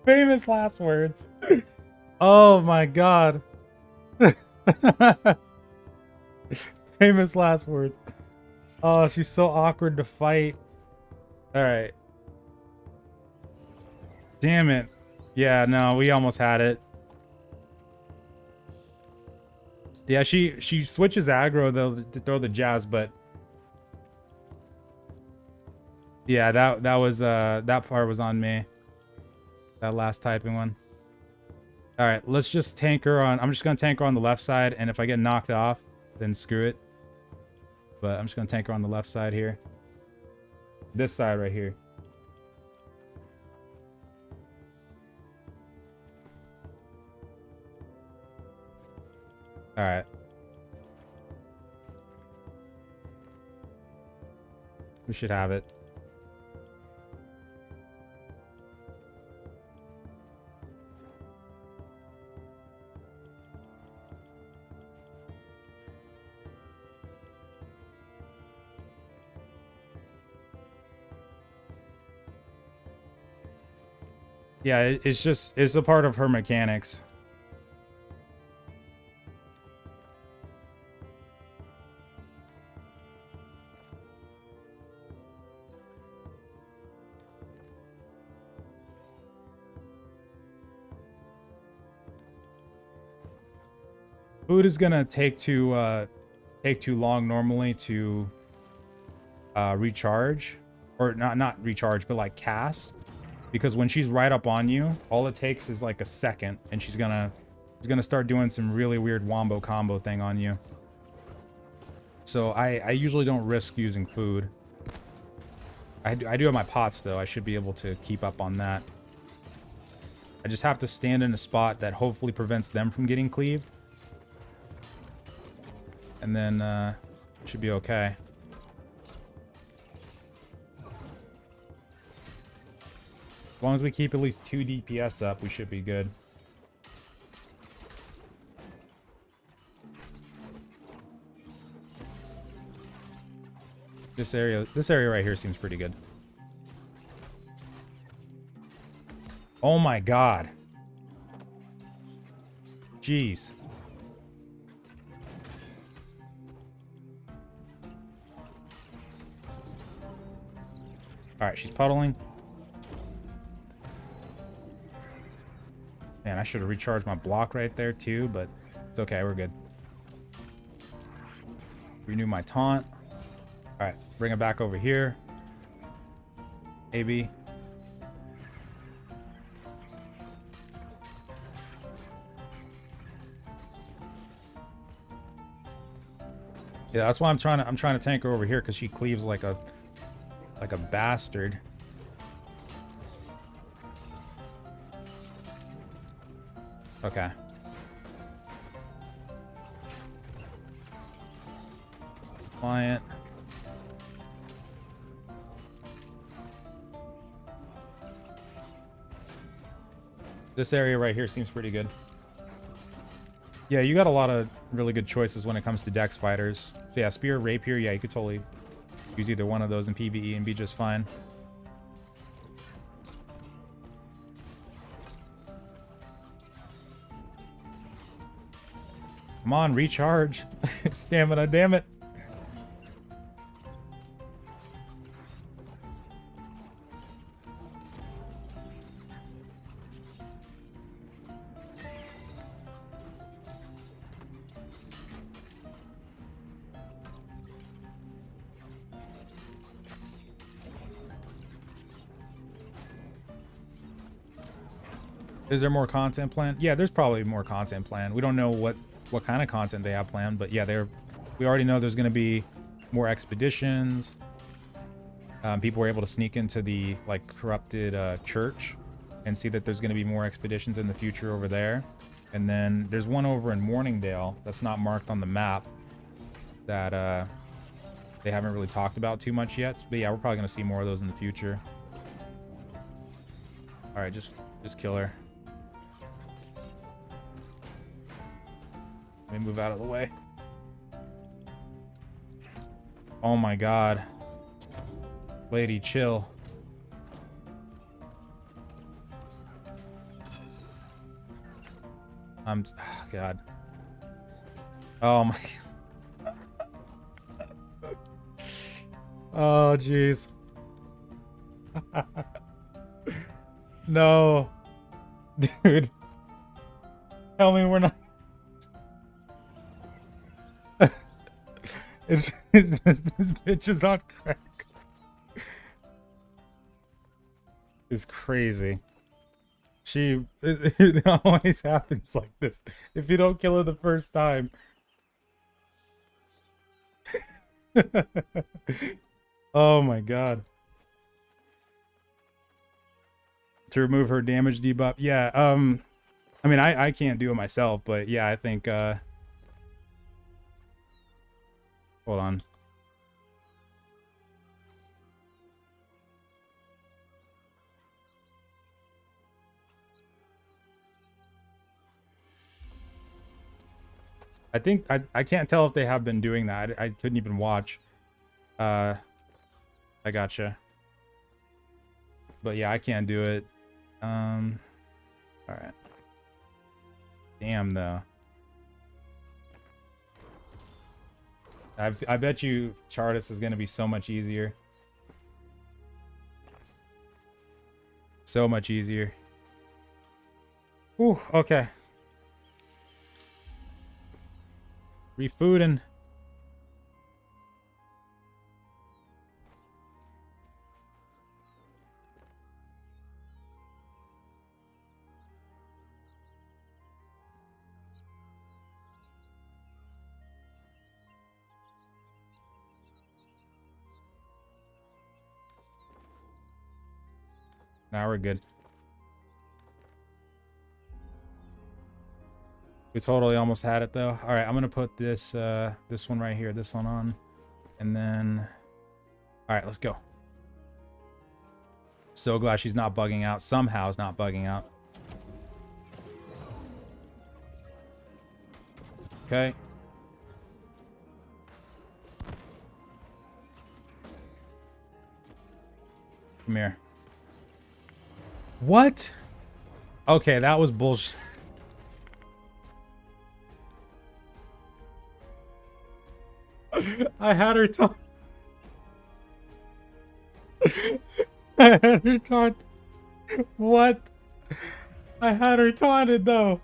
Famous last words. Oh my god. Famous last words. Oh, she's so awkward to fight. All right. Damn it. Yeah, no, we almost had it. Yeah, she switches aggro though to throw the jabs, but yeah, that was that part was on me. That last typing one. All right, let's just tank her on. I'm just gonna tank her on the left side, and if I get knocked off, then screw it. But I'm just gonna tank her on the left side here. This side right here. All right. We should have it. Yeah, it's a part of her mechanics. Food is gonna take too long normally to recharge, or not recharge, but like cast. Because when she's right up on you, all it takes is like a second, and she's gonna start doing some really weird wombo combo thing on you. So I usually don't risk using food. I do have my pots though. I should be able to keep up on that. I just have to stand in a spot that hopefully prevents them from getting cleaved, and then should be okay. As long as we keep at least 2 DPS up, we should be good. This area right here seems pretty good. Oh my god. Jeez. All right, she's puddling. Man, I should have recharged my block right there too, but it's okay, we're good. Renew my taunt. All right, bring it back over here. AB. Yeah, that's why I'm trying to tank her over here, because she cleaves like a bastard. Okay. Client. This area right here seems pretty good. Yeah, you got a lot of really good choices when it comes to dex fighters. So yeah, spear, rapier, yeah, you could totally Use either one of those in PvE and be just fine. Come on, recharge. Stamina, damn it. Is there more content planned? Yeah, there's probably more content planned. We don't know what kind of content they have planned, but yeah, we already know there's going to be more expeditions. People were able to sneak into the like corrupted church and see that there's going to be more expeditions in the future over there. And then there's one over in Morningdale that's not marked on the map that they haven't really talked about too much yet. But yeah, we're probably going to see more of those in the future. All right, just kill her. Let me move out of the way. Oh my god. Lady, chill. Oh god. Oh my god. Oh jeez. No. Dude. Tell me we're not. It's just this bitch is on crack. It's crazy. It always happens like this. If you don't kill her the first time. Oh my god. To remove her damage debuff. Yeah, I mean I can't do it myself, but yeah, I think hold on. I think I can't tell if they have been doing that. I couldn't even watch. I gotcha. But yeah, I can't do it. All right. Damn though. I bet you Chartis is gonna be so much easier. So much easier. Ooh, okay. Refooding. Now we're good. We totally almost had it though. All right, I'm gonna put this this one right here, this one on, and then all right, let's go. So glad she's not bugging out. Somehow it's not bugging out. Okay. Come here. What? Okay, that was bullshit. I had her taunt. I had her taunt. What? I had her taunted though.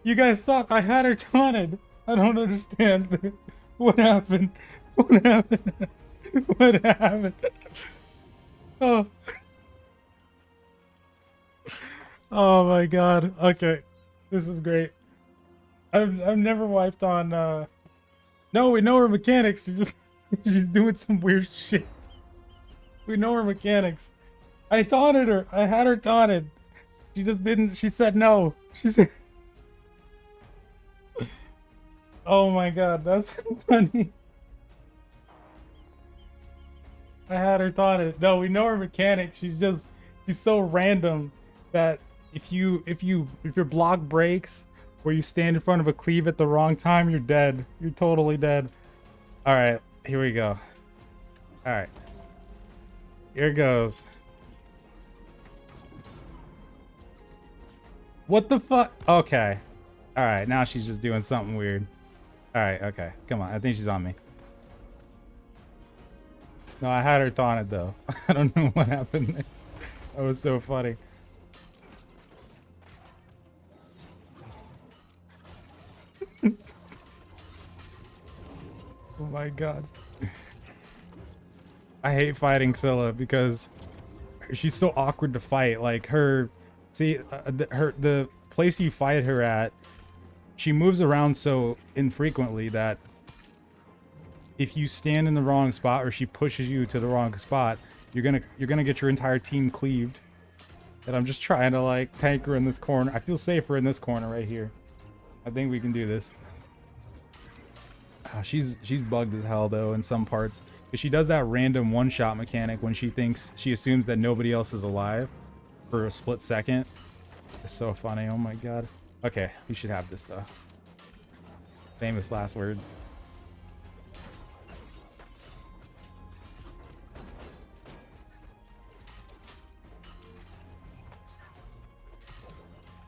You guys saw I had her taunted. I don't understand. What happened? What happened? What happened? Oh. Oh my god. Okay. This is great. I've never wiped on No, we know her mechanics. She's doing some weird shit. We know her mechanics. I taunted her. I had her taunted. She just didn't. She said no. She said oh my god, that's funny. I had her taunted. No, we know her mechanics. She's so random that if your block breaks or you stand in front of a cleave at the wrong time, you're dead. You're totally dead. All right, here we go. All right. Here goes. What the fuck? Okay. All right. Now she's just doing something weird. All right. Okay. Come on. I think she's on me. No, I had her taunted though. I don't know what happened there. That was so funny. Oh my god. I hate fighting Scylla because she's so awkward to fight. Like her, see, the place you fight her at, she moves around so infrequently that if you stand in the wrong spot or she pushes you to the wrong spot, you're gonna get your entire team cleaved. And I'm just trying to like tank her in this corner. I feel safer in this corner right here. I think we can do this. She's bugged as hell though in some parts. Because she does that random one-shot mechanic when she assumes that nobody else is alive for a split second. It's so funny. Oh my god. Okay, we should have this though. Famous last words.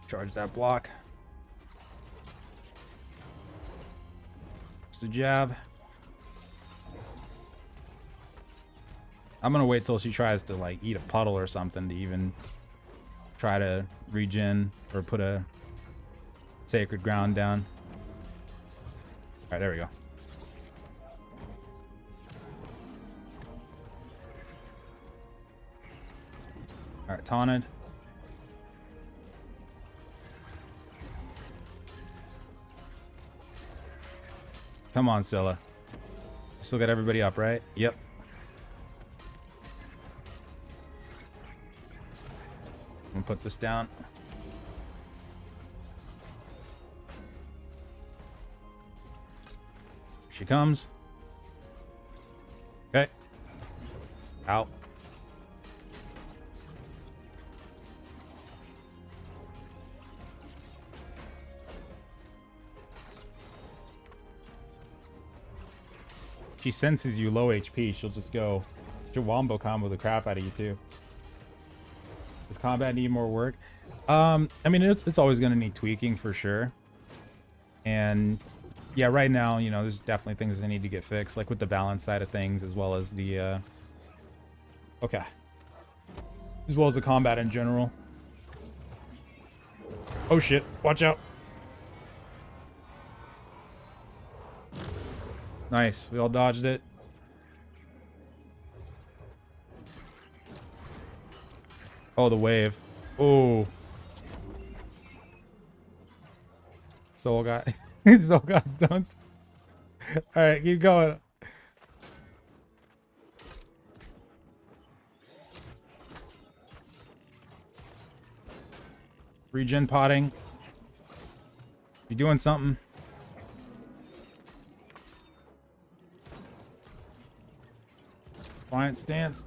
Charge that block. Just a jab. I'm gonna wait till she tries to like eat a puddle or something to even try to regen or put a sacred ground down. All right, there we go. All right, taunted. Come on, Scylla. Still got everybody up, right? Yep. I'm gonna put this down. Here she comes. Okay. Out. She senses you low HP, she'll just go, she'll wombo combo the crap out of you too. Does combat need more work? I mean, it's always going to need tweaking for sure. And yeah, right now, you know, there's definitely things that need to get fixed, like with the balance side of things, as well as the, okay. As well as the combat in general. Oh shit, watch out. Nice, we all dodged it. Oh, the wave. Oh. Soul got Soul got dunked. Alright, keep going. Regen potting. You doing something? Defiant stance.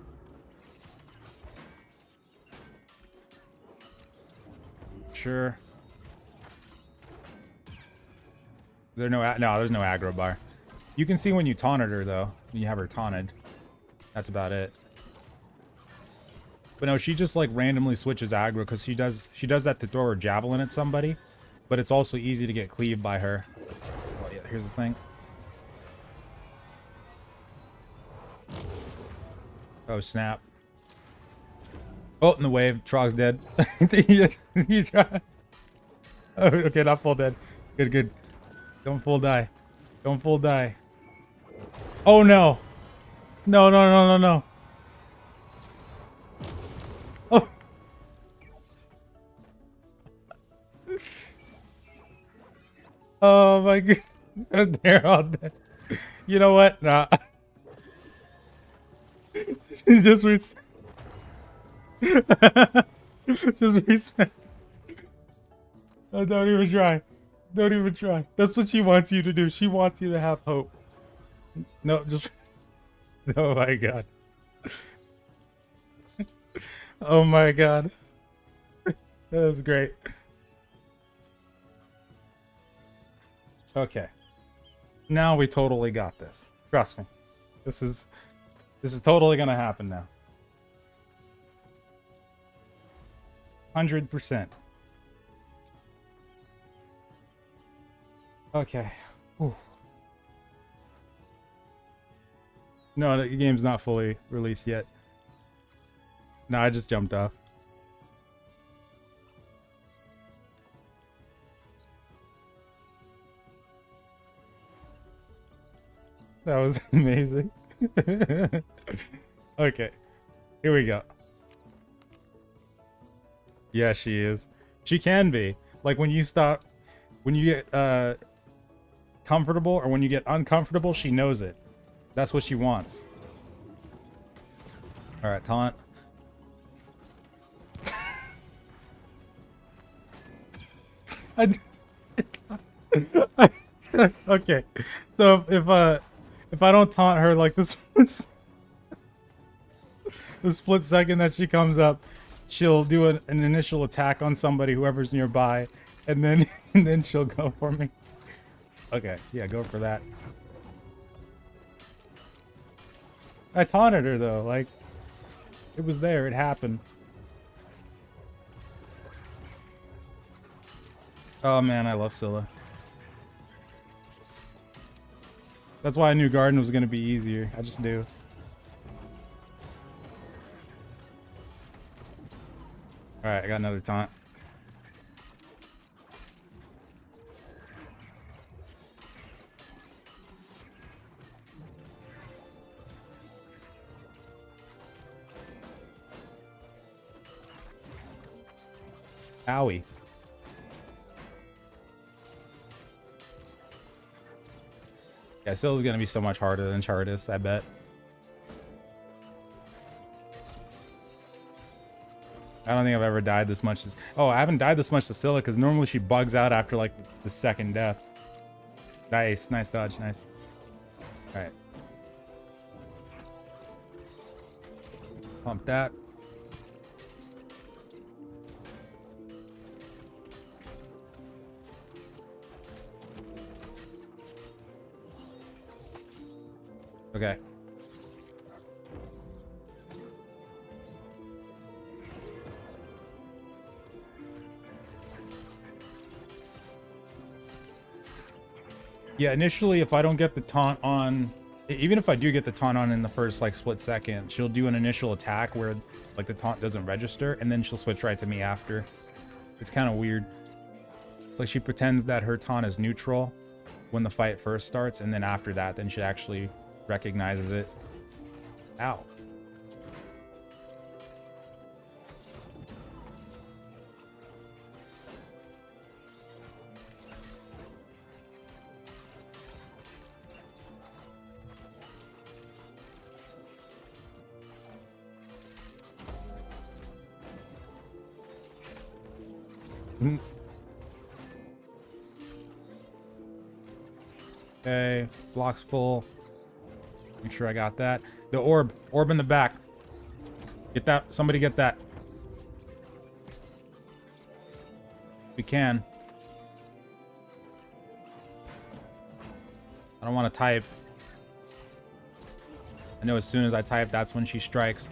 Sure. There's no aggro bar. You can see when you taunted her though. You have her taunted. That's about it. But no, she just like randomly switches aggro because she does that to throw her javelin at somebody. But it's also easy to get cleaved by her. Oh yeah, here's the thing. Oh snap. Oh, in the wave. Trog's dead. he tried. Oh, okay, not full dead. Good, good. Don't full die. Don't full die. Oh no. No, no, no, no, no. Oh. Oh my god. They're all dead. You know what? Nah. Just reset. Just reset. Oh, don't even try. Don't even try. That's what she wants you to do. She wants you to have hope. No, just... Oh my god. Oh my god. That was great. Okay. Now we totally got this. Trust me. This is... This is totally gonna happen now. 100%. Okay. Whew. No, the game's not fully released yet. No, I just jumped off. That was amazing. Okay, here we go. Yeah, she is. She can be. Like when you stop, when you get comfortable or when you get uncomfortable, she knows it. That's what she wants. All right, taunt. Okay, so if I don't taunt her like this, the split second that she comes up, she'll do an initial attack on somebody, whoever's nearby, and then and then she'll go for me. Okay, yeah, go for that. I taunted her though, like it was there, it happened. Oh man, I love Scylla. That's why I knew Garden was gonna be easier. I just knew. Alright, I got another taunt. Owie. Yeah, Scylla's gonna be so much harder than Chartis, I bet. I don't think I've ever died this much as... Oh, I haven't died this much to Scylla because normally she bugs out after like the second death. Nice, nice dodge, nice. Alright. Pump that. Okay. Yeah, initially, if I don't get the taunt on, even if I do get the taunt on in the first like split second, she'll do an initial attack where like the taunt doesn't register, and then she'll switch right to me after. It's kind of weird. It's like she pretends that her taunt is neutral when the fight first starts, and then after that, then she actually recognizes it. Ow. Okay, block's full. Make sure I got that. The orb in the back. Get that. Somebody get that. We can. I don't want to type. I know as soon as I type, that's when she strikes.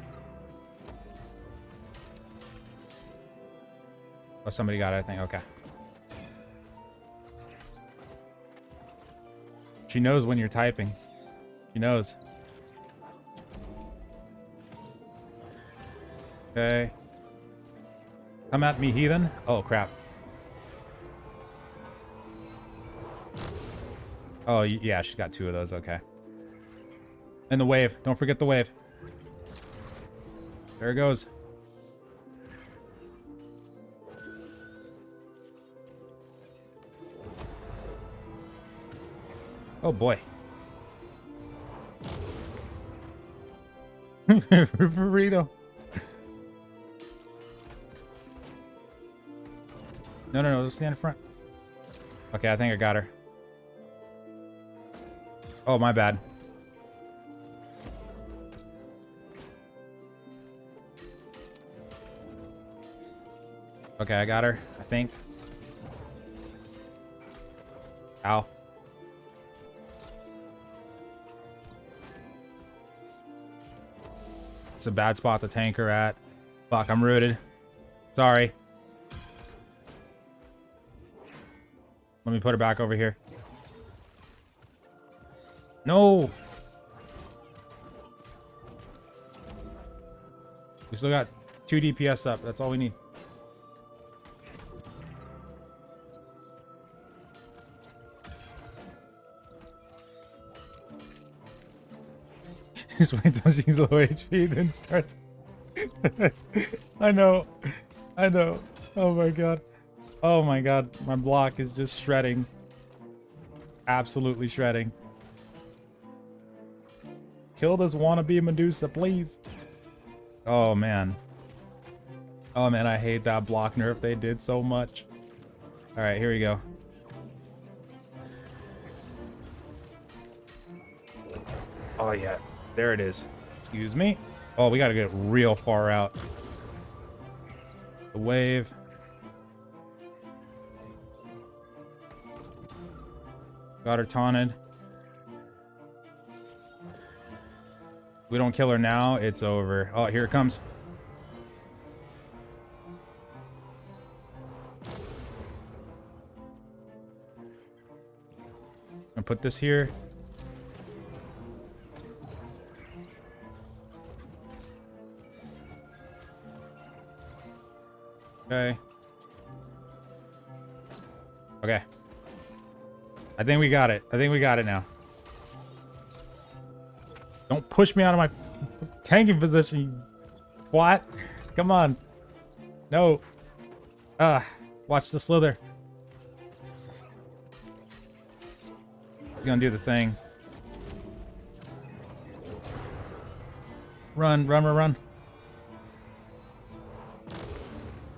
Oh, somebody got it, I think. Okay. She knows when you're typing. She knows. Okay. Come at me, heathen. Oh, crap. Oh, yeah, she's got two of those. Okay. And the wave. Don't forget the wave. There it goes. Oh, boy. Burrito. No, just stand in front. Okay, I think I got her. Oh, my bad. Okay, I got her, I think. Ow. It's a bad spot to tank her at. Fuck, I'm rooted. Sorry. Let me put her back over here. No! We still got 2 DPS up. That's all we need. Just wait till she's low HP, then start. I know. I know. Oh my god. Oh my god. My block is just shredding. Absolutely shredding. Kill this wannabe Medusa, please. Oh man. Oh man, I hate that block nerf they did so much. Alright, here we go. Oh yeah. There it is. Excuse me. Oh, we gotta get real far out. The wave. Got her taunted. We don't kill her now, it's over. Oh, here it comes. And put this here. Okay. Okay. I think we got it. I think we got it now. Don't push me out of my tanking position, you twat. Come on. No. Watch the slither. He's gonna do the thing. Run, run, run, run.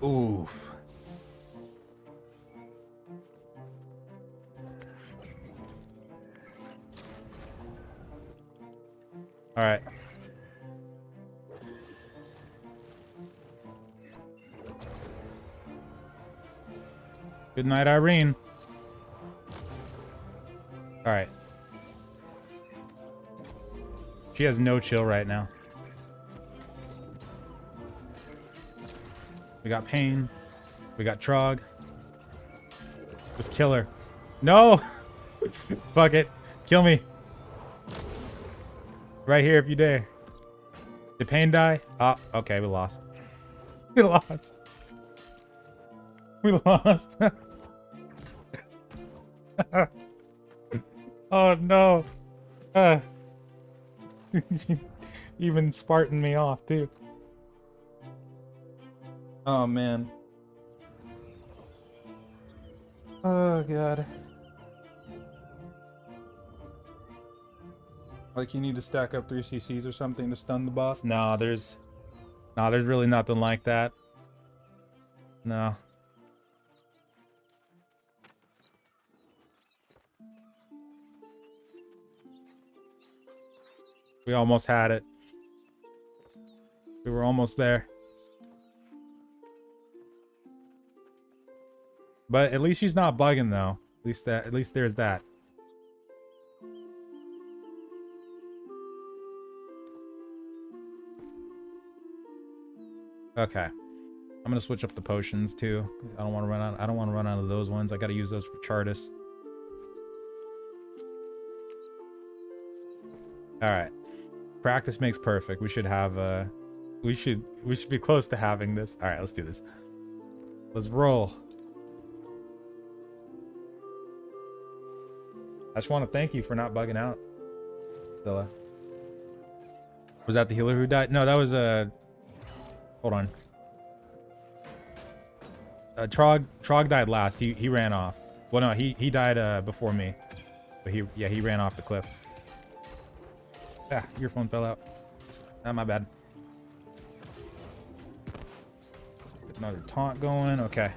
Oof. All right. Good night, Irene. All right. She has no chill right now. We got Pain. We got Trog. Just kill her. No! Fuck it. Kill me. Right here if you dare. Did Pain die? Oh, okay, we lost. We lost. We lost. Oh no. Even Spartan me off too. Oh man. Oh god. Like you need to stack up 3 CCs or something to stun the boss? Nah, there's really nothing like that. No. We almost had it. We were almost there. But at least she's not bugging though. At least there's that. Okay. I'm gonna switch up the potions too. I don't want to run out of those ones. I gotta use those for Chartis. Alright. Practice makes perfect. We should have we should be close to having this. Alright, let's do this. Let's roll. I just want to thank you for not bugging out, Zilla. Was that the healer who died? No, that was hold on. Trog died last. He ran off. Well, no, he died before me. But he ran off the cliff. Ah, your phone fell out. Ah, my bad. Get another taunt going. Okay.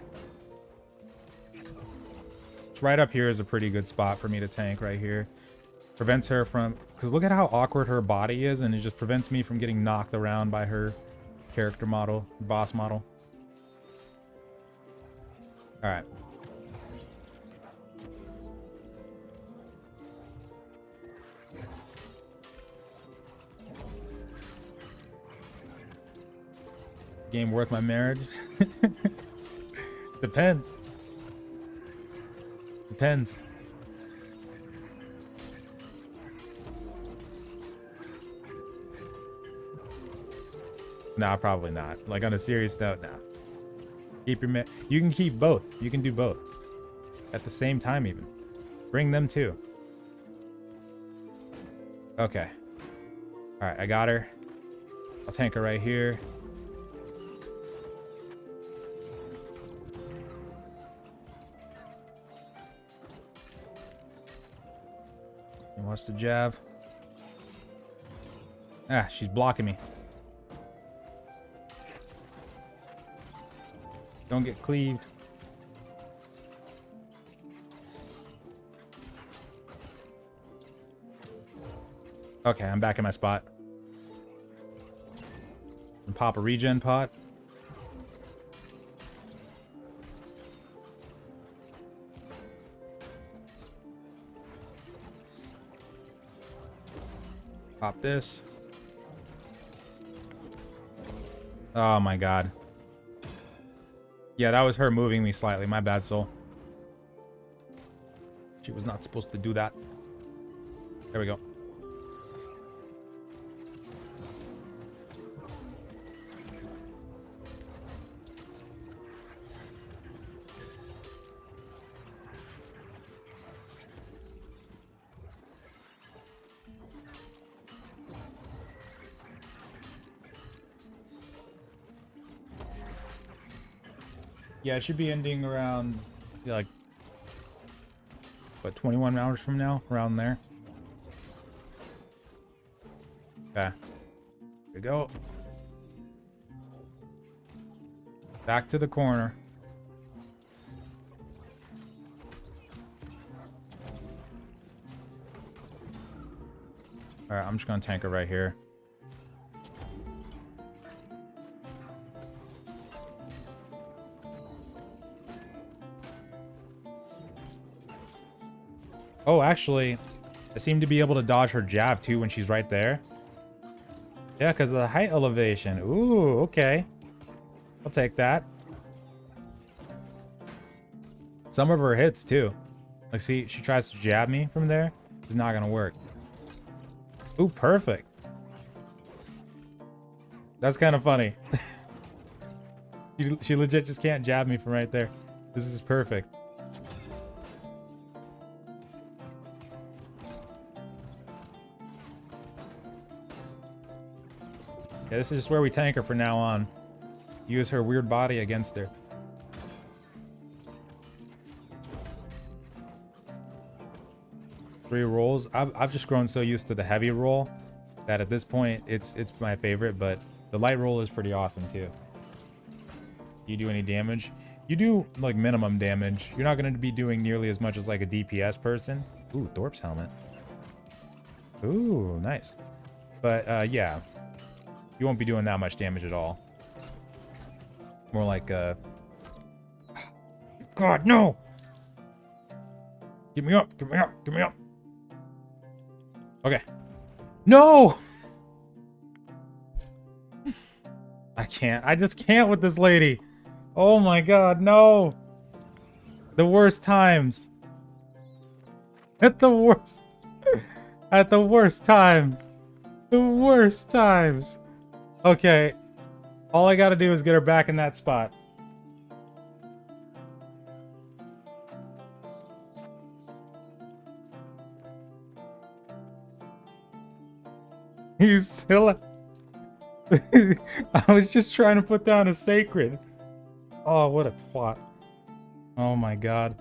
It's right up here is a pretty good spot for me to tank right here. Prevents her from... Because look at how awkward her body is, and it just prevents me from getting knocked around by her character model, boss model. Alright. game worth my marriage? Depends. Depends. Nah, probably not. Like on a serious note, nah. Keep your you can keep both. You can do both. At the same time even. Bring them too. Okay. Alright, I got her. I'll tank her right here. He wants to jab. Ah, she's blocking me. Don't get cleaved. Okay, I'm back in my spot. And pop a regen pot. Pop this. Oh my god. Yeah, that was her moving me slightly. My bad, soul. She was not supposed to do that. There we go. Yeah, it should be ending around, yeah, like, what, 21 hours from now? Around there. Okay. Here we go. Back to the corner. Alright, I'm just gonna tank her right here. Oh, actually, I seem to be able to dodge her jab too when she's right there. Yeah, because of the height elevation. Ooh, okay. I'll take that. Some of her hits too. Like, see, she tries to jab me from there. It's not gonna work. Ooh, perfect. That's kind of funny. She legit just can't jab me from right there. This is perfect. Yeah, this is just where we tank her from now on. Use her weird body against her. Three rolls. I've just grown so used to the heavy roll that at this point it's my favorite, but the light roll is pretty awesome too. You do any damage? You do like minimum damage. You're not going to be doing nearly as much as like a DPS person. Ooh, Thorpe's helmet. Ooh, nice. But yeah, you won't be doing that much damage at all. More like God, no! Get me up, get me up, get me up. Okay. No! I can't. I just can't with this lady. Oh my god, no! The worst times. At the worst. At the worst times. The worst times. Okay. All I gotta do is get her back in that spot. You silly. I was just trying to put down a sacred. Oh, what a twat. Oh my god.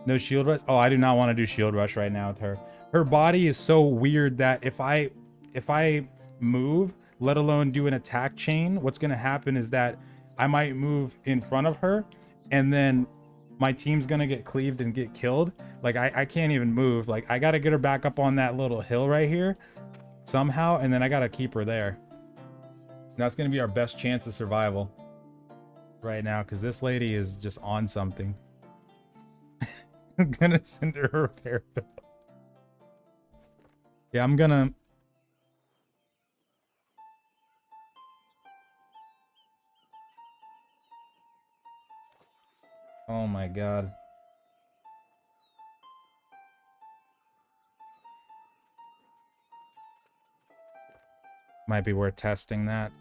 No shield rush? Oh, I do not want to do shield rush right now with her. Her body is so weird that if I move, let alone do an attack chain, what's going to happen is that I might move in front of her and then my team's going to get cleaved and get killed. Like, I can't even move. Like, I got to get her back up on that little hill right here somehow, and then I got to keep her there. And that's going to be our best chance of survival right now, because this lady is just on something. I'm going to send her a repair bill. Yeah, I'm going to... Oh my god. Might be worth testing that.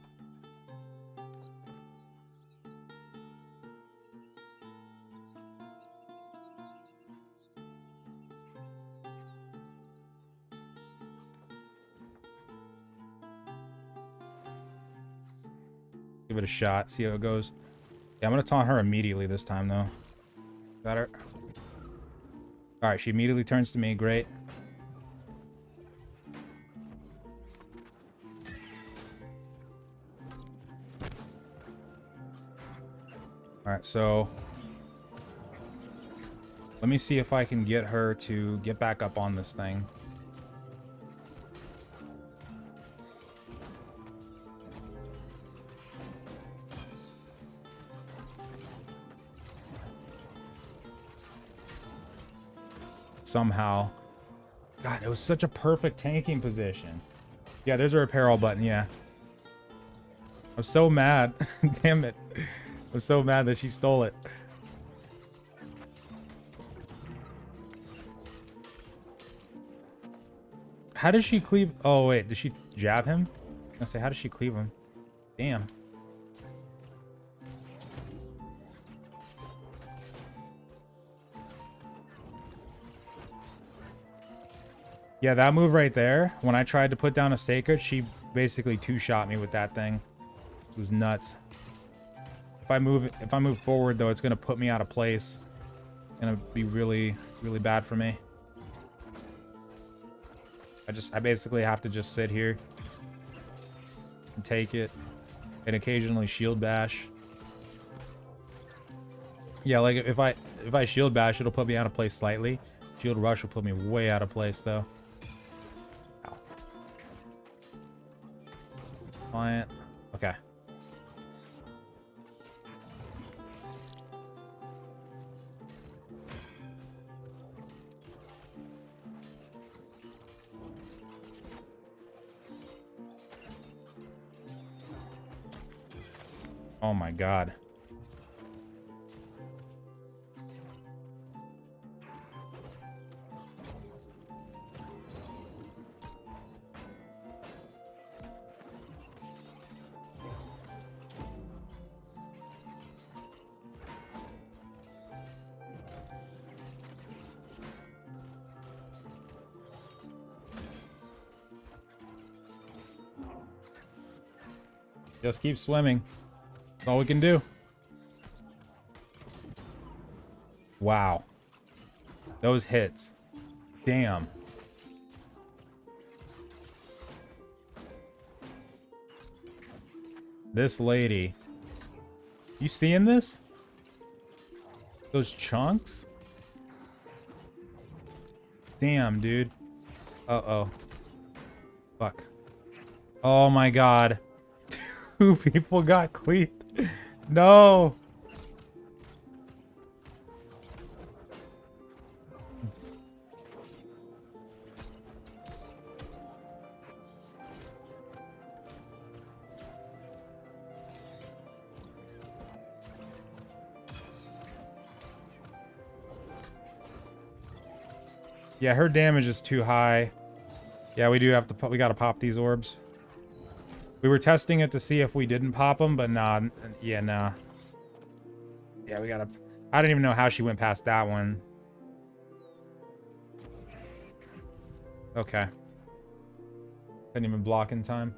Give it a shot, see how it goes. Yeah, I'm gonna taunt her immediately this time, though. Got her. Alright, she immediately turns to me. Great. Alright, so... let me see if I can get her to get back up on this thing. Somehow. God, it was such a perfect tanking position. Yeah, there's a repair all button, yeah. I'm so mad. Damn it. I'm so mad that she stole it. How does she cleave? Oh, wait. Did she jab him? I was gonna say, how does she cleave him? Damn. Yeah, that move right there, when I tried to put down a sacred, she basically two-shot me with that thing. It was nuts. If I move forward though, it's gonna put me out of place. It's gonna be really, really bad for me. I basically have to just sit here and take it and occasionally shield bash. Yeah, like if I shield bash, it'll put me out of place slightly. Shield rush will put me way out of place though. Ow. Client. Okay. Oh my god. Just keep swimming. That's all we can do. Wow. Those hits. Damn. This lady. You seeing this? Those chunks? Damn, dude. Uh-oh. Fuck. Oh my god. Two people got cleaved. No. Yeah, her damage is too high. Yeah, we do have to we gotta pop these orbs. We were testing it to see if we didn't pop them, but nah. Yeah, nah. Yeah, we gotta... I don't even know how she went past that one. Okay. Couldn't even block in time.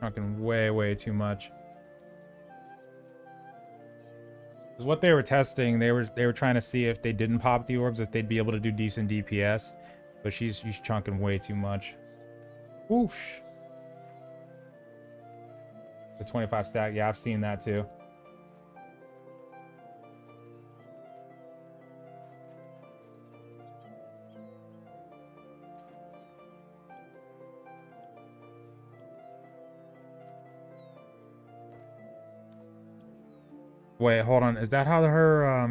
Talking way too much. Because what they were testing, they were trying to see if they didn't pop the orbs, if they'd be able to do decent DPS. But she's chunking way too much. Whoosh. The 25 stack, yeah, I've seen that too. Wait, hold on. Is that how her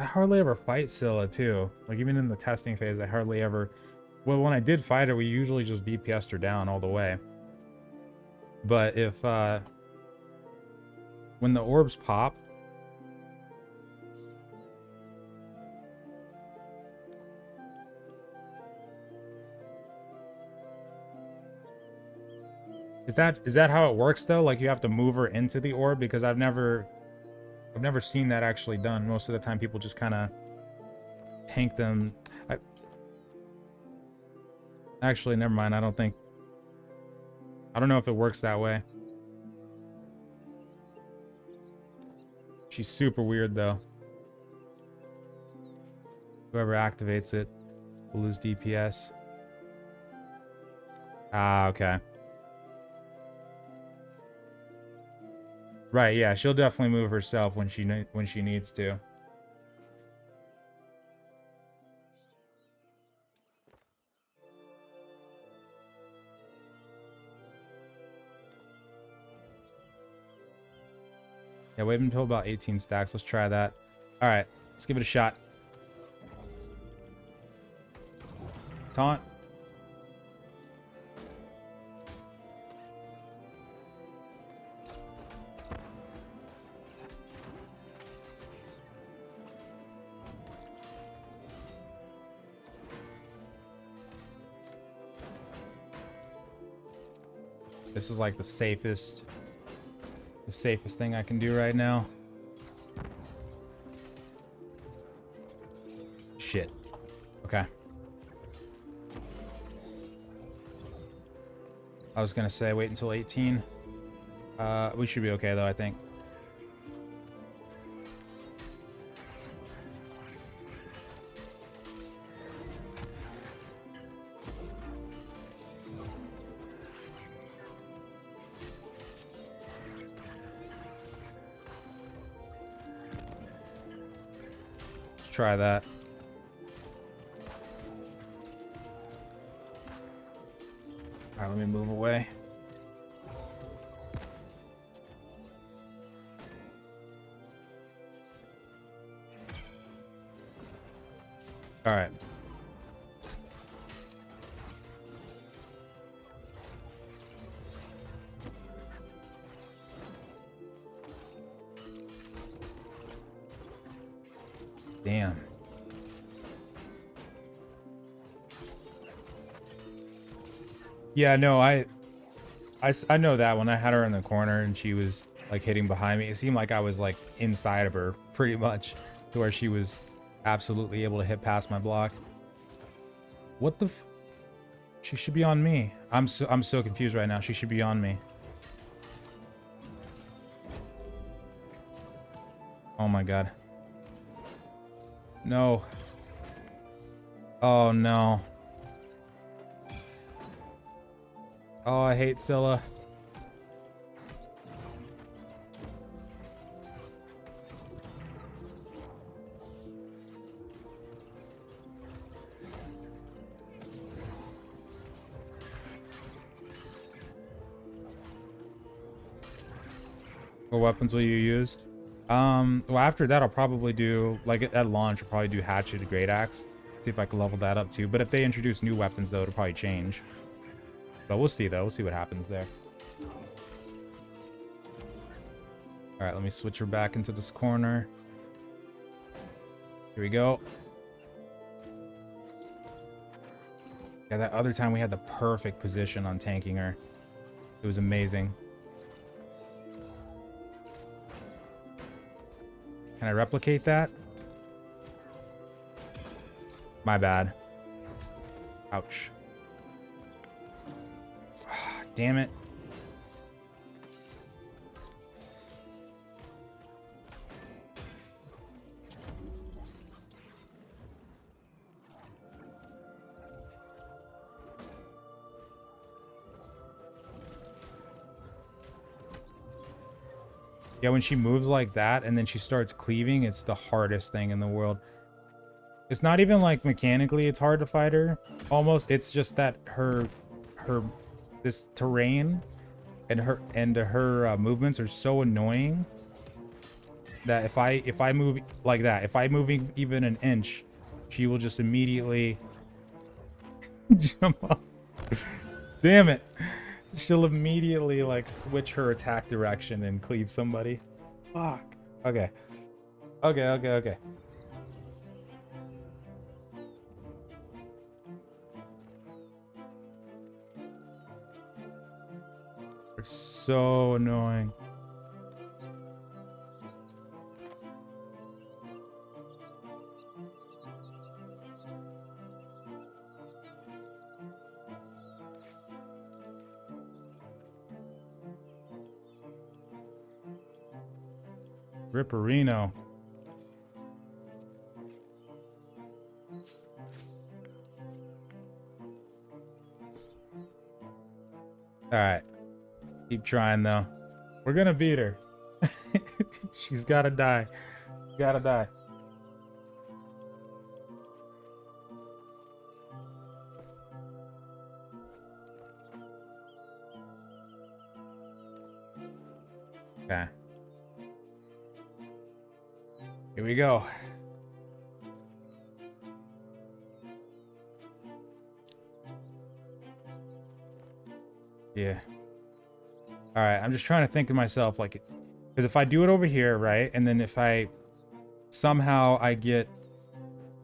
I hardly ever fight Scylla too. Like even in the testing phase, I hardly ever. Well, when I did fight her, we usually just DPS'd her down all the way. But if when the orbs pop, is that how it works though? Like you have to move her into the orb? Because I've never seen that actually done. Most of the time people just kind of tank them. Actually, never mind. I don't know if it works that way. She's super weird though. Whoever activates it will lose DPS. Ah, okay. Right, yeah, she'll definitely move herself when she needs to. Yeah, wait until about 18 stacks. Let's try that. All right, let's give it a shot. Taunt. This is like the safest thing I can do right now. Shit. Okay. I was gonna say wait until 18. We should be okay though, I think. Try that. All right, let me move away. All right. Damn. Yeah, no, I know that when I had her in the corner and she was like hitting behind me, it seemed like I was like inside of her pretty much to where she was absolutely able to hit past my block. What the f— she should be on me. I'm so confused right now. She should be on me. Oh my god. No. Oh no. Oh, I hate Scylla. What weapons will you use? Well, after that, I'll probably do, like, at launch, I'll probably do Hatchet Great Axe. See if I can level that up, too. But if they introduce new weapons, though, it'll probably change. But we'll see, though. We'll see what happens there. Alright, let me switch her back into this corner. Here we go. Yeah, that other time we had the perfect position on tanking her. It was amazing. Can I replicate that? My bad. Ouch. Damn it. Yeah, when she moves like that and then she starts cleaving, it's the hardest thing in the world. It's not even like mechanically it's hard to fight her. Almost, it's just that this terrain and her movements are so annoying that if I move like that, if I move even an inch, she will just immediately jump up. Damn it. She'll immediately like switch her attack direction and cleave somebody. Fuck. Okay. Okay. They're so annoying. Ripperino. All right. Keep trying though. We're gonna beat her. She's gotta die. Gotta die. Okay. Here we go. Yeah. All right, I'm just trying to think to myself, like, because if I do it over here, right, and then if I somehow I get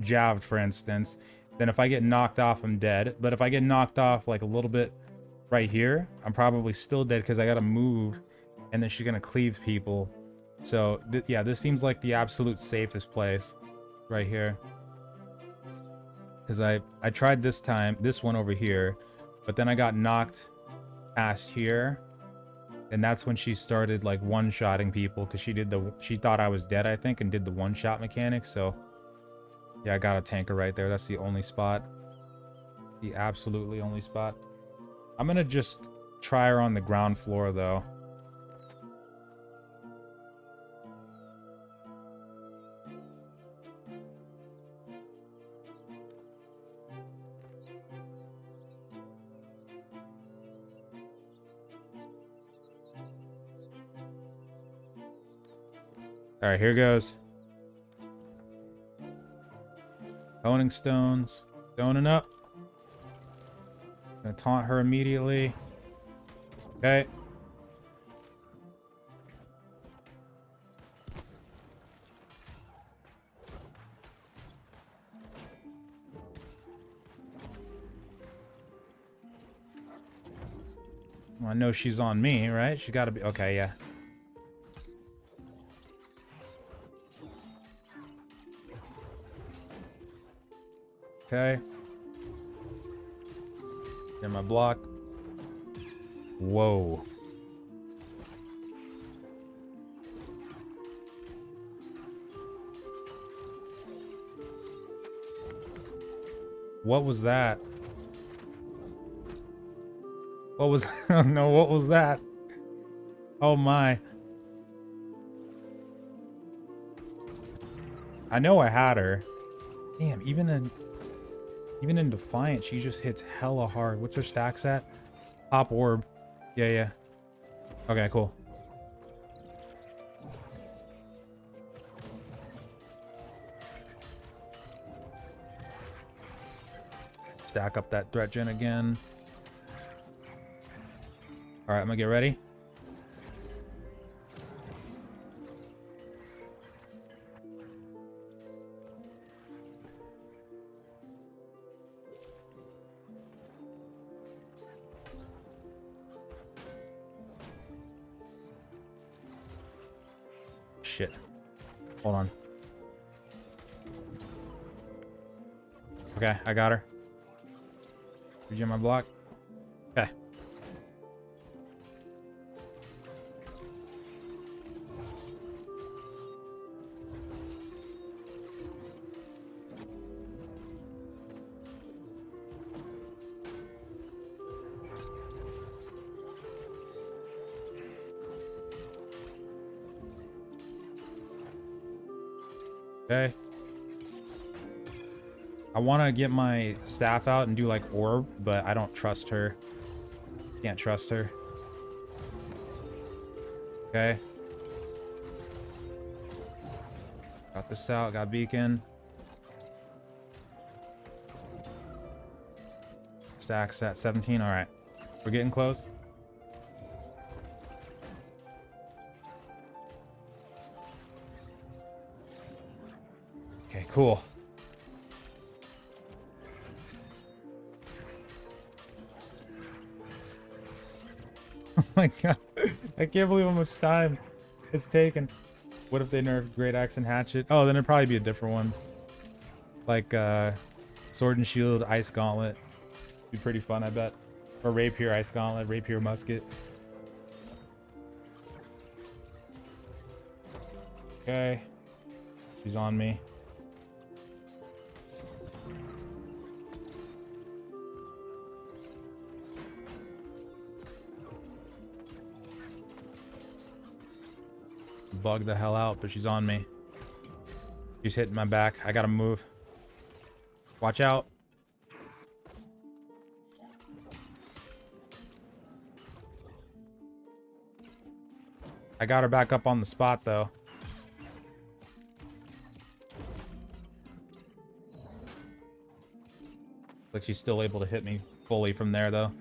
jabbed, for instance, then if I get knocked off, I'm dead. But if I get knocked off like a little bit right here, I'm probably still dead because I gotta move, and then she's gonna cleave people. So yeah, this seems like the absolute safest place right here. Because I tried this one over here, but then I got knocked past here. And that's when she started like one-shotting people because she thought I was dead, I think, and did the one-shot mechanic. So yeah, I got a tanker right there. That's the only spot. The absolutely only spot. I'm gonna just try her on the ground floor though. All right, here goes. Honing stones. Stoning up. Gonna taunt her immediately. Okay. Well, I know she's on me, right? She gotta be. Okay, yeah. Okay. Get my block. Whoa. What was that? What was... Oh no, what was that? Oh my. I know I had her. Damn, even in Defiant, she just hits hella hard. What's her stacks at? Top orb. Yeah. Okay, cool. Stack up that threat gen again. Alright, I'm gonna get ready. Shit. Hold on. Okay, I got her. Regen my block. Okay. Okay. I want to get my staff out and do like orb, but I don't trust her. Can't trust her. Okay. Got this out, got beacon. Stacks at 17. All right, we're getting close. Okay, cool. Oh my god, I can't believe how much time it's taken. What if they nerfed Great Axe and Hatchet? Oh, then it'd probably be a different one. Like Sword and Shield, Ice Gauntlet. Be pretty fun, I bet. Or Rapier, Ice Gauntlet, Rapier, Musket. Okay. She's on me. Bug the hell out, but she's on me. She's hitting my back. I gotta move. Watch out. I got her back up on the spot though. Like she's still able to hit me fully from there though.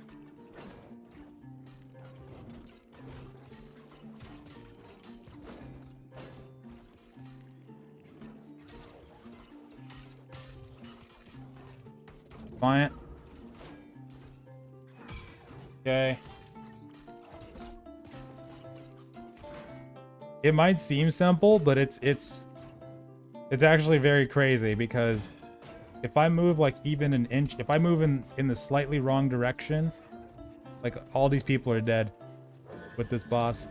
Client. Okay. It might seem simple, but it's actually very crazy because if I move like even an inch, if I move in the slightly wrong direction, like all these people are dead with this boss.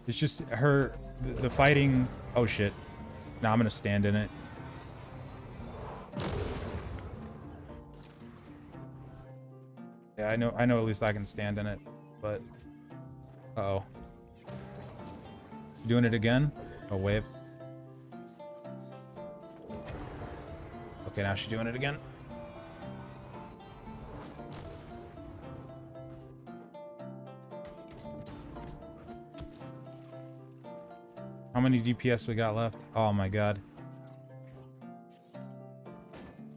It's just her, the fighting. Oh shit. Now I'm gonna stand in it. Yeah, I know at least I can stand in it, but uh-oh. Doing it again? Oh, wave. Okay, now she's doing it again. How many DPS we got left? Oh my god.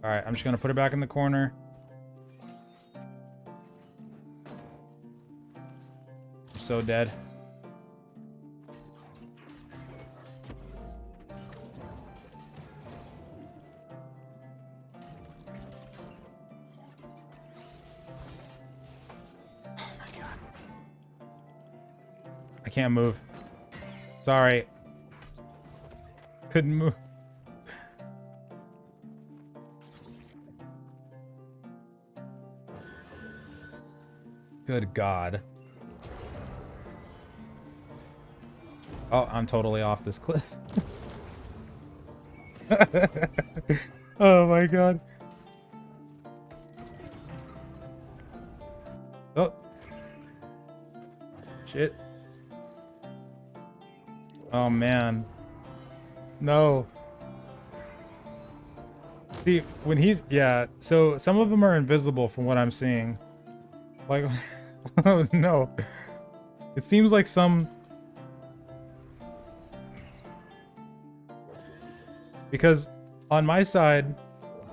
Alright, I'm just gonna put her back in the corner. I'm so dead. I can't move. Sorry. Couldn't move. Good God. Oh, I'm totally off this cliff. Oh my God. Oh. Shit. Oh man. No. See, when he's, yeah, so some of them are invisible from what I'm seeing. Like, oh no. It seems like some... Because on my side,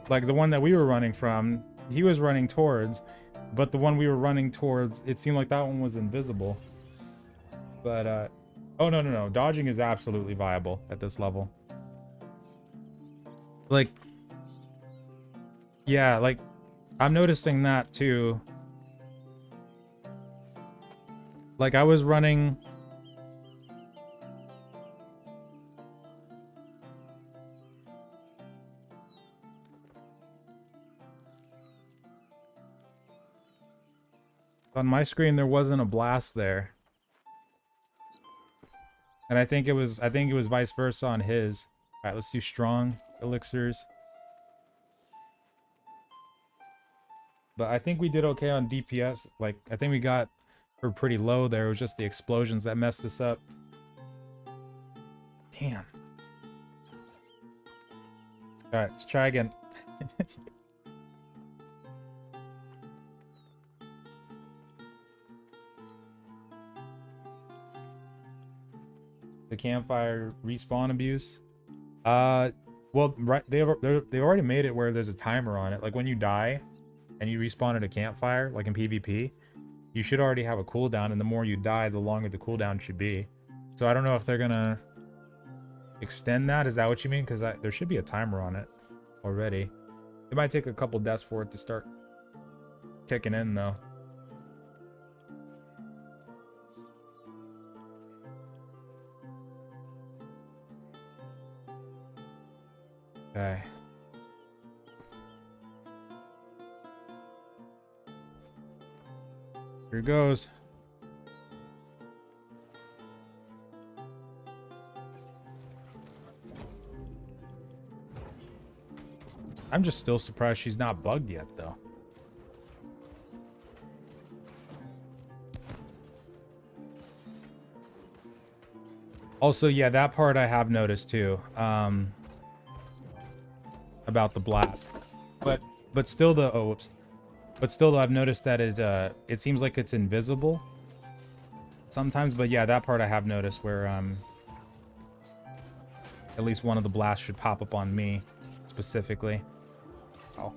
like the one that we were running from, he was running towards, but the one we were running towards, it seemed like that one was invisible. But, oh, no. Dodging is absolutely viable at this level. Like, yeah, like, I'm noticing that too. Like, I was running... On my screen, there wasn't a blast there. And I think it was vice versa on his. All right, let's do strong elixirs. But I think we did okay on DPS. Like, I think we got her pretty low there. It was just the explosions that messed us up. Damn. All right, let's try again. The campfire respawn abuse. Well, right, they've already made it where there's a timer on it. Like when you die and you respawn at a campfire, like in PvP, you should already have a cooldown, and the more you die, the longer the cooldown should be. So I don't know if they're gonna extend that. Is that what you mean? Because there should be a timer on it already. It might take a couple deaths for it to start kicking in, though. Okay. Here goes. I'm just still surprised she's not bugged yet, though. Also, yeah, that part I have noticed too. About the blast, but still the whoops. But still, though, I've noticed that it seems like it's invisible sometimes. But yeah, that part I have noticed where at least one of the blasts should pop up on me specifically. Oh.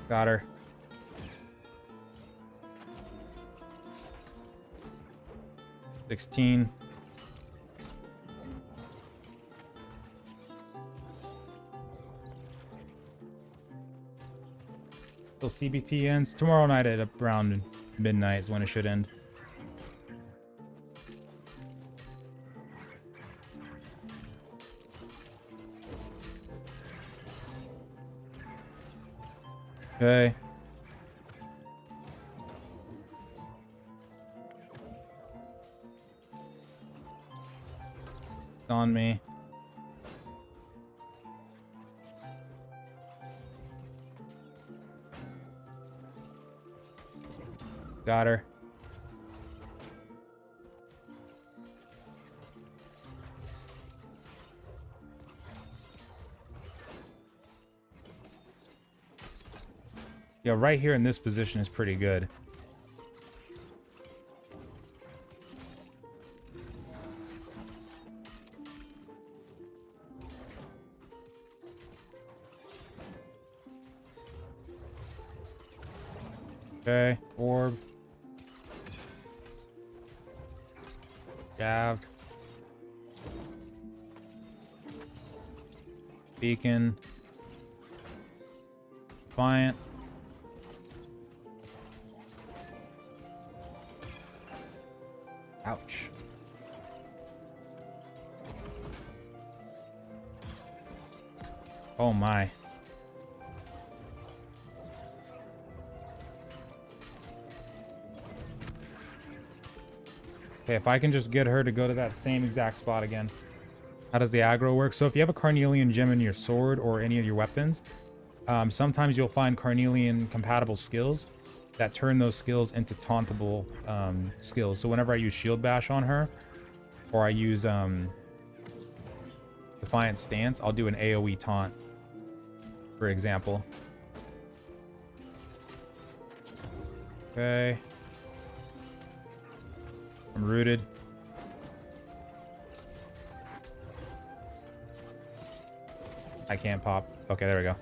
Got her. $16. So CBT ends tomorrow night at around midnight is when it should end. Okay. It's on me. Got her. Yeah, right here in this position is pretty good. Okay, orb. Jabbed. Beacon. Defiant. Ouch. Oh my. Okay, if I can just get her to go to that same exact spot again. How does the aggro work? So if you have a carnelian gem in your sword or any of your weapons, sometimes you'll find carnelian compatible skills that turn those skills into tauntable skills. So whenever I use shield bash on her, or I use defiant stance, I'll do an AoE taunt, for example. Okay. I'm rooted. I can't pop. Okay, there we go.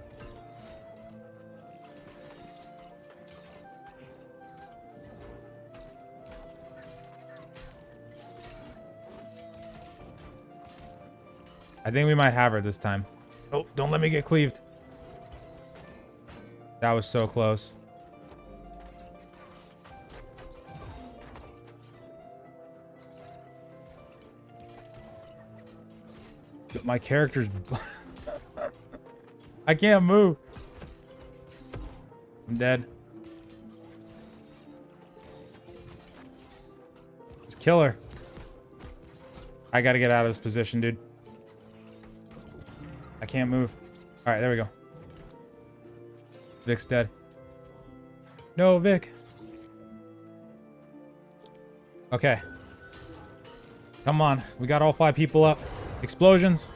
I think we might have her this time. Oh, don't let me get cleaved. That was so close. My character's... I can't move. I'm dead. Just kill her. I gotta get out of this position, dude. I can't move. Alright, there we go. Vic's dead. No, Vic. Okay. Come on. We got all 5 people up. Explosions.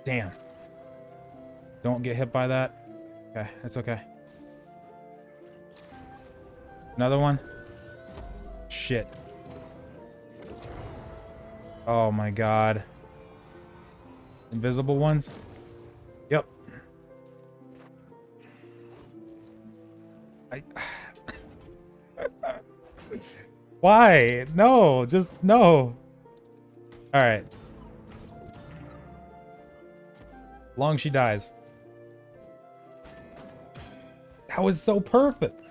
Damn. Don't get hit by that. Okay, it's okay. Another one. Shit. Oh my god. Invisible ones? Yep. Why? No, just no. Alright. Long she dies. That was so perfect.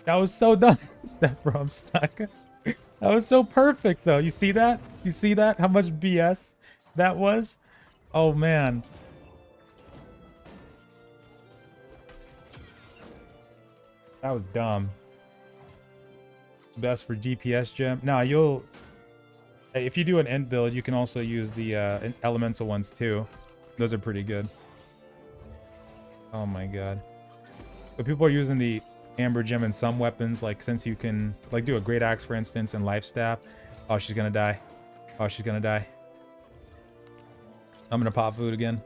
That was so done. Step from stuck. That was so perfect though. You see that? You see that? How much BS that was? Oh man. That was dumb. Best for GPS gem. No, you'll... If you do an end build, you can also use the elemental ones too. Those are pretty good. Oh my god. But people are using the amber gem in some weapons, like since you can like do a great axe for instance and life staff. Oh, she's gonna die. Oh, she's gonna die. I'm gonna pop food again.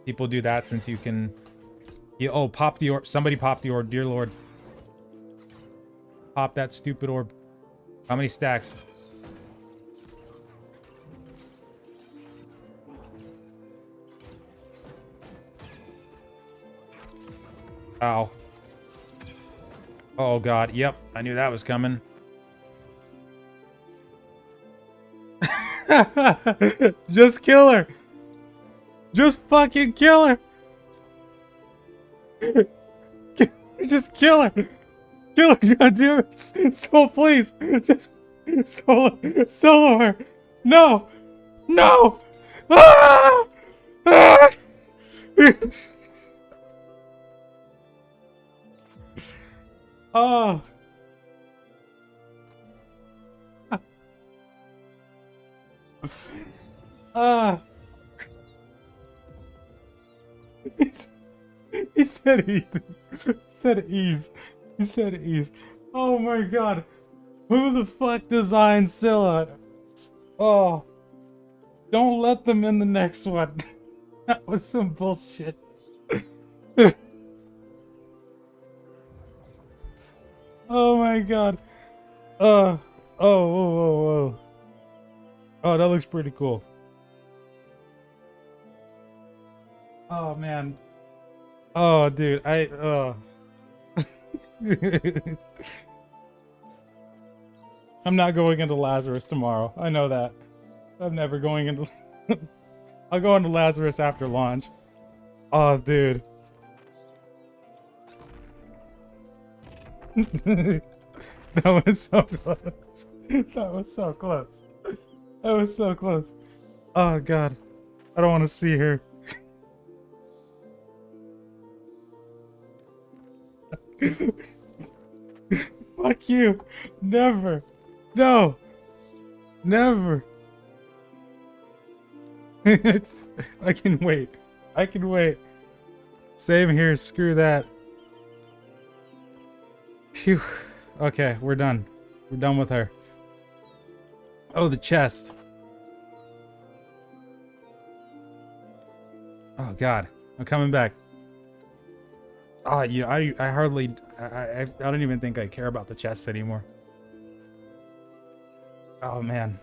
People do that since you can... Oh, pop the orb. Somebody pop the orb, dear lord. Pop that stupid orb. How many stacks? Ow. Oh god, yep. I knew that was coming. Just kill her. Just fucking kill her. Just kill her. Kill her, god damn it. So please. Just solo her. No. No. Ah! Ah! Oh. Ah. He said easy. He said ease. He said ease. Oh my god. Who the fuck designed Scylla? Oh. Don't let them in the next one. That was some bullshit. Oh my god. Oh, whoa, whoa, whoa. Oh, that looks pretty cool. Oh man. Oh dude, I'm not going into Lazarus tomorrow. I know that. I'm never going into... I'll go into Lazarus after launch. Oh dude. That was so close. That was so close. That was so close. Oh god. I don't want to see her. Fuck you. Never. No. Never. I can wait. I can wait. Same here. Screw that. Phew. Okay, we're done. We're done with her. Oh, the chest. Oh god. I'm coming back. Oh, yeah, I hardly... I don't even think I care about the chests anymore. Oh, man.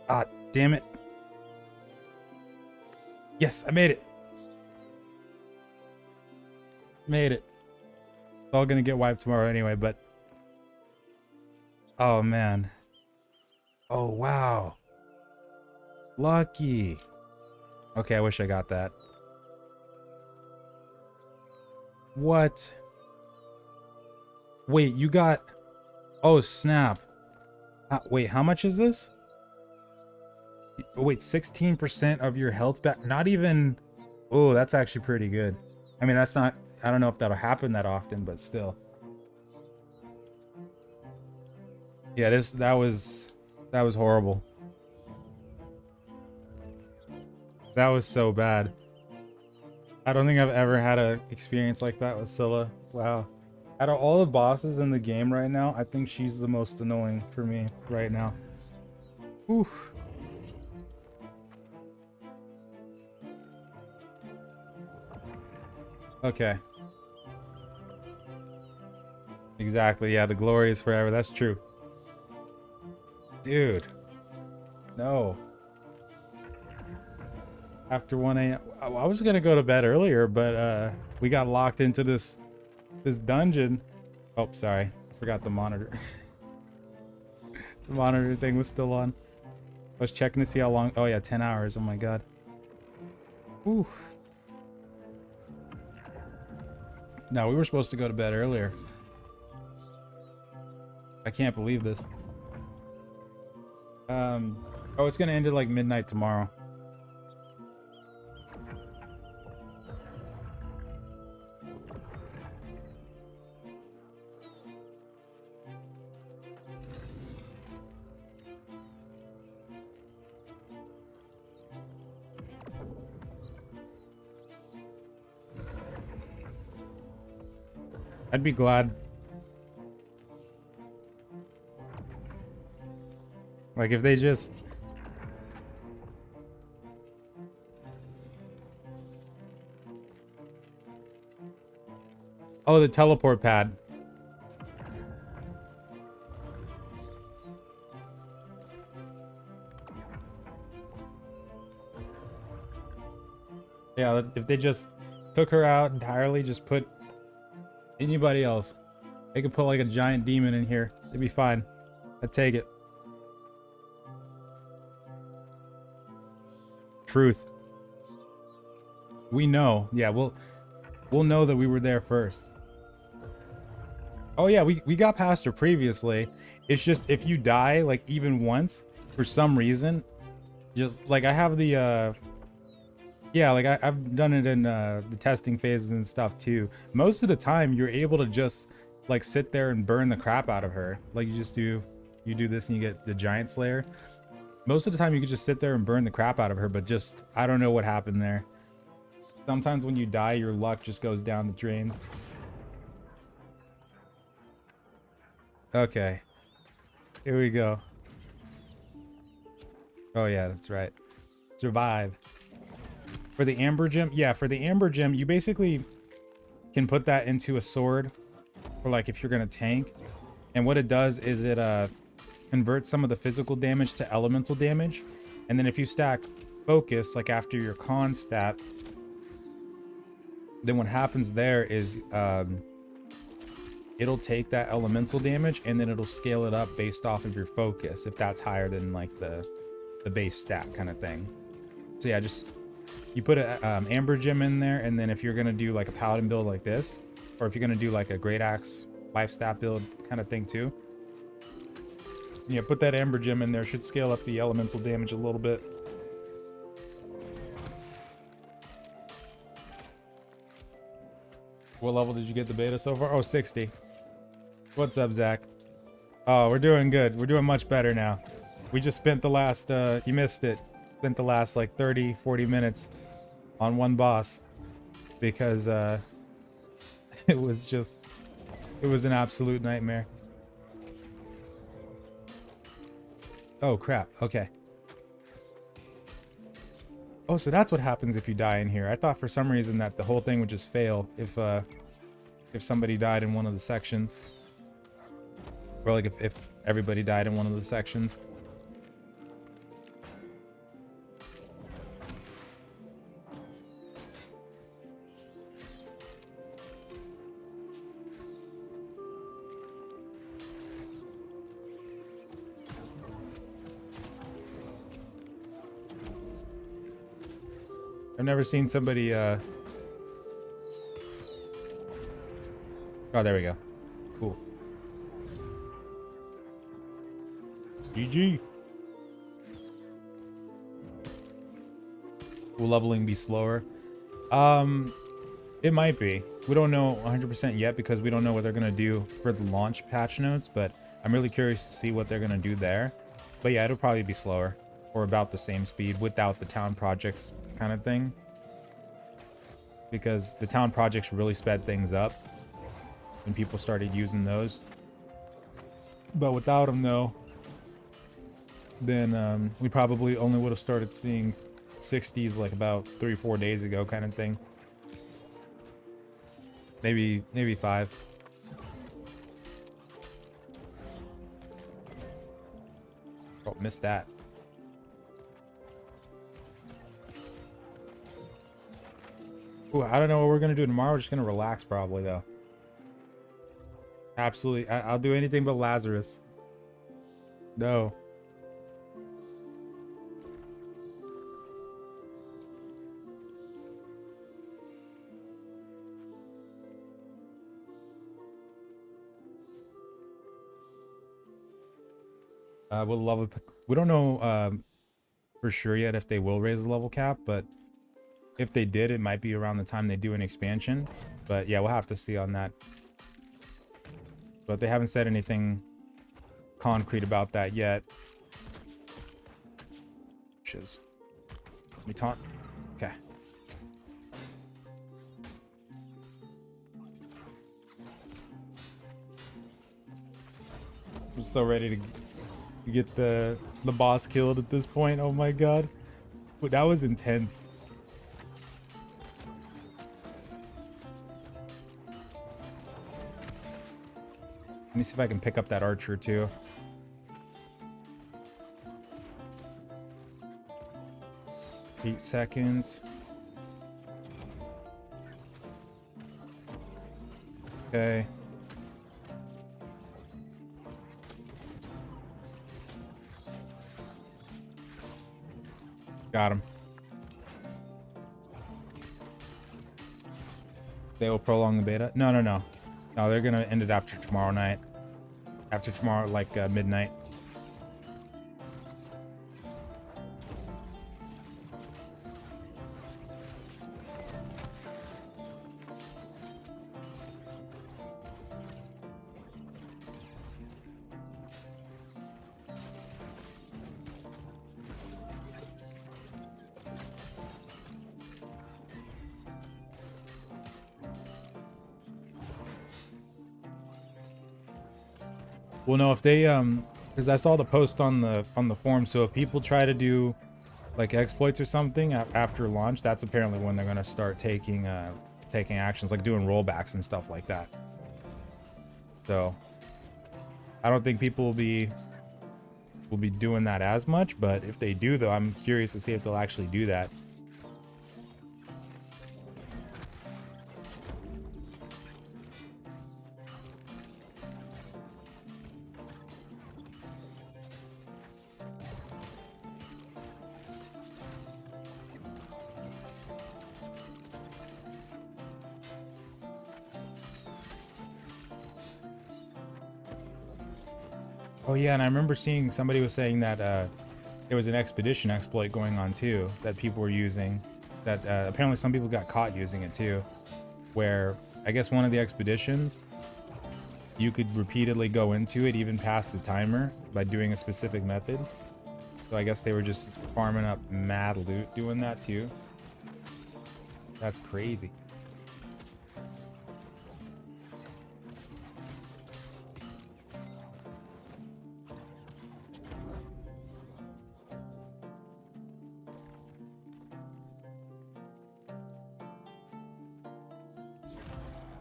Ah, damn it. Yes, I made it. Made it. It's all gonna get wiped tomorrow anyway, but... Oh, man. Oh, wow. Lucky. Okay, I wish I got that. What? Wait, you got... Oh, snap. Wait, how much is this? Oh, wait, 16% of your health back? Not even... Oh, that's actually pretty good. I mean, that's not... I don't know if that'll happen that often, but still. Yeah, that was horrible. That was so bad. I don't think I've ever had an experience like that with Scylla. Wow. Out of all the bosses in the game right now, I think she's the most annoying for me right now. Oof. Okay. Exactly. Yeah, the glory is forever. That's true. Dude. No. After 1 a.m. I was gonna go to bed earlier, but we got locked into this dungeon. Oh, sorry. Forgot the monitor. The monitor thing was still on. I was checking to see how long. Oh yeah, 10 hours. Oh my god. Ooh. No, we were supposed to go to bed earlier. I can't believe this. Oh, it's gonna end at like midnight tomorrow. I'd be glad. Like if they just... Oh, the teleport pad. Yeah, if they just took her out entirely, just put anybody else. They could put like a giant demon in here. It'd be fine. I'd take it. Truth. We know. Yeah, we'll know that we were there first. Oh yeah, we got past her previously. It's just if you die like even once for some reason, just like I have the yeah, like I've done it in the testing phases and stuff too. Most of the time you're able to just like sit there and burn the crap out of her. Like you do this and you get the giant slayer. Most of the time you could just sit there and burn the crap out of her, but just I don't know what happened there. Sometimes when you die, your luck just goes down the drains. Okay. Here we go. Oh yeah, that's right. Survive. For the amber gem, yeah, for the amber gem, you basically can put that into a sword for like if you're gonna tank. And what it does is it converts some of the physical damage to elemental damage. And then if you stack focus, like after your con stat, then what happens there is it'll take that elemental damage and then it'll scale it up based off of your focus if that's higher than like the base stat kind of thing. So yeah, just you put a amber gem in there, and then if you're gonna do like a paladin build like this, or if you're gonna do like a great axe life stat build kind of thing too, yeah, put that amber gem in there. Should scale up the elemental damage a little bit. What level did you get the beta so far? Oh, 60. What's up, Zach? Oh, we're doing good. We're doing much better now. We just spent the last, you missed it. Spent the last like 30, 40 minutes on one boss because it was an absolute nightmare. Oh, crap. Okay. Oh, so that's what happens if you die in here. I thought for some reason that the whole thing would just fail if somebody died in one of the sections. Or like if everybody died in one of the sections. I've never seen somebody oh, there we go. Cool. GG. Will leveling be slower? It might be. We don't know 100% yet because we don't know what they're gonna do for the launch patch notes, but I'm really curious to see what they're gonna do there. But yeah, it'll probably be slower or about the same speed without the town projects kind of thing, because the town projects really sped things up when people started using those. But without them though, then we probably only would have started seeing 60s like about 3 or 4 days ago kind of thing. maybe 5. Oh, missed that. Ooh, I don't know what we're gonna do tomorrow. We're just gonna relax probably though. Absolutely, I'll do anything but Lazarus. No. We'll level. We don't know for sure yet if they will raise the level cap, but if they did, it might be around the time they do an expansion. But yeah, we'll have to see on that. But they haven't said anything concrete about that yet. Shiz. Let me taunt. Okay. I'm so ready to get the boss killed at this point. Oh my god. That was intense. Let me see if I can pick up that archer too. Eight seconds. Okay. Got him. They will prolong the beta? No, no, no. No, they're gonna end it after tomorrow night. After tomorrow, like midnight. Well, no, if they because I saw the post on the forum, so if people try to do like exploits or something after launch, that's apparently when they're gonna start taking actions, like doing rollbacks and stuff like that. So I don't think people will be doing that as much, but if they do, though, I'm curious to see if they'll actually do that. Oh yeah, and I remember seeing somebody was saying that there was an expedition exploit going on too that people were using. That apparently some people got caught using it too, where I guess one of the expeditions you could repeatedly go into it even past the timer by doing a specific method. So I guess they were just farming up mad loot doing that too. That's crazy.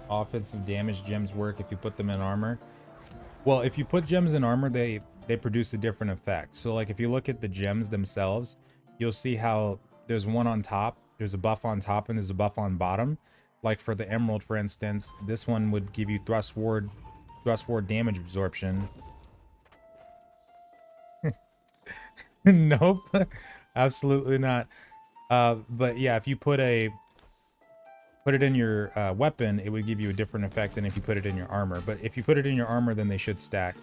Offensive damage gems work if you put them in armor. Well, if you put gems in armor, they produce a different effect. So like if you look at the gems themselves, you'll see how there's one on top, there's a buff on top, and there's a buff on bottom. Like for the emerald, for instance, this one would give you thrust ward damage absorption. Nope. Absolutely not. But yeah, if you put it in your weapon, it would give you a different effect than if you put it in your armor. But if you put it in your armor, then they should stack.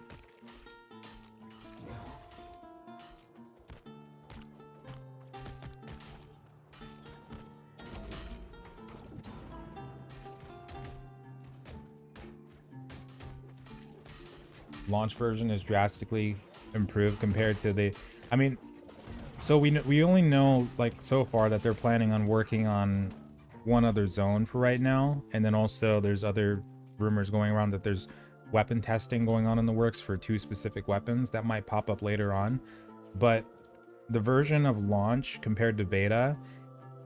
Launch version is drastically improved compared to the... I mean, so we only know, like, so far that they're planning on working on one other zone for right now, and then also there's other rumors going around that there's weapon testing going on in the works for 2 specific weapons that might pop up later on. But the version of launch compared to beta,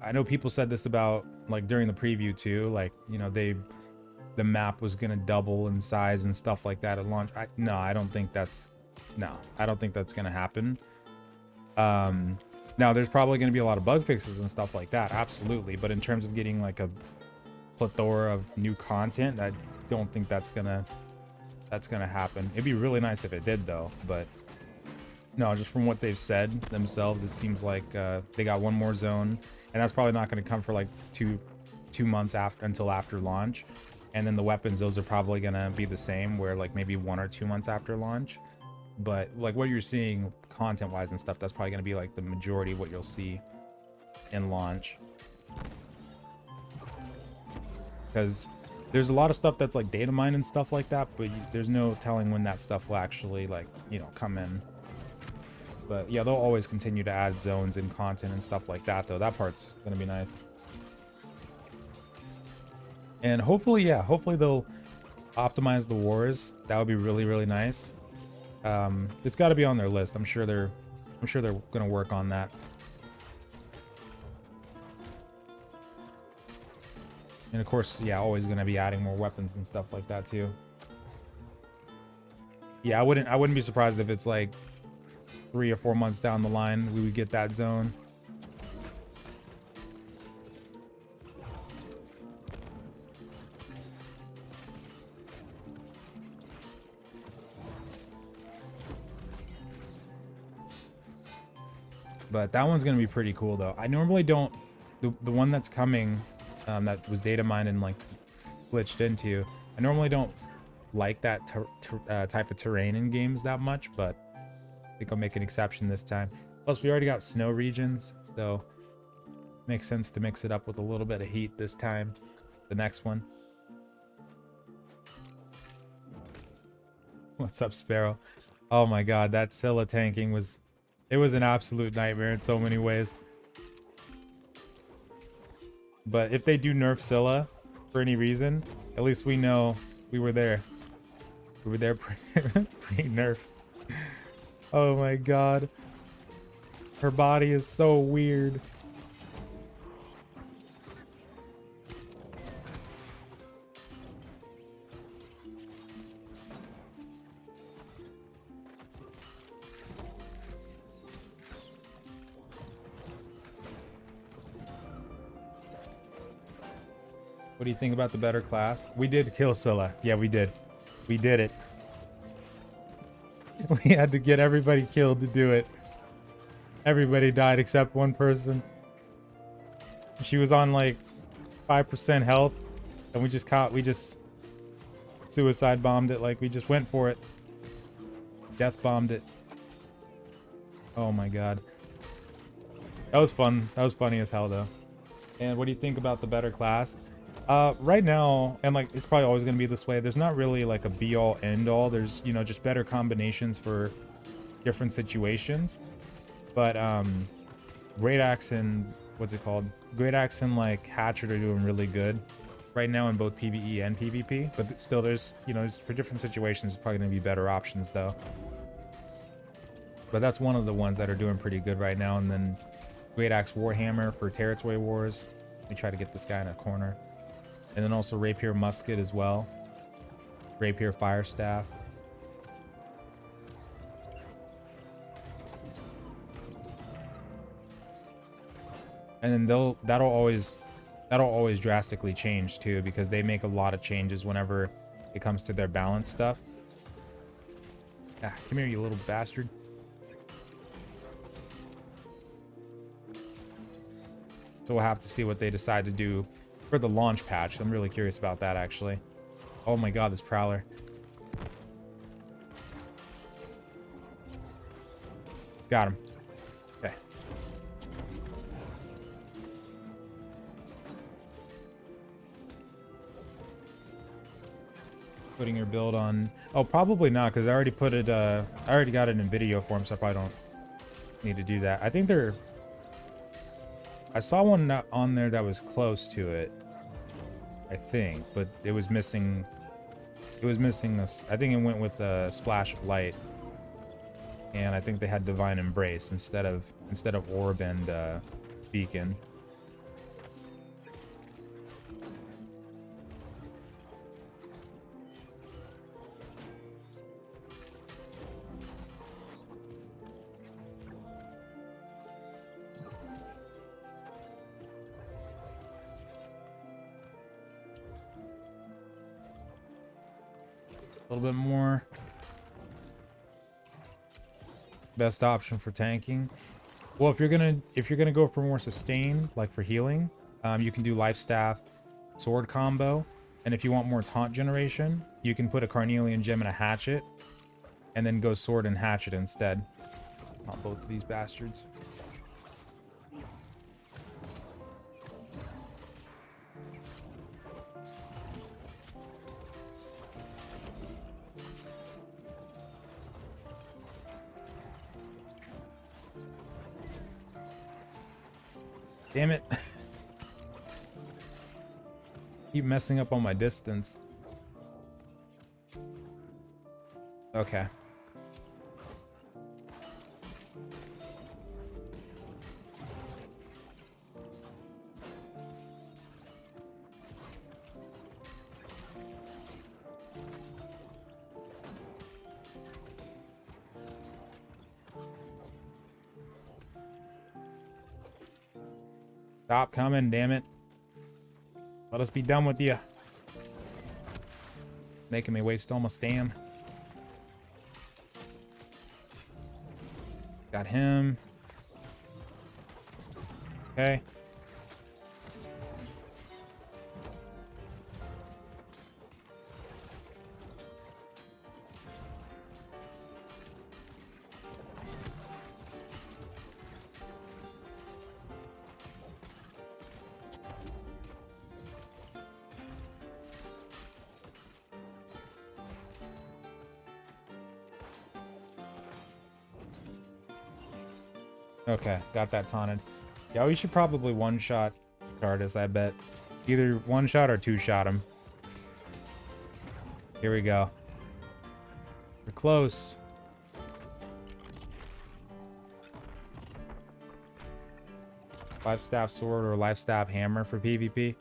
I know people said this about, like, during the preview too, like, you know, the map was gonna double in size and stuff like that at launch. No, I don't think that's gonna happen. Now there's probably gonna be a lot of bug fixes and stuff like that, absolutely. But in terms of getting like a plethora of new content, I don't think that's gonna happen. It'd be really nice if it did though, but no, just from what they've said themselves, it seems like they got one more zone, and that's probably not going to come for like two months until after launch. And then the weapons, those are probably going to be the same, where like maybe 1 or 2 months after launch. But like what you're seeing content wise and stuff, that's probably going to be like the majority of what you'll see in launch, because there's a lot of stuff that's like data mined and stuff like that, but there's no telling when that stuff will actually, like, you know, come in. But yeah, they'll always continue to add zones and content and stuff like that, though. That part's gonna be nice. And hopefully, yeah, hopefully they'll optimize the wars. That would be really, really nice. It's got to be on their list. I'm sure they're gonna work on that. And of course, yeah, always gonna be adding more weapons and stuff like that too. Yeah, I wouldn't be surprised if it's like 3 or 4 months down the line we would get that zone. But that one's gonna be pretty cool though. I normally don't, the one that's coming, that was data mined and like glitched into, I normally don't like that type of terrain in games that much, but I think I'll make an exception this time. Plus, we already got snow regions, so makes sense to mix it up with a little bit of heat this time. The next one. What's up, Sparrow? Oh my god, that Scylla tanking was an absolute nightmare in so many ways. But if they do nerf Scylla for any reason, at least we know we were there. We were there pre-nerf. Oh my god. Her body is so weird. What do you think about the better class? We did kill Scylla. Yeah, we did. We did it. We had to get everybody killed to do it. Everybody died except one person. She was on like 5% health, and we just suicide bombed it. Like, we just went for it. Death bombed it. Oh my god. That was fun. That was funny as hell though. And what do you think about the better class? Right now, and like it's probably always going to be this way, there's not really like a be all end all. There's, you know, just better combinations for different situations. But Great Axe and what's it called? Great Axe and like Hatchet are doing really good right now in both PvE and PvP. But still, there's, you know, for different situations, there's probably going to be better options though. But that's one of the ones that are doing pretty good right now. And then Great Axe Warhammer for territory wars. Let me try to get this guy in a corner. And then also Rapier Musket as well. Rapier Fire Staff. And then that'll always drastically change too, because they make a lot of changes whenever it comes to their balance stuff. Ah, come here, you little bastard. So we'll have to see what they decide to do for the launch patch. I'm really curious about that, actually. Oh my god, this Prowler. Got him. Okay. Putting your build on... Oh, probably not, because I already put it... I already got it in video form, so I probably don't need to do that. I think they're... I saw one on there that was close to it, I think, but it was missing. It was missing this. I think it went with a Splash of Light, and I think they had Divine Embrace instead of Orb and Beacon. A little bit more. Best option for tanking. Well, if you're gonna go for more sustain, like for healing, you can do life staff, sword combo, and if you want more taunt generation, you can put a carnelian gem and a hatchet, and then go sword and hatchet instead. On both of these bastards. Damn it. Keep messing up on my distance. Okay. Stop coming, damn it. Let us be done with you. Making me waste all my stam. Got him. Okay. Okay, got that taunted. Yeah, we should probably one-shot Tardis, I bet. Either one-shot or two-shot him. Here we go. We're close. Life staff sword or life staff hammer for PvP.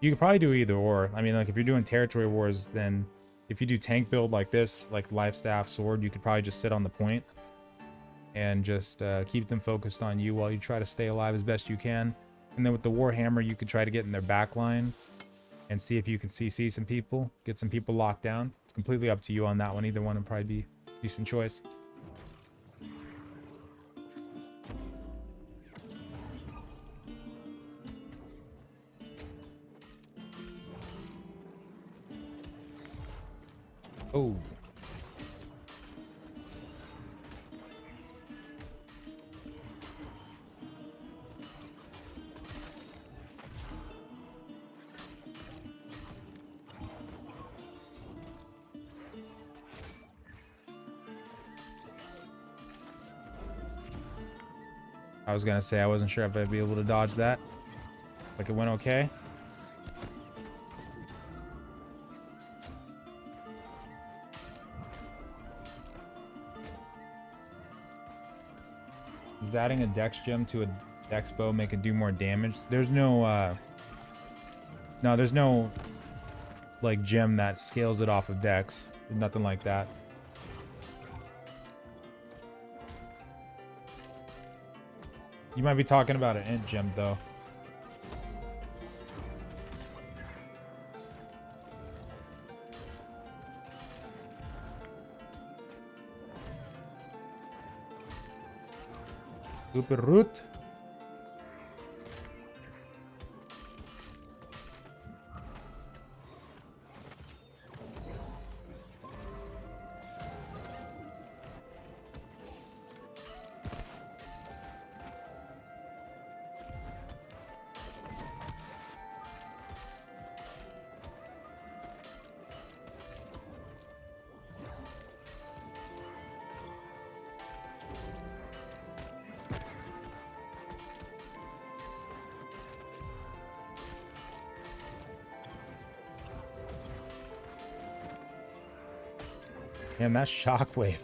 You could probably do either or. I mean, like if you're doing territory wars, then if you do tank build like this, like life staff sword, you could probably just sit on the point and just keep them focused on you while you try to stay alive as best you can. And then with the Warhammer, you could try to get in their back line and see if you can CC some people, get some people locked down. It's completely up to you on that one. Either one would probably be a decent choice. Oh. I was gonna say I wasn't sure if I'd be able to dodge that. Like it went okay. Does adding a dex gem to a dex bow make it do more damage? There's no no, there's no like gem that scales it off of dex. There's nothing like that. You might be talking about an int gem though. Super root. Damn, that shockwave.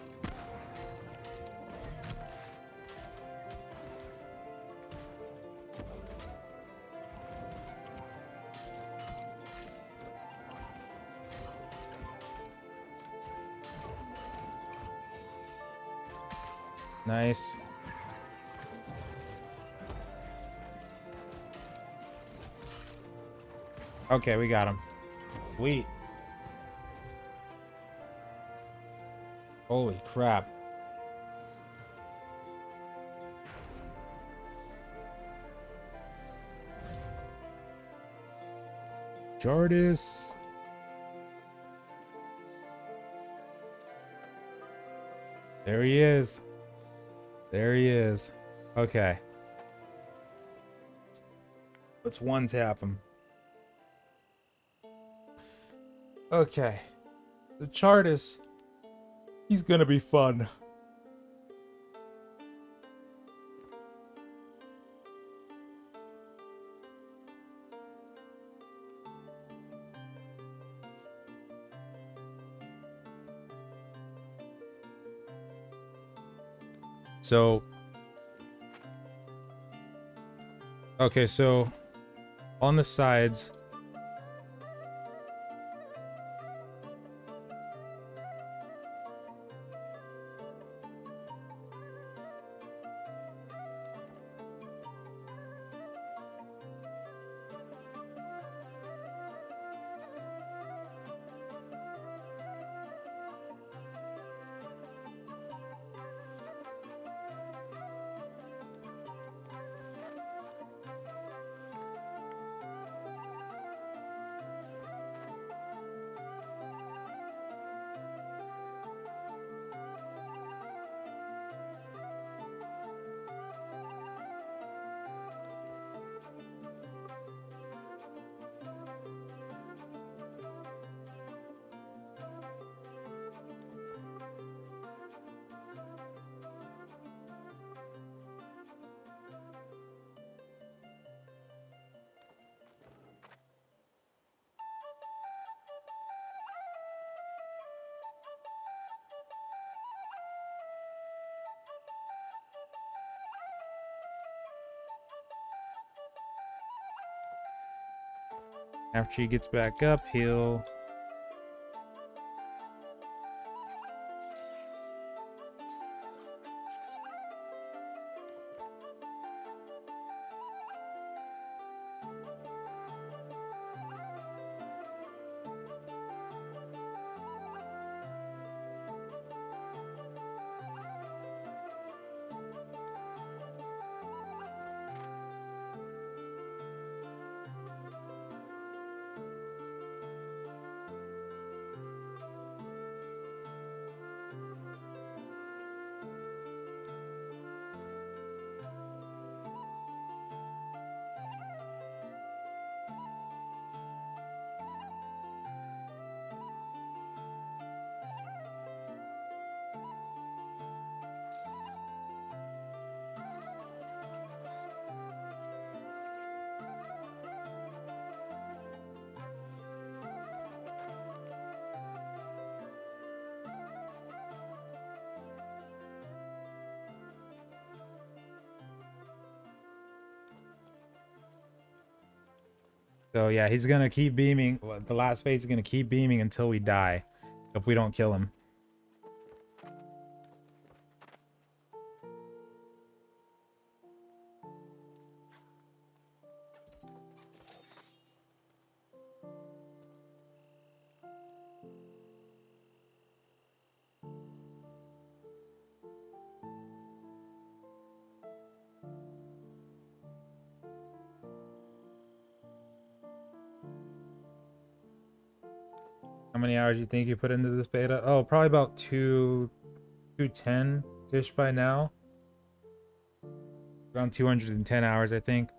Nice. Okay, we got him. Sweet. Holy crap. Jardis. There he is. There he is. Okay. Let's one tap him. Okay. The Chartist. He's gonna be fun. So, okay, so on the sides, after he gets back up, he'll... So yeah, he's gonna keep beaming. Well, the last phase is gonna keep beaming until we die, if we don't kill him. How many hours do you think you put into this beta? Oh, probably about 210-ish by now. Around 210 hours, I think.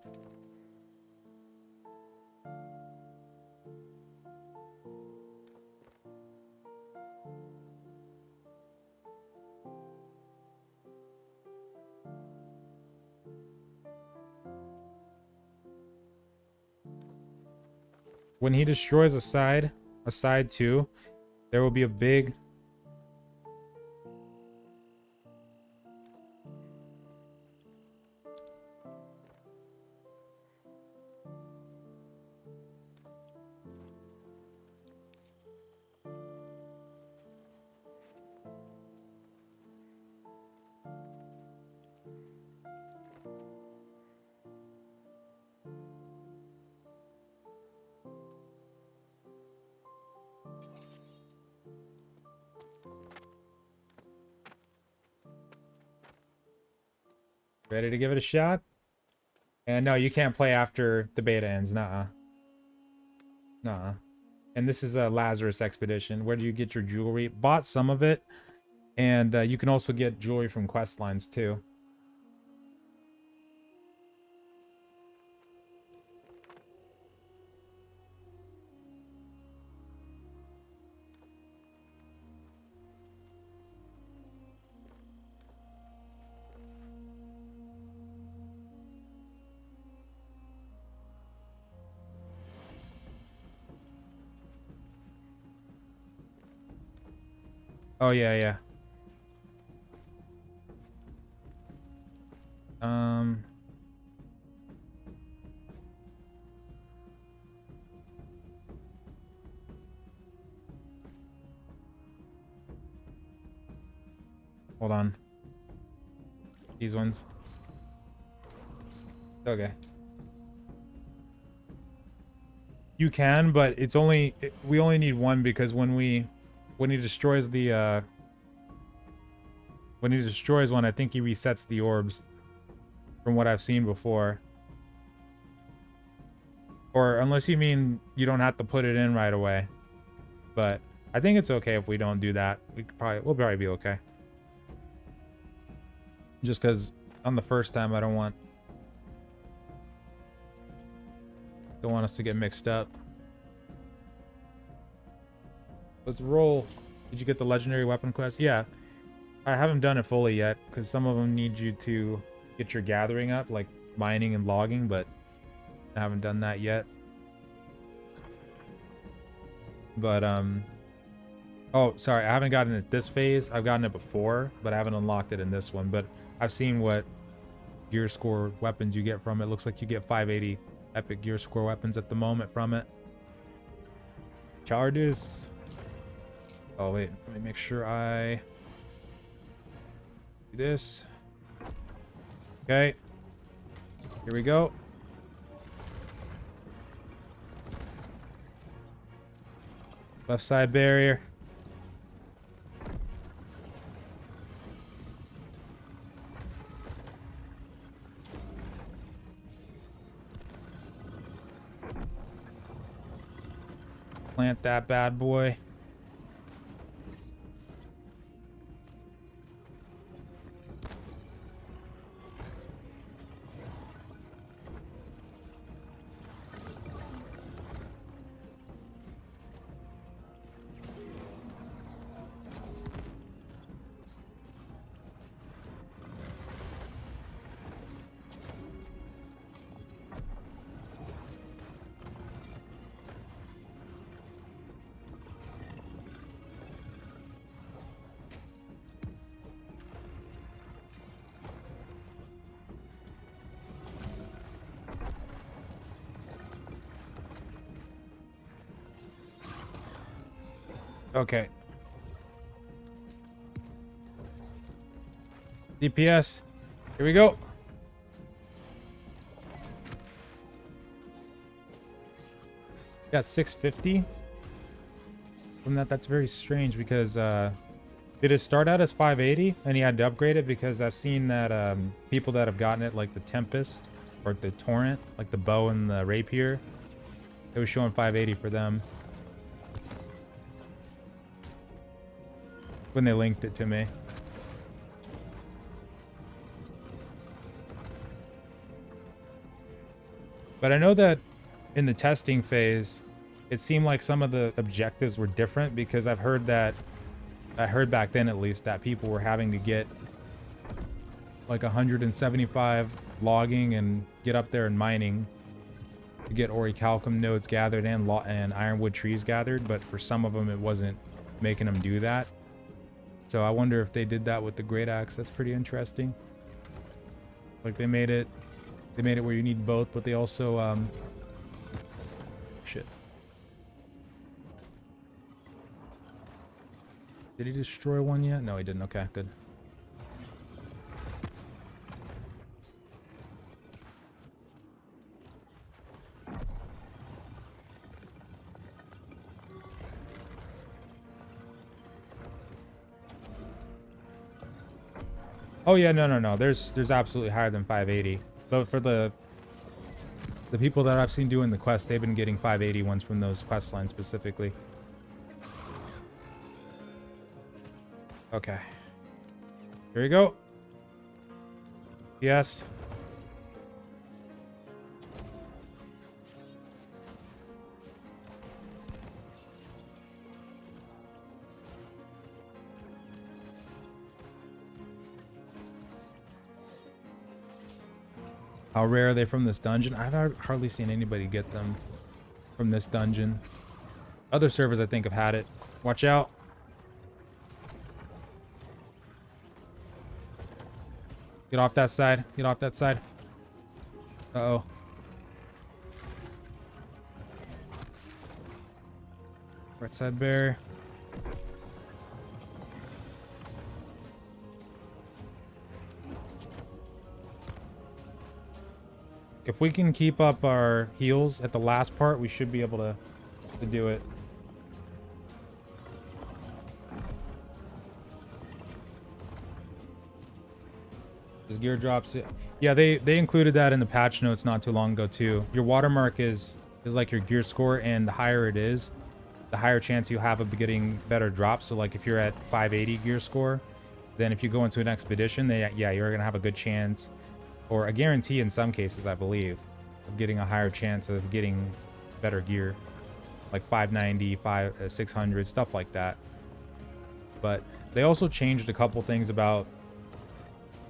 When he destroys a side too, there will be a big... Ready to give it a shot? And no, you can't play after the beta ends. Nuh-uh. Nuh-uh. And this is a Lazarus expedition. Where do you get your jewelry? Bought some of it. And you can also get jewelry from questlines too. Oh, yeah, yeah. Hold on. These ones. Okay. You can, but it's only... we only need one because when he destroys the, when he destroys one, I think he resets the orbs. From what I've seen before. Or unless you mean you don't have to put it in right away. But I think it's okay if we don't do that. We'll probably be okay. Just because on the first time I don't want us to get mixed up. Let's roll. Did you get the legendary weapon quest? Yeah. I haven't done it fully yet because some of them need you to get your gathering up, like mining and logging, but I haven't done that yet. But oh, sorry, I haven't gotten it this phase. I've gotten it before, but I haven't unlocked it in this one. But I've seen what gear score weapons you get from it. Looks like you get 580 epic gear score weapons at the moment from it. Charges. Oh wait, let me make sure I do this. Okay. Here we go. Left side barrier. Plant that bad boy. Okay. DPS. Here we go. Got 650 from that. That's very strange because did it start out as 580 and he had to upgrade it? Because I've seen that people that have gotten it, like the Tempest or the Torrent, like the bow and the rapier, it was showing 580 for them when they linked it to me. But I know that in the testing phase, it seemed like some of the objectives were different because I heard back then at least that people were having to get like 175 logging and get up there and mining to get orichalcum nodes gathered and ironwood trees gathered, but for some of them it wasn't making them do that. So I wonder if they did that with the great axe. That's pretty interesting. Like they made it where you need both, but they also shit. Did he destroy one yet? No, he didn't. Okay, good. Oh yeah, no. There's absolutely higher than 580. But for the people that I've seen doing the quest, they've been getting 580 ones from those quest lines specifically. Okay. Here we go. Yes. How rare are they from this dungeon? I've hardly seen anybody get them from this dungeon. Other servers, I think, have had it. Watch out. Get off that side. Get off that side. Uh-oh. Right side bear. If we can keep up our heals at the last part, we should be able to do it. Does gear drops it? Yeah, they included that in the patch notes not too long ago too. Your watermark is like your gear score, and the higher it is, the higher chance you have of getting better drops. So like if you're at 580 gear score, then if you go into an expedition, you're gonna have a good chance, or a guarantee in some cases, I believe, of getting a higher chance of getting better gear, like 590, 600, stuff like that. But they also changed a couple things about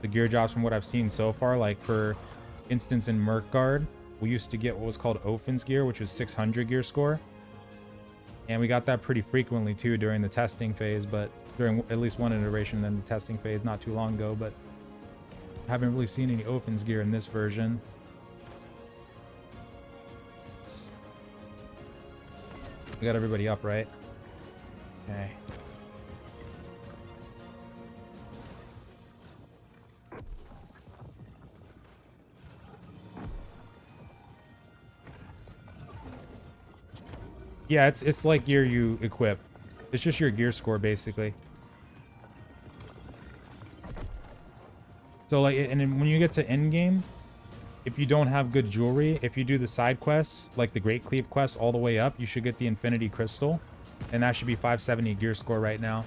the gear drops from what I've seen so far. Like for instance, in Merkgard, we used to get what was called Ophin's gear, which was 600 gear score. And we got that pretty frequently too during the testing phase, but during at least one iteration in the testing phase not too long ago. But haven't really seen any Ophin's gear in this version. We got everybody up, right? Okay. Yeah, it's like gear you equip. It's just your gear score basically. So like, and then when you get to end game, if you don't have good jewelry, if you do the side quests, like the Great Cleave quest all the way up, you should get the Infinity Crystal. And that should be 570 gear score right now.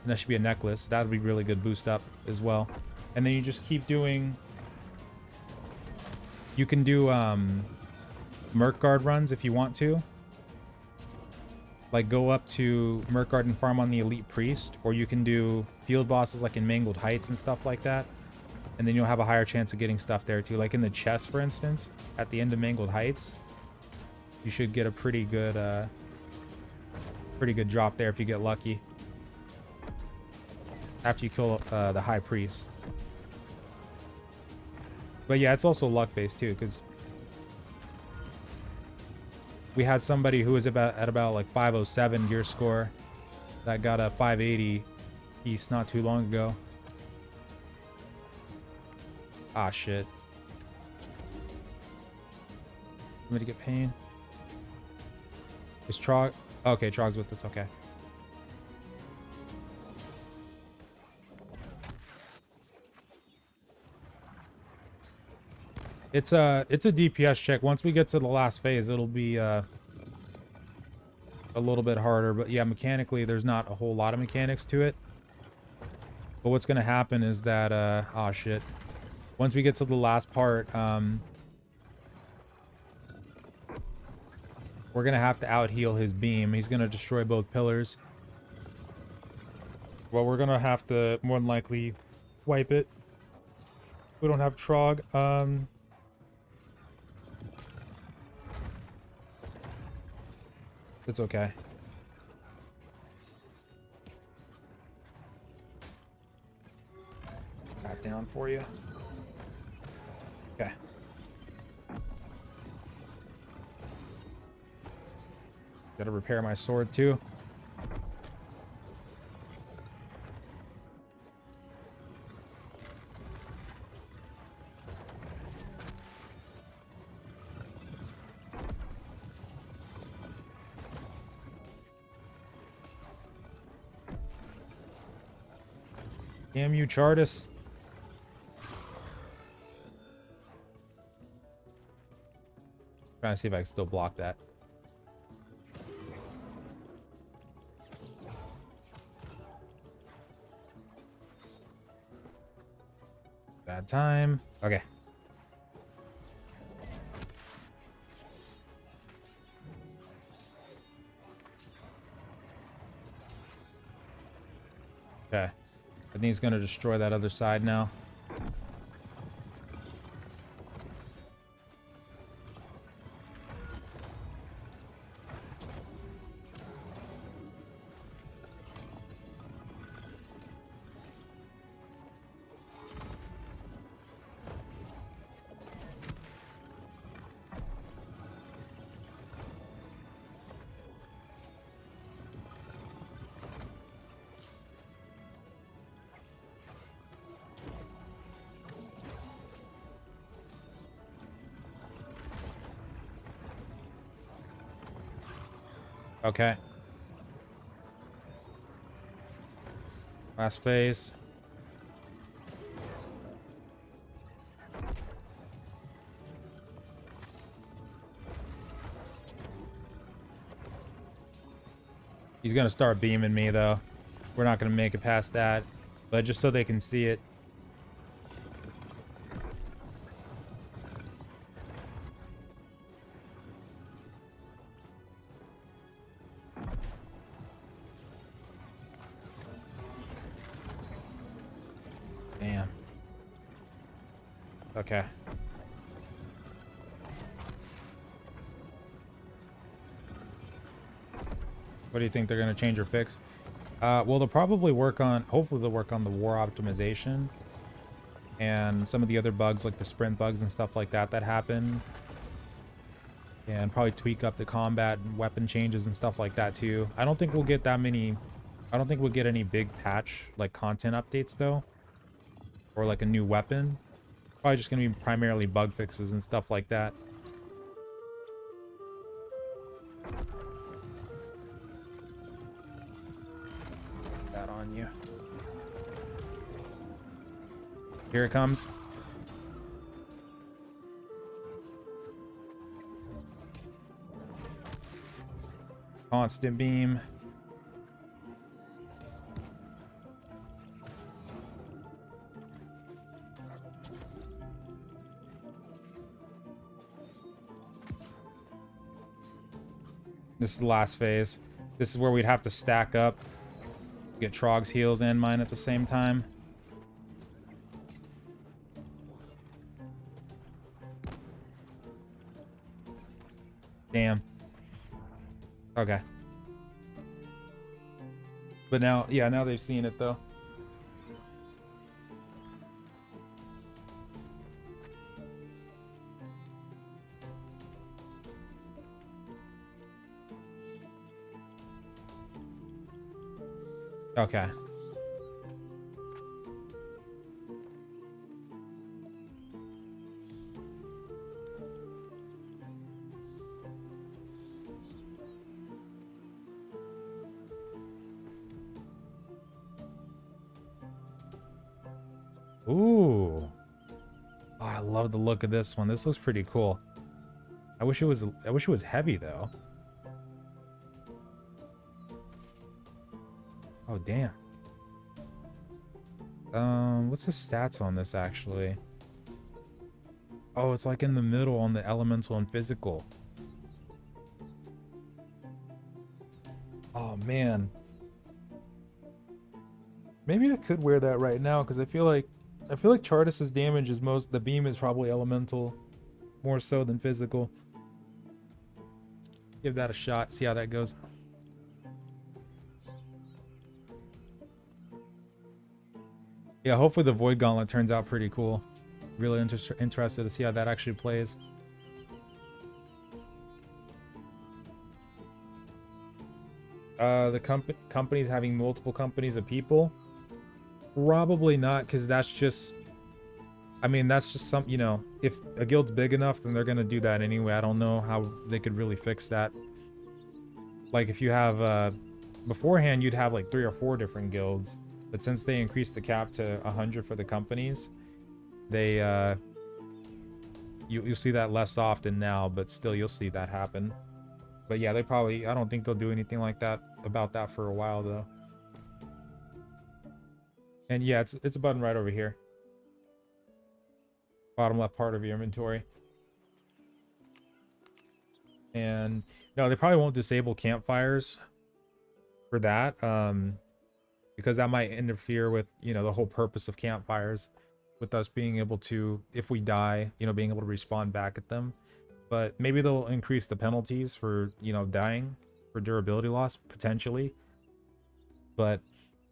And that should be a necklace. That would be really good boost up as well. And then you just keep doing... You can do Merkgard runs if you want to. Like go up to Merkgard and farm on the Elite Priest. Or you can do field bosses like in Mangled Heights and stuff like that. And then you'll have a higher chance of getting stuff there too. Like in the chest, for instance, at the end of Mangled Heights, you should get a pretty good drop there if you get lucky. After you kill the High Priest. But yeah, it's also luck based too, because we had somebody who was at about like 507 gear score that got a 580 piece not too long ago. Ah, shit. I'm gonna get pain. Is Trog... Okay, Trog's with us. Okay. It's a DPS check. Once we get to the last phase, it'll be a little bit harder. But yeah, mechanically, there's not a whole lot of mechanics to it. But what's gonna happen is that... oh, shit. Once we get to the last part, we're going to have to out-heal his beam. He's going to destroy both pillars. Well, we're going to have to more than likely wipe it. We don't have Trog. It's okay. Back down for you. Okay. Gotta repair my sword too. Damn you, Chartis. Trying to see if I can still block that. Bad time. Okay. Okay. I think he's going to destroy that other side now. Okay. Last phase. He's gonna start beaming me though. We're not gonna make it past that, but just so they can see it. Damn. Okay. What do you think they're going to change or fix? Well, they'll probably work on, hopefully they'll work on the war optimization and some of the other bugs like the sprint bugs and stuff like that that happen. And probably tweak up the combat and weapon changes and stuff like that too. I don't think we'll get that many, I don't think we'll get any big patch like content updates though. Or like a new weapon. Probably just going to be primarily bug fixes and stuff like that. That on you. Here it comes. Constant beam. This is the last phase. This is where we'd have to stack up. Get Trog's heals and mine at the same time. Damn. Okay. But now, yeah, now they've seen it though. Okay. Ooh. Oh, I love the look of this one. This looks pretty cool. I wish it was heavy though. Oh, damn. What's the stats on this, actually? Oh, it's like in the middle on the elemental and physical. Oh, man. Maybe I could wear that right now, because I feel like Chartis's damage is the beam is probably elemental, more so than physical. Give that a shot, see how that goes. Yeah, hopefully the Void Gauntlet turns out pretty cool. Really interested to see how that actually plays. The companies having multiple companies of people? Probably not, because that's just... I mean, that's just some, you know, if a guild's big enough, then they're going to do that anyway. I don't know how they could really fix that. Like, if you have... beforehand, you'd have like 3 or 4 different guilds. But since they increased the cap to 100 for the companies, they you'll see that less often now, but still you'll see that happen. But yeah, they probably, I don't think they'll do anything like that about that for a while though. And yeah, it's a button right over here. Bottom left part of your inventory. And no, they probably won't disable campfires for that, because that might interfere with, you know, the whole purpose of campfires, with us being able to, if we die, you know, being able to respawn back at them. But maybe they'll increase the penalties for, you know, dying, for durability loss, potentially. But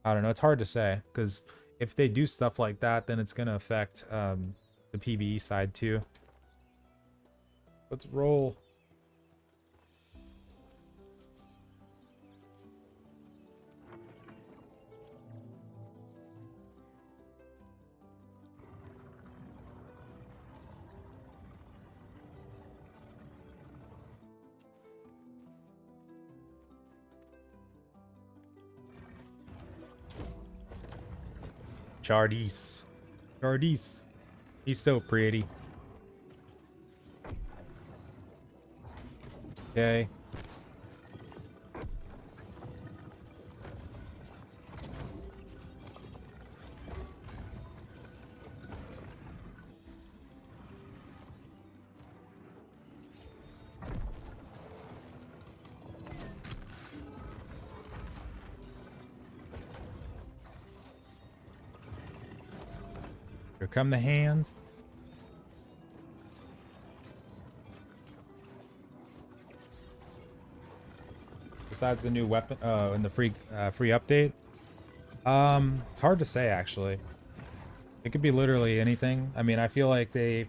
I don't know, it's hard to say, because if they do stuff like that, then it's going to affect the PvE side too. Let's roll. Chardis. Chardis. He's so pretty. Okay. Here come the hands. Besides the new weapon in the free update, it's hard to say actually. It could be literally anything. I mean, I feel like they,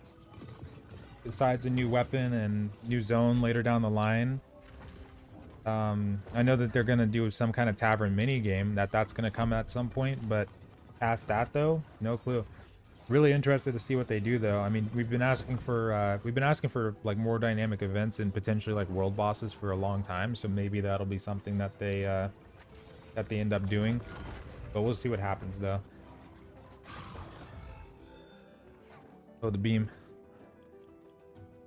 besides a new weapon and new zone later down the line, I know that they're gonna do some kind of tavern mini game, that's gonna come at some point, but past that though, no clue. Really interested to see what they do though. I mean, we've been asking for like more dynamic events and potentially like world bosses for a long time, so maybe that'll be something that they end up doing. But we'll see what happens though. Oh, the beam.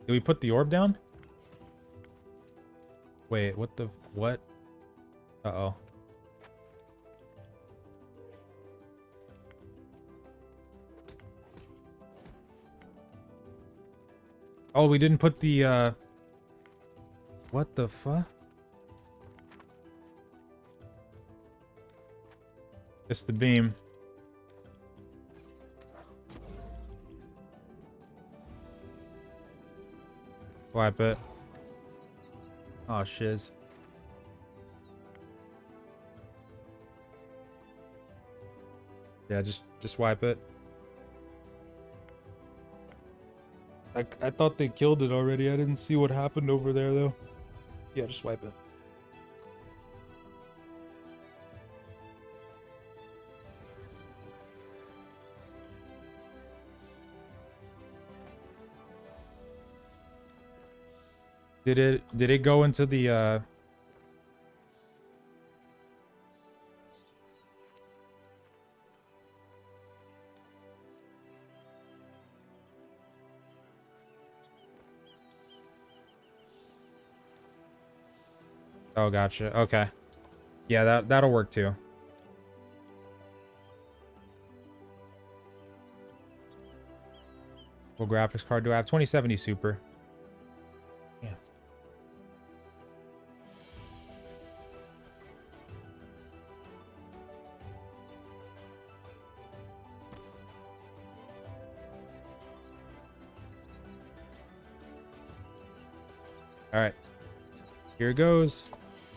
Did we put the orb down? Wait, what? Uh-oh. Oh, we didn't put the, what the fuck? It's the beam. Wipe it. Oh, shiz. Yeah, just wipe it. I thought they killed it already. I didn't see what happened over there, though. Yeah, just wipe it. Did it go into the Oh, gotcha. Okay. Yeah, that'll work too. What graphics card do I have? 2070 Super. Yeah. All right. Here it goes.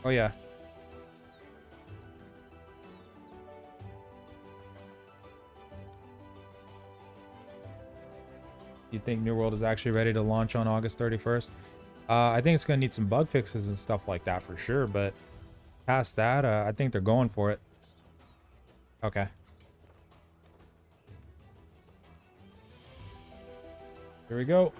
Oh yeah. You think New World is actually ready to launch on August 31st? I think it's going to need some bug fixes and stuff like that for sure, but past that, I think they're going for it. Okay. Here we go.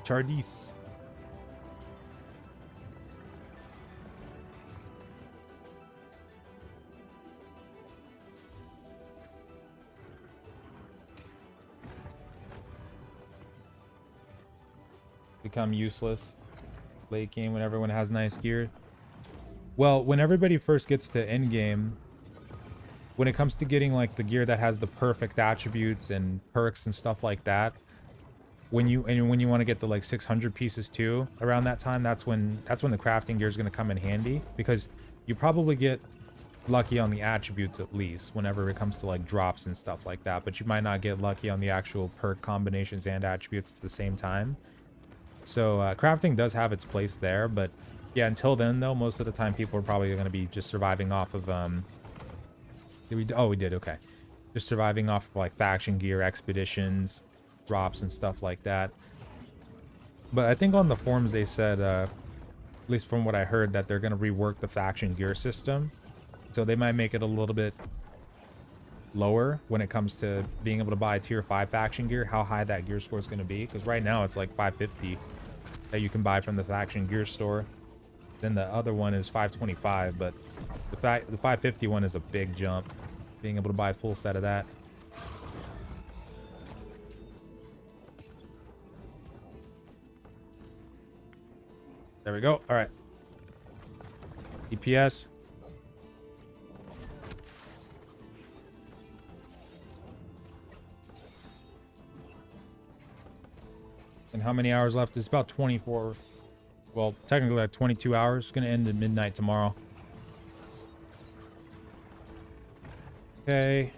Chardis. become useless late game when everyone has nice gear? Well, when everybody first gets to end game, when it comes to getting like the gear that has the perfect attributes and perks and stuff like that, when you want to get the like 600 pieces too around that time, that's when the crafting gear is going to come in handy, because you probably get lucky on the attributes at least whenever it comes to like drops and stuff like that, but you might not get lucky on the actual perk combinations and attributes at the same time. So crafting does have its place there, but yeah, until then though, most of the time people are probably going to be just surviving off of we did, okay, just surviving off of like faction gear, expeditions, drops and stuff like that. But I think on the forums they said, at least from what I heard, that they're going to rework the faction gear system. So they might make it a little bit lower when it comes to being able to buy tier 5 faction gear, how high that gear score is going to be. Because right now it's like 550 that you can buy from the faction gear store. Then the other one is 525, but the 550 one is a big jump, being able to buy a full set of that. There we go. All right. EPS. And how many hours left? It's about 24. Well, technically like 22 hours. It's going to end at midnight tomorrow. Okay.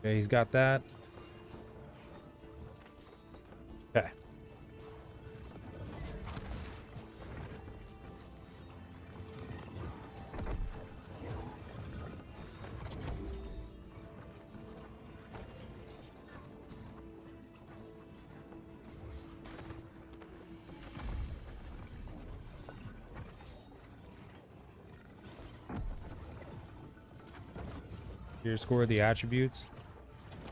Okay, he's got that. Okay. Here, score the attributes.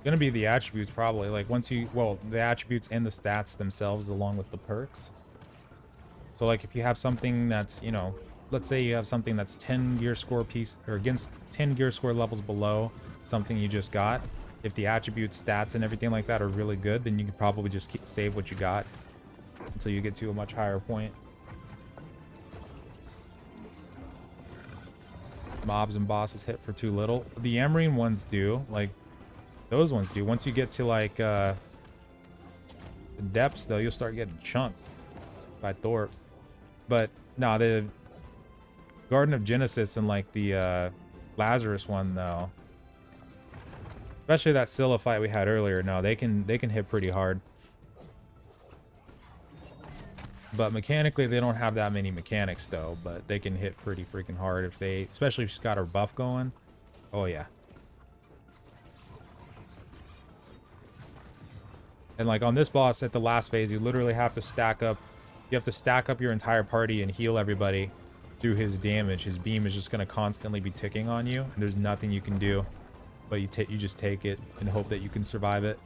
Gonna be the attributes probably, like once you, well, the attributes and the stats themselves along with the perks. So like if you have something that's, you know, let's say you have something that's 10 gear score piece or against 10 gear score levels below something you just got, if the attributes, stats and everything like that are really good, then you could probably just save what you got until you get to a much higher point. Mobs and bosses hit for too little. The Amarine ones do, like those ones do. Once you get to like the depths though, you'll start getting chunked by Thorpe. But no, the Garden of Genesis and like the Lazarus one though, especially that Scylla fight we had earlier, no, they can hit pretty hard. But mechanically they don't have that many mechanics though, but they can hit pretty freaking hard if they, especially if she's got her buff going. Oh yeah. And like on this boss at the last phase, you literally have to stack up. You have to stack up your entire party and heal everybody through his damage. His beam is just going to constantly be ticking on you, and there's nothing you can do. But you just take it and hope that you can survive it.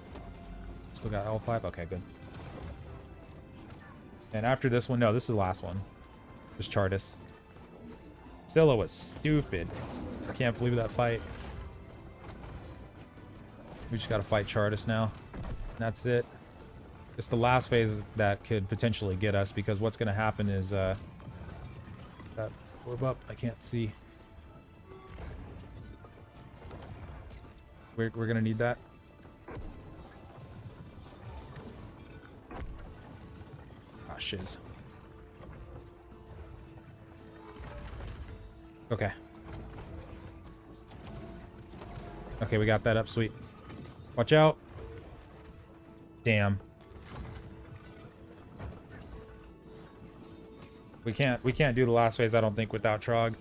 Still got L5? Okay, good. And after this one, no, this is the last one. Just Chartis. Scylla was stupid. I can't believe that fight. We just got to fight Chartis now. That's it. It's the last phase that could potentially get us, because what's going to happen is that orb up, I can't see. We're going to need that. Ah, shiz. Okay. Okay, we got that up, sweet. Watch out. Damn. We can't do the last phase, I don't think, without Trog.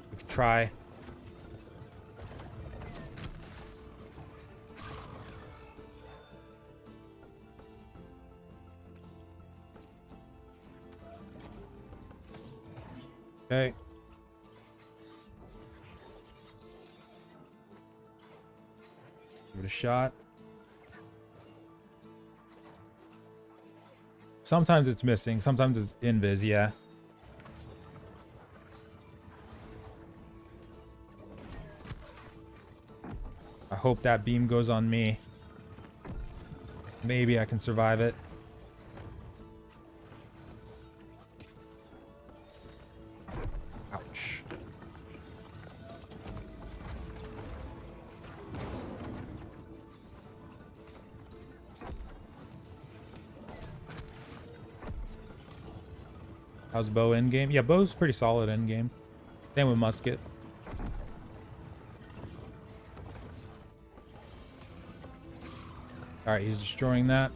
We could try. Okay. Give it a shot. Sometimes it's missing. Sometimes it's invis, yeah. I hope that beam goes on me. Maybe I can survive it. Ouch. How's bow end game? Yeah, bow's pretty solid end game. Same with musket. All right, he's destroying that.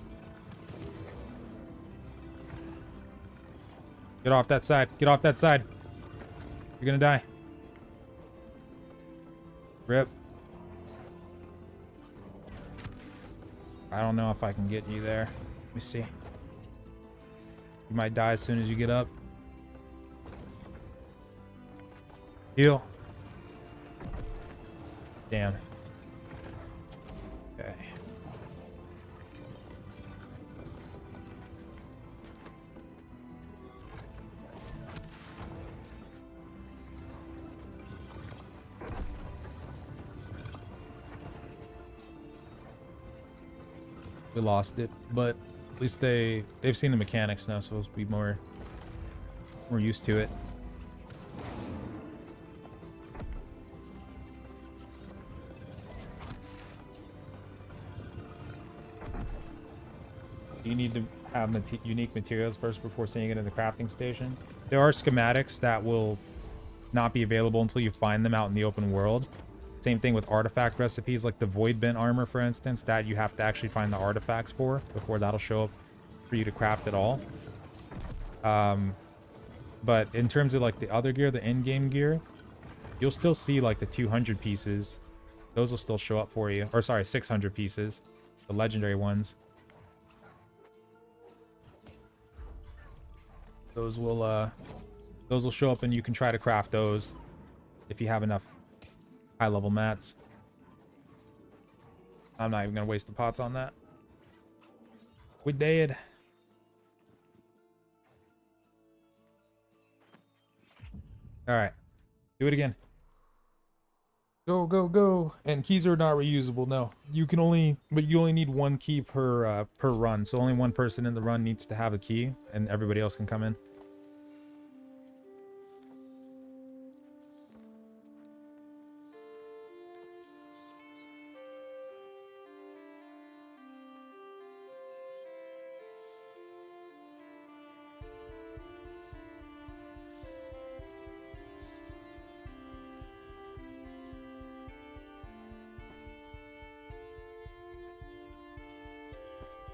Get off that side. Get off that side. You're gonna die. Rip. I don't know if I can get you there. Let me see. You might die as soon as you get up. Heal. Damn. Okay. We lost it, but at least they've seen the mechanics now, so we'll be more used to it. You need to have unique materials first before sending it in the crafting station. There are schematics that will not be available until you find them out in the open world. Same thing with artifact recipes, like the void bent armor, for instance, that you have to actually find the artifacts for before that'll show up for you to craft at all. But in terms of like the other gear, the in-game gear, you'll still see like the 200 pieces. Those will still show up for you. Or sorry, 600 pieces. The legendary ones. Those will show up and you can try to craft those if you have enough high-level mats. I'm not even gonna waste the pots on that. We dead. All right, do it again. Go, go, go. And keys are not reusable. No, you only need one key per run. So only one person in the run needs to have a key, and everybody else can come in.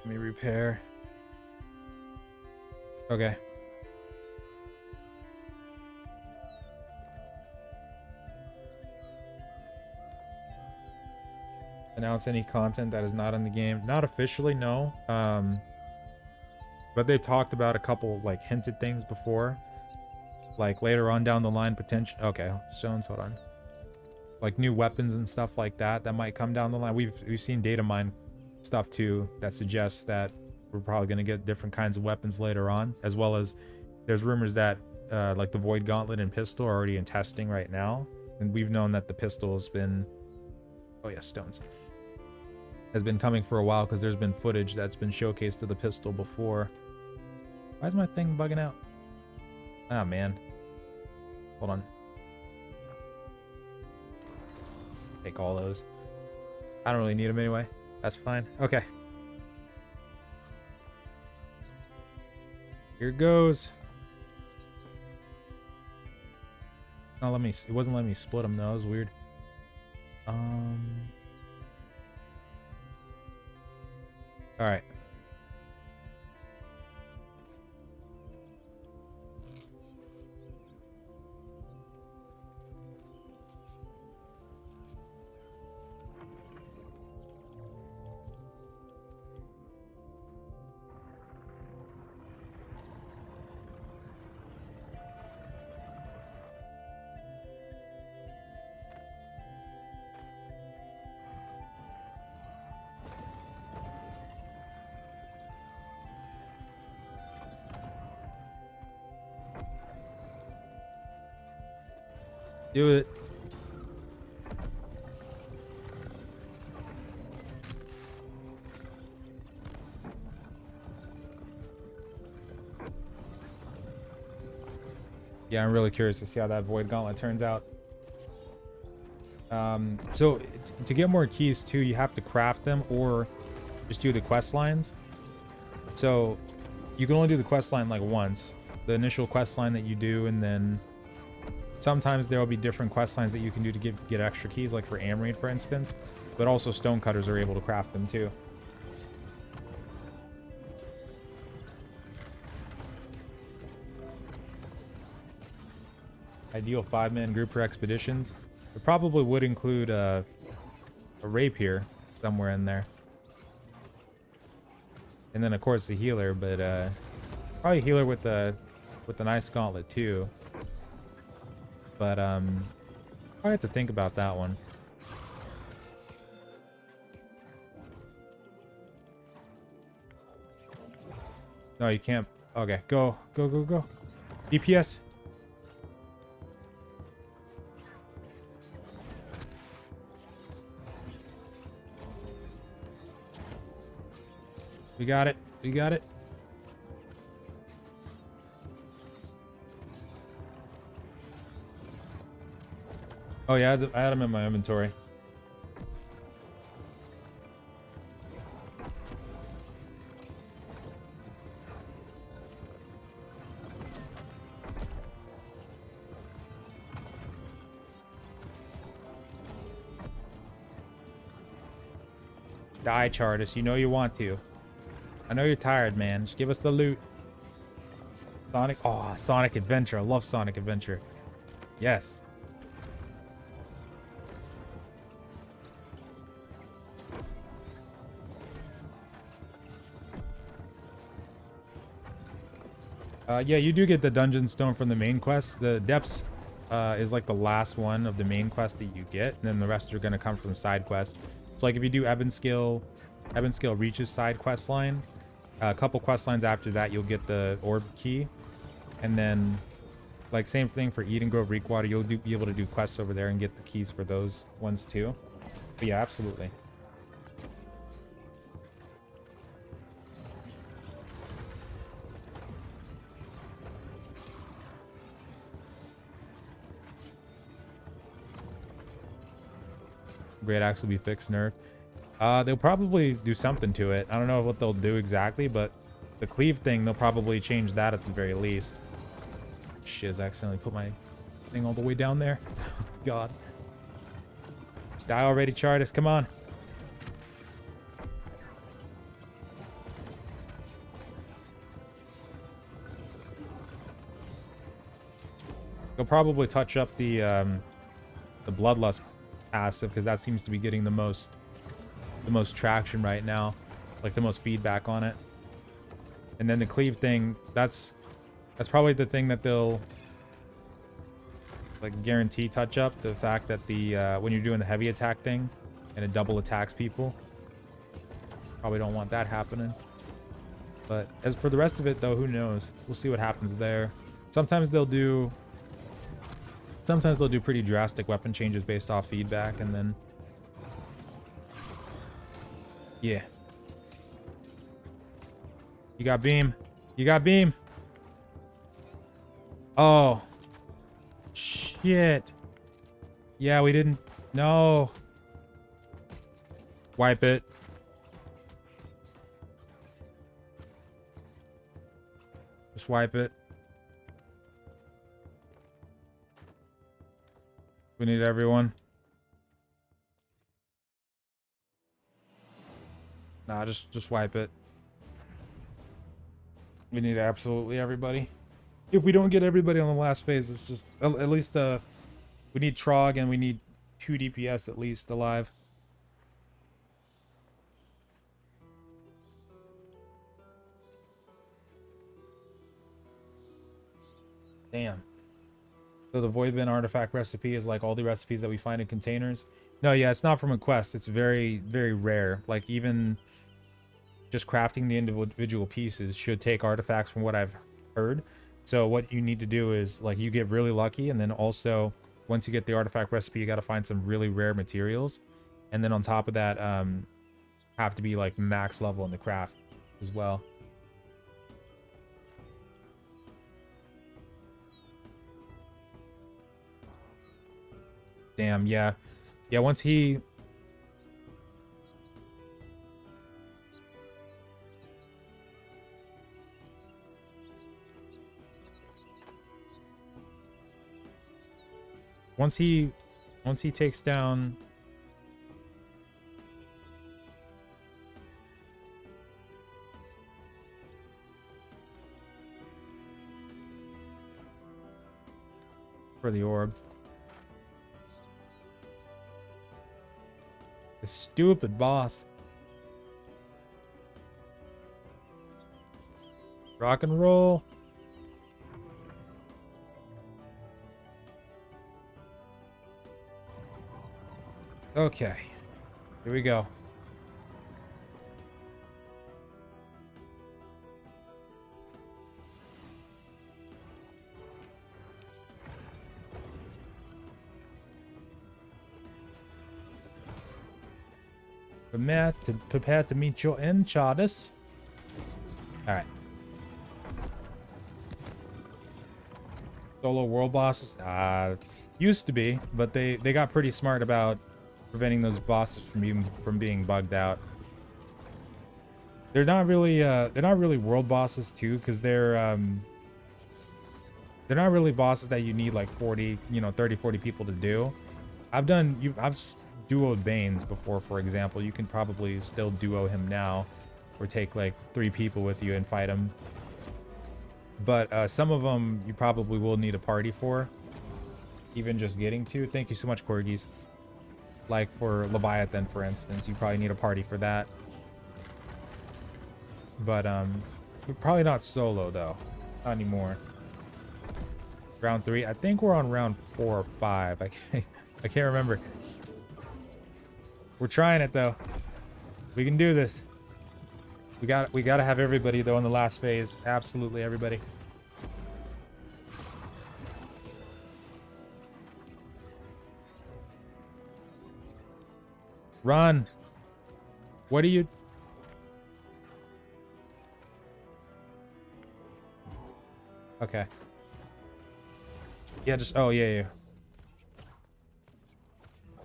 Let me repair. Okay. Announce any content that is not in the game. Not officially, no. But they talked about a couple like hinted things before. Like later on down the line, potential. Okay, stones. Hold on. Like new weapons and stuff like that might come down the line. We've seen data mine stuff too that suggests that we're probably going to get different kinds of weapons later on, as well as there's rumors that like the void gauntlet and pistol are already in testing right now, and we've known that the pistol has been stones has been coming for a while because there's been footage that's been showcased to the pistol before. Why is my thing bugging out? Ah, man, hold on. Take all those. I don't really need them anyway. That's fine. Okay. Here goes. Not let me. It wasn't letting me split them though. That was weird. All right. Do it. Yeah, I'm really curious to see how that Void Gauntlet turns out. So to get more keys too, you have to craft them or just do the quest lines. So you can only do the quest line like once, the initial quest line that you do, and then sometimes there will be different quest lines that you can do to get extra keys, like for Amraid, for instance. But also stonecutters are able to craft them too. Ideal 5-man group for expeditions. It probably would include a rapier somewhere in there. And then of course the healer, but probably a healer with the nice gauntlet too. But I have to think about that one. No, you can't. Okay, go. DPS. We got it. We got it. Oh yeah, I had them in my inventory. Die, Chartist. You know you want to. I know you're tired, man. Just give us the loot. Sonic. Oh, Sonic Adventure. I love Sonic Adventure. Yes. Yeah, you do get the dungeon stone from the main quest. The depths is like the last one of the main quest that you get, and then the rest are going to come from side quests. So like if you do Ebonskill Reaches side quest line, a couple quest lines after that you'll get the orb key, and then like same thing for Eden Grove Reekwater, you'll be able to do quests over there and get the keys for those ones too. But yeah, absolutely. Great Axe will be fixed, nerf. They'll probably do something to it. I don't know what they'll do exactly, but the cleave thing, they'll probably change that at the very least. Shiz, I accidentally put my thing all the way down there. God. Just die already, Chartist. Come on. They'll probably touch up the Bloodlust passive, because that seems to be getting the most traction right now, like the most feedback on it. And then the cleave thing, that's probably the thing that they'll like guarantee touch up, the fact that the when you're doing the heavy attack thing and it double attacks people, probably don't want that happening. But as for the rest of it though, who knows, we'll see what happens there. Sometimes they'll do pretty drastic weapon changes based off feedback, and then yeah. You got beam. You got beam. Oh. Shit. Yeah, we didn't. No. Wipe it. Just wipe it. We need everyone. Nah, just wipe it. We need absolutely everybody. If we don't get everybody on the last phase, it's just at least we need Trog and we need 2 DPS at least alive. Damn. So the Void Bin artifact recipe is like all the recipes that we find in containers. No, yeah, it's not from a quest. It's very, very rare. Like even just crafting the individual pieces should take artifacts from what I've heard. So what you need to do is like you get really lucky, and then also once you get the artifact recipe, you got to find some really rare materials, and then on top of that, have to be like max level in the craft as well. Damn, yeah. Yeah, once he... Once he takes down... For the orb. The stupid boss. Rock and roll. Okay. Here we go. Prepare to meet your end, Chardis. Alright. Solo world bosses? Used to be, but they got pretty smart about preventing those bosses from being bugged out. They're not really world bosses too, because they're not really bosses that you need like 40, 30, 40 people to do. I've duoed Banes before, for example. You can probably still duo him now, or take like 3 people with you and fight him. But some of them you probably will need a party for, even just getting to. Thank you so much, Corgis. Like for Leviathan, for instance, you probably need a party for that. But probably not solo though, not anymore. Round 3. I think we're on round 4 or 5. I can't remember. We're trying it though. We can do this. We got to have everybody though in the last phase. Absolutely everybody. Run. What are you? Okay. Yeah, just, oh yeah.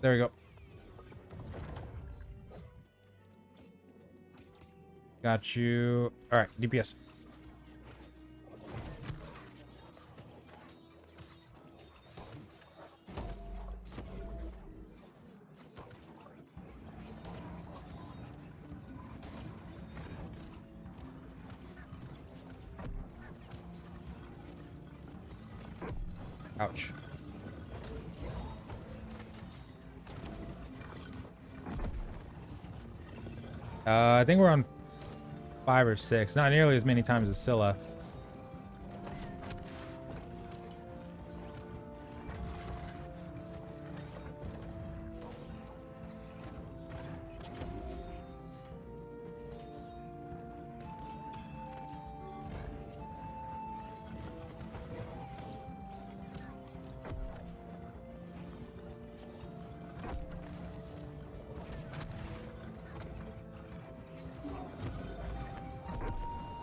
There we go. Got you. All right, DPS. Ouch. I think we're on 5 or 6. Not nearly as many times as Scylla.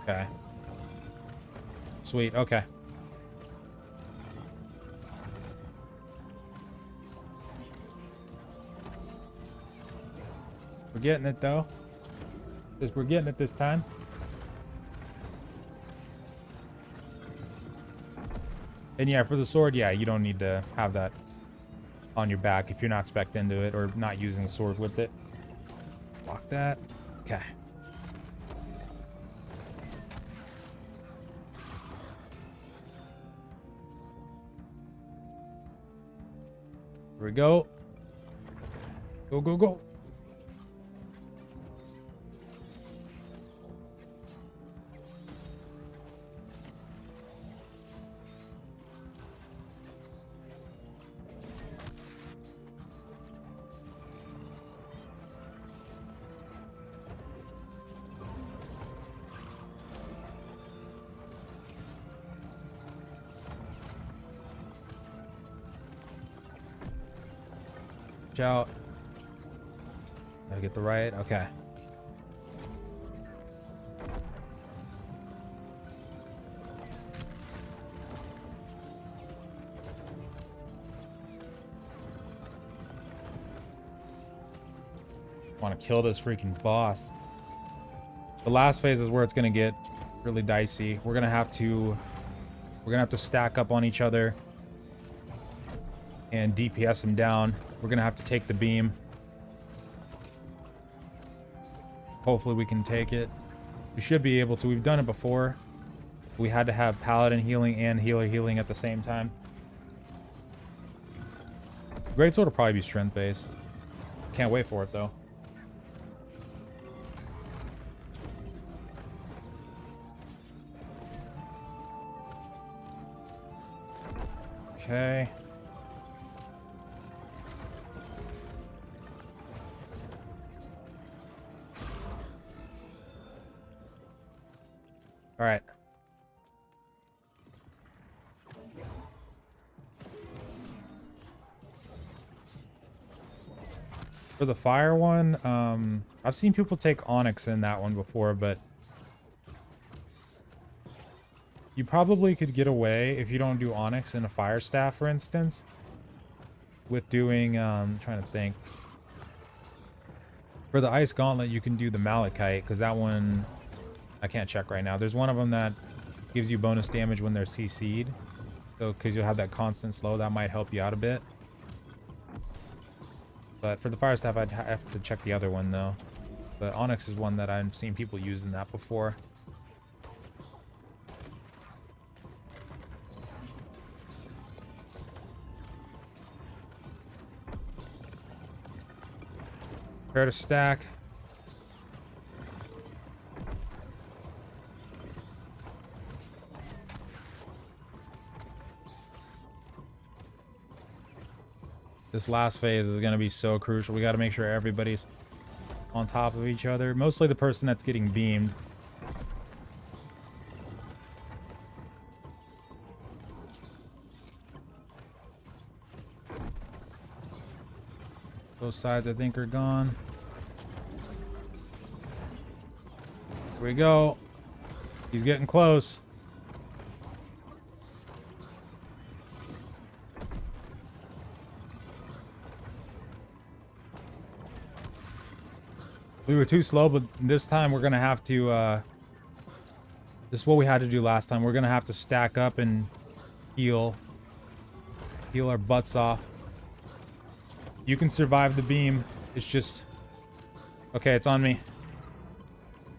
Okay. Sweet, okay. We're getting it though. We're getting it this time. And yeah, for the sword, yeah, you don't need to have that on your back if you're not spec'd into it or not using a sword with it. Block that. Okay. Here we go. Go, go, go. Watch out. Gotta get the right. Okay. Want to kill this freaking boss. The last phase is where it's gonna get really dicey. We're gonna have to stack up on each other and DPS him down. We're gonna have to take the beam. Hopefully we can take it. We should be able to. We've done it before. We had to have paladin healing and healer healing at the same time. Greatsword will probably be strength based. Can't wait for it though. Okay. All right. For the fire one, I've seen people take onyx in that one before, but you probably could get away if you don't do onyx in a fire staff, for instance, with doing, trying to think. For the ice gauntlet, you can do the malachite, because that one, I can't check right now. There's one of them that gives you bonus damage when they're CC'd. So, because you'll have that constant slow, that might help you out a bit. But for the fire staff, I'd have to check the other one, though. But onyx is one that I've seen people using that before. Prepare to stack. This last phase is going to be so crucial. We got to make sure everybody's on top of each other. Mostly the person that's getting beamed. Both sides, I think, are gone. Here we go. He's getting close. We were too slow, but this time we're gonna have to, this is what we had to do last time. We're gonna have to stack up and heal our butts off. You can survive the beam. It's just... Okay, it's on me.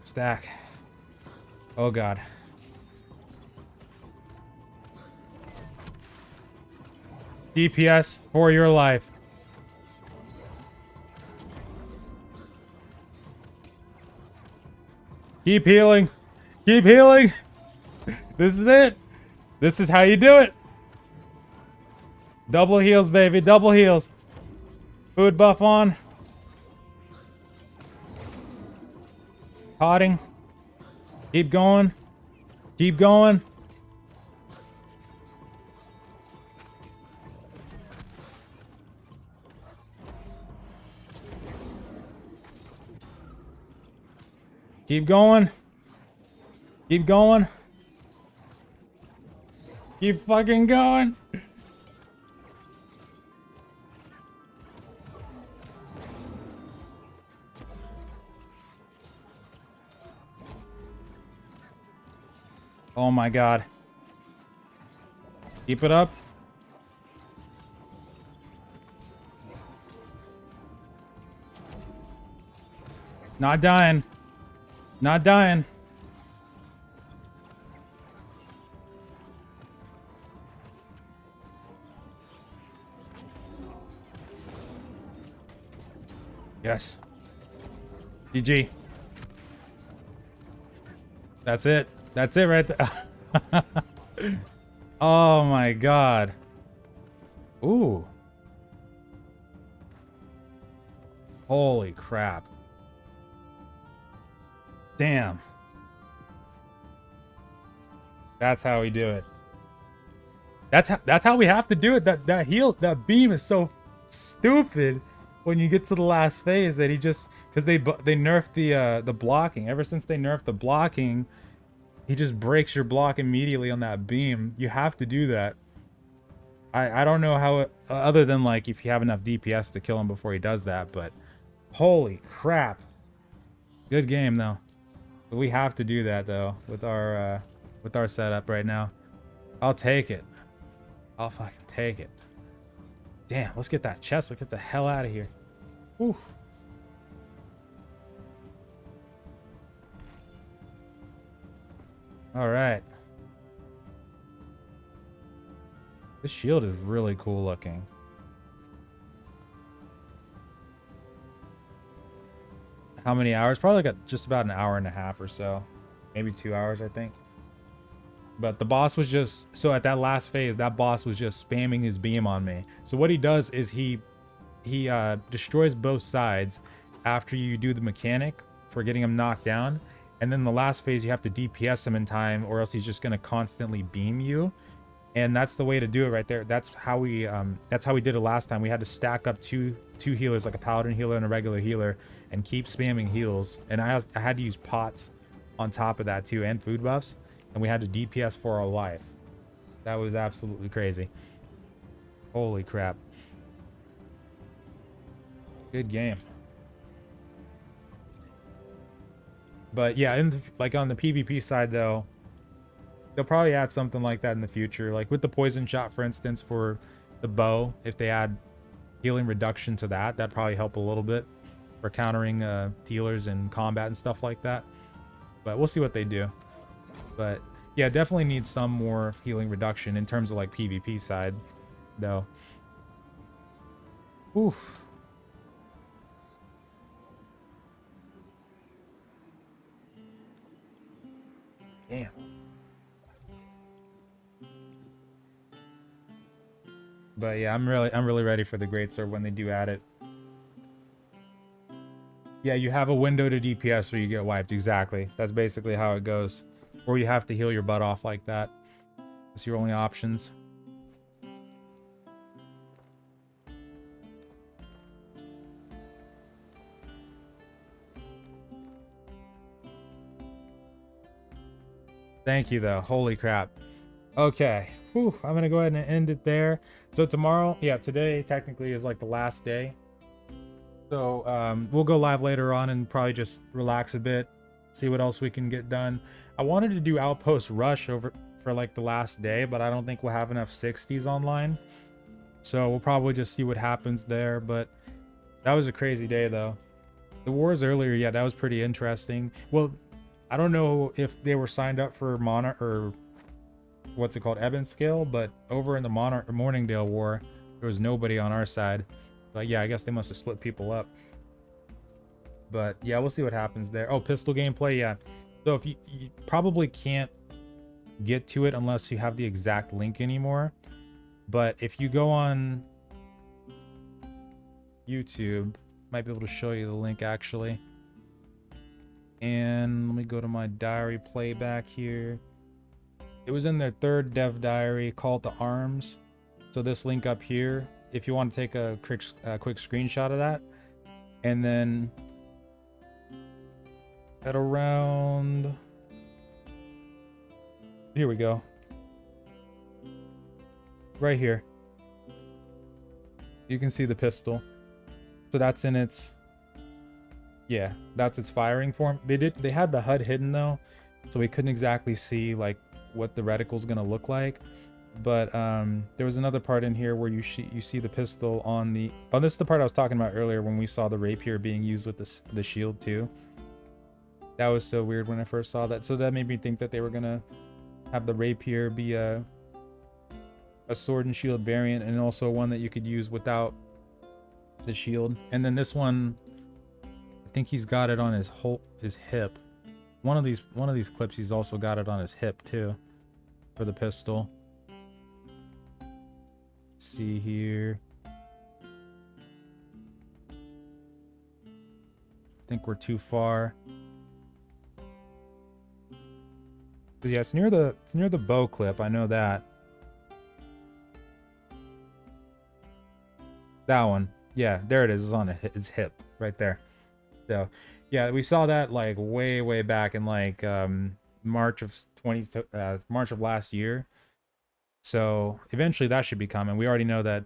Stack. Oh, God. DPS for your life. Keep healing. Keep healing. This is it. This is how you do it. Double heals, baby. Double heals. Food buff on. Potting. Keep going. Keep going. Keep going. Keep going. Keep fucking going. Oh my God. Keep it up. Not dying. Not dying. Yes. GG. That's it. That's it right there. Oh my God. Ooh. Holy crap. Damn. That's how we do it. That's how we have to do it. That beam is so stupid. when you get to the last phase that he just, because they nerfed the blocking. Ever since they nerfed the blocking, he just breaks your block immediately on that beam. You have to do that. I don't know how it, other than like if you have enough DPS to kill him before he does that, but holy crap. Good game though. But we have to do that though with our setup right now. I'll take it. I'll fucking take it. Damn, let's get that chest. Let's get the hell out of here. Whew. All right. This shield is really cool looking. How many hours? Probably got just about an hour and a half or so. Maybe 2 hours, I think. But the boss was just... So at that last phase, that boss was just spamming his beam on me. So what he does is he destroys both sides after you do the mechanic for getting him knocked down. And then the last phase, you have to DPS him in time, or else he's just going to constantly beam you. And that's the way to do it right there. That's how we did it last time. We had to stack up two healers, like a paladin healer and a regular healer, and keep spamming heals. And I had to use pots on top of that too, and food buffs. And we had to DPS for our life. That was absolutely crazy. Holy crap. Good game. But yeah, like on the PvP side though, they'll probably add something like that in the future. Like with the poison shot, for instance, for the bow, if they add healing reduction to that, that'd probably help a little bit for countering healers in combat and stuff like that. But we'll see what they do. But yeah, definitely need some more healing reduction in terms of like PvP side, though. Oof. Damn. But yeah, I'm really ready for the greatsword when they do add it. Yeah, you have a window to DPS or you get wiped. Exactly. That's basically how it goes. Or you have to heal your butt off like that. That's your only options. Thank you though. Holy crap. Okay. Whew, I'm gonna go ahead and end it there. So tomorrow, yeah, today technically is like the last day. So we'll go live later on and probably just relax a bit, see what else we can get done. I wanted to do Outpost Rush over for like the last day, but I don't think we'll have enough 60s online. So we'll probably just see what happens there. But that was a crazy day though. The wars earlier, yeah, that was pretty interesting. Well, I don't know if they were signed up for Monarch or what's it called, Ebon Scale, but over in the Morningdale War, there was nobody on our side. But yeah, I guess they must have split people up. But yeah, we'll see what happens there. Oh, pistol gameplay, yeah. So if you probably can't get to it unless you have the exact link anymore. But if you go on YouTube, might be able to show you the link actually. And let me go to my diary playback here. It was in their third dev diary, Call to Arms. So this link up here, if you want to take a quick screenshot of that, and then at around, here we go, right here, you can see the pistol. So that's in its, yeah, that's its firing form. They had the HUD hidden though, so we couldn't exactly see like what the reticle's gonna look like. But there was another part in here where you see the pistol on the, oh, this is the part I was talking about earlier when we saw the rapier being used with the shield too. That was so weird when I first saw that. So that made me think that they were gonna have the rapier be a sword and shield variant, and also one that you could use without the shield. And then this one, I think he's got it on his hip. One of these clips, he's also got it on his hip too, for the pistol. Let's see here. I think we're too far. But yeah, it's near the bow clip. I know that. That one. Yeah, there it is. It's on his hip right there. So, yeah, we saw that like way back in like March of March of last year. So eventually that should be coming. We already know that,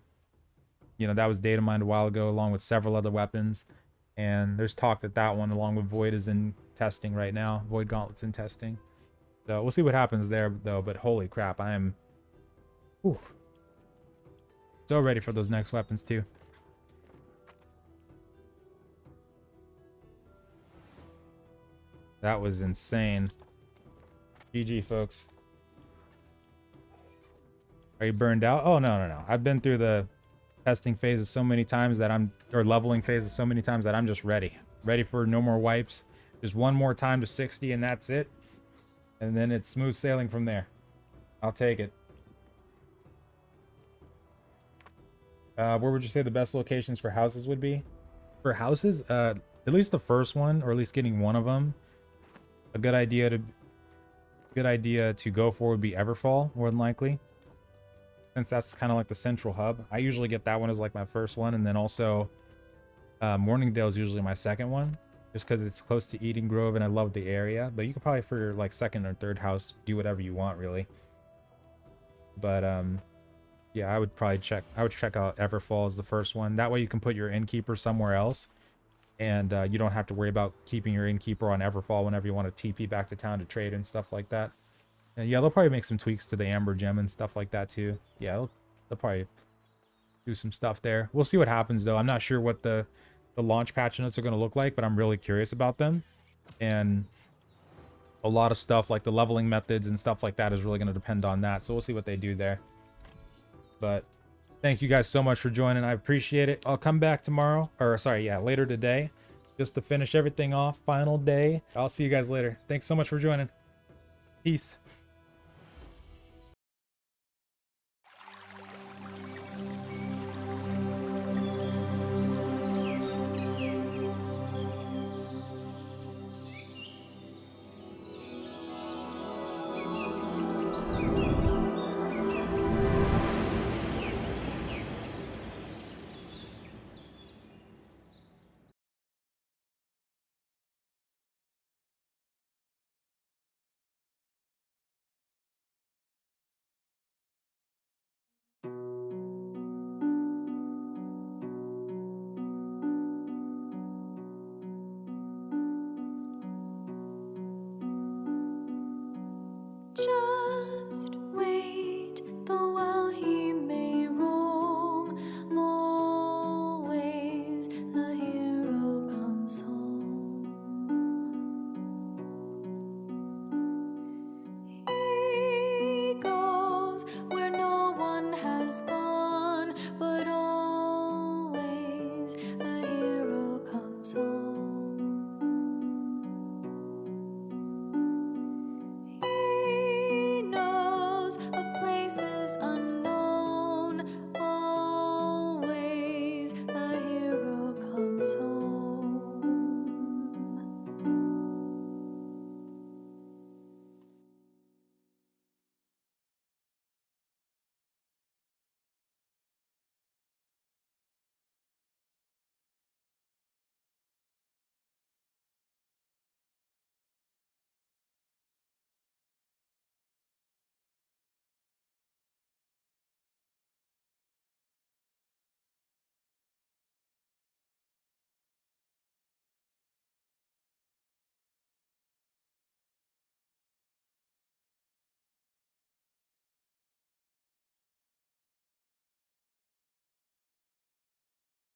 you know, that was data mined a while ago, along with several other weapons. And there's talk that that one, along with Void, is in testing right now. Void Gauntlet's in testing. So we'll see what happens there, though. But holy crap, I am so ready for those next weapons too. That was insane. GG, folks. Are you burned out? Oh, no. I've been through the testing phases so many times that or leveling phases so many times that I'm just ready. Ready for no more wipes. Just one more time to 60 and that's it. And then it's smooth sailing from there. I'll take it. Where would you say the best locations for houses would be? For houses, at least the first one, or at least getting one of them. A good idea to go for would be Everfall, more than likely, since that's kind of like the central hub. I usually get that one as like my first one, and then also Morningdale is usually my second one, just because it's close to Eden Grove and I love the area. But you could probably, for your like second or third house, do whatever you want really. But yeah, I would check out Everfall as the first one. That way you can put your innkeeper somewhere else, and you don't have to worry about keeping your innkeeper on Everfall whenever you want to TP back to town to trade and stuff like that. And yeah, they'll probably make some tweaks to the Amber Gem and stuff like that too. Yeah, they'll probably do some stuff there. We'll see what happens though. I'm not sure what the launch patch notes are going to look like, but I'm really curious about them. And a lot of stuff like the leveling methods and stuff like that is really going to depend on that. So we'll see what they do there. But thank you guys so much for joining. I appreciate it. I'll come back tomorrow, or sorry, yeah, later today, just to finish everything off. Final day. I'll see you guys later. Thanks so much for joining. Peace. Just